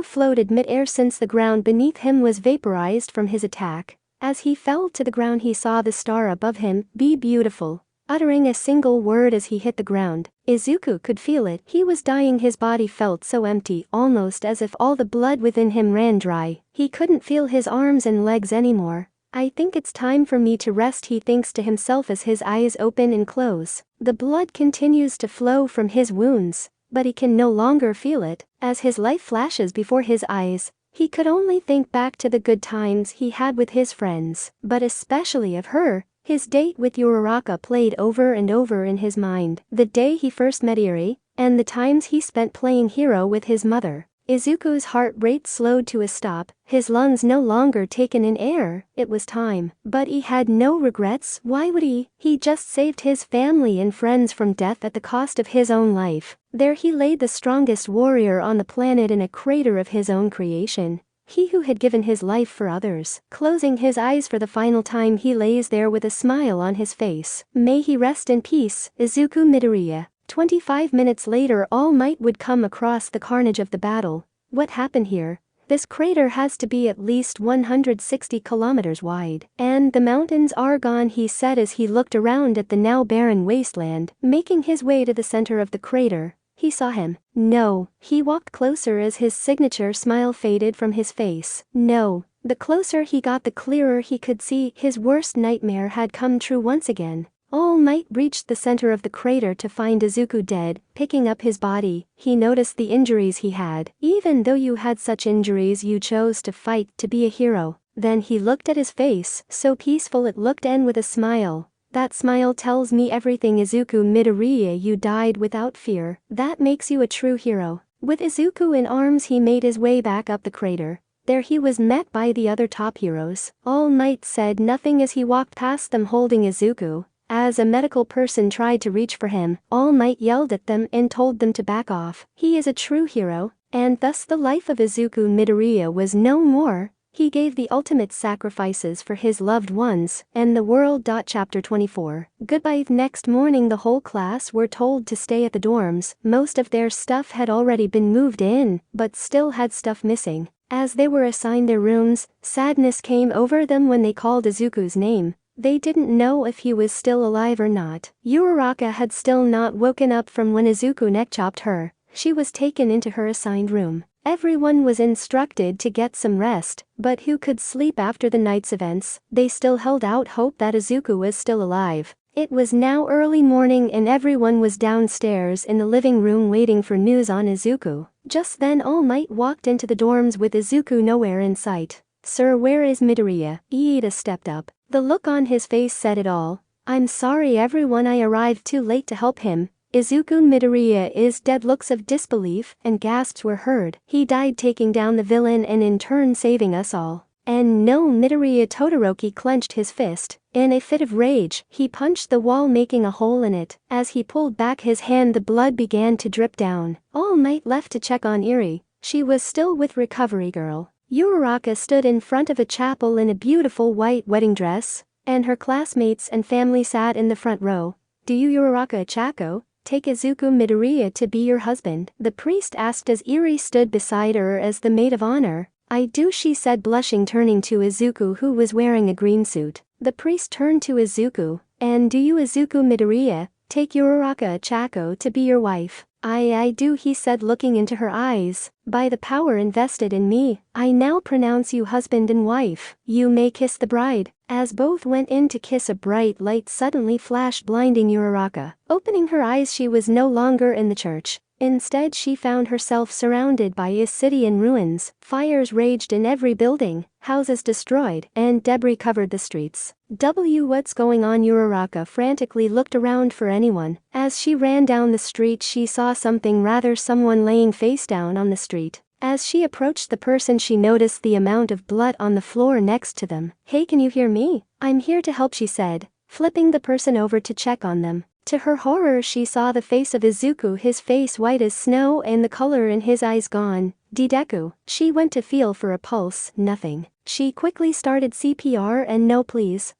floated mid-air since the ground beneath him was vaporized from his attack. As he fell to the ground, he saw the star above him. Be beautiful. uttering a single word as he hit the ground. Izuku could feel it. He was dying. His body felt so empty, almost as if all the blood within him ran dry. He couldn't feel his arms and legs anymore. I think it's time for me to rest, he thinks to himself as his eyes open and close. The blood continues to flow from his wounds, but he can no longer feel it. As his life flashes before his eyes, he could only think back to the good times he had with his friends, but especially of her. His date with Uraraka played over and over in his mind. The day he first met Eri, and the times he spent playing hero with his mother. Izuku's heart rate slowed to a stop, his lungs no longer taken in air. It was time. But he had no regrets. Why would he? He just saved his family and friends from death at the cost of his own life. There he lay, the strongest warrior on the planet in a crater of his own creation. He who had given his life for others. Closing his eyes for the final time, he lays there with a smile on his face. May he rest in peace, Izuku Midoriya. 25 minutes later, All Might would come across the carnage of the battle. What happened here? This crater has to be at least 160 kilometers wide. And the mountains are gone, he said as he looked around at the now barren wasteland. Making his way to the center of the crater, he saw him. No. He walked closer as his signature smile faded from his face. No. The closer he got, the clearer he could see. His worst nightmare had come true once again. All Might reached the center of the crater to find Izuku dead. Picking up his body, he noticed the injuries he had. Even though you had such injuries, you chose to fight, to be a hero. Then he looked at his face, so peaceful it looked, and with a smile. That smile tells me everything, Izuku Midoriya, you died without fear. That makes you a true hero. With Izuku in arms, he made his way back up the crater. There he was met by the other top heroes. All Might said nothing as he walked past them holding Izuku. As a medical person tried to reach for him, All Might yelled at them and told them to back off. He is a true hero, and thus the life of Izuku Midoriya was no more. He gave the ultimate sacrifices for his loved ones and the world. Chapter 24. Goodbye. Next morning, the whole class were told to stay at the dorms. Most of their stuff had already been moved in, but still had stuff missing. As they were assigned their rooms, sadness came over them when they called Izuku's name. They didn't know if he was still alive or not. Uraraka had still not woken up from when Izuku neck-chopped her. She was taken into her assigned room. Everyone was instructed to get some rest, but who could sleep after the night's events? They still held out hope that Izuku was still alive. It was now early morning and everyone was downstairs in the living room waiting for news on Izuku. Just then All Might walked into the dorms with Izuku nowhere in sight. Sir, where is Midoriya? Iida stepped up. The look on his face said it all. I'm sorry everyone, I arrived too late to help him. Izuku Midoriya is dead. Looks of disbelief and gasps were heard. He died taking down the villain and in turn saving us all. And no, Midoriya. Todoroki clenched his fist. In a fit of rage, he punched the wall, making a hole in it. As he pulled back his hand, the blood began to drip down. All Might left to check on Eri. She was still with Recovery Girl. Uraraka stood in front of a chapel in a beautiful white wedding dress, and her classmates and family sat in the front row. Do you, Uraraka Chako, take Izuku Midoriya to be your husband? The priest asked as Eri stood beside her as the maid of honor. I do, she said, blushing, turning to Izuku, who was wearing a green suit. The priest turned to Izuku. And do you, Izuku Midoriya, take Uraraka Chako to be your wife? I do, he said, looking into her eyes. By the power invested in me, I now pronounce you husband and wife. You may kiss the bride. As both went in to kiss, a bright light suddenly flashed, blinding Uraraka. Opening her eyes, she was no longer in the church. Instead, she found herself surrounded by a city in ruins. Fires raged in every building, houses destroyed, and debris covered the streets. What's going on? Uraraka frantically looked around for anyone. As she ran down the street, she saw someone laying face down on the street. As she approached the person, she noticed the amount of blood on the floor next to them. Hey, can you hear me? I'm here to help, she said, flipping the person over to check on them. To her horror, she saw the face of Izuku, his face white as snow and the color in his eyes gone. Deku. She went to feel for a pulse. Nothing. She quickly started CPR and no please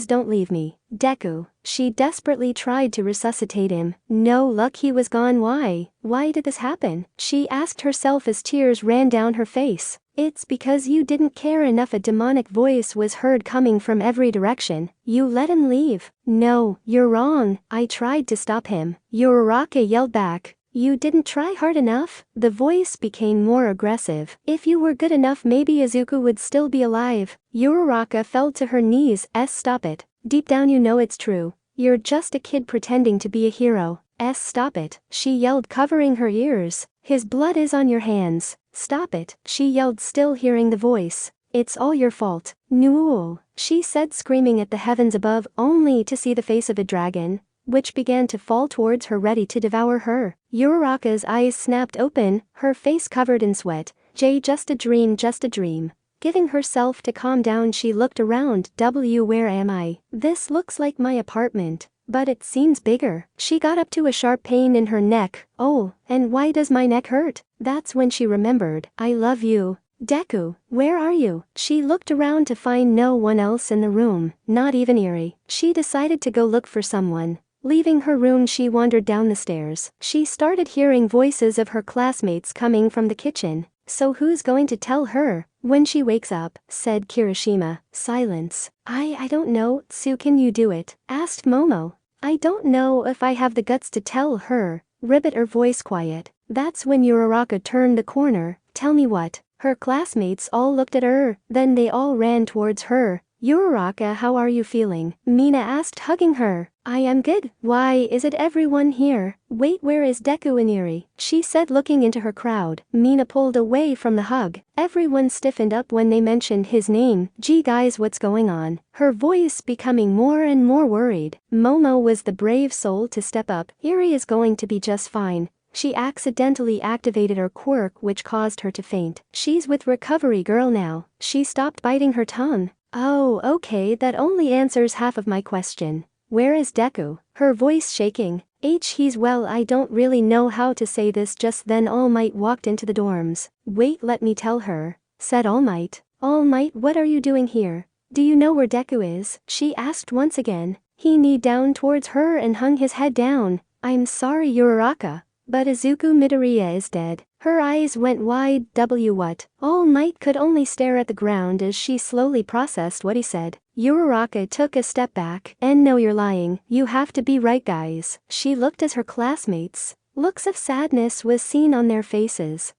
don't leave me. Deku. She desperately tried to resuscitate him. No luck, he was gone. Why did this happen? She asked herself as tears ran down her face. It's because you didn't care enough. A demonic voice was heard coming from every direction. You let him leave. No, you're wrong. I tried to stop him. Uraraka yelled back. You didn't try hard enough? The voice became more aggressive. If you were good enough, maybe Izuku would still be alive. Uraraka fell to her knees. Stop it. Deep down you know it's true. You're just a kid pretending to be a hero. Stop it. She yelled, covering her ears. His blood is on your hands. Stop it. She yelled, still hearing the voice. It's all your fault. No, she said, screaming at the heavens above, only to see the face of a dragon, which began to fall towards her, ready to devour her. Uraraka's eyes snapped open, her face covered in sweat. Just a dream, just a dream. Giving herself to calm down, she looked around. Where am I? This looks like my apartment, but it seems bigger. She got up to a sharp pain in her neck. Oh, and why does my neck hurt? That's when she remembered. I love you. Deku, where are you? She looked around to find no one else in the room, not even Eri. She decided to go look for someone. Leaving her room, she wandered down the stairs. She started hearing voices of her classmates coming from the kitchen. So who's going to tell her when she wakes up? Said Kirishima. Silence. I don't know. Tsu, can you do it? Asked Momo. I don't know if I have the guts to tell her. Ribbit, her voice quiet. That's when Uraraka turned the corner. Tell me what? Her classmates all looked at her, then they all ran towards her. Uraraka, how are you feeling? Mina asked, hugging her. I am good. Why isn't everyone here? Wait, where is Deku and Eri? She said, looking into her crowd. Mina pulled away from the hug. Everyone stiffened up when they mentioned his name. Gee guys, what's going on? Her voice becoming more and more worried. Momo was the brave soul to step up. Eri is going to be just fine. She accidentally activated her quirk, which caused her to faint. She's with Recovery Girl now. She stopped biting her tongue. Oh, okay, that only answers half of my question. Where is Deku? Her voice shaking. He's well, I don't really know how to say this. Just then All Might walked into the dorms. Wait, let me tell her, said All Might. All Might, what are you doing here? Do you know where Deku is? She asked once again. He kneed down towards her and hung his head down. I'm sorry, Uraraka, but Izuku Midoriya is dead. Her eyes went wide. What? All Might could only stare at the ground as she slowly processed what he said. Uraraka took a step back. And no, you're lying. You have to be right, guys. She looked at her classmates. Looks of sadness was seen on their faces.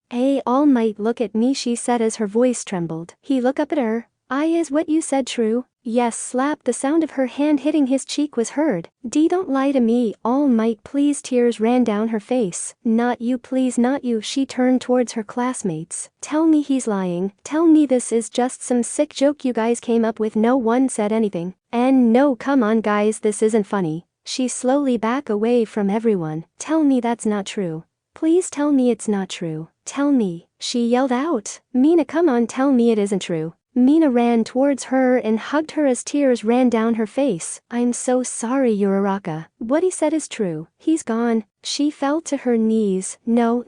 All Might, look at me, she said as her voice trembled. He looked up at her. Is what you said true? Yes, slap. The sound of her hand hitting his cheek was heard. Don't lie to me, All Might, please. Tears ran down her face. Not you, please, not you. She turned towards her classmates. Tell me he's lying. Tell me this is just some sick joke you guys came up with. No one said anything. And no, come on guys, this isn't funny. She slowly backed away from everyone. Tell me that's not true. Please tell me it's not true. Tell me, she yelled out. Mina, come on, tell me it isn't true. Mina ran towards her and hugged her as tears ran down her face. I'm so sorry, Uraraka. What he said is true. He's gone. She fell to her knees. No,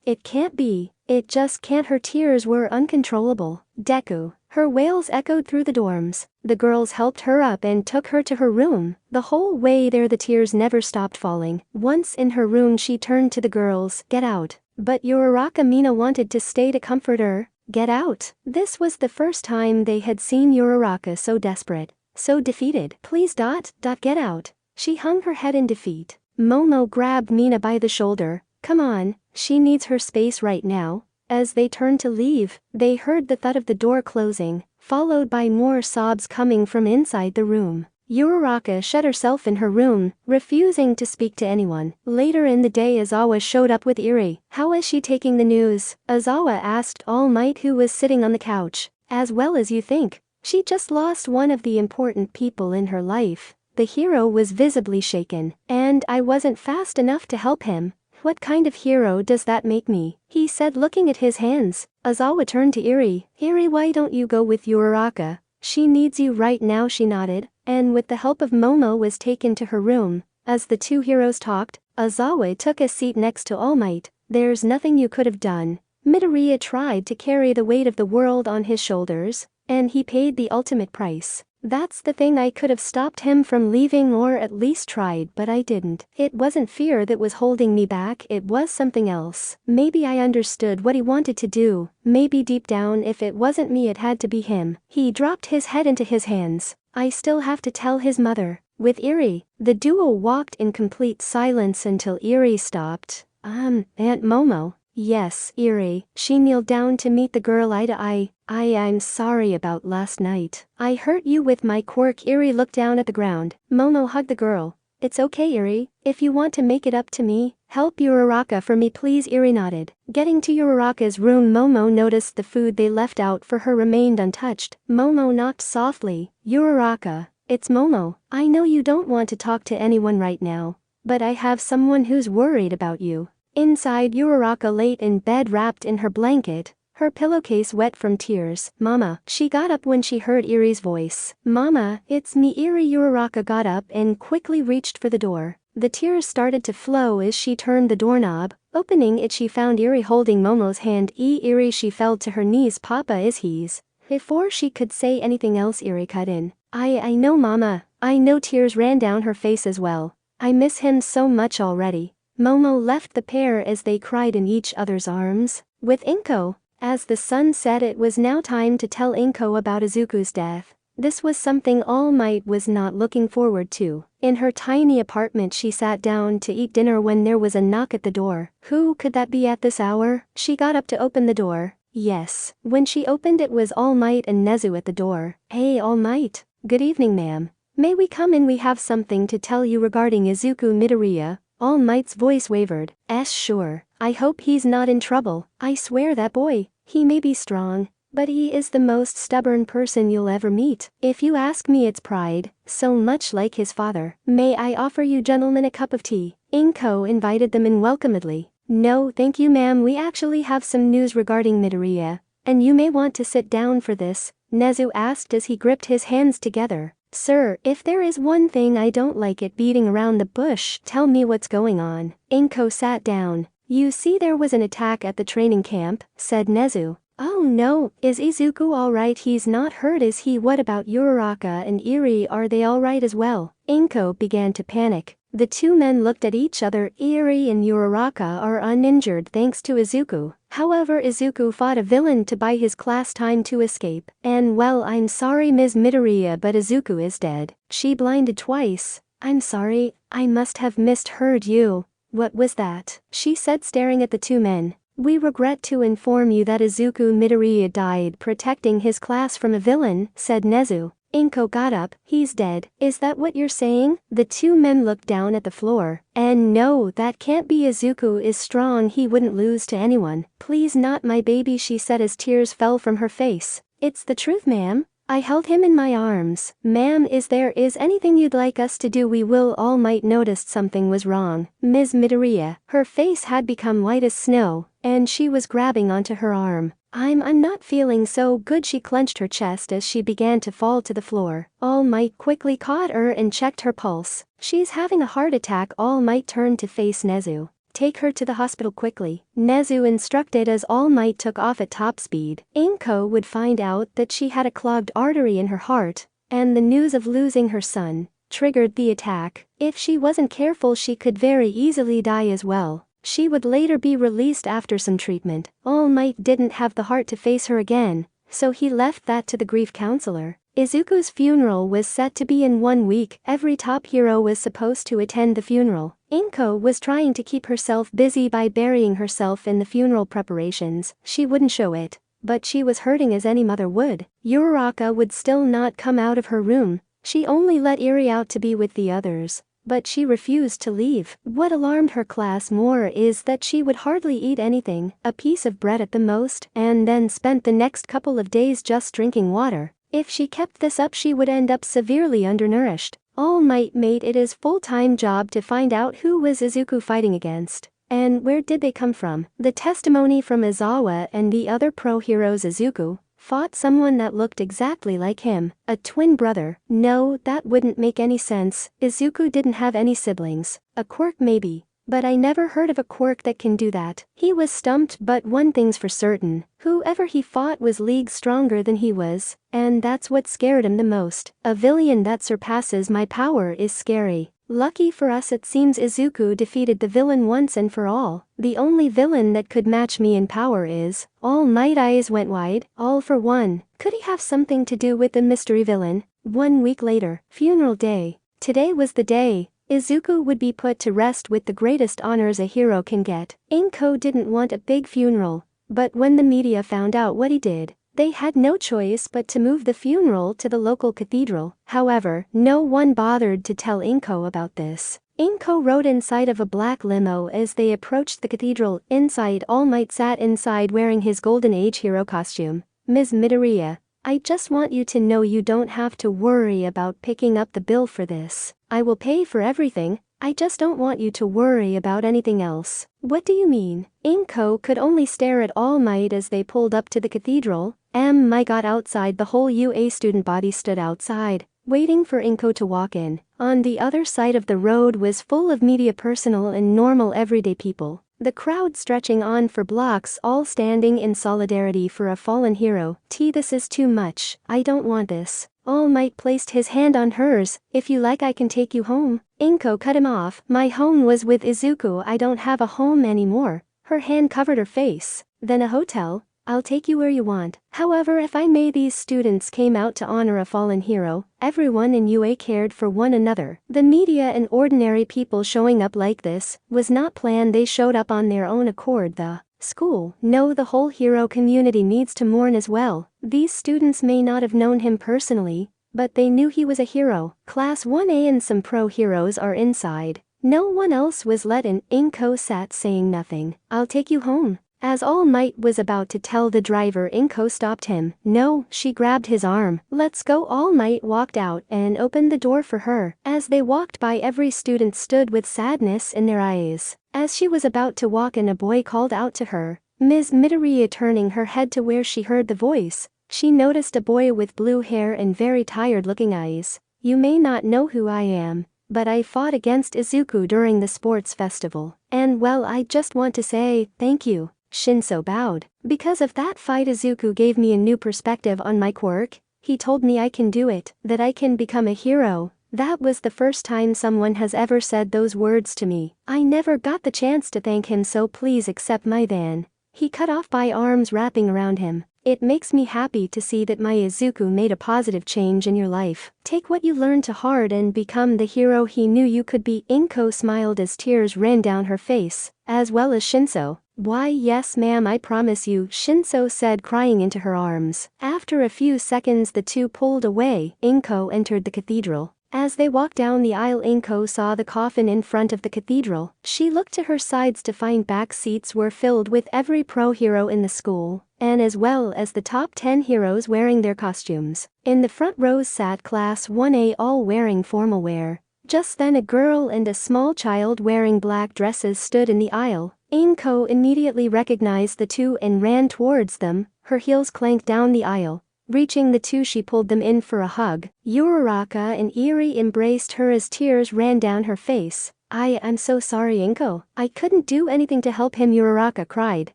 it can't be. It just can't. Her tears were uncontrollable. Deku. Her wails echoed through the dorms. The girls helped her up and took her to her room. The whole way there the tears never stopped falling. Once in her room she turned to the girls. Get out. But Uraraka, Mina wanted to stay to comfort her. Get out. This was the first time they had seen Uraraka so desperate, so defeated. Please, get out. She hung her head in defeat. Momo grabbed Mina by the shoulder. Come on, she needs her space right now. As they turned to leave, they heard the thud of the door closing, followed by more sobs coming from inside the room. Uraraka shut herself in her room, refusing to speak to anyone. Later in the day, Aizawa showed up with Eri. How is she taking the news? Aizawa asked All Might, who was sitting on the couch. As well as you think. She just lost one of the important people in her life. The hero was visibly shaken. And I wasn't fast enough to help him. What kind of hero does that make me? He said, looking at his hands. Aizawa turned to Eri. Eri, why don't you go with Uraraka? She needs you right now, she nodded, and with the help of Momo was taken to her room. As the two heroes talked, Aizawa took a seat next to All Might. There's nothing you could have done. Midoriya tried to carry the weight of the world on his shoulders, And he paid the ultimate price. That's the thing, I could have stopped him from leaving or at least tried, but I didn't. It wasn't fear that was holding me back, it was something else. Maybe I understood what he wanted to do. Maybe deep down if it wasn't me it had to be him. He dropped his head into his hands. I still have to tell his mother. With Eri, the duo walked in complete silence until Eri stopped. Aunt Momo. Yes, Eri. She kneeled down to meet the girl eye to eye. I'm sorry about last night. I hurt you with my quirk. Eri looked down at the ground. Momo hugged the girl. It's okay, Eri. If you want to make it up to me, help Uraraka for me please. Eri nodded. Getting to Uraraka's room, Momo noticed the food they left out for her remained untouched. Momo knocked softly. Uraraka, it's Momo. I know you don't want to talk to anyone right now, but I have someone who's worried about you. Inside, Uraraka lay in bed wrapped in her blanket, her pillowcase wet from tears. Mama. She got up when she heard Eri's voice. Mama, it's me. Uraraka got up and quickly reached for the door. The tears started to flow as she turned the doorknob. Opening it, she found Eri holding Momo's hand. Eri, she fell to her knees. Papa is he's. Before she could say anything else, Eri cut in. I know, Mama. I know. Tears ran down her face as well. I miss him so much already. Momo left the pair as they cried in each other's arms. With Inko. As the sun set, it was now time to tell Inko about Izuku's death. This was something All Might was not looking forward to. In her tiny apartment, she sat down to eat dinner when there was a knock at the door. Who could that be at this hour? She got up to open the door. Yes. When she opened, it was All Might and Nezu at the door. Hey, All Might. Good evening, ma'am. May we come in? We have something to tell you regarding Izuku Midoriya. All Might's voice wavered. Sure. I hope he's not in trouble. I swear that boy, he may be strong, but he is the most stubborn person you'll ever meet. If you ask me, it's pride, so much like his father. May I offer you gentlemen a cup of tea? Inko invited them in welcomedly. No, thank you, ma'am. We actually have some news regarding Midoriya, and you may want to sit down for this, Nezu asked as he gripped his hands together. Sir, if there is one thing I don't like, it beating around the bush. Tell me what's going on. Inko sat down. You see, there was an attack at the training camp, said Nezu. Oh no, is Izuku alright? He's not hurt, is he? What about Uraraka and Eri, are they alright as well? Inko began to panic. The two men looked at each other. Eri and Uraraka are uninjured thanks to Izuku. However, Izuku fought a villain to buy his class time to escape. And well, I'm sorry Ms. Midoriya, but Izuku is dead. She blinded twice. I'm sorry, I must have misheard you. What was that? She said, staring at the two men. We regret to inform you that Izuku Midoriya died protecting his class from a villain, said Nezu. Inko got up. He's dead. Is that what you're saying? The two men looked down at the floor. And no, that can't be. Izuku is strong, he wouldn't lose to anyone. Please, not my baby, she said as tears fell from her face. It's the truth, ma'am. I held him in my arms. Ma'am, is there anything you'd like us to do? We will. All Might noticed something was wrong. Ms. Midoriya, her face had become white as snow, and she was grabbing onto her arm. I'm not feeling so good. She clenched her chest as she began to fall to the floor. All Might quickly caught her and checked her pulse. She's having a heart attack. All Might turned to face Nezu. Take her to the hospital quickly, Nezu instructed as All Might took off at top speed. Inko would find out that she had a clogged artery in her heart, and the news of losing her son triggered the attack. If she wasn't careful, she could very easily die as well. She would later be released after some treatment. All Might didn't have the heart to face her again, so he left that to the grief counselor. Izuku's funeral was set to be in 1 week. Every top hero was supposed to attend the funeral. Inko was trying to keep herself busy by burying herself in the funeral preparations. She wouldn't show it, but she was hurting as any mother would. Uraraka would still not come out of her room. She only let Eri out to be with the others, but she refused to leave. What alarmed her class more is that she would hardly eat anything, a piece of bread at the most, and then spent the next couple of days just drinking water. If she kept this up, she would end up severely undernourished. All Might made it his full-time job to find out who was Izuku fighting against, and where did they come from. The testimony from Izawa and the other pro heroes. Izuku fought someone that looked exactly like him, a twin brother. No, that wouldn't make any sense. Izuku didn't have any siblings. A quirk maybe, but I never heard of a quirk that can do that. He was stumped, but one thing's for certain, whoever he fought was leagues stronger than he was, and that's what scared him the most. A villain that surpasses my power is scary. Lucky for us, it seems Izuku defeated the villain once and for all. The only villain that could match me in power is All Might. Eyes went wide. All for one. Could he have something to do with the mystery villain? 1 week later, funeral day. Today was the day Izuku would be put to rest with the greatest honors a hero can get. Inko didn't want a big funeral, but when the media found out what he did, they had no choice but to move the funeral to the local cathedral. However, no one bothered to tell Inko about this. Inko rode inside of a black limo as they approached the cathedral. Inside, All Might sat inside wearing his Golden Age hero costume. Ms. Midoriya, I just want you to know you don't have to worry about picking up the bill for this. I will pay for everything. I just don't want you to worry about anything else. What do you mean? Inko could only stare at All Might as they pulled up to the cathedral. I got outside. The whole UA student body stood outside, waiting for Inko to walk in. On the other side of the road was full of media personnel and normal everyday people. The crowd stretching on for blocks, all standing in solidarity for a fallen hero. This is too much. I don't want this. All Might placed his hand on hers. If you like, I can take you home. Inko cut him off. My home was with Izuku. I don't have a home anymore. Her hand covered her face. Then a hotel. I'll take you where you want. However, if I may, these students came out to honor a fallen hero. Everyone in UA cared for one another. The media and ordinary people showing up like this was not planned. They showed up on their own accord. The school, no, the whole hero community needs to mourn as well. These students may not have known him personally, but they knew he was a hero. Class 1A and some pro heroes are inside. No one else was let in. Inko sat saying nothing. I'll take you home. As All Might was about to tell the driver, Inko stopped him. No, she grabbed his arm. Let's go. All Might walked out and opened the door for her. As they walked by, every student stood with sadness in their eyes. As she was about to walk in, a boy called out to her. Ms. Midoriya, turning her head to where she heard the voice, she noticed a boy with blue hair and very tired-looking eyes. You may not know who I am, but I fought against Izuku during the sports festival. And well, I just want to say thank you. Shinso bowed. Because of that fight, Izuku gave me a new perspective on my quirk. He told me I can do it, that I can become a hero. That was the first time someone has ever said those words to me. I never got the chance to thank him, so please accept my than. He cut off by arms wrapping around him. It makes me happy to see that my Izuku made a positive change in your life. Take what you learned to heart and become the hero he knew you could be. Inko smiled as tears ran down her face, as well as Shinso. Why, yes ma'am, I promise you, Shinso said, crying into her arms. After a few seconds the two pulled away. Inko entered the cathedral. As they walked down the aisle, Inko saw the coffin in front of the cathedral. She looked to her sides to find back seats were filled with every pro hero in the school, and as well as the top 10 heroes wearing their costumes. In the front rows sat Class 1A, all wearing formal wear. Just then a girl and a small child wearing black dresses stood in the aisle. Inko immediately recognized the two and ran towards them. Her heels clanked down the aisle. Reaching the two, she pulled them in for a hug. Uraraka and Eri embraced her as tears ran down her face. I'm so sorry, Inko. I couldn't do anything to help him, Uraraka cried.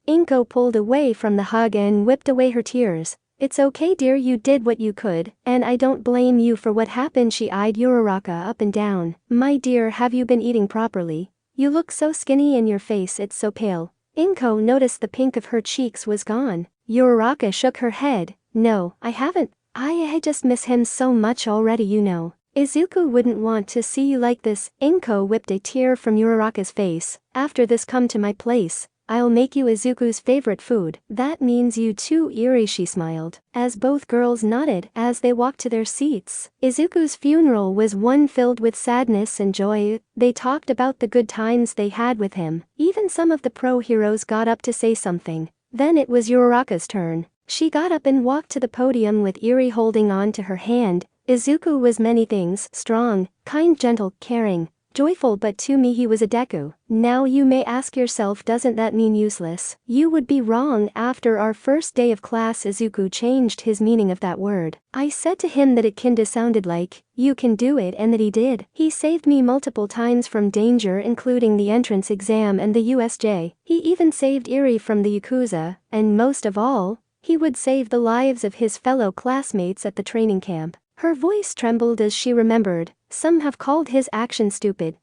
Inko pulled away from the hug and whipped away her tears. It's okay, dear, you did what you could, and I don't blame you for what happened. She eyed Uraraka up and down. My dear, have you been eating properly? You look so skinny and your face, it's so pale. Inko noticed the pink of her cheeks was gone. Uraraka shook her head. No, I haven't. I just miss him so much already, you know. Izuku wouldn't want to see you like this. Inko whipped a tear from Uraraka's face. After this, come to my place. I'll make you Izuku's favorite food. That means you too, Eri, she smiled, as both girls nodded as they walked to their seats. Izuku's funeral was one filled with sadness and joy. They talked about the good times they had with him. Even some of the pro heroes got up to say something. Then it was Uraraka's turn. She got up and walked to the podium with Eri holding on to her hand. Izuku was many things: strong, kind, gentle, caring, joyful, but to me he was a Deku. Now you may ask yourself, doesn't that mean useless? You would be wrong. After our first day of class, Izuku changed his meaning of that word. I said to him that it kinda sounded like, you can do it, and that he did. He saved me multiple times from danger, including the entrance exam and the USJ. He even saved Eri from the Yakuza, and most of all, he would save the lives of his fellow classmates at the training camp. Her voice trembled as she remembered. Some have called his action stupid,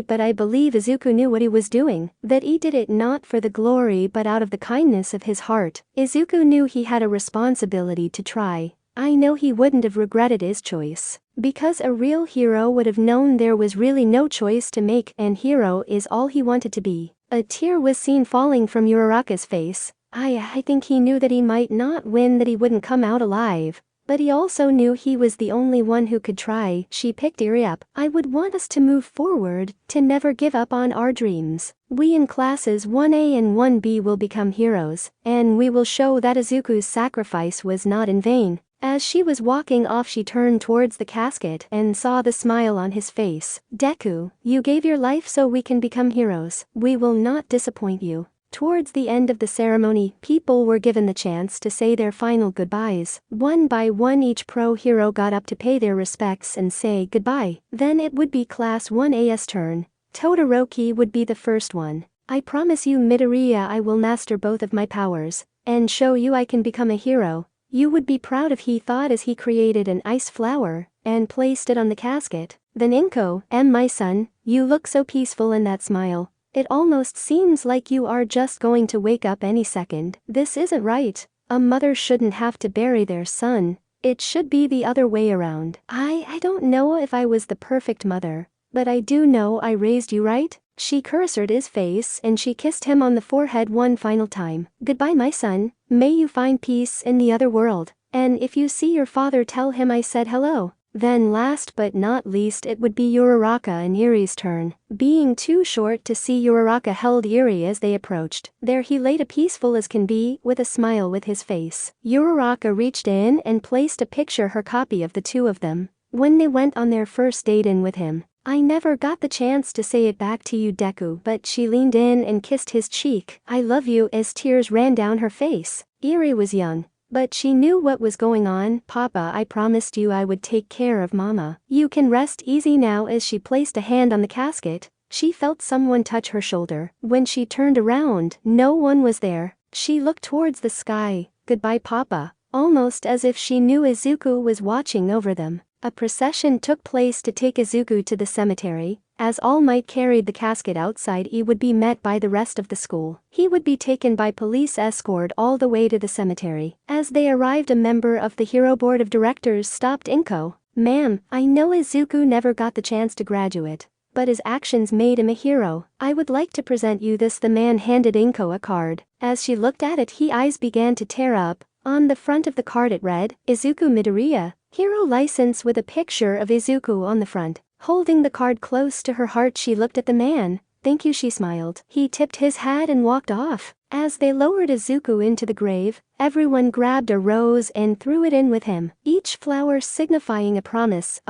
but I believe Izuku knew what he was doing, that he did it not for the glory but out of the kindness of his heart. Izuku knew he had a responsibility to try. I know he wouldn't have regretted his choice, because a real hero would have known there was really no choice to make, and hero is all he wanted to be. A tear was seen falling from Uraraka's face. I think he knew that he might not win, that he wouldn't come out alive. But he also knew he was the only one who could try. She picked Eri up. I would want us to move forward, to never give up on our dreams. We in classes 1A and 1B will become heroes, and we will show that Izuku's sacrifice was not in vain. As she was walking off, she turned towards the casket and saw the smile on his face. Deku, you gave your life so we can become heroes. We will not disappoint you. Towards the end of the ceremony, people were given the chance to say their final goodbyes. One by one, each pro hero got up to pay their respects and say goodbye. Then it would be Class 1A's turn. Todoroki would be the first one. I promise you, Midoriya, I will master both of my powers and show you I can become a hero. You would be proud if he thought, as he created an ice flower and placed it on the casket. Then Inko, my son, you look so peaceful in that smile. It almost seems like you are just going to wake up any second. This isn't right. A mother shouldn't have to bury their son. It should be the other way around. I don't know if I was the perfect mother, but I do know I raised you right. She cursed his face and she kissed him on the forehead one final time. Goodbye, my son. May you find peace in the other world. And if you see your father, tell him I said hello. Then last but not least, it would be Uraraka and Eri's turn. Being too short to see, Uraraka held Eri as they approached. There he lay, peaceful as can be, with a smile with his face. Uraraka reached in and placed a picture, her copy of the two of them, when they went on their first date in with him. I never got the chance to say it back to you, Deku, but she leaned in and kissed his cheek. I love you, as tears ran down her face. Eri was young, but she knew what was going on. Papa, I promised you I would take care of Mama. You can rest easy now. As she placed a hand on the casket, she felt someone touch her shoulder. When she turned around, no one was there. She looked towards the sky. Goodbye, Papa. Almost as if she knew Izuku was watching over them. A procession took place to take Izuku to the cemetery. As All Might carried the casket outside, he would be met by the rest of the school. He would be taken by police escort all the way to the cemetery. As they arrived, a member of the Hero Board of Directors stopped Inko. Ma'am, I know Izuku never got the chance to graduate, but his actions made him a hero. I would like to present you this. The man handed Inko a card. As she looked at it, her eyes began to tear up. On the front of the card it read, Izuku Midoriya, Hero License, with a picture of Izuku on the front. Holding the card close to her heart, she looked at the man. Thank you, she smiled. He tipped his hat and walked off. As they lowered Izuku into the grave, everyone grabbed a rose and threw it in with him, each flower signifying a promise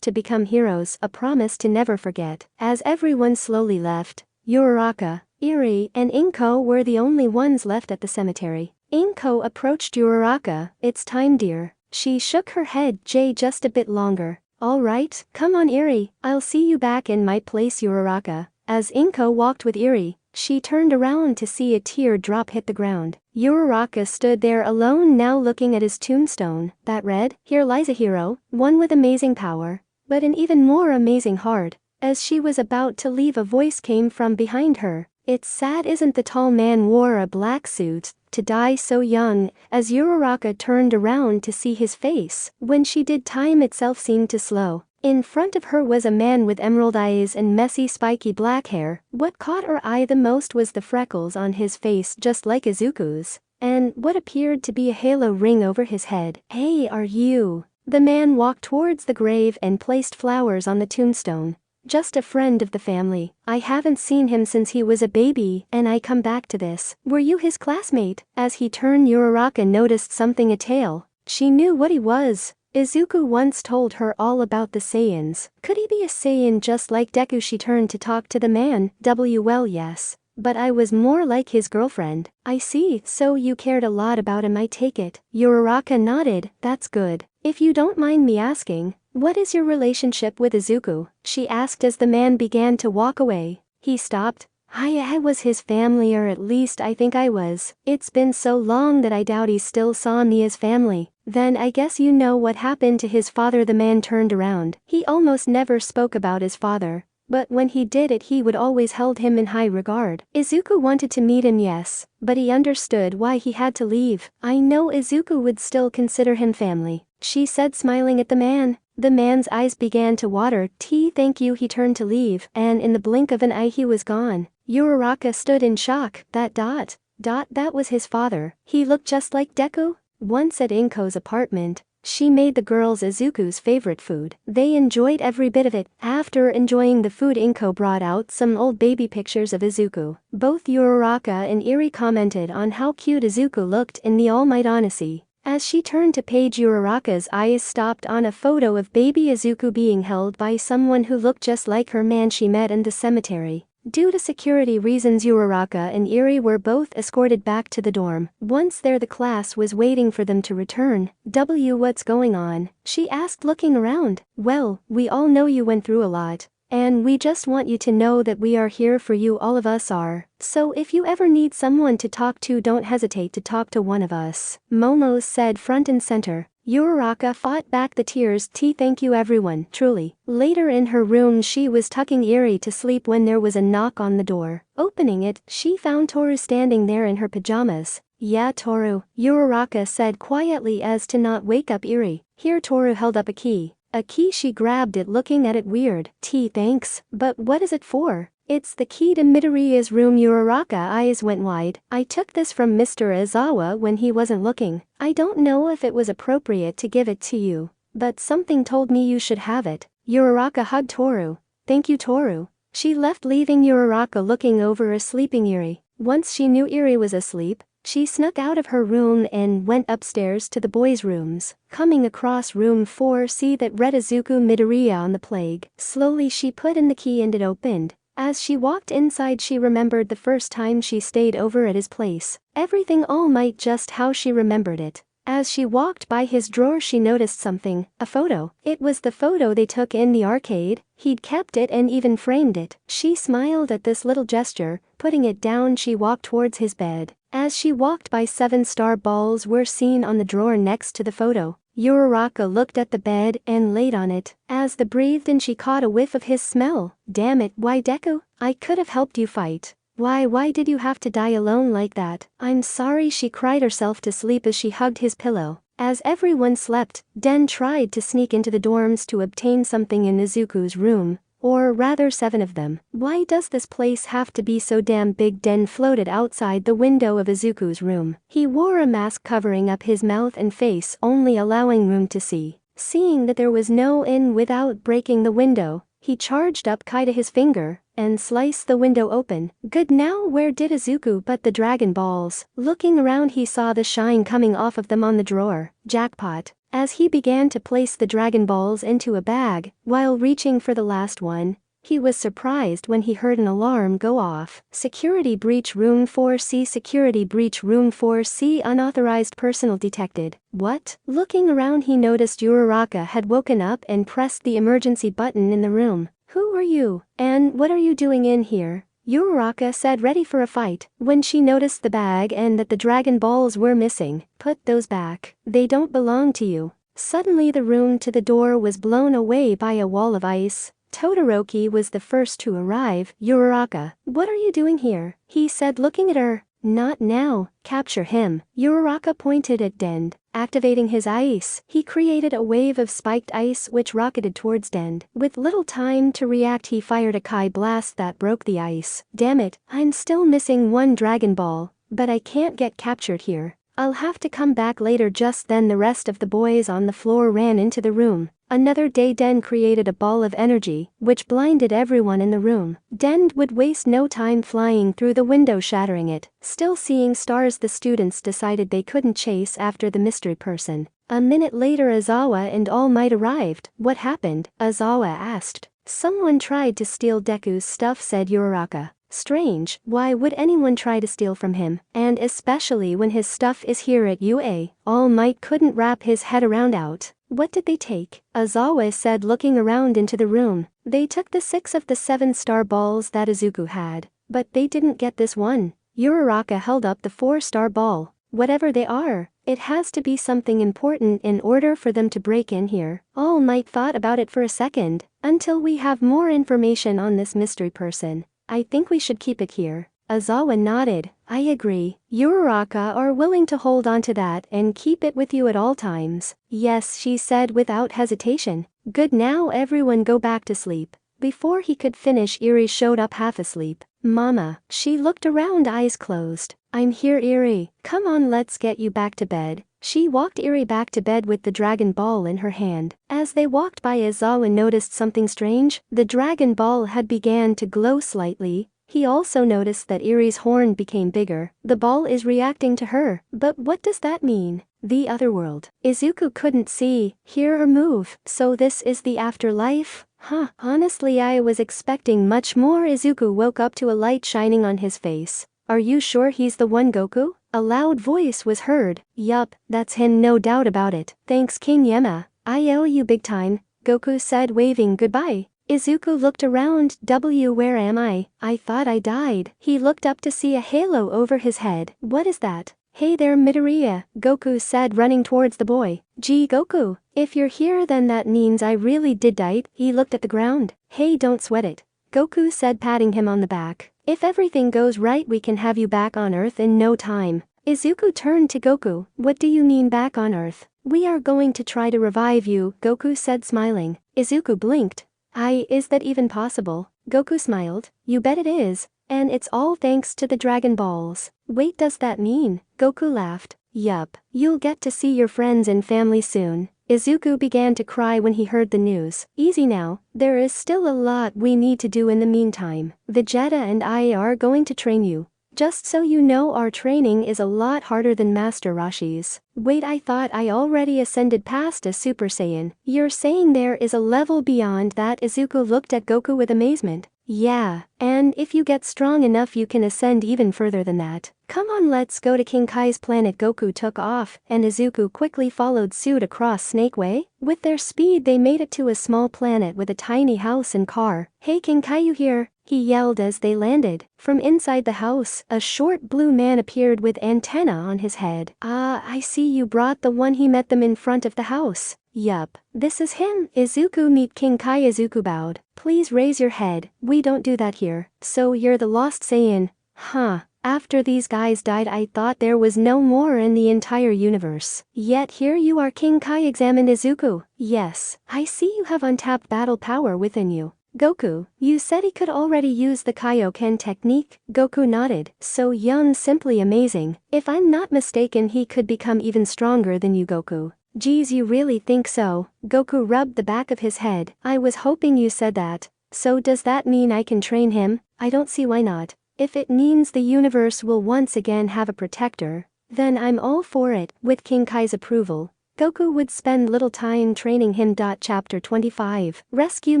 to become heroes, a promise to never forget. As everyone slowly left, Uraraka, Eri, and Inko were the only ones left at the cemetery. Inko approached Uraraka. It's time, dear. She shook her head. Just a bit longer. All right, come on, Eri, I'll see you back in my place, Uraraka. As Inko walked with Eri, she turned around to see a teardrop hit the ground. Uraraka stood there alone now, looking at his tombstone that read, Here lies a hero, one with amazing power, but an even more amazing heart. As she was about to leave, a voice came from behind her. It's sad, isn't the tall man wore a black suit, to die so young. As Uraraka turned around to see his face, when she did, time itself seemed to slow. In front of her was a man with emerald eyes and messy spiky black hair. What caught her eye the most was the freckles on his face, just like Izuku's, and what appeared to be a halo ring over his head. Hey, are you? The man walked towards the grave and placed flowers on the tombstone. Just a friend of the family. I haven't seen him since he was a baby, and I come back to this. Were you his classmate? As he turned, Uraraka noticed something, a tail. She knew what he was. Izuku once told her all about the Saiyans. Could he be a Saiyan just like Deku? She turned to talk to the man. Well, yes. But I was more like his girlfriend. I see, so you cared a lot about him, I take it. Uraraka nodded. That's good. If you don't mind me asking, what is your relationship with Izuku? She asked as the man began to walk away. He stopped. I was his family, or at least I think I was. It's been so long that I doubt he still saw me as family. Then I guess you know what happened to his father. The man turned around. He almost never spoke about his father. But when he did it, he would always held him in high regard. Izuku wanted to meet him, yes, but he understood why he had to leave. I know Izuku would still consider him family, she said, smiling at the man. The man's eyes began to water. Thank you. He turned to leave, and in the blink of an eye he was gone. Uraraka stood in shock. That was his father. He looked just like Deku? Once at Inko's apartment, she made the girls Izuku's favorite food. They enjoyed every bit of it. After enjoying the food, Inko brought out some old baby pictures of Izuku. Both Uraraka and Eri commented on how cute Izuku looked in the All Might Odyssey. As she turned to page, Uraraka's eyes stopped on a photo of baby Izuku being held by someone who looked just like her man she met in the cemetery. Due to security reasons, Uraraka and Eri were both escorted back to the dorm. Once there, the class was waiting for them to return. What's going on? She asked, looking around. Well, we all know you went through a lot, and we just want you to know that we are here for you. All of us are. So if you ever need someone to talk to, don't hesitate to talk to one of us, Momo said front and center. Uraraka fought back the tears. Thank you everyone, truly. Later in her room, she was tucking Eri to sleep when there was a knock on the door. Opening it, she found Toru standing there in her pajamas. Yeah, Toru, Uraraka said quietly as to not wake up Eri. Here, Toru held up a key. A key. She grabbed it, looking at it weird. Thanks, but what is it for? It's the key to Midoriya's room. Uraraka eyes went wide. I took this from Mr. Izawa when he wasn't looking. I don't know if it was appropriate to give it to you, but something told me you should have it. Uraraka hugged Toru. Thank you, Toru. She left, leaving Uraraka looking over a sleeping Eri. Once she knew Eri was asleep, she snuck out of her room and went upstairs to the boys' rooms. Coming across room 4C that read Izuku Midoriya on the plague. Slowly she put in the key and it opened. As she walked inside, she remembered the first time she stayed over at his place. Everything all might just how she remembered it. As she walked by his drawer, she noticed something, a photo. It was the photo they took in the arcade. He'd kept it and even framed it. She smiled at this little gesture. Putting it down, she walked towards his bed. As she walked by, 7-star balls were seen on the drawer next to the photo. Uraraka looked at the bed and laid on it. As they breathed in, she caught a whiff of his smell. Damn it, why Deku? I could have helped you fight. Why did you have to die alone like that? I'm sorry. She cried herself to sleep as she hugged his pillow. As everyone slept, Den tried to sneak into the dorms to obtain something in Izuku's room. Or rather, 7 of them. Why does this place have to be so damn big? Den floated outside the window of Izuku's room. He wore a mask covering up his mouth and face, only allowing room to see. Seeing that there was no in without breaking the window, he charged up Kai to his finger and sliced the window open. Good. Now where did Izuku put the Dragon Balls? Looking around, he saw the shine coming off of them on the drawer. Jackpot. As he began to place the Dragon Balls into a bag, while reaching for the last one, he was surprised when he heard an alarm go off. Security breach room 4C. Security breach room 4C. Unauthorized personnel detected. What? Looking around, he noticed Uraraka had woken up and pressed the emergency button in the room. Who are you? And what are you doing in here? Uraraka said, ready for a fight. When she noticed the bag and that the Dragon Balls were missing. Put those back. They don't belong to you. Suddenly the room to the door was blown away by a wall of ice. Todoroki was the first to arrive. Uraraka, what are you doing here? He said, looking at her. Not now. Capture him. Uraraka pointed at Dend. Activating his ice, he created a wave of spiked ice which rocketed towards Dend. With little time to react, he fired a Kai blast that broke the ice. Damn it, I'm still missing one Dragon Ball, but I can't get captured here. I'll have to come back later. Just then the rest of the boys on the floor ran into the room. Another day, Den created a ball of energy, which blinded everyone in the room. Den would waste no time flying through the window, shattering it. Still seeing stars, the students decided they couldn't chase after the mystery person. A minute later Aizawa and All Might arrived. What happened? Aizawa asked. Someone tried to steal Deku's stuff, said Uraraka. Strange, why would anyone try to steal from him, and especially when his stuff is here at UA? All Might couldn't wrap his head around out. What did they take? Aizawa said, looking around into the room. They took the 6 of the 7-star balls that Izuku had, but they didn't get this one. Uraraka held up the 4-star ball. Whatever they are, it has to be something important in order for them to break in here. All Might thought about it for a second. Until we have more information on this mystery person, I think we should keep it here. Aizawa nodded. I agree. Uraraka are willing to hold on to that and keep it with you at all times. Yes, she said without hesitation. Good, now everyone go back to sleep. Before he could finish, Eri showed up half asleep. Mama. She looked around, eyes closed. I'm here, Eri. Come on, let's get you back to bed. She walked Eri back to bed with the Dragon Ball in her hand. As they walked by, Aizawa noticed something strange. The Dragon Ball had began to glow slightly. He also noticed that Eri's horn became bigger. The ball is reacting to her. But what does that mean? The other world. Izuku couldn't see, hear or move. So this is the afterlife? Huh, honestly I was expecting much more. Izuku woke up to a light shining on his face. Are you sure he's the one, Goku? A loud voice was heard. Yup, that's him, no doubt about it. Thanks, King Yema. I owe you big time, Goku said, waving goodbye. Izuku looked around. Where am I? I thought I died. He looked up to see a halo over his head. What is that? Hey there, Midoriya, Goku said, running towards the boy. Gee, Goku, if you're here then that means I really did die. He looked at the ground. Hey, don't sweat it, Goku said, patting him on the back. If everything goes right we can have you back on Earth in no time. Izuku turned to Goku. What do you mean back on Earth? We are going to try to revive you, Goku said, smiling. Izuku blinked. Is that even possible? Goku smiled. You bet it is. And it's all thanks to the Dragon Balls. Wait, does that mean? Goku laughed. Yup, you'll get to see your friends and family soon. Izuku began to cry when he heard the news. Easy now, there is still a lot we need to do in the meantime. Vegeta and I are going to train you. Just so you know, our training is a lot harder than Master Roshi's. Wait, I thought I already ascended past a Super Saiyan. You're saying there is a level beyond that? Izuku looked at Goku with amazement. Yeah, and if you get strong enough you can ascend even further than that. Come on, let's go to King Kai's planet. Goku took off, and Izuku quickly followed suit across Snake Way. With their speed they made it to a small planet with a tiny house and car. Hey King Kai, you here? He yelled as they landed. From inside the house, a short blue man appeared with antenna on his head. I see you brought the one. He met them in front of the house. Yup, this is him. Izuku, meet King Kai. Izuku bowed. Please raise your head, we don't do that here. So you're the lost Saiyan? Huh. After these guys died I thought there was no more in the entire universe. Yet here you are. King Kai examined Izuku. Yes, I see you have untapped battle power within you. Goku, you said he could already use the Kaioken technique? Goku nodded. So young, simply amazing. If I'm not mistaken he could become even stronger than you, Goku. Geez, you really think so? Goku rubbed the back of his head. I was hoping you said that. So does that mean I can train him? I don't see why not. If it means the universe will once again have a protector, then I'm all for it. With King Kai's approval, Goku would spend little time training him. Chapter 25. Rescue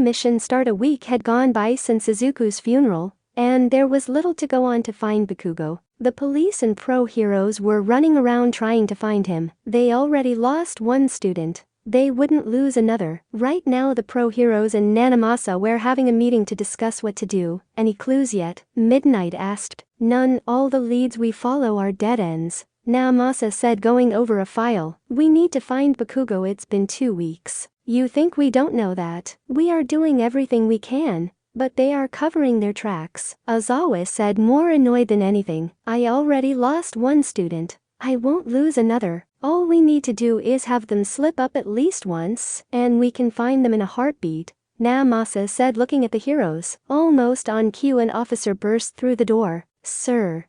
mission start. A week had gone by since Izuku's funeral, and there was little to go on to find Bakugo. The police and pro heroes were running around trying to find him. They already lost one student. They wouldn't lose another. Right now the pro heroes and Nanamasa were having a meeting to discuss what to do. Any clues yet? Midnight asked. None, all the leads we follow are dead ends. Nanamasa said, going over a file. We need to find Bakugo. It's been 2 weeks. You think we don't know that? We are doing everything we can, but they are covering their tracks. Aizawa said, more annoyed than anything. I already lost one student. I won't lose another. All we need to do is have them slip up at least once, and we can find them in a heartbeat. Namasa said, looking at the heroes. Almost on cue an officer burst through the door. Sir.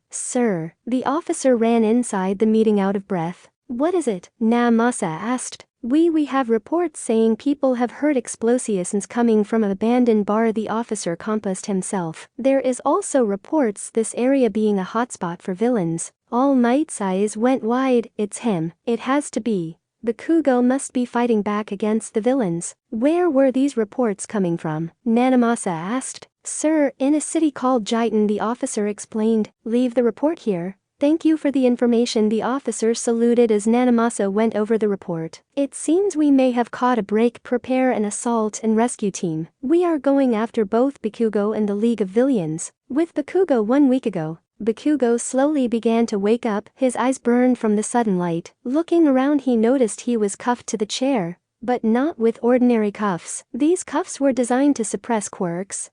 The officer ran inside the meeting out of breath. What is it? Namasa asked. We have reports saying people have heard explosions coming from an abandoned bar. The officer composed himself. There is also reports this area being a hotspot for villains. All Might's eyes went wide. It's him. It has to be. Bakugo must be fighting back against the villains. Where were these reports coming from? Nanamasa asked. Sir, in a city called Jaitan, the officer explained. Leave the report here. Thank you for the information. The officer saluted as Nanamasa went over the report. It seems we may have caught a break. Prepare an assault and rescue team. We are going after both Bakugo and the League of Villains. With Bakugo 1 week ago, Bakugo slowly began to wake up. His eyes burned from the sudden light. Looking around, he noticed he was cuffed to the chair, but not with ordinary cuffs. These cuffs were designed to suppress quirks.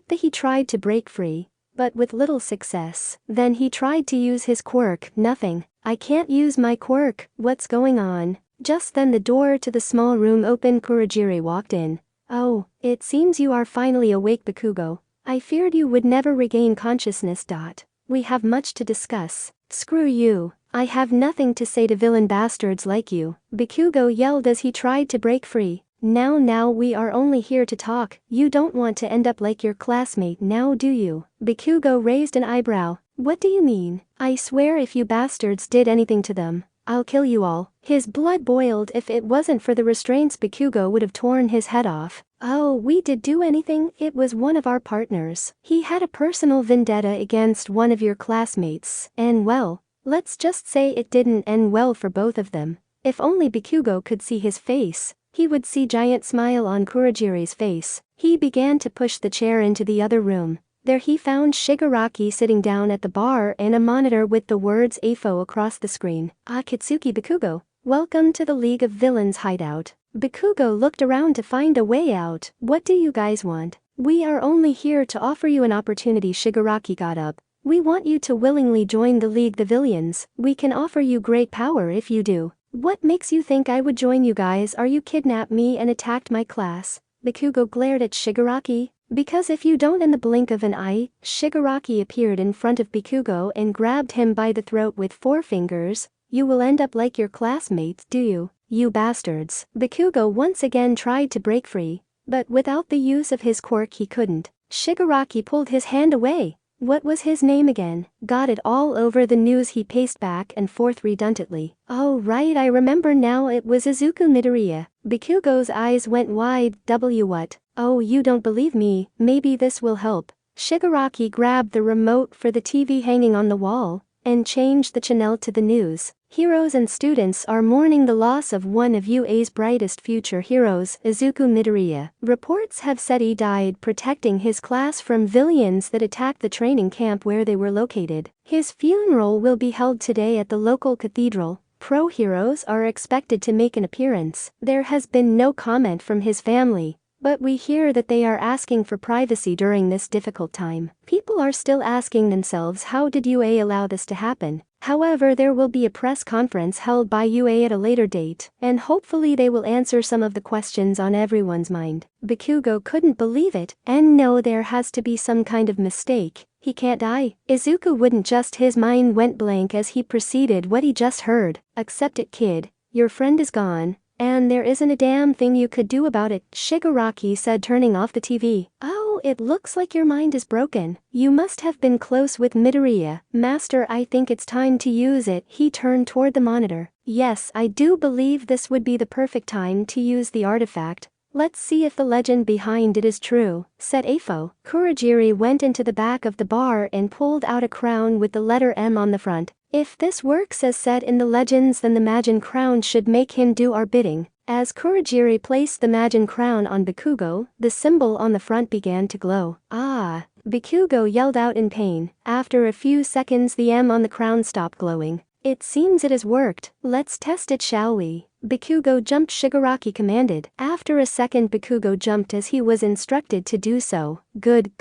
He tried to break free, but with little success. Then he tried to use his quirk. Nothing. I can't use my quirk. What's going on? Just then the door to the small room opened. Kurogiri walked in. Oh, it seems you are finally awake, Bakugo. I feared you would never regain consciousness. We have much to discuss. Screw you. I have nothing to say to villain bastards like you, Bakugo yelled as he tried to break free. Now we are only here to talk. You don't want to end up like your classmate now, do you? Bakugo raised an eyebrow. What do you mean? I swear if you bastards did anything to them, I'll kill you all. His blood boiled. If it wasn't for the restraints, Bakugo would have torn his head off. Oh, we did do anything? It was one of our partners. He had a personal vendetta against one of your classmates, and well, let's just say it didn't end well for both of them. If only Bakugo could see his face, he would see giant smile on Kurogiri's face. He began to push the chair into the other room. There he found Shigaraki sitting down at the bar and a monitor with the words AFO across the screen. Akatsuki Bakugo, welcome to the League of Villains hideout. Bakugo looked around to find a way out. What do you guys want? We are only here to offer you an opportunity. Shigaraki got up. We want you to willingly join the League of Villains. We can offer you great power if you do. What makes you think I would join you guys? Are you kidnapped me and attacked my class? Bakugo glared at Shigaraki. Because if you don't in the blink of an eye, Shigaraki appeared in front of Bakugo and grabbed him by the throat with 4 fingers. You will end up like your classmates, do you? You bastards. Bakugo once again tried to break free, but without the use of his quirk he couldn't. Shigaraki pulled his hand away. What was his name again? Got it all over the news. He paced back and forth redundantly. Oh right, I remember now, it was Izuku Midoriya. Bakugo's eyes went wide. What? Oh, you don't believe me? Maybe this will help. Shigaraki grabbed the remote for the TV hanging on the wall and changed the channel to the news. Heroes and students are mourning the loss of one of UA's brightest future heroes, Izuku Midoriya. Reports have said he died protecting his class from villains that attacked the training camp where they were located. His funeral will be held today at the local cathedral. Pro heroes are expected to make an appearance. There has been no comment from his family, but we hear that they are asking for privacy during this difficult time. People are still asking themselves, how did UA allow this to happen? However, there will be a press conference held by UA at a later date, and hopefully they will answer some of the questions on everyone's mind. Bakugo couldn't believe it, and no, there has to be some kind of mistake. He can't die. Izuku wouldn't just. His mind went blank as he proceeded what he just heard. Accept it, kid. Your friend is gone, and there isn't a damn thing you could do about it, Shigaraki said, turning off the TV. Oh, it looks like your mind is broken. You must have been close with Midoriya. Master, I think it's time to use it. He turned toward the monitor. Yes, I do believe this would be the perfect time to use the artifact. Let's see if the legend behind it is true, said Afo. Kurogiri went into the back of the bar and pulled out a crown with the letter M on the front. If this works as said in the legends, then the Majin crown should make him do our bidding. As Kurogiri placed the Majin crown on Bakugo, the symbol on the front began to glow. Ah! Bakugo yelled out in pain. After a few seconds, the M on the crown stopped glowing. It seems it has worked. Let's test it, shall we? Bakugo jumped, Shigaraki commanded. After a second, Bakugo jumped as he was instructed to do so. Good.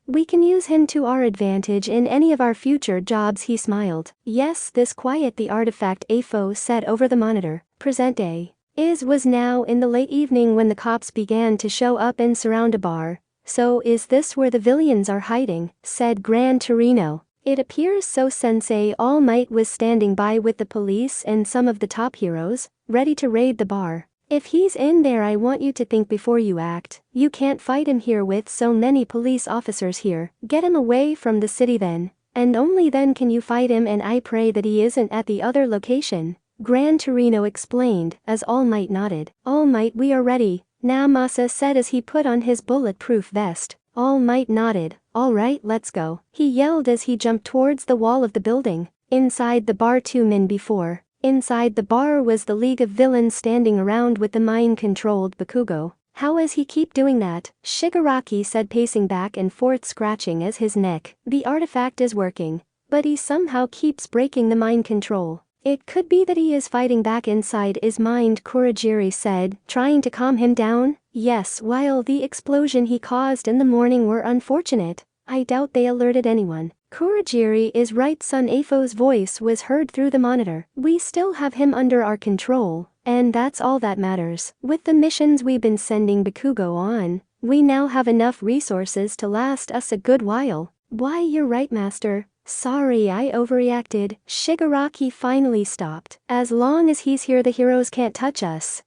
We can use him to our advantage in any of our future jobs, he smiled. Yes, this quiet the artifact, Afo said over the monitor. Present day. Was now in the late evening when the cops began to show up and surround a bar. So is this where the villains are hiding? Said Gran Torino. It appears so. Sensei All Might was standing by with the police and some of the top heroes, ready to raid the bar. If he's in there, I want you to think before you act. You can't fight him here with so many police officers here. Get him away from the city then, and only then can you fight him, and I pray that he isn't at the other location. Gran Torino explained, as All Might nodded. All Might, we are ready, Namasa said as he put on his bulletproof vest. All Might nodded. All right, let's go, he yelled as he jumped towards the wall of the building. Inside the bar, 2 men before. Inside the bar was the League of Villains standing around with the mind-controlled Bakugo. How is he keep doing that? Shigaraki said, pacing back and forth, scratching at his neck. The artifact is working, but he somehow keeps breaking the mind control. It could be that he is fighting back inside his mind, Kurogiri said, trying to calm him down. Yes, while the explosion he caused in the morning were unfortunate, I doubt they alerted anyone. Kurogiri is right, son. Afo's voice was heard through the monitor. We still have him under our control, and that's all that matters. With the missions we've been sending Bakugo on, we now have enough resources to last us a good while. Why, you're right, master. Sorry, I overreacted. Shigaraki finally stopped. As long as he's here, the heroes can't touch us.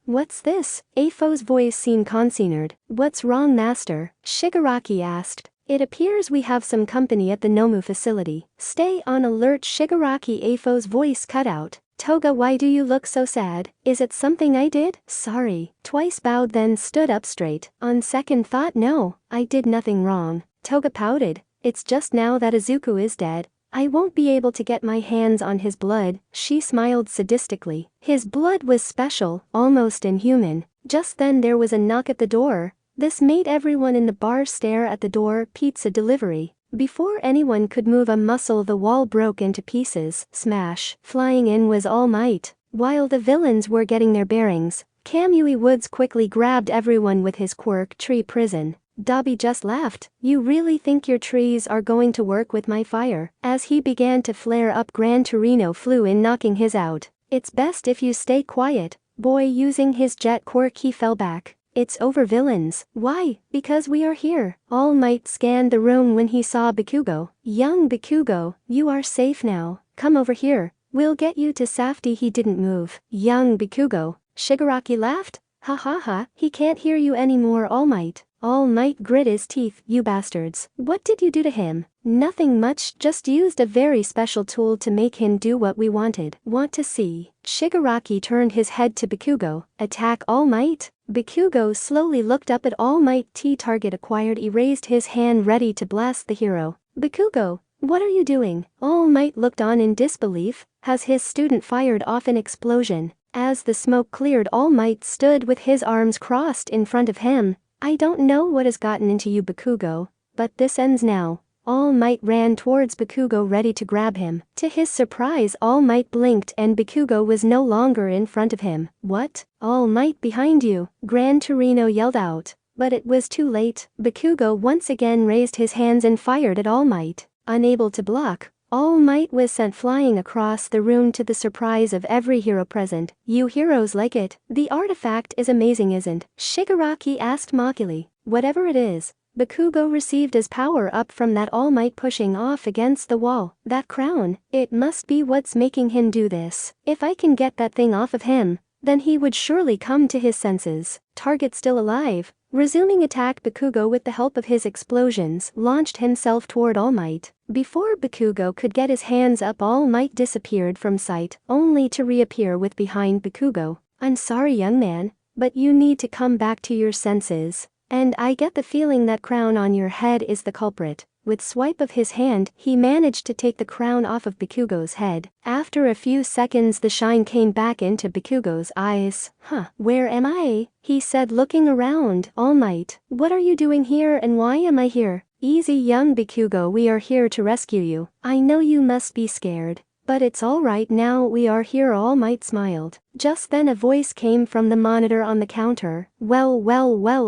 What's this? Afo's voice seemed concerned. What's wrong, master? Shigaraki asked. It appears we have some company at the Nomu facility. Stay on alert, Shigaraki. Afo's voice cut out. Toga, why do you look so sad? Is it something I did? Sorry. Twice bowed, then stood up straight. On second thought, no, I did nothing wrong. Toga pouted. It's just now that Izuku is dead, I won't be able to get my hands on his blood. She smiled sadistically. His blood was special, almost inhuman. Just then there was a knock at the door. This made everyone in the bar stare at the door. Pizza delivery. Before anyone could move a muscle, the wall broke into pieces. Smash. Flying in was All Might. While the villains were getting their bearings, Kamui Woods quickly grabbed everyone with his quirk tree prison. Dobby just laughed. You really think your trees are going to work with my fire? As he began to flare up, Gran Torino flew in, knocking his out. It's best if you stay quiet. Boy, using his jet quirk, he fell back. It's over, villains. Why? Because we are here. All Might scanned the room when he saw Bakugo. Young Bakugo, you are safe now. Come over here. We'll get you to safety. He didn't move. Young Bakugo. Shigaraki laughed. Ha ha ha, he can't hear you anymore, All Might. All Might grit his teeth. You bastards. What did you do to him? Nothing much, just used a very special tool to make him do what we wanted. Want to see? Shigaraki turned his head to Bakugo. Attack All Might? Bakugo slowly looked up at All Might. Target acquired. He raised his hand ready to blast the hero. Bakugo, what are you doing? All Might looked on in disbelief. Has his student fired off an explosion? As the smoke cleared, All Might stood with his arms crossed in front of him. I don't know what has gotten into you, Bakugo, but this ends now. All Might ran towards Bakugo, ready to grab him. To his surprise, All Might blinked and Bakugo was no longer in front of him. What? All Might behind you, Gran Torino yelled out. But it was too late. Bakugo once again raised his hands and fired at All Might. Unable to block, All Might was sent flying across the room, to the surprise of every hero present. You heroes like it? The artifact is amazing, isn't? Shigaraki asked mockingly. Whatever it is, Bakugo received his power up from that All Might pushing off against the wall. That crown, it must be what's making him do this. If I can get that thing off of him, then he would surely come to his senses. Target still alive. Resuming attack, Bakugo with the help of his explosions launched himself toward All Might. Before Bakugo could get his hands up, All Might disappeared from sight, only to reappear with behind Bakugo. I'm sorry, young man, but you need to come back to your senses. And I get the feeling that crown on your head is the culprit. With swipe of his hand, he managed to take the crown off of Bakugo's head. After a few seconds, the shine came back into Bakugo's eyes. Where am I? He said, looking around. All Might, what are you doing here and why am I here? Easy, young Bakugo, we are here to rescue you. I know you must be scared, but it's all right now, we are here. All Might smiled. Just then a voice came from the monitor on the counter. Well,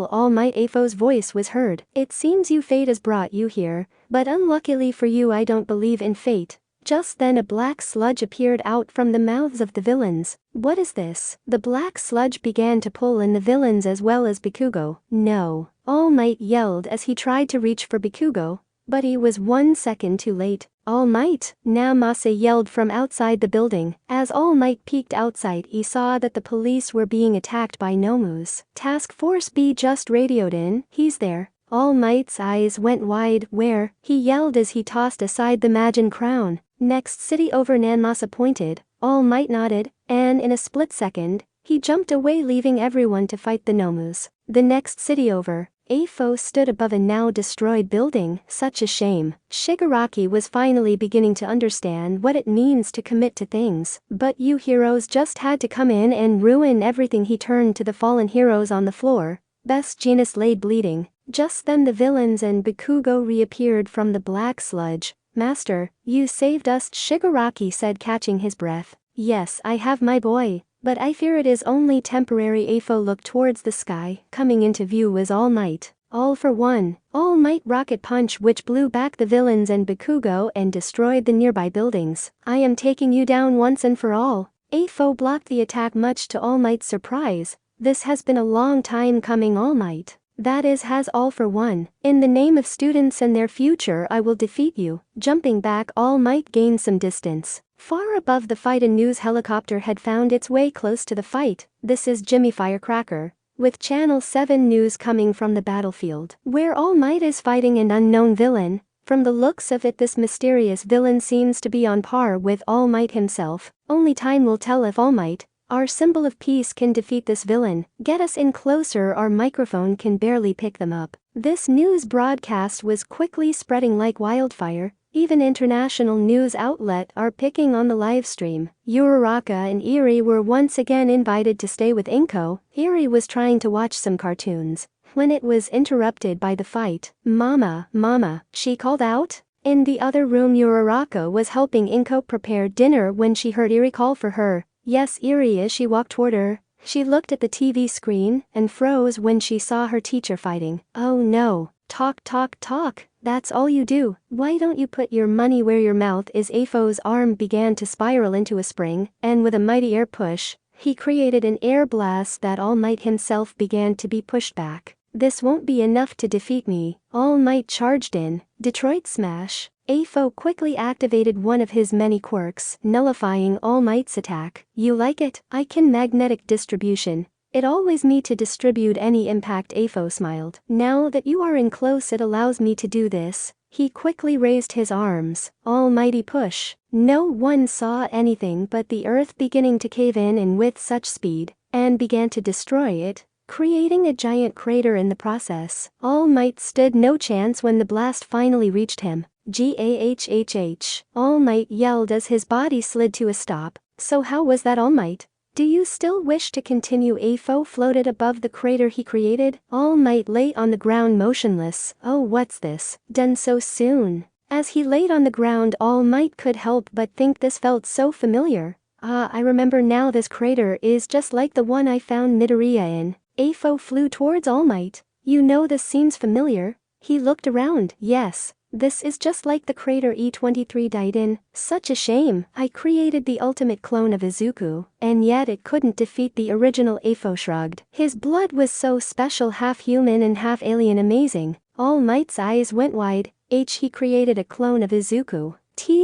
All Might. Afo's voice was heard. It seems fate has brought you here, but unluckily for you, I don't believe in fate. Just then a black sludge appeared out from the mouths of the villains. What is this? The black sludge began to pull in the villains as well as Bakugo. No! All Might yelled as he tried to reach for Bakugo, but he was 1 second too late. All Might! Namase yelled from outside the building. As All Might peeked outside, he saw that the police were being attacked by Nomus. Task Force B just radioed in. He's there. All Might's eyes went wide. Where? He yelled as he tossed aside the Majin crown. Next city over, Namase pointed. All Might nodded, and in a split second, he jumped away leaving everyone to fight the Nomus. The next city over, Afo stood above a now destroyed building. Such a shame. Shigaraki was finally beginning to understand what it means to commit to things. But you heroes just had to come in and ruin everything. He turned to the fallen heroes on the floor. Best Genus laid bleeding. Just then the villains and Bakugo reappeared from the black sludge. Master, you saved us, Shigaraki said, catching his breath. Yes, I have, my boy. But I fear it is only temporary. Afo looked towards the sky. Coming into view was All Might. All for one. All Might rocket punch which blew back the villains and Bakugo and destroyed the nearby buildings. I am taking you down once and for all. Afo blocked the attack much to All Might's surprise. This has been a long time coming, All Might. That is, has All for one. In the name of students and their future I will defeat you. Jumping back, All Might gained some distance. Far above the fight a news helicopter had found its way close to the fight. This is Jimmy Firecracker, with Channel 7 news coming from the battlefield, where All Might is fighting an unknown villain. From the looks of it, this mysterious villain seems to be on par with All Might himself. Only time will tell if All Might, our symbol of peace, can defeat this villain. Get us in closer, our microphone can barely pick them up. This news broadcast was quickly spreading like wildfire. Even international news outlets are picking on the live stream. Uraraka and Eri were once again invited to stay with Inko. Eri was trying to watch some cartoons when it was interrupted by the fight. Mama, she called out. In the other room, Uraraka was helping Inko prepare dinner when she heard Eri call for her. Yes, Eri. As she walked toward her, she looked at the TV screen and froze when she saw her teacher fighting. Oh no. Talk. That's all you do. Why don't you put your money where your mouth is? Afo's arm began to spiral into a spring, and with a mighty air push, he created an air blast that All Might himself began to be pushed back. This won't be enough to defeat me. All Might charged in. Detroit Smash. Afo quickly activated one of his many quirks, nullifying All Might's attack. You like it? I can magnetic distribution. It always me to distribute any impact. Afo smiled. Now that you are in close, it allows me to do this. He quickly raised his arms. Almighty push. No one saw anything but the earth beginning to cave in and with such speed, and began to destroy it, creating a giant crater in the process. All Might stood no chance when the blast finally reached him. Gahhhh. All Might yelled as his body slid to a stop. So how was that, All Might? Do you still wish to continue? Afo floated above the crater he created. All Might lay on the ground motionless. Oh, what's this? Done so soon? As he laid on the ground, All Might could help but think this felt so familiar. Ah, I remember now, this crater is just like the one I found Midoriya in. Afo flew towards All Might. You know, this seems familiar. He looked around. Yes. This is just like the crater E23 died in. Such a shame. I created the ultimate clone of Izuku, and yet it couldn't defeat the original. Afo shrugged. His blood was so special, half human and half alien. Amazing. All Might's eyes went wide. He created a clone of Izuku.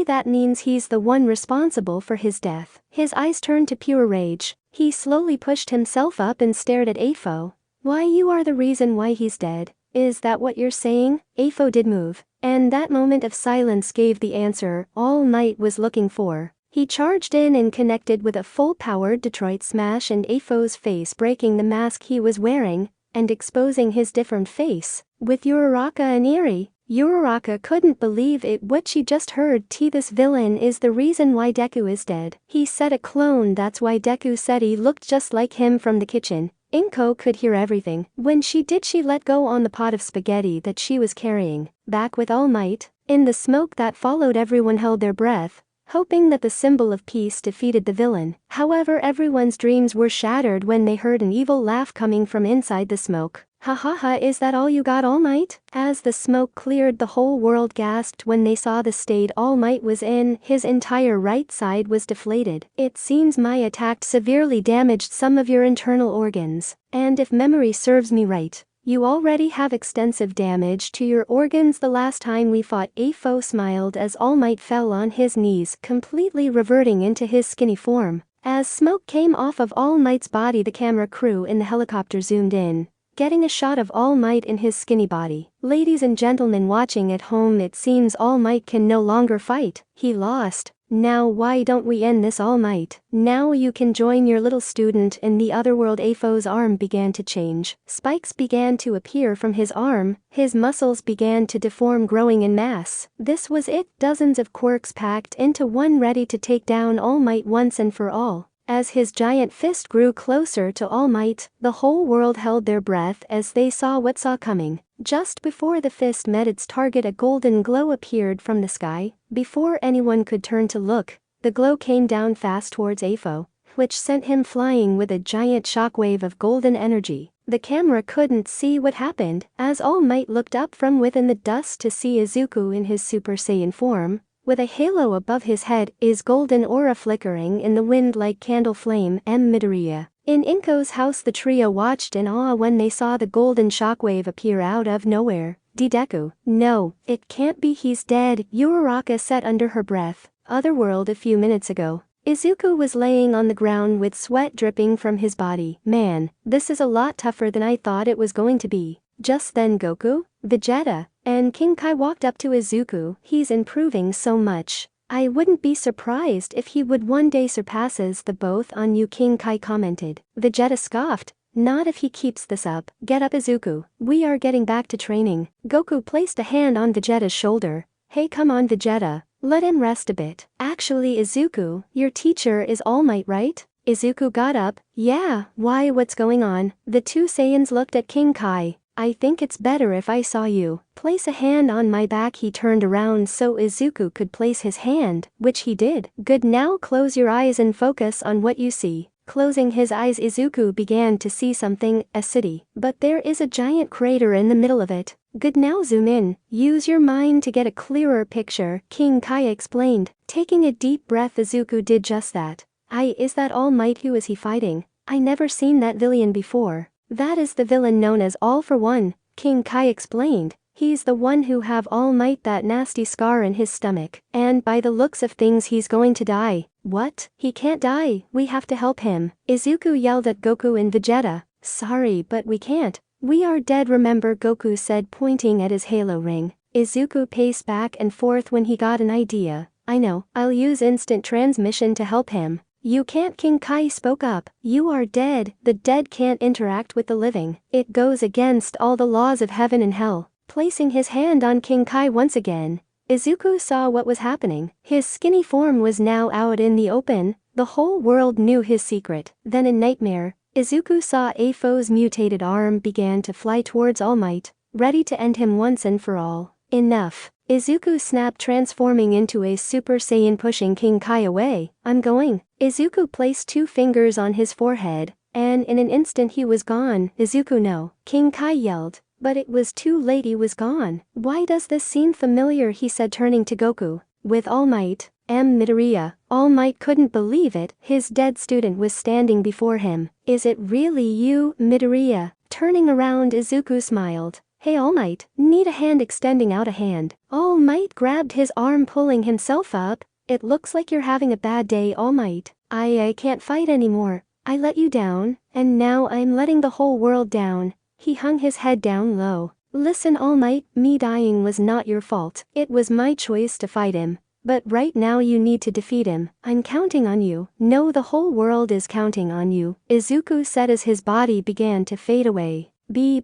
That means he's the one responsible for his death. His eyes turned to pure rage. He slowly pushed himself up and stared at Afo. Why, you are the reason why he's dead. Is that what you're saying? Afo did move, and that moment of silence gave the answer All Might was looking for. He charged in and connected with a full-powered Detroit Smash and Afo's face, breaking the mask he was wearing and exposing his different face. With Uraraka and Eri, Uraraka couldn't believe it what she just heard. This villain is the reason why Deku is dead. He said a clone, that's why Deku said he looked just like him from the kitchen. Inko could hear everything. When she did, she let go on the pot of spaghetti that she was carrying. Back with All Might. In the smoke that followed, everyone held their breath, hoping that the symbol of peace defeated the villain. However, everyone's dreams were shattered when they heard an evil laugh coming from inside the smoke. Ha ha ha, is that all you got, All Might? As the smoke cleared, the whole world gasped when they saw the state All Might was in. His entire right side was deflated. It seems my attack severely damaged some of your internal organs, and if memory serves me right, you already have extensive damage to your organs. The last time we fought, Afo smiled as All Might fell on his knees, completely reverting into his skinny form. As smoke came off of All Might's body, the camera crew in the helicopter zoomed in, getting a shot of All Might in his skinny body. Ladies and gentlemen watching at home, it seems All Might can no longer fight. He lost. Now why don't we end this, All Might? Now you can join your little student in the otherworld. Afo's arm began to change. Spikes began to appear from his arm, his muscles began to deform, growing in mass. This was it, dozens of quirks packed into one, ready to take down All Might once and for all. As his giant fist grew closer to All Might, the whole world held their breath as they saw what saw coming. Just before the fist met its target, a golden glow appeared from the sky. Before anyone could turn to look, the glow came down fast towards Afo, which sent him flying with a giant shockwave of golden energy. The camera couldn't see what happened, as All Might looked up from within the dust to see Izuku in his Super Saiyan form, with a halo above his head, his golden aura flickering in the wind like candle flame. Midoriya. In Inko's house, the trio watched in awe when they saw the golden shockwave appear out of nowhere. Deku. No, it can't be, he's dead, Uraraka said under her breath. Otherworld. A few minutes ago, Izuku was laying on the ground with sweat dripping from his body. Man, this is a lot tougher than I thought it was going to be. Just then Goku, Vegeta, and King Kai walked up to Izuku. He's improving so much. I wouldn't be surprised if he would one day surpasses the both on you, King Kai commented. Vegeta scoffed. Not if he keeps this up. Get up, Izuku. We are getting back to training. Goku placed a hand on Vegeta's shoulder. Hey, come on, Vegeta. Let him rest a bit. Actually, Izuku, your teacher is All Might, right? Izuku got up. Yeah, why, what's going on? The two Saiyans looked at King Kai. I think it's better if I saw you. Place a hand on my back. He turned around so Izuku could place his hand, which he did. Good, now close your eyes and focus on what you see. Closing his eyes, Izuku began to see something, a city. But there is a giant crater in the middle of it. Good, now zoom in. Use your mind to get a clearer picture, King Kai explained. Taking a deep breath, Izuku did just that. Is that All Might? Who is he fighting? I never seen that villain before. That is the villain known as All for One, King Kai explained. He's the one who have All Might, that nasty scar in his stomach. And by the looks of things, he's going to die. What? He can't die, we have to help him. Izuku yelled at Goku and Vegeta. Sorry, but we can't. We are dead, remember, Goku said, pointing at his halo ring. Izuku paced back and forth when he got an idea. I know, I'll use instant transmission to help him. You can't, King Kai spoke up. You are dead. The dead can't interact with the living. It goes against all the laws of heaven and hell. Placing his hand on King Kai once again, Izuku saw what was happening. His skinny form was now out in the open. The whole world knew his secret. Then in nightmare, Izuku saw Afo's mutated arm began to fly towards All Might, ready to end him once and for all. Enough. Izuku snapped, transforming into a Super Saiyan, pushing King Kai away. I'm going. Izuku placed two fingers on his forehead, and in an instant he was gone. Izuku, no. King Kai yelled, but it was too late, he was gone. Why does this seem familiar, he said, turning to Goku. With All Might, Midoriya. All Might couldn't believe it. His dead student was standing before him. Is it really you, Midoriya? Turning around, Izuku smiled. Hey, All Might, need a hand? Extending out a hand. All Might grabbed his arm, pulling himself up. It looks like you're having a bad day, All Might. I can't fight anymore. I let you down, and now I'm letting the whole world down. He hung his head down low. Listen, All Might, me dying was not your fault. It was my choice to fight him. But right now you need to defeat him. I'm counting on you. No, the whole world is counting on you, Izuku said as his body began to fade away.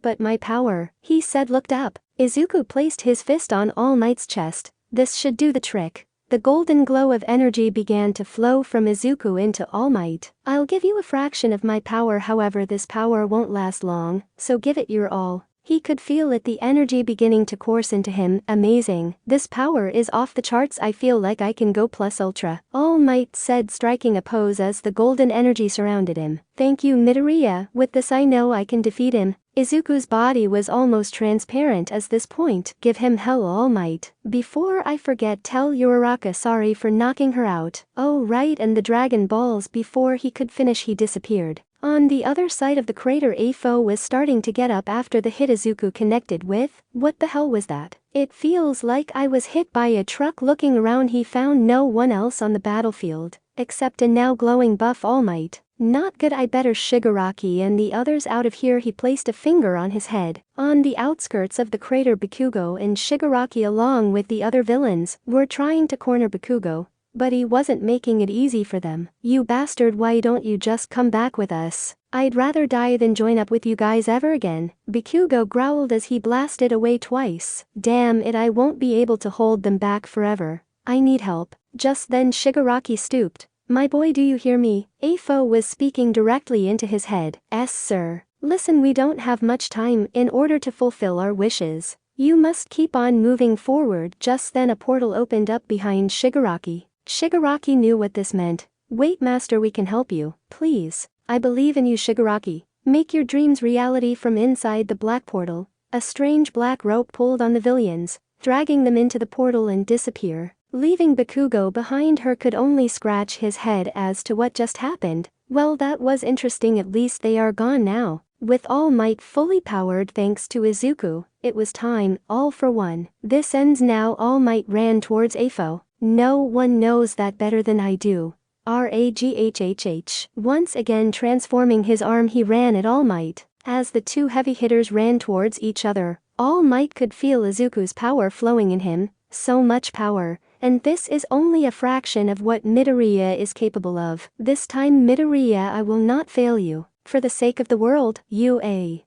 But my power, he said, looked up. Izuku placed his fist on All Might's chest. This should do the trick. The golden glow of energy began to flow from Izuku into All Might. I'll give you a fraction of my power, however this power won't last long, so give it your all. He could feel it, the energy beginning to course into him. Amazing. This power is off the charts. I feel like I can go plus ultra. All Might said, striking a pose as the golden energy surrounded him. Thank you, Midoriya. With this I know I can defeat him. Izuku's body was almost transparent at this point. Give him hell, All Might. Before I forget, tell Uraraka sorry for knocking her out. Oh right, and the Dragon Balls. Before he could finish, he disappeared. On the other side of the crater, Afo was starting to get up after the hit Izuku connected with. What the hell was that? It feels like I was hit by a truck. Looking around, he found no one else on the battlefield, except a now glowing buff All Might. Not good, I better Shigaraki and the others out of here. He placed a finger on his head. On the outskirts of the crater, Bakugo and Shigaraki along with the other villains were trying to corner Bakugo, but he wasn't making it easy for them. "You bastard, why don't you just come back with us? I'd rather die than join up with you guys ever again," Bakugo growled as he blasted away twice. "Damn it, I won't be able to hold them back forever. I need help." Just then Shigaraki stooped. "My boy, do you hear me?" Afo was speaking directly into his head. "Yes, sir. Listen, we don't have much time. In order to fulfill our wishes, you must keep on moving forward." Just then a portal opened up behind Shigaraki. Shigaraki knew what this meant. "Wait, master, we can help you. Please. I believe in you, Shigaraki. Make your dreams reality." From inside the black portal, a strange black rope pulled on the villains, dragging them into the portal and disappear. Leaving Bakugo behind, her could only scratch his head as to what just happened. Well, that was interesting. At least they are gone now. With All Might fully powered thanks to Izuku, it was time, all for one. "This ends now." All Might ran towards Afo. "No one knows that better than I do." Raghhh. Once again transforming his arm, he ran at All Might. As the two heavy hitters ran towards each other, All Might could feel Izuku's power flowing in him. So much power. And this is only a fraction of what Midoriya is capable of. "This time, Midoriya, I will not fail you. For the sake of the world, you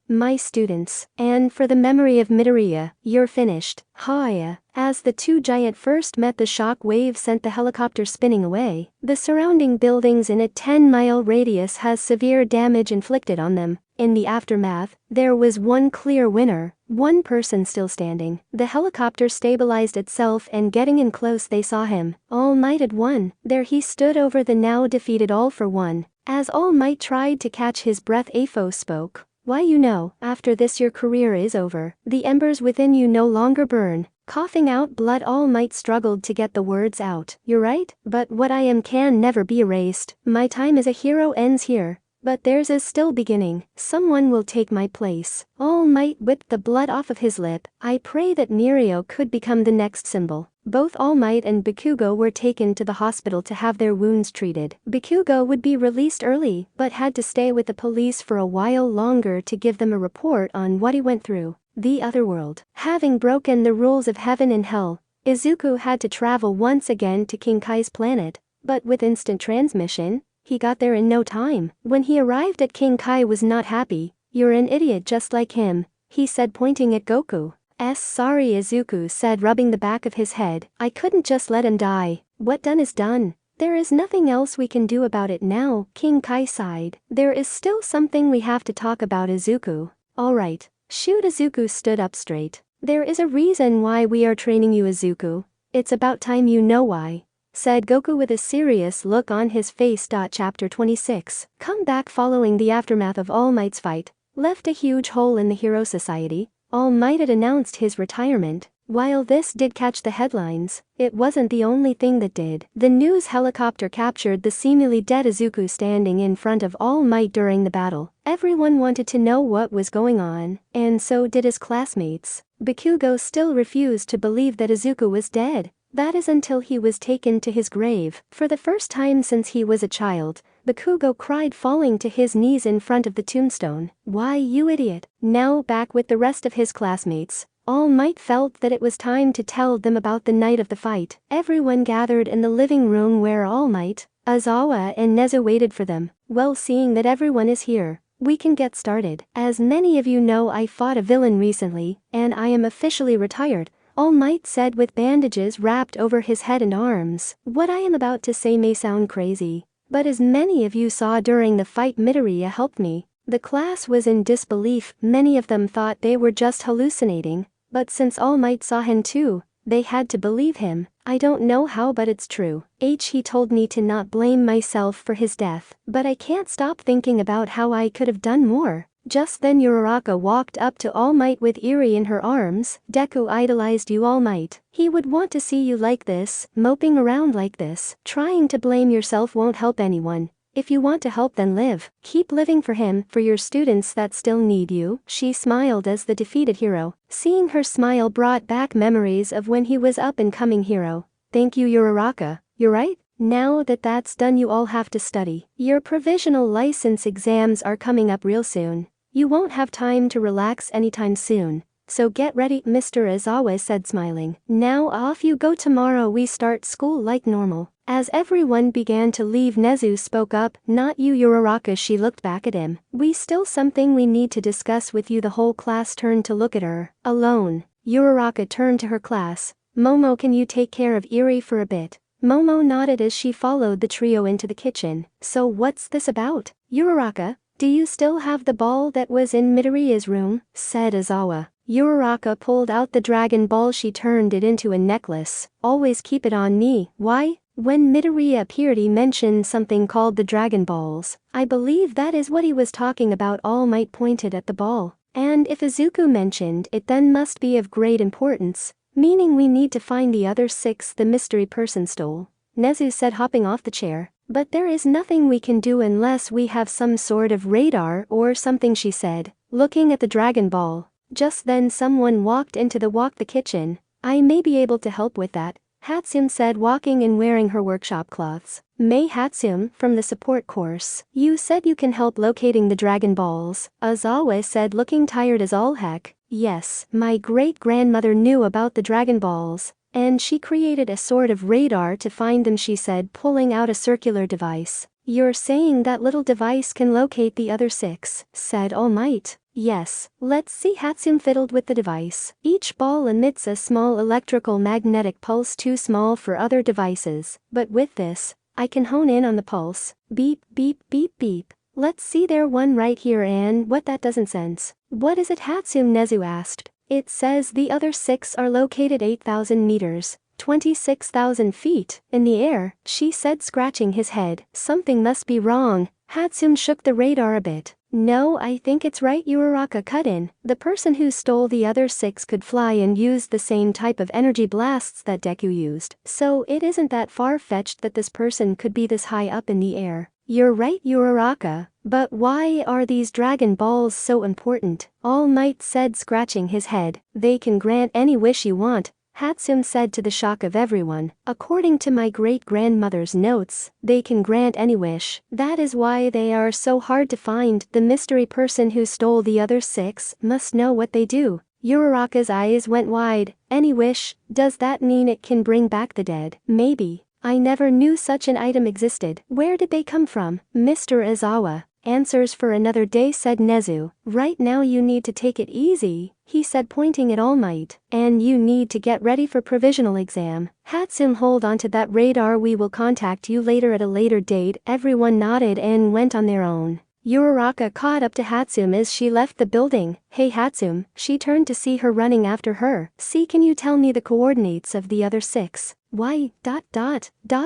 my students, and for the memory of Midoriya, you're finished." Haya. As the two giants first met, the shock wave sent the helicopter spinning away. The surrounding buildings in a 10-mile radius has severe damage inflicted on them. In the aftermath, there was one clear winner, one person still standing. The helicopter stabilized itself, and getting in close they saw him. All Might had won. There he stood over the now defeated All for One. As All Might tried to catch his breath, Afo spoke. "Why, you know, after this your career is over. The embers within you no longer burn." Coughing out blood, All Might struggled to get the words out. "You're right, but what I am can never be erased. My time as a hero ends here. But theirs is still beginning. Someone will take my place." All Might whipped the blood off of his lip. "I pray that Mirio could become the next symbol." Both All Might and Bakugo were taken to the hospital to have their wounds treated. Bakugo would be released early, but had to stay with the police for a while longer to give them a report on what he went through. The other world. Having broken the rules of heaven and hell, Izuku had to travel once again to King Kai's planet, but with instant transmission, he got there in no time. When he arrived at, King Kai was not happy. "You're an idiot just like him," he said, pointing at Goku. "Sorry," Izuku said, rubbing the back of his head. "I couldn't just let him die. What done is done. There is nothing else we can do about it now." King Kai sighed. "There is still something we have to talk about, Izuku." "Alright. Shoot." Izuku stood up straight. "There is a reason why we are training you, Izuku. It's about time you know why," said Goku with a serious look on his face. Chapter 26. Come back. Following the aftermath of All Might's fight, left a huge hole in the Hero Society. All Might had announced his retirement. While this did catch the headlines, it wasn't the only thing that did. The news helicopter captured the seemingly dead Izuku standing in front of All Might during the battle. Everyone wanted to know what was going on, and so did his classmates. Bakugo still refused to believe that Izuku was dead. That is until he was taken to his grave. For the first time since he was a child, Bakugo cried, falling to his knees in front of the tombstone. "Why, you idiot." Now back with the rest of his classmates, All Might felt that it was time to tell them about the night of the fight. Everyone gathered in the living room where All Might, Aizawa and Nezu waited for them. "Well, seeing that everyone is here, we can get started. As many of you know, I fought a villain recently, and I am officially retired," All Might said with bandages wrapped over his head and arms. "What I am about to say may sound crazy, but as many of you saw during the fight, Midoriya helped me." The class was in disbelief. Many of them thought they were just hallucinating, but since All Might saw him too, they had to believe him. "I don't know how, but it's true. He told me to not blame myself for his death, but I can't stop thinking about how I could have done more." Just then Uraraka walked up to All Might with Eri in her arms. "Deku idolized you, All Might. He would want to see you like this, moping around like this. Trying to blame yourself won't help anyone. If you want to help, then live. Keep living for him, for your students that still need you." She smiled as the defeated hero. Seeing her smile brought back memories of when he was up-and-coming hero. "Thank you, Uraraka. You're right. Now that that's done, you all have to study. Your provisional license exams are coming up real soon. You won't have time to relax anytime soon. So get ready," Mr. Aizawa said, smiling. "Now off you go. Tomorrow we start school like normal." As everyone began to leave, Nezu spoke up. Not you, Uraraka. She looked back at him. We still something we need to discuss with you. The whole class turned to look at her. Alone. Uraraka turned to her class. Momo, can you take care of Eri for a bit? Momo nodded as she followed the trio into the kitchen. So what's this about? Uraraka, do you still have the ball that was in Midoriya's room? Said Aizawa. Uraraka pulled out the Dragon Ball. She turned it into a necklace. Always keep it on me. Why? When Midoriya appeared, he mentioned something called the Dragon Balls. I believe that is what he was talking about. All Might pointed at the ball. And if Izuku mentioned it, then must be of great importance. Meaning we need to find the other 6 the mystery person stole. Nezu said, hopping off the chair. But there is nothing we can do unless we have some sort of radar or something, she said, looking at the Dragon Ball. Just then someone walked into the kitchen. I may be able to help with that, Hatsune said, walking in wearing her workshop clothes. May Hatsune, from the support course. You said you can help locating the Dragon Balls, Aizawa said, looking tired as all heck. Yes, my great-grandmother knew about the Dragon Balls, and she created a sort of radar to find them, she said, pulling out a circular device. You're saying that little device can locate the other 6, said All Might. Yes, let's see. Hatsune fiddled with the device. Each ball emits a small electrical magnetic pulse, too small for other devices, but with this, I can hone in on the pulse. Beep, beep, beep, beep. Let's see, there one right here, and what that doesn't sense. What is it, Hatsune? Nezu asked. It says the other 6 are located 8,000 meters, 26,000 feet, in the air, she said, scratching his head. Something must be wrong. Hatsune shook the radar a bit. No, I think it's right, Uraraka cut in. The person who stole the other 6 could fly and used the same type of energy blasts that Deku used. So it isn't that far-fetched that this person could be this high up in the air. You're right, Uraraka, but why are these Dragon Balls so important? All Might said, scratching his head. They can grant any wish you want, Hatsune said, to the shock of everyone. According to my great-grandmother's notes, they can grant any wish. That is why they are so hard to find. The mystery person who stole the other 6 must know what they do. Uraraka's eyes went wide. Any wish? Does that mean it can bring back the dead? Maybe. I never knew such an item existed. Where did they come from? Mr. Aizawa. Answers for another day, said Nezu. Right now you need to take it easy, he said, pointing at All Might. And you need to get ready for provisional exam. Hatsune, hold on to that radar. We will contact you later at a later date. Everyone nodded and went on their own. Uraraka caught up to Hatsune as she left the building. Hey Hatsune, she turned to see her running after her. See, can you tell me the coordinates of the other 6? Why, ...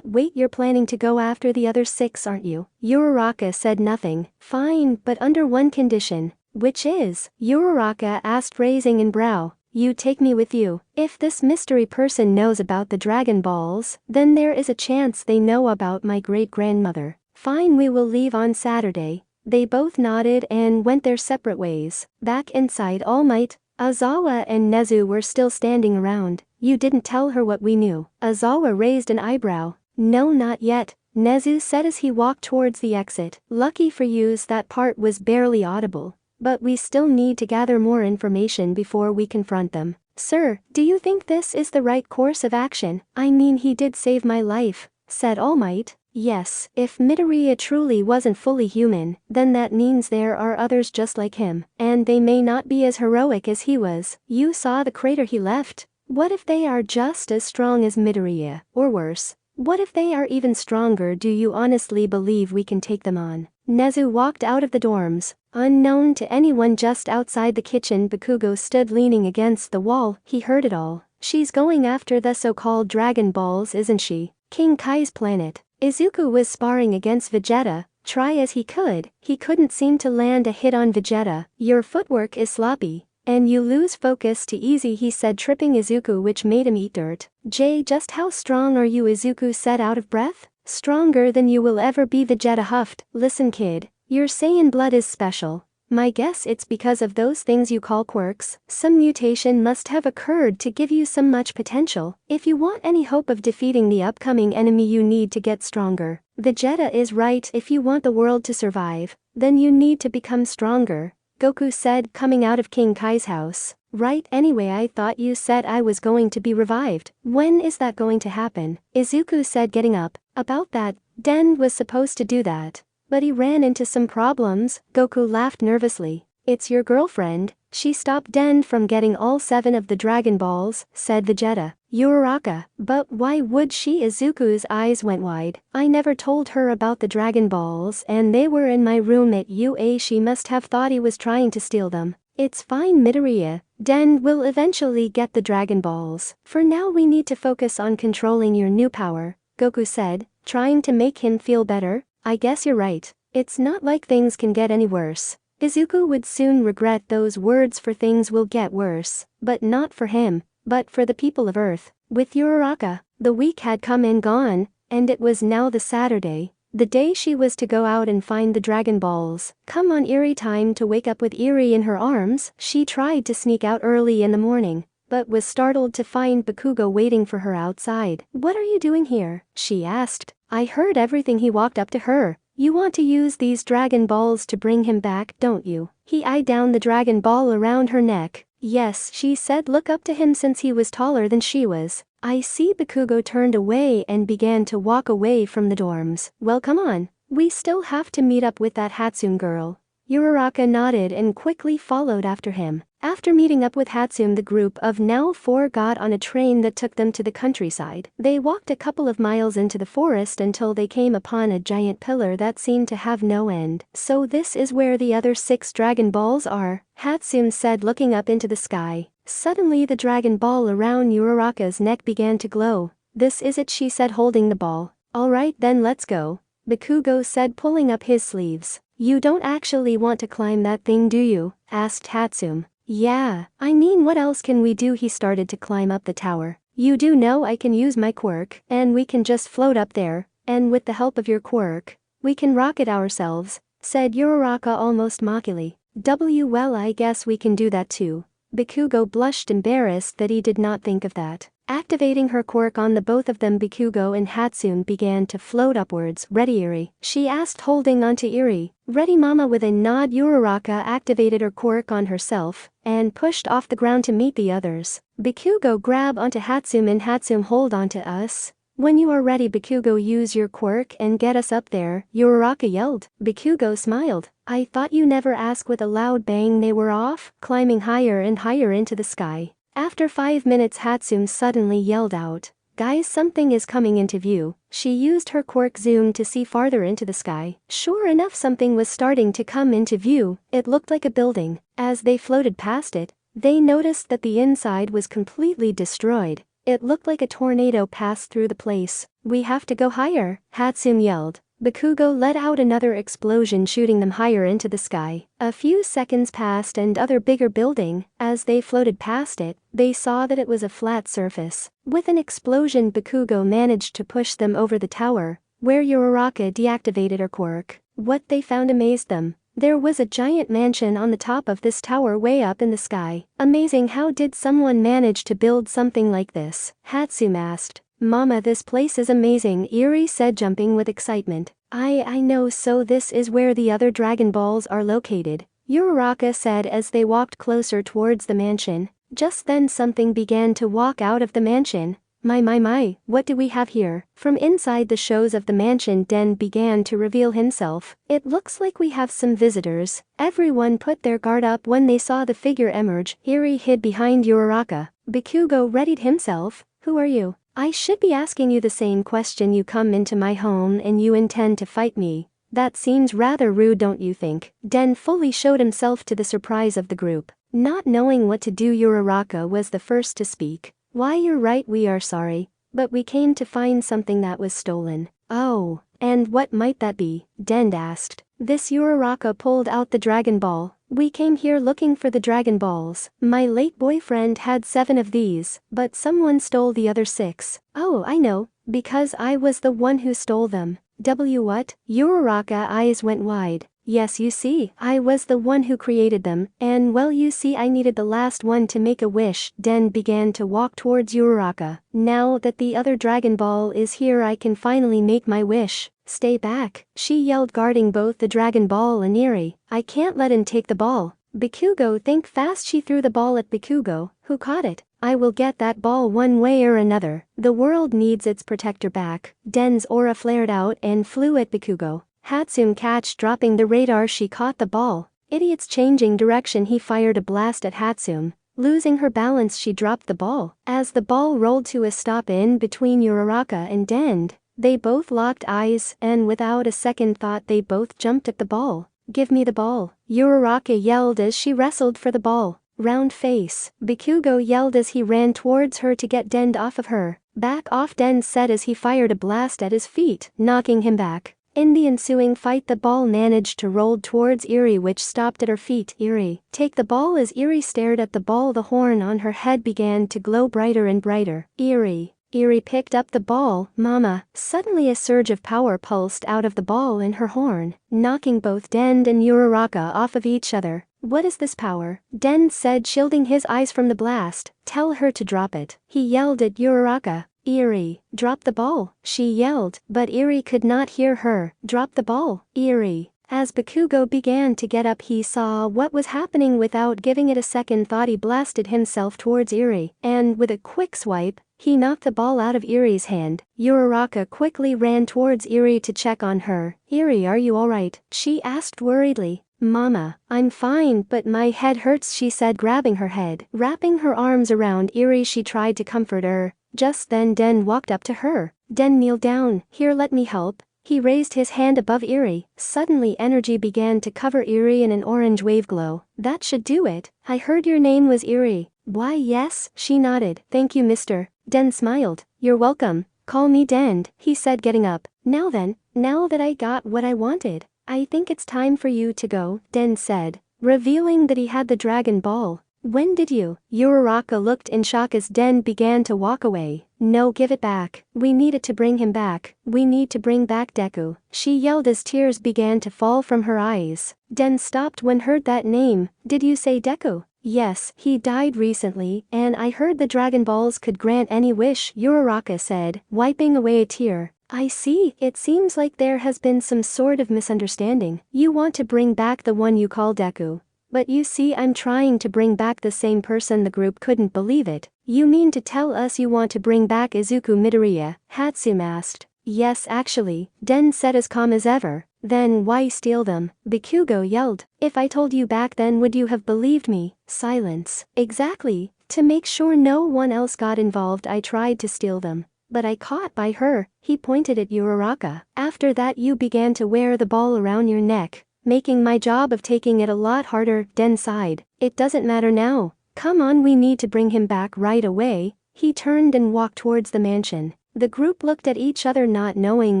Wait, you're planning to go after the other 6, aren't you? Uraraka said nothing. Fine, but under one condition. Which is? Uraraka asked, raising an brow. You take me with you. If this mystery person knows about the Dragon Balls, then there is a chance they know about my great-grandmother. Fine, we will leave on Saturday. They both nodded and went their separate ways. Back inside, All Might, Aizawa and Nezu were still standing around. You didn't tell her what we knew. Aizawa raised an eyebrow. No, not yet, Nezu said as he walked towards the exit. Lucky for you, that part was barely audible. But we still need to gather more information before we confront them. Sir, do you think this is the right course of action? I mean, he did save my life, said All Might. Yes, if Midoriya truly wasn't fully human, then that means there are others just like him, and they may not be as heroic as he was. You saw the crater he left. What if they are just as strong as Midoriya, or worse? What if they are even stronger? Do you honestly believe we can take them on? Nezu walked out of the dorms. Unknown to anyone, just outside the kitchen, Bakugo stood leaning against the wall. He heard it all. She's going after the so-called Dragon Balls, isn't she? King Kai's planet. Izuku was sparring against Vegeta. Try as he couldn't seem to land a hit on Vegeta. Your footwork is sloppy, and you lose focus too easy, he said, tripping Izuku, which made him eat dirt. Just how strong are you? Izuku said, out of breath. Stronger than you will ever be, Vegeta huffed. Listen kid, your Saiyan blood is special. My guess it's because of those things you call quirks. Some mutation must have occurred to give you so much potential. If you want any hope of defeating the upcoming enemy, you need to get stronger. Vegeta is right. If you want the world to survive, then you need to become stronger, Goku said, coming out of King Kai's house. Right, anyway, I thought you said I was going to be revived. When is that going to happen? Izuku said, getting up. About that, Den was supposed to do that. But he ran into some problems. Goku laughed nervously. It's your girlfriend. She stopped Den from getting all 7 of the Dragon Balls, said Vegeta. Uraraka. But why would she? Izuku's eyes went wide. I never told her about the Dragon Balls and they were in my room at UA. She must have thought he was trying to steal them. It's fine, Midoriya. Den will eventually get the Dragon Balls. For now we need to focus on controlling your new power, Goku said, trying to make him feel better. I guess you're right. It's not like things can get any worse. Izuku would soon regret those words, for things will get worse, but not for him, but for the people of Earth. With Uraraka, the week had come and gone, and it was now the Saturday, the day she was to go out and find the Dragon Balls. Come on, Eri, time to wake up. With Eri in her arms, she tried to sneak out early in the morning, but was startled to find Bakugo waiting for her outside. What are you doing here? She asked. I heard everything. He walked up to her. You want to use these Dragon Balls to bring him back, don't you? He eyed down the Dragon Ball around her neck. Yes, she said, look up to him since he was taller than she was. I see. Bakugo turned away and began to walk away from the dorms. Well, come on. We still have to meet up with that Hatsune girl. Uraraka nodded and quickly followed after him. After meeting up with Hatsune, the group of now 4 got on a train that took them to the countryside. They walked a couple of miles into the forest until they came upon a giant pillar that seemed to have no end. So this is where the other 6 Dragon Balls are, Hatsune said, looking up into the sky. Suddenly the Dragon Ball around Uraraka's neck began to glow. This is it, she said, holding the ball. Alright then, let's go, Bakugo said, pulling up his sleeves. You don't actually want to climb that thing, do you? Asked Hatsune. Yeah, I mean, what else can we do? He started to climb up the tower. You do know I can use my quirk, and we can just float up there, and with the help of your quirk, we can rocket ourselves, said Uraraka almost mockingly. Well, I guess we can do that too. Bakugo blushed, embarrassed that he did not think of that. Activating her quirk on the both of them, Bakugo and Hatsune began to float upwards. Ready, Eri? She asked, holding onto Eri. Ready, Mama. With a nod, Uraraka activated her quirk on herself and pushed off the ground to meet the others. Bakugo, grab onto Hatsune, and Hatsune, hold onto us. When you are ready, Bakugo, use your quirk and get us up there, Uraraka yelled. Bakugo smiled. I thought you never ask. With a loud bang, they were off, climbing higher and higher into the sky. After 5 minutes, Hatsune suddenly yelled out, guys, something is coming into view. She used her quirk zoom to see farther into the sky. Sure enough, something was starting to come into view. It looked like a building. As they floated past it, they noticed that the inside was completely destroyed. It looked like a tornado passed through the place. We have to go higher, Hatsune yelled. Bakugo let out another explosion, shooting them higher into the sky. A few seconds passed and other bigger building. As they floated past it, they saw that it was a flat surface. With an explosion, Bakugo managed to push them over the tower, where Uraraka deactivated her quirk. What they found amazed them. There was a giant mansion on the top of this tower way up in the sky. Amazing, how did someone manage to build something like this? Hatsune asked. Mama, this place is amazing, Eri said, jumping with excitement. I know, so this is where the other Dragon Balls are located, Uraraka said as they walked closer towards the mansion. Just then something began to walk out of the mansion. My, what do we have here? From inside the shows of the mansion, Den began to reveal himself. It looks like we have some visitors. Everyone put their guard up when they saw the figure emerge. Eri hid behind Uraraka. Bakugo readied himself. Who are you? I should be asking you the same question. You come into my home and you intend to fight me. That seems rather rude, don't you think? Den fully showed himself to the surprise of the group. Not knowing what to do, Uraraka was the first to speak. Why, you're right, we are sorry, but we came to find something that was stolen. Oh, and what might that be? Den asked. This Uraraka pulled out the Dragon Ball. We came here looking for the Dragon Balls. My late boyfriend had 7 of these, but someone stole the other 6. Oh, I know, because I was the one who stole them. What? Uraraka eyes went wide. Yes, you see, I was the one who created them, and well, you see, I needed the last one to make a wish. Den began to walk towards Uraraka. Now that the other Dragon Ball is here, I can finally make my wish. Stay back, she yelled, guarding both the Dragon Ball and Eri. I can't let him take the ball. Bakugo, think fast. She threw the ball at Bakugo, who caught it. I will get that ball one way or another. The world needs its protector back. Den's aura flared out and flew at Bakugo. Hatsum catch dropping the radar. She caught the ball. Idiots changing direction. He fired a blast at Hatsum. Losing her balance, she dropped the ball. As the ball rolled to a stop in between Uraraka and Den, they both locked eyes, and without a second thought they both jumped at the ball. Give me the ball, Uraraka yelled as she wrestled for the ball. Round face, Bakugo yelled as he ran towards her to get Den off of her. Back off, Den said as he fired a blast at his feet, knocking him back. In the ensuing fight, the ball managed to roll towards Eri, which stopped at her feet. Eri, take the ball. As Eri stared at the ball, the horn on her head began to glow brighter and brighter. Eri picked up the ball. Mama. Suddenly a surge of power pulsed out of the ball and her horn, knocking both Den and Uraraka off of each other. What is this power? Den said, shielding his eyes from the blast. Tell her to drop it. He yelled at Uraraka. Eri, drop the ball, she yelled, but Eri could not hear her. Drop the ball, Eri. As Bakugo began to get up, he saw what was happening. Without giving it a second thought, he blasted himself towards Eri, and with a quick swipe, he knocked the ball out of Eri's hand. Uraraka quickly ran towards Eri to check on her. Eri, are you alright? She asked worriedly. Mama, I'm fine, but my head hurts, she said, grabbing her head. Wrapping her arms around Eri, she tried to comfort her. Just then Den walked up to her. Den, kneel down. Here, let me help. He raised his hand above Eri. Suddenly energy began to cover Eri in an orange wave glow. That should do it. I heard your name was Eri. Why, yes, she nodded. Thank you, mister. Den smiled. You're welcome. Call me Den, he said, getting up. Now then, now that I got what I wanted, I think it's time for you to go, Den said, revealing that he had the Dragon Ball. When did you? Uraraka looked in shock as Den began to walk away. No, give it back. We needed to bring him back. We need to bring back Deku, she yelled as tears began to fall from her eyes. Den stopped when heard that name. Did you say Deku? Yes, he died recently, and I heard the Dragon Balls could grant any wish, Uraraka said, wiping away a tear. I see, it seems like there has been some sort of misunderstanding. You want to bring back the one you call Deku. But you see, I'm trying to bring back the same person. The group couldn't believe it. You mean to tell us you want to bring back Izuku Midoriya? Hatsum asked. Yes, actually, Den said as calm as ever. Then why steal them? Bakugo yelled. If I told you back then, would you have believed me? Silence. Exactly. To make sure no one else got involved, I tried to steal them. But I caught by her, he pointed at Uraraka. After that you began to wear the ball around your neck, making my job of taking it a lot harder. Den sighed. It doesn't matter now. Come on, we need to bring him back right away. He turned and walked towards the mansion. The group looked at each other, not knowing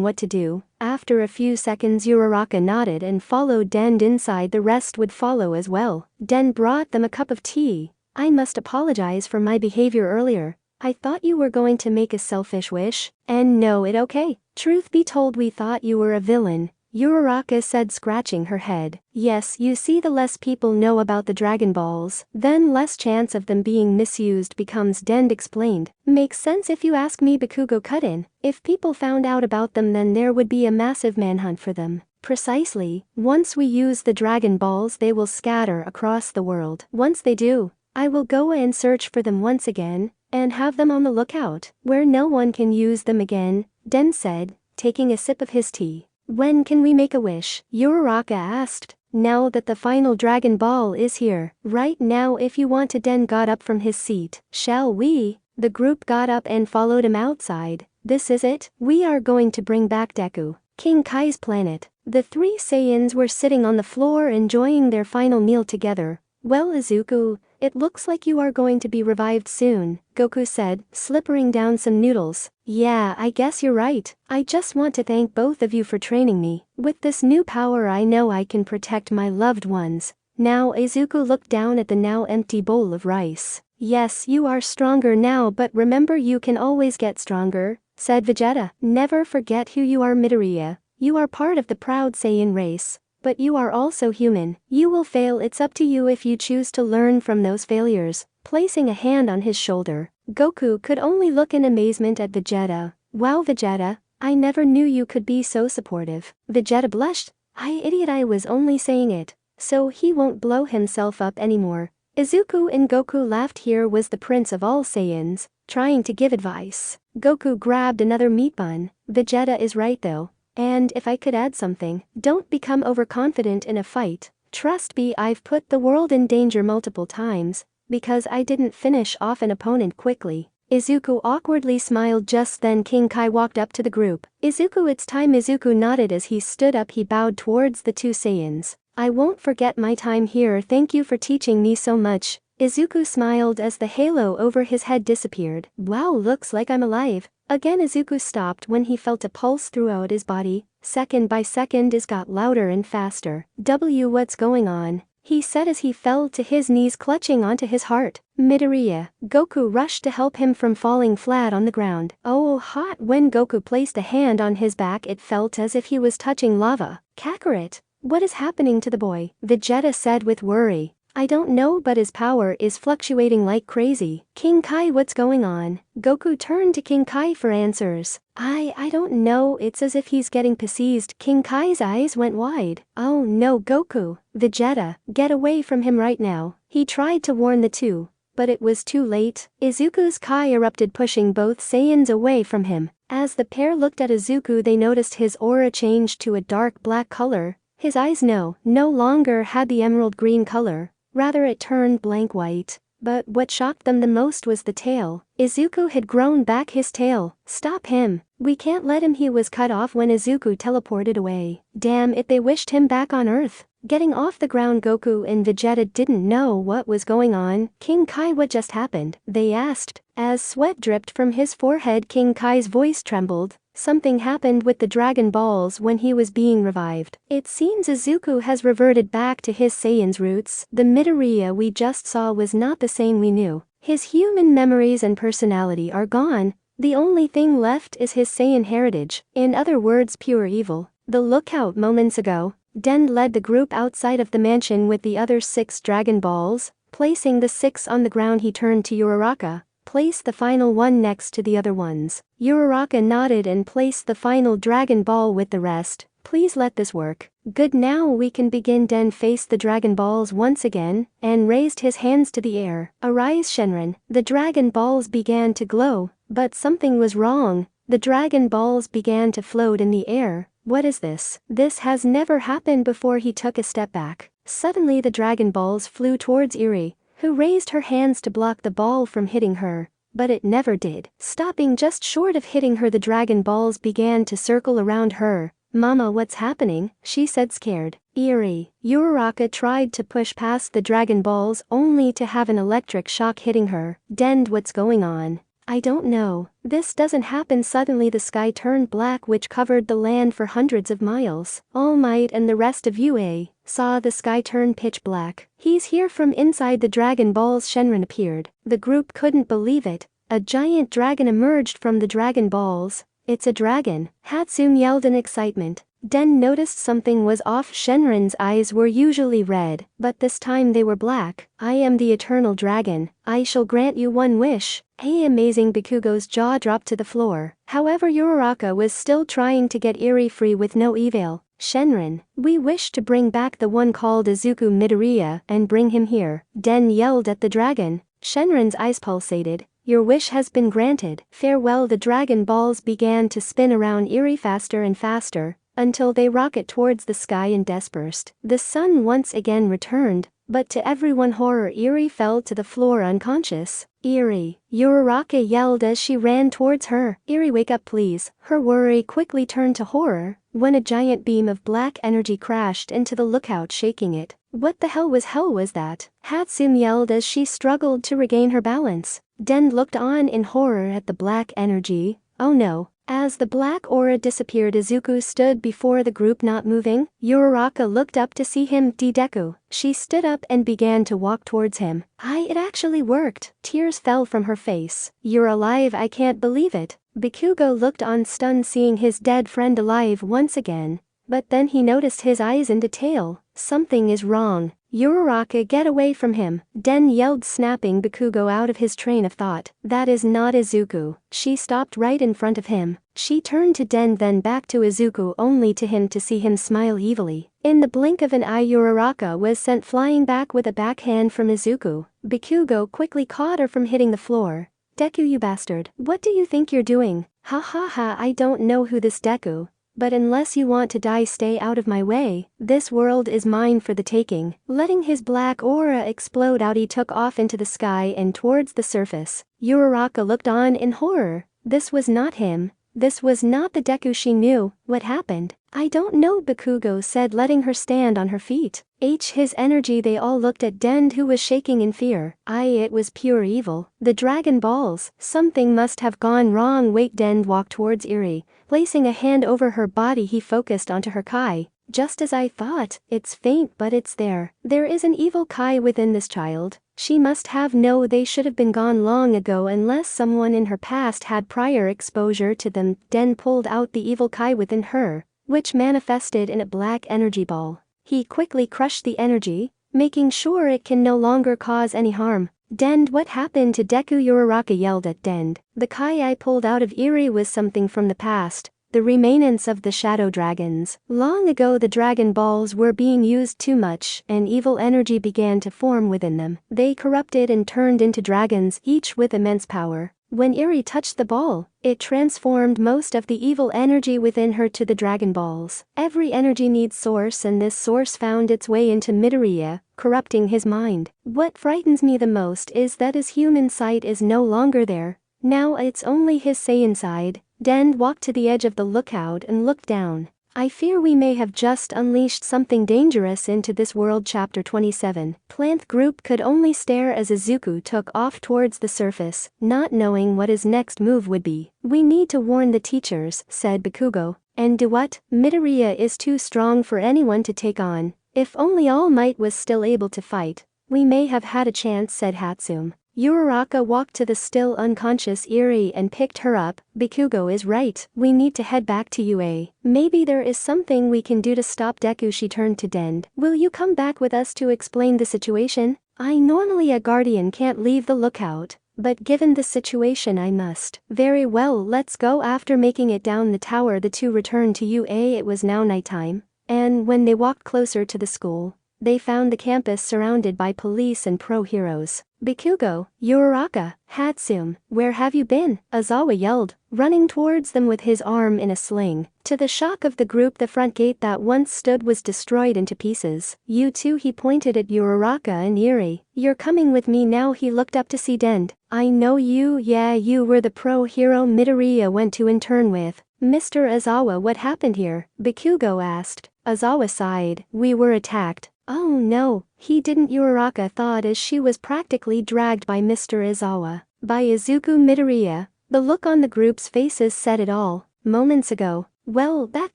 what to do. After a few seconds, Uraraka nodded and followed Den inside. The rest would follow as well. Den brought them a cup of tea. I must apologize for my behavior earlier. I thought you were going to make a selfish wish. And no, it okay. Truth be told, we thought you were a villain, Uraraka said, scratching her head. Yes, you see, the less people know about the Dragon Balls, then less chance of them being misused becomes. Den explained. Makes sense if you ask me, Bakugo cut in. If people found out about them, then there would be a massive manhunt for them. Precisely. Once we use the Dragon Balls, they will scatter across the world. Once they do, I will go and search for them once again, and have them on the lookout, where no one can use them again, Den said, taking a sip of his tea. When can we make a wish? Uraraka asked. Now that the final Dragon Ball is here. Right now if you want to. Den got up from his seat. Shall we? The group got up and followed him outside. This is it. We are going to bring back Deku, King Kai's planet. The three Saiyans were sitting on the floor enjoying their final meal together. Well, Izuku, it looks like you are going to be revived soon, Goku said, slippering down some noodles. Yeah, I guess you're right. I just want to thank both of you for training me. With this new power, I know I can protect my loved ones. Now Izuku looked down at the now empty bowl of rice. Yes, you are stronger now, but remember, you can always get stronger, said Vegeta. Never forget who you are, Midoriya. You are part of the proud Saiyan race. But you are also human. You will fail. It's up to you if you choose to learn from those failures. Placing a hand on his shoulder, Goku could only look in amazement at Vegeta. Wow, Vegeta, I never knew you could be so supportive. Vegeta blushed. Idiot, I was only saying it. so he won't blow himself up anymore. Izuku and Goku laughed. Here was the prince of all Saiyans, trying to give advice. Goku grabbed another meat bun. Vegeta is right though. And if I could add something, don't become overconfident in a fight. Trust me, I've put the world in danger multiple times, because I didn't finish off an opponent quickly. Izuku awkwardly smiled. Just then King Kai walked up to the group. Izuku, it's time. Izuku nodded as he stood up. He bowed towards the two Saiyans. I won't forget my time here. Thank you for teaching me so much. Izuku smiled as the halo over his head disappeared. Wow, looks like I'm alive. Again Izuku stopped when he felt a pulse throughout his body. Second by second it got louder and faster. What's going on? He said as he fell to his knees, clutching onto his heart. Midoriya. Goku rushed to help him from falling flat on the ground. Oh, hot. When Goku placed a hand on his back, it felt as if he was touching lava. Kakarot. What is happening to the boy? Vegeta said with worry. I don't know, but his power is fluctuating like crazy. King Kai, what's going on? Goku turned to King Kai for answers. I don't know, it's as if he's getting possessed. King Kai's eyes went wide. Oh no, Goku. Vegeta, get away from him right now. He tried to warn the two, but it was too late. Izuku's Kai erupted, pushing both Saiyans away from him. As the pair looked at Izuku, they noticed his aura changed to a dark black color. His eyes no longer had the emerald green color. Rather, it turned blank white. But what shocked them the most was the tail. Izuku had grown back his tail. Stop him. We can't let him. He was cut off when Izuku teleported away. Damn it, they wished him back on Earth. Getting off the ground, Goku and Vegeta didn't know what was going on. King Kai, what just happened? They asked. As sweat dripped from his forehead, King Kai's voice trembled. Something happened with the Dragon Balls when he was being revived. It seems Izuku has reverted back to his Saiyan's roots. The Midoriya we just saw was not the same we knew. His human memories and personality are gone. The only thing left is his Saiyan heritage. In other words, pure evil. The lookout moments ago, Den led the group outside of the mansion with the other 6 Dragon Balls. Placing the 6 on the ground, he turned to Uraraka. Place the final one next to the other ones. Uraraka nodded and placed the final Dragon Ball with the rest. Please let this work. Good, now we can begin. Den faced the Dragon Balls once again, and raised his hands to the air. Arise, Shenron. The Dragon Balls began to glow, but something was wrong. The Dragon Balls began to float in the air. What is this? This has never happened before. He took a step back. Suddenly the Dragon Balls flew towards Eri, who raised her hands to block the ball from hitting her, but it never did. Stopping just short of hitting her, the Dragon Balls began to circle around her. Mama, what's happening? She said, scared. Eri. Uraraka tried to push past the Dragon Balls only to have an electric shock hitting her. Den, what's going on? I don't know. This doesn't happen. Suddenly the sky turned black, which covered the land for hundreds of miles. All Might and the rest of UA saw the sky turn pitch black. He's here. From inside the Dragon Balls, Shenron appeared. The group couldn't believe it. A giant dragon emerged from the Dragon Balls. It's a dragon, Hatsune yelled in excitement. Den noticed something was off. Shenron's eyes were usually red, but this time they were black. I am the eternal dragon. I shall grant you one wish. Hey, amazing! Bakugo's jaw dropped to the floor. However, Uraraka was still trying to get Eri free with no eval. Shenron, we wish to bring back the one called Izuku Midoriya and bring him here. Den yelled at the dragon. Shenron's eyes pulsated. Your wish has been granted. Farewell. The Dragon Balls began to spin around Eri faster and faster, until they rocket towards the sky and dispersed. The sun once again returned, but to everyone's horror, Eri fell to the floor unconscious. Eri, Uraraka yelled as she ran towards her. Eri, wake up please. Her worry quickly turned to horror when a giant beam of black energy crashed into the lookout, shaking it. What the hell was that? Hatsune yelled as she struggled to regain her balance. Den looked on in horror at the black energy. Oh no. As the black aura disappeared, Izuku stood before the group, not moving. Uraraka looked up to see him. Deku. She stood up and began to walk towards him. It actually worked. Tears fell from her face. You're alive, I can't believe it. Bakugo looked on, stunned, seeing his dead friend alive once again. But then he noticed his eyes and a tail. Something is wrong. Uraraka, get away from him. Den yelled, snapping Bakugo out of his train of thought. That is not Izuku. She stopped right in front of him. She turned to Den then back to Izuku only to him to see him smile evilly. In the blink of an eye Uraraka was sent flying back with a backhand from Izuku. Bakugo quickly caught her from hitting the floor. Deku, you bastard. What do you think you're doing? Ha ha ha, I don't know who this Deku. But unless you want to die, stay out of my way. This world is mine for the taking. Letting his black aura explode out, he took off into the sky and towards the surface. Uraraka looked on in horror. This was not him. This was not the Deku she knew. What happened? I don't know, Bakugo said, letting her stand on her feet. His energy. They all looked at Dend, who was shaking in fear. It was pure evil. The Dragon Balls. Something must have gone wrong. Wait, Dend walked towards Eri. Placing a hand over her body, he focused onto her Kai. Just as I thought. It's faint, but it's there. There is an evil Kai within this child. She must have. No, they should have been gone long ago unless someone in her past had prior exposure to them. Den pulled out the evil Kai within her, which manifested in a black energy ball. He quickly crushed the energy, making sure it can no longer cause any harm. Dend, what happened to Deku? Uraraka yelled at Dend. The Kai I pulled out of Eri was something from the past. The remainance of the shadow dragons. Long ago the Dragon Balls were being used too much and evil energy began to form within them. They corrupted and turned into dragons, each with immense power. When Eri touched the ball, it transformed most of the evil energy within her to the Dragon Balls. Every energy needs source, and this source found its way into Midoriya, corrupting his mind. What frightens me the most is that his human side is no longer there. Now it's only his Saiyan side. Dend walked to the edge of the lookout and looked down. I fear we may have just unleashed something dangerous into this world. Chapter 27. Plant group could only stare as Izuku took off towards the surface, not knowing what his next move would be. We need to warn the teachers, said Bakugo. And do what? Midoriya is too strong for anyone to take on. If only All Might was still able to fight, we may have had a chance, said Hatsum. Uraraka walked to the still unconscious Eri and picked her up. Bakugo is right. We need to head back to UA. Maybe there is something we can do to stop Deku. She turned to Dend. Will you come back with us to explain the situation? Normally a guardian can't leave the lookout, but given the situation I must. Very well, let's go. After making it down the tower, the two returned to UA. It was now nighttime, and when they walked closer to the school, they found the campus surrounded by police and pro-heroes. Bakugo, Uraraka, Hatsum, where have you been? Aizawa yelled, running towards them with his arm in a sling. To the shock of the group, the front gate that once stood was destroyed into pieces. You two, he pointed at Uraraka and Eri. You're coming with me now. He looked up to see Dend. I know you. Yeah, you were the pro-hero Midoriya went to intern with. Mr. Aizawa, what happened here? Bakugo asked. Aizawa sighed. We were attacked. Oh no, he didn't. Uraraka thought as she was practically dragged by Mr. Aizawa. By Izuku Midoriya. The look on the group's faces said it all. Moments ago. Well, that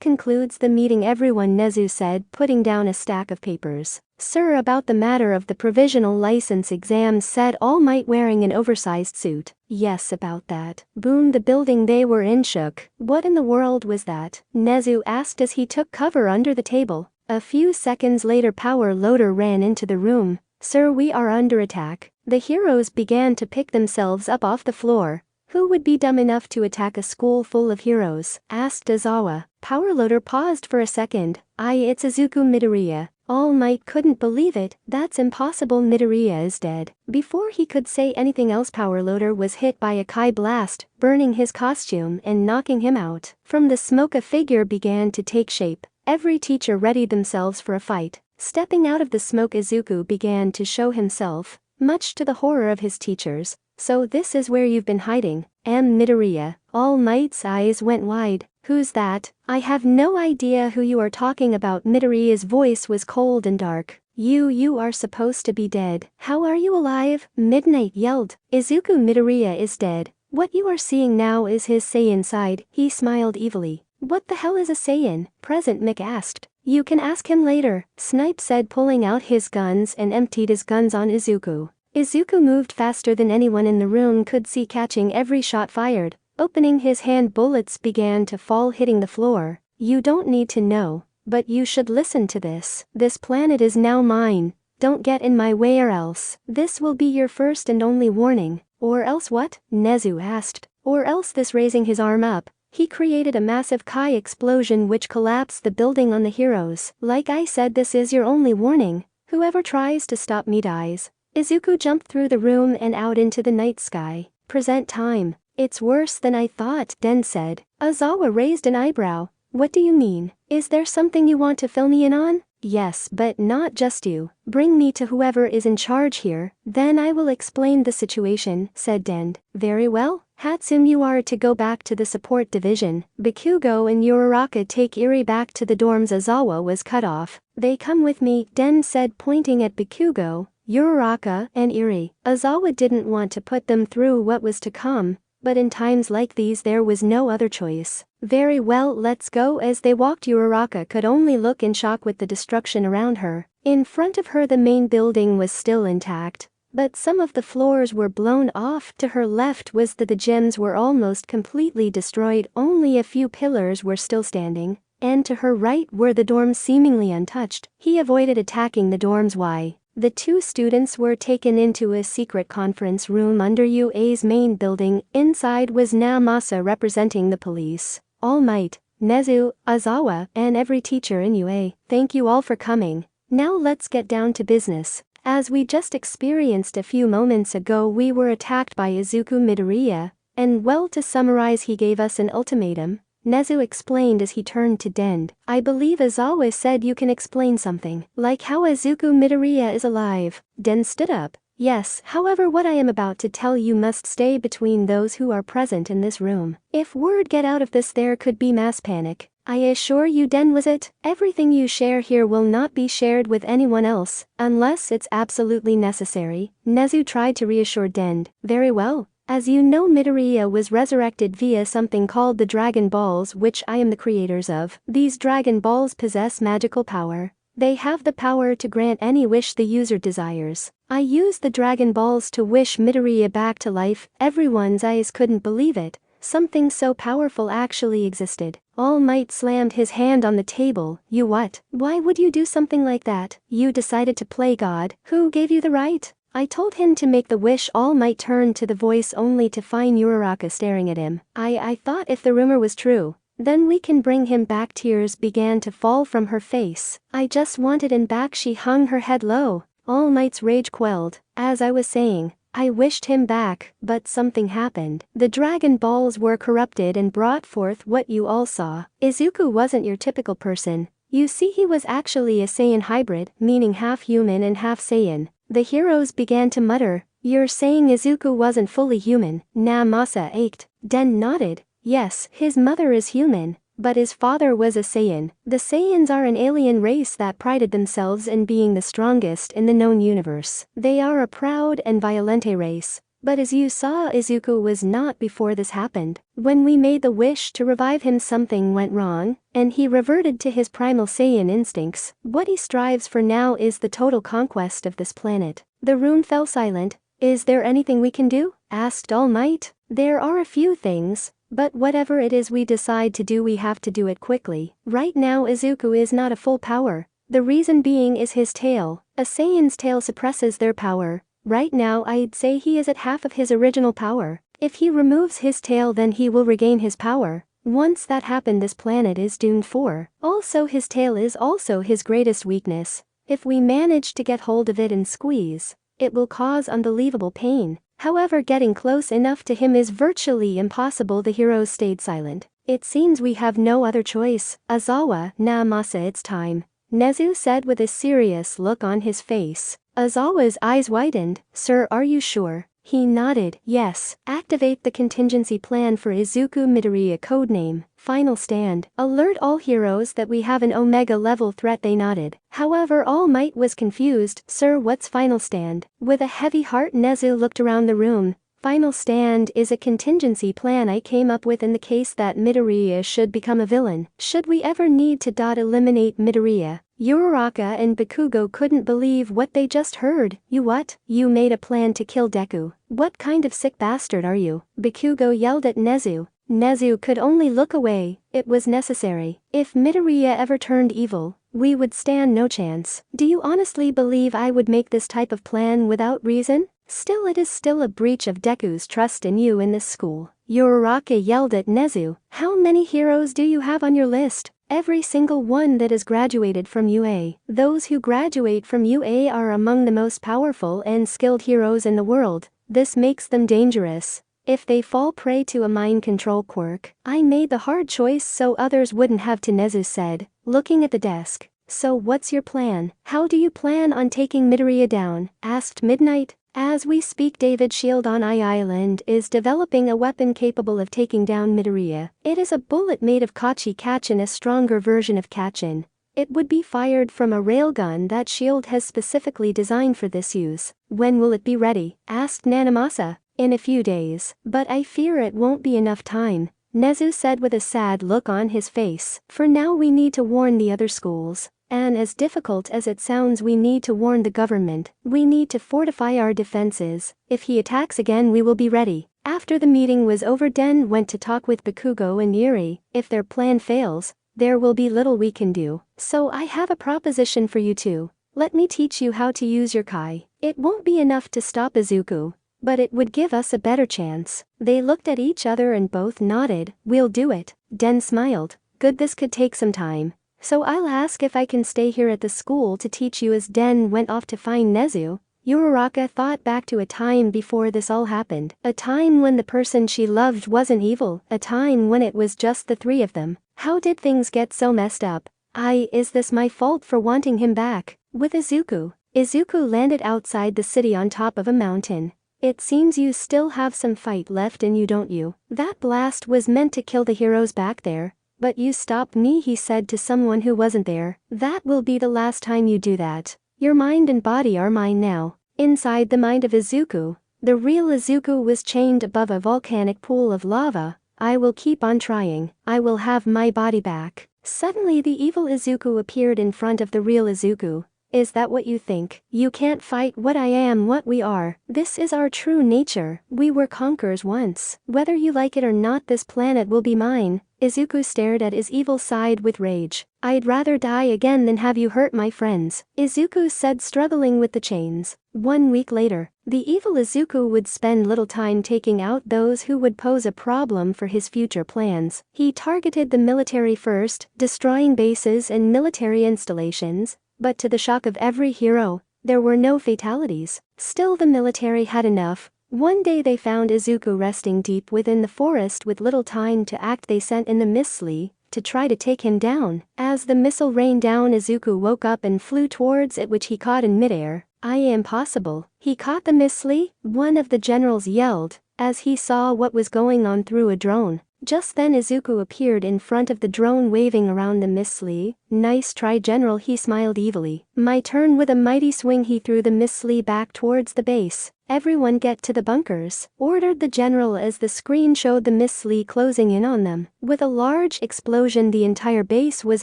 concludes the meeting, everyone, Nezu said, putting down a stack of papers. Sir, about the matter of the provisional license exams, said All Might, wearing an oversized suit. Yes, about that. Boom, the building they were in shook. What in the world was that? Nezu asked as he took cover under the table. A few seconds later, Power Loader ran into the room. Sir, we are under attack. The heroes began to pick themselves up off the floor. Who would be dumb enough to attack a school full of heroes? Asked Aizawa. Power Loader paused for a second. It's Izuku Midoriya. All Might couldn't believe it. That's impossible. Midoriya is dead. Before he could say anything else, Power Loader was hit by a Kai blast, burning his costume and knocking him out. From the smoke, a figure began to take shape. Every teacher readied themselves for a fight. Stepping out of the smoke, Izuku began to show himself, much to the horror of his teachers. So this is where you've been hiding? Midoriya. All Might's eyes went wide. Who's that? I have no idea who you are talking about. Midoriya's voice was cold and dark. You are supposed to be dead. How are you alive? Midnight yelled. Izuku Midoriya is dead. What you are seeing now is his Saiyan side. He smiled evilly. What the hell is a Saiyan? Present Mick asked. You can ask him later, Snipe said, pulling out his guns and emptied his guns on Izuku. Izuku moved faster than anyone in the room could see, catching every shot fired. Opening his hand, bullets began to fall, hitting the floor. You don't need to know, but you should listen to this. This planet is now mine. Don't get in my way or else. This will be your first and only warning. Or else what? Nezu asked. Or else this, raising his arm up, He created a massive Kai explosion which collapsed the building on the heroes. Like I said, this is your only warning. Whoever tries to stop me dies. Izuku jumped through the room and out into the night sky. Present time. It's worse than I thought, Den said. Aizawa raised an eyebrow. What do you mean? Is there something you want to fill me in on? Yes, but not just you. Bring me to whoever is in charge here, then I will explain the situation, said Den. Very well. Hatsune, you are to go back to the support division. Bakugo and Uraraka take Eri back to the dorms. Aizawa was cut off. They come with me, Den said, pointing at Bakugo, Uraraka, and Eri. Aizawa didn't want to put them through what was to come, but in times like these there was no other choice. Very well, let's go. As they walked, Uraraka could only look in shock with the destruction around her. In front of her the main building was still intact, but some of the floors were blown off. To her left was the gyms were almost completely destroyed, only a few pillars were still standing, and to her right were the dorms seemingly untouched. He avoided attacking the dorms. Why? The two students were taken into a secret conference room under UA's main building. Inside was Namasa representing the police, All Might, Nezu, Aizawa, and every teacher in UA. Thank you all for coming. Now let's get down to business. As we just experienced a few moments ago, we were attacked by Izuku Midoriya, and well, to summarize, he gave us an ultimatum, Nezu explained as he turned to Den. I believe Aizawa said you can explain something, like how Izuku Midoriya is alive. Den stood up. Yes, however what I am about to tell you must stay between those who are present in this room. If word get out of this, there could be mass panic. I assure you, Den, was it? Everything you share here will not be shared with anyone else, unless it's absolutely necessary. Nezu tried to reassure Den. Very well. As you know, Midoriya was resurrected via something called the Dragon Balls, which I am the creators of. These Dragon Balls possess magical power. They have the power to grant any wish the user desires. I used the Dragon Balls to wish Midoriya back to life. Everyone's eyes couldn't believe it. Something so powerful actually existed. All Might slammed his hand on the table. You what? Why would you do something like that? You decided to play God. Who gave you the right? I told him to make the wish. All Might turned to the voice only to find Uraraka staring at him. I thought if the rumor was true, then we can bring him back. Tears began to fall from her face. I just wanted him back. She hung her head low. All Might's rage quelled. As I was saying, I wished him back, but something happened. The Dragon Balls were corrupted and brought forth what you all saw. Izuku wasn't your typical person. You see, he was actually a Saiyan hybrid, meaning half human and half Saiyan. The heroes began to mutter. You're saying Izuku wasn't fully human? Namasa ached. Den nodded. Yes, his mother is human, but his father was a Saiyan. The Saiyans are an alien race that prided themselves in being the strongest in the known universe. They are a proud and violente race. But as you saw, Izuku was not before this happened. When we made the wish to revive him, something went wrong, and he reverted to his primal Saiyan instincts. What he strives for now is the total conquest of this planet. The room fell silent. Is there anything we can do? Asked All Might. There are a few things, but whatever it is we decide to do, we have to do it quickly. Right now Izuku is not at full power. The reason being is his tail. A Saiyan's tail suppresses their power. Right now I'd say he is at half of his original power. If he removes his tail, then he will regain his power. Once that happens, this planet is doomed for. Also, his tail is also his greatest weakness. If we manage to get hold of it and squeeze, it will cause unbelievable pain. However, getting close enough to him is virtually impossible. The heroes stayed silent. It seems we have no other choice. Aizawa, Namasa, it's time, Nezu said with a serious look on his face. Aizawa's eyes widened. Sir, are you sure? He nodded. Yes. Activate the contingency plan for Izuku Midoriya, codename Final Stand. Alert all heroes that we have an Omega level threat. They nodded. However, All Might was confused. Sir, what's Final Stand? With a heavy heart, Nezu looked around the room. Final Stand is a contingency plan I came up with in the case that Midoriya should become a villain. Should we ever need to eliminate Midoriya. Uraraka and Bakugo couldn't believe what they just heard. You what? You made a plan to kill Deku? What kind of sick bastard are you? Bakugo yelled at Nezu. Nezu could only look away. It was necessary. If Midoriya ever turned evil, we would stand no chance. Do you honestly believe I would make this type of plan without reason? Still, it is still a breach of Deku's trust in you in this school. Uraraka yelled at Nezu. How many heroes do you have on your list? Every single one that has graduated from UA. Those who graduate from UA are among the most powerful and skilled heroes in the world. This makes them dangerous. If they fall prey to a mind control quirk, I made the hard choice so others wouldn't have to, Nezu said, looking at the desk. So what's your plan? How do you plan on taking Midoriya down? Asked Midnight. As we speak, David Shield on Island is developing a weapon capable of taking down Midoriya. It is a bullet made of Kachi Kachin, a stronger version of Kachin. It would be fired from a railgun that Shield has specifically designed for this use. When will it be ready? Asked Nanamasa. In a few days. But I fear it won't be enough time, Nezu said with a sad look on his face. For now we need to warn the other schools. And as difficult as it sounds, we need to warn the government. We need to fortify our defenses. If he attacks again, we will be ready. After the meeting was over, Den went to talk with Bakugo and Yuri. If their plan fails, there will be little we can do. So I have a proposition for you two. Let me teach you how to use your Kai. It won't be enough to stop Izuku, but it would give us a better chance. They looked at each other and both nodded. We'll do it. Den smiled. Good, this could take some time. So I'll ask if I can stay here at the school to teach you. As Den went off to find Nezu, Uraraka thought back to a time before this all happened. A time when the person she loved wasn't evil. A time when it was just the three of them. How did things get so messed up? Is this my fault for wanting him back? With Izuku. Izuku landed outside the city on top of a mountain. It seems you still have some fight left in you, don't you? That blast was meant to kill the heroes back there. But you stopped me, he said to someone who wasn't there. That will be the last time you do that. Your mind and body are mine now. Inside the mind of Izuku, the real Izuku was chained above a volcanic pool of lava. I will keep on trying. I will have my body back. Suddenly the evil Izuku appeared in front of the real Izuku. Is that what you think? You can't fight what I am, what we are. This is our true nature. We were conquerors once. Whether you like it or not, this planet will be mine. Izuku stared at his evil side with rage. I'd rather die again than have you hurt my friends, Izuku said, struggling with the chains. 1 week later, the evil Izuku would spend little time taking out those who would pose a problem for his future plans. He targeted the military first, destroying bases and military installations. But to the shock of every hero, there were no fatalities. Still, the military had enough. One day they found Izuku resting deep within the forest with little time to act. They sent in the missile to try to take him down. As the missile rained down, Izuku woke up and flew towards it, which he caught in midair. Impossible. He caught the missile? One of the generals yelled, as he saw what was going on through a drone. Just then Izuku appeared in front of the drone, waving around the missile. Nice try, General, he smiled evilly. My turn. With a mighty swing he threw the missile back towards the base. Everyone get to the bunkers, ordered the general as the screen showed the missile closing in on them. With a large explosion the entire base was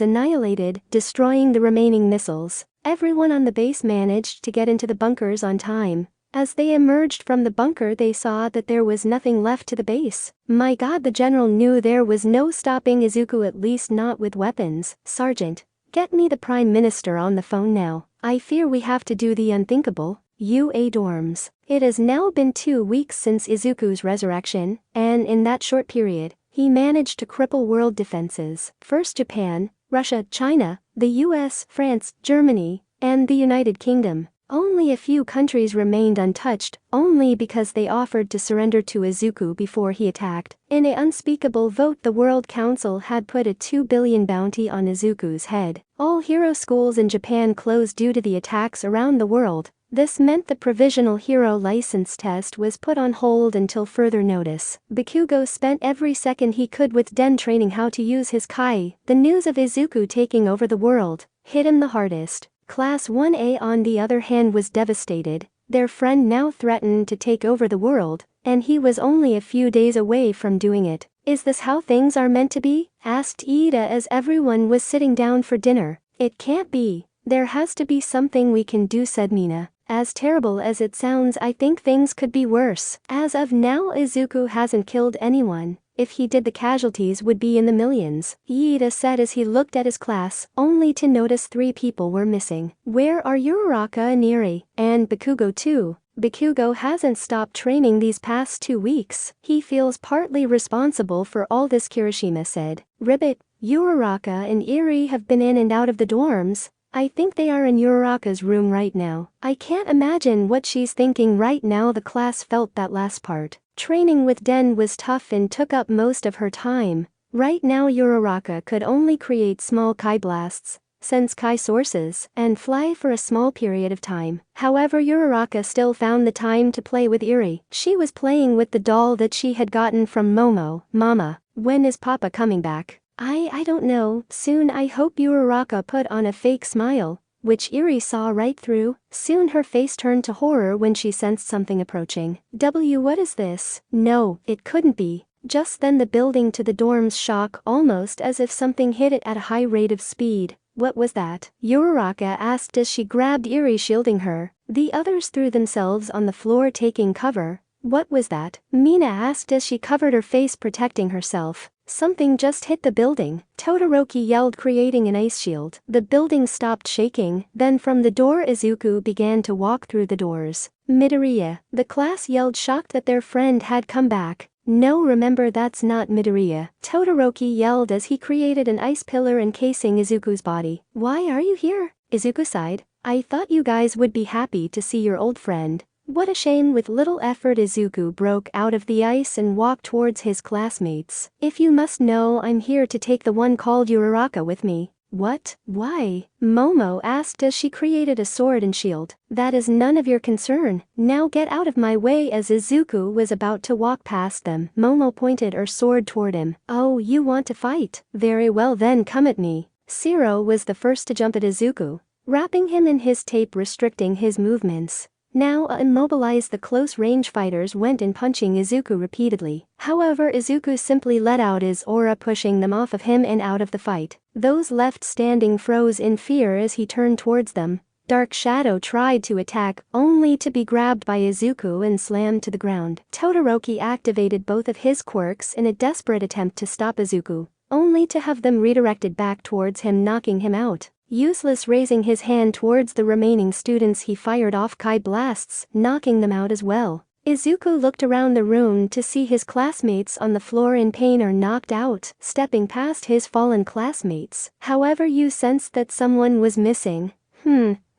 annihilated, destroying the remaining missiles. Everyone on the base managed to get into the bunkers on time. As they emerged from the bunker they saw that there was nothing left to the base. My god, the general knew there was no stopping Izuku, at least not with weapons. Sergeant, get me the Prime Minister on the phone now. I fear we have to do the unthinkable. UA dorms. It has now been 2 weeks since Izuku's resurrection, and in that short period, he managed to cripple world defenses. First Japan, Russia, China, the US, France, Germany, and the United Kingdom. Only a few countries remained untouched, only because they offered to surrender to Izuku before he attacked. In an unspeakable vote, the World Council had put a 2 billion bounty on Izuku's head. All hero schools in Japan closed due to the attacks around the world. This meant the provisional hero license test was put on hold until further notice. Bakugo spent every second he could with Den training how to use his Kai. The news of Izuku taking over the world hit him the hardest. Class 1A on the other hand was devastated. Their friend now threatened to take over the world, and he was only a few days away from doing it. Is this how things are meant to be? Asked Ida as everyone was sitting down for dinner. It can't be. There has to be something we can do, said Mina. As terrible as it sounds, I think things could be worse. As of now, Izuku hasn't killed anyone. If he did, the casualties would be in the millions, Iida said as he looked at his class, only to notice 3 people were missing. Where are Uraraka and Eri? And Bakugo too? Bakugo hasn't stopped training these past 2 weeks. He feels partly responsible for all this, Kirishima said. Ribbit, Uraraka and Eri have been in and out of the dorms. I think they are in Uraraka's room right now. I can't imagine what she's thinking right now. The class felt that last part. Training with Den was tough and took up most of her time. Right now Uraraka could only create small Kai blasts, sense Kai sources, and fly for a small period of time. However, Uraraka still found the time to play with Eri. She was playing with the doll that she had gotten from Momo. Mama, when is Papa coming back? I don't know, soon. I hope. Uraraka put on a fake smile, which Eri saw right through. Soon her face turned to horror when she sensed something approaching. What is this? No, it couldn't be. Just then the building to the dorms shook, almost as if something hit it at a high rate of speed. What was that? Uraraka asked as she grabbed Eri, shielding her. The others threw themselves on the floor, taking cover. What was that? Mina asked as she covered her face, protecting herself. Something just hit the building, Todoroki yelled, creating an ice shield. The building stopped shaking, then from the door Izuku began to walk through the doors. Midoriya, the class yelled, shocked that their friend had come back. No, remember, that's not Midoriya, Todoroki yelled as he created an ice pillar encasing Izuku's body. Why are you here? Izuku sighed. I thought you guys would be happy to see your old friend. What a shame. With little effort Izuku broke out of the ice and walked towards his classmates. If you must know, I'm here to take the one called Uraraka with me. What? Why? Momo asked as she created a sword and shield. That is none of your concern. Now get out of my way. As Izuku was about to walk past them, Momo pointed her sword toward him. Oh, you want to fight? Very well then, come at me. Shiro was the first to jump at Izuku, wrapping him in his tape, restricting his movements. Now immobilized, the close-range fighters went in, punching Izuku repeatedly. However, Izuku simply let out his aura, pushing them off of him and out of the fight. Those left standing froze in fear as he turned towards them. Dark Shadow tried to attack, only to be grabbed by Izuku and slammed to the ground. Todoroki activated both of his quirks in a desperate attempt to stop Izuku, only to have them redirected back towards him, knocking him out. Useless. Raising his hand towards the remaining students, he fired off Kai blasts, knocking them out as well. Izuku looked around the room to see his classmates on the floor in pain or knocked out, stepping past his fallen classmates. However, you sensed that someone was missing.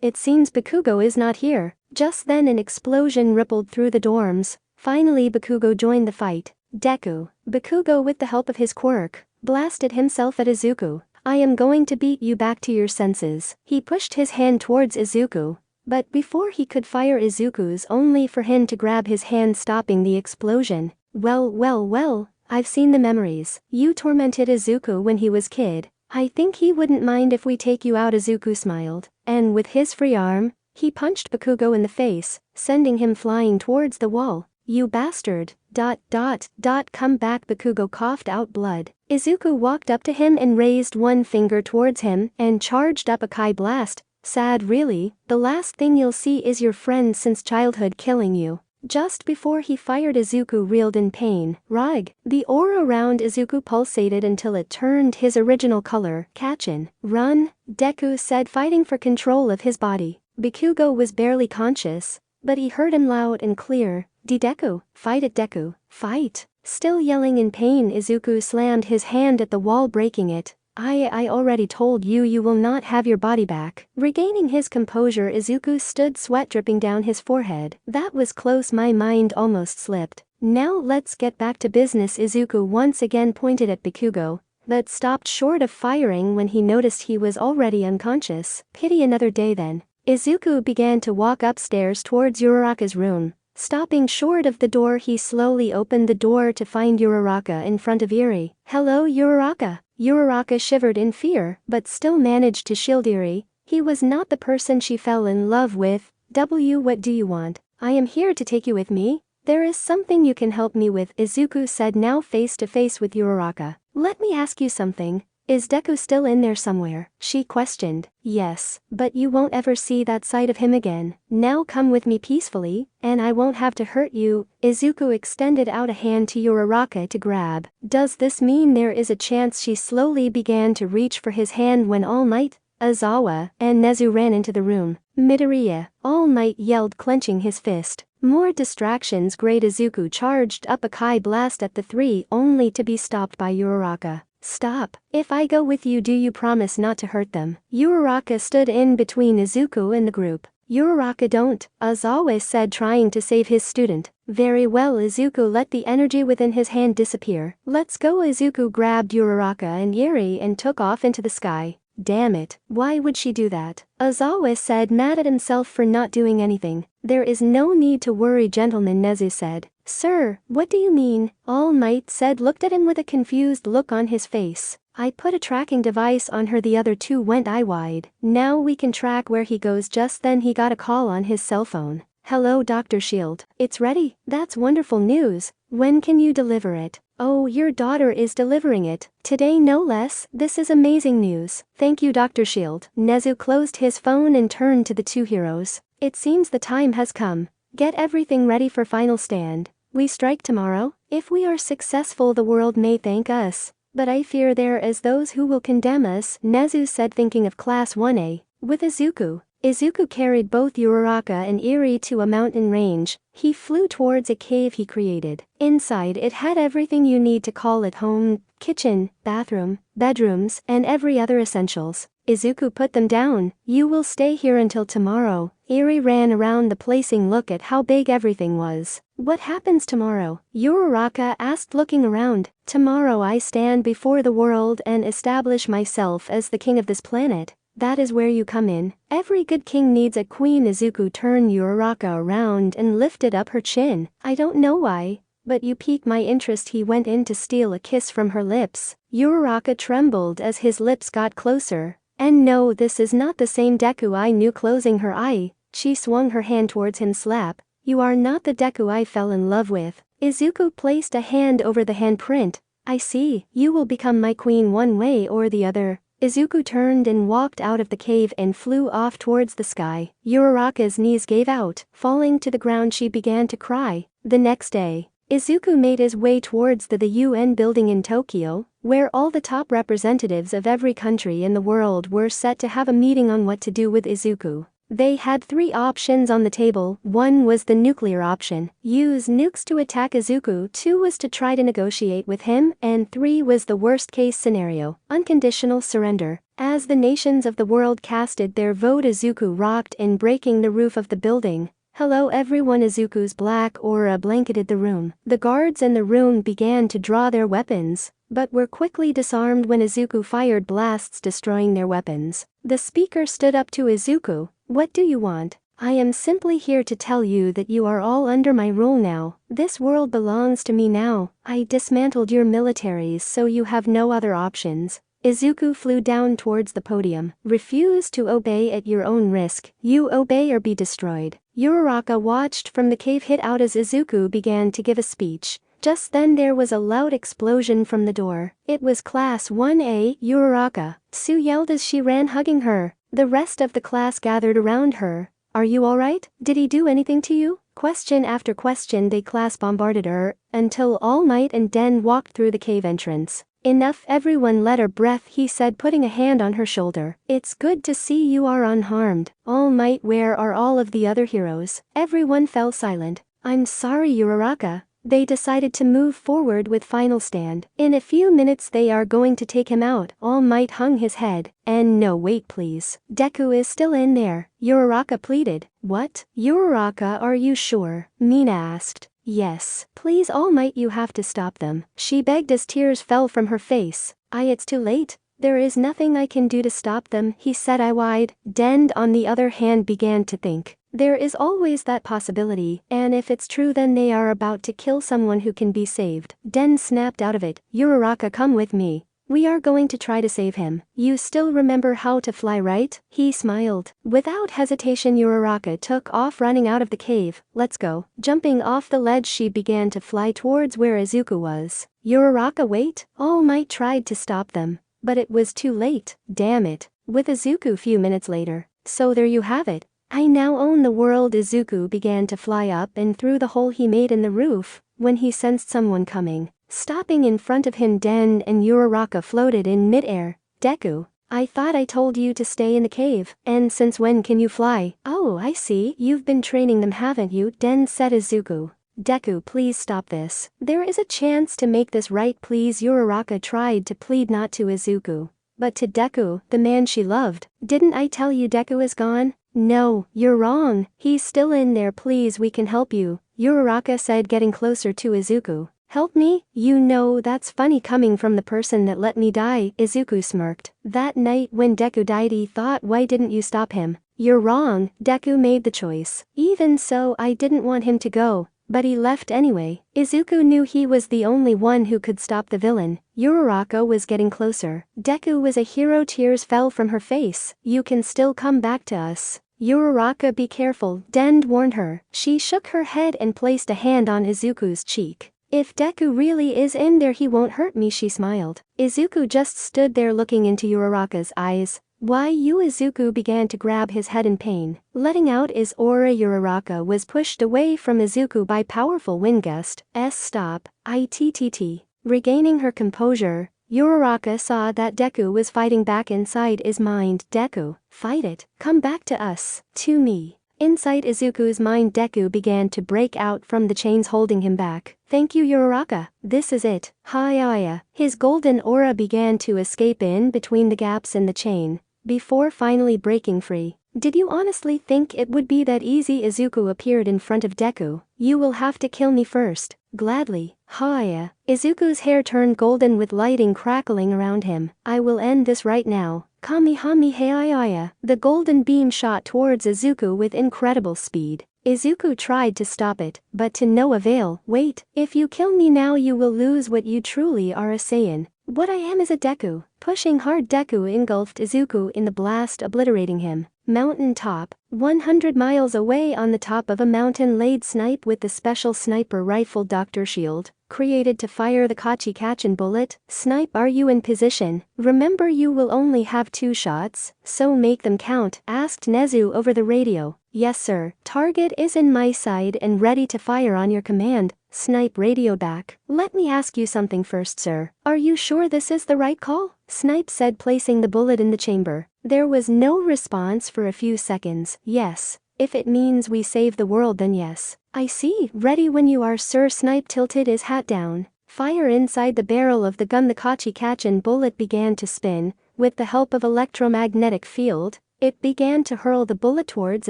It seems Bakugo is not here. Just then an explosion rippled through the dorms. Finally Bakugo joined the fight. Deku, Bakugo with the help of his quirk, blasted himself at Izuku. I am going to beat you back to your senses. He pushed his hand towards Izuku, but before he could fire Izuku's, only for him to grab his hand, stopping the explosion. Well, I've seen the memories. You tormented Izuku when he was kid. I think he wouldn't mind if we take you out. Izuku smiled, and with his free arm, he punched Bakugo in the face, sending him flying towards the wall. You bastard, ... come back. Bakugo coughed out blood. Izuku walked up to him and raised one finger towards him and charged up a Kai blast. Sad, really? The last thing you'll see is your friend since childhood killing you. Just before he fired, Izuku reeled in pain. Rag. The aura around Izuku pulsated until it turned his original color. Kachin. Run, Deku said, fighting for control of his body. Bakugo was barely conscious, but he heard him loud and clear. Deku, fight it, Deku, fight. Still yelling in pain, Izuku slammed his hand at the wall, breaking it. I already told you, you will not have your body back. Regaining his composure, Izuku stood, sweat dripping down his forehead. That was close, my mind almost slipped. Now let's get back to business. Izuku once again pointed at Bakugo, but stopped short of firing when he noticed he was already unconscious. Pity another day then. Izuku began to walk upstairs towards Uraraka's room. Stopping short of the door, he slowly opened the door to find Uraraka in front of Eri. Hello, Uraraka. Uraraka shivered in fear, but still managed to shield Eri. He was not the person she fell in love with. What do you want? I am here to take you with me. There is something you can help me with, Izuku said, now face to face with Uraraka. Let me ask you something. Is Deku still in there somewhere? She questioned. Yes, but you won't ever see that side of him again. Now come with me peacefully, and I won't have to hurt you. Izuku extended out a hand to Uraraka to grab. Does this mean there is a chance? She slowly began to reach for his hand when All Might, Aizawa and Nezu ran into the room. Midoriya, All Might yelled, clenching his fist. More distractions. Great Izuku charged up a Kai blast at the three, only to be stopped by Uraraka. Stop. If I go with you, do you promise not to hurt them? Uraraka stood in between Izuku and the group. Uraraka, don't, Aizawa said, trying to save his student. Very well. Izuku let the energy within his hand disappear. Let's go. Izuku grabbed Uraraka and Yuri and took off into the sky. Damn it, why would she do that? Aizawa said, mad at himself for not doing anything. There is no need to worry, gentlemen, Nezu said. Sir, what do you mean? All Might said, looked at him with a confused look on his face. I put a tracking device on her. The other two went eye-wide. Now we can track where he goes. Just then he got a call on his cell phone. Hello, Dr. Shield. It's ready. That's wonderful news. When can you deliver it? Oh, your daughter is delivering it. Today, no less. This is amazing news. Thank you, Dr. Shield. Nezu closed his phone and turned to the two heroes. It seems the time has come. Get everything ready for final stand. We strike tomorrow. If we are successful, the world may thank us. But I fear there is those who will condemn us, Nezu said, thinking of Class 1A. With Izuku. Izuku carried both Uraraka and Eri to a mountain range. He flew towards a cave he created. Inside it had everything you need to call it home: kitchen, bathroom, bedrooms, and every other essentials. Izuku put them down. You will stay here until tomorrow. Eri ran around the placing, look at how big everything was. What happens tomorrow? Uraraka asked, looking around. Tomorrow I stand before the world and establish myself as the king of this planet. That is where you come in. Every good king needs a queen. Izuku turned Uraraka around and lifted up her chin. I don't know why, but you pique my interest. He went in to steal a kiss from her lips. Uraraka trembled as his lips got closer. And no, this is not the same Deku I knew. Closing her eye, she swung her hand towards him. Slap. You are not the Deku I fell in love with. Izuku placed a hand over the handprint. I see, you will become my queen one way or the other. Izuku turned and walked out of the cave and flew off towards the sky. Uraraka's knees gave out. Falling to the ground, she began to cry. The next day, Izuku made his way towards the UN building in Tokyo, where all the top representatives of every country in the world were set to have a meeting on what to do with Izuku. They had three options on the table. One was the nuclear option, use nukes to attack Izuku. Two was to try to negotiate with him, and three was the worst case scenario, unconditional surrender. As the nations of the world casted their vote, Izuku rocked in, breaking the roof of the building. Hello everyone. Izuku's black aura blanketed the room. The guards in the room began to draw their weapons, but were quickly disarmed when Izuku fired blasts, destroying their weapons. The speaker stood up to Izuku. What do you want? I am simply here to tell you that you are all under my rule now. This world belongs to me now. I dismantled your militaries, so you have no other options. Izuku flew down towards the podium. Refuse to obey at your own risk. You obey or be destroyed. Uraraka watched from the cave, hit out as Izuku began to give a speech. Just then there was a loud explosion from the door. It was Class 1A, Uraraka. Sue yelled as she ran, hugging her. The rest of the class gathered around her. Are you alright? Did he do anything to you? Question after question they class bombarded her, until All Might and Den walked through the cave entrance. Enough, everyone let her breath, he said, putting a hand on her shoulder. It's good to see you are unharmed. All Might, where are all of the other heroes? Everyone fell silent. I'm sorry, Uraraka. They decided to move forward with final stand. In a few minutes they are going to take him out. All Might hung his head. And no, wait please. Deku is still in there, Uraraka pleaded. What? Uraraka, are you sure? Mina asked. Yes. Please All Might, you have to stop them, she begged as tears fell from her face. It's too late. There is nothing I can do to stop them, he said eye-wide. Den, on the other hand, began to think. There is always that possibility, and if it's true then they are about to kill someone who can be saved. Den snapped out of it. Uraraka, come with me. We are going to try to save him. You still remember how to fly, right? He smiled. Without hesitation Uraraka took off, running out of the cave. Let's go. Jumping off the ledge she began to fly towards where Izuku was. Uraraka, wait. All Might tried to stop them, but it was too late. Damn it. With Izuku few minutes later. So there you have it. I now own the world. Izuku began to fly up and through the hole he made in the roof, when he sensed someone coming. Stopping in front of him, Den and Uraraka floated in mid-air. Deku. I thought I told you to stay in the cave. And since when can you fly? Oh, I see. You've been training them, haven't you? Den said Izuku. Deku, please stop this. There is a chance to make this right, please. Uraraka tried to plead, not to Izuku, but to Deku, the man she loved. Didn't I tell you Deku is gone? No, you're wrong. He's still in there, please, we can help you, Uraraka said, getting closer to Izuku. Help me? You know that's funny coming from the person that let me die, Izuku smirked. That night when Deku died he thought, why didn't you stop him? You're wrong, Deku made the choice. Even so, I didn't want him to go, but he left anyway. Izuku knew he was the only one who could stop the villain. Uraraka was getting closer. Deku was a hero, tears fell from her face. You can still come back to us, Uraraka, be careful, Den warned her. She shook her head and placed a hand on Izuku's cheek. If Deku really is in there he won't hurt me, she smiled. Izuku just stood there looking into Uraraka's eyes. Why you? Izuku began to grab his head in pain, letting out his aura. Uraraka was pushed away from Izuku by powerful wind gust. Stop, ITTT. Regaining her composure, Uraraka saw that Deku was fighting back inside his mind. Deku, fight it, come back to us, to me. Inside Izuku's mind, Deku began to break out from the chains holding him back. Thank you, Uraraka, this is it. Hi-ya. His golden aura began to escape in between the gaps in the chain, before finally breaking free. Did you honestly think it would be that easy? Izuku appeared in front of Deku. You will have to kill me first. Gladly. Hi-ya. Izuku's hair turned golden with lighting crackling around him. I will end this right now. Kamehameha. The golden beam shot towards Izuku with incredible speed. Izuku tried to stop it, but to no avail. Wait, if you kill me now you will lose what you truly are, a Saiyan. What I am is a Deku. Pushing hard, Deku engulfed Izuku in the blast, obliterating him. Mountain top. 100 miles away on the top of a mountain laid Snipe with the special sniper rifle Dr. Shield, created to fire the Kachi-Kachin bullet. Snipe, are you in position? Remember you will only have 2 shots, so make them count, asked Nezu over the radio. Yes sir, target is in my side and ready to fire on your command, Snipe radioed back. Let me ask you something first, sir. Are you sure this is the right call? Snipe said, placing the bullet in the chamber. There was no response for a few seconds. Yes. If it means we save the world then yes. I see. Ready when you are, sir. Snipe tilted his hat down. Fire inside the barrel of the gun. The Kachi-Kachin bullet began to spin. With the help of electromagnetic field, it began to hurl the bullet towards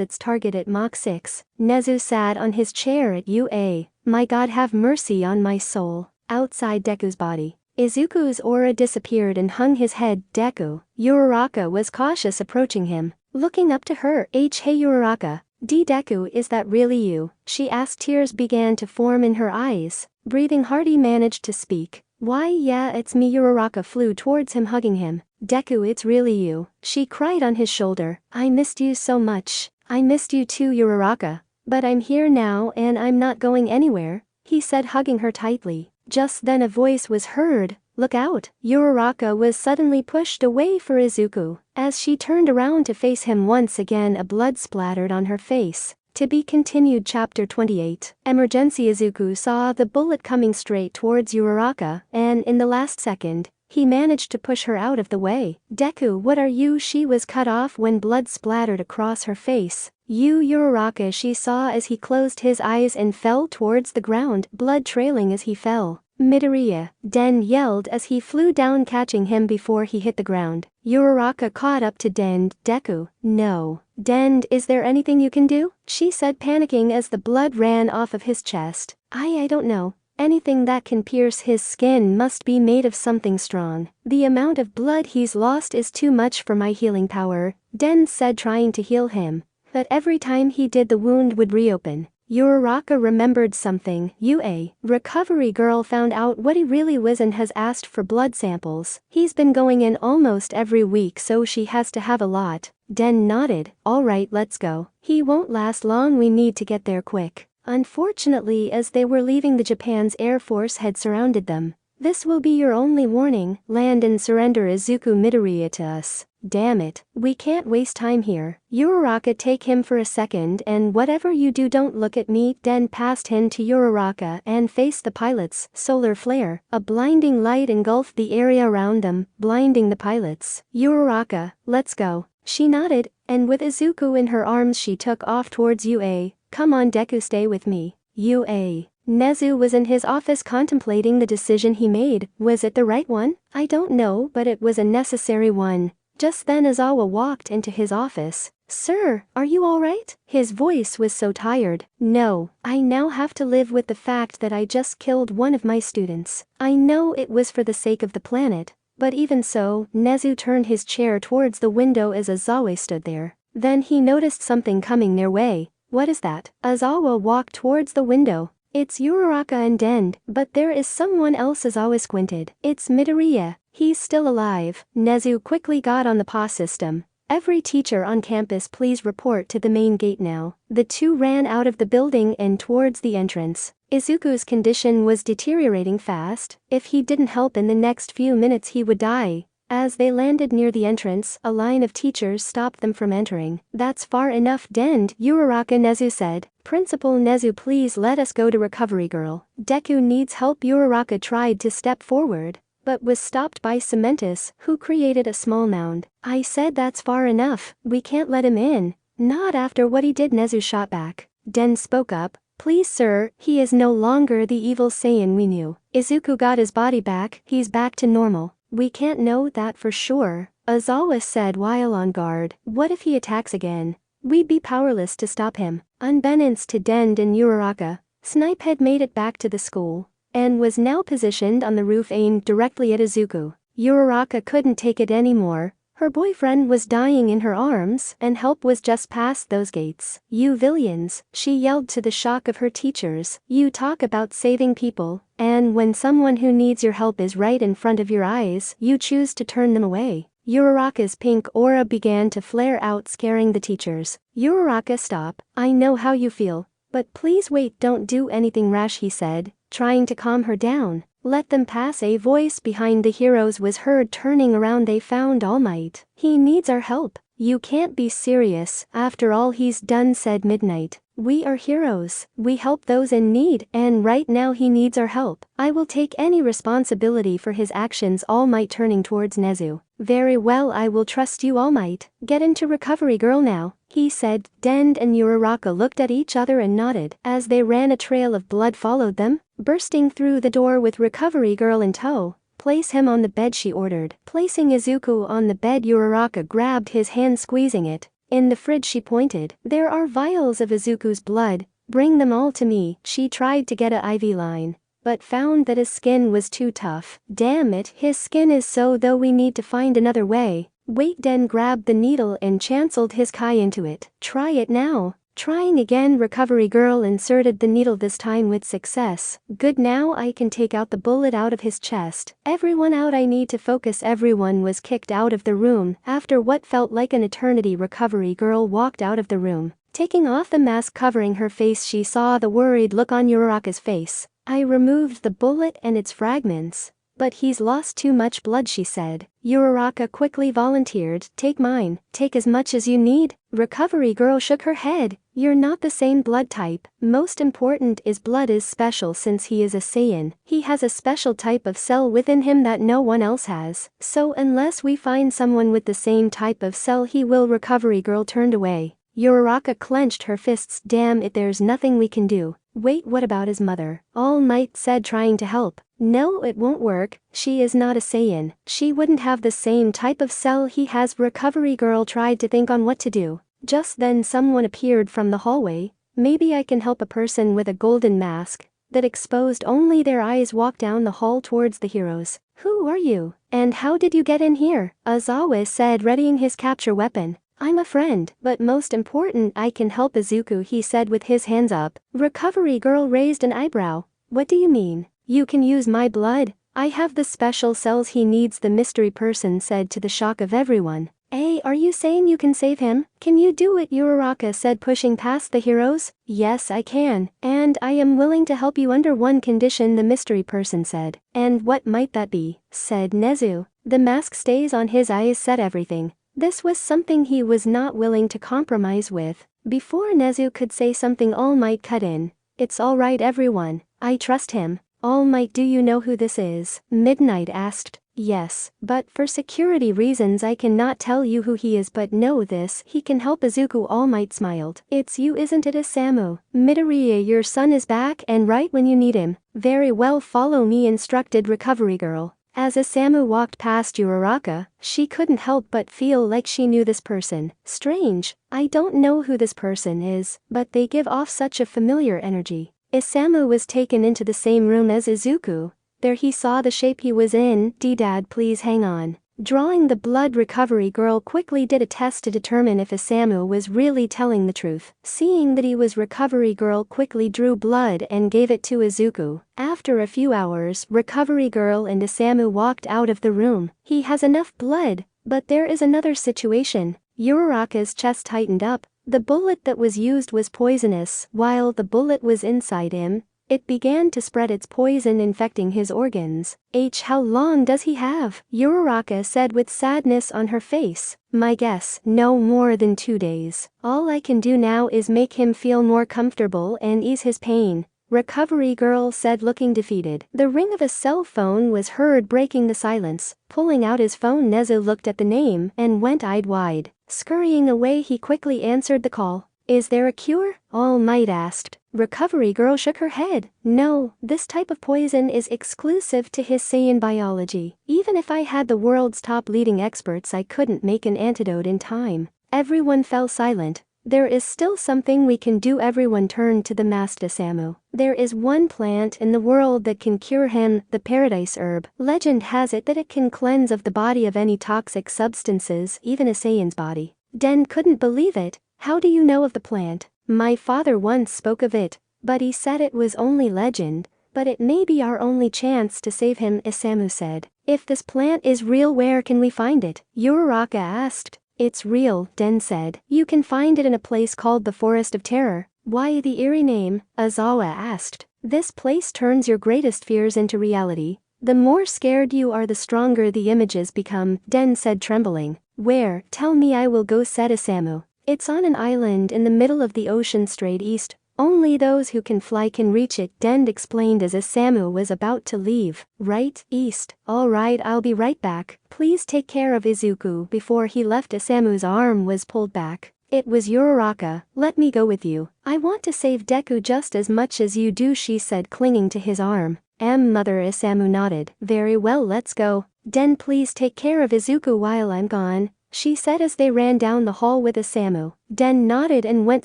its target at Mach 6. Nezu sat on his chair at UA. My God, have mercy on my soul. Outside Deku's body, Izuku's aura disappeared and hung his head. Deku. Uraraka was cautious, approaching him, looking up to her. Hey Uraraka. Deku, is that really you? She asked. Tears began to form in her eyes. Breathing hard, he managed to speak. Why, yeah, it's me. Uraraka flew towards him, hugging him. Deku, it's really you. She cried on his shoulder. I missed you so much. I missed you too, Uraraka. But I'm here now and I'm not going anywhere, he said, hugging her tightly. Just then a voice was heard. Look out! Uraraka was suddenly pushed away for Izuku. As she turned around to face him once again, a blood splattered on her face. To be continued. Chapter 28. Emergency. Izuku saw the bullet coming straight towards Uraraka, and in the last second, he managed to push her out of the way. Deku, what are you? She was cut off when blood splattered across her face. You, Uraraka, she saw as he closed his eyes and fell towards the ground, blood trailing as he fell. Midoriya, Den yelled as he flew down, catching him before he hit the ground. Uraraka caught up to Den. Deku, no. Den, is there anything you can do? She said, panicking as the blood ran off of his chest. I don't know. Anything that can pierce his skin must be made of something strong. The amount of blood he's lost is too much for my healing power, Den said, trying to heal him. But every time he did, the wound would reopen. Uraraka remembered something. UA, recovery girl, found out what he really was and has asked for blood samples. He's been going in almost every week, so she has to have a lot. Den nodded. Alright, let's go. He won't last long, we need to get there quick. Unfortunately, as they were leaving, the Japan's Air Force had surrounded them. This will be your only warning. Land and surrender Izuku Midoriya to us. Damn it. We can't waste time here. Uraraka, take him for a second, and whatever you do, don't look at me. Den passed him to Uraraka and faced the pilots. Solar flare. A blinding light engulfed the area around them, blinding the pilots. Uraraka, let's go. She nodded, and with Izuku in her arms she took off towards UA. Come on Deku, stay with me. UA. Nezu was in his office contemplating the decision he made. Was it the right one? I don't know, but it was a necessary one. Just then Aizawa walked into his office. Sir, are you alright? His voice was so tired. No, I now have to live with the fact that I just killed one of my students. I know it was for the sake of the planet, but even so, Nezu turned his chair towards the window as Aizawa stood there. Then he noticed something coming their way. What is that? Aizawa walked towards the window. It's Uraraka and Den, but there is someone else. Aizawa squinted. It's Midoriya. He's still alive. Nezu quickly got on the PA system. Every teacher on campus, please report to the main gate now. The two ran out of the building and towards the entrance. Izuku's condition was deteriorating fast. If he didn't help in the next few minutes he would die. As they landed near the entrance, a line of teachers stopped them from entering. That's far enough, Den. Uraraka, Nezu said. Principal Nezu, please let us go to Recovery Girl. Deku needs help. Uraraka tried to step forward, but was stopped by Cementus, who created a small mound. I said that's far enough, we can't let him in. Not after what he did, Nezu shot back. Den spoke up. Please sir, he is no longer the evil Saiyan we knew. Izuku got his body back, he's back to normal. We can't know that for sure, Aizawa said while on guard. What if he attacks again? We'd be powerless to stop him. Unbeknownst to Den and Uraraka, Snipe had made it back to the school, and was now positioned on the roof aimed directly at Izuku. Uraraka couldn't take it anymore. Her boyfriend was dying in her arms, and help was just past those gates. You villains, she yelled to the shock of her teachers. You talk about saving people, and when someone who needs your help is right in front of your eyes, you choose to turn them away. Uraraka's pink aura began to flare out, scaring the teachers. Uraraka, stop, I know how you feel, but please wait, don't do anything rash, he said, trying to calm her down. Let them pass. A voice behind the heroes was heard. Turning around they found All Might. He needs our help. You can't be serious, after all he's done, said Midnight. We are heroes, we help those in need, and right now he needs our help. I will take any responsibility for his actions. All Might turning towards Nezu. Very well, I will trust you, All Might. Get into Recovery Girl now, he said. Den and Uraraka looked at each other and nodded. As they ran, a trail of blood followed them, bursting through the door with Recovery Girl in tow. Place him on the bed, she ordered. Placing Izuku on the bed, Uraraka grabbed his hand, squeezing it. In the fridge, she pointed. There are vials of Izuku's blood. Bring them all to me. She tried to get a IV line, but found that his skin was too tough. Damn it, his skin is so though, we need to find another way. Wait. Den grabbed the needle and chancelled his Kai into it. Try it now. Trying again, Recovery Girl inserted the needle, this time with success. Good, now I can take out the bullet out of his chest. Everyone out, I need to focus. Everyone was kicked out of the room. After what felt like an eternity, Recovery Girl walked out of the room. Taking off the mask covering her face, she saw the worried look on Uraraka's face. I removed the bullet and its fragments, but he's lost too much blood, she said. Uraraka quickly volunteered. Take mine. Take as much as you need. Recovery Girl shook her head. You're not the same blood type. Most important is blood is special since he is a Saiyan. He has a special type of cell within him that no one else has. So unless we find someone with the same type of cell, he will. Recovery Girl turned away. Uraraka clenched her fists. Damn it, there's nothing we can do. Wait, what about his mother? All Might said, trying to help. No, it won't work. She is not a Saiyan. She wouldn't have the same type of cell he has. Recovery Girl tried to think on what to do. Just then someone appeared from the hallway. Maybe I can help. A person with a golden mask that exposed only their eyes walked down the hall towards the heroes. Who are you? And how did you get in here? Aizawa said, readying his capture weapon. I'm a friend, but most important, I can help Izuku, he said with his hands up. Recovery Girl raised an eyebrow. What do you mean? You can use my blood? I have the special cells he needs, the mystery person said, to the shock of everyone. Hey, are you saying you can save him? Can you do it? Uraraka said, pushing past the heroes. Yes, I can, and I am willing to help you under one condition, the mystery person said. And what might that be? Said Nezu. The mask stays on his eyes, said everything. This was something he was not willing to compromise with. Before Nezu could say something, All Might cut in. It's all right, everyone. I trust him. All Might, do you know who this is? Midnight asked. Yes, but for security reasons I cannot tell you who he is, but know this, he can help. Izuku. All Might smiled. It's you, isn't it, Isamu? Midoriya, your son is back and right when you need him. Very well, follow me, instructed Recovery Girl. As Isamu walked past Uraraka, she couldn't help but feel like she knew this person. Strange, I don't know who this person is, but they give off such a familiar energy. Isamu was taken into the same room as Izuku. There he saw the shape he was in. Dad, please hang on. Drawing the blood, Recovery Girl quickly did a test to determine if Isamu was really telling the truth. Seeing that he was, Recovery Girl quickly drew blood and gave it to Izuku. After a few hours, Recovery Girl and Isamu walked out of the room. He has enough blood, but there is another situation. Uraraka's chest tightened up. The bullet that was used was poisonous. While the bullet was inside him, it began to spread its poison, infecting his organs. How long does he have? Uraraka said with sadness on her face. My guess, no more than 2 days. All I can do now is make him feel more comfortable and ease his pain. Recovery Girl said, looking defeated. The ring of a cell phone was heard, breaking the silence. Pulling out his phone, Nezu looked at the name and went eyed wide. Scurrying away, he quickly answered the call. Is there a cure? All Might asked. Recovery Girl shook her head. No, this type of poison is exclusive to his Saiyan biology. Even if I had the world's top leading experts, I couldn't make an antidote in time. Everyone fell silent. There is still something we can do. Everyone turned to the masked Isamu. There is one plant in the world that can cure him, the paradise herb. Legend has it that it can cleanse of the body of any toxic substances, even a Saiyan's body. Den couldn't believe it. How do you know of the plant? My father once spoke of it, but he said it was only legend, but it may be our only chance to save him, Isamu said. If this plant is real, where can we find it? Uraraka asked. It's real, Den said. You can find it in a place called the Forest of Terror. Why the eerie name? Azawa asked. This place turns your greatest fears into reality. The more scared you are, the stronger the images become, Den said, trembling. Where? Tell me, I will go, said Isamu. It's on an island in the middle of the ocean, straight east. Only those who can fly can reach it, Den explained as Isamu was about to leave. Right, east. All right, I'll be right back. Please take care of Izuku. Before he left, Isamu's arm was pulled back. It was Uraraka. Let me go with you. I want to save Deku just as much as you do, she said, clinging to his arm. Mother, Isamu nodded. Very well, let's go. Den, please take care of Izuku while I'm gone, she said as they ran down the hall with Isamu. Den nodded and went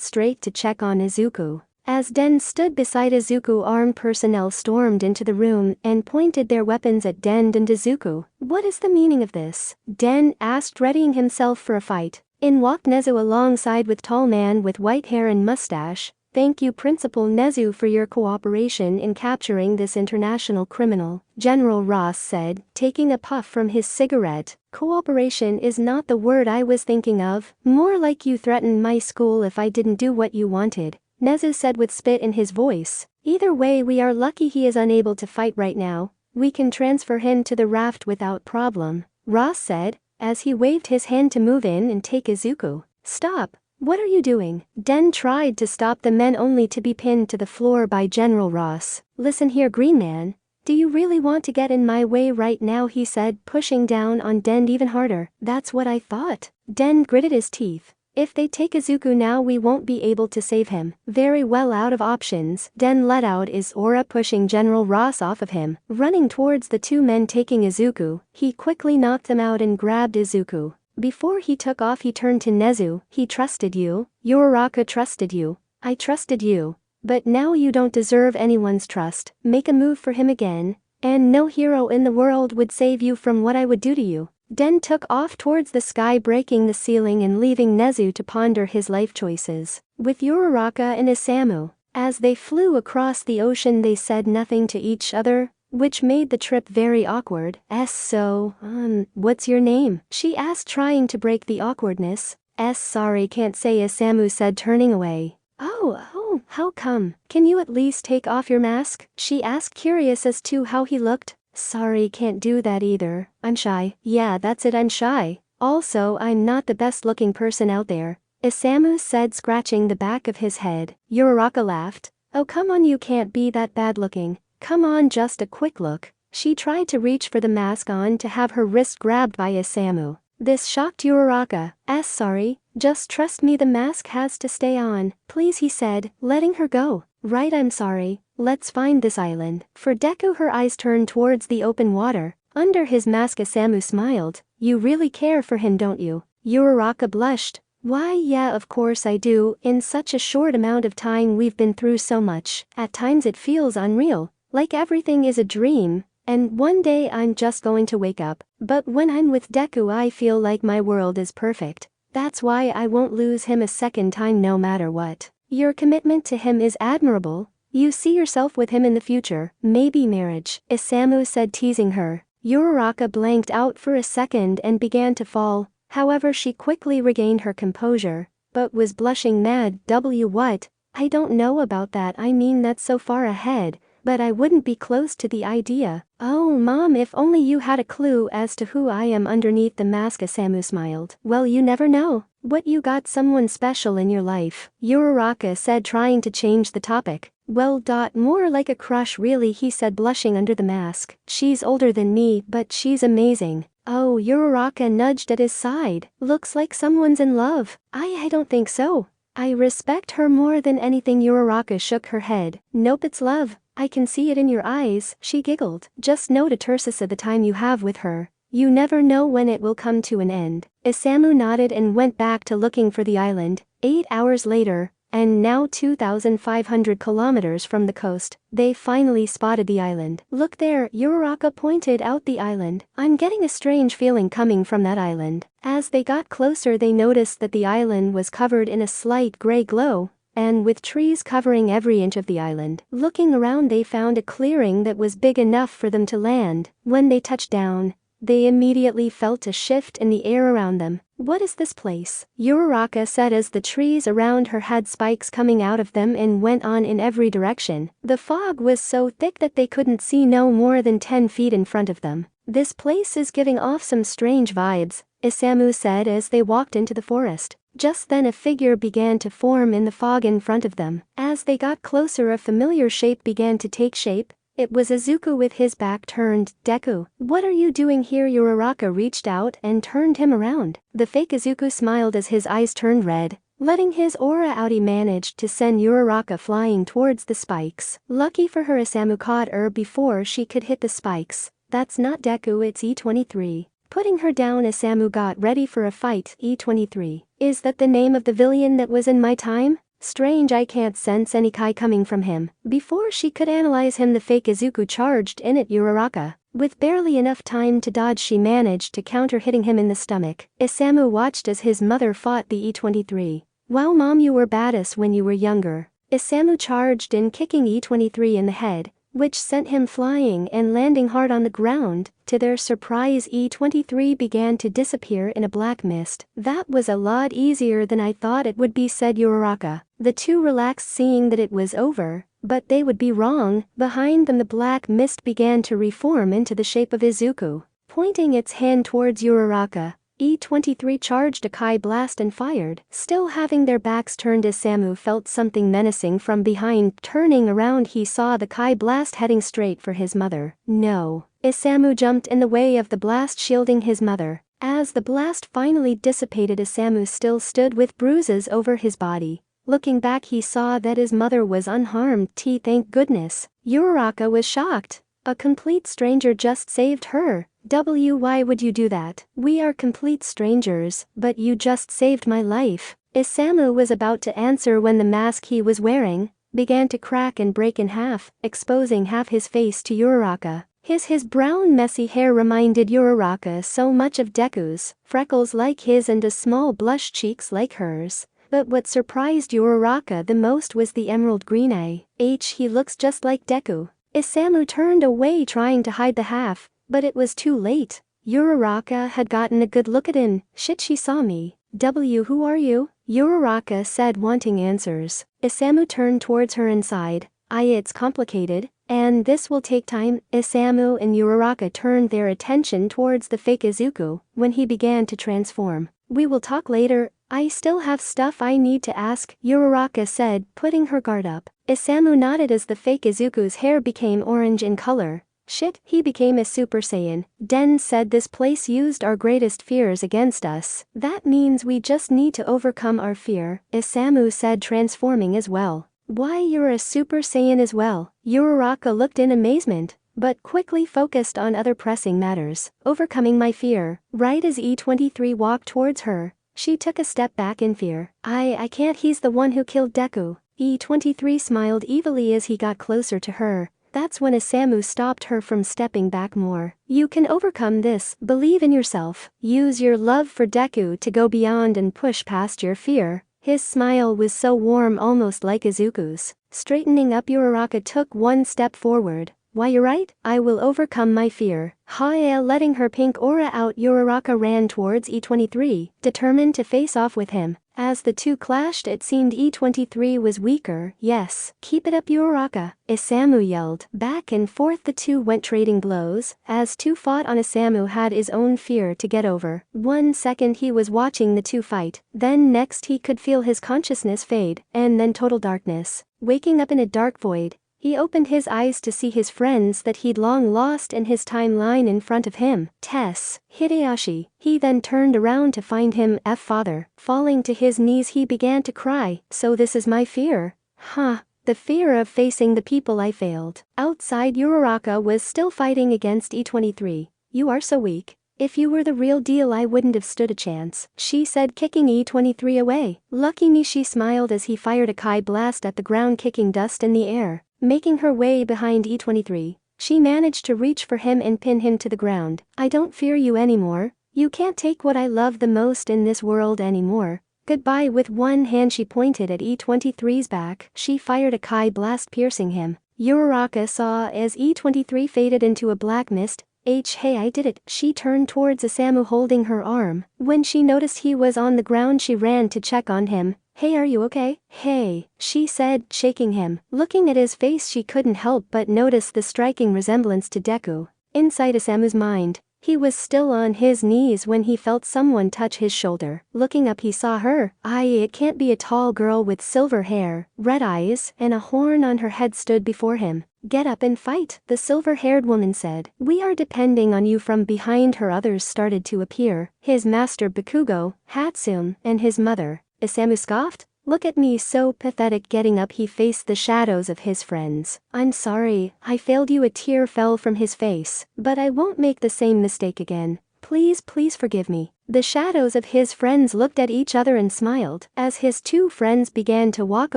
straight to check on Izuku. As Den stood beside Izuku, armed personnel stormed into the room and pointed their weapons at Den and Izuku. What is the meaning of this? Den asked, readying himself for a fight. In walked Nezu alongside with tall man with white hair and mustache. Thank you, Principal Nezu, for your cooperation in capturing this international criminal, General Ross said, taking a puff from his cigarette. Cooperation is not the word I was thinking of. More like you threatened my school if I didn't do what you wanted, Nezu said with spit in his voice. Either way, we are lucky he is unable to fight right now. We can transfer him to the raft without problem, Ross said, as he waved his hand to move in and take Izuku. Stop. What are you doing? Den tried to stop the men, only to be pinned to the floor by General Ross. Listen here, Green Man. Do you really want to get in my way right now? He said, pushing down on Den even harder. That's what I thought. Den gritted his teeth. If they take Izuku now, we won't be able to save him. Very well, out of options. Den let out his aura, pushing General Ross off of him. Running towards the two men taking Izuku, he quickly knocked them out and grabbed Izuku. Before he took off, he turned to Nezu. He trusted you. Uraraka trusted you. I trusted you. But now you don't deserve anyone's trust. Make a move for him again, and no hero in the world would save you from what I would do to you. Den took off towards the sky, breaking the ceiling and leaving Nezu to ponder his life choices. With Uraraka and Isamu, as they flew across the ocean, they said nothing to each other. which made the trip very awkward. What's your name? She asked, trying to break the awkwardness. Sorry, can't say, Isamu said, turning away. Oh, how come? Can you at least take off your mask? She asked, curious as to how he looked. Sorry, can't do that either. I'm shy. Yeah, that's it, I'm shy. Also, I'm not the best looking person out there, Isamu said, scratching the back of his head. Uraraka laughed. Oh, come on, you can't be that bad looking. Come on, just a quick look. She tried to reach for the mask on to have her wrist grabbed by Isamu. This shocked Uraraka. Sorry, just trust me, the mask has to stay on, please, he said, letting her go. Right, I'm sorry. Let's find this island. For Deku, her eyes turned towards the open water. Under his mask, Isamu smiled. You really care for him, don't you? Uraraka blushed. Why, yeah, of course I do. In such a short amount of time we've been through so much. At times it feels unreal, like everything is a dream, and one day I'm just going to wake up. But when I'm with Deku I feel like my world is perfect. That's why I won't lose him a second time no matter what. Your commitment to him is admirable. You see yourself with him in the future, maybe marriage, Isamu said, teasing her. Uraraka blanked out for a second and began to fall. However, she quickly regained her composure, but was blushing mad. What? I don't know about that, I mean that's so far ahead, but I wouldn't be close to the idea. Oh mom, if only you had a clue as to who I am underneath the mask, Isamu smiled. Well, you never know. What, you got someone special in your life? Uraraka said, trying to change the topic. Well, more like a crush really, he said, blushing under the mask. She's older than me, but she's amazing. Oh, Uraraka nudged at his side. Looks like someone's in love. I don't think so. I respect her more than anything. Uraraka shook her head. Nope, it's love. I can see it in your eyes, she giggled. Just know to Tursasa the time you have with her. You never know when it will come to an end. Isamu nodded and went back to looking for the island. 8 hours later, and now 2,500 kilometers from the coast, they finally spotted the island. Look there, Uraraka pointed out the island. I'm getting a strange feeling coming from that island. As they got closer they noticed that the island was covered in a slight gray glow, and with trees covering every inch of the island. Looking around they found a clearing that was big enough for them to land. When they touched down, they immediately felt a shift in the air around them. What is this place? Uraraka said as the trees around her had spikes coming out of them and went on in every direction. The fog was so thick that they couldn't see no more than 10 feet in front of them. This place is giving off some strange vibes, Isamu said as they walked into the forest. Just then a figure began to form in the fog in front of them. As they got closer a familiar shape began to take shape. It was Izuku with his back turned. Deku, what are you doing here? Uraraka reached out and turned him around. The fake Izuku smiled as his eyes turned red. Letting his aura out, he managed to send Uraraka flying towards the spikes. Lucky for her, Isamu caught her before she could hit the spikes. That's not Deku, it's E23. Putting her down, Isamu got ready for a fight. E23. Is that the name of the villain that was in my time? Strange, I can't sense any Kai coming from him. Before she could analyze him, the fake Izuku charged in at Uraraka. With barely enough time to dodge, she managed to counter, hitting him in the stomach. Isamu watched as his mother fought the E23. Wow mom, you were badass when you were younger. Isamu charged in, kicking E23 in the head, which sent him flying and landing hard on the ground. To their surprise, E23 began to disappear in a black mist. That was a lot easier than I thought it would be, said Uraraka. The two relaxed, seeing that it was over, but they would be wrong. Behind them the black mist began to reform into the shape of Izuku. Pointing its hand towards Uraraka, E23 charged a Kai blast and fired. Still having their backs turned, Isamu felt something menacing from behind. Turning around, he saw the Kai blast heading straight for his mother. No. Isamu jumped in the way of the blast, shielding his mother. As the blast finally dissipated, Isamu still stood with bruises over his body. Looking back, he saw that his mother was unharmed. Thank goodness. Uraraka was shocked. A complete stranger just saved her. Why would you do that? We are complete strangers, but you just saved my life. Isamu was about to answer when the mask he was wearing began to crack and break in half, exposing half his face to Uraraka. His brown messy hair reminded Uraraka so much of Deku's, freckles like his and a small blush cheeks like hers. But what surprised Uraraka the most was the emerald green eye. He looks just like Deku. Isamu turned away trying to hide the half, but it was too late. Uraraka had gotten a good look at him. Shit, she saw me. Who are you? Uraraka said, wanting answers. Isamu turned towards her and sighed. It's complicated, and this will take time. Isamu and Uraraka turned their attention towards the fake Izuku when he began to transform. We will talk later. I still have stuff I need to ask, Uraraka said, putting her guard up. Isamu nodded as the fake Izuku's hair became orange in color. Shit, he became a Super Saiyan. Den said, this place used our greatest fears against us. That means we just need to overcome our fear, Isamu said, transforming as well. Why, you're a Super Saiyan as well? Uraraka looked in amazement, but quickly focused on other pressing matters. Overcoming my fear. Right as E23 walked towards her, she took a step back in fear. I can't, he's the one who killed Deku. E23 smiled evilly as he got closer to her. That's when Isamu stopped her from stepping back more. You can overcome this, believe in yourself. Use your love for Deku to go beyond and push past your fear. His smile was so warm, almost like Izuku's. Straightening up, Uraraka took one step forward. Why, you're right, I will overcome my fear. Haya letting her pink aura out, Uraraka ran towards E23, determined to face off with him. As the two clashed, it seemed E23 was weaker. Yes, keep it up, Uraraka, Isamu yelled. Back and forth the two went trading blows. As two fought on, Isamu had his own fear to get over. 1 second he was watching the two fight, then next he could feel his consciousness fade, and then total darkness. Waking up in a dark void, he opened his eyes to see his friends that he'd long lost in his timeline in front of him. Tess, Hideyoshi. He then turned around to find him, father. Falling to his knees, he began to cry. So this is my fear? Huh. The fear of facing the people I failed. Outside, Uraraka was still fighting against E23. You are so weak. If you were the real deal, I wouldn't have stood a chance, she said, kicking E23 away. Lucky me, she smiled as he fired a Kai blast at the ground, kicking dust in the air. Making her way behind E23, she managed to reach for him and pin him to the ground. I don't fear you anymore. You can't take what I love the most in this world anymore. Goodbye. With one hand she pointed at E23's back. She fired a Kai blast, piercing him. Uraraka saw as E23 faded into a black mist. Hey, I did it. She turned towards Isamu, holding her arm. When she noticed he was on the ground, she ran to check on him. Hey, are you okay? Hey, she said, shaking him. Looking at his face, she couldn't help but notice the striking resemblance to Deku. Inside Isamu's mind, he was still on his knees when he felt someone touch his shoulder. Looking up, he saw her. It can't be. A tall girl with silver hair, red eyes, and a horn on her head stood before him. Get up and fight, the silver-haired woman said. We are depending on you. From behind her, others started to appear. His master Bakugo, Hatsune, and his mother. Isamu scoffed. Look at me, so pathetic. Getting up, he faced the shadows of his friends. I'm sorry, I failed you. A tear fell from his face. But I won't make the same mistake again. Please forgive me. The shadows of his friends looked at each other and smiled. As his two friends began to walk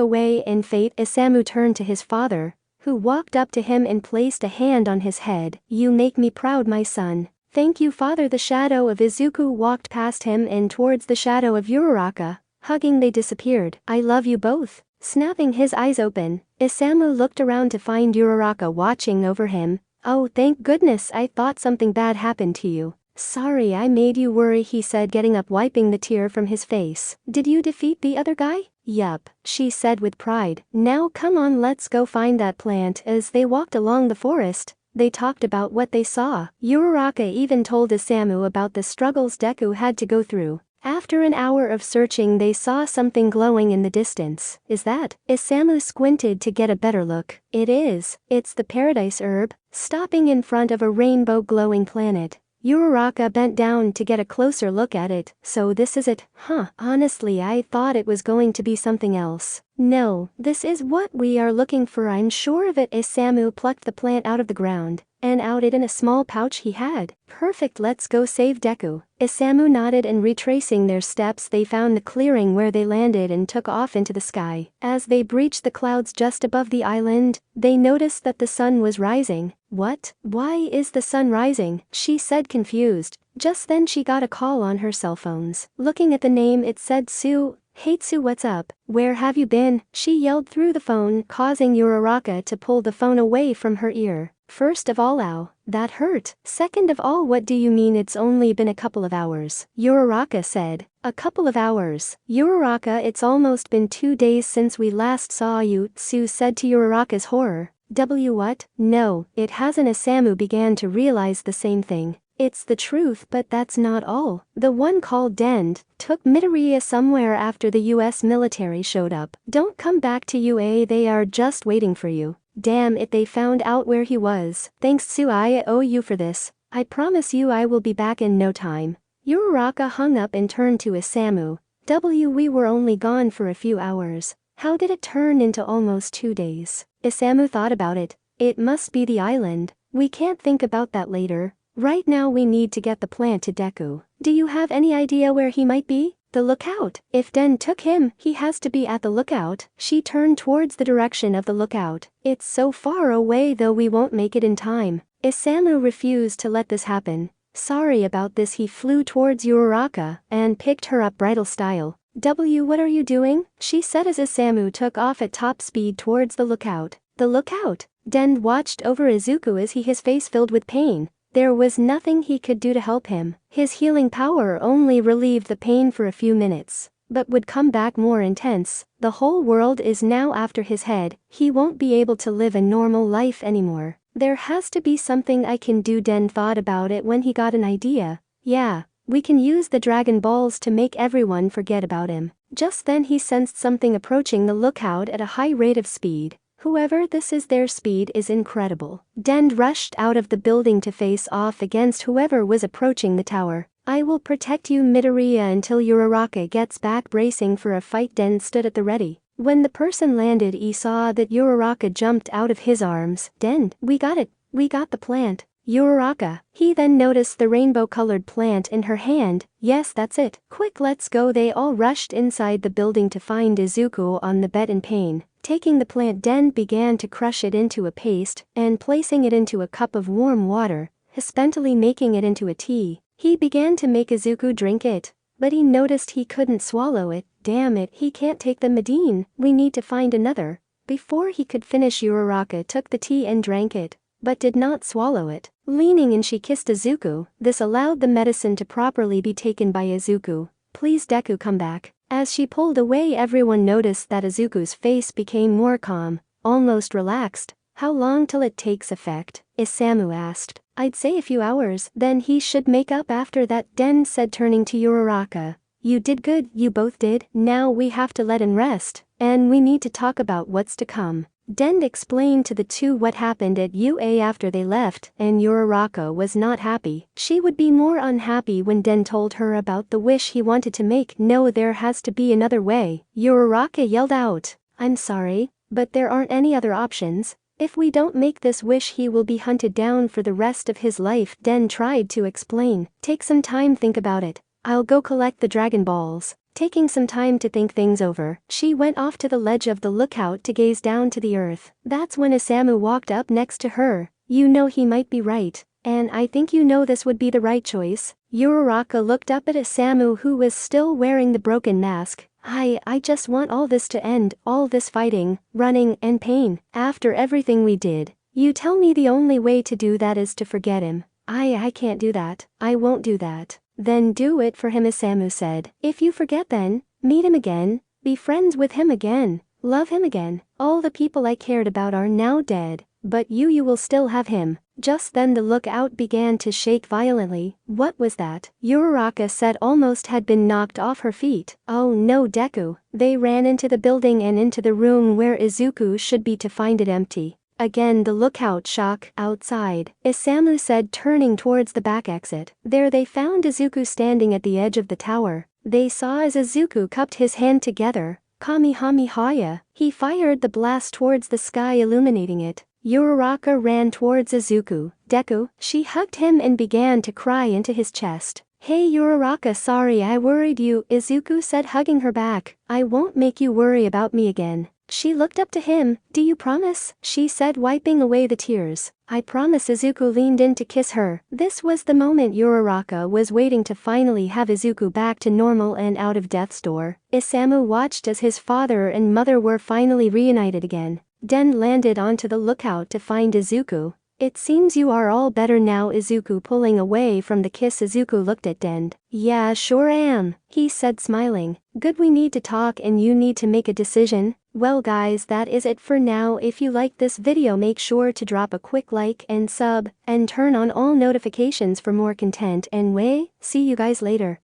away in fate, Isamu turned to his father, who walked up to him and placed a hand on his head. You make me proud, my son. Thank you, father. The shadow of Izuku walked past him and towards the shadow of Uraraka. Hugging, they disappeared. I love you both. Snapping his eyes open, Isamu looked around to find Uraraka watching over him. Oh, thank goodness, I thought something bad happened to you. Sorry I made you worry, he said, getting up, wiping the tear from his face. Did you defeat the other guy? Yup, she said with pride. Now come on, let's go find that plant. As they walked along the forest, they talked about what they saw. Uraraka even told Isamu about the struggles Deku had to go through. After an hour of searching, they saw something glowing in the distance. Is that? Isamu squinted to get a better look. It is. It's the paradise herb. Stopping in front of a rainbow glowing planet, Uraraka bent down to get a closer look at it. So this is it? Huh. Honestly, I thought it was going to be something else. No, this is what we are looking for. I'm sure of it. Isamu plucked the plant out of the ground and out it in a small pouch he had. Perfect, let's go save Deku. Isamu nodded, and retracing their steps, they found the clearing where they landed and took off into the sky. As they breached the clouds just above the island, they noticed that the sun was rising. What? Why is the sun rising? She said, confused. Just then she got a call on her cell phones. Looking at the name, it said Sue. "Heitsu, what's up? Where have you been?" she yelled through the phone, causing Uraraka to pull the phone away from her ear. "First of all, ow, that hurt. Second of all, what do you mean it's only been a couple of hours?" Uraraka said. "A couple of hours. Uraraka, it's almost been 2 days since we last saw you," Sue said to Uraraka's horror. What? No, it hasn't." Isamu began to realize the same thing. "It's the truth, but that's not all. The one called Dend took Midoriya somewhere after the US military showed up. Don't come back to UA, they are just waiting for you. Damn it, they found out where he was. Thanks Sue, I owe you for this. I promise you I will be back in no time." Uraraka hung up and turned to Isamu. We were only gone for a few hours. How did it turn into almost 2 days? Isamu thought about it. It must be the island. We can't think about that later. Right now we need to get the plant to Deku. Do you have any idea where he might be? The lookout. If Den took him, he has to be at the lookout. She turned towards the direction of the lookout. It's so far away though, we won't make it in time. Isamu refused to let this happen. Sorry about this. He flew towards Uraraka and picked her up bridal style. What are you doing? She said as Isamu took off at top speed towards the lookout. The lookout? Den watched over Izuku as his face filled with pain. There was nothing he could do to help him. His healing power only relieved the pain for a few minutes, but would come back more intense. The whole world is now after his head. He won't be able to live a normal life anymore. There has to be something I can do. Den thought about it when he got an idea. Yeah, we can use the Dragon Balls to make everyone forget about him. Just then he sensed something approaching the lookout at a high rate of speed. Whoever this is, their speed is incredible. Dend rushed out of the building to face off against whoever was approaching the tower. "I will protect you, Midoriya, until Uraraka gets back." Bracing for a fight, Dend stood at the ready. When the person landed, he saw that Uraraka jumped out of his arms. "Dend, we got it. We got the plant." Uraraka. He then noticed the rainbow-colored plant in her hand. "Yes, that's it. Quick, let's go." They all rushed inside the building to find Izuku on the bed in pain. Taking the plant, Den began to crush it into a paste and placing it into a cup of warm water, hastily making it into a tea. He began to make Izuku drink it, but he noticed he couldn't swallow it. Damn it, he can't take the Medine. We need to find another. Before he could finish, Uraraka took the tea and drank it, but did not swallow it. Leaning in, she kissed Izuku. This allowed the medicine to properly be taken by Izuku. "Please Deku, come back." As she pulled away, everyone noticed that Izuku's face became more calm, almost relaxed. "How long till it takes effect?" Isamu asked. "I'd say a few hours. Then he should make up after that," Den said, turning to Uraraka. "You did good, you both did. Now we have to let him rest, and we need to talk about what's to come." Den explained to the two what happened at UA after they left, and Uraraka was not happy. She would be more unhappy when Den told her about the wish he wanted to make. "No, there has to be another way," Uraraka yelled out. "I'm sorry, but there aren't any other options. If we don't make this wish, he will be hunted down for the rest of his life." Den tried to explain. "Take some time, think about it. I'll go collect the Dragon Balls." Taking some time to think things over, she went off to the ledge of the lookout to gaze down to the earth. That's when Isamu walked up next to her. "You know, he might be right, and I think you know this would be the right choice." Uraraka looked up at Isamu, who was still wearing the broken mask. I just want all this to end, all this fighting, running, and pain. After everything we did, you tell me the only way to do that is to forget him. I can't do that. I won't do that." "Then do it for him," Isamu said. "If you forget, then meet him again, be friends with him again, love him again. All the people I cared about are now dead, but you will still have him." Just then the lookout began to shake violently. "What was that?" Uraraka said, almost had been knocked off her feet. "Oh no, Deku." They ran into the building and into the room where Izuku should be to find it empty. Again the lookout shock. "Outside," Isamu said, turning towards the back exit. There they found Izuku standing at the edge of the tower. They saw as Izuku cupped his hand together. Kamehameha. He fired the blast towards the sky, illuminating it. Uraraka ran towards Izuku. "Deku." She hugged him and began to cry into his chest. "Hey Uraraka, sorry I worried you," Izuku said, hugging her back. "I won't make you worry about me again." She looked up to him. "Do you promise?" she said, wiping away the tears. "I promise." Izuku leaned in to kiss her. This was the moment Uraraka was waiting to finally have Izuku back to normal and out of death's door. Isamu watched as his father and mother were finally reunited again. Den landed onto the lookout to find Izuku. "It seems you are all better now." Izuku pulling away from the kiss. Izuku looked at Den. "Yeah, sure am," he said, smiling. "Good, we need to talk and you need to make a decision." Well guys, that is it for now. If you like this video, make sure to drop a quick like and sub, and turn on all notifications for more content. And see you guys later.